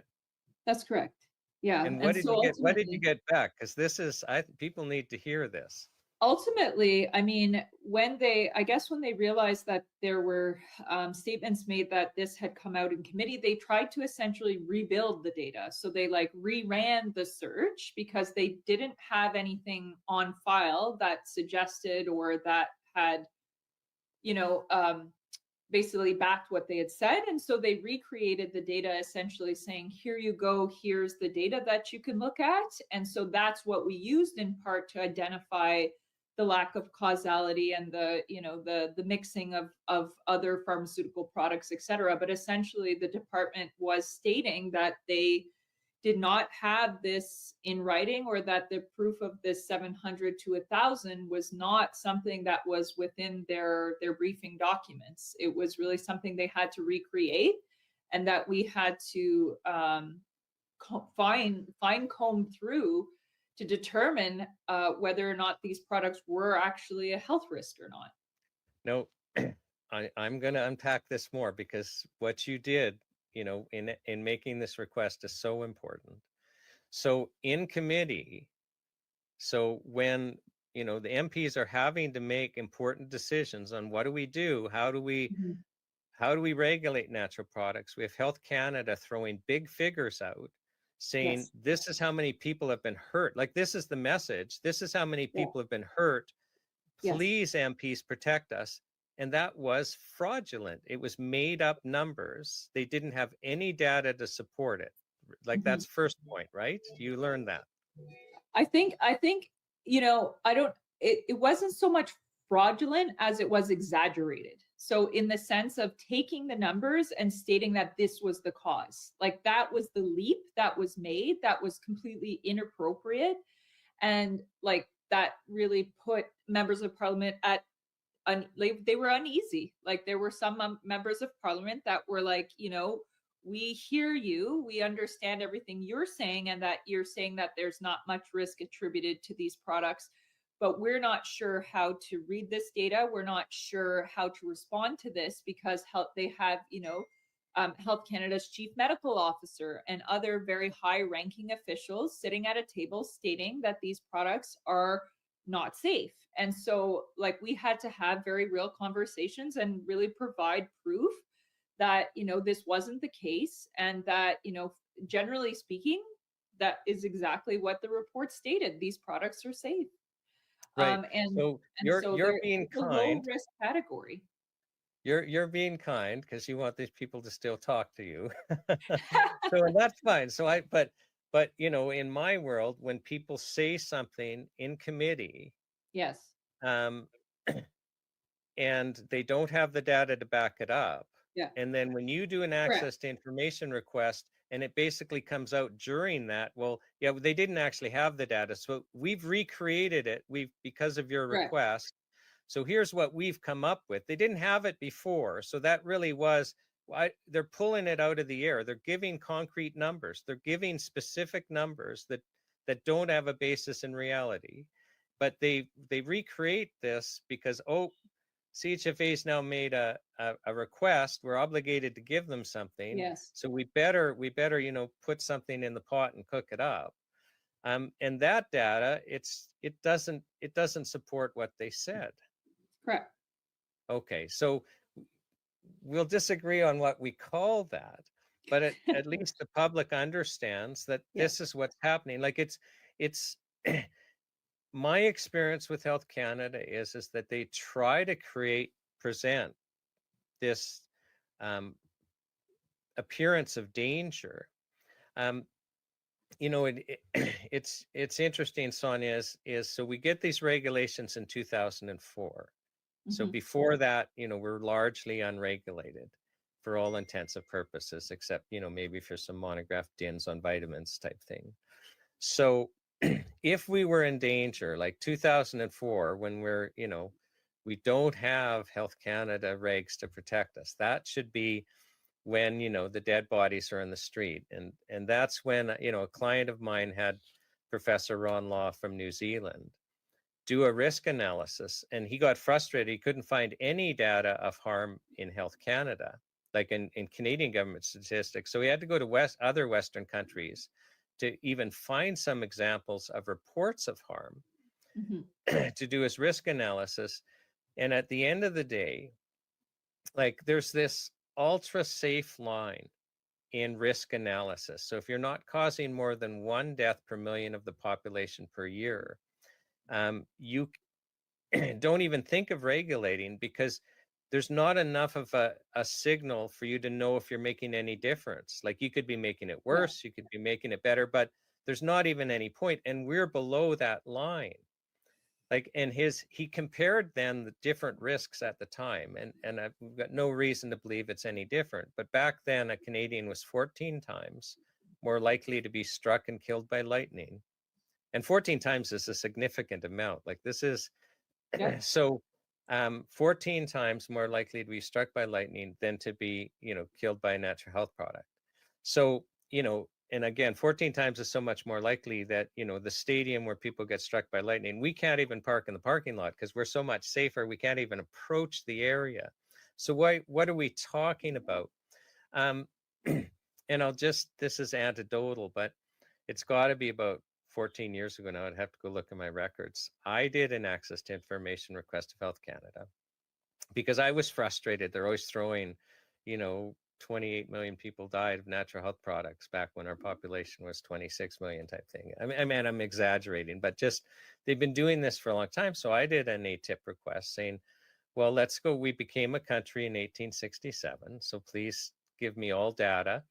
That's correct. Yeah. And And so what did you get back? Because people need to hear this. Ultimately, I mean, when they realized that there were statements made that this had come out in committee, they tried to essentially rebuild the data. So they reran the search because they didn't have anything on file that suggested or that had, basically backed what they had said. And so they recreated the data, essentially saying, here you go, here's the data that you can look at. And so that's what we used in part to identify the lack of causality and the mixing of other pharmaceutical products, et cetera. But essentially the department was stating that they did not have this in writing, or that the proof of this 700 to 1,000 was not something that was within their briefing documents. It was really something they had to recreate, and that we had to fine comb through to determine whether or not these products were actually a health risk or not. No, I'm going to unpack this more, because what you did, in making this request is so important. So in committee, so when, the MPs are having to make important decisions on what do we do, how do we regulate natural products, we have Health Canada throwing big figures out saying, Yes. this is how many people have been hurt. Like, this is the message. This is how many people have been hurt. Yes. Please, MPs, protect us. And that was fraudulent. It was made up numbers. They didn't have any data to support it. Like, that's first point, right? You learned that. I think, it wasn't so much fraudulent as it was exaggerated. So in the sense of taking the numbers and stating that this was the cause, like that was the leap that was made, that was completely inappropriate. And like that really put members of parliament at they were uneasy. Like there were some members of parliament that were like, we hear you, we understand everything you're saying, and that you're saying that there's not much risk attributed to these products, but we're not sure how to read this data. We're not sure how to respond to this because they have, Health Canada's chief medical officer and other very high-ranking officials sitting at a table stating that these products are not safe. And so, like, we had to have very real conversations and really provide proof that, this wasn't the case, and that, generally speaking, that is exactly what the report stated. These products are safe. Right. And so and you're so you're being it's a low kind. risk category. You're being kind because you want these people to still talk to you. So, and that's fine. But in my world, when people say something in committee, Yes. um, and they don't have the data to back it up, Yeah. and then when you do an access to information request and it basically comes out during that, well, yeah, they didn't actually have the data, so we've recreated it. Because of your Correct. request. So here's what we've come up with. They didn't have it before. So that really was, they're pulling it out of the air. They're giving concrete numbers. They're giving specific numbers that don't have a basis in reality. But they recreate this because, CHFA's now made a request. We're obligated to give them something. Yes. So we better, put something in the pot and cook it up. And that data, it doesn't support what they said. Correct. Okay, so we'll disagree on what we call that, but at least the public understands that this is what's happening. Like it's my experience with Health Canada is that they try to present this appearance of danger. It's interesting, Sonia, is so we get these regulations in 2004. So before that, we're largely unregulated for all intents and purposes, except, maybe for some monograph DINs on vitamins type thing. So if we were in danger, like 2004, when we don't have Health Canada regs to protect us, that should be when, the dead bodies are in the street. And that's when, a client of mine had Professor Ron Law from New Zealand do a risk analysis, and he got frustrated. He couldn't find any data of harm in Health Canada, like in Canadian government statistics. So he had to go to other Western countries to even find some examples of reports of harm to do his risk analysis. And at the end of the day, like, there's this ultra safe line in risk analysis. So if you're not causing more than 1 death per million of the population per year, you don't even think of regulating, because there's not enough of a signal for you to know if you're making any difference. Like, you could be making it worse, you could be making it better, but there's not even any point. And we're below that line. Like, and he compared then the different risks at the time, and I've got no reason to believe it's any different. But back then, a Canadian was 14 times more likely to be struck and killed by lightning. And 14 times is a significant amount. Like, this is, so 14 times more likely to be struck by lightning than to be, killed by a natural health product. So, and again, 14 times is so much more likely that, the stadium where people get struck by lightning, we can't even park in the parking lot because we're so much safer. We can't even approach the area. So what are we talking about? And this is anecdotal, but it's got to be about 14 years ago now. I'd have to go look at my records. I did an access to information request of Health Canada because I was frustrated. They're always throwing, 28 million people died of natural health products back when our population was 26 million type thing. I mean, I'm exaggerating, but just they've been doing this for a long time. So I did an ATIP request saying, well, let's go. We became a country in 1867. So please give me all data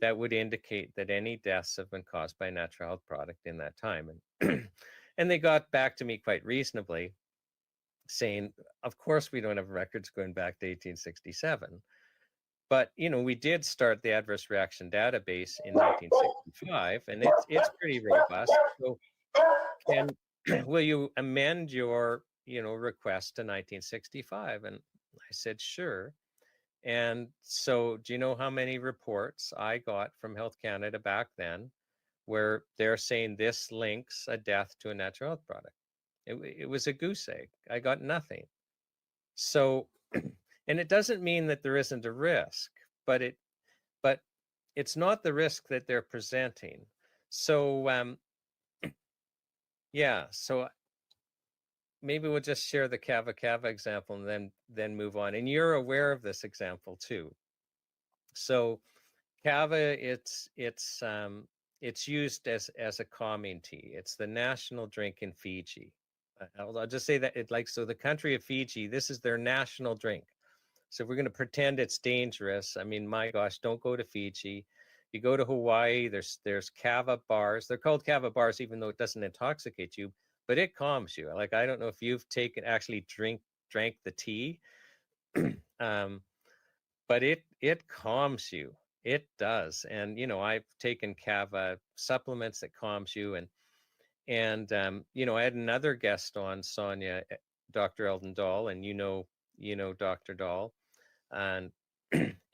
that would indicate that any deaths have been caused by a natural health product in that time. And, and they got back to me quite reasonably, saying, of course, we don't have records going back to 1867. But, we did start the adverse reaction database in 1965, and it's pretty robust. So will you amend your request to 1965. And I said, sure. And so do you know how many reports I got from Health Canada back then where they're saying this links a death to a natural health product? It was a goose egg. I got nothing. So, and it doesn't mean that there isn't a risk, but it's not the risk that they're presenting. So, yeah, so maybe we'll just share the kava example and then move on. And you're aware of this example too. So kava, it's used as a calming tea. It's the national drink in Fiji. I'll just say that so the country of Fiji, this is their national drink. So if we're going to pretend it's dangerous, I mean, my gosh, don't go to Fiji. You go to Hawaii, there's kava bars. They're called kava bars, even though it doesn't intoxicate you, but it calms you. Like, I don't know if you've actually drank the tea, but it calms you. It does. And, I've taken kava supplements that calms you. And I had another guest on, Sonia, Dr. Eldon Dahl, and Dr. Dahl. And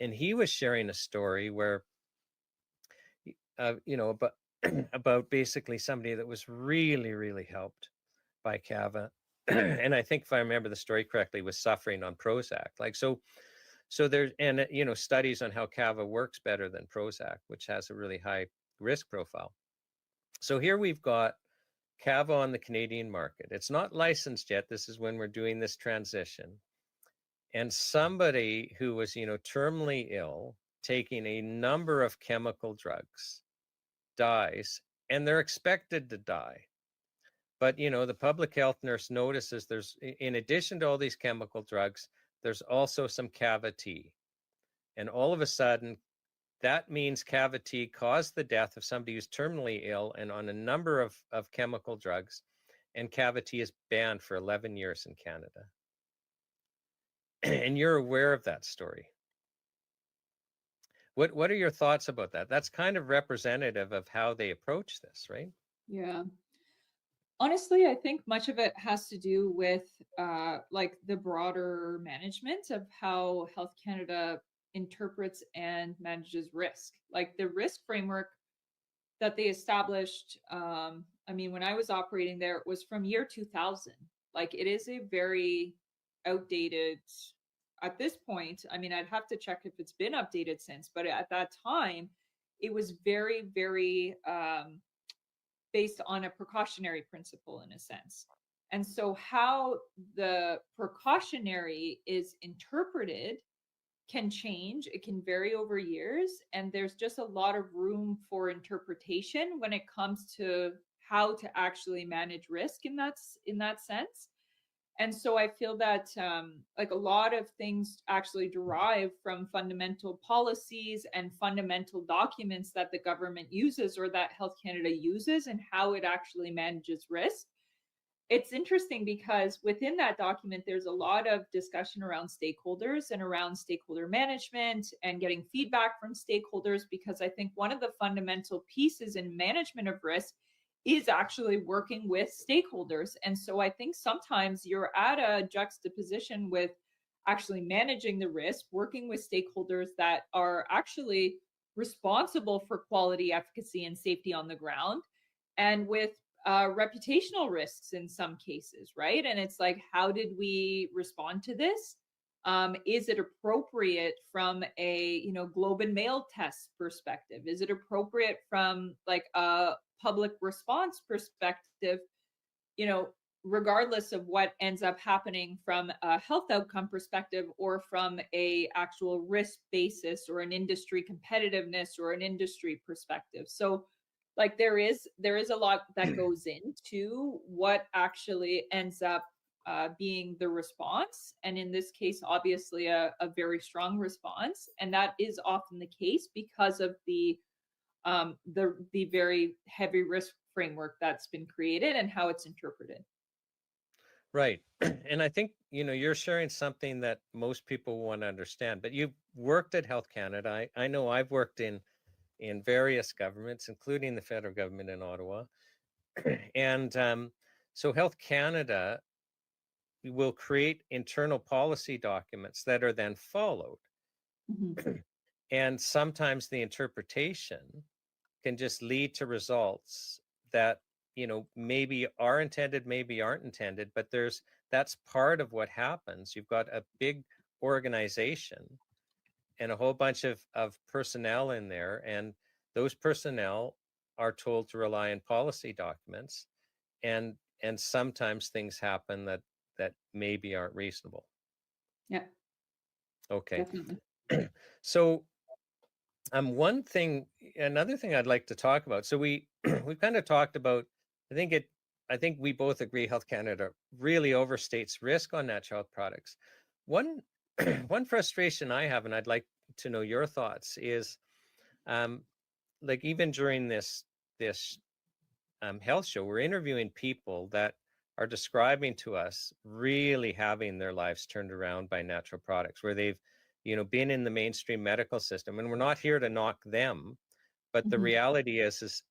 and he was sharing a story where about basically somebody that was really, really helped by kava. And I think, if I remember the story correctly, was suffering on Prozac. So there's, and studies on how kava works better than Prozac, which has a really high risk profile. So here we've got kava on the Canadian market. It's not licensed yet. This is when we're doing this transition. And somebody who was, terminally ill, taking a number of chemical drugs, dies, and they're expected to die. But, the public health nurse notices there's, in addition to all these chemical drugs, there's also some kava tea. And all of a sudden, that means kava tea caused the death of somebody who's terminally ill and on a number of chemical drugs. And kava tea is banned for 11 years in Canada. And you're aware of that story. What are your thoughts about that? That's kind of representative of how they approach this, right? Yeah. Honestly, I think much of it has to do with like the broader management of how Health Canada interprets and manages risk. Like the risk framework that they established, I mean, when I was operating there, it was from year 2000. Like, it is a very outdated at this point. I mean, I'd have to check if it's been updated since, but at that time, it was very, very based on a precautionary principle in a sense. And so how the precautionary is interpreted can change. It can vary over years. And there's just a lot of room for interpretation when it comes to how to actually manage risk in that sense. And so I feel that like a lot of things actually derive from fundamental policies and fundamental documents that the government uses or that Health Canada uses and how it actually manages risk. It's interesting because within that document, there's a lot of discussion around stakeholders and around stakeholder management and getting feedback from stakeholders, because I think one of the fundamental pieces in management of risk is actually working with stakeholders. And so I think sometimes you're at a juxtaposition with actually managing the risk, working with stakeholders that are actually responsible for quality, efficacy, and safety on the ground, and with reputational risks in some cases, right? And it's like, how did we respond to this? Is it appropriate from a Globe and Mail test perspective? Is it appropriate from like a public response perspective, regardless of what ends up happening from a health outcome perspective or from a actual risk basis or an industry competitiveness or an industry perspective? So like there is a lot that goes into what actually ends up being the response, and in this case obviously a very strong response, and that is often the case because of the very heavy risk framework that's been created and how it's interpreted. Right. And I think, you're sharing something that most people want to understand, but you've worked at Health Canada. I know I've worked in various governments, including the federal government in Ottawa. And so Health Canada will create internal policy documents that are then followed. Mhm. And sometimes the interpretation can just lead to results that, you know, maybe are intended, maybe aren't intended, but that's part of what happens. You've got a big organization and a whole bunch of personnel in there, and those personnel are told to rely on policy documents, and sometimes things happen that maybe aren't reasonable. Yeah, Okay. definitely. So another thing I'd like to talk about. So we've kind of talked about, I think we both agree Health Canada really overstates risk on natural health products. One one frustration I have, and I'd like to know your thoughts, is like even during this health show, we're interviewing people that are describing to us really having their lives turned around by natural products, where they've, you know, been in the mainstream medical system. And we're not here to knock them, but the Mhm. reality is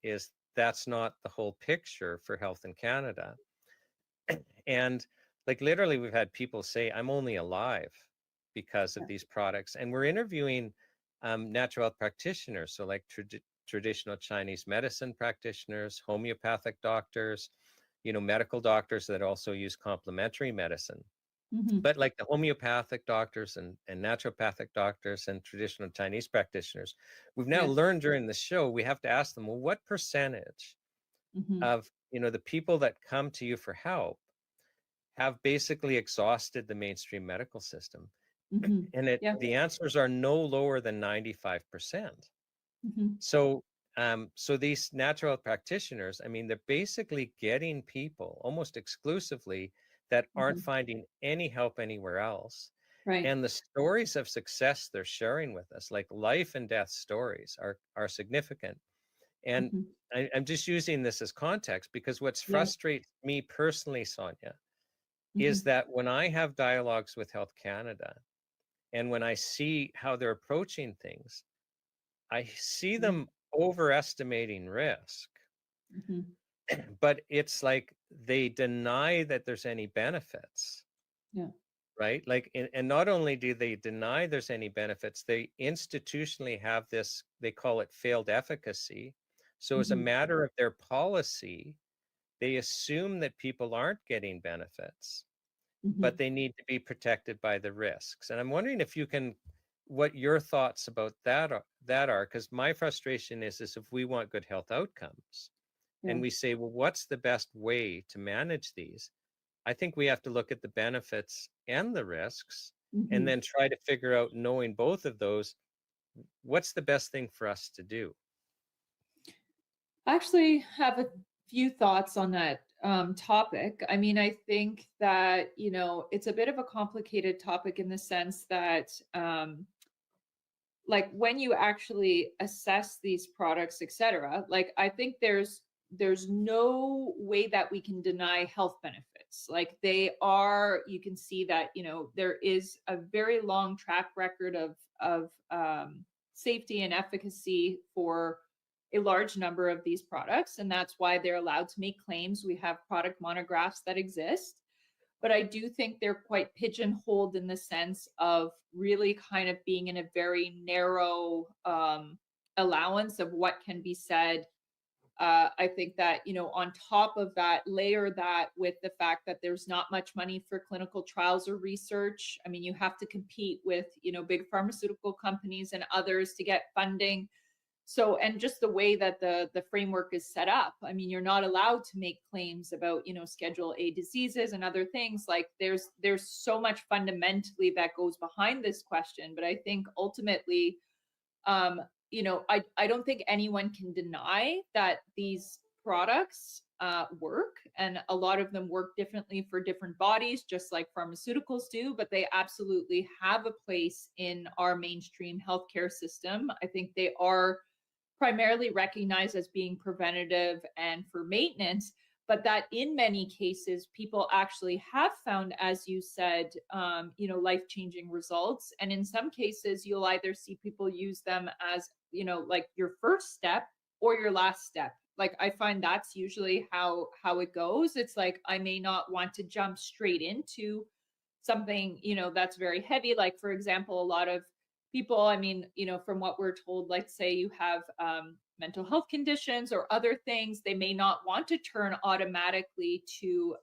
that's not the whole picture for health in Canada. And like literally, we've had people say, "I'm only alive because of Yeah. these products," and we're interviewing natural health practitioners, so like traditional Chinese medicine practitioners, homeopathic doctors, you know, medical doctors that also use complementary medicine. Mhm. But like the homeopathic doctors and naturopathic doctors and traditional Chinese practitioners, we've now Yeah. learned during the show, we have to ask them, well, what percentage Mhm. of, you know, the people that come to you for help have basically exhausted the mainstream medical system? Mhm. And Yeah. the answers are no lower than 95%. Mhm. So so these natural health practitioners, I mean, they're basically getting people almost exclusively that aren't Mhm. finding any help anywhere else. Right. And the stories of success they're sharing with us, like life and death stories, are significant. And Mhm. I'm just using this as context because what's Yeah. frustrates me personally, Sonia, is Mhm. that when I have dialogues with Health Canada and when I see how they're approaching things, I see Yeah. them overestimating risk, Mhm. but it's like they deny that there's any benefits, Yeah. right? Like, and not only do they deny there's any benefits, they institutionally have this, they call it failed efficacy. So, as a Mhm. matter of their policy, they assume that people aren't getting benefits, but Mhm. they need to be protected by the risks. And I'm wondering if you can, what your thoughts about that are, because my frustration is if we want good health outcomes Yeah. and we say, well, what's the best way to manage these? I think we have to look at the benefits and the risks and Mhm. then try to figure out, knowing both of those, what's the best thing for us to do? I actually have a few thoughts on that topic. I mean, I think that, you know, it's a bit of a complicated topic in the sense that, like, when you actually assess these products, et cetera, like, I think there's no way that we can deny health benefits. Like, they are, you can see that, you know, there is a very long track record of safety and efficacy for a large number of these products, and that's why they're allowed to make claims. We have product monographs that exist, but I do think they're quite pigeonholed in the sense of really kind of being in a very narrow allowance of what can be said. I think that, you know, on top of that, layer that with the fact that there's not much money for clinical trials or research. I mean, you have to compete with, you know, big pharmaceutical companies and others to get funding. So, and just the way that the framework is set up, I mean, you're not allowed to make claims about, you know, Schedule A diseases and other things. Like, there's so much fundamentally that goes behind this question. But I think ultimately, um, you know, I don't think anyone can deny that these products work, and a lot of them work differently for different bodies, just like pharmaceuticals do. But they absolutely have a place in our mainstream healthcare system. I think they are primarily recognized as being preventative and for maintenance, but that in many cases people actually have found, as you said, you know, life-changing results. And in some cases you'll either see people use them as, you know, like your first step or your last step like I find that's usually how it goes. It's like I may not want to jump straight into something, you know, that's very heavy. Like for example, a lot of people, I mean, you know, from what we're told, like say you have mental health conditions or other things, they may not want to turn automatically to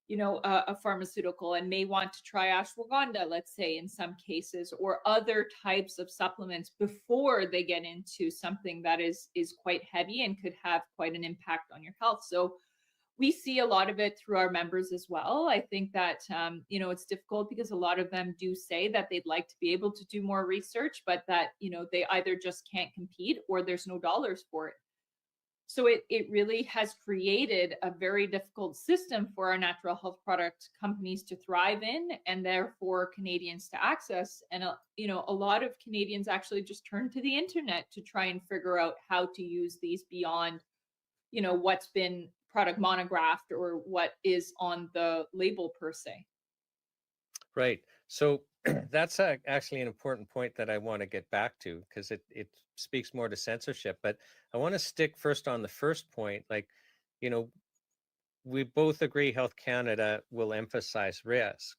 you know, a pharmaceutical, and may want to try ashwagandha, let's say, in some cases, or other types of supplements before they get into something that is quite heavy and could have quite an impact on your health. So we see a lot of it through our members as well. I think that you know, it's difficult because a lot of them do say that they'd like to be able to do more research, but that, you know, they either just can't compete or there's no dollars for it. So it really has created a very difficult system for our natural health product companies to thrive in, and therefore Canadians to access. And you know, a lot of Canadians actually just turn to the internet to try and figure out how to use these beyond, you know, what's been product monographed or what is on the label per se. Right. So that's actually an important point that I want to get back to, because it speaks more to censorship. But I want to stick first on the first point. Like, you know, we both agree Health Canada will emphasize risk.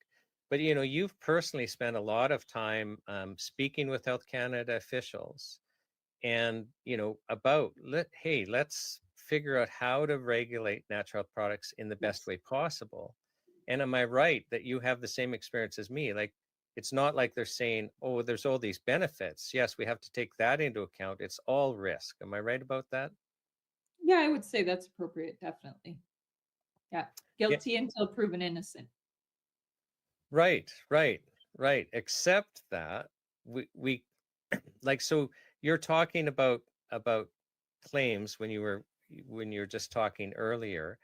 But, you know, you've personally spent a lot of time speaking with Health Canada officials and, you know, about, hey, let's figure out how to regulate natural health products in the best way possible. And am I right that you have the same experience as me? Like, it's not like they're saying, oh, there's all these benefits. Yes, we have to take that into account. It's all risk. Am I right about that? Yeah, I would say that's appropriate, definitely. Yeah. Yeah. Guilty until proven innocent. Right. Except that we like, so you're talking about claims when you're just talking earlier,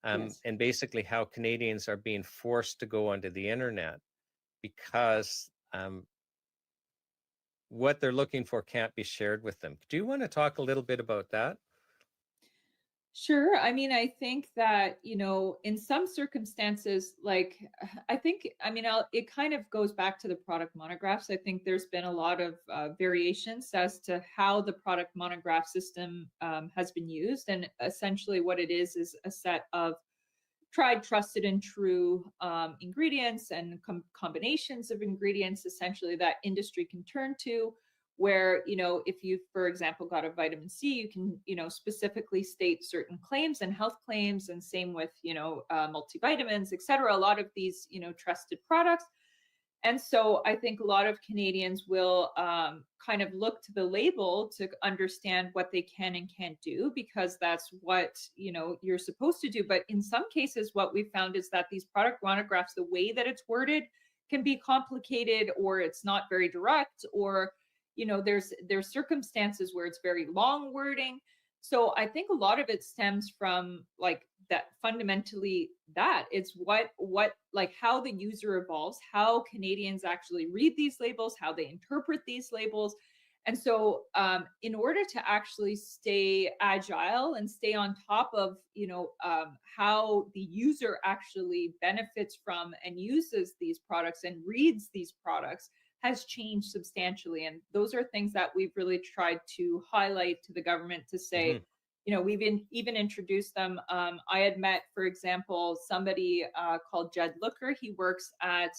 Yes. and basically how Canadians are being forced to go onto the internet because what they're looking for can't be shared with them. Do you want to talk a little bit about that? Sure. I mean, I think that, you know, in some circumstances, like, I think, I mean, it kind of goes back to the product monographs. I think there's been a lot of variations as to how the product monograph system has been used. And essentially, what it is a set of tried, trusted, and true ingredients and combinations of ingredients, essentially, that industry can turn to. Where, you know, if you, for example, got a vitamin C, you can, you know, specifically state certain claims and health claims, and same with, you know, multivitamins, et cetera. A lot of these, you know, trusted products. And so I think a lot of Canadians will kind of look to the label to understand what they can and can't do, because that's what, you know, you're supposed to do. But in some cases, what we found is that these product monographs, the way that it's worded, can be complicated, or it's not very direct, or, you know, there's circumstances where it's very long wording. So I think a lot of it stems from like that, fundamentally, that it's what like how the user evolves, how Canadians actually read these labels, how they interpret these labels. And so in order to actually stay agile and stay on top of, you know, how the user actually benefits from and uses these products and reads these products, has changed substantially. And those are things that we've really tried to highlight to the government to say, you know, we've even introduced them. I had met, for example, somebody called Jed Looker. He works at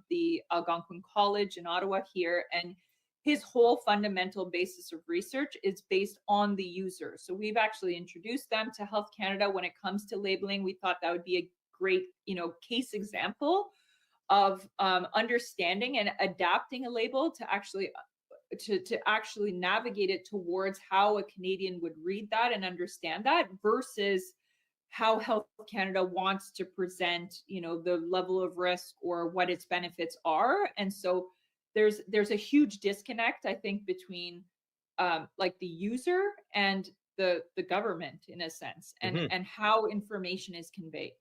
the Algonquin College in Ottawa here, and his whole fundamental basis of research is based on the user. So we've actually introduced them to Health Canada when it comes to labeling. We thought that would be a great, you know, case example of understanding and adapting a label to actually actually navigate it towards how a Canadian would read that and understand that, versus how Health Canada wants to present, you know, the level of risk or what its benefits are. And so there's a huge disconnect, I think, between like the user and the government, in a sense, and how information is conveyed.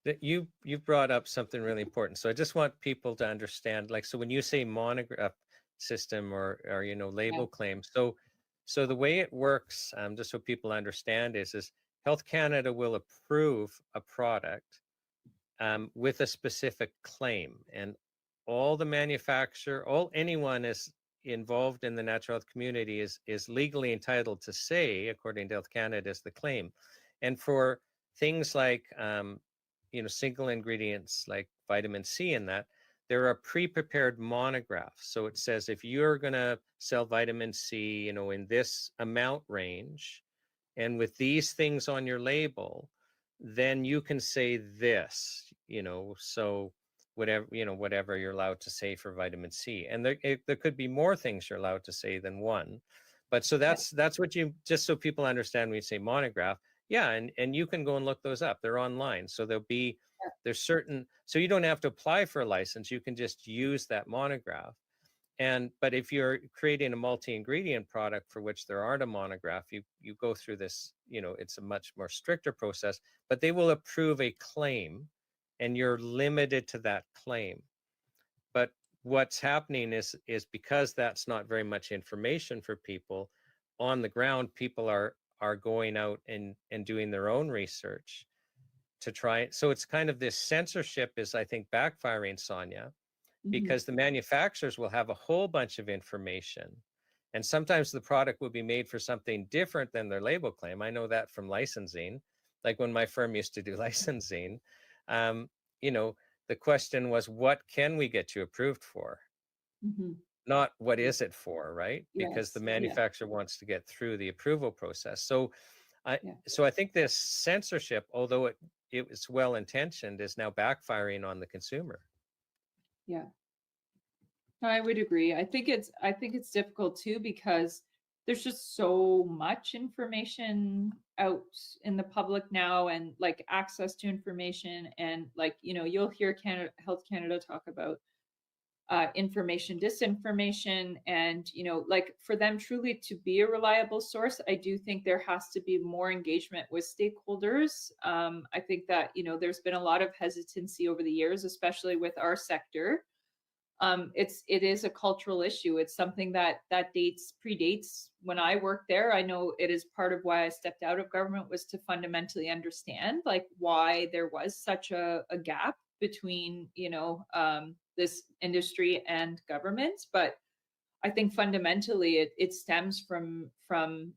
That you brought up something really important. So I just want people to understand, like, so when you say monograph system or you know, label claim, so the way it works, just so people understand, is Health Canada will approve a product with a specific claim, and all the manufacturer, anyone is involved in the natural health community is legally entitled to say, according to Health Canada, is the claim. And for things like single ingredients like vitamin C in that, there are pre-prepared monographs. So it says if you're going to sell vitamin C, in this amount range, and with these things on your label, then you can say this, so whatever you're allowed to say for vitamin C. And there could be more things you're allowed to say than one. But so that's what you, just so people understand when you say monograph, yeah, and you can go and look those up. They're online. So there's certain, so you don't have to apply for a license. You can just use that monograph. But if you're creating a multi-ingredient product for which there aren't a monograph, you go through this, it's a much more stricter process, but they will approve a claim and you're limited to that claim. But what's happening is because that's not very much information for people on the ground, people are going out and doing their own research to try. So it's kind of this censorship is, I think, backfiring, Sonia, because the manufacturers will have a whole bunch of information. And sometimes the product will be made for something different than their label claim. I know that from licensing. Like when my firm used to do licensing, the question was, what can we get you approved for? Not what is it for, right? Because the manufacturer wants to get through the approval process. So I think this censorship, although it was well-intentioned, is now backfiring on the consumer. Yeah. No, I would agree. I think it's difficult too, because there's just so much information out in the public now, and like access to information, and like, you'll hear Health Canada talk about information disinformation, and like for them truly to be a reliable source, I do think there has to be more engagement with stakeholders. I think that there's been a lot of hesitancy over the years, especially with our sector. It is a cultural issue. It's something that predates when I worked there. I know it is part of why I stepped out of government, was to fundamentally understand like why there was such a gap between this industry and government. But I think fundamentally it stems from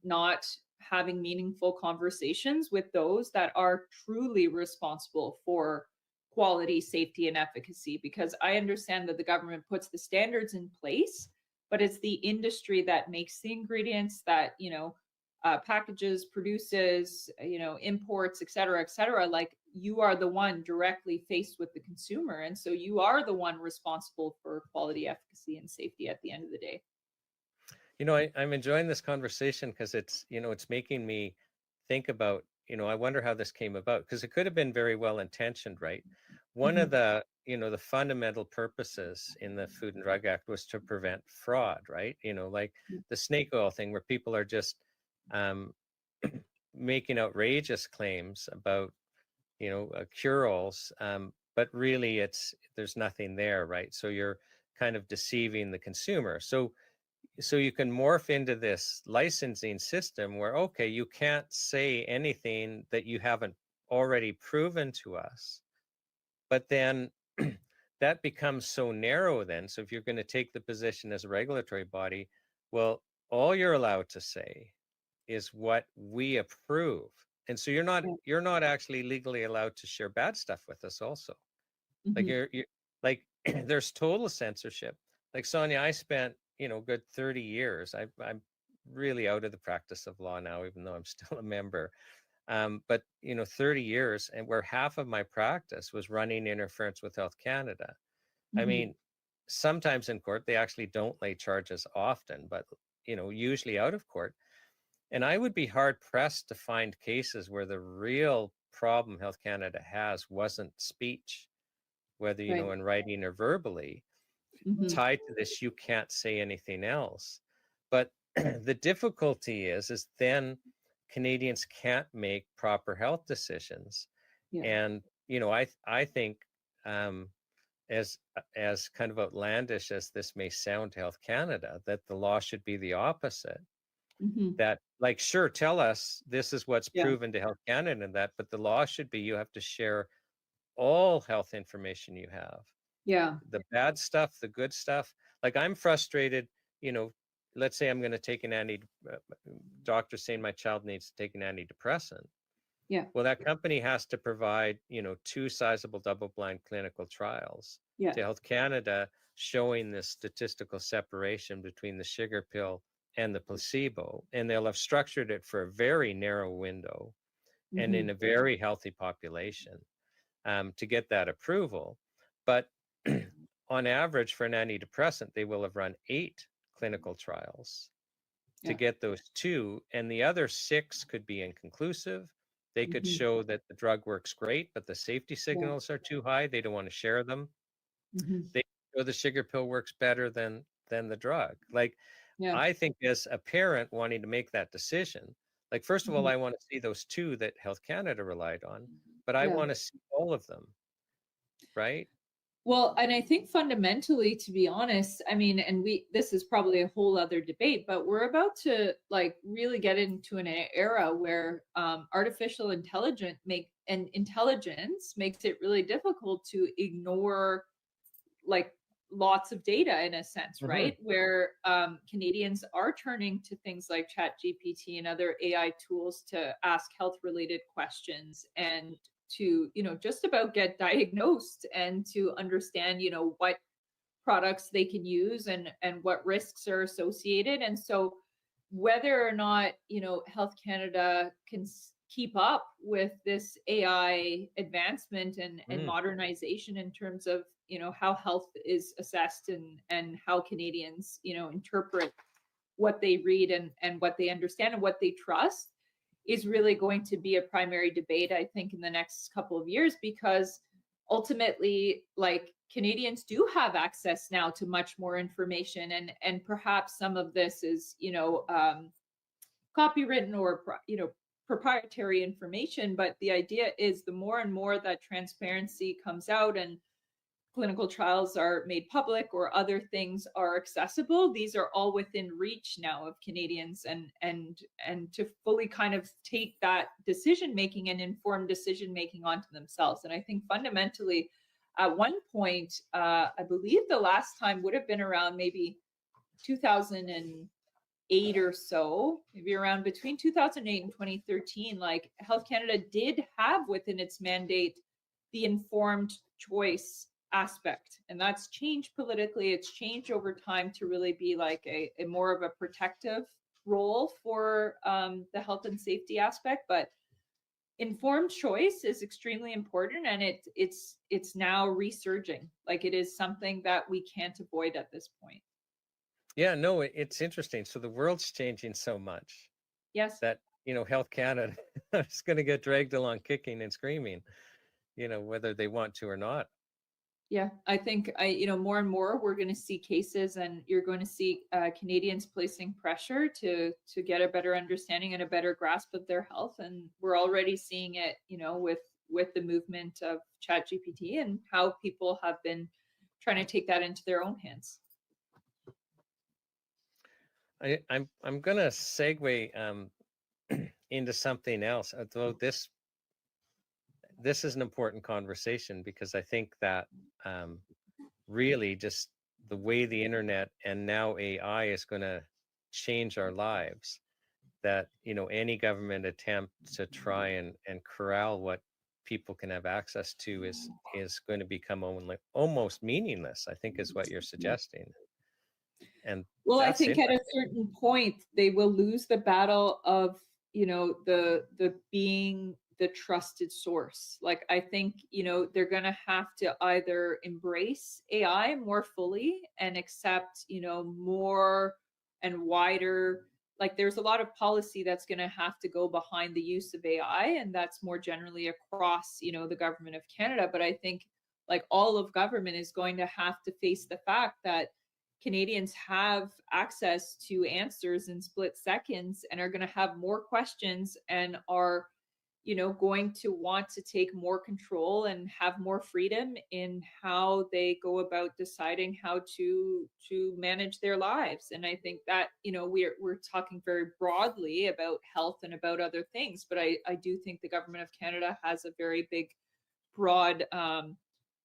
not having meaningful conversations with those that are truly responsible for quality, safety, and efficacy. Because I understand that the government puts the standards in place, but it's the industry that makes the ingredients, that packages, produces, imports, et cetera. Like, you are the one directly faced with the consumer, and so you are the one responsible for quality, efficacy, and safety at the end of the day. I'm enjoying this conversation because it's making me think about, I wonder how this came about, because it could have been very well intentioned, right? One of the, the fundamental purposes in the Food and Drug Act was to prevent fraud, right? Like the snake oil thing, where people are just making outrageous claims about, cure-alls, but really there's nothing there, right? So you're kind of deceiving the consumer. So you can morph into this licensing system where, okay, you can't say anything that you haven't already proven to us. But then that becomes so narrow then. So if you're going to take the position as a regulatory body, well, all you're allowed to say is what we approve. And so you're not actually legally allowed to share bad stuff with us also. Like you're like, there's total censorship. Like, Sonia, I spent good 30 years. I'm really out of the practice of law now, even though I'm still a member. But 30 years, and where half of my practice was running interference with Health Canada. I mean, sometimes in court they actually don't lay charges often, but usually out of court. And I would be hard pressed to find cases where the real problem Health Canada has wasn't speech, whether in writing or verbally. Tied to this, you can't say anything else. But the difficulty is then Canadians can't make proper health decisions. And I think as kind of outlandish as this may sound to Health Canada, that the law should be the opposite. That, like, sure, tell us this is what's proven to Health Canada and that, but the law should be you have to share all health information you have. The bad stuff, the good stuff. Like, I'm frustrated you know, let's say I'm going to take an doctor saying my child needs to take an antidepressant. Yeah. Well, that company has to provide, 2 sizable double-blind clinical trials Yeah. to Health Canada showing the statistical separation between the sugar pill and the placebo. And they'll have structured it for a very narrow window and in a very healthy population to get that approval. But on average, for an antidepressant, they will have run 8 clinical trials to get those 2, and the other 6 could be inconclusive. They could show that the drug works great, but the safety signals are too high. They don't want to share them. They show the sugar pill works better than the drug. Like, I think as a parent wanting to make that decision, like, first of all, I want to see those 2 that Health Canada relied on, but I want to see all of them, right? Well, and I think fundamentally, to be honest, I mean, and this is probably a whole other debate, but we're about to like really get into an era where artificial intelligence makes it really difficult to ignore like lots of data in a sense, right? Where Canadians are turning to things like ChatGPT and other AI tools to ask health related questions and to, just about get diagnosed and to understand, what products they can use and what risks are associated. And so whether or not, Health Canada can keep up with this AI advancement and modernization in terms of, how health is assessed and how Canadians, interpret what they read and what they understand and what they trust is really going to be a primary debate, I think, in the next couple of years, because ultimately, like, Canadians do have access now to much more information, and perhaps some of this is, copywritten or, proprietary information. But the idea is the more and more that transparency comes out and clinical trials are made public or other things are accessible, these are all within reach now of Canadians, and to fully kind of take that decision making and informed decision making onto themselves. And I think fundamentally, at one point, I believe the last time would have been around maybe 2008 or so, maybe around between 2008 and 2013, like Health Canada did have within its mandate the informed choice aspect, and that's changed politically. It's changed over time to really be like a more of a protective role for the health and safety aspect. But informed choice is extremely important, and it's now resurging. Like, it is something that we can't avoid at this point. Yeah, no, it's interesting. So the world's changing so much. Yes. That, Health Canada is going to get dragged along kicking and screaming, whether they want to or not. Yeah, I think more and more we're going to see cases, and you're going to see Canadians placing pressure to get a better understanding and a better grasp of their health, and we're already seeing it, with the movement of ChatGPT and how people have been trying to take that into their own hands. I'm going to segue into something else, although this is an important conversation, because I think that really just the way the internet and now AI is going to change our lives, that, any government attempt to try and corral what people can have access to is going to become almost meaningless, I think, is what you're suggesting. And well, I think at a certain point they will lose the battle of, the being the trusted source. Like, I think, they're going to have to either embrace AI more fully and accept, more and wider, like, there's a lot of policy that's going to have to go behind the use of AI, and that's more generally across, the government of Canada. But I think, like, all of government is going to have to face the fact that Canadians have access to answers in split seconds and are going to have more questions and are, going to want to take more control and have more freedom in how they go about deciding how to manage their lives. And I think that, we're talking very broadly about health and about other things, but I do think the government of Canada has a very big, broad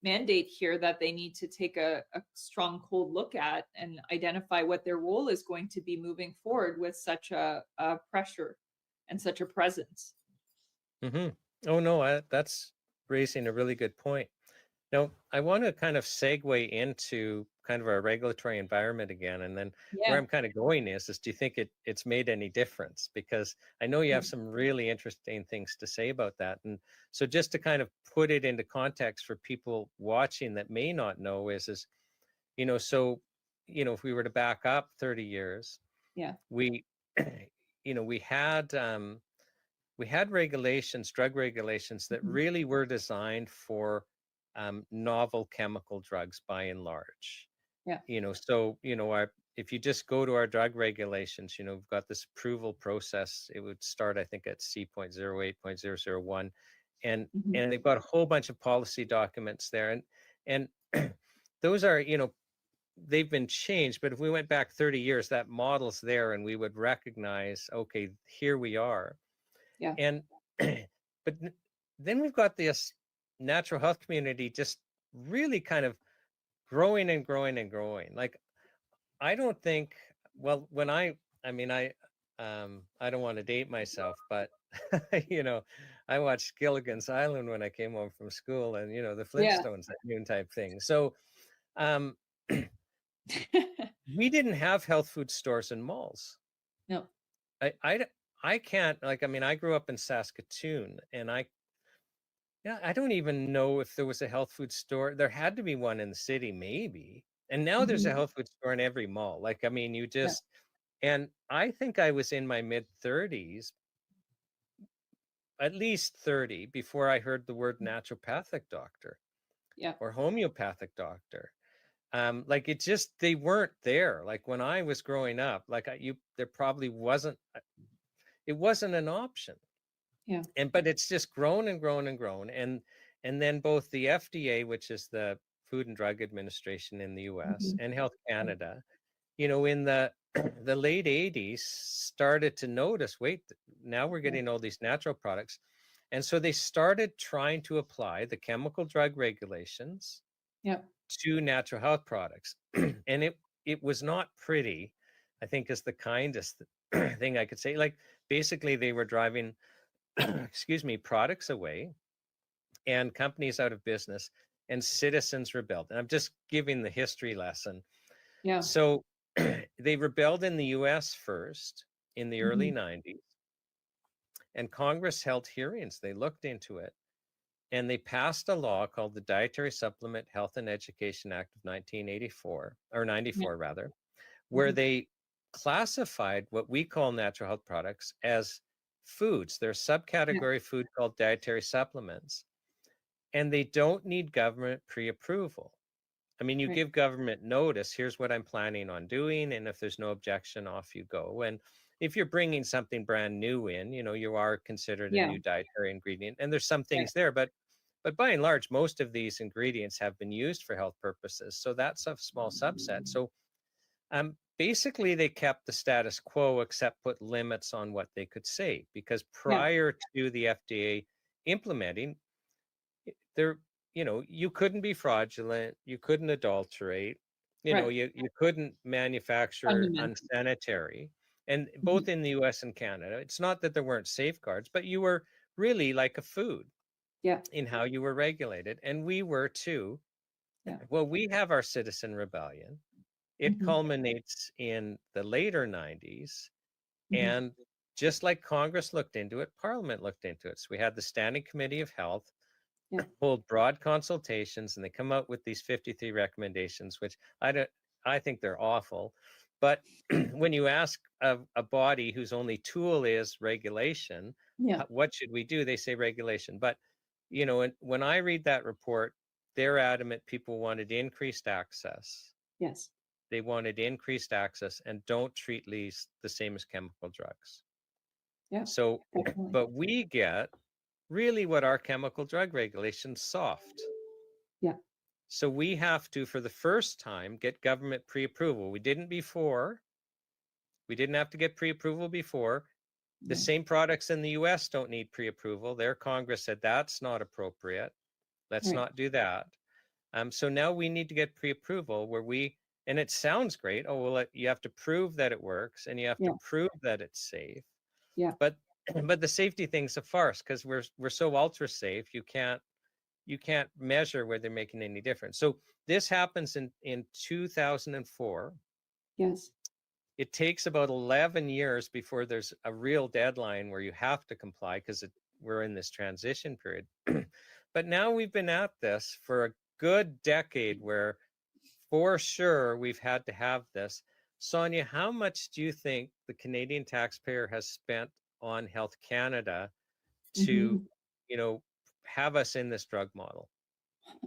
mandate here that they need to take a strong, cold look at and identify what their role is going to be moving forward with such a pressure and such a presence. Mm-hmm. Oh, no, that's raising a really good point. Now, I want to kind of segue into kind of our regulatory environment again. And then where Yeah. I'm kind of going is do you think it's made any difference? Because I know you have Mm. some really interesting things to say about that. And so just to kind of put it into context for people watching that may not know is, so, if we were to back up 30 years, Yeah. we, we had regulations, drug regulations that Mhm. really were designed for novel chemical drugs by and large. Yeah. So, if you just go to our drug regulations, we've got this approval process. It would start, I think, at C.08.001. And Mhm. and they've got a whole bunch of policy documents there. And those are, they've been changed. But if we went back 30 years, that model's there and we would recognize, okay, here we are. Yeah. And but then we've got this natural health community just really kind of growing and growing and growing. Like, I don't think, well, when I don't want to date myself, but I watched Gilligan's Island when I came home from school, and the Yeah. Flintstones, that noon type thing. So um we didn't have health food stores in malls. No. I can't, I grew up in Saskatoon, and I don't even know if there was a health food store. There had to be one in the city, maybe. And now there's a Mhm. health food store in every mall. You Yeah. just, and I think I was in my mid 30s, at least 30, before I heard the word naturopathic doctor Yeah. or homeopathic doctor. It just, they weren't there. Like when I was growing up, there probably wasn't, it wasn't an option. Yeah. But it's just grown and grown and grown. And then both the FDA, which is the Food and Drug Administration in the US, Mhm. and Health Canada, in the the late 80s started to notice, wait, now we're Yeah. getting all these natural products. And so they started trying to apply the chemical drug regulations Yeah. to natural health products. And it was not pretty, I think, is the kindest thing I could say. Like, basically they were driving excuse me, products away and companies out of business, and citizens rebelled. And I'm just giving the history lesson. Yeah. So they rebelled in the US first in the early Mhm. 90s, and Congress held hearings. They looked into it, and they passed a law called the Dietary Supplement Health and Education Act of 1984, or Yeah. 94 rather, where Mhm. they classified what we call natural health products as foods. There's a Yeah. subcategory food called dietary supplements, and they don't need government pre-approval. You Right. give government notice, here's what I'm planning on doing, and if there's no objection, off you go. And if you're bringing something brand new in, you are considered a Yeah. new dietary ingredient, and there's some Right. things there, but by and large, most of these ingredients have been used for health purposes. So that's a small subset. So basically, they kept the status quo, except put limits on what they could say, because Yeah. prior to the FDA implementing, there, you couldn't be fraudulent, you couldn't adulterate, Right. you couldn't manufacture Fundamental. unsanitary, and Mhm. both in the US and Canada. It's not that there weren't safeguards, but you were really like a food Yeah. in how you were regulated, and we were too. Yeah. Well, we have our citizen rebellion. It Mhm. culminates in the later 90s. Mhm. And just like Congress looked into it, Parliament looked into it. So we had the Standing Committee of Health Yeah. hold broad consultations, and they come out with these 53 recommendations, which I think they're awful. But when you ask a body whose only tool is regulation, Yeah. what should we do? They say regulation. But when I read that report, they're adamant people wanted increased access. Yes. They wanted increased access, and don't treat these the same as chemical drugs. Yeah. So, Definitely. but we get really what our chemical drug regulations soft. Yeah. So we have to, for the first time, get government pre-approval. We didn't before. We didn't have to get pre-approval before. The No. same products in the US don't need pre-approval. Their Congress said that's not appropriate. Let's Right. not do that. So now we need to get pre-approval where and it sounds great. Oh, well, you have to prove that it works and you have to prove that it's safe. Yeah. But the safety thing's a farce because we're so ultra safe. You can't measure whether they're making any difference. So this happens in 2004. Yes. It takes about 11 years before there's a real deadline where you have to comply because we're in this transition period. But now we've been at this for a good decade where for sure we've had to have this. Sonia, how much do you think the Canadian taxpayer has spent on Health Canada to, have us in this drug model?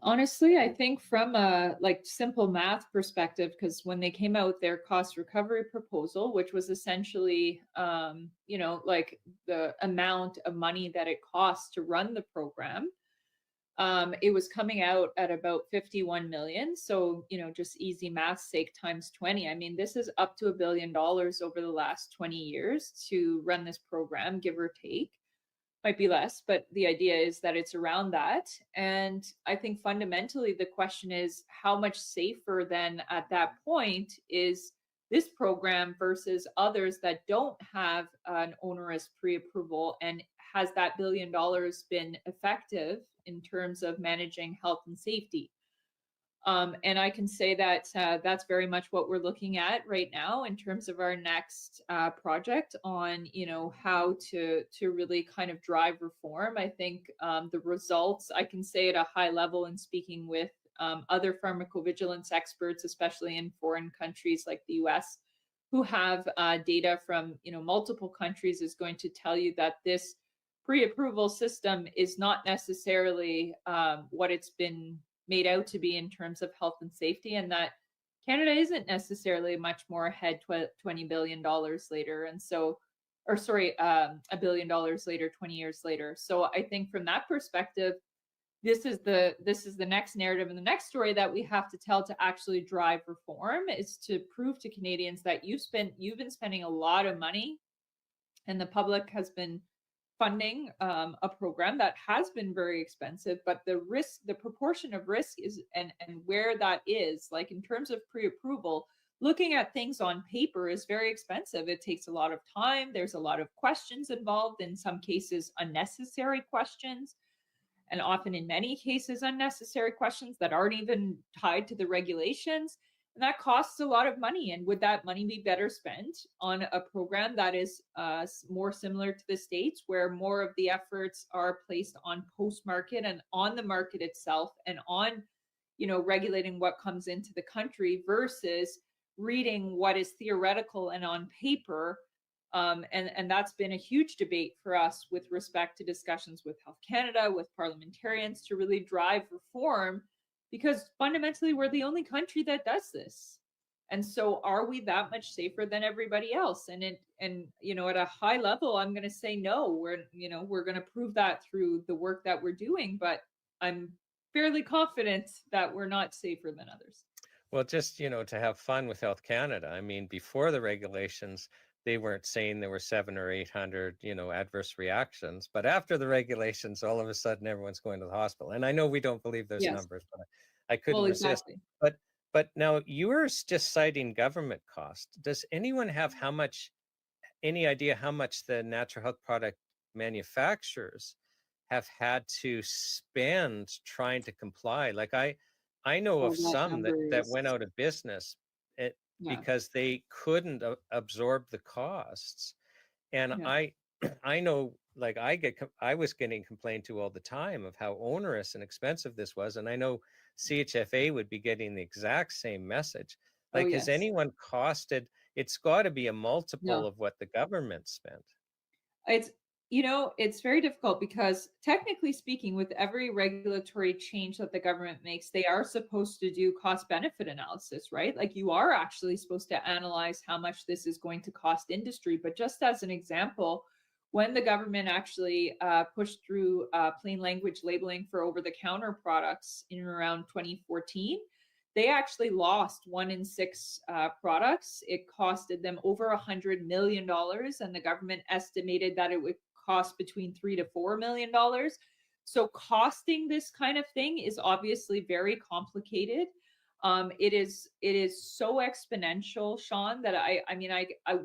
Honestly, I think from a like simple math perspective, because when they came out with their cost recovery proposal, which was essentially, like the amount of money that it costs to run the program, it was coming out at about 51 million. So, just easy math's sake times 20. I mean, this is up to $1 billion over the last 20 years to run this program, give or take. Might be less, but the idea is that it's around that. And I think fundamentally the question is how much safer then at that point is this program versus others that don't have an onerous pre-approval, and has that $1 billion been effective in terms of managing health and safety? And I can say that that's very much what we're looking at right now in terms of our next project on, how to really kind of drive reform. I think the results, I can say at a high level in speaking with other pharmacovigilance experts, especially in foreign countries like the US, who have data from, multiple countries, is going to tell you that this pre-approval system is not necessarily what it's been made out to be in terms of health and safety, and that Canada isn't necessarily much more ahead $20 billion later. And so, or sorry, $1 billion later, 20 years later. So I think from that perspective, this is the next narrative and the next story that we have to tell to actually drive reform, is to prove to Canadians that you've been spending a lot of money and the public has been funding a program that has been very expensive, but the proportion of risk is, and where that is, like in terms of pre-approval, looking at things on paper is very expensive. It takes a lot of time. There's a lot of questions involved, in some cases unnecessary questions, and often in many cases unnecessary questions that aren't even tied to the regulations. And that costs a lot of money. And would that money be better spent on a program that is more similar to the States, where more of the efforts are placed on post-market and on the market itself, and on, regulating what comes into the country versus reading what is theoretical and on paper? And that's been a huge debate for us with respect to discussions with Health Canada, with parliamentarians, to really drive reform, because fundamentally we're the only country that does this. And so are we that much safer than everybody else? And at a high level, I'm going to say no. We're going to prove that through the work that we're doing, but I'm fairly confident that we're not safer than others. Well, just, to have fun with Health Canada. I mean, before the regulations, they weren't saying there were 700 or 800, adverse reactions. But after the regulations, all of a sudden, everyone's going to the hospital. And I know we don't believe those numbers, but I couldn't resist. Exactly. But now you're just citing government cost. Does anyone have any idea how much the natural health product manufacturers have had to spend trying to comply? Like I know of some that went out of business because they couldn't absorb the costs. And I know, like I was getting complained to all the time of how onerous and expensive this was. And I know CHFA would be getting the exact same message. Like, has anyone costed? It's got to be a multiple of what the government spent. It's very difficult, because technically speaking, with every regulatory change that the government makes, they are supposed to do cost benefit analysis, right? Like, you are actually supposed to analyze how much this is going to cost industry. But just as an example, when the government actually pushed through plain language labeling for over-the-counter products in around 2014, they actually lost 1 in 6 products. It costed them over $100 million, and the government estimated that it would cost between $3 to $4 million So costing this kind of thing is obviously very complicated. It is so exponential, Sean, that I mean,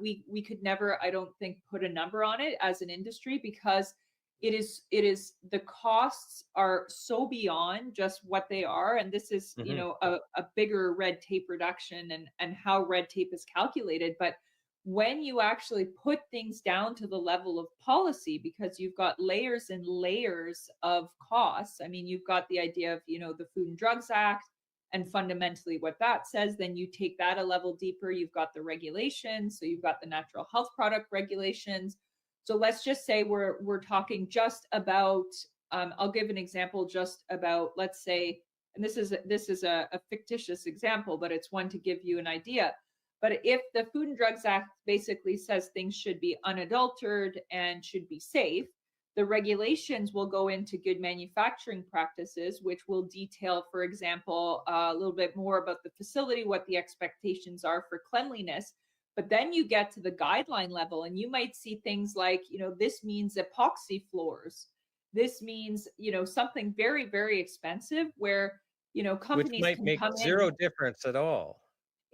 we could never, I don't think, put a number on it as an industry, because it is the costs are so beyond just what they are. And this is, you know, a bigger red tape reduction and how red tape is calculated. But when you actually put things down to the level of policy, because you've got layers and layers of costs. I mean, you've got the idea of, you know, the Food and Drugs Act and fundamentally what that says. Then you take that a level deeper, you've got the regulations. So you've got the natural health product regulations. So let's just say we're talking just about, I'll give an example just about, let's say, and this is a fictitious example, but it's one to give you an idea. But if the Food and Drugs Act basically says things should be unadulterated and should be safe, the regulations will go into good manufacturing practices, which will detail, for example, a little bit more about the facility, what the expectations are for cleanliness. But then you get to the guideline level and you might see things like, you know, this means epoxy floors. This means, you know, something very, very expensive where, you know, companies which might can make come zero in. difference at all.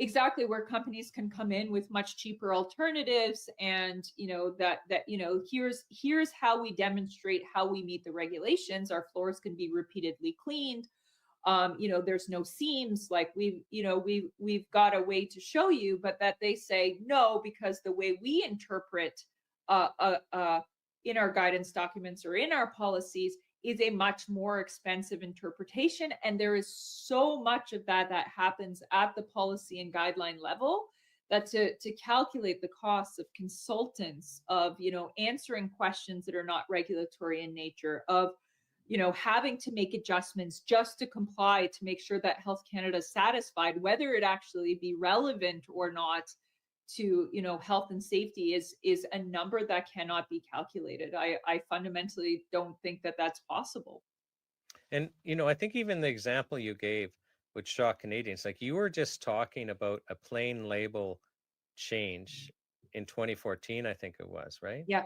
Exactly, where companies can come in with much cheaper alternatives, and you know that you know, here's how we demonstrate how we meet the regulations. Our floors can be repeatedly cleaned. You know, there's no seams, like we've got a way to show you, but that they say no, because the way we interpret in our guidance documents or in our policies is a much more expensive interpretation. And there is so much of that happens at the policy and guideline level, that to calculate the costs of consultants, of, you know, answering questions that are not regulatory in nature, of, you know, having to make adjustments just to comply, to make sure that Health Canada is satisfied, whether it actually be relevant or not to, you know, health and safety, is a number that cannot be calculated. I fundamentally don't think that that's possible. And, you know, I think even the example you gave would shock Canadians. Like, you were just talking about a plain label change in 2014, I think it was, right? Yeah.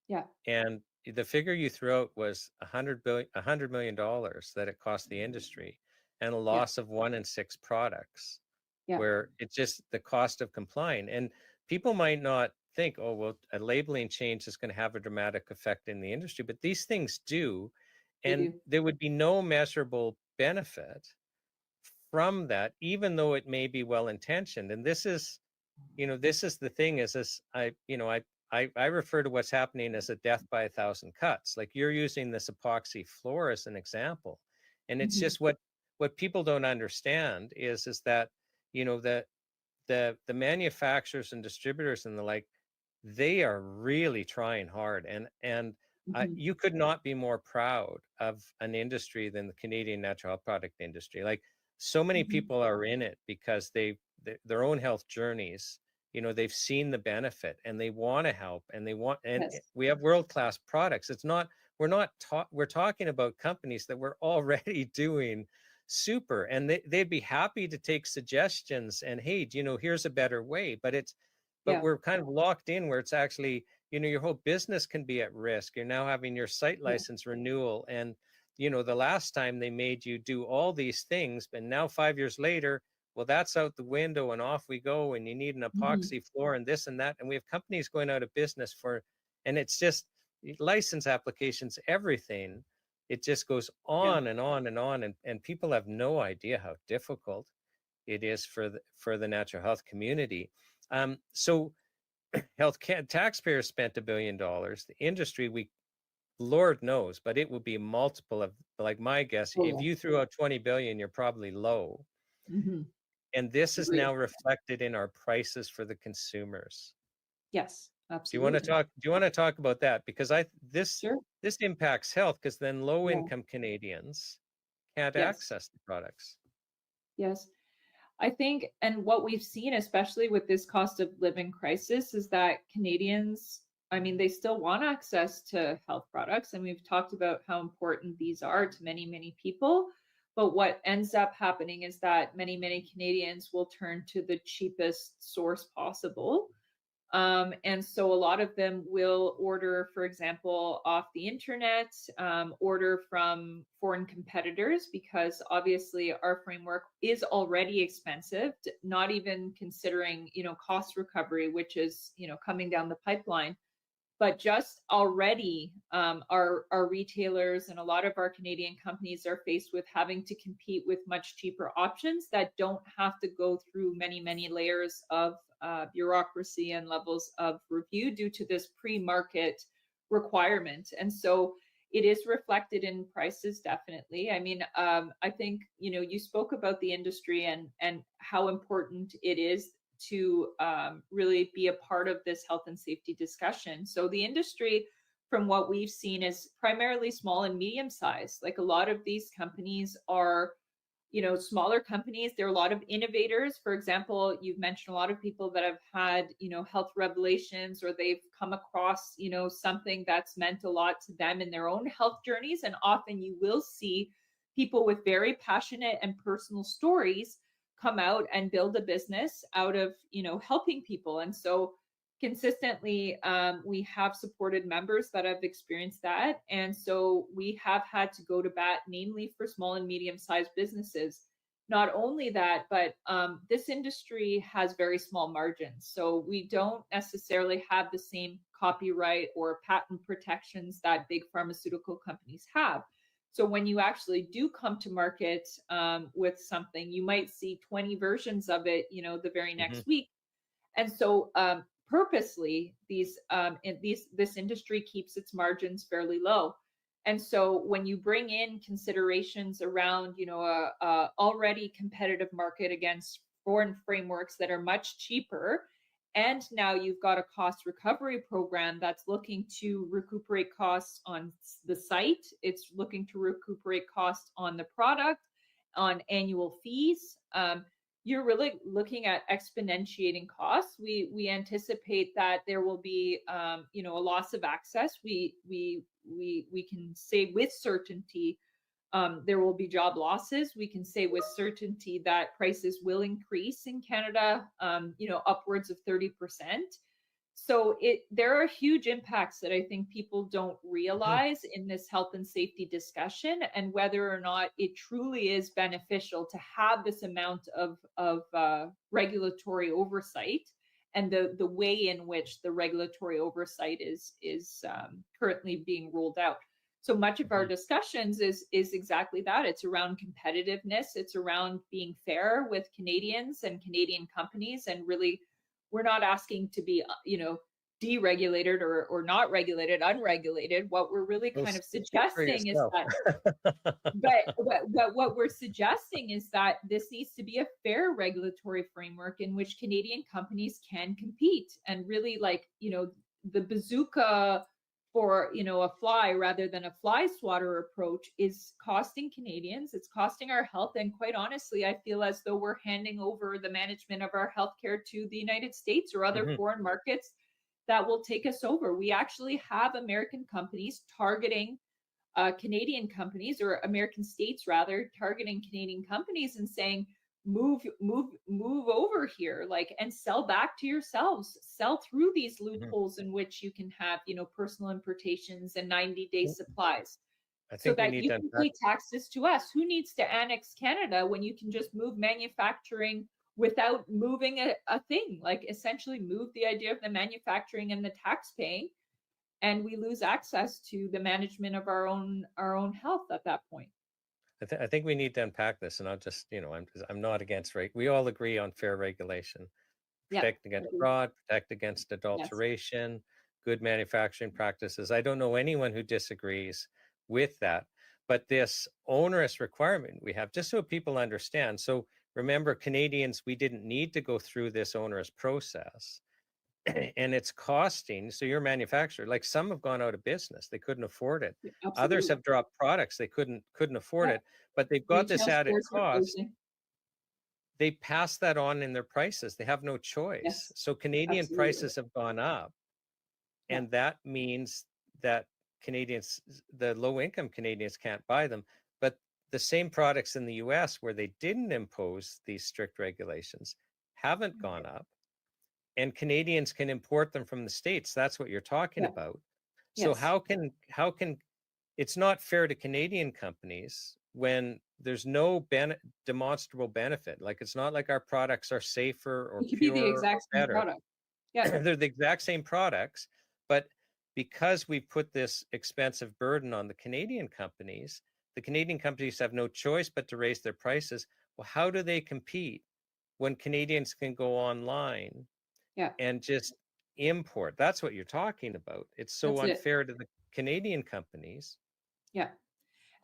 Yeah. And the figure you threw out was $100 million that it cost the industry, and a loss of 1 in 6 products. Yeah. Where it's just the cost of complying. And people might not think, oh, well, a labeling change is going to have a dramatic effect in the industry, but these things do. And there would be no measurable benefit from that, even though it may be well-intentioned. And this is, you know, this is the thing, is this, I refer to what's happening as a death by 1,000 cuts. Like, you're using this epoxy floor as an example. And it's just what people don't understand is that, you know, the manufacturers and distributors and the like, they are really trying hard. And you could not be more proud of an industry than the Canadian natural health product industry. Like, so many people are in it because their own health journeys, you know, they've seen the benefit and they want to help, and they want, and we have world-class products. It's not, we're talking about companies that we're already doing super, and they'd be happy to take suggestions and, hey, you know, here's a better way. But we're kind of locked in where it's actually, you know, your whole business can be at risk. You're now having your site license renewal, and, you know, the last time they made you do all these things, but now 5 years later, well, that's out the window and off we go, and you need an epoxy floor and this and that. And we have companies going out of business and it's just license applications, everything. It just goes on and on and on, and people have no idea how difficult it is for the natural health community. So taxpayers spent $1 billion. The industry, Lord knows, but it would be multiple of, like, my guess, if you threw out 20 billion, you're probably low. And this is now reflected in our prices for the consumers. Yes, absolutely. Do you want to talk about that? Because this impacts health, because then low income Canadians can't access the products. Yes. I think, and what we've seen, especially with this cost of living crisis, is that Canadians, I mean, they still want access to health products. And we've talked about how important these are to many, many people. But what ends up happening is that many, many Canadians will turn to the cheapest source possible. And so a lot of them will order, for example, off the internet, order from foreign competitors, because obviously our framework is already expensive, not even considering, cost recovery, which is, coming down the pipeline. But just already, our retailers and a lot of our Canadian companies are faced with having to compete with much cheaper options that don't have to go through many, many layers of bureaucracy and levels of review due to this pre-market requirement. And so it is reflected in prices, definitely. I mean, I think, you spoke about the industry and how important it is to really be a part of this health and safety discussion. So the industry, from what we've seen, is primarily small and medium sized. Like, a lot of these companies are, smaller companies. There are a lot of innovators. For example, you've mentioned a lot of people that have had, health revelations, or they've come across, something that's meant a lot to them in their own health journeys. And often you will see people with very passionate and personal stories come out and build a business out of, helping people. And so consistently, we have supported members that have experienced that. And so we have had to go to bat, namely for small and medium-sized businesses. Not only that, but this industry has very small margins. So we don't necessarily have the same copyright or patent protections that big pharmaceutical companies have. So when you actually do come to market with something, you might see 20 versions of it, the very next week. And so purposely, this industry keeps its margins fairly low. And so when you bring in considerations around, a already competitive market against foreign frameworks that are much cheaper, and now you've got a cost recovery program that's looking to recuperate costs on the site. It's looking to recuperate costs on the product, on annual fees. You're really looking at exponentiating costs. We anticipate that there will be, a loss of access. We can say with certainty there will be job losses. We can say with certainty that prices will increase in Canada, upwards of 30%. So there are huge impacts that I think people don't realize in this health and safety discussion, and whether or not it truly is beneficial to have this amount of regulatory oversight, and the way in which the regulatory oversight is currently being rolled out. So much of our discussions is exactly that. It's around competitiveness. It's around being fair with Canadians and Canadian companies. And really, we're not asking to be, deregulated or not regulated, unregulated. What we're really kind of suggesting is that, but what we're suggesting is that this needs to be a fair regulatory framework in which Canadian companies can compete, and really, the bazooka for, a fly rather than a fly swatter approach is costing Canadians. It's costing our health. And quite honestly, I feel as though we're handing over the management of our healthcare to the United States or other foreign markets that will take us over. We actually have American companies targeting Canadian companies, or American states rather, targeting Canadian companies and saying, move over here, and sell back to yourselves, sell through these loopholes in which you can have, personal importations and 90-day supplies, so that you can pay taxes to us. Who needs to annex Canada when you can just move manufacturing without moving a thing? Essentially move the idea of the manufacturing and the tax paying, and we lose access to the management of our own health at that point. I think we need to unpack this, and I'll just, I'm not against we all agree on fair regulation, protect against fraud, protect against adulteration, good manufacturing practices. I don't know anyone who disagrees with that, but this onerous requirement we have, just so people understand. So remember, Canadians, we didn't need to go through this onerous process. And it's costing. So your manufacturer, some have gone out of business, they couldn't afford it. Absolutely. Others have dropped products, they couldn't afford it, but they've got this added cost. They pass that on in their prices. They have no choice. So Canadian prices have gone up, and that means that Canadians, the low income Canadians, can't buy them. But the same products in the US, where they didn't impose these strict regulations, haven't gone up. and Canadians can import them from the States. That's what you're talking Yeah. about. So Yes. how can it's not fair to Canadian companies when there's no demonstrable benefit. Like, it's not like our products are safer or It could be the pure or exact same better. product. Yeah. They're the exact same products, but because we put this expensive burden on the Canadian companies have no choice but to raise their prices. Well, how do they compete when Canadians can go online Yeah. and just import? That's what you're talking about. It's so That's it. unfair to the Canadian companies. Yeah.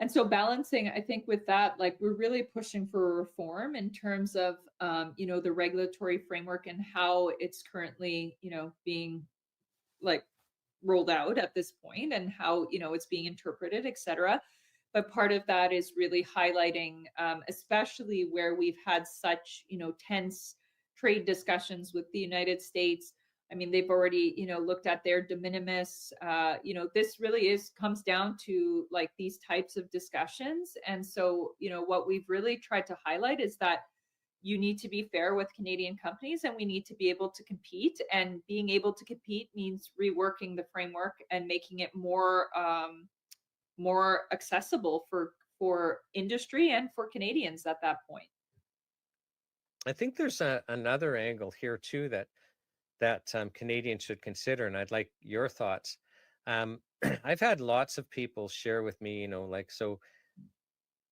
And so balancing, I think with that, like, we're really pushing for reform in terms of, the regulatory framework and how it's currently, being like rolled out at this point, and how, it's being interpreted, et cetera. But part of that is really highlighting, especially where we've had such, tense trade discussions with the United States. I mean, they've already, looked at their de minimis. This really comes down to like these types of discussions. And so, what we've really tried to highlight is that you need to be fair with Canadian companies, and we need to be able to compete. And being able to compete means reworking the framework and making it more accessible for industry and for Canadians at that point. I think there's another angle here too that Canadians should consider, and I'd like your thoughts. I've had lots of people share with me, like, so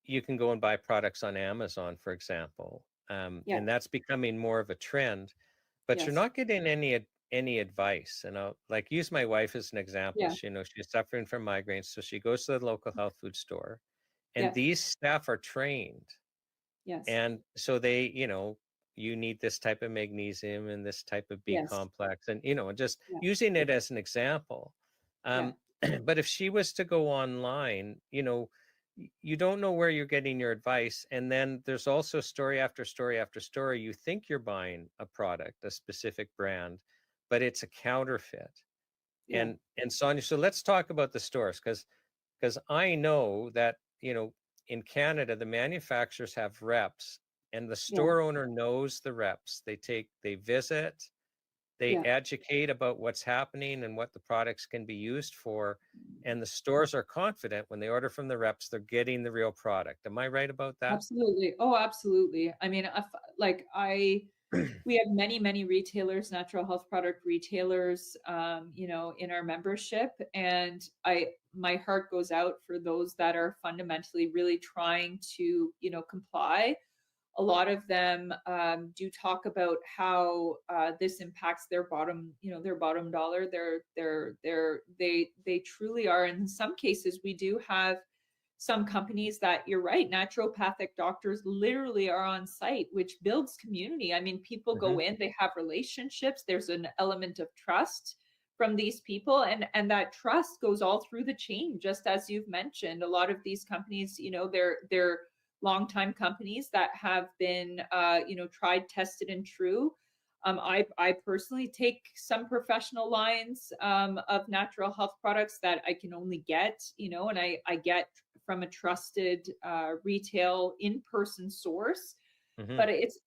you can go and buy products on Amazon, for example, Yeah. and that's becoming more of a trend, but you're Yes. not getting any advice. And I'll like use my wife as an example. Yeah. She's suffering from migraines, so she goes to the local health food store, and Yes. these staff are trained, Yes. and so they, you need this type of magnesium and this type of B Yes. complex, and just Yeah. using it as an example. But if she was to go online, you don't know where you're getting your advice. And then there's also story after story after story. You think you're buying a product, a specific brand, but it's a counterfeit. Yeah. And Sonia, so let's talk about the stores, because I know that, in Canada, the manufacturers have reps, and the store owner knows the reps. They visit, they Yeah. educate about what's happening and what the products can be used for. And the stores are confident when they order from the reps, they're getting the real product. Am I right about that? Absolutely. Oh, absolutely. I mean, we have many retailers, natural health product retailers, in our membership, and my heart goes out for those that are fundamentally really trying to, comply. A lot of them do talk about how this impacts their bottom dollar. They truly are. In some cases, we do have some companies that, you're right, naturopathic doctors literally are on site, which builds community. I mean, people go in, they have relationships. There's an element of trust from these people, and that trust goes all through the chain, just as you've mentioned. A lot of these companies, they're longtime companies that have been, tried, tested, and true. I personally take some professional lines of natural health products that I can only get, and I get from a trusted retail in-person source. But it's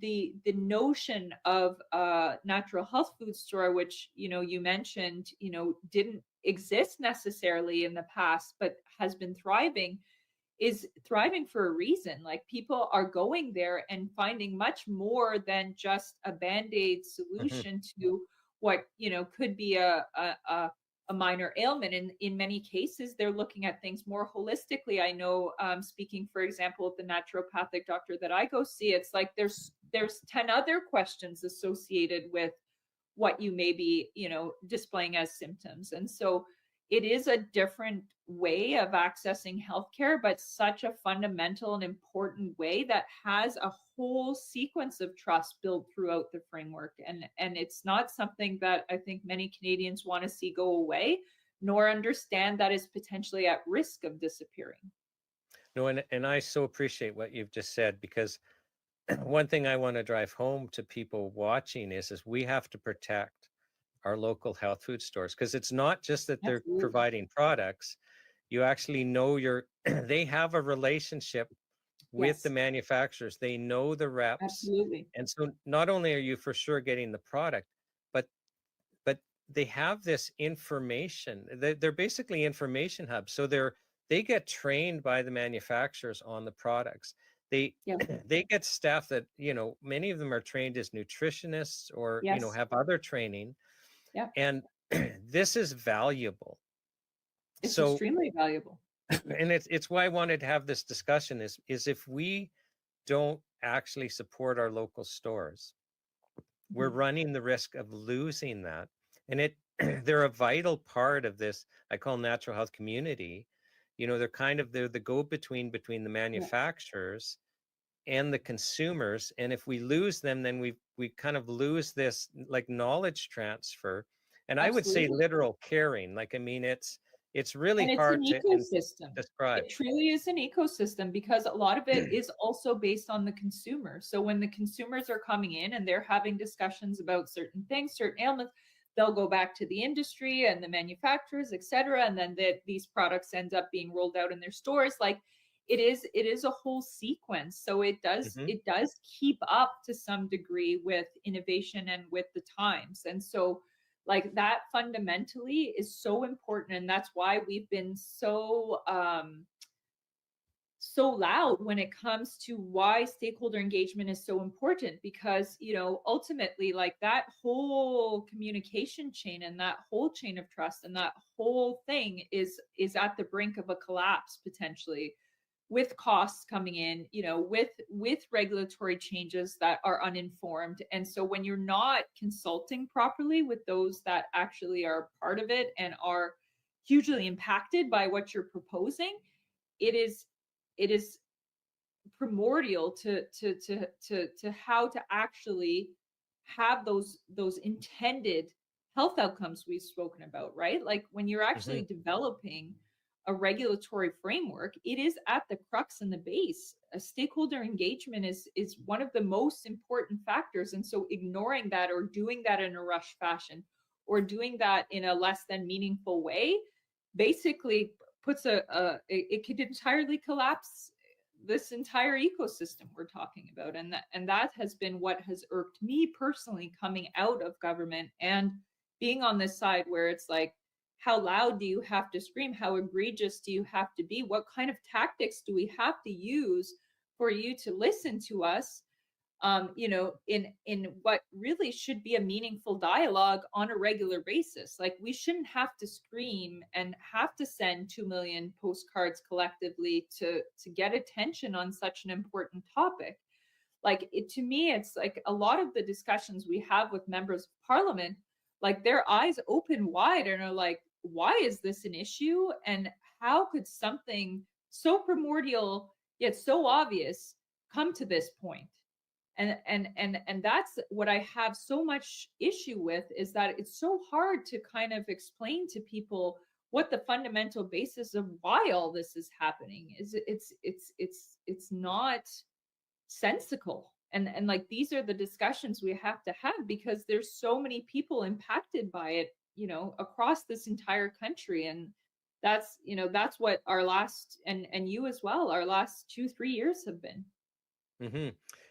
the notion of a natural health food store, which you mentioned, didn't exist necessarily in the past, but has been thriving, is thriving for a reason. Like, people are going there and finding much more than just a band-aid solution to what could be a minor ailment. And in many cases, they're looking at things more holistically. I know, speaking, for example, with the naturopathic doctor that I go see, it's like there's 10 other questions associated with what you may be, displaying as symptoms. And so it is a different way of accessing healthcare, but such a fundamental and important way that has a whole sequence of trust built throughout the framework. And it's not something that I think many Canadians want to see go away, nor understand that is potentially at risk of disappearing. No, and I so appreciate what you've just said, because one thing I want to drive home to people watching is we have to protect our local health food stores, because it's not just that they're Absolutely. providing products. You actually know they have a relationship with the Yes, manufacturers. They know the reps. absolutely. And so not only are you for sure getting the product, but but they have this information. They're basically information hubs. So they get trained by the manufacturers on the products. They Yeah. they get staff that, many of them are trained as nutritionists or, Yes. have other training. Yeah. And this is valuable. It's So, extremely valuable. and it's why I wanted to have this discussion is if we don't actually support our local stores, we're Mhm. running the risk of losing that. And they're a vital part of this, I call natural health community. They're the go-between between the Yeah. manufacturers and the consumers. And if we lose them, then we kind of lose this like knowledge transfer. And I would say Absolutely. literal caring. Like, I mean, it's really And it's an hard to ecosystem. describe. It truly is an ecosystem because a lot of it is also based on the consumer. So when the consumers are coming in and they're having discussions about certain things, certain ailments, they'll go back to the industry and the manufacturers, et cetera. And then these products end up being rolled out in their stores. Like it is a whole sequence. So it does keep up to some degree with innovation and with the times. And so like that fundamentally is so important, and that's why we've been so so loud when it comes to why stakeholder engagement is so important, because ultimately like that whole communication chain and that whole chain of trust and that whole thing is at the brink of a collapse potentially, with costs coming in, with regulatory changes that are uninformed. And so when you're not consulting properly with those that actually are part of it and are hugely impacted by what you're proposing, it is primordial to how to actually have those intended health outcomes we've spoken about, right? Like when you're actually developing a regulatory framework, it is at the crux and the base. A stakeholder engagement is one of the most important factors. And so ignoring that or doing that in a rush fashion or doing that in a less than meaningful way basically puts it could entirely collapse this entire ecosystem we're talking about. And that has been what has irked me personally coming out of government and being on this side where it's like, how loud do you have to scream? How egregious do you have to be? What kind of tactics do we have to use for you to listen to us? In what really should be a meaningful dialogue on a regular basis. Like we shouldn't have to scream and have to send 2 million postcards collectively to get attention on such an important topic. Like to me, it's like a lot of the discussions we have with members of parliament, like their eyes open wide and are like, why is this an issue? And how could something so primordial yet so obvious come to this point? And that's what I have so much issue with, is that it's so hard to kind of explain to people what the fundamental basis of why all this is happening is. It's not sensical. And like these are the discussions we have to have because there's so many people impacted by it, across this entire country. And that's what our last, and you as well, our last 2-3 years have been.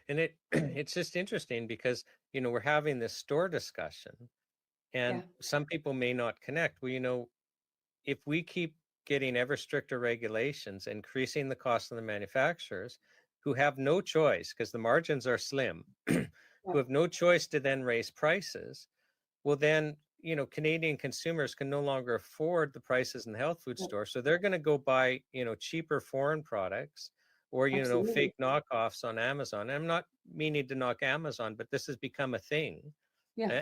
And it's just interesting because we're having this store discussion, and some people may not connect. Well, if we keep getting ever stricter regulations, increasing the cost of the manufacturers, who have no choice because the margins are slim, who have no choice to then raise prices, well then Canadian consumers can no longer afford the prices in the health food store, so they're going to go buy cheaper foreign products or Absolutely. fake knockoffs on Amazon. I'm not meaning to knock Amazon, but this has become a thing.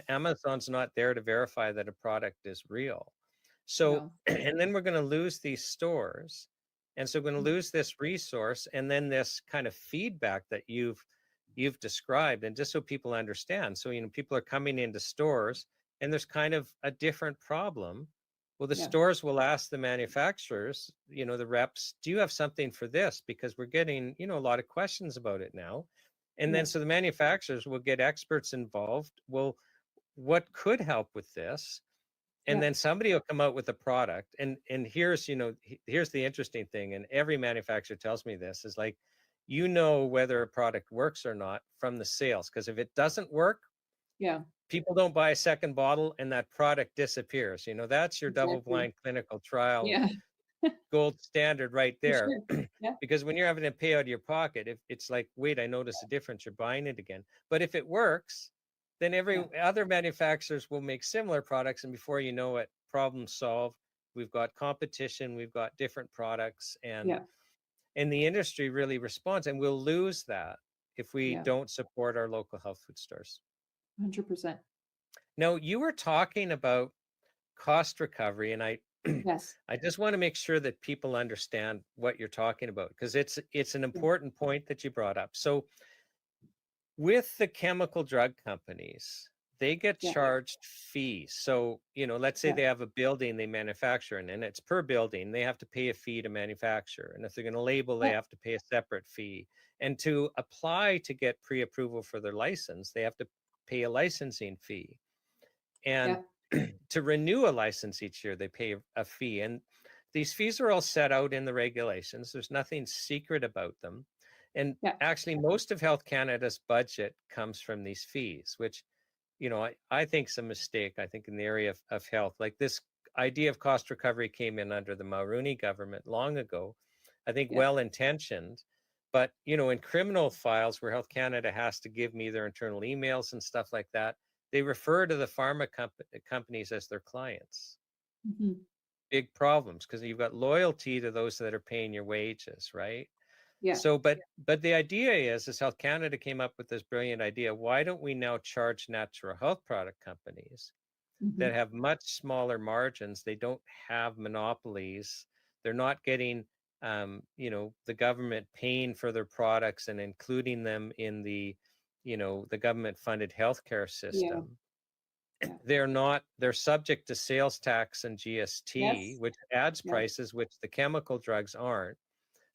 Amazon's not there to verify that a product is real. So and then we're going to lose these stores, and so we're going to lose this resource, and then this kind of feedback that you've described. And just so people understand, so people are coming into stores and there's kind of a different problem. Well, the stores will ask the manufacturers, the reps, do you have something for this? Because we're getting, a lot of questions about it now. And then so the manufacturers will get experts involved. Well, what could help with this? And then somebody will come out with a product. And here's, here's the interesting thing. And every manufacturer tells me this is like, you know whether a product works or not from the sales. Because if it doesn't work, Yeah, people don't buy a second bottle and that product disappears. You know, that's your exactly. double-blind clinical trial Yeah, gold standard right for there. sure. Yeah, Because when you're having to pay out of your pocket, if it's like, wait, I noticed a difference, you're buying it again. But if it works, then every other manufacturers will make similar products, and before you know it, problem solved. We've got competition, we've got different products, and yeah, the industry really responds, and we'll lose that if we yeah, don't support our local health food stores. 100%. Now, you were talking about cost recovery, and I Yes. I just want to make sure that people understand what you're talking about, because it's an Yeah. important point that you brought up. So with the chemical drug companies, they get Yeah. charged fees. So, you know, let's say Yeah. they have a building they manufacture in, and it's per building. They have to pay a fee to manufacture. And if they're going to label, they Yeah. have to pay a separate fee. And to apply to get pre-approval for their license, they have to pay a licensing fee. And to renew a license each year, they pay a fee. And these fees are all set out in the regulations. There's nothing secret about them. And actually, most of Health Canada's budget comes from these fees, which, you know, I think is a mistake, I think, in the area of health. Like, this idea of cost recovery came in under the Mulroney government long ago, I think well-intentioned. But, you know, in criminal files where Health Canada has to give me their internal emails and stuff like that, they refer to the pharma companies as their clients. Mm-hmm. Big problems, because you've got loyalty to those that are paying your wages, right? Yeah. So, but the idea is Health Canada came up with this brilliant idea. Why don't we now charge natural health product companies that have much smaller margins? They don't have monopolies. They're not getting, you know, the government paying for their products and including them in the, you know, the government-funded healthcare system. They're subject to sales tax and GST, which adds prices, which the chemical drugs aren't.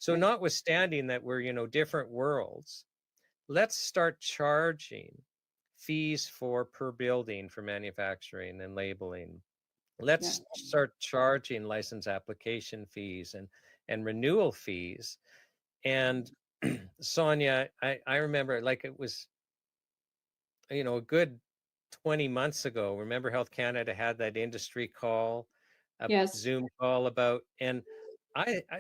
So notwithstanding that we're, you know, different worlds, let's start charging fees for per building for manufacturing and labeling. Let's start charging license application fees and renewal fees. And Sonia, I remember, like, it was, you know, a good 20 months ago. Remember Health Canada had that industry call, a Zoom call about, and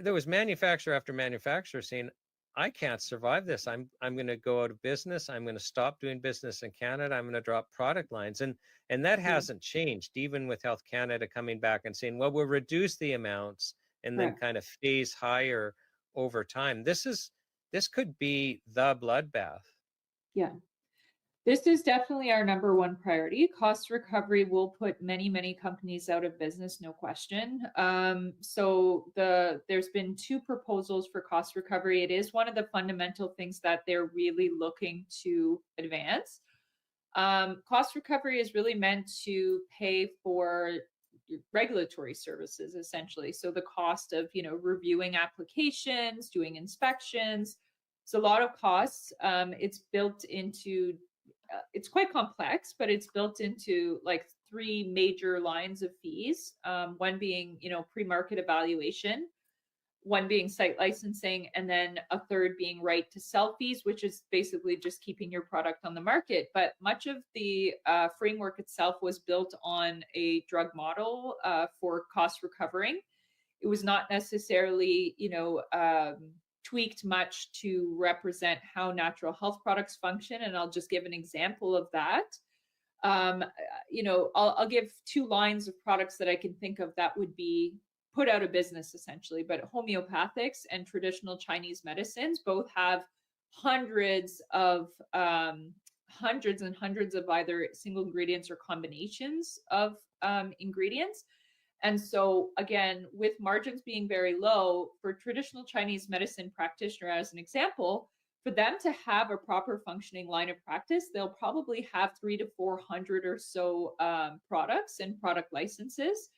there was manufacturer after manufacturer saying, I can't survive this. I'm going to go out of business. I'm going to stop doing business in Canada. I'm going to drop product lines. And that hasn't changed, even with Health Canada coming back and saying, well, we'll reduce the amounts and then kind of phase higher over time. This could be the bloodbath. Yeah. This is definitely our number one priority. Cost recovery will put many, many companies out of business, no question. So there's been 2 proposals for cost recovery. It is one of the fundamental things that they're really looking to advance. Cost recovery is really meant to pay for regulatory services, essentially. So the cost of, you know, reviewing applications, doing inspections. It's a lot of costs. It's built into it's quite complex, but it's built into like 3 major lines of fees. One being, you know, pre-market evaluation, one being site licensing, and then a third being right to sell fees, which is basically just keeping your product on the market. But much of the framework itself was built on a drug model for cost recovering. It was not necessarily, you know, tweaked much to represent how natural health products function. And I'll just give an example of that. You know, I'll give 2 lines of products that I can think of that would be put out of business essentially, but homeopathics and traditional Chinese medicines both have hundreds and hundreds of either single ingredients or combinations of ingredients. And so again, with margins being very low for traditional Chinese medicine practitioner, as an example, for them to have a proper functioning line of practice, they'll probably have 300 to 400 or so products and product licenses.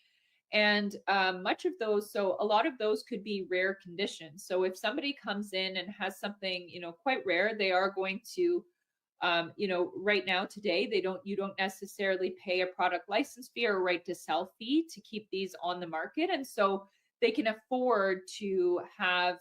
And much of those, so a lot of those could be rare conditions. So if somebody comes in and has something, you know, quite rare, they are going to, you know, right now today, you don't necessarily pay a product license fee or right to sell fee to keep these on the market. And so they can afford to have,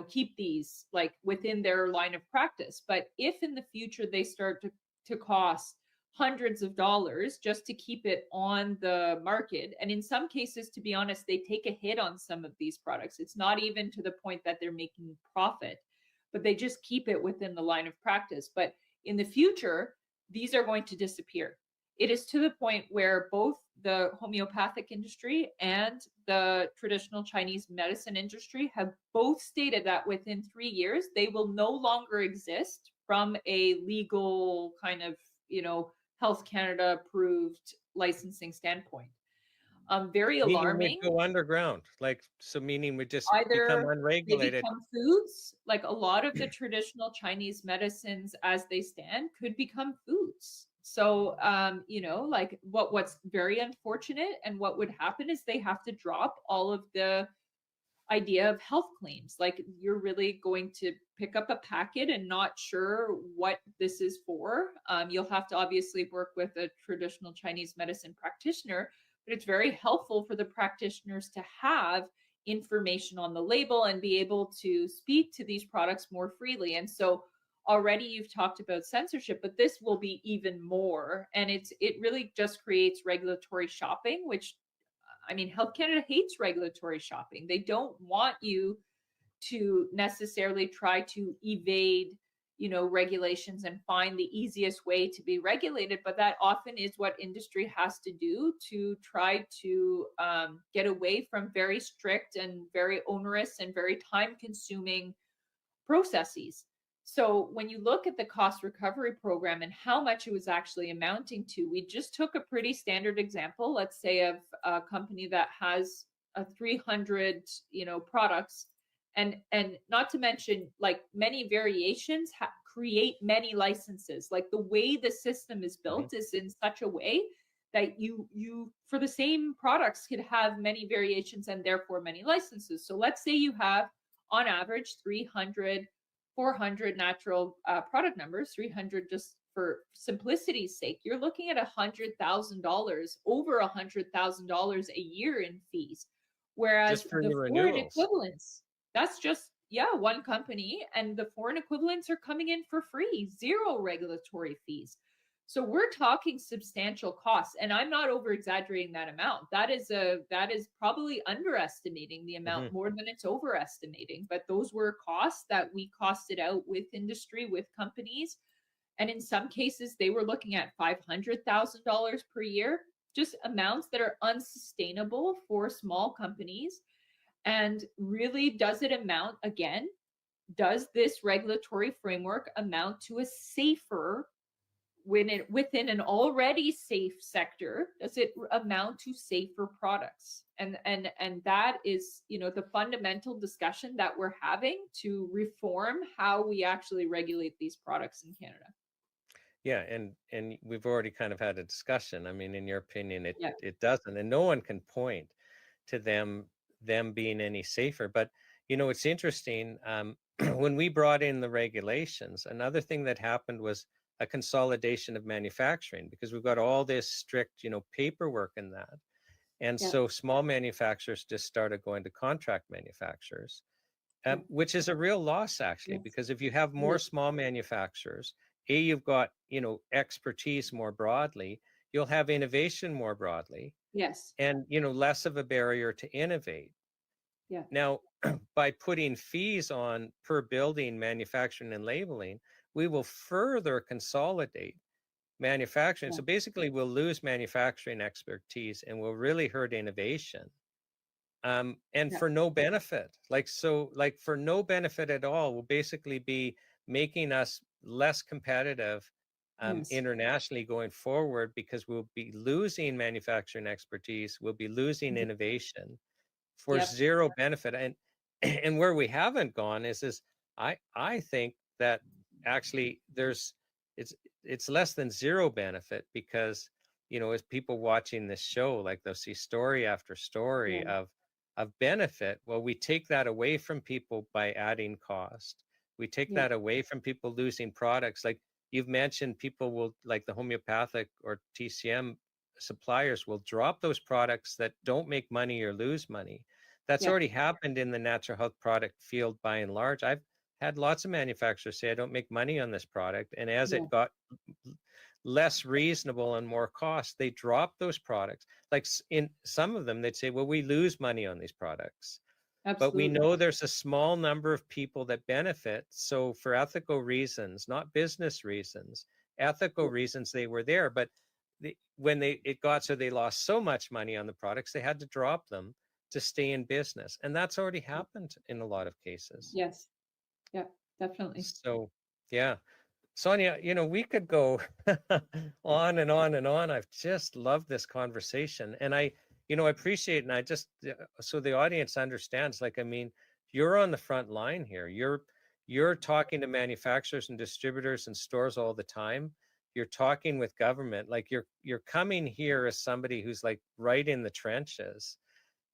keep these like within their line of practice. But if in the future they start to cost hundreds of dollars just to keep it on the market, and in some cases, to be honest, they take a hit on some of these products. It's not even to the point that they're making profit, but they just keep it within the line of practice. But in the future, these are going to disappear. It is to the point where both the homeopathic industry and the traditional Chinese medicine industry have both stated that within 3 years, they will no longer exist from a legal kind of, Health Canada approved licensing standpoint. Very Meaning alarming. we go underground, meaning we just become Either they unregulated. become foods, like a lot of the traditional Chinese medicines as they stand could become foods. So, like what's very unfortunate and what would happen is they have to drop all of the idea of health claims. Like you're really going to pick up a packet and not sure what this is for. You'll have to obviously work with a traditional Chinese medicine practitioner, but it's very helpful for the practitioners to have information on the label and be able to speak to these products more freely. And so already you've talked about censorship, but this will be even more. And it really just creates regulatory shopping, which, I mean, Health Canada hates regulatory shopping. They don't want you to necessarily try to evade, regulations and find the easiest way to be regulated. But that often is what industry has to do to try to get away from very strict and very onerous and very time-consuming processes. So when you look at the cost recovery program and how much it was actually amounting to, we just took a pretty standard example, let's say of a company that has 300, products, and not to mention like many variations create many licenses. Like the way the system is built is in such a way that you for the same products could have many variations and therefore many licenses. So let's say you have on average 300 400 natural product numbers, 300 just for simplicity's sake, you're looking at $100,000, over $100,000 a year in fees. Whereas Just for the the foreign renewals. equivalents, that's just, one company, and the foreign equivalents are coming in for free, zero regulatory fees. So we're talking substantial costs, and I'm not over exaggerating that amount. That is probably underestimating the amount more than it's overestimating. But those were costs that we costed out with industry, with companies, and in some cases they were looking at $500,000 per year, just amounts that are unsustainable for small companies. And really, does this regulatory framework amount to a safer, within an already safe sector, does it amount to safer products? And that is, the fundamental discussion that we're having to reform how we actually regulate these products in Canada. Yeah, and we've already kind of had a discussion. I mean, in your opinion, it doesn't, and no one can point to them being any safer. But it's interesting. When we brought in the regulations, another thing that happened was a consolidation of manufacturing, because we've got all this strict, paperwork in that. And so small manufacturers just started going to contract manufacturers, which is a real loss, actually, because if you have more small manufacturers, you've got, expertise more broadly, you'll have innovation more broadly. Yes. And, less of a barrier to innovate. Yeah. Now, by putting fees on per building, manufacturing and labeling, we will further consolidate manufacturing. So basically, we'll lose manufacturing expertise and we'll really hurt innovation. And for no benefit, for no benefit at all, will basically be making us less competitive internationally going forward, because we'll be losing manufacturing expertise, we'll be losing innovation for zero benefit. And where we haven't gone is I think that actually it's less than zero benefit, because as people watching this show, like they'll see story after story of benefit. Well, we take that away from people by adding cost. We take that away from people losing products. Like you've mentioned, people will, like the homeopathic or TCM suppliers will drop those products that don't make money or lose money. That's Yeah. already happened in the natural health product field by and large. I've had lots of manufacturers say, I don't make money on this product. And as Yeah. it got less reasonable and more cost, they dropped those products. Like in some of them, they'd say, well, we lose money on these products. But we Absolutely. know there's a small number of people that benefit. So for ethical reasons, not business reasons, ethical reasons, they were there. But when it got so they lost so much money on the products, they had to drop them to stay in business. And that's already happened in a lot of cases. Yes. Yeah, definitely. So, yeah. Sonia, we could go on and on and on. I've just loved this conversation. And I appreciate, and I just, so the audience understands, like, I mean, you're on the front line here. You're talking to manufacturers and distributors and stores all the time. You're talking with government, like you're coming here as somebody who's like right in the trenches.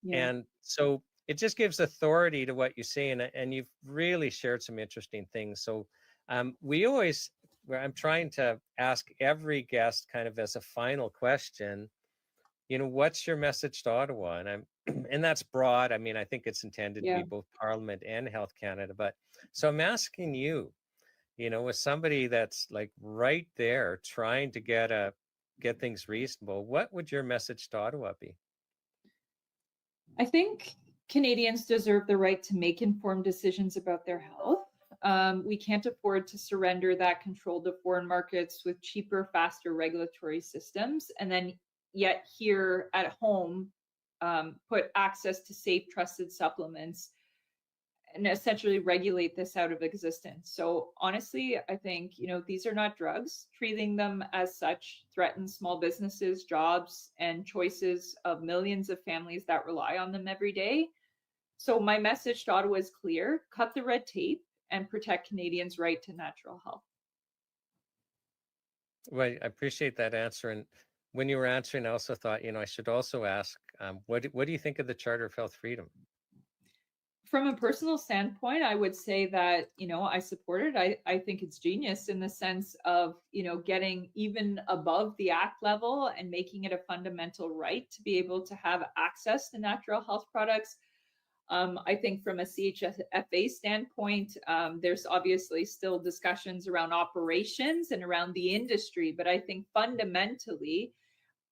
Yeah. And so it just gives authority to what you say. And you've really shared some interesting things. So I'm trying to ask every guest kind of as a final question, what's your message to Ottawa? And and that's broad. I mean, I think it's intended to Yeah. be both Parliament and Health Canada. But so I'm asking you, as somebody that's like right there trying to get things reasonable, what would your message to Ottawa be? I think Canadians deserve the right to make informed decisions about their health. We can't afford to surrender that control to foreign markets with cheaper, faster regulatory systems, and then yet here at home, put access to safe, trusted supplements and essentially regulate this out of existence. So honestly, I think, these are not drugs. Treating them as such threatens small businesses, jobs, and choices of millions of families that rely on them every day. So my message to Ottawa is clear: cut the red tape and protect Canadians' right to natural health. Well, I appreciate that answer. And when you were answering, I also thought, I should also ask, what do you think of the Charter of Health Freedom? From a personal standpoint, I would say that, I support it. I think it's genius in the sense of, getting even above the act level and making it a fundamental right to be able to have access to natural health products. I think from a CHFA standpoint, there's obviously still discussions around operations and around the industry, but I think fundamentally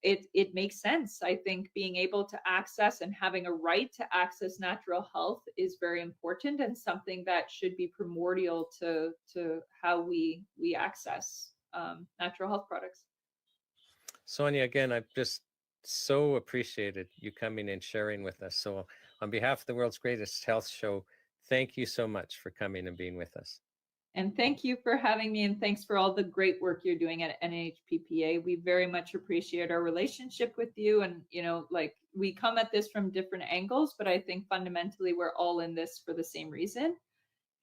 it makes sense. I think being able to access and having a right to access natural health is very important and something that should be primordial to how we access natural health products. Sonia, again, I've just so appreciated you coming and sharing with us. So on behalf of the world's greatest health show, thank you so much for coming and being with us. And thank you for having me, and thanks for all the great work you're doing at NHPPA. We very much appreciate our relationship with you. And, we come at this from different angles, but I think fundamentally we're all in this for the same reason.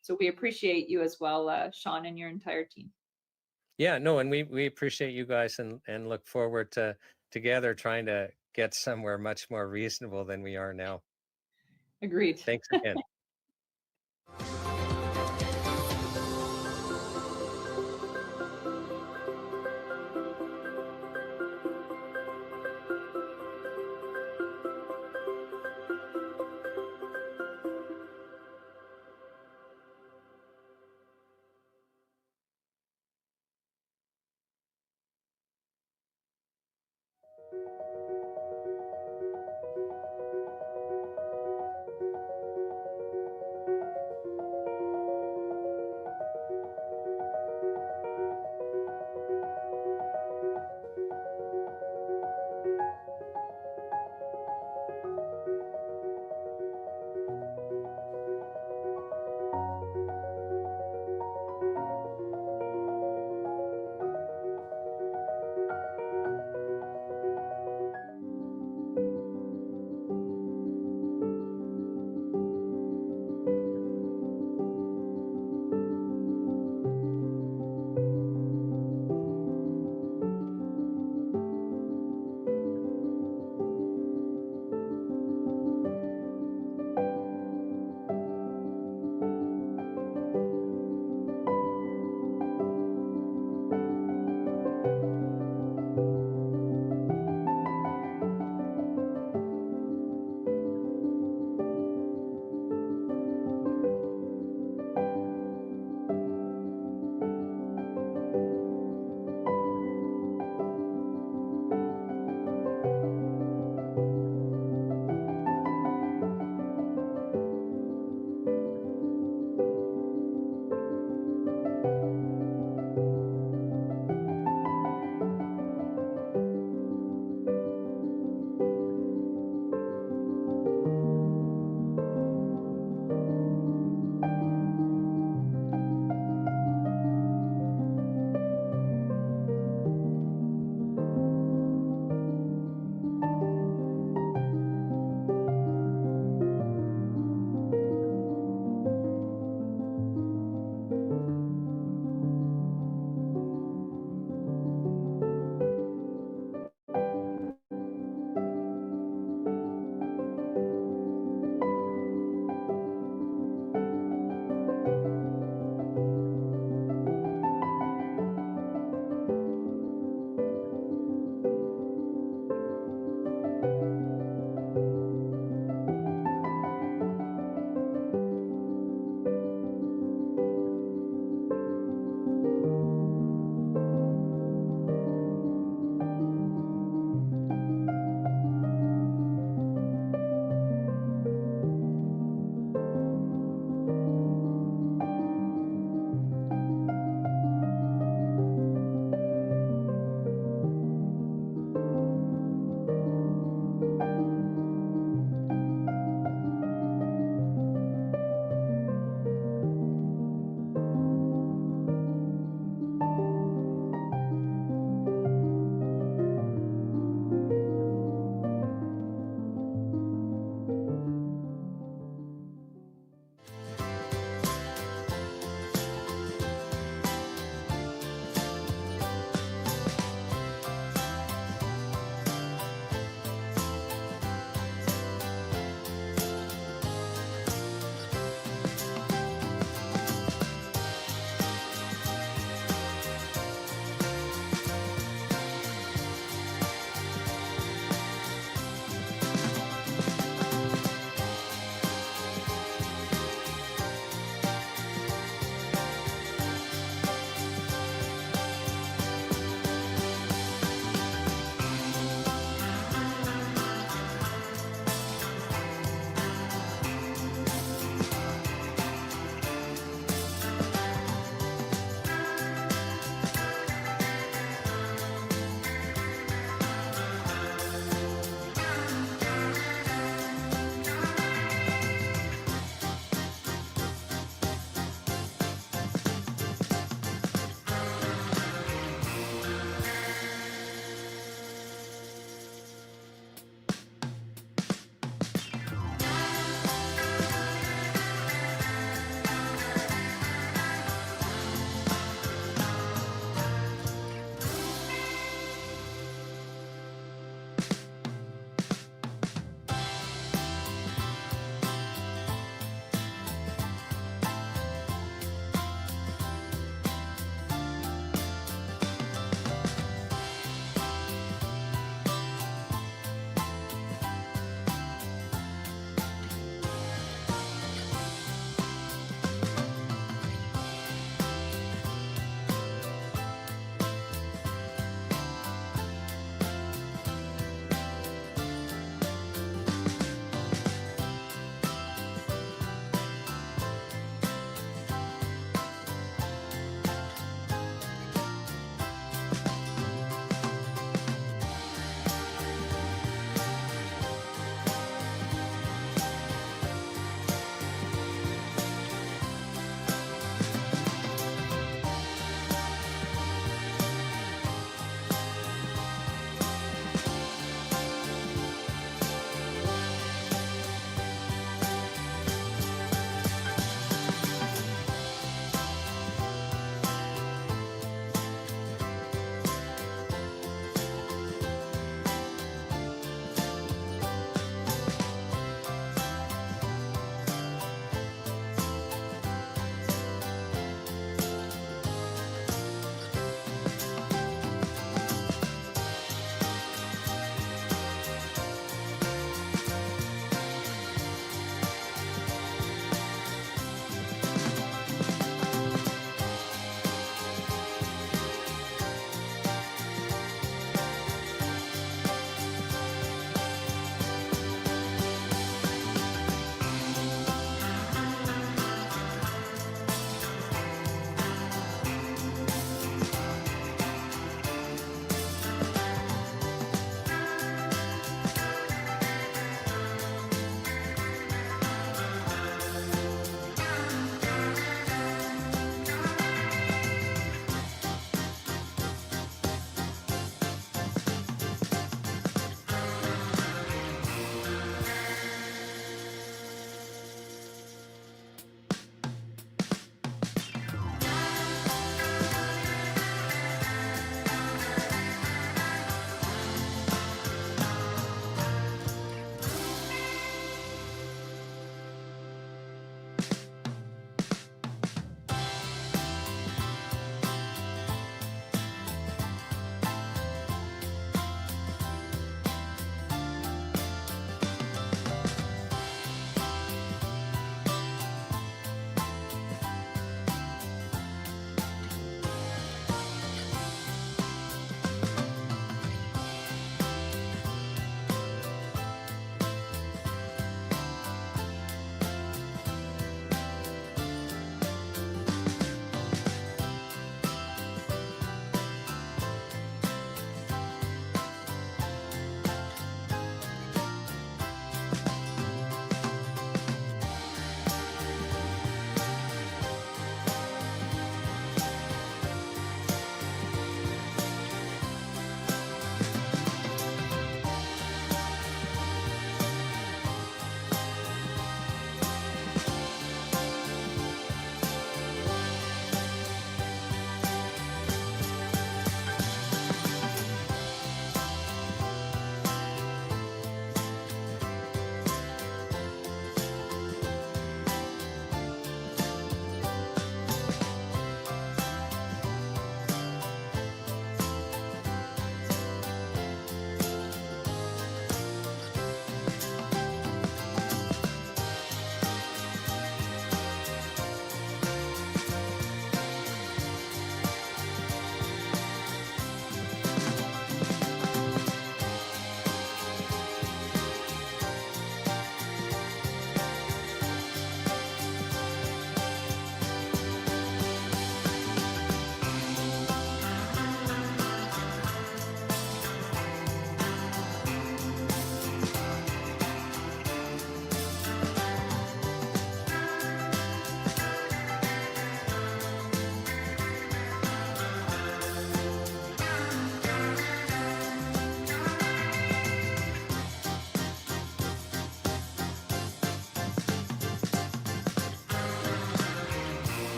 So we appreciate you as well, Sean, and your entire team. Yeah, no, and we appreciate you guys and look forward to together trying to get somewhere much more reasonable than we are now. Agreed. Thanks again.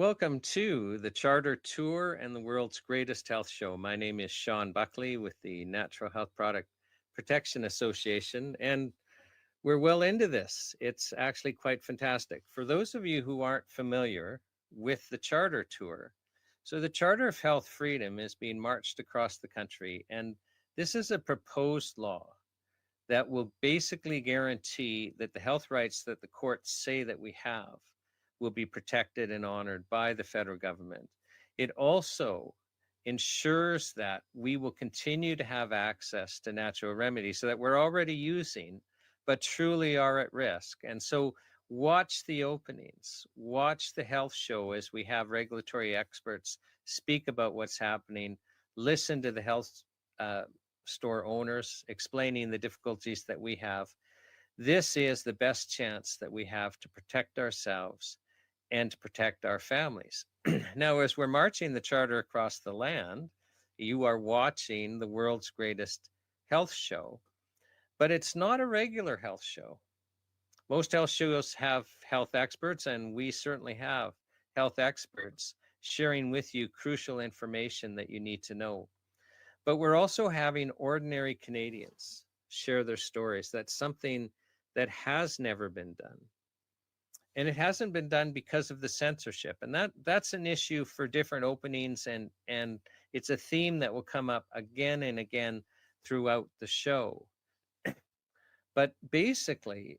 Welcome to the Charter Tour and the World's Greatest Health Show. My name is Sean Buckley with the Natural Health Product Protection Association, and we're well into this. It's actually quite fantastic. For those of you who aren't familiar with the Charter Tour, so the Charter of Health Freedom is being marched across the country, and this is a proposed law that will basically guarantee that the health rights that the courts say that we have will be protected and honored by the federal government. It also ensures that we will continue to have access to natural remedies so that we're already using, but truly are at risk. And so watch the openings, watch the health show as we have regulatory experts speak about what's happening, listen to the health store owners explaining the difficulties that we have. This is the best chance that we have to protect ourselves and to protect our families. Now, as we're marching the charter across the land, you are watching the world's greatest health show, but it's not a regular health show. Most health shows have health experts, and we certainly have health experts sharing with you crucial information that you need to know. But we're also having ordinary Canadians share their stories. That's something that has never been done. And it hasn't been done because of the censorship. And that's an issue for different openings, and it's a theme that will come up again and again throughout the show. But basically,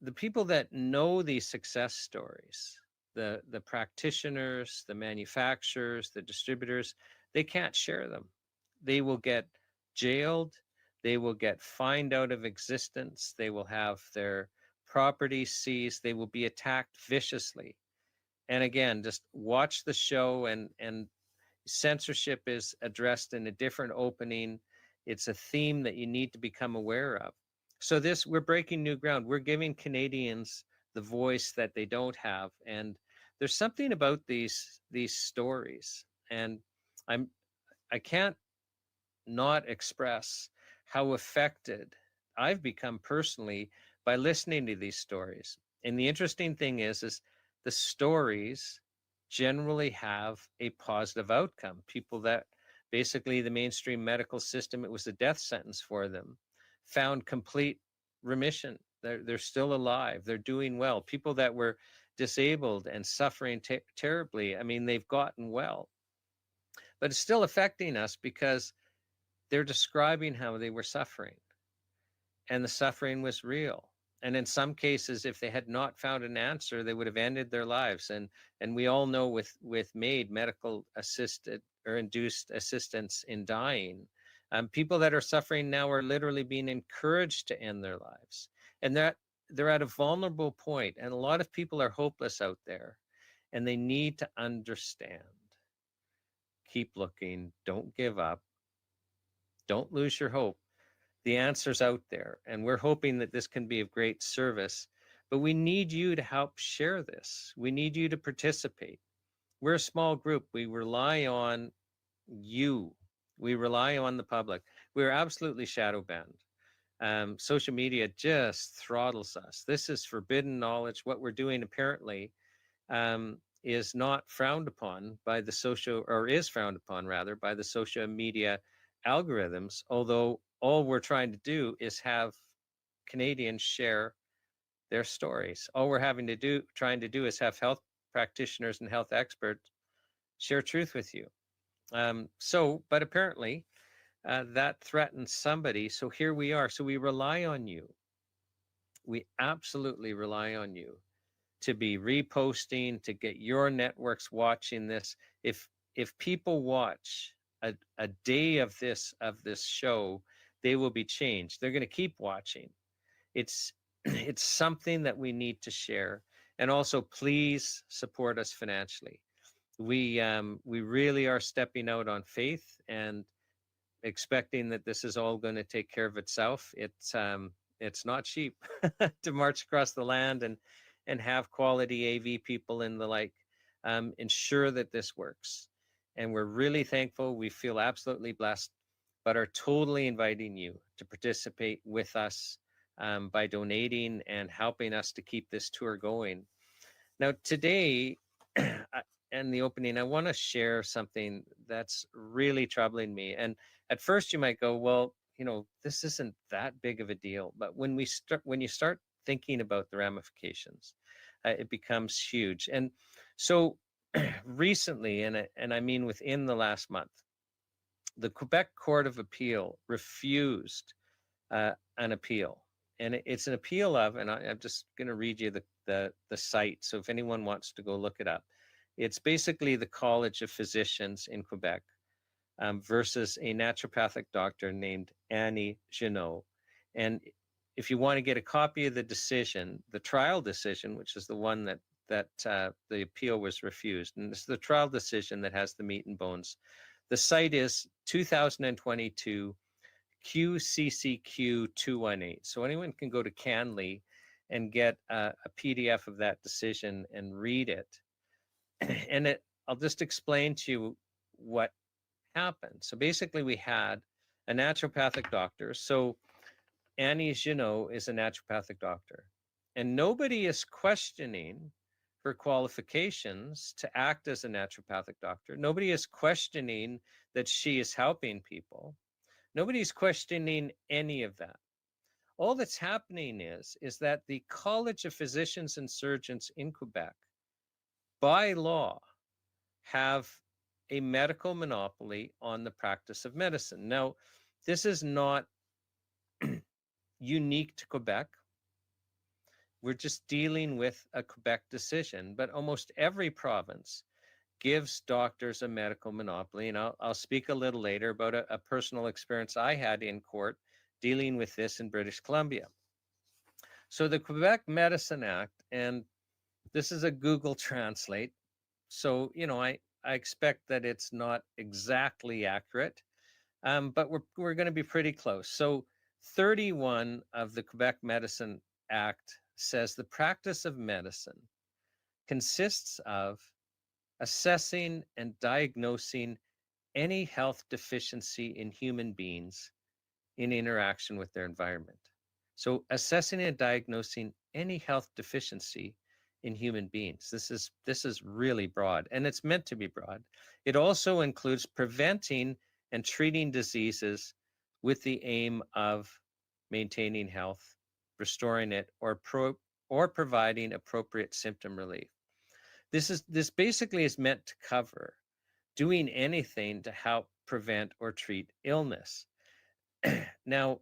the people that know these success stories, the practitioners, the manufacturers, the distributors, they can't share them. They will get jailed, they will get fined out of existence, they will have their property seized, they will be attacked viciously. And again, just watch the show, and censorship is addressed in a different opening. It's a theme that you need to become aware of. So we're breaking new ground. We're giving Canadians the voice that they don't have. And there's something about these stories. And I can't not express how affected I've become personally by listening to these stories. And the interesting thing is the stories generally have a positive outcome. People that basically the mainstream medical system, it was a death sentence for them, found complete remission. They're still alive. They're doing well. People that were disabled and suffering terribly, I mean, they've gotten well. But it's still affecting us because they're describing how they were suffering. And the suffering was real. And in some cases, if they had not found an answer, they would have ended their lives. And we all know with MAID, medical assisted or induced assistance in dying, people that are suffering now are literally being encouraged to end their lives. And that they're at a vulnerable point. And a lot of people are hopeless out there. And they need to understand. Keep looking. Don't give up. Don't lose your hope. The answer's out there, and we're hoping that this can be of great service, but we need you to help share this. We need you to participate. We're a small group. We rely on you. We rely on the public. We're absolutely shadow banned. Social media just throttles us. This is forbidden knowledge. What we're doing apparently is not frowned upon by the is frowned upon rather by the social media algorithms, although all we're trying to do is have Canadians share their stories. All we're trying to do is have health practitioners and health experts share truth with you. But apparently that threatens somebody. So here we are. So we rely on you. We absolutely rely on you to be reposting, to get your networks watching this. If people watch a day of this show, they will be changed. They're going to keep watching. It's something that we need to share. And also, please support us financially. We really are stepping out on faith and expecting that this is all going to take care of itself. It's not cheap to march across the land and have quality AV people and the like. Ensure that this works. And we're really thankful. We feel absolutely blessed, but are totally inviting you to participate with us by donating and helping us to keep this tour going. Now, today, and the opening, I want to share something that's really troubling me. And at first you might go, well, this isn't that big of a deal. But when you start thinking about the ramifications, it becomes huge. And so recently, and I mean within the last month, the Quebec Court of Appeal refused an appeal. And it's an appeal of, and I'm just going to read you the site. So if anyone wants to go look it up, it's basically the College of Physicians in Quebec versus a naturopathic doctor named Annie Genot. And if you want to get a copy of the decision, the trial decision, which is the one that the appeal was refused, and it's the trial decision that has the meat and bones. The site is 2022 QCCQ 218. So anyone can go to Canly and get a PDF of that decision and read it. And I'll just explain to you what happened. So basically we had a naturopathic doctor. So Annie Genot is a naturopathic doctor, and nobody is questioning her qualifications to act as a naturopathic doctor. Nobody is questioning that she is helping people. Nobody's questioning any of that. All that's happening is that the College of Physicians and Surgeons in Quebec, by law, have a medical monopoly on the practice of medicine. Now, this is not unique to Quebec. We're just dealing with a Quebec decision, but almost every province gives doctors a medical monopoly. And I'll speak a little later about a personal experience I had in court dealing with this in British Columbia. So the Quebec Medicine Act, and this is a Google Translate, so I expect that it's not exactly accurate, but we're going to be pretty close. So 31 of the Quebec Medicine Act says the practice of medicine consists of assessing and diagnosing any health deficiency in human beings in interaction with their environment. So assessing and diagnosing any health deficiency in human beings. This is really broad, and it's meant to be broad. It also includes preventing and treating diseases with the aim of maintaining health, restoring it, or providing appropriate symptom relief. This basically is meant to cover doing anything to help prevent or treat illness. Now,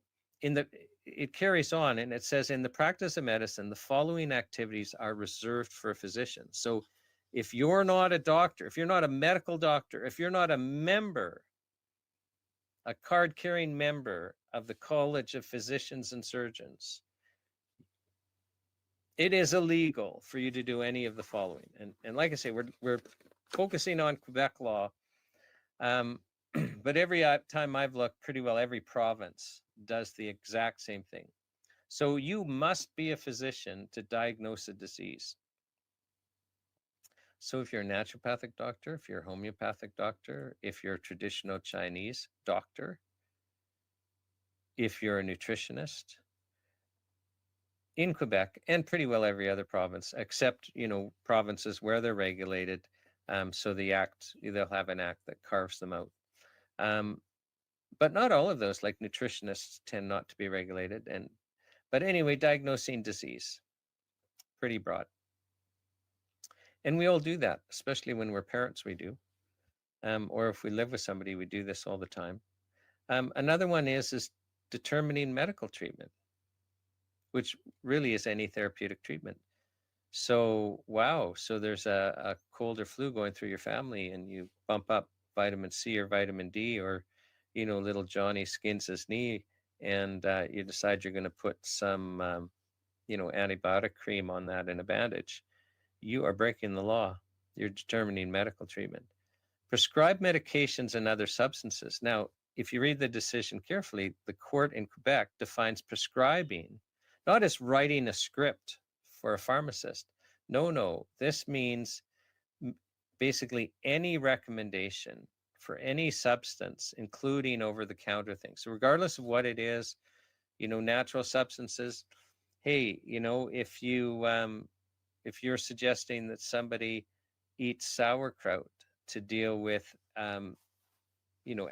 it carries on and it says, in the practice of medicine, the following activities are reserved for physicians. So if you're not a doctor, if you're not a medical doctor, if you're not a member, a card-carrying member of the College of Physicians and Surgeons, it is illegal for you to do any of the following. And like I say, we're focusing on Quebec law, but every time I've looked, pretty well every province does the exact same thing. So you must be a physician to diagnose a disease. So if you're a naturopathic doctor, if you're a homeopathic doctor, if you're a traditional Chinese doctor, if you're a nutritionist, in Quebec and pretty well every other province, except, provinces where they're regulated. So they'll have an act that carves them out. But not all of those, like nutritionists, tend not to be regulated. But anyway, diagnosing disease, pretty broad. And we all do that, especially when we're parents, we do. Or if we live with somebody, we do this all the time. Another one is determining medical treatment, which really is any therapeutic treatment. So, wow, so there's a cold or flu going through your family and you bump up vitamin C or vitamin D, or, little Johnny skins his knee and you decide you're going to put some, antibiotic cream on that and a bandage. You are breaking the law. You're determining medical treatment. Prescribed medications and other substances. Now, if you read the decision carefully, the court in Quebec defines prescribing not as writing a script for a pharmacist. No, this means basically any recommendation for any substance, including over-the-counter things. So regardless of what it is, natural substances, hey, if you're suggesting that somebody eat sauerkraut to deal with,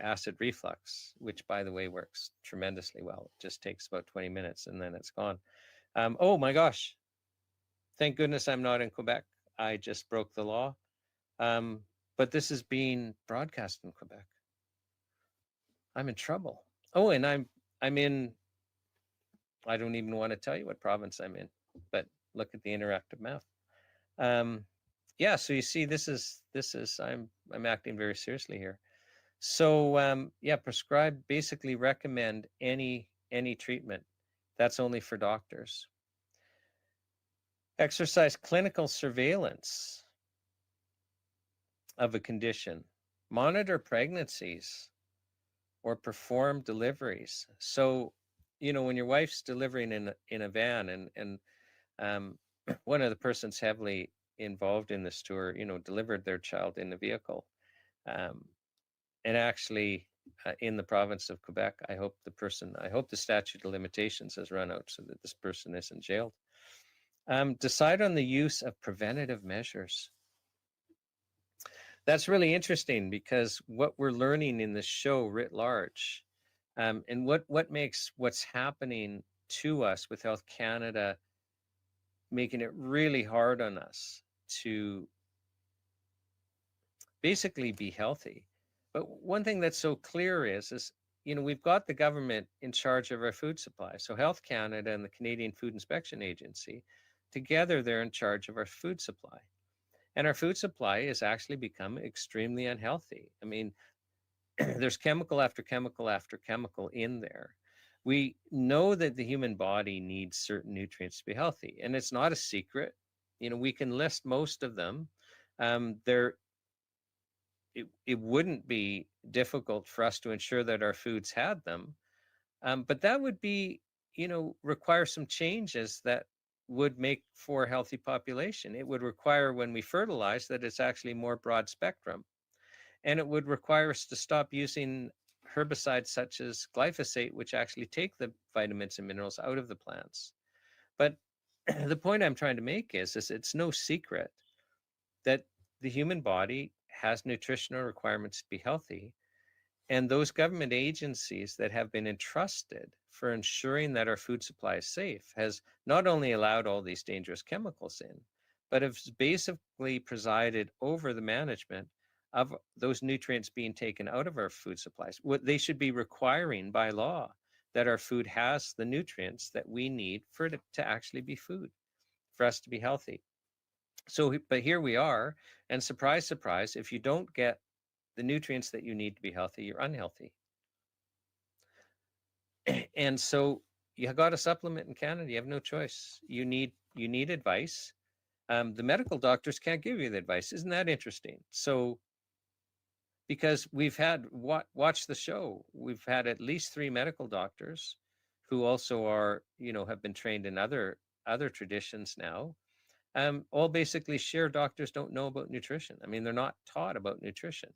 acid reflux, which, by the way, works tremendously well. It just takes about 20 minutes and then it's gone. Oh my gosh. Thank goodness I'm not in Quebec. I just broke the law. But this is being broadcast in Quebec. I'm in trouble. Oh, and I'm in, I don't even want to tell you what province I'm in, but look at the interactive map. Yeah, so you see, this is I'm acting very seriously here. So yeah, prescribe, basically recommend any treatment. That's only for doctors. Exercise clinical surveillance of a condition. Monitor pregnancies or perform deliveries. So, when your wife's delivering in a van and one of the persons heavily involved in this tour, delivered their child in the vehicle. And actually, in the province of Quebec, I hope the statute of limitations has run out so that this person isn't jailed. Decide on the use of preventative measures. That's really interesting because what we're learning in this show writ large, and what makes what's happening to us with Health Canada making it really hard on us to basically be healthy. But one thing that's so clear is we've got the government in charge of our food supply. So Health Canada and the Canadian Food Inspection Agency, together they're in charge of our food supply. And our food supply has actually become extremely unhealthy. I mean, there's chemical after chemical after chemical in there. We know that the human body needs certain nutrients to be healthy, and it's not a secret. We can list most of them. It wouldn't be difficult for us to ensure that our foods had them, but that would be, require some changes that would make for a healthy population. It would require, when we fertilize, that it's actually more broad spectrum. And it would require us to stop using herbicides such as glyphosate, which actually take the vitamins and minerals out of the plants. But the point I'm trying to make is it's no secret that the human body has nutritional requirements to be healthy. And those government agencies that have been entrusted for ensuring that our food supply is safe has not only allowed all these dangerous chemicals in, but have basically presided over the management of those nutrients being taken out of our food supplies. What they should be requiring by law, that our food has the nutrients that we need for it to actually be food, for us to be healthy. So, but here we are, and surprise, surprise, if you don't get the nutrients that you need to be healthy, you're unhealthy. And so you got to supplement in Canada. You have no choice. You need advice. The medical doctors can't give you the advice. Isn't that interesting? So, because we've had, watch the show, we've had at least 3 medical doctors who also are, have been trained in other traditions now. All basically share doctors don't know about nutrition. I mean, they're not taught about nutrition.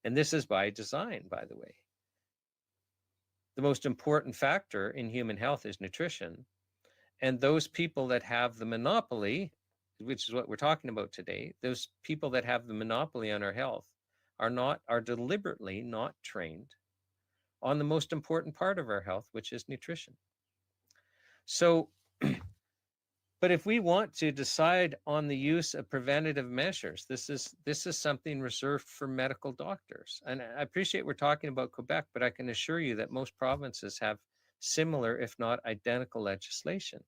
And this is by design, by the way. The most important factor in human health is nutrition. And those people that have the monopoly, which is what we're talking about today, those people that have the monopoly on our health are deliberately not trained on the most important part of our health, which is nutrition. So, but if we want to decide on the use of preventative measures, this is something reserved for medical doctors. And I appreciate we're talking about Quebec, but I can assure you that most provinces have similar, if not identical, legislation.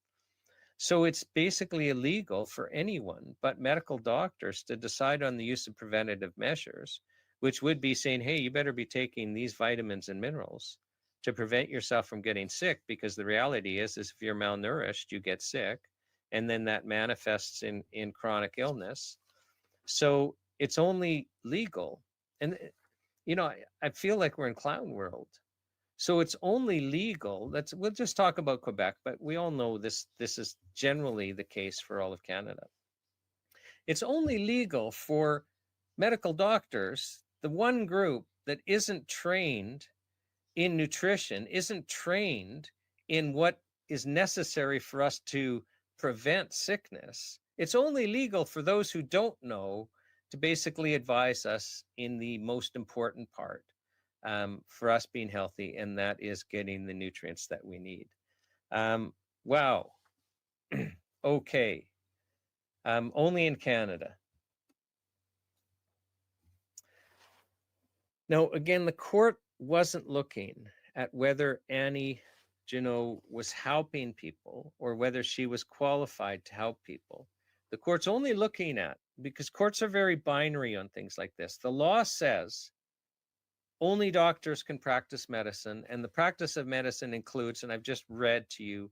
So it's basically illegal for anyone but medical doctors to decide on the use of preventative measures, which would be saying, hey, you better be taking these vitamins and minerals to prevent yourself from getting sick, because the reality is if you're malnourished, you get sick. And then that manifests in chronic illness. So it's only legal. And, I feel like we're in clown world. So it's only legal. We'll just talk about Quebec, but we all know this is generally the case for all of Canada. It's only legal for medical doctors, the one group that isn't trained in nutrition, isn't trained in what is necessary for us to prevent sickness. It's only legal for those who don't know to basically advise us in the most important part for us being healthy, and that is getting the nutrients that we need. Wow. Okay. Only in Canada. Now, again, the court wasn't looking at whether Annie Janot was helping people or whether she was qualified to help people. The court's only looking at, because courts are very binary on things like this. The law says only doctors can practice medicine, and the practice of medicine includes, and I've just read to you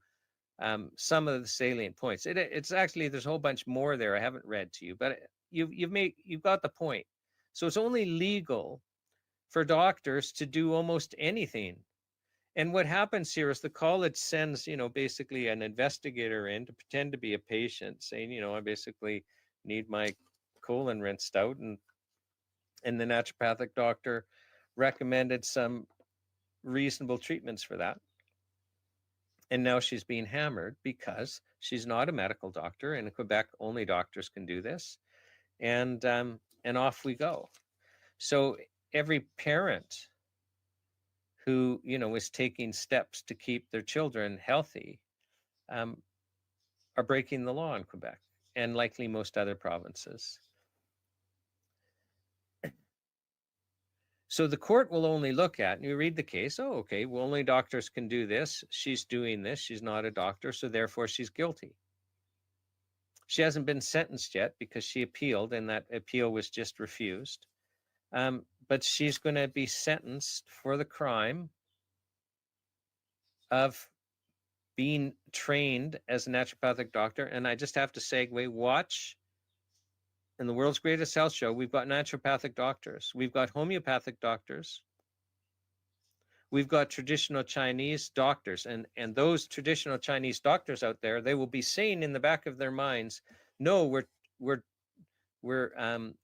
some of the salient points. It's actually, there's a whole bunch more there I haven't read to you, but you've got the point. So it's only legal for doctors to do almost anything. And what happens here is the college sends, basically an investigator in to pretend to be a patient, saying, I basically need my colon rinsed out, and the naturopathic doctor recommended some reasonable treatments for that. And now she's being hammered because she's not a medical doctor, and in Quebec only doctors can do this. And off we go. So every parent who is taking steps to keep their children healthy are breaking the law in Quebec, and likely most other provinces. So the court will only look at, and you read the case, oh, okay, well, only doctors can do this. She's doing this. She's not a doctor, so therefore she's guilty. She hasn't been sentenced yet because she appealed, and that appeal was just refused. But she's going to be sentenced for the crime of being trained as a naturopathic doctor. And I just have to segue, watch in the world's greatest health show, we've got naturopathic doctors. We've got homeopathic doctors. We've got traditional Chinese doctors. And those traditional Chinese doctors out there, they will be saying in the back of their minds, no, we're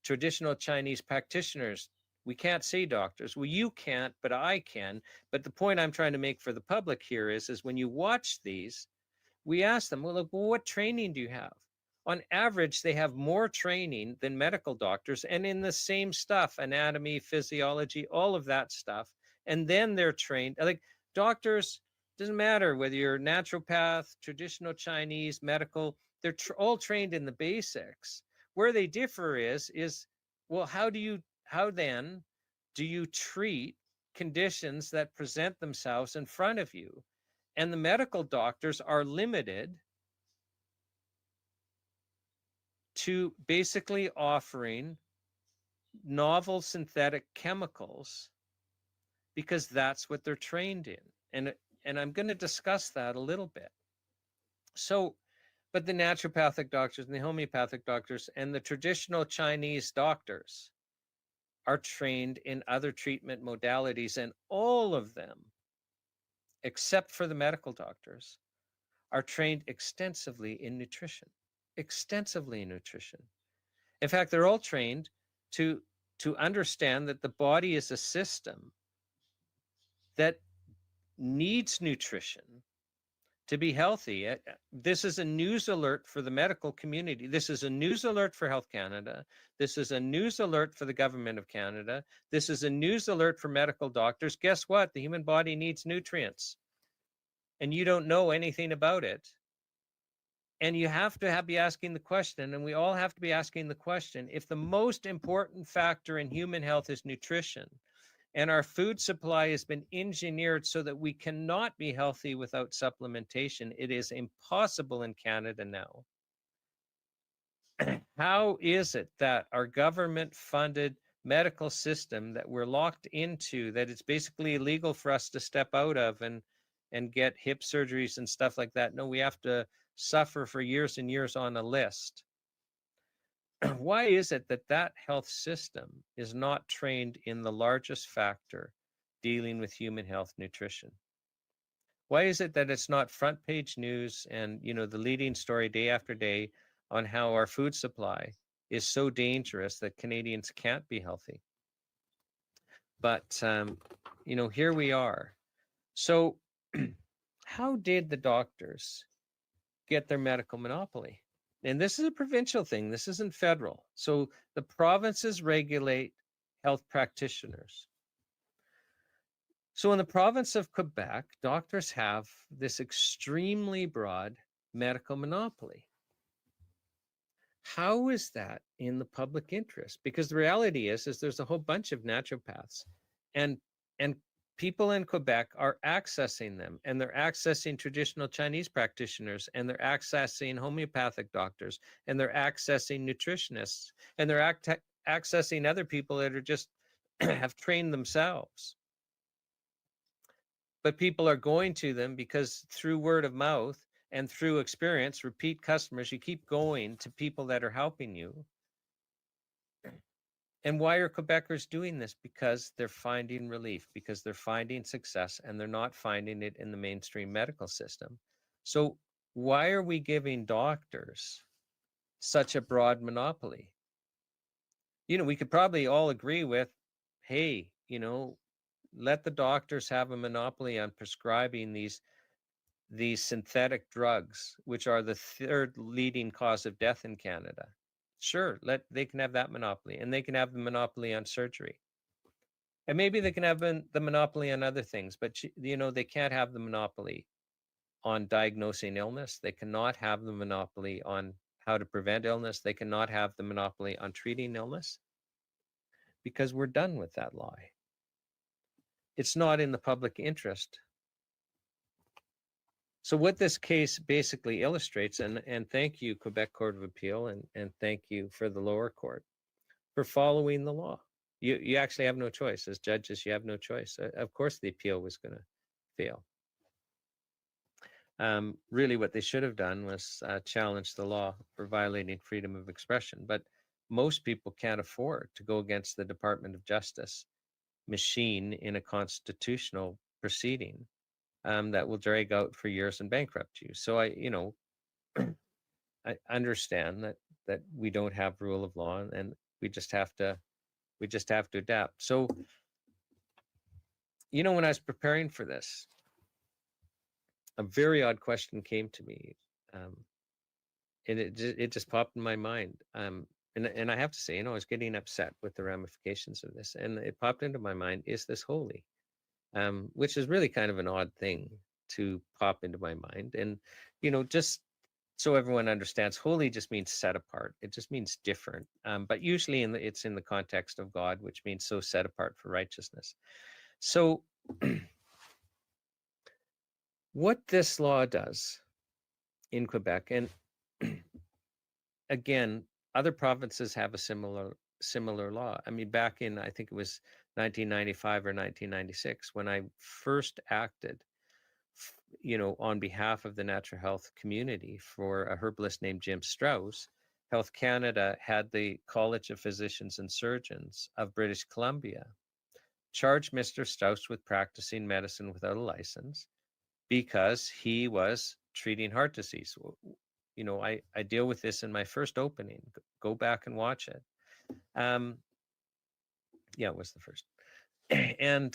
traditional Chinese practitioners. We can't say doctors. Well, you can't, but I can. But the point I'm trying to make for the public here is when you watch these, we ask them, well, look, what training do you have? On average, they have more training than medical doctors, and in the same stuff, anatomy, physiology, all of that stuff. And then they're trained. Like doctors, doesn't matter whether you're naturopath, traditional Chinese, medical, they're all trained in the basics. Where they differ is, well, how then do you treat conditions that present themselves in front of you? And the medical doctors are limited to basically offering novel synthetic chemicals because that's what they're trained in. And I'm going to discuss that a little bit. So, but the naturopathic doctors and the homeopathic doctors and the traditional Chinese doctors are trained in other treatment modalities, and all of them, except for the medical doctors, are trained extensively in nutrition. Extensively in nutrition. In fact, they're all trained to understand that the body is a system that needs nutrition to be healthy. This is a news alert for the medical community. This is a news alert for Health Canada. This is a news alert for the government of Canada. This is a news alert for medical doctors. Guess what? The human body needs nutrients. And you don't know anything about it. And you have to be asking the question, and we all have to be asking the question, if the most important factor in human health is nutrition, and our food supply has been engineered so that we cannot be healthy without supplementation, it is impossible in Canada now. How is it that our government-funded medical system that we're locked into, that it's basically illegal for us to step out of and get hip surgeries and stuff like that? No, we have to suffer for years and years on a list. Why is it that that health system is not trained in the largest factor dealing with human health, nutrition? Why is it that it's not front page news and, the leading story day after day on how our food supply is so dangerous that Canadians can't be healthy? But, here we are. So how did the doctors get their medical monopoly? And this is a provincial thing. This isn't federal. So the provinces regulate health practitioners. So in the province of Quebec, doctors have this extremely broad medical monopoly. How is that in the public interest? Because the reality is there's a whole bunch of naturopaths, and people in Quebec are accessing them, and they're accessing traditional Chinese practitioners, and they're accessing homeopathic doctors, and they're accessing nutritionists, and they're accessing other people that are just have trained themselves. But people are going to them because through word of mouth and through experience, repeat customers, you keep going to people that are helping you. And why are Quebecers doing this? Because they're finding relief, because they're finding success, and they're not finding it in the mainstream medical system. So why are we giving doctors such a broad monopoly? You know, we could probably all agree with, hey, you know, let the doctors have a monopoly on prescribing these synthetic drugs, which are the third leading cause of death in Canada. Sure, they can have that monopoly, and they can have the monopoly on surgery. And maybe they can have the monopoly on other things, but you know, they can't have the monopoly on diagnosing illness. They cannot have the monopoly on how to prevent illness. They cannot have the monopoly on treating illness, because we're done with that lie. It's not in the public interest. So what this case basically illustrates, and thank you, Quebec Court of Appeal, and thank you for the lower court for following the law. You actually have no choice. As judges, you have no choice. Of course, the appeal was going to fail. Really, what they should have done was challenge the law for violating freedom of expression. But most people can't afford to go against the Department of Justice machine in a constitutional proceeding that will drag out for years and bankrupt you. So I understand that we don't have rule of law, and we just have to adapt. So, you know, when I was preparing for this, a very odd question came to me, and it just popped in my mind. And I have to say, you know, I was getting upset with the ramifications of this, and it popped into my mind: is this holy? Which is really kind of an odd thing to pop into my mind. And, you know, just so everyone understands, holy just means set apart. It just means different. But usually it's in the context of God, which means so set apart for righteousness. So what this law does in Quebec, and again, other provinces have a similar law. I mean, back in, I think it was 1995 or 1996, when I first acted, you know, on behalf of the natural health community for a herbalist named Jim Strauss, Health Canada had the College of Physicians and Surgeons of British Columbia charge Mr. Strauss with practicing medicine without a license because he was treating heart disease. You know, I deal with this in my first opening. Go back and watch it. Yeah, it was the first. And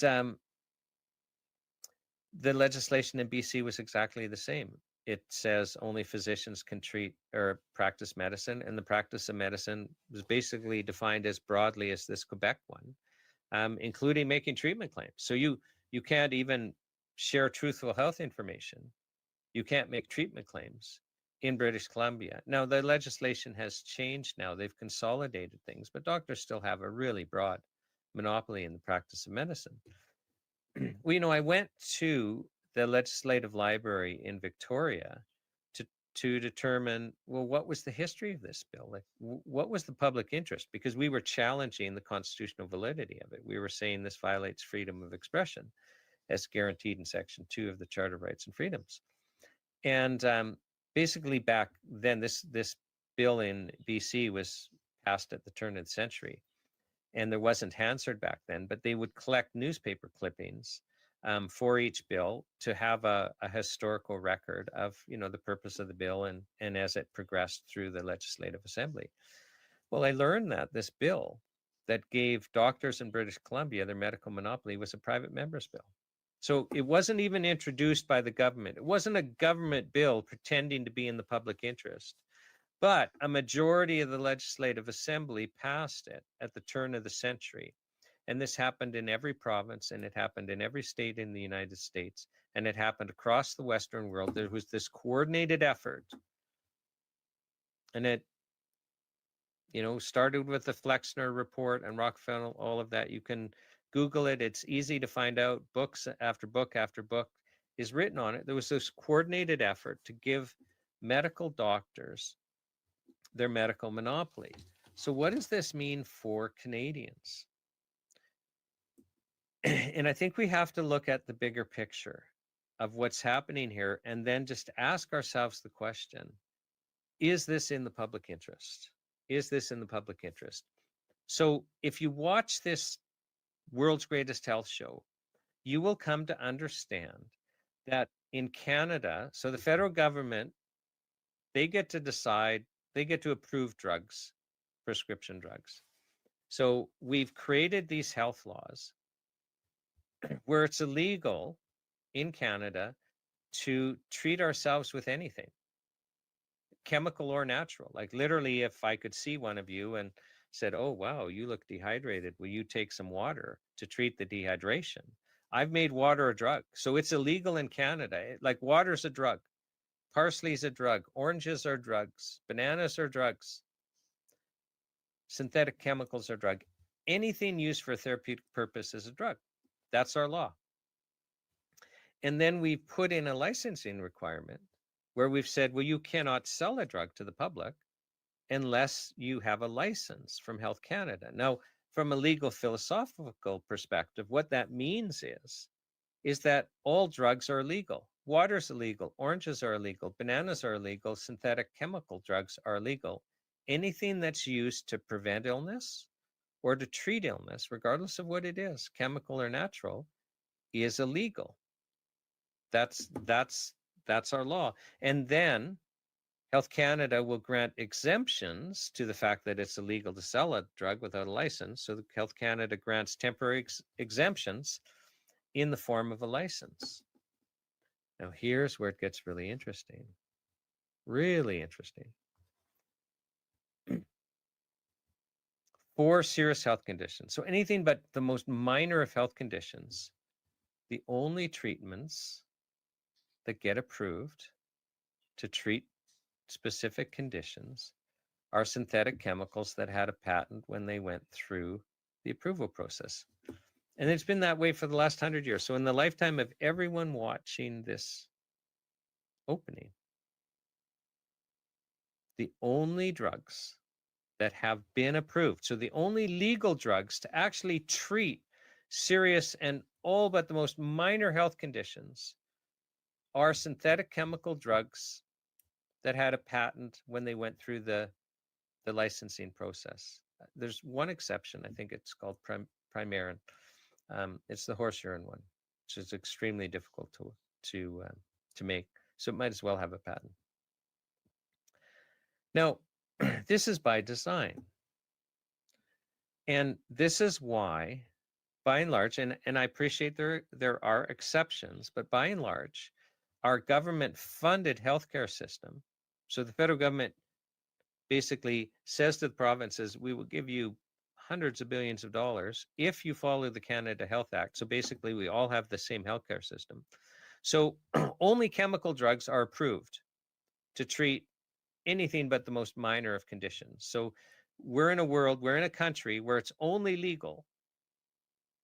the legislation in BC was exactly the same. It says only physicians can treat or practice medicine, and the practice of medicine was basically defined as broadly as this Quebec one, including making treatment claims. So you can't even share truthful health information. You can't make treatment claims in British Columbia. Now, the legislation has changed now. They've consolidated things, but doctors still have a really broad monopoly in the practice of medicine. Well, you know, I went to the Legislative Library in Victoria to determine, well, what was the history of this bill? Like, what was the public interest? Because we were challenging the constitutional validity of it. We were saying this violates freedom of expression as guaranteed in Section 2 of the Charter of Rights and Freedoms. And basically back then, this bill in BC was passed at the turn of the century. And there wasn't Hansard back then, but they would collect newspaper clippings for each bill to have a historical record of, you know, the purpose of the bill and as it progressed through the Legislative Assembly. Well, I learned that this bill that gave doctors in British Columbia their medical monopoly was a private member's bill. So it wasn't even introduced by the government. It wasn't a government bill pretending to be in the public interest. But a majority of the Legislative Assembly passed it at the turn of the century. And this happened in every province, and it happened in every state in the United States, and it happened across the Western world. There was this coordinated effort. And it, started with the Flexner report and Rockefeller, all of that. You can Google it. It's easy to find out. Books after book after book is written on it. There was this coordinated effort to give medical doctors their medical monopoly. So what does this mean for Canadians? And I think we have to look at the bigger picture of what's happening here and then just ask ourselves the question, is this in the public interest? Is this in the public interest? So if you watch this World's Greatest Health Show, you will come to understand that in Canada, so the federal government, they get to decide, they get to approve drugs, prescription drugs. So we've created these health laws where it's illegal in Canada to treat ourselves with anything, chemical or natural. Like literally, if I could see one of you and said, oh, wow, you look dehydrated, will you take some water to treat the dehydration? I've made water a drug. So it's illegal in Canada. Like water's a drug. Parsley's a drug. Oranges are drugs. Bananas are drugs. Synthetic chemicals are drug. Anything used for a therapeutic purpose is a drug. That's our law. And then we put in a licensing requirement where we've said, well, you cannot sell a drug to the public unless you have a license from Health Canada. Now, from a legal philosophical perspective, what that means is that all drugs are illegal. Water's illegal, oranges are illegal, bananas are illegal, synthetic chemical drugs are illegal. Anything that's used to prevent illness or to treat illness, regardless of what it is, chemical or natural, is illegal. That's our law. And then Health Canada will grant exemptions to the fact that it's illegal to sell a drug without a license. So Health Canada grants temporary exemptions in the form of a license. Now, here's where it gets really interesting. Really interesting. For serious health conditions, so anything but the most minor of health conditions, the only treatments that get approved to treat specific conditions are synthetic chemicals that had a patent when they went through the approval process. And it's been that way for the last 100 years. So in the lifetime of everyone watching this opening, the only drugs that have been approved, so the only legal drugs to actually treat serious and all but the most minor health conditions are synthetic chemical drugs that had a patent when they went through the licensing process. There's one exception. I think it's called Primarin. It's the horse urine one, which is extremely difficult to make. So it might as well have a patent. Now, this is by design. And this is why, by and large, and I appreciate there are exceptions, but by and large, our government-funded healthcare system, so the federal government basically says to the provinces, we will give you hundreds of billions of dollars if you follow the Canada Health Act. So basically, we all have the same healthcare system. So only chemical drugs are approved to treat anything but the most minor of conditions. So we're in a country where it's only legal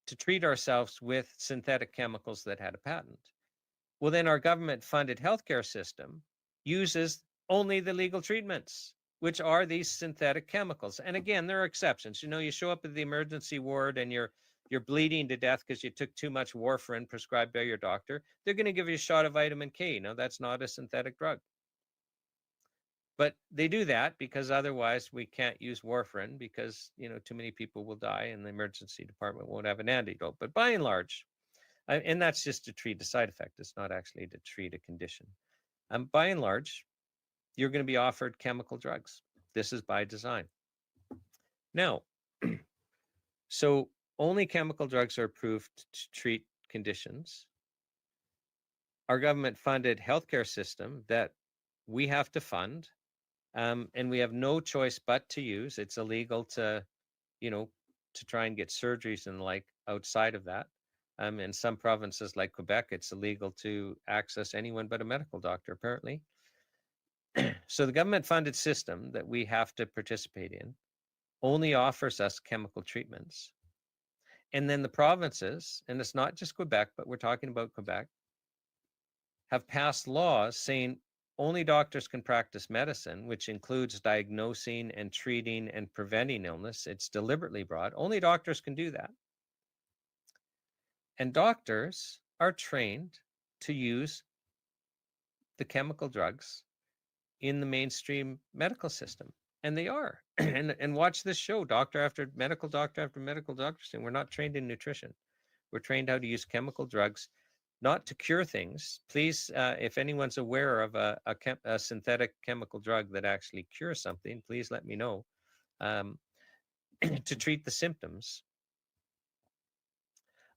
to treat ourselves with synthetic chemicals that had a patent. Well, then our government-funded healthcare system uses only the legal treatments, which are these synthetic chemicals. And again, there are exceptions. You show up at the emergency ward and you're bleeding to death because you took too much warfarin prescribed by your doctor. They're going to give you a shot of vitamin K. No, that's not a synthetic drug. But they do that because otherwise we can't use warfarin because, too many people will die and the emergency department won't have an antidote. But by and large, and that's just to treat a side effect. It's not actually to treat a condition. By and large, you're going to be offered chemical drugs. This is by design. Now, so only chemical drugs are approved to treat conditions. Our government-funded healthcare system that we have to fund And we have no choice but to use. It's illegal to, to try and get surgeries and like outside of that. In some provinces like Quebec, it's illegal to access anyone but a medical doctor, apparently. So the government-funded system that we have to participate in only offers us chemical treatments. And then the provinces, and it's not just Quebec, but we're talking about Quebec, have passed laws saying only doctors can practice medicine, which includes diagnosing and treating and preventing illness. It's deliberately broad. Only doctors can do that. And doctors are trained to use the chemical drugs in the mainstream medical system. And they are. And watch this show, doctor after medical doctor saying we're not trained in nutrition. We're trained how to use chemical drugs, not to cure things. Please, if anyone's aware of a synthetic chemical drug that actually cures something, please let me know, to treat the symptoms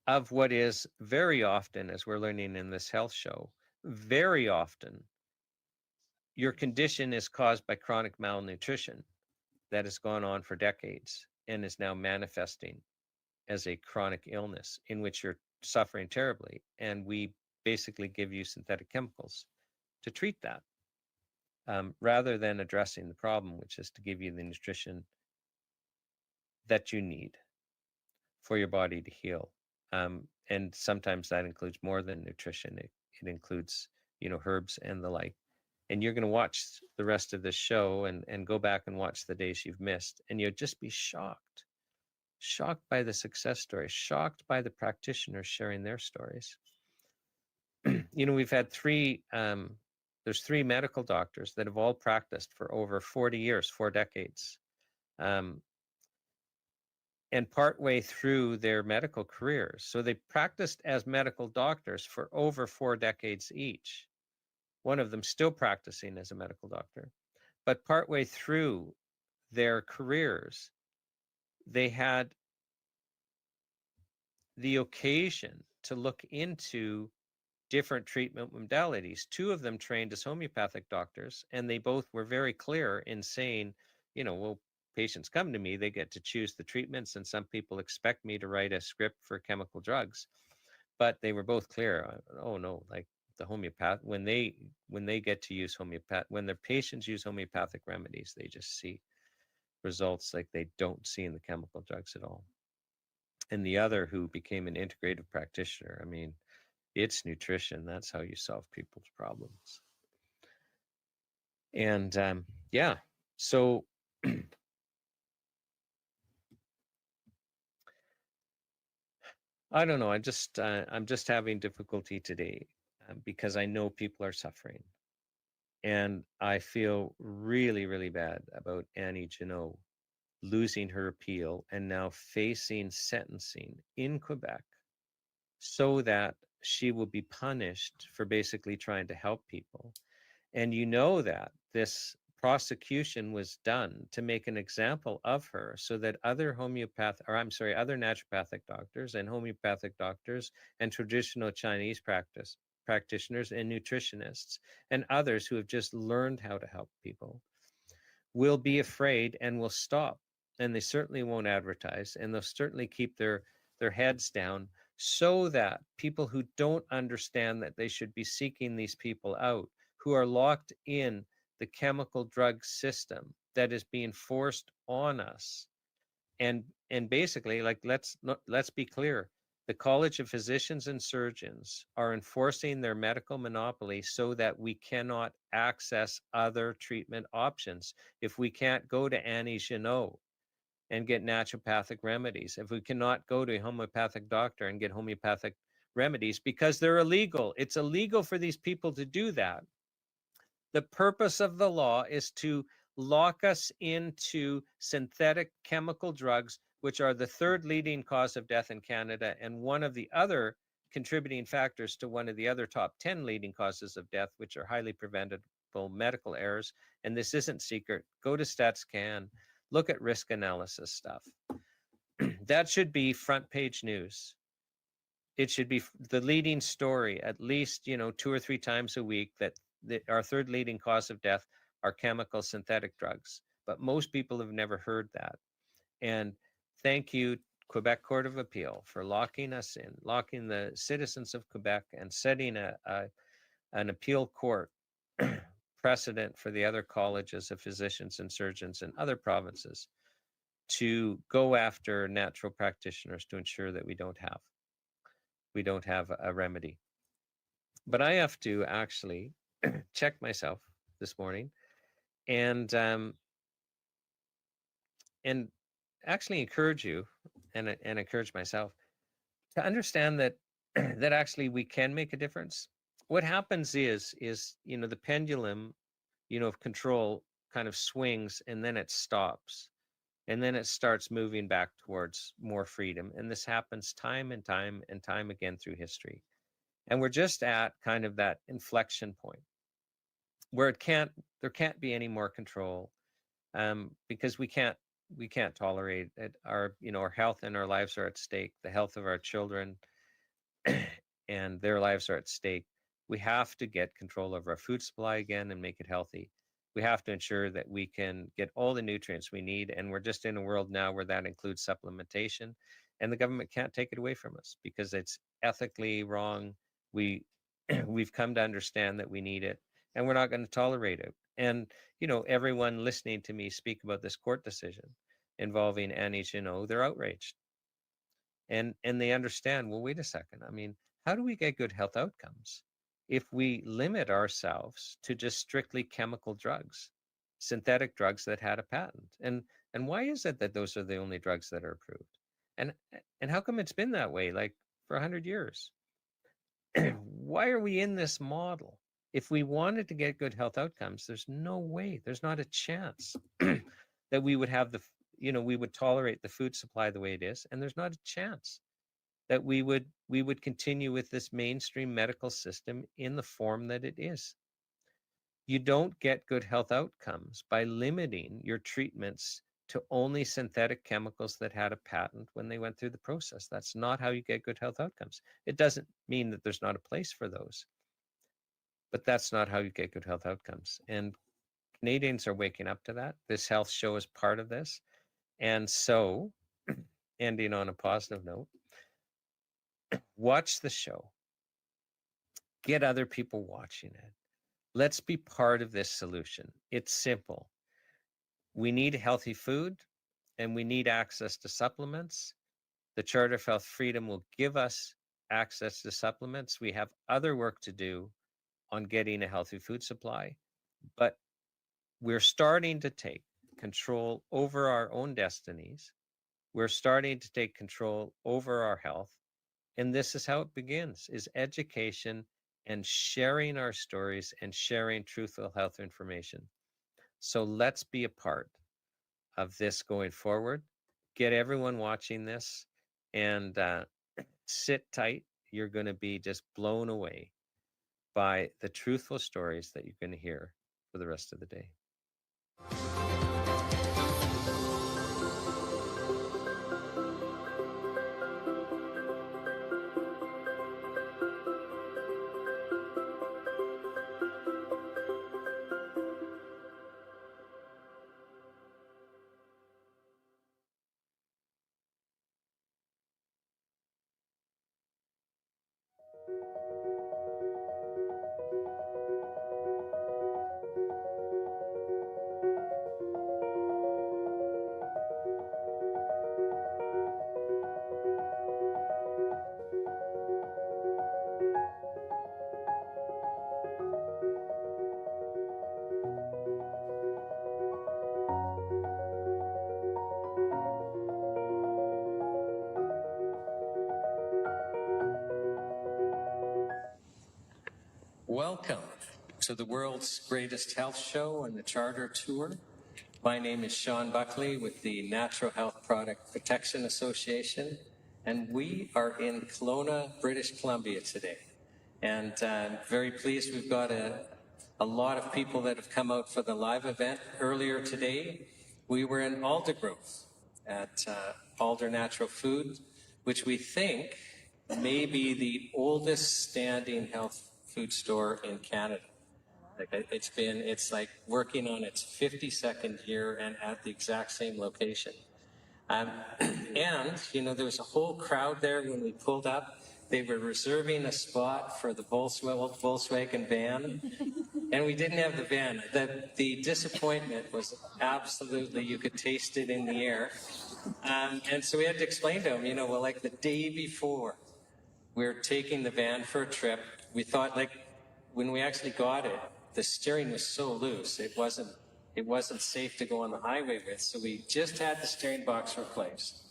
of what is very often, as we're learning in this health show, very often your condition is caused by chronic malnutrition that has gone on for decades and is now manifesting as a chronic illness in which you're suffering terribly. And we basically give you synthetic chemicals to treat that, rather than addressing the problem, which is to give you the nutrition that you need for your body to heal. And sometimes that includes more than nutrition. It includes, herbs and the like. And you're going to watch the rest of this show and go back and watch the days you've missed, and you'll just be shocked by the success stories, shocked by the practitioners sharing their stories. We've had there's 3 medical doctors that have all practiced for over 40 years, 4 decades. And partway through their medical careers. So they practiced as medical doctors for over 4 decades each. One of them still practicing as a medical doctor. But partway through their careers, they had the occasion to look into different treatment modalities. 2 of them trained as homeopathic doctors, and they both were very clear in saying, well, patients come to me, they get to choose the treatments, and some people expect me to write a script for chemical drugs. But they were both clear, oh no, like the homeopath, when they get to use when their patients use homeopathic remedies, they just see results like they don't see in the chemical drugs at all. And the other, who became an integrative practitioner, I mean, it's nutrition. That's how you solve people's problems. And yeah, so I don't know. I'm just having difficulty today because I know people are suffering, and I feel really, really bad about Annie Janot losing her appeal and now facing sentencing in Quebec, so that she will be punished for basically trying to help people. And that this prosecution was done to make an example of her, so that other other naturopathic doctors and homeopathic doctors and traditional Chinese practitioners and nutritionists and others who have just learned how to help people will be afraid and will stop. And they certainly won't advertise, and they'll certainly keep their heads down, so that people who don't understand that they should be seeking these people out, who are locked in the chemical drug system that is being forced on us. And basically, like, let's be clear, the College of Physicians and Surgeons are enforcing their medical monopoly so that we cannot access other treatment options. If we can't go to Annie Janot and get naturopathic remedies, if we cannot go to a homeopathic doctor and get homeopathic remedies because they're illegal, it's illegal for these people to do that. The purpose of the law is to lock us into synthetic chemical drugs, which are the 3rd leading cause of death in Canada, and one of the other contributing factors to one of the other top 10 leading causes of death, which are highly preventable medical errors. And this isn't secret. Go to StatsCan, look at risk analysis stuff. That should be front page news. It should be the leading story at least, 2 or 3 times a week, that our 3rd leading cause of death are chemical synthetic drugs. But most people have never heard that. And thank you, Quebec Court of Appeal, for locking us in, locking the citizens of Quebec and setting an appeal court precedent for the other colleges of physicians and surgeons in other provinces to go after natural practitioners to ensure that we don't have a remedy. But I have to actually check myself this morning and actually encourage you and encourage myself to understand that that actually we can make a difference. What happens is the pendulum, of control kind of swings and then it stops. And then it starts moving back towards more freedom. And this happens time and time and time again through history. And we're just at kind of that inflection point where there can't be any more control, because we can't tolerate it. Our health and our lives are at stake. The health of our children and their lives are at stake. We have to get control of our food supply again and make it healthy. We have to ensure that we can get all the nutrients we need. And we're just in a world now where that includes supplementation, and the government can't take it away from us because it's ethically wrong. We've come to understand that we need it, and we're not going to tolerate it. And, everyone listening to me speak about this court decision involving NHPPA, they're outraged. And they understand, well, wait a second. I mean, how do we get good health outcomes if we limit ourselves to just strictly chemical drugs, synthetic drugs that had a patent? And why is it that those are the only drugs that are approved? And how come it's been that way, like for 100 years? Why are we in this model? If we wanted to get good health outcomes, there's no way, there's not a chance that we would have we would tolerate the food supply the way it is. And there's not a chance that we would continue with this mainstream medical system in the form that it is. You don't get good health outcomes by limiting your treatments to only synthetic chemicals that had a patent when they went through the process. That's not how you get good health outcomes. It doesn't mean that there's not a place for those, but that's not how you get good health outcomes. And Canadians are waking up to that. This health show is part of this. And so, ending on a positive note, watch the show. Get other people watching it. Let's be part of this solution. It's simple. We need healthy food and we need access to supplements. The Charter of Health Freedom will give us access to supplements. We have other work to do on getting a healthy food supply, but we're starting to take control over our own destinies. We're starting to take control over our health. And this is how it begins, is education and sharing our stories and sharing truthful health information. So let's be a part of this going forward. Get everyone watching this and sit tight. You're going to be just blown away by the truthful stories that you're going to hear for the rest of the day. Welcome to the world's greatest health show and the Charter Tour. My name is Sean Buckley with the Natural Health Product Protection Association, and we are in Kelowna, British Columbia today. And I'm very pleased we've got a lot of people that have come out for the live event. Earlier today, we were in Aldergrove at Alder Natural Food, which we think may be the oldest standing health food store in Canada. Like it's like working on its 52nd year and at the exact same location. And, there was a whole crowd there when we pulled up. They were reserving a spot for the Volkswagen van, and we didn't have the van. The disappointment was absolutely, you could taste it in the air. And so we had to explain to them, like the day before we were taking the van for a trip, we thought, like, when we actually got it, the steering was so loose, it wasn't safe to go on the highway with, so we just had the steering box replaced.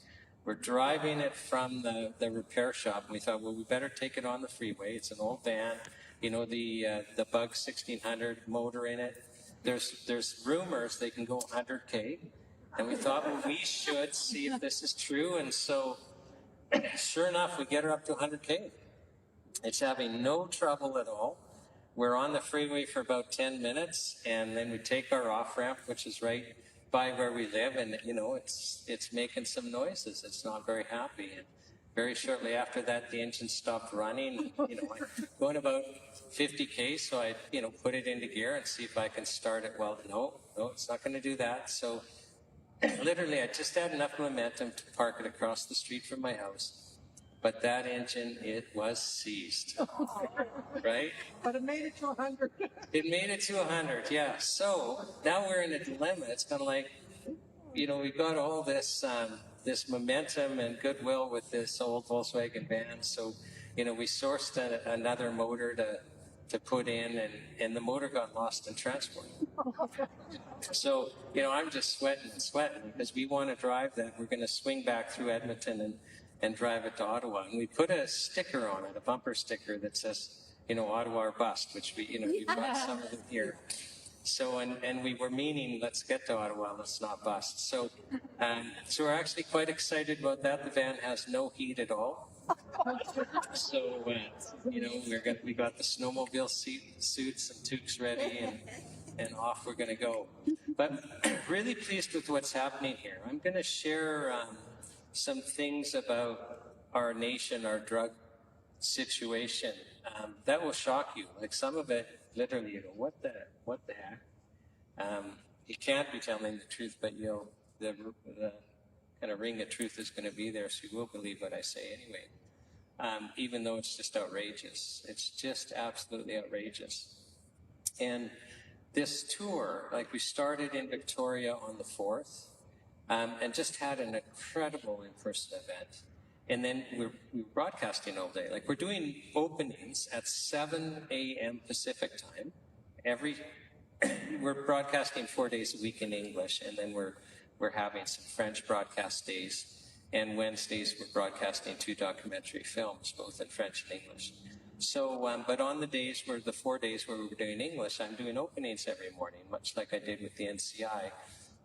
We're driving it from the repair shop, and we thought, well, we better take it on the freeway. It's an old van, the Bug 1600 motor in it. There's rumors they can go 100K, and we thought, well, we should see if this is true, and so sure enough, we get her up to 100K. It's having no trouble at all. We're on the freeway for about 10 minutes, and then we take our off-ramp, which is right by where we live, and, it's making some noises. It's not very happy. And very shortly after that, the engine stopped running. Going about 50K, so I, put it into gear and see if I can start it. Well, no, it's not going to do that. So literally, I just had enough momentum to park it across the street from my house. But that engine, it was seized, right? But it made it to 100. It made it to 100, yeah. So now we're in a dilemma. It's kind of like, we've got all this this momentum and goodwill with this old Volkswagen van. So, we sourced another motor to put in, and the motor got lost in transport. So, I'm just sweating because we want to drive that. We're going to swing back through Edmonton and drive it to Ottawa. And we put a sticker on it, a bumper sticker that says, Ottawa or bust, which we brought some of them here. So, and we were meaning, let's get to Ottawa, let's not bust. So we're actually quite excited about that. The van has no heat at all. So, we got the snowmobile suits and toques ready, and off we're going to go. But really pleased with what's happening here. I'm going to share some things about our nation, our drug situation, that will shock you. Like some of it, literally, what the heck? You can't be telling the truth, but the kind of ring of truth is going to be there, so you will believe what I say anyway. Even though it's just outrageous. It's just absolutely outrageous. And this tour, like we started in Victoria on the 4th, and just had an incredible in-person event. And then we're broadcasting all day. Like we're doing openings at 7 a.m. Pacific time. We're broadcasting 4 days a week in English, and then we're having some French broadcast days. And Wednesdays we're broadcasting 2 documentary films, both in French and English. So, but on the 4 days where we were doing English, I'm doing openings every morning, much like I did with the NCI.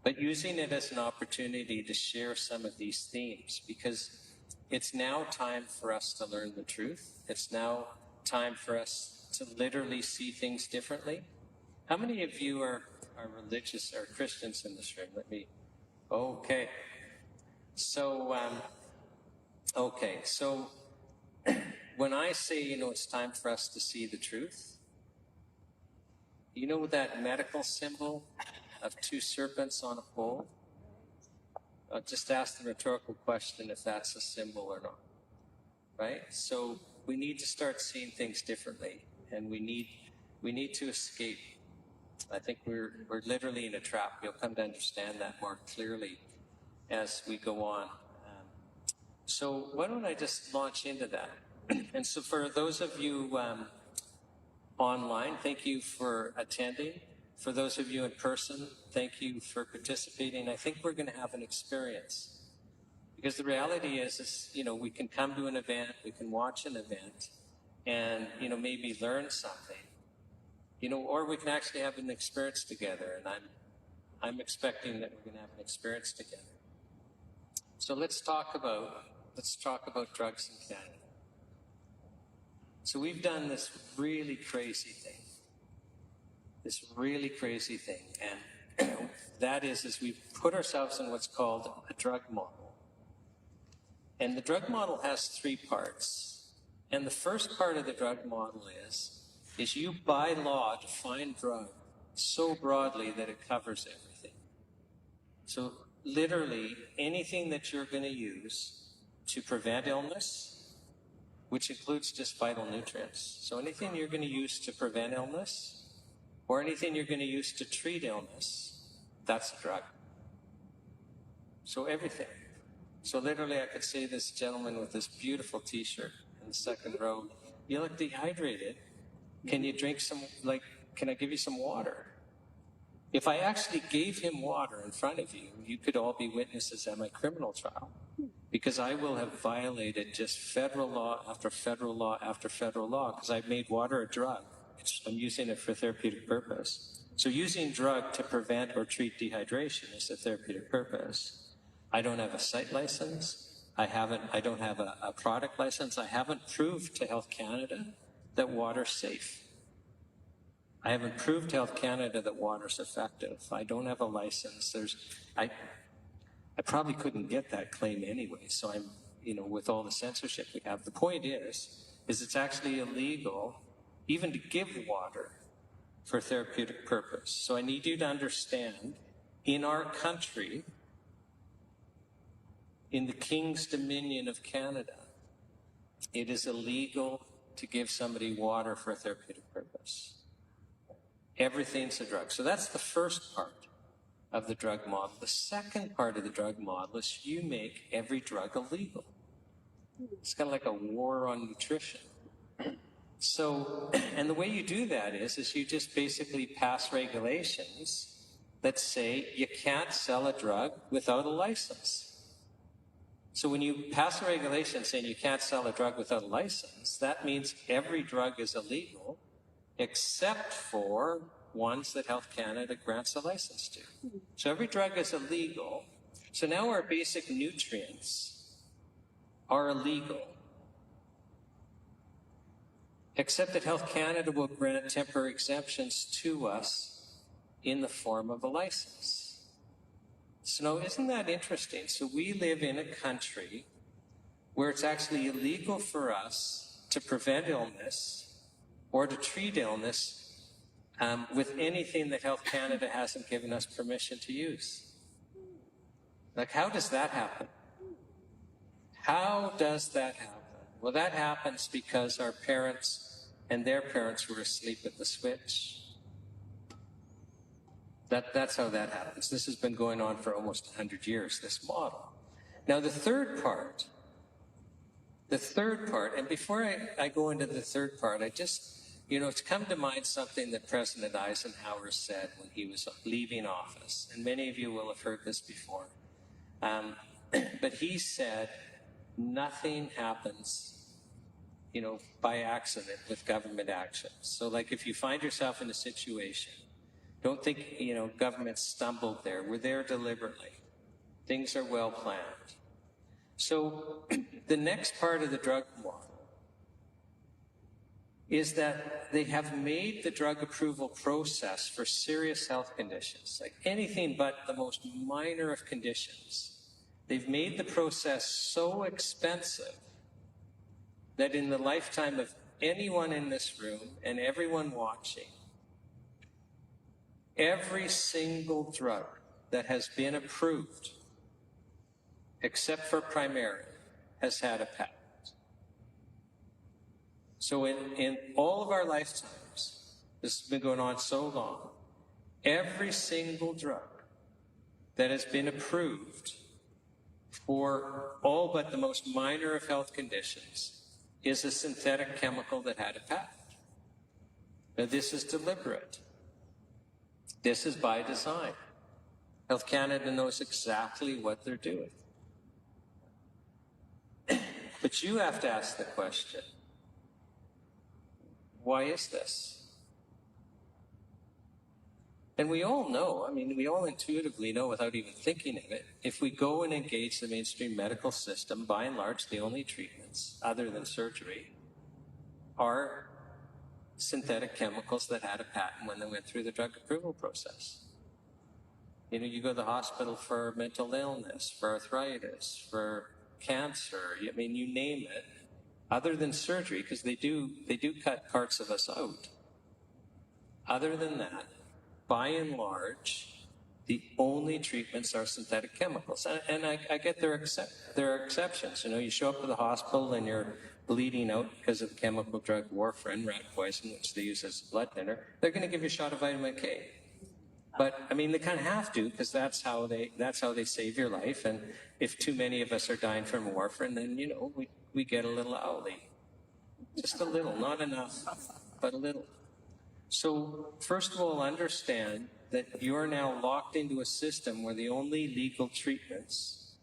But using it as an opportunity to share some of these themes, because it's now time for us to learn the truth. It's now time for us to literally see things differently. How many of you are religious or Christians in this room? Okay. So, when I say, it's time for us to see the truth, that medical symbol of 2 serpents on a pole? I'll just ask the rhetorical question if that's a symbol or not, right? So we need to start seeing things differently, and we need to escape. I think we're literally in a trap. You'll come to understand that more clearly as we go on. So why don't I just launch into that? And so for those of you online, thank you for attending. For those of you in person, thank you for participating. I think we're going to have an experience. Because the reality is, we can come to an event, we can watch an event, and, maybe learn something. Or we can actually have an experience together, and I'm expecting that we're going to have an experience together. So let's talk about drugs in Canada. So we've done this really crazy thing. And that is we've put ourselves in what's called a drug model. And the drug model has 3 parts. And the first part of the drug model is is you by law define drug so broadly that it covers everything. So literally anything that you're going to use to prevent illness, which includes just vital nutrients. So anything you're going to use to prevent illness or anything you're going to use to treat illness, that's a drug. So everything. So literally I could say this gentleman with this beautiful t-shirt in the second row, you look dehydrated. Can you drink some, can I give you some water? If I actually gave him water in front of you, you could all be witnesses at my criminal trial, because I will have violated just federal law after federal law after federal law, because I've made water a drug. I'm using it for therapeutic purpose. So using drug to prevent or treat dehydration is a therapeutic purpose. I don't have a site license. I don't have a product license. I haven't proved to Health Canada that water's safe. I haven't proved to Health Canada that water's effective. I don't have a license. I probably couldn't get that claim anyway. So I'm, with all the censorship we have, the point is it's actually illegal even to give water for therapeutic purpose. So I need you to understand, in our country, in the King's Dominion of Canada, it is illegal to give somebody water for a therapeutic purpose. Everything's a drug. So that's the first part of the drug model. The second part of the drug model is you make every drug illegal. It's kind of like a war on nutrition. So, and the way you do that is you just basically pass regulations that say you can't sell a drug without a license. So when you pass a regulation saying you can't sell a drug without a license, that means every drug is illegal except for ones that Health Canada grants a license to. So every drug is illegal. So now our basic nutrients are illegal, except that Health Canada will grant temporary exemptions to us in the form of a license. So now, isn't that interesting? So we live in a country where it's actually illegal for us to prevent illness or to treat illness with anything that Health Canada hasn't given us permission to use. How does that happen? How does that happen? Well, that happens because our parents and their parents were asleep at the switch. That's how that happens. This has been going on for almost 100 years, this model. Now, the third part, and before I go into the third part, I just, it's come to mind something that President Eisenhower said when he was leaving office, and many of you will have heard this before. But he said, nothing happens, by accident with government action. So if you find yourself in a situation, don't think, government stumbled there. We're there deliberately. Things are well planned. So the next part of the drug model is that they have made the drug approval process for serious health conditions, like anything but the most minor of conditions. They've made the process so expensive that in the lifetime of anyone in this room and everyone watching, every single drug that has been approved, except for Primary, has had a patent. So in all of our lifetimes, this has been going on so long, every single drug that has been approved for all but the most minor of health conditions is a synthetic chemical that had a patent. Now, this is deliberate. This is by design. Health Canada knows exactly what they're doing. But you have to ask the question, why is this? And we all know, we all intuitively know without even thinking of it, if we go and engage the mainstream medical system, by and large, the only treatments other than surgery are synthetic chemicals that had a patent when they went through the drug approval process. You go to the hospital for mental illness, for arthritis, for cancer, you name it, other than surgery, because they do cut parts of us out. Other than that, by and large, the only treatments are synthetic chemicals. And I get there are exceptions. You know, you show up to the hospital and you're bleeding out because of the chemical drug warfarin, rat poison, which they use as a blood thinner. They're going to give you a shot of vitamin K. But I mean, they kind of have to, because that's how they save your life. And if too many of us are dying from warfarin, then, you know, we get a little owly. Just a little, not enough, but a little. So first of all, understand that you're now locked into a system where the only legal treatments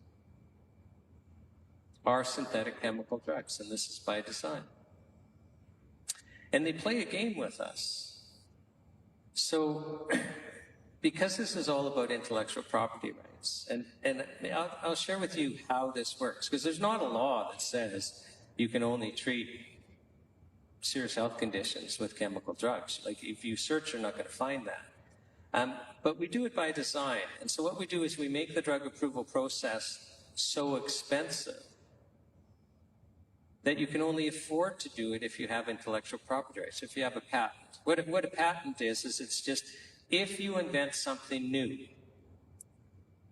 are synthetic chemical drugs, and this is by design. And they play a game with us. So because this is all about intellectual property rights, and I'll share with you how this works, because there's not a law that says you can only treat serious health conditions with chemical drugs. Like, if you search, you're not going to find that. But we do it by design. And so what we do is we make the drug approval process so expensive that you can only afford to do it if you have intellectual property rights, if you have a patent. What a patent is it's just, if you invent something new,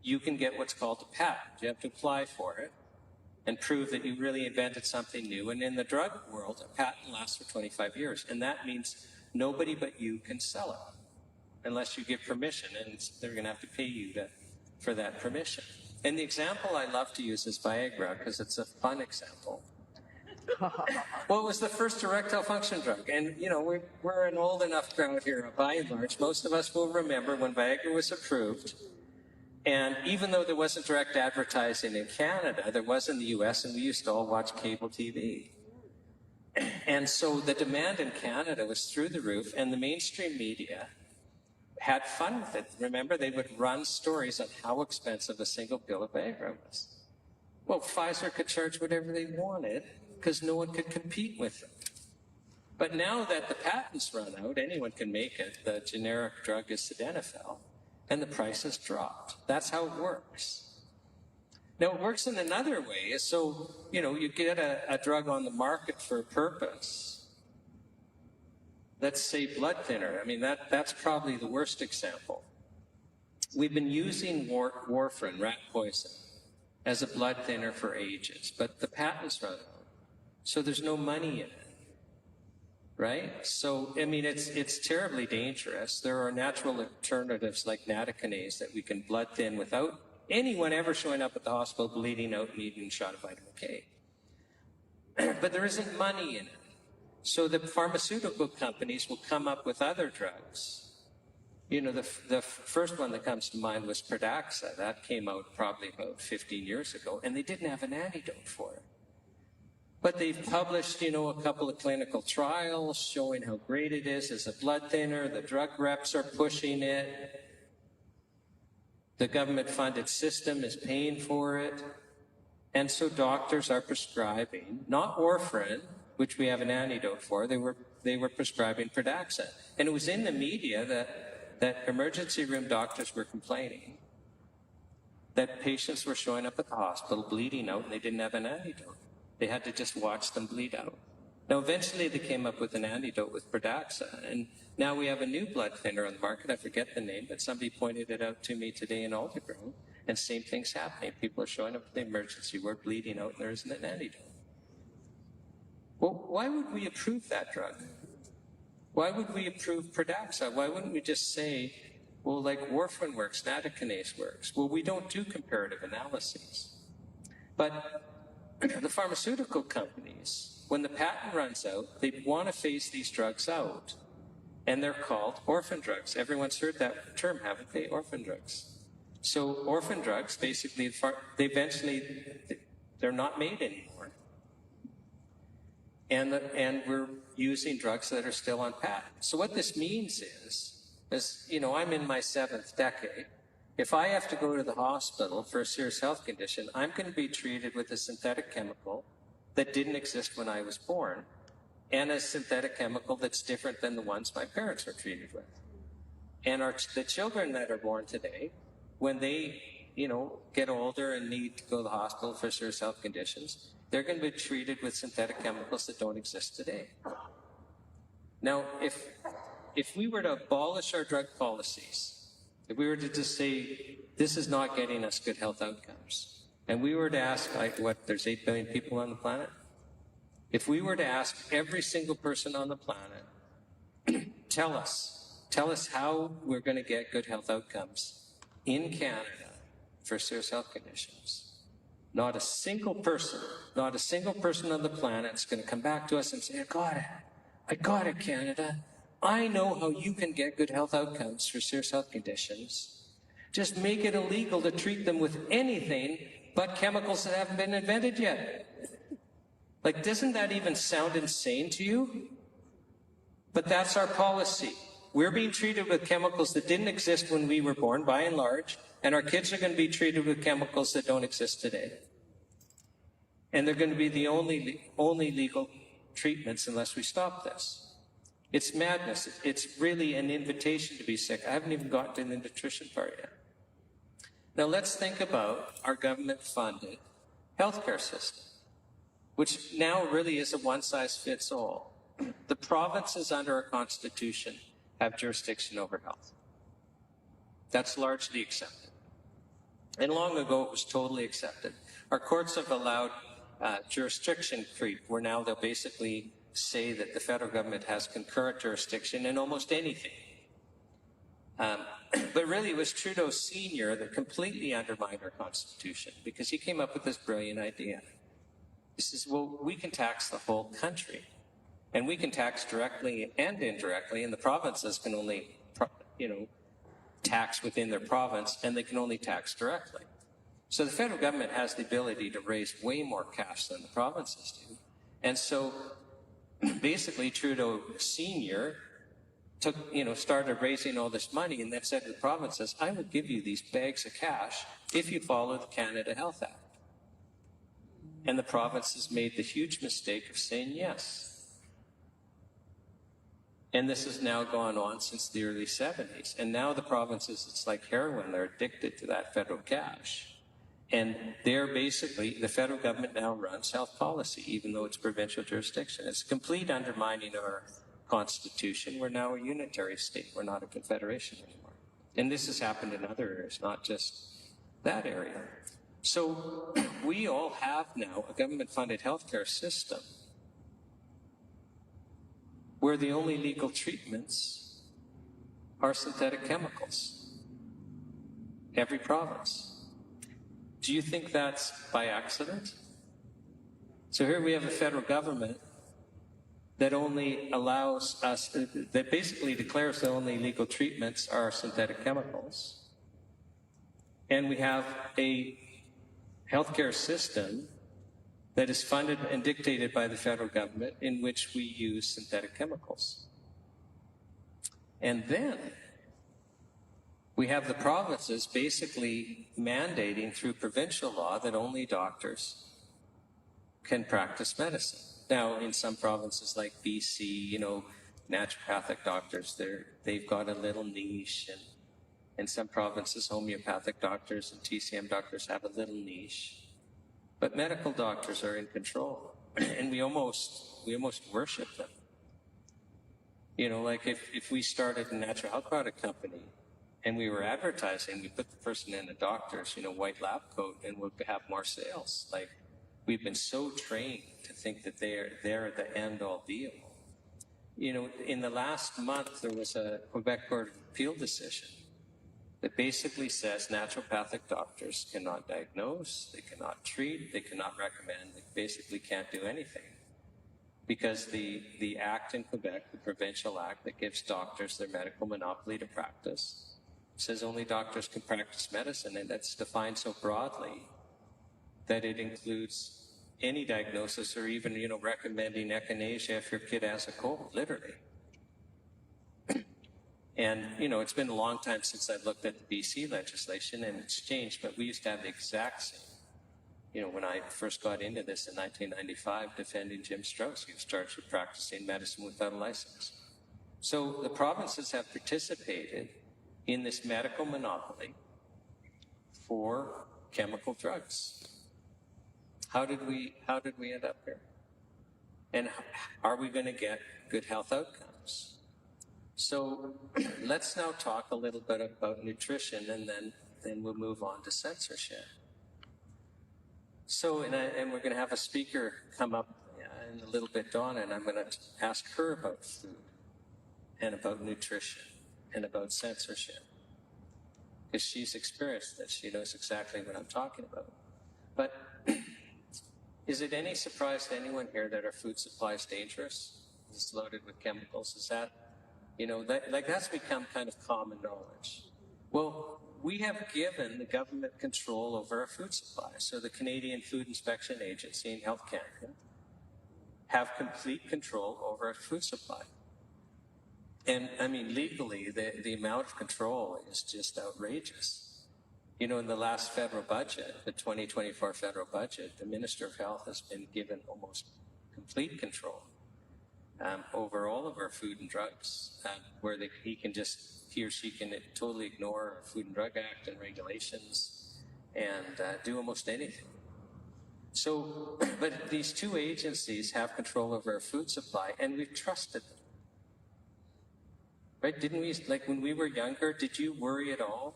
you can get what's called a patent. You have to apply for it and prove that you really invented something new. And in the drug world, a patent lasts for 25 years. And that means nobody but you can sell it unless you give permission, and they're going to have to pay you for that permission. And the example I love to use is Viagra, because it's a fun example. Well, it was the first erectile function drug. And, you know, we're an old enough crowd here, by and large. Most of us will remember when Viagra was approved. And even though there wasn't direct advertising in Canada, there was in the US, and we used to all watch cable TV. And so the demand in Canada was through the roof, and the mainstream media had fun with it. Remember, they would run stories on how expensive a single pill of Viagra was. Well, Pfizer could charge whatever they wanted because no one could compete with them. But now that the patents run out, anyone can make it. The generic drug is sildenafil, and the price has dropped. That's how it works. Now, it works in another way. So, you know, you get a drug on the market for a purpose. Let's say blood thinner. I mean, that's probably the worst example. We've been using warfarin, rat poison, as a blood thinner for ages, but the patents run out. So there's no money in it, right? So, I mean, it's terribly dangerous. There are natural alternatives like natokinase that we can blood thin without anyone ever showing up at the hospital bleeding out and needing a shot of vitamin K. But there isn't money in it. So the pharmaceutical companies will come up with other drugs. You know, the first one that comes to mind was Pradaxa. That came out probably about 15 years ago, and they didn't have an antidote for it. But they've published, you know, a couple of clinical trials showing how great it is as a blood thinner. The drug reps are pushing it. The government-funded system is paying for it. And so doctors are prescribing, not warfarin, which we have an antidote for. They were prescribing Pradaxa. And it was in the media that emergency room doctors were complaining that patients were showing up at the hospital bleeding out and they didn't have an antidote. They had to just watch them bleed out. Now, eventually they came up with an antidote with Pradaxa, and now we have a new blood thinner on the market. I forget the name, but somebody pointed it out to me today in Aldergrove, and same thing's happening. People are showing up at the emergency ward bleeding out, and there isn't an antidote. Well, why would we approve that drug? Why would we approve Pradaxa? Why wouldn't we just say, well, like warfarin works, natokinase works? Well, we don't do comparative analyses. But the pharmaceutical companies, when the patent runs out, they want to phase these drugs out. And they're called orphan drugs. Everyone's heard that term, haven't they? Orphan drugs. So orphan drugs, basically, they're not made anymore. And we're using drugs that are still on patent. So what this means is, you know, I'm in my 7th decade. If I have to go to the hospital for a serious health condition, I'm going to be treated with a synthetic chemical that didn't exist when I was born, and a synthetic chemical that's different than the ones my parents were treated with. And the children that are born today, when they, you know, get older and need to go to the hospital for serious health conditions, they're going to be treated with synthetic chemicals that don't exist today. Now, if we were to abolish our drug policies, if we were to just say, this is not getting us good health outcomes, and we were to ask, like, what, there's 8 billion people on the planet? If we were to ask every single person on the planet, tell us how we're going to get good health outcomes in Canada for serious health conditions. Not a single person on the planet is going to come back to us and say, I got it, Canada. I know how you can get good health outcomes for serious health conditions. Just make it illegal to treat them with anything but chemicals that haven't been invented yet. Like, doesn't that even sound insane to you? But that's our policy. We're being treated with chemicals that didn't exist when we were born, by and large, and our kids are going to be treated with chemicals that don't exist today. And they're going to be the only legal treatments unless we stop this. It's madness. It's really an invitation to be sick. I haven't even gotten to the nutrition part yet. Now let's think about our government-funded healthcare system, which now really is a one-size-fits-all. The provinces under our Constitution have jurisdiction over health. That's largely accepted. And long ago, it was totally accepted. Our courts have allowed jurisdiction creep, where now they'll basically say that the federal government has concurrent jurisdiction in almost anything. But really, it was Trudeau Sr. that completely undermined our Constitution, because he came up with this brilliant idea. He says, well, we can tax the whole country, and we can tax directly and indirectly, and the provinces can only, tax within their province, and they can only tax directly. So the federal government has the ability to raise way more cash than the provinces do. And so basically Trudeau Sr. started raising all this money and then said to the provinces, I will give you these bags of cash if you follow the Canada Health Act. And the provinces made the huge mistake of saying yes. And this has now gone on since the early 70s. And now the provinces, it's like heroin, they're addicted to that federal cash. And they're basically, the federal government now runs health policy, even though it's provincial jurisdiction. It's complete undermining our Constitution. We're now a unitary state. We're not a confederation anymore. And this has happened in other areas, not just that area. So we all have now a government-funded healthcare system where the only legal treatments are synthetic chemicals. Every province. Do you think that's by accident? So here we have a federal government that only allows us, that basically declares the only legal treatments are synthetic chemicals. And we have a healthcare system that is funded and dictated by the federal government in which we use synthetic chemicals. And then we have the provinces basically mandating through provincial law that only doctors can practice medicine. Now, in some provinces like BC, naturopathic doctors, they've got a little niche, and in some provinces, homeopathic doctors and TCM doctors have a little niche. But medical doctors are in control, and we almost worship them. Like if we started a natural health product company and we were advertising, we put the person in a doctor's, white lab coat, and we'd have more sales. Like, we've been so trained to think that they're the end-all be-all. In the last month, there was a Quebec Court of Appeal decision that basically says naturopathic doctors cannot diagnose, they cannot treat, they cannot recommend, they basically can't do anything. Because the act in Quebec, the provincial act that gives doctors their medical monopoly to practice, says only doctors can practice medicine, and that's defined so broadly that it includes any diagnosis or even, recommending echinacea if your kid has a cold, literally. And, it's been a long time since I looked at the BC legislation, and it's changed, but we used to have the exact same. When I first got into this in 1995, defending Jim Strauss, he was charged with practicing medicine without a license. So the provinces have participated in this medical monopoly for chemical drugs. How did we end up here? And are we going to get good health outcomes? So let's now talk a little bit about nutrition, and then we'll move on to censorship. So, and we're going to have a speaker come up in a little bit, Donna, and I'm going to ask her about food and about nutrition and about censorship, because she's experienced this. She knows exactly what I'm talking about. But is it any surprise to anyone here that our food supply is dangerous? It's loaded with chemicals. Is that, that's become kind of common knowledge. Well, we have given the government control over our food supply. So the Canadian Food Inspection Agency and Health Canada have complete control over our food supply. And I mean, legally, the amount of control is just outrageous. In the last federal budget, the 2024 federal budget, the Minister of Health has been given almost complete control over all of our food and drugs, where he or she can totally ignore our Food and Drug Act and regulations and do almost anything. So, but these two agencies have control over our food supply, and we've trusted them. Right? Didn't we, like when we were younger, did you worry at all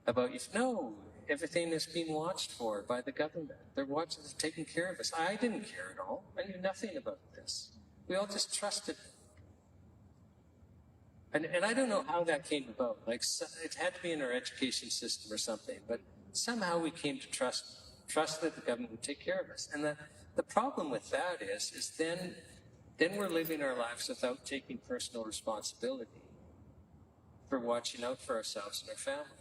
about, no, everything is being watched for by the government. They're watching, they're taking care of us. I didn't care at all. I knew nothing about this. We all just trusted them. And I don't know how that came about. Like, it had to be in our education system or something, but somehow we came to trust that the government would take care of us. And the problem with that is then we're living our lives without taking personal responsibility for watching out for ourselves and our family.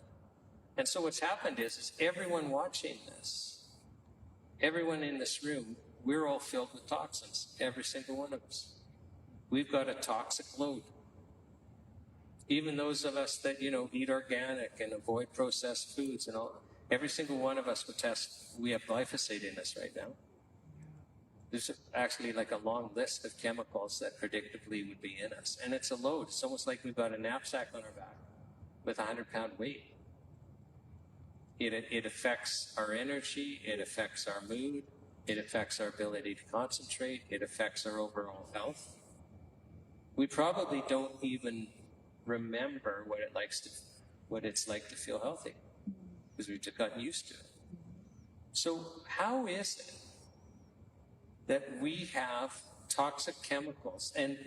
And so what's happened is everyone watching this, everyone in this room, we're all filled with toxins, every single one of us. We've got a toxic load. Even those of us that, eat organic and avoid processed foods and all, every single one of us we have glyphosate in us right now. There's actually like a long list of chemicals that predictably would be in us. And it's a load. It's almost like we've got a knapsack on our back with a 100-pound weight. It affects our energy. It affects our mood. It affects our ability to concentrate. It affects our overall health. We probably don't even remember what it's like to feel healthy, because we've just gotten used to it. So how is it that we have toxic chemicals and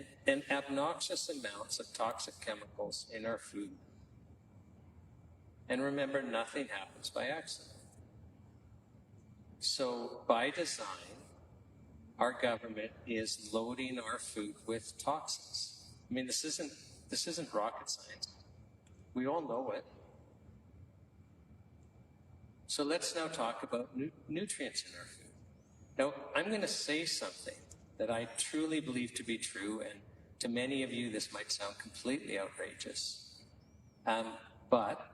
obnoxious amounts of toxic chemicals in our food? And remember, nothing happens by accident. So by design, our government is loading our food with toxins. I mean, this isn't rocket science. We all know it. So let's now talk about nutrients in our food. Now, I'm going to say something that I truly believe to be true, and to many of you, this might sound completely outrageous. But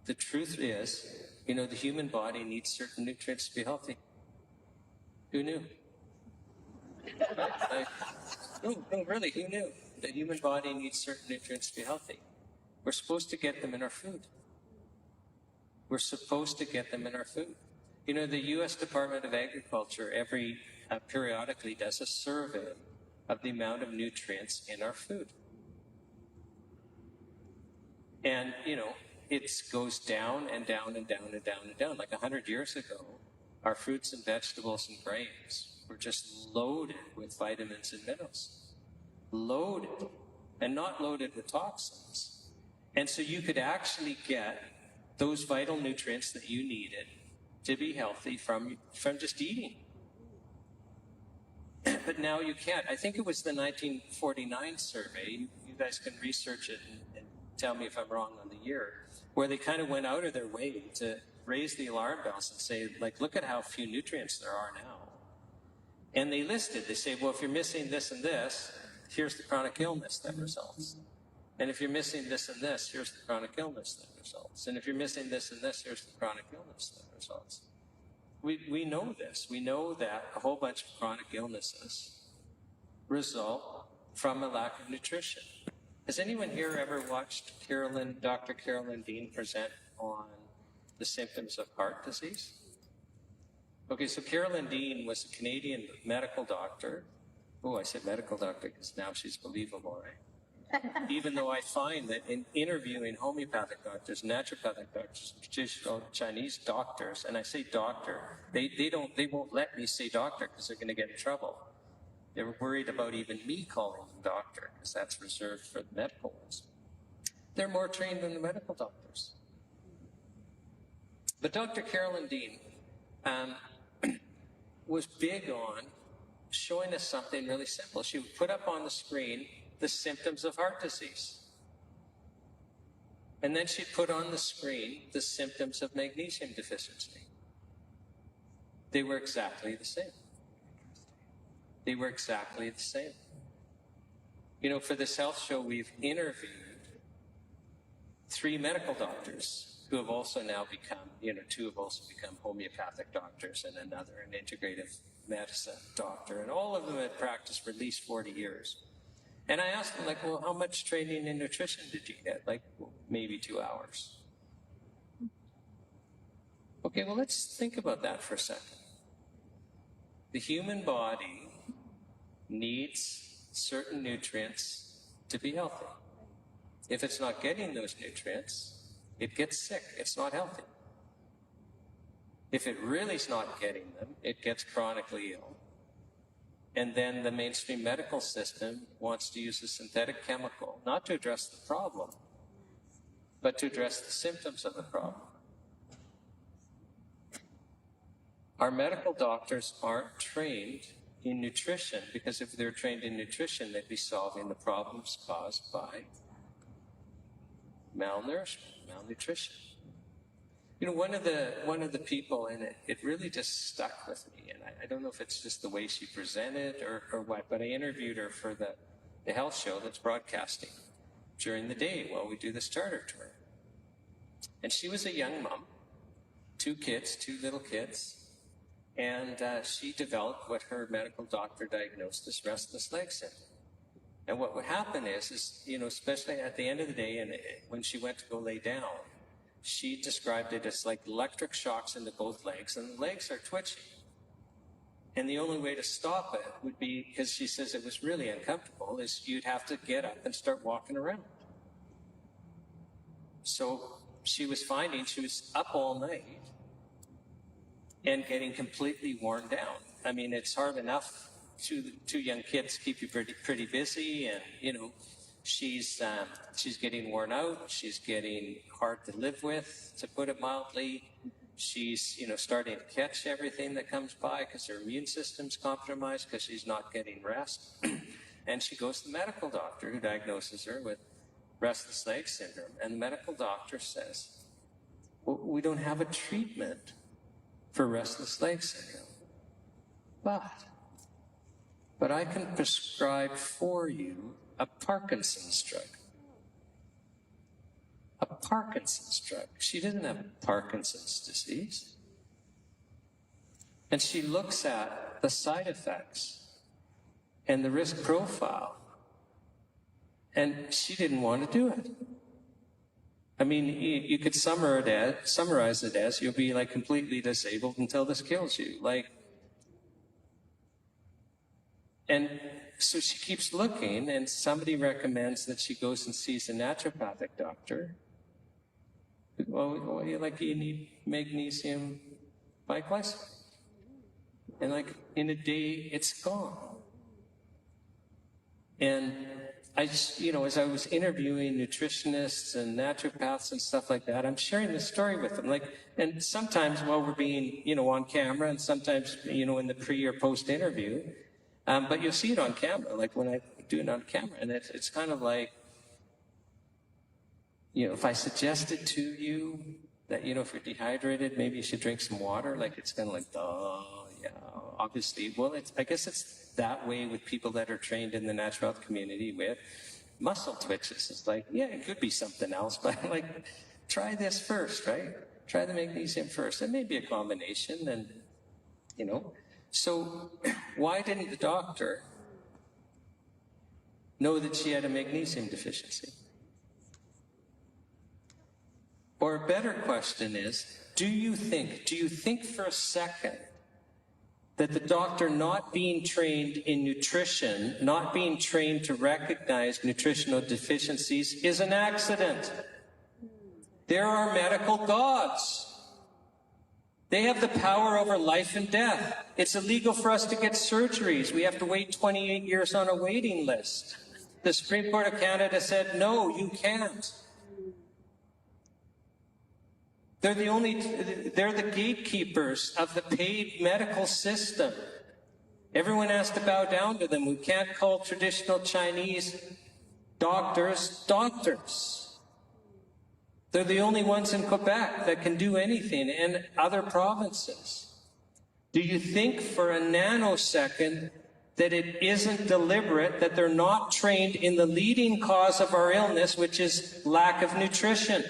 the truth is, the human body needs certain nutrients to be healthy. Who knew? No, really, who knew? The human body needs certain nutrients to be healthy. We're supposed to get them in our food. We're supposed to get them in our food. The U.S. Department of Agriculture periodically does a survey of the amount of nutrients in our food. And, it goes down and down and down and down and down. Like 100 years ago, our fruits and vegetables and grains were just loaded with vitamins and minerals. Loaded. And not loaded with toxins. And so you could actually get those vital nutrients that you needed to be healthy from just eating. But now you can't. I think it was the 1949 survey. You guys can research it and tell me if I'm wrong on the year, where they kind of went out of their way to raise the alarm bells and say, like, look at how few nutrients there are now. And they say, well, if you're missing this and this, here's the chronic illness that results. And if you're missing this and this, here's the chronic illness that results. And if you're missing this and this, here's the chronic illness that results. We know this. We know that a whole bunch of chronic illnesses result from a lack of nutrition. Has anyone here ever watched Dr. Carolyn Dean present on the symptoms of heart disease? Okay, so Carolyn Dean was a Canadian medical doctor. Oh, I said medical doctor because now she's believable, right? Even though I find that in interviewing homeopathic doctors, naturopathic doctors, traditional Chinese doctors, and I say doctor, they won't let me say doctor because they're going to get in trouble. They're worried about even me calling them doctor because that's reserved for the medical ones. They're more trained than the medical doctors. But Dr. Carolyn Dean was big on showing us something really simple. She would put up on the screen the symptoms of heart disease. And then she'd put on the screen the symptoms of magnesium deficiency. They were exactly the same. They were exactly the same. You know, for this health show, we've interviewed 3 medical doctors who have also now become, 2 have also become homeopathic doctors and another an integrative medicine doctor. And all of them had practiced for at least 40 years. And I asked them, well, how much training in nutrition did you get? Maybe 2 hours. Okay, well, let's think about that for a second. The human body needs certain nutrients to be healthy. If it's not getting those nutrients, it gets sick. It's not healthy. If it really is not getting them, it gets chronically ill. And then the mainstream medical system wants to use a synthetic chemical, not to address the problem, but to address the symptoms of the problem. Our medical doctors aren't trained in nutrition, because if they're trained in nutrition, they'd be solving the problems caused by malnourishment, malnutrition. One of the people, and it really just stuck with me, and I don't know if it's just the way she presented or what, but I interviewed her for the health show that's broadcasting during the day while we do this charter tour. And she was a young mom, 2 kids, 2 little kids, and she developed what her medical doctor diagnosed as restless leg syndrome. And what would happen is especially at the end of the day, and when she went to go lay down, she described it as like electric shocks into both legs, and the legs are twitching. And the only way to stop it would be, because she says it was really uncomfortable, is you'd have to get up and start walking around. So she was finding she was up all night and getting completely worn down. I mean, it's hard enough to 2 young kids keep you pretty busy, and she's getting worn out. She's getting hard to live with, to put it mildly. She's starting to catch everything that comes by because her immune system's compromised because she's not getting rest. And she goes to the medical doctor, who diagnoses her with restless leg syndrome. And the medical doctor says, well, we don't have a treatment for restless leg syndrome, but I can prescribe for you a Parkinson's drug. A Parkinson's drug. She didn't have Parkinson's disease. And she looks at the side effects and the risk profile, and she didn't want to do it. I mean, you could summarize it as you'll be completely disabled until this kills you. And so she keeps looking, and somebody recommends that she goes and sees a naturopathic doctor. Well, you need magnesium biglycinate. And in a day, it's gone. And I just, as I was interviewing nutritionists and naturopaths and stuff like that, I'm sharing this story with them. And sometimes while we're being, on camera, and sometimes, in the pre or post interview, but you'll see it on camera, when I do it on camera. And it's kind of like, if I suggested to you that, if you're dehydrated, maybe you should drink some water, it's kind of yeah, obviously. Well, I guess it's that way with people that are trained in the natural health community with muscle twitches. It's yeah, it could be something else, but try this first, right? Try the magnesium first. It may be a combination, and, So why didn't the doctor know that she had a magnesium deficiency? Or a better question is, do you think for a second that the doctor not being trained in nutrition, not being trained to recognize nutritional deficiencies is an accident. There are medical gods. They have the power over life and death. It's illegal for us to get surgeries. We have to wait 28 years on a waiting list. The Supreme Court of Canada said, no, you can't. They're the gatekeepers of the paid medical system. Everyone has to bow down to them. We can't call traditional Chinese doctors doctors. They're the only ones in Quebec that can do anything, and other provinces. Do you think for a nanosecond that it isn't deliberate, that they're not trained in the leading cause of our illness, which is lack of nutrition?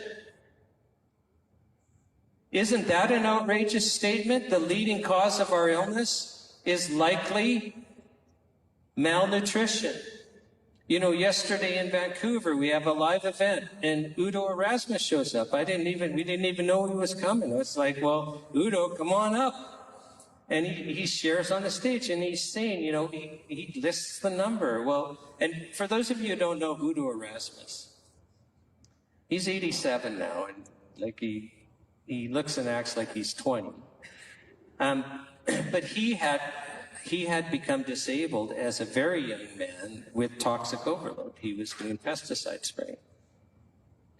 Isn't that an outrageous statement? The leading cause of our illness is likely malnutrition. You know, yesterday in Vancouver, we have a live event, and Udo Erasmus shows up. We didn't even know he was coming. It's like, well, Udo, come on up. And he shares on the stage, and he's saying, you know, he lists the number. Well, and for those of you who don't know Udo Erasmus, he's 87 now, and like he looks and acts like he's 20. But he had become disabled as a very young man with toxic overload. He was doing pesticide spraying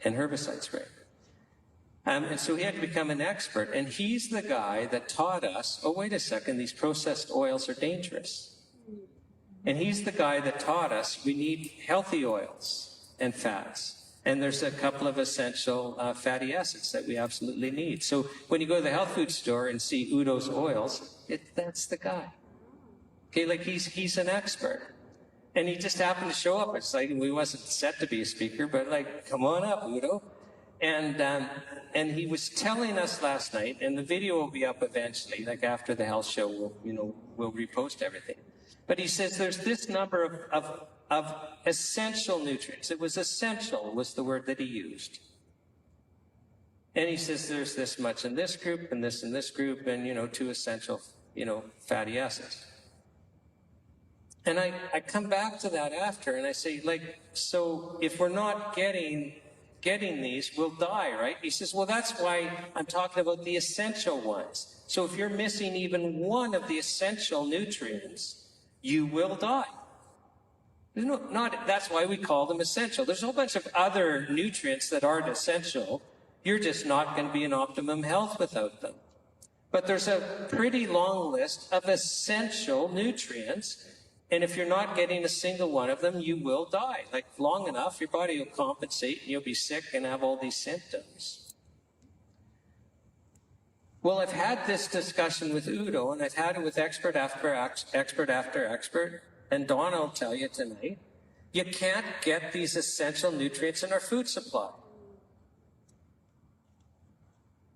and herbicide spraying. And so he had to become an expert. And he's the guy that taught us, oh, wait a second, these processed oils are dangerous. And he's the guy that taught us we need healthy oils and fats. And there's a couple of essential fatty acids that we absolutely need. So when you go to the health food store and see Udo's oils, that's the guy. Okay, like he's an expert. And he just happened to show up. It's like we wasn't set to be a speaker, but like, come on up, Udo. And he was telling us last night, and the video will be up eventually, like after the health show, we'll repost everything. But he says there's this number of essential nutrients. It was essential was the word that he used. And he says there's this much in this group and this in this group, and 2 essential, fatty acids. And I come back to that after, and I say, like, so if we're not getting these, we'll die, right? He says, well, that's why I'm talking about the essential ones. So if you're missing even one of the essential nutrients, you will die. That's why we call them essential. There's a whole bunch of other nutrients that aren't essential. You're just not going to be in optimum health without them. But there's a pretty long list of essential nutrients. And if you're not getting a single one of them, you will die. Like long enough, your body will compensate and you'll be sick and have all these symptoms. Well, I've had this discussion with Udo, and I've had it with expert after expert. And Donna will tell you tonight, you can't get these essential nutrients in our food supply.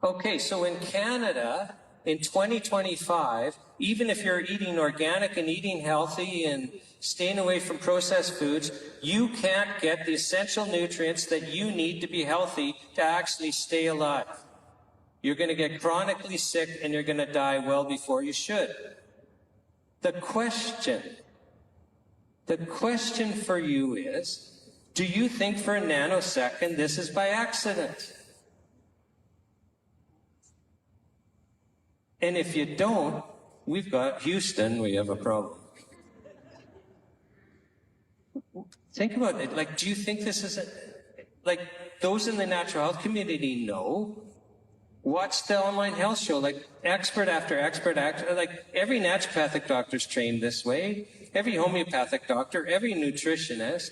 Okay, so in Canada, in 2025, even if you're eating organic and eating healthy and staying away from processed foods, you can't get the essential nutrients that you need to be healthy to actually stay alive. You're going to get chronically sick and you're going to die well before you should. The question for you is, do you think for a nanosecond this is by accident? And if you don't, we've got Houston, we have a problem. Think about it. Like, do you think this is like those in the natural health community know? Watch the online health show, like expert after expert, like every naturopathic doctor's trained this way, every homeopathic doctor, every nutritionist,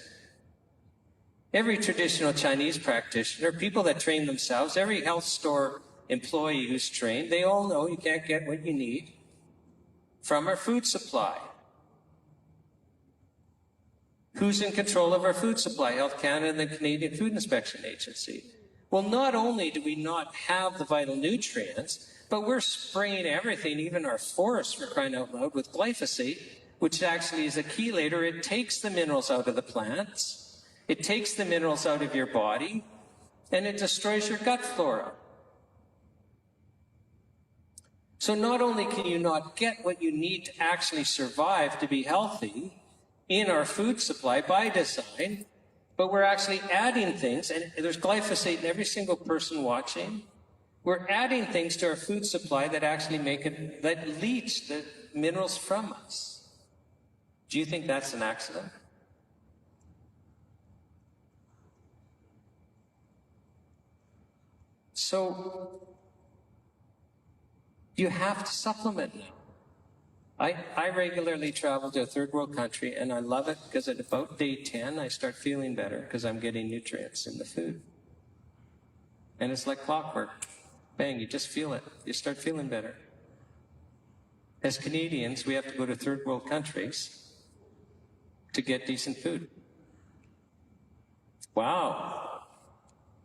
every traditional Chinese practitioner, people that train themselves, every health store employee who's trained, they all know you can't get what you need from our food supply. Who's in control of our food supply? Health Canada and the Canadian Food Inspection Agency. Well, not only do we not have the vital nutrients, but we're spraying everything, even our forests, for crying out loud, with glyphosate, which actually is a chelator. It takes the minerals out of the plants, it takes the minerals out of your body, and it destroys your gut flora. So not only can you not get what you need to actually survive to be healthy in our food supply by design, but we're actually adding things, and there's glyphosate in every single person watching. We're adding things to our food supply that actually that leach the minerals from us. Do you think that's an accident? So you have to supplement now. I regularly travel to a third world country, and I love it because at about day 10, I start feeling better because I'm getting nutrients in the food. And it's like clockwork. Bang, you just feel it. You start feeling better. As Canadians, we have to go to third world countries to get decent food. Wow.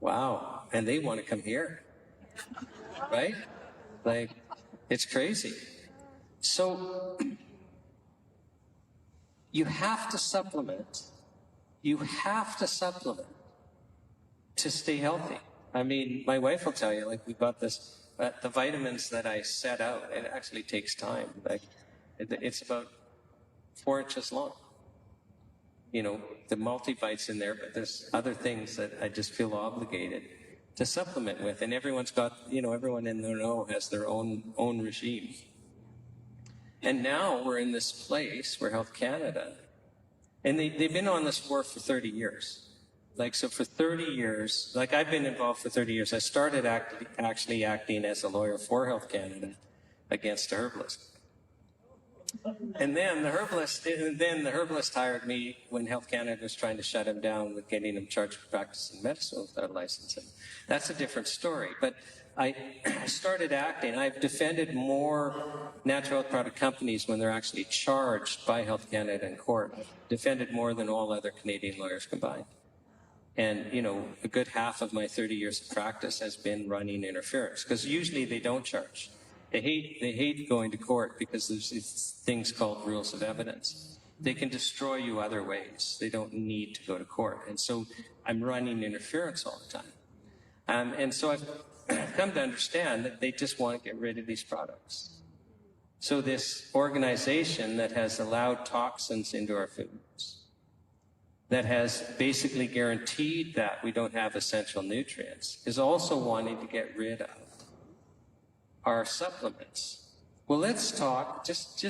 Wow. And they want to come here. Right? Like, it's crazy. So you have to supplement. You have to supplement to stay healthy. I mean, my wife will tell you, like, we got this, the vitamins that I set out, it actually takes time. Like, it's about 4 inches long. You know, the multivites in there, but there's other things that I just feel obligated to supplement with. And everyone's got, you know, everyone in the know has their own regime. And now we're in this place where Health Canada, and they've been on this war for 30 years. Like, so for 30 years, like I've been involved for 30 years. I started actually acting as a lawyer for Health Canada against a herbalist. And then the herbalist hired me when Health Canada was trying to shut him down with getting him charged for practicing medicine without a license. And that's a different story. But I started acting. I've defended more natural health product companies when they're actually charged by Health Canada in court. I've defended more than all other Canadian lawyers combined. And, you know, a good half of my 30 years of practice has been running interference, because usually they don't charge. They hate going to court because there's these things called rules of evidence. They can destroy you other ways. They don't need to go to court. And so I'm running interference all the time. And so I've come to understand that they just want to get rid of these products. So this organization that has allowed toxins into our foods, that has basically guaranteed that we don't have essential nutrients, is also wanting to get rid of our supplements. Well, let's talk, just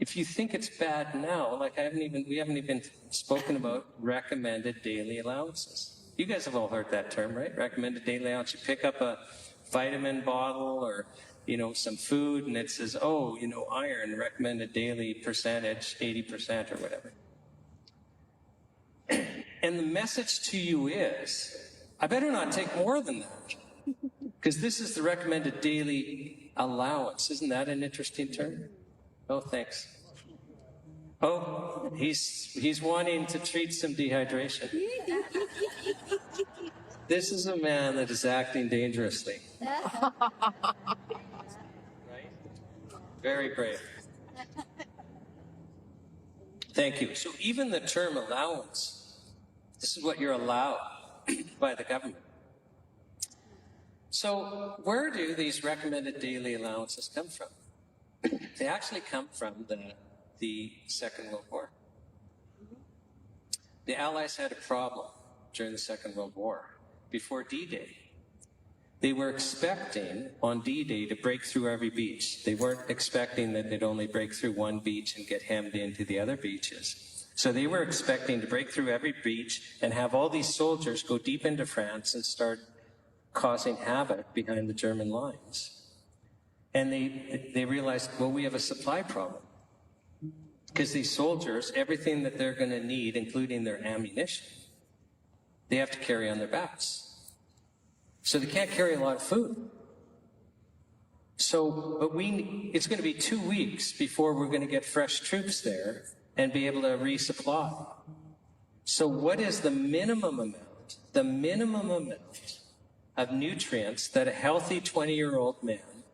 if you think it's bad now, like we haven't even spoken about recommended daily allowances. You guys have all heard that term, right? Recommended daily allowance. You pick up a vitamin bottle or, you know, some food, and it says, oh, you know, iron, recommended daily percentage, 80% or whatever. And the message to you is, I better not take more than that, because this is the recommended daily allowance. Isn't that an interesting term? Oh, thanks. Oh, he's wanting to treat some dehydration. This is a man that is acting dangerously. Right? Very brave. Thank you. So even the term allowance, this is what you're allowed by the government. So where do these recommended daily allowances come from? They actually come from the Second World War. The Allies had a problem during the Second World War. Before D-Day, they were expecting on D-Day to break through every beach. They weren't expecting that they'd only break through one beach and get hemmed into the other beaches. So they were expecting to break through every beach and have all these soldiers go deep into France and start causing havoc behind the German lines. And they realized, well, we have a supply problem. Because these soldiers, everything that they're going to need, including their ammunition, they have to carry on their backs. So they can't carry a lot of food. So, but it's going to be 2 weeks before we're going to get fresh troops there and be able to resupply. So what is the minimum amount of nutrients that a healthy 20-year-old man,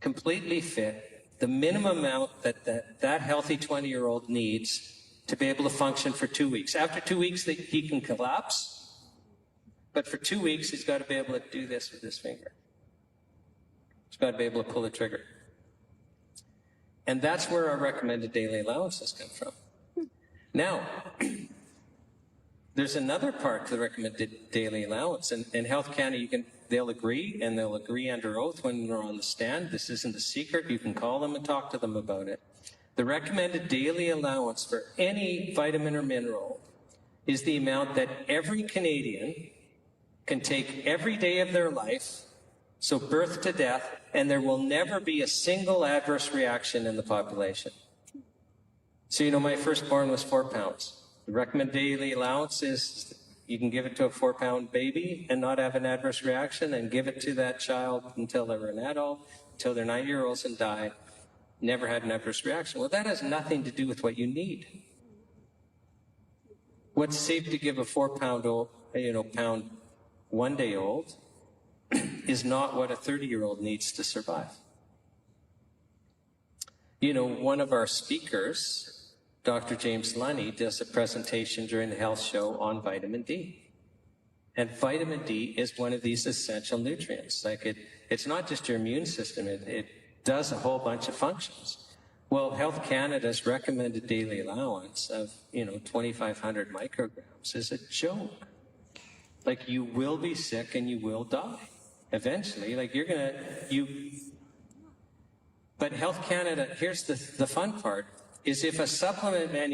completely fit, the minimum amount that healthy 20-year-old needs to be able to function for 2 weeks. After 2 weeks, he can collapse, but for 2 weeks, he's got to be able to do this with his finger. It's got to be able to pull the trigger. And that's where our recommended daily allowances come from. Now, there's another part to the recommended daily allowance. And Health Canada, they'll agree, and they'll agree under oath when they're on the stand. This isn't a secret. You can call them and talk to them about it. The recommended daily allowance for any vitamin or mineral is the amount that every Canadian can take every day of their life, so birth to death, and there will never be a single adverse reaction in the population. So, my firstborn was 4 pounds. The recommended daily allowance is you can give it to a 4-pound baby and not have an adverse reaction, and give it to that child until they're an adult, until they're 9-year-olds and die. Never had an adverse reaction. Well, that has nothing to do with what you need. What's safe to give a 4-pound pound 1-day-old is not what a 30-year-old needs to survive. One of our speakers, Dr. James Lunny, does a presentation during the health show on vitamin D. And vitamin D is one of these essential nutrients. It's not just your immune system, it does a whole bunch of functions. Well, Health Canada's recommended daily allowance of, 2,500 micrograms is a joke. You will be sick and you will die eventually. But Health Canada, here's the fun part, is if a supplement